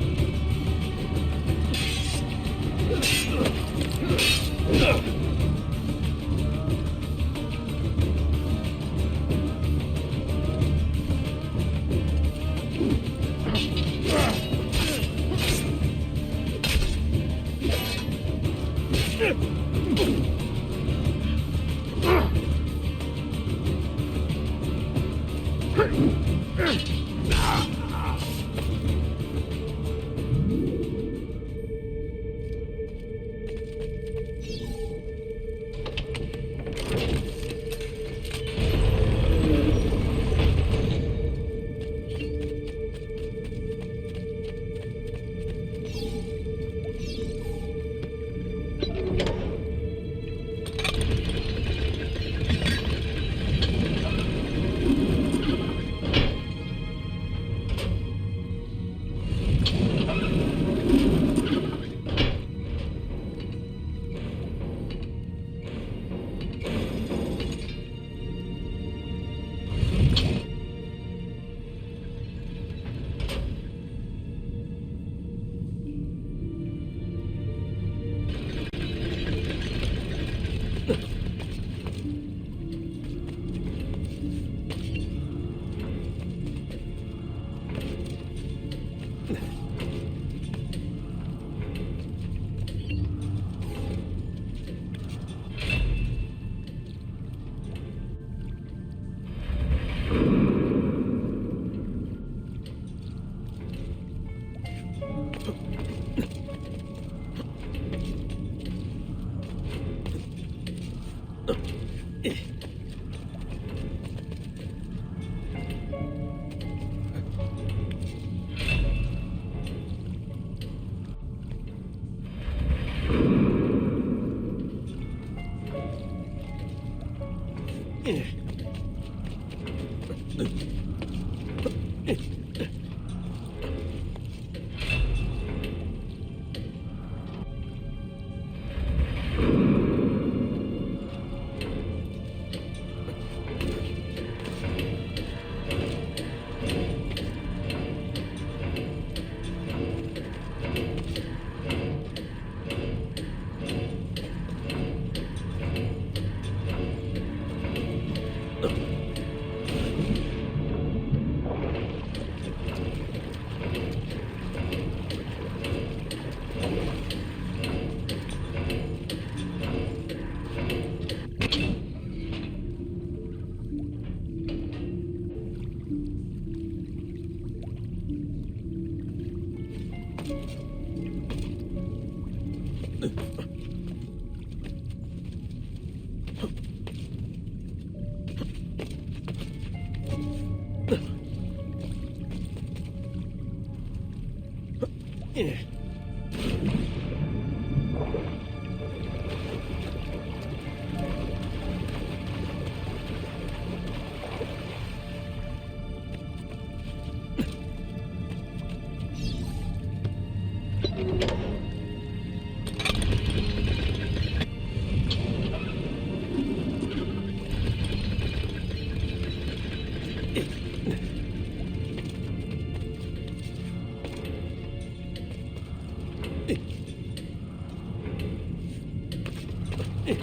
Get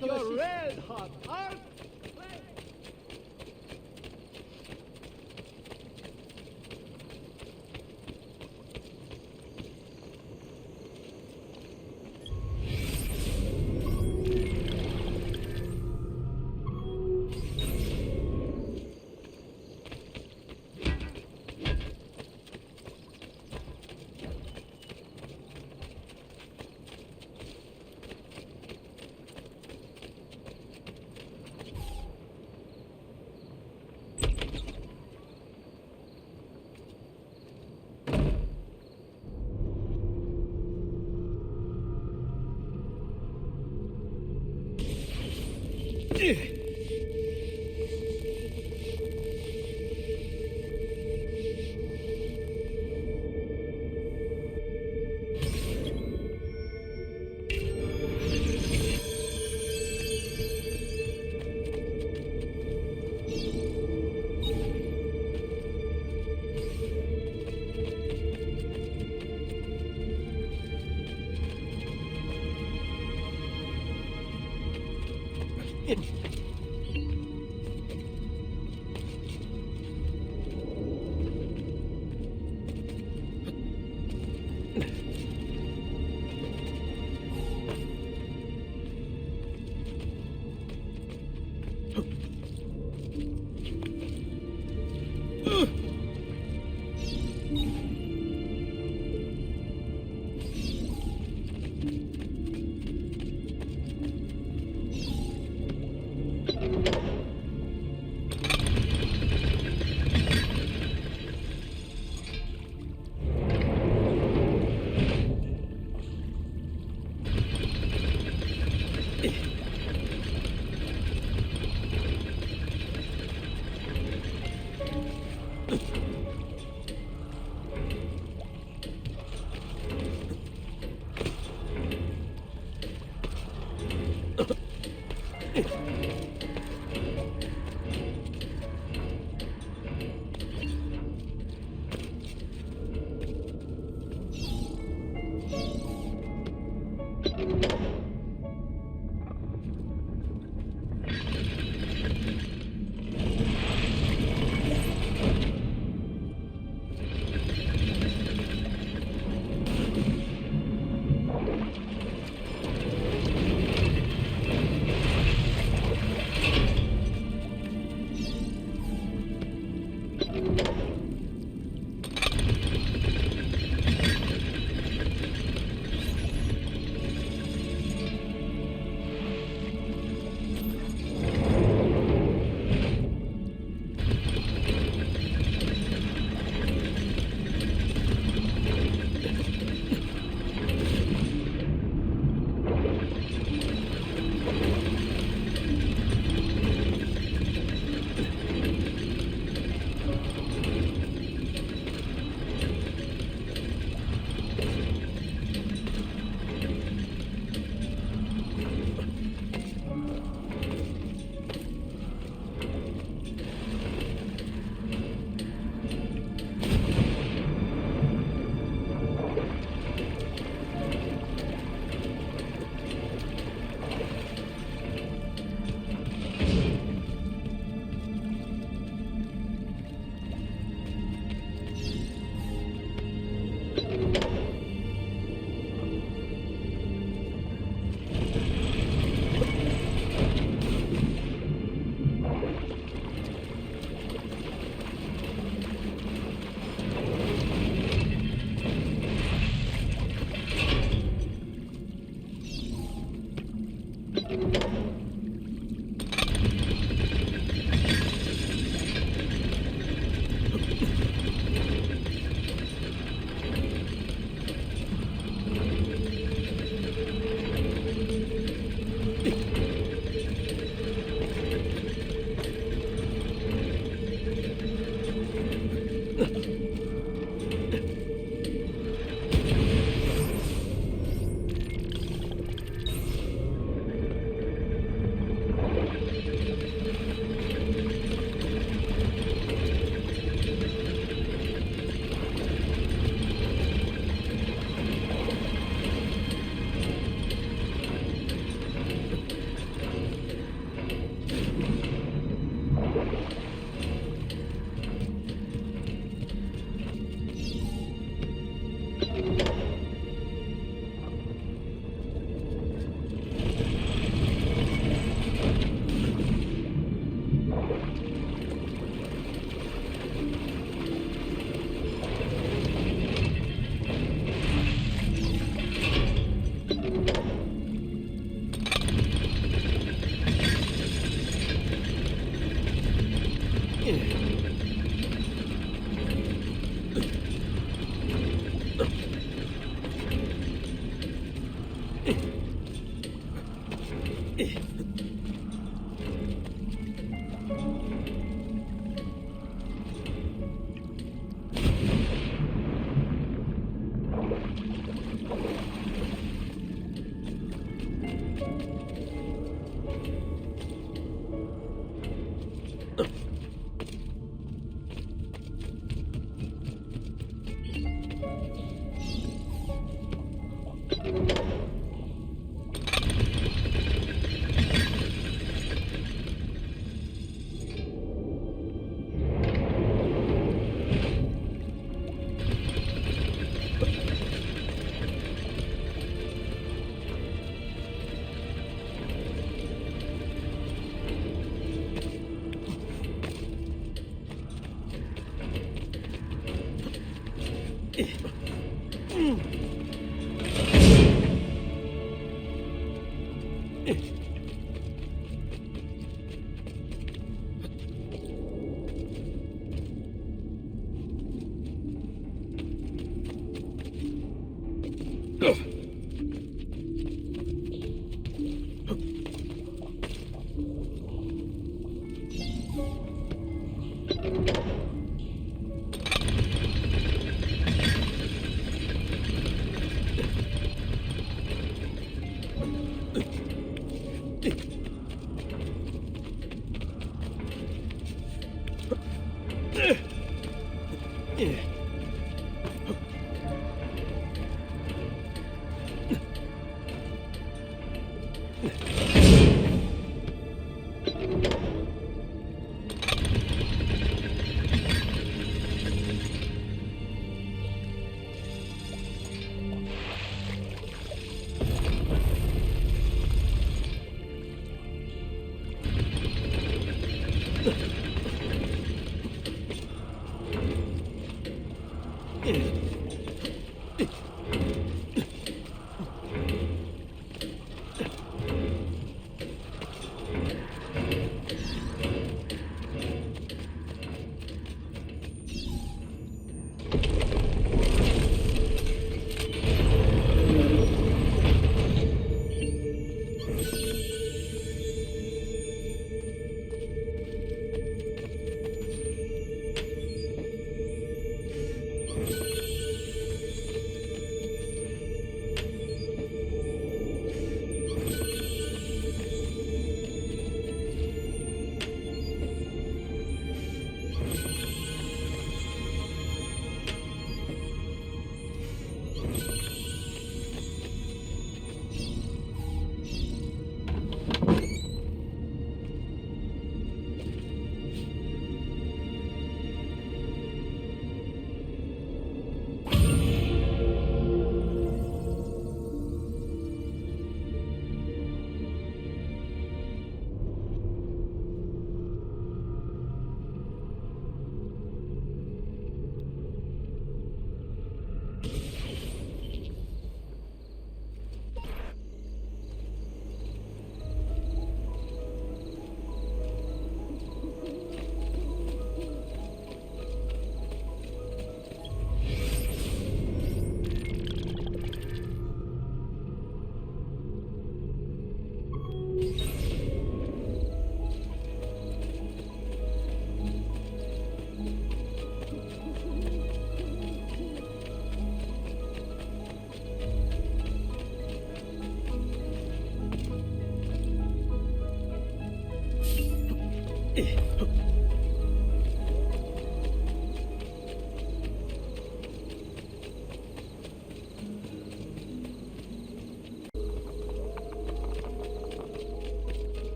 your red hot art.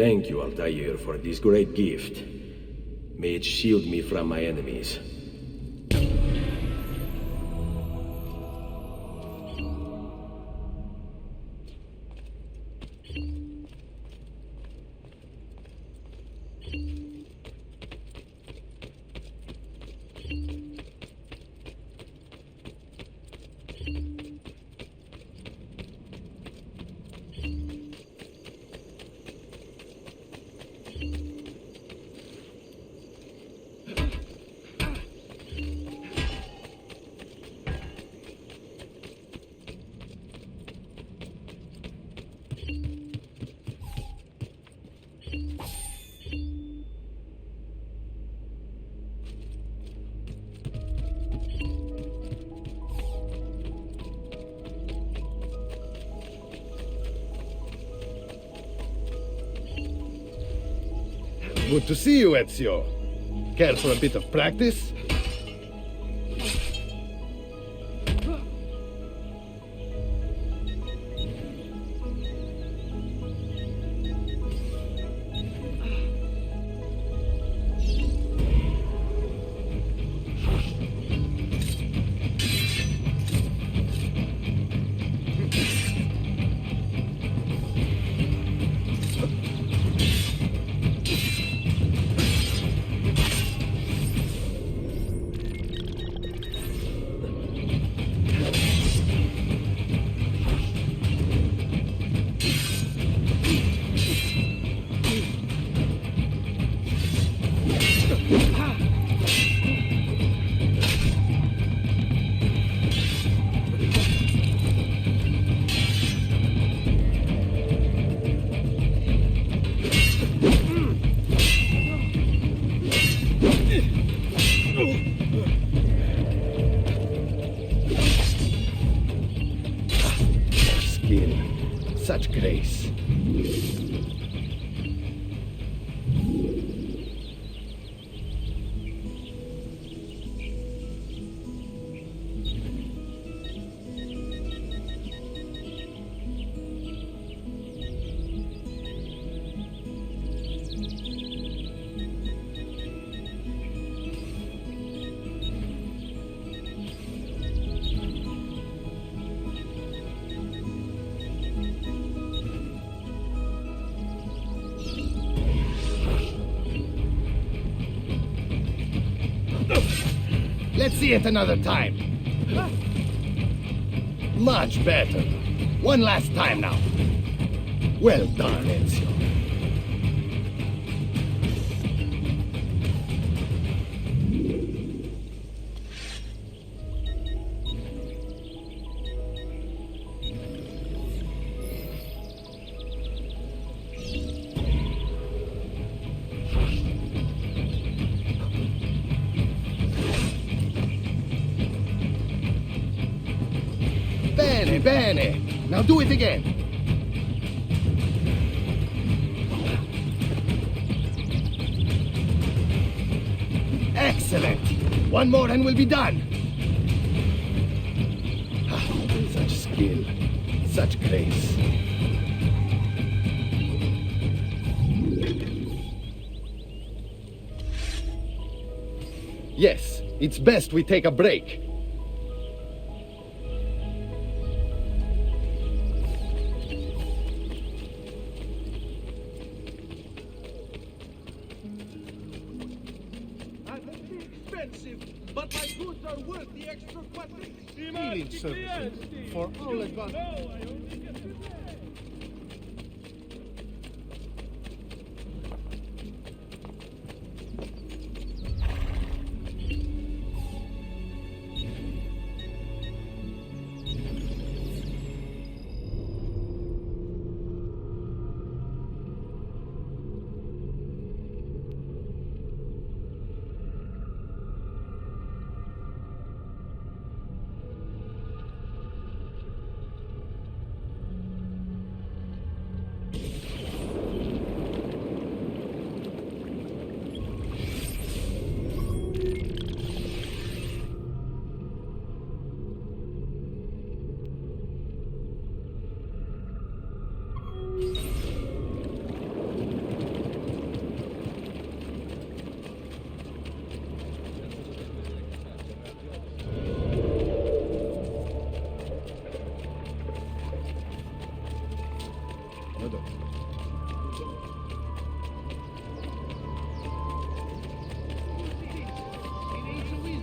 Thank you, Altair, for this great gift. May it shield me from my enemies. Good to see you, Ezio. Care for a bit of practice? Such grace. Let's see it another time. Much better. One last time now. Well done, Ezio. Bene, bene. Now do it again. Excellent. One more and we'll be done. Such skill. Such grace. Yes, it's best we take a break. But my goods are worth the extra quadrix. Healing services for all advantage.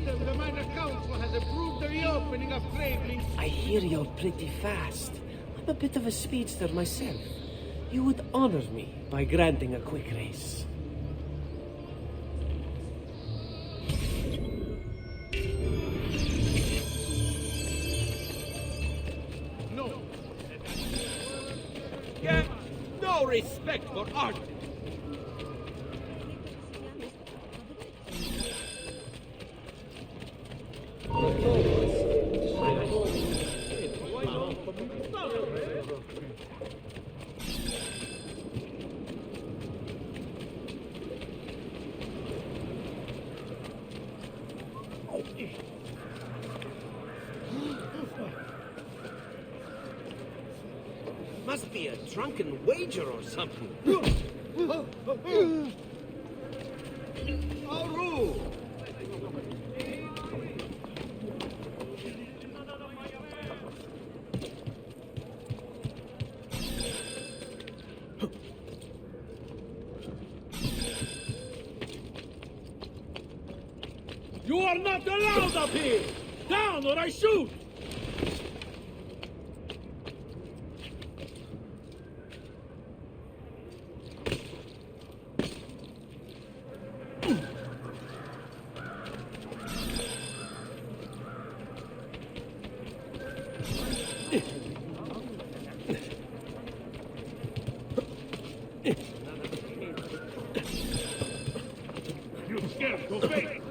The minor council has approved the reopening of Gravelings. I hear you're pretty fast. I'm a bit of a speedster myself. You would honor me by granting a quick race. No. Get no respect for art. Must be a drunken wager or something. Aru! You are not allowed up here! Down or I shoot! You're scared, go fake!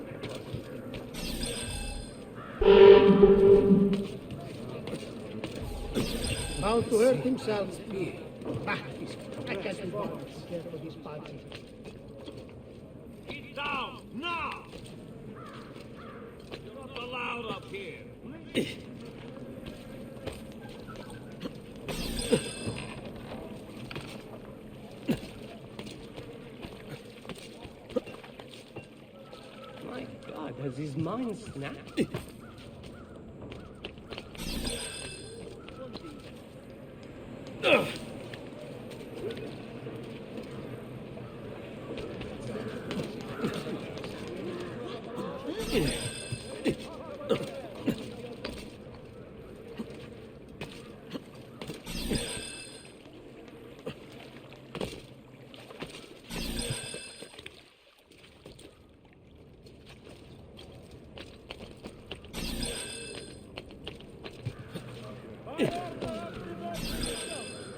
Bound to hurt himself. Ah, I can't be bothered scared of his party. Get down, now! You're not allowed up here. My God, has his mind snapped?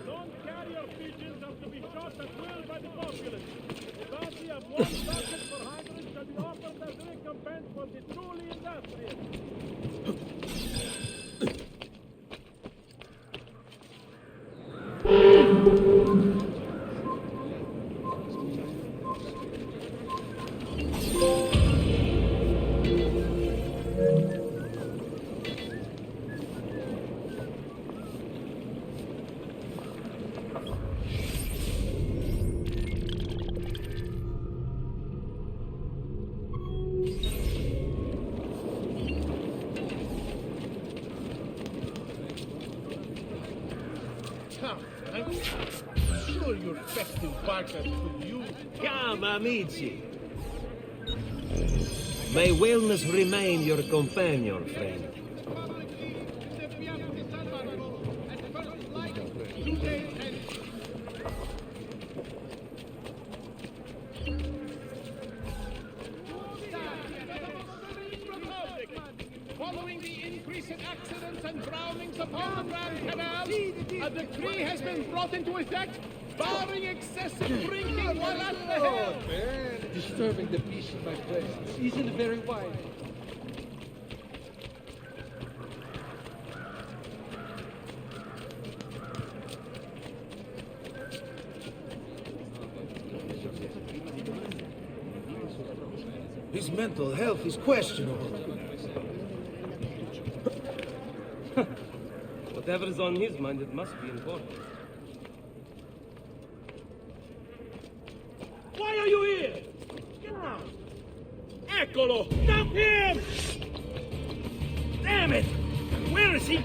Don't carry your pigeons up to be shot at will by the populace. The bounty of one bucket for hydrants shall be offered as recompense for the truly industrious. I'm sure your festive barkers could use... Come, amici. May wellness remain your companion, friend. Following the increase in accidents and drownings upon the Grand Canal, a decree has been brought into effect barring excessive drinking while at the helm. Disturbing the peace of my presence isn't very wise. His mental health is questionable. Whatever's on his mind, it must be important. Why are you here? Get down. Eccolo! Stop him! Damn it! Where is he?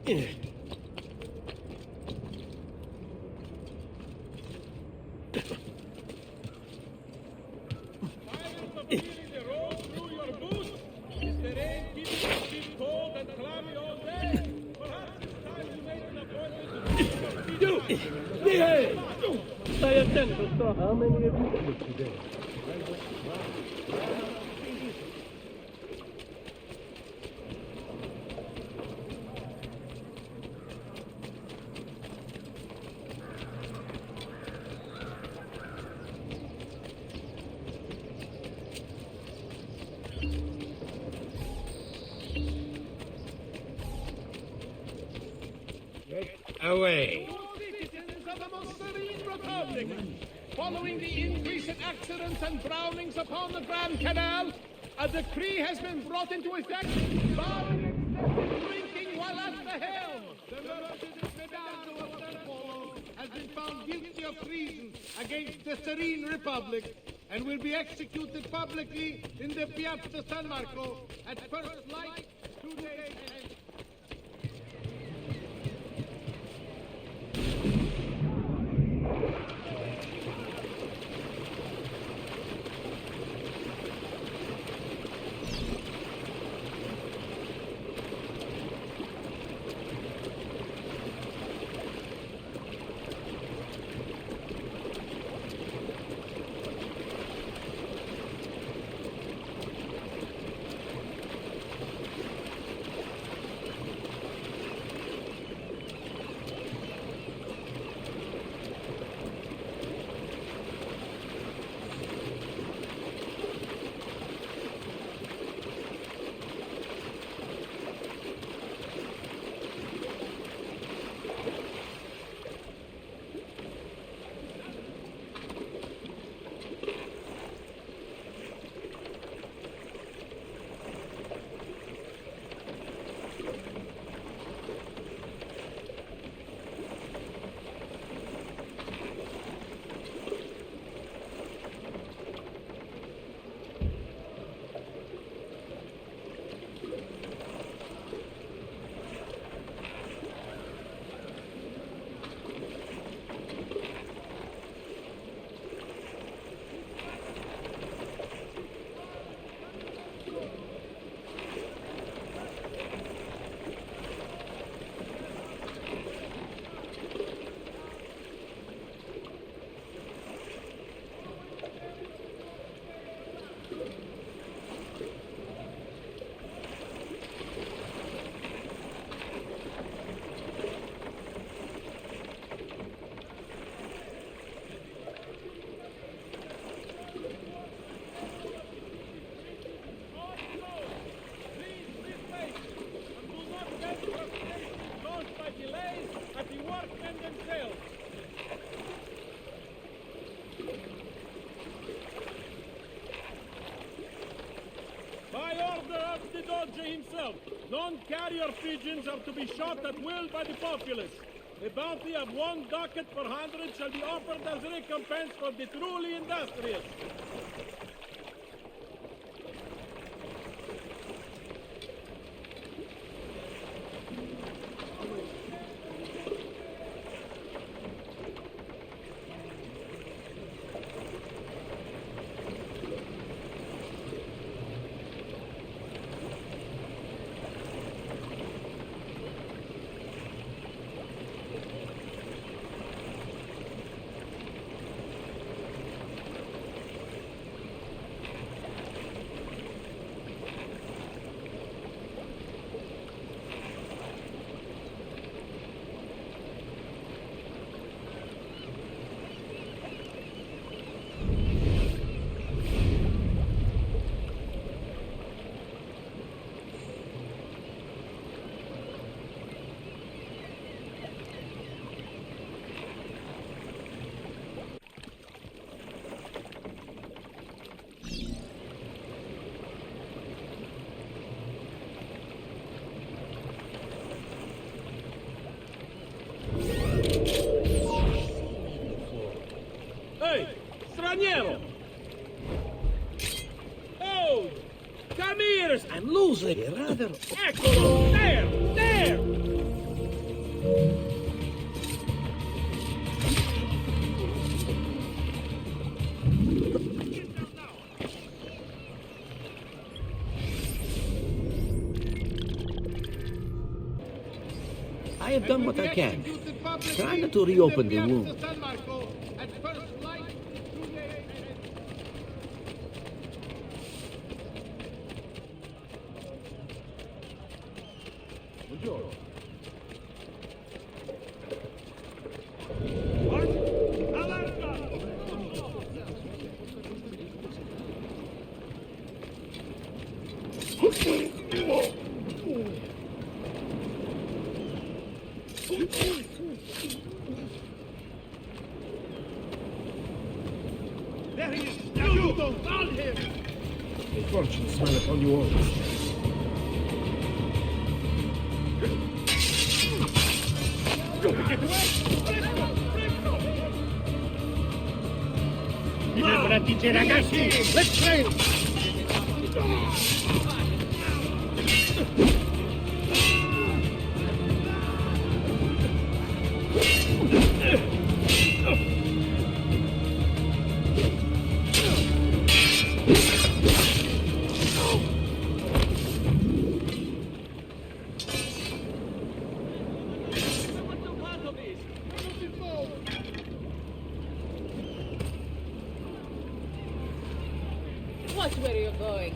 Stai attento, Sto. How many have you killed today? Away. Citizens of the most serene republic, following the increase in accidents and drownings upon the Grand Canal, a decree has been brought into effect barring excessive drinking while at the helm. The Mercedes Medardo of San Polo has been found guilty of treason against the serene republic and will be executed publicly in the Piazza San Marco at first light 2 days hence. Himself. Non-carrier pigeons are to be shot at will by the populace. A bounty of 1 ducat per 100 shall be offered as recompense for the truly industrious. I have done what I can. Try not to reopen the wound. There he is! Now you go! Found him! Fortune smile upon you all. Get away! Preparati, ragazzi! Let's train! Watch where you're going.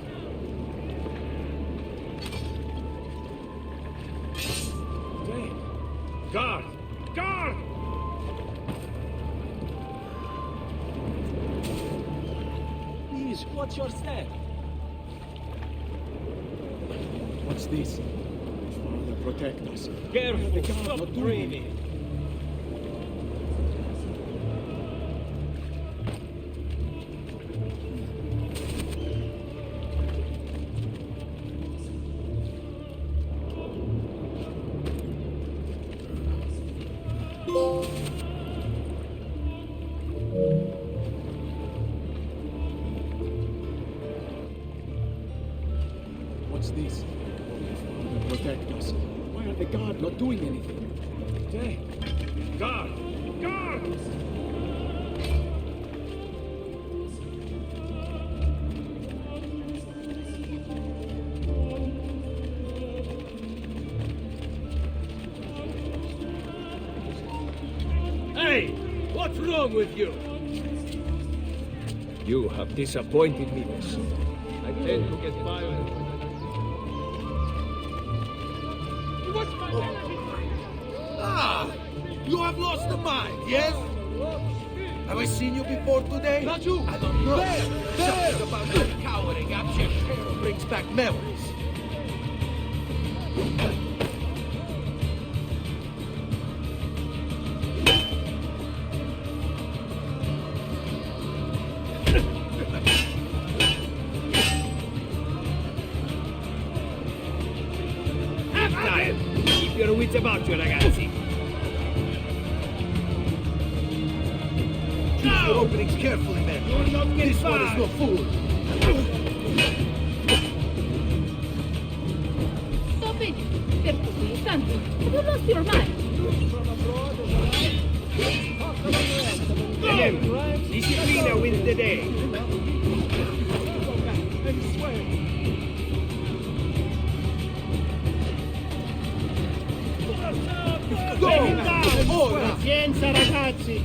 Guard! Guard! Please, watch your step. What's this? Father, protect us. Careful! Stop Stop dreaming. dreaming! What's this? Father, protect us. Why are the guard not doing anything? Hey, Guard! Guard! Hey! What's wrong with you? you have disappointed me, Misc. I tend to get violent. Ah! You have lost the mind, yes? Have I seen you before today? Not you! I don't know. There! Something about that cowering achievementst brings back memories. Half-time! Keep your wits about you, ragazzi. Choose your openings carefully, man. You're not getting This one is no fool. Stop it! Perfectly, Santi. Have you lost your mind? Him! Disciplina wins the day. Go! Ora! Pazienza, ragazzi!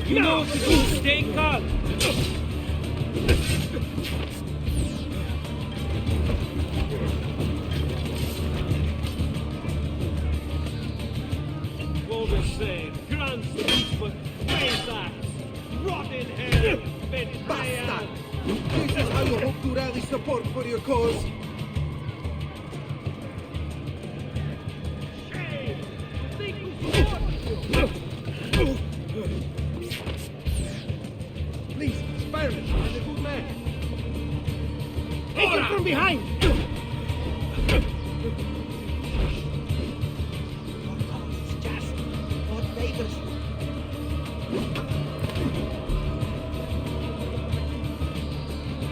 You know what to do, stay calm! All the same, grand speechman, face axe, rot in hell, betrayer! This is how you hope to rally support for your cause. Shame! Think who supports you! Please, spare me. I'm a good man. Take it from behind!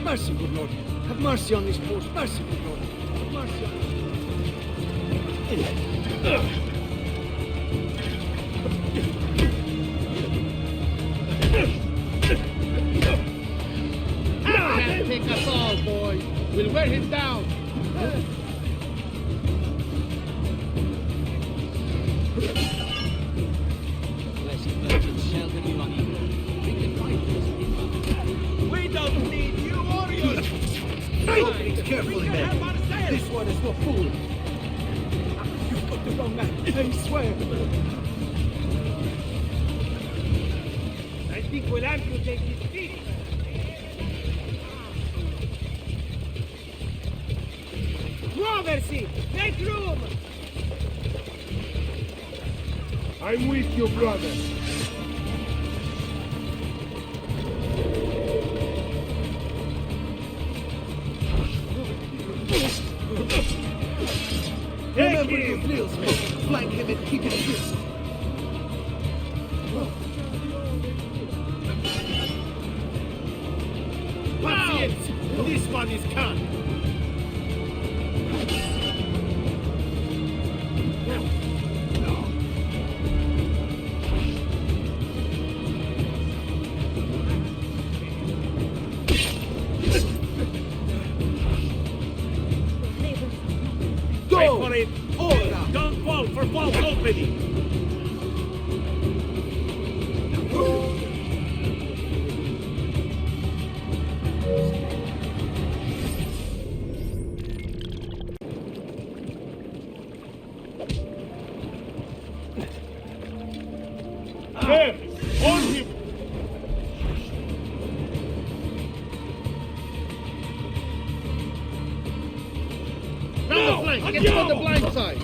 Mercy, good Lord. Have mercy on this poor. Mercy, good Lord. Have mercy on We'll wear him down. We don't need you warriors! Openings carefully, man. This one is no fool. You've got the wrong man, I swear. I think we'll amputate his feet. Muoversi! Make room! I'm with you, brother. Remember your drills, man. Flank him and keep him crisp. Patience! This one is cut. Wait for it! Ora! Don't fall for false opening! There! On him! Down the flank! Get on the blind side!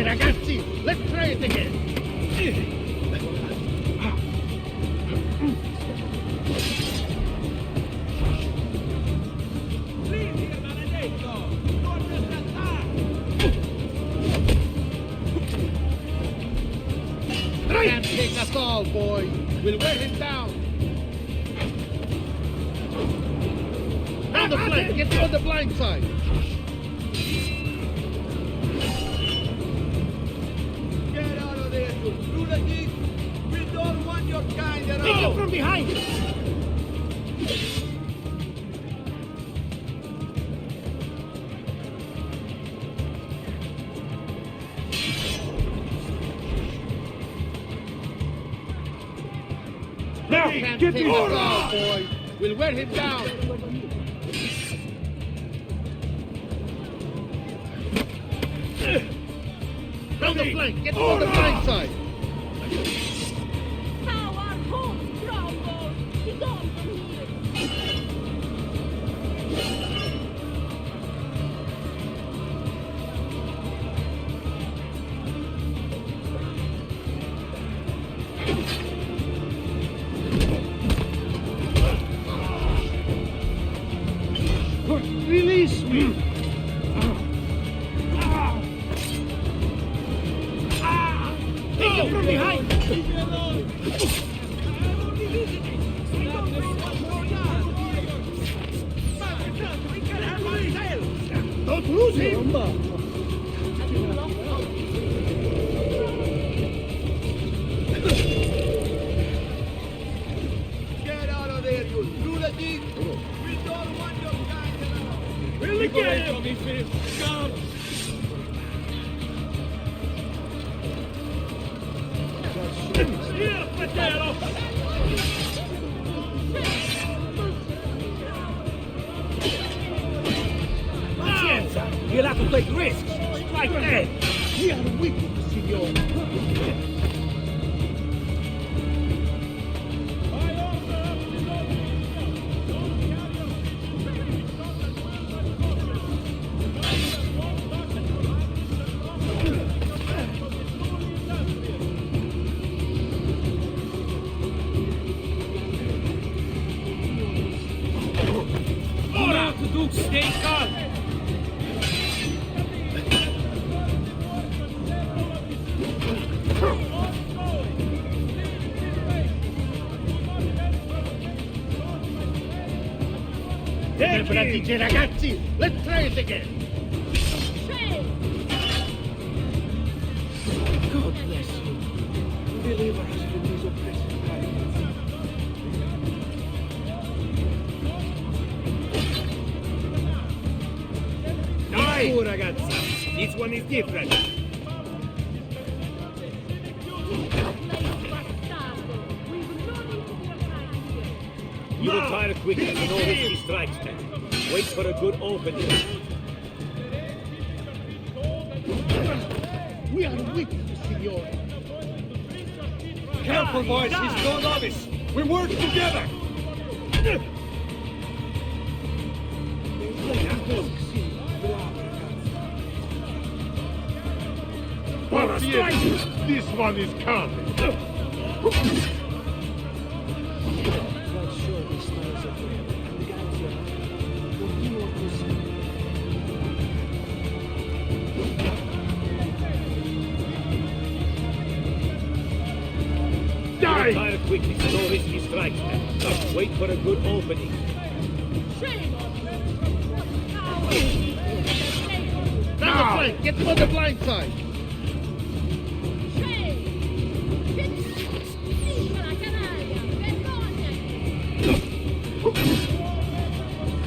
Ragazzi, let's try it again. Can't take us all, boy. We'll wear him down. Down the flank. Get on the blind side. We don't want your kind at all! Take him from behind! Now, Can't get take me us all, boy. We'll wear him down. Down the flank. Get on the blind side. How our homes crumble! Be gone from here! Release me! Take him from behind! Leave me alone! I'm only visiting! We don't know what more now! We can have ourselves! Don't lose him! Get out of there, you lunatic! We don't want your kind around! We'll get him! Come! Here, Fratello! Pazienza! You'll have to take risks! Strike dead! We are weak, signor! do, stay calm. Pratici ragazzi, let's try it again. God bless you. Deliver us from these oppressive tyrants. Dai! Ragazzi, this one is different. You retire quickly to know risky strikes, man. Wait for a good opening. We are weak, Signor. Careful, boys. He's no novice. We work together. This one is coming. Retire quickly to no risky strikes, man. Wait for a good opening. Now, Frank, get him on the blind side.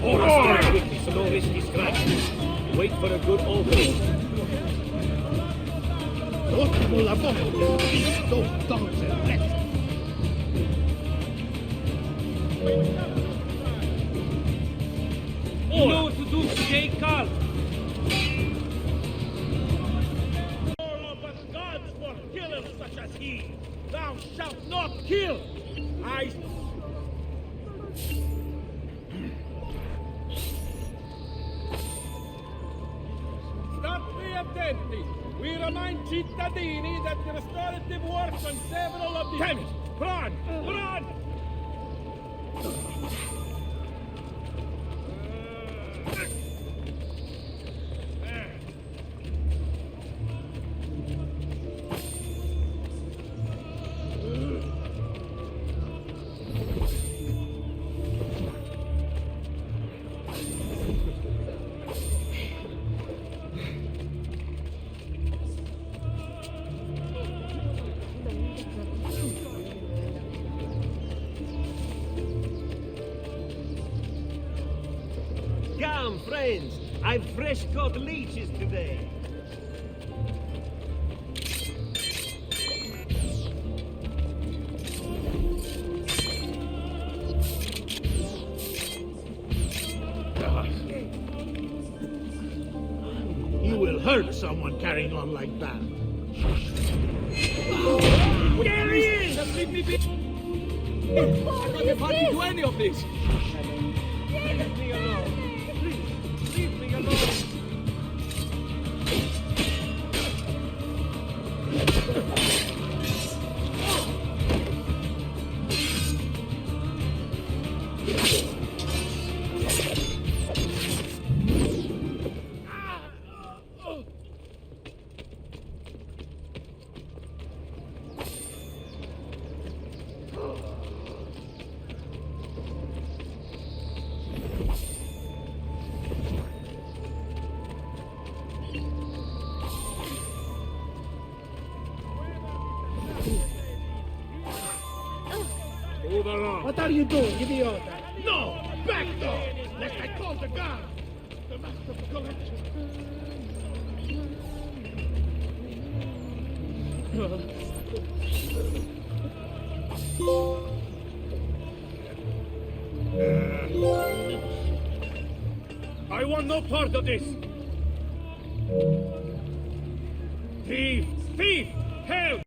Retire quickly to no risky strikes. Wait for a good opening. Ottimo lavoro. Don't let's. You know what to do, stay calm. But gods for killers such as he. Thou shalt not kill. I... State attenti. We remind cittadini that the restorative works on several of the... Damn it! Run! Run! Come, friends. I've fresh caught leeches today. You will hurt someone carrying on like that. There he is! Just leave me be. I'm not the party to any of this. Leave me alone. Please, leave me alone. What are you doing, idiota? No! Back door! Lest I call the guard! The master of collection. I want no part of this. Thief! Thief! Help!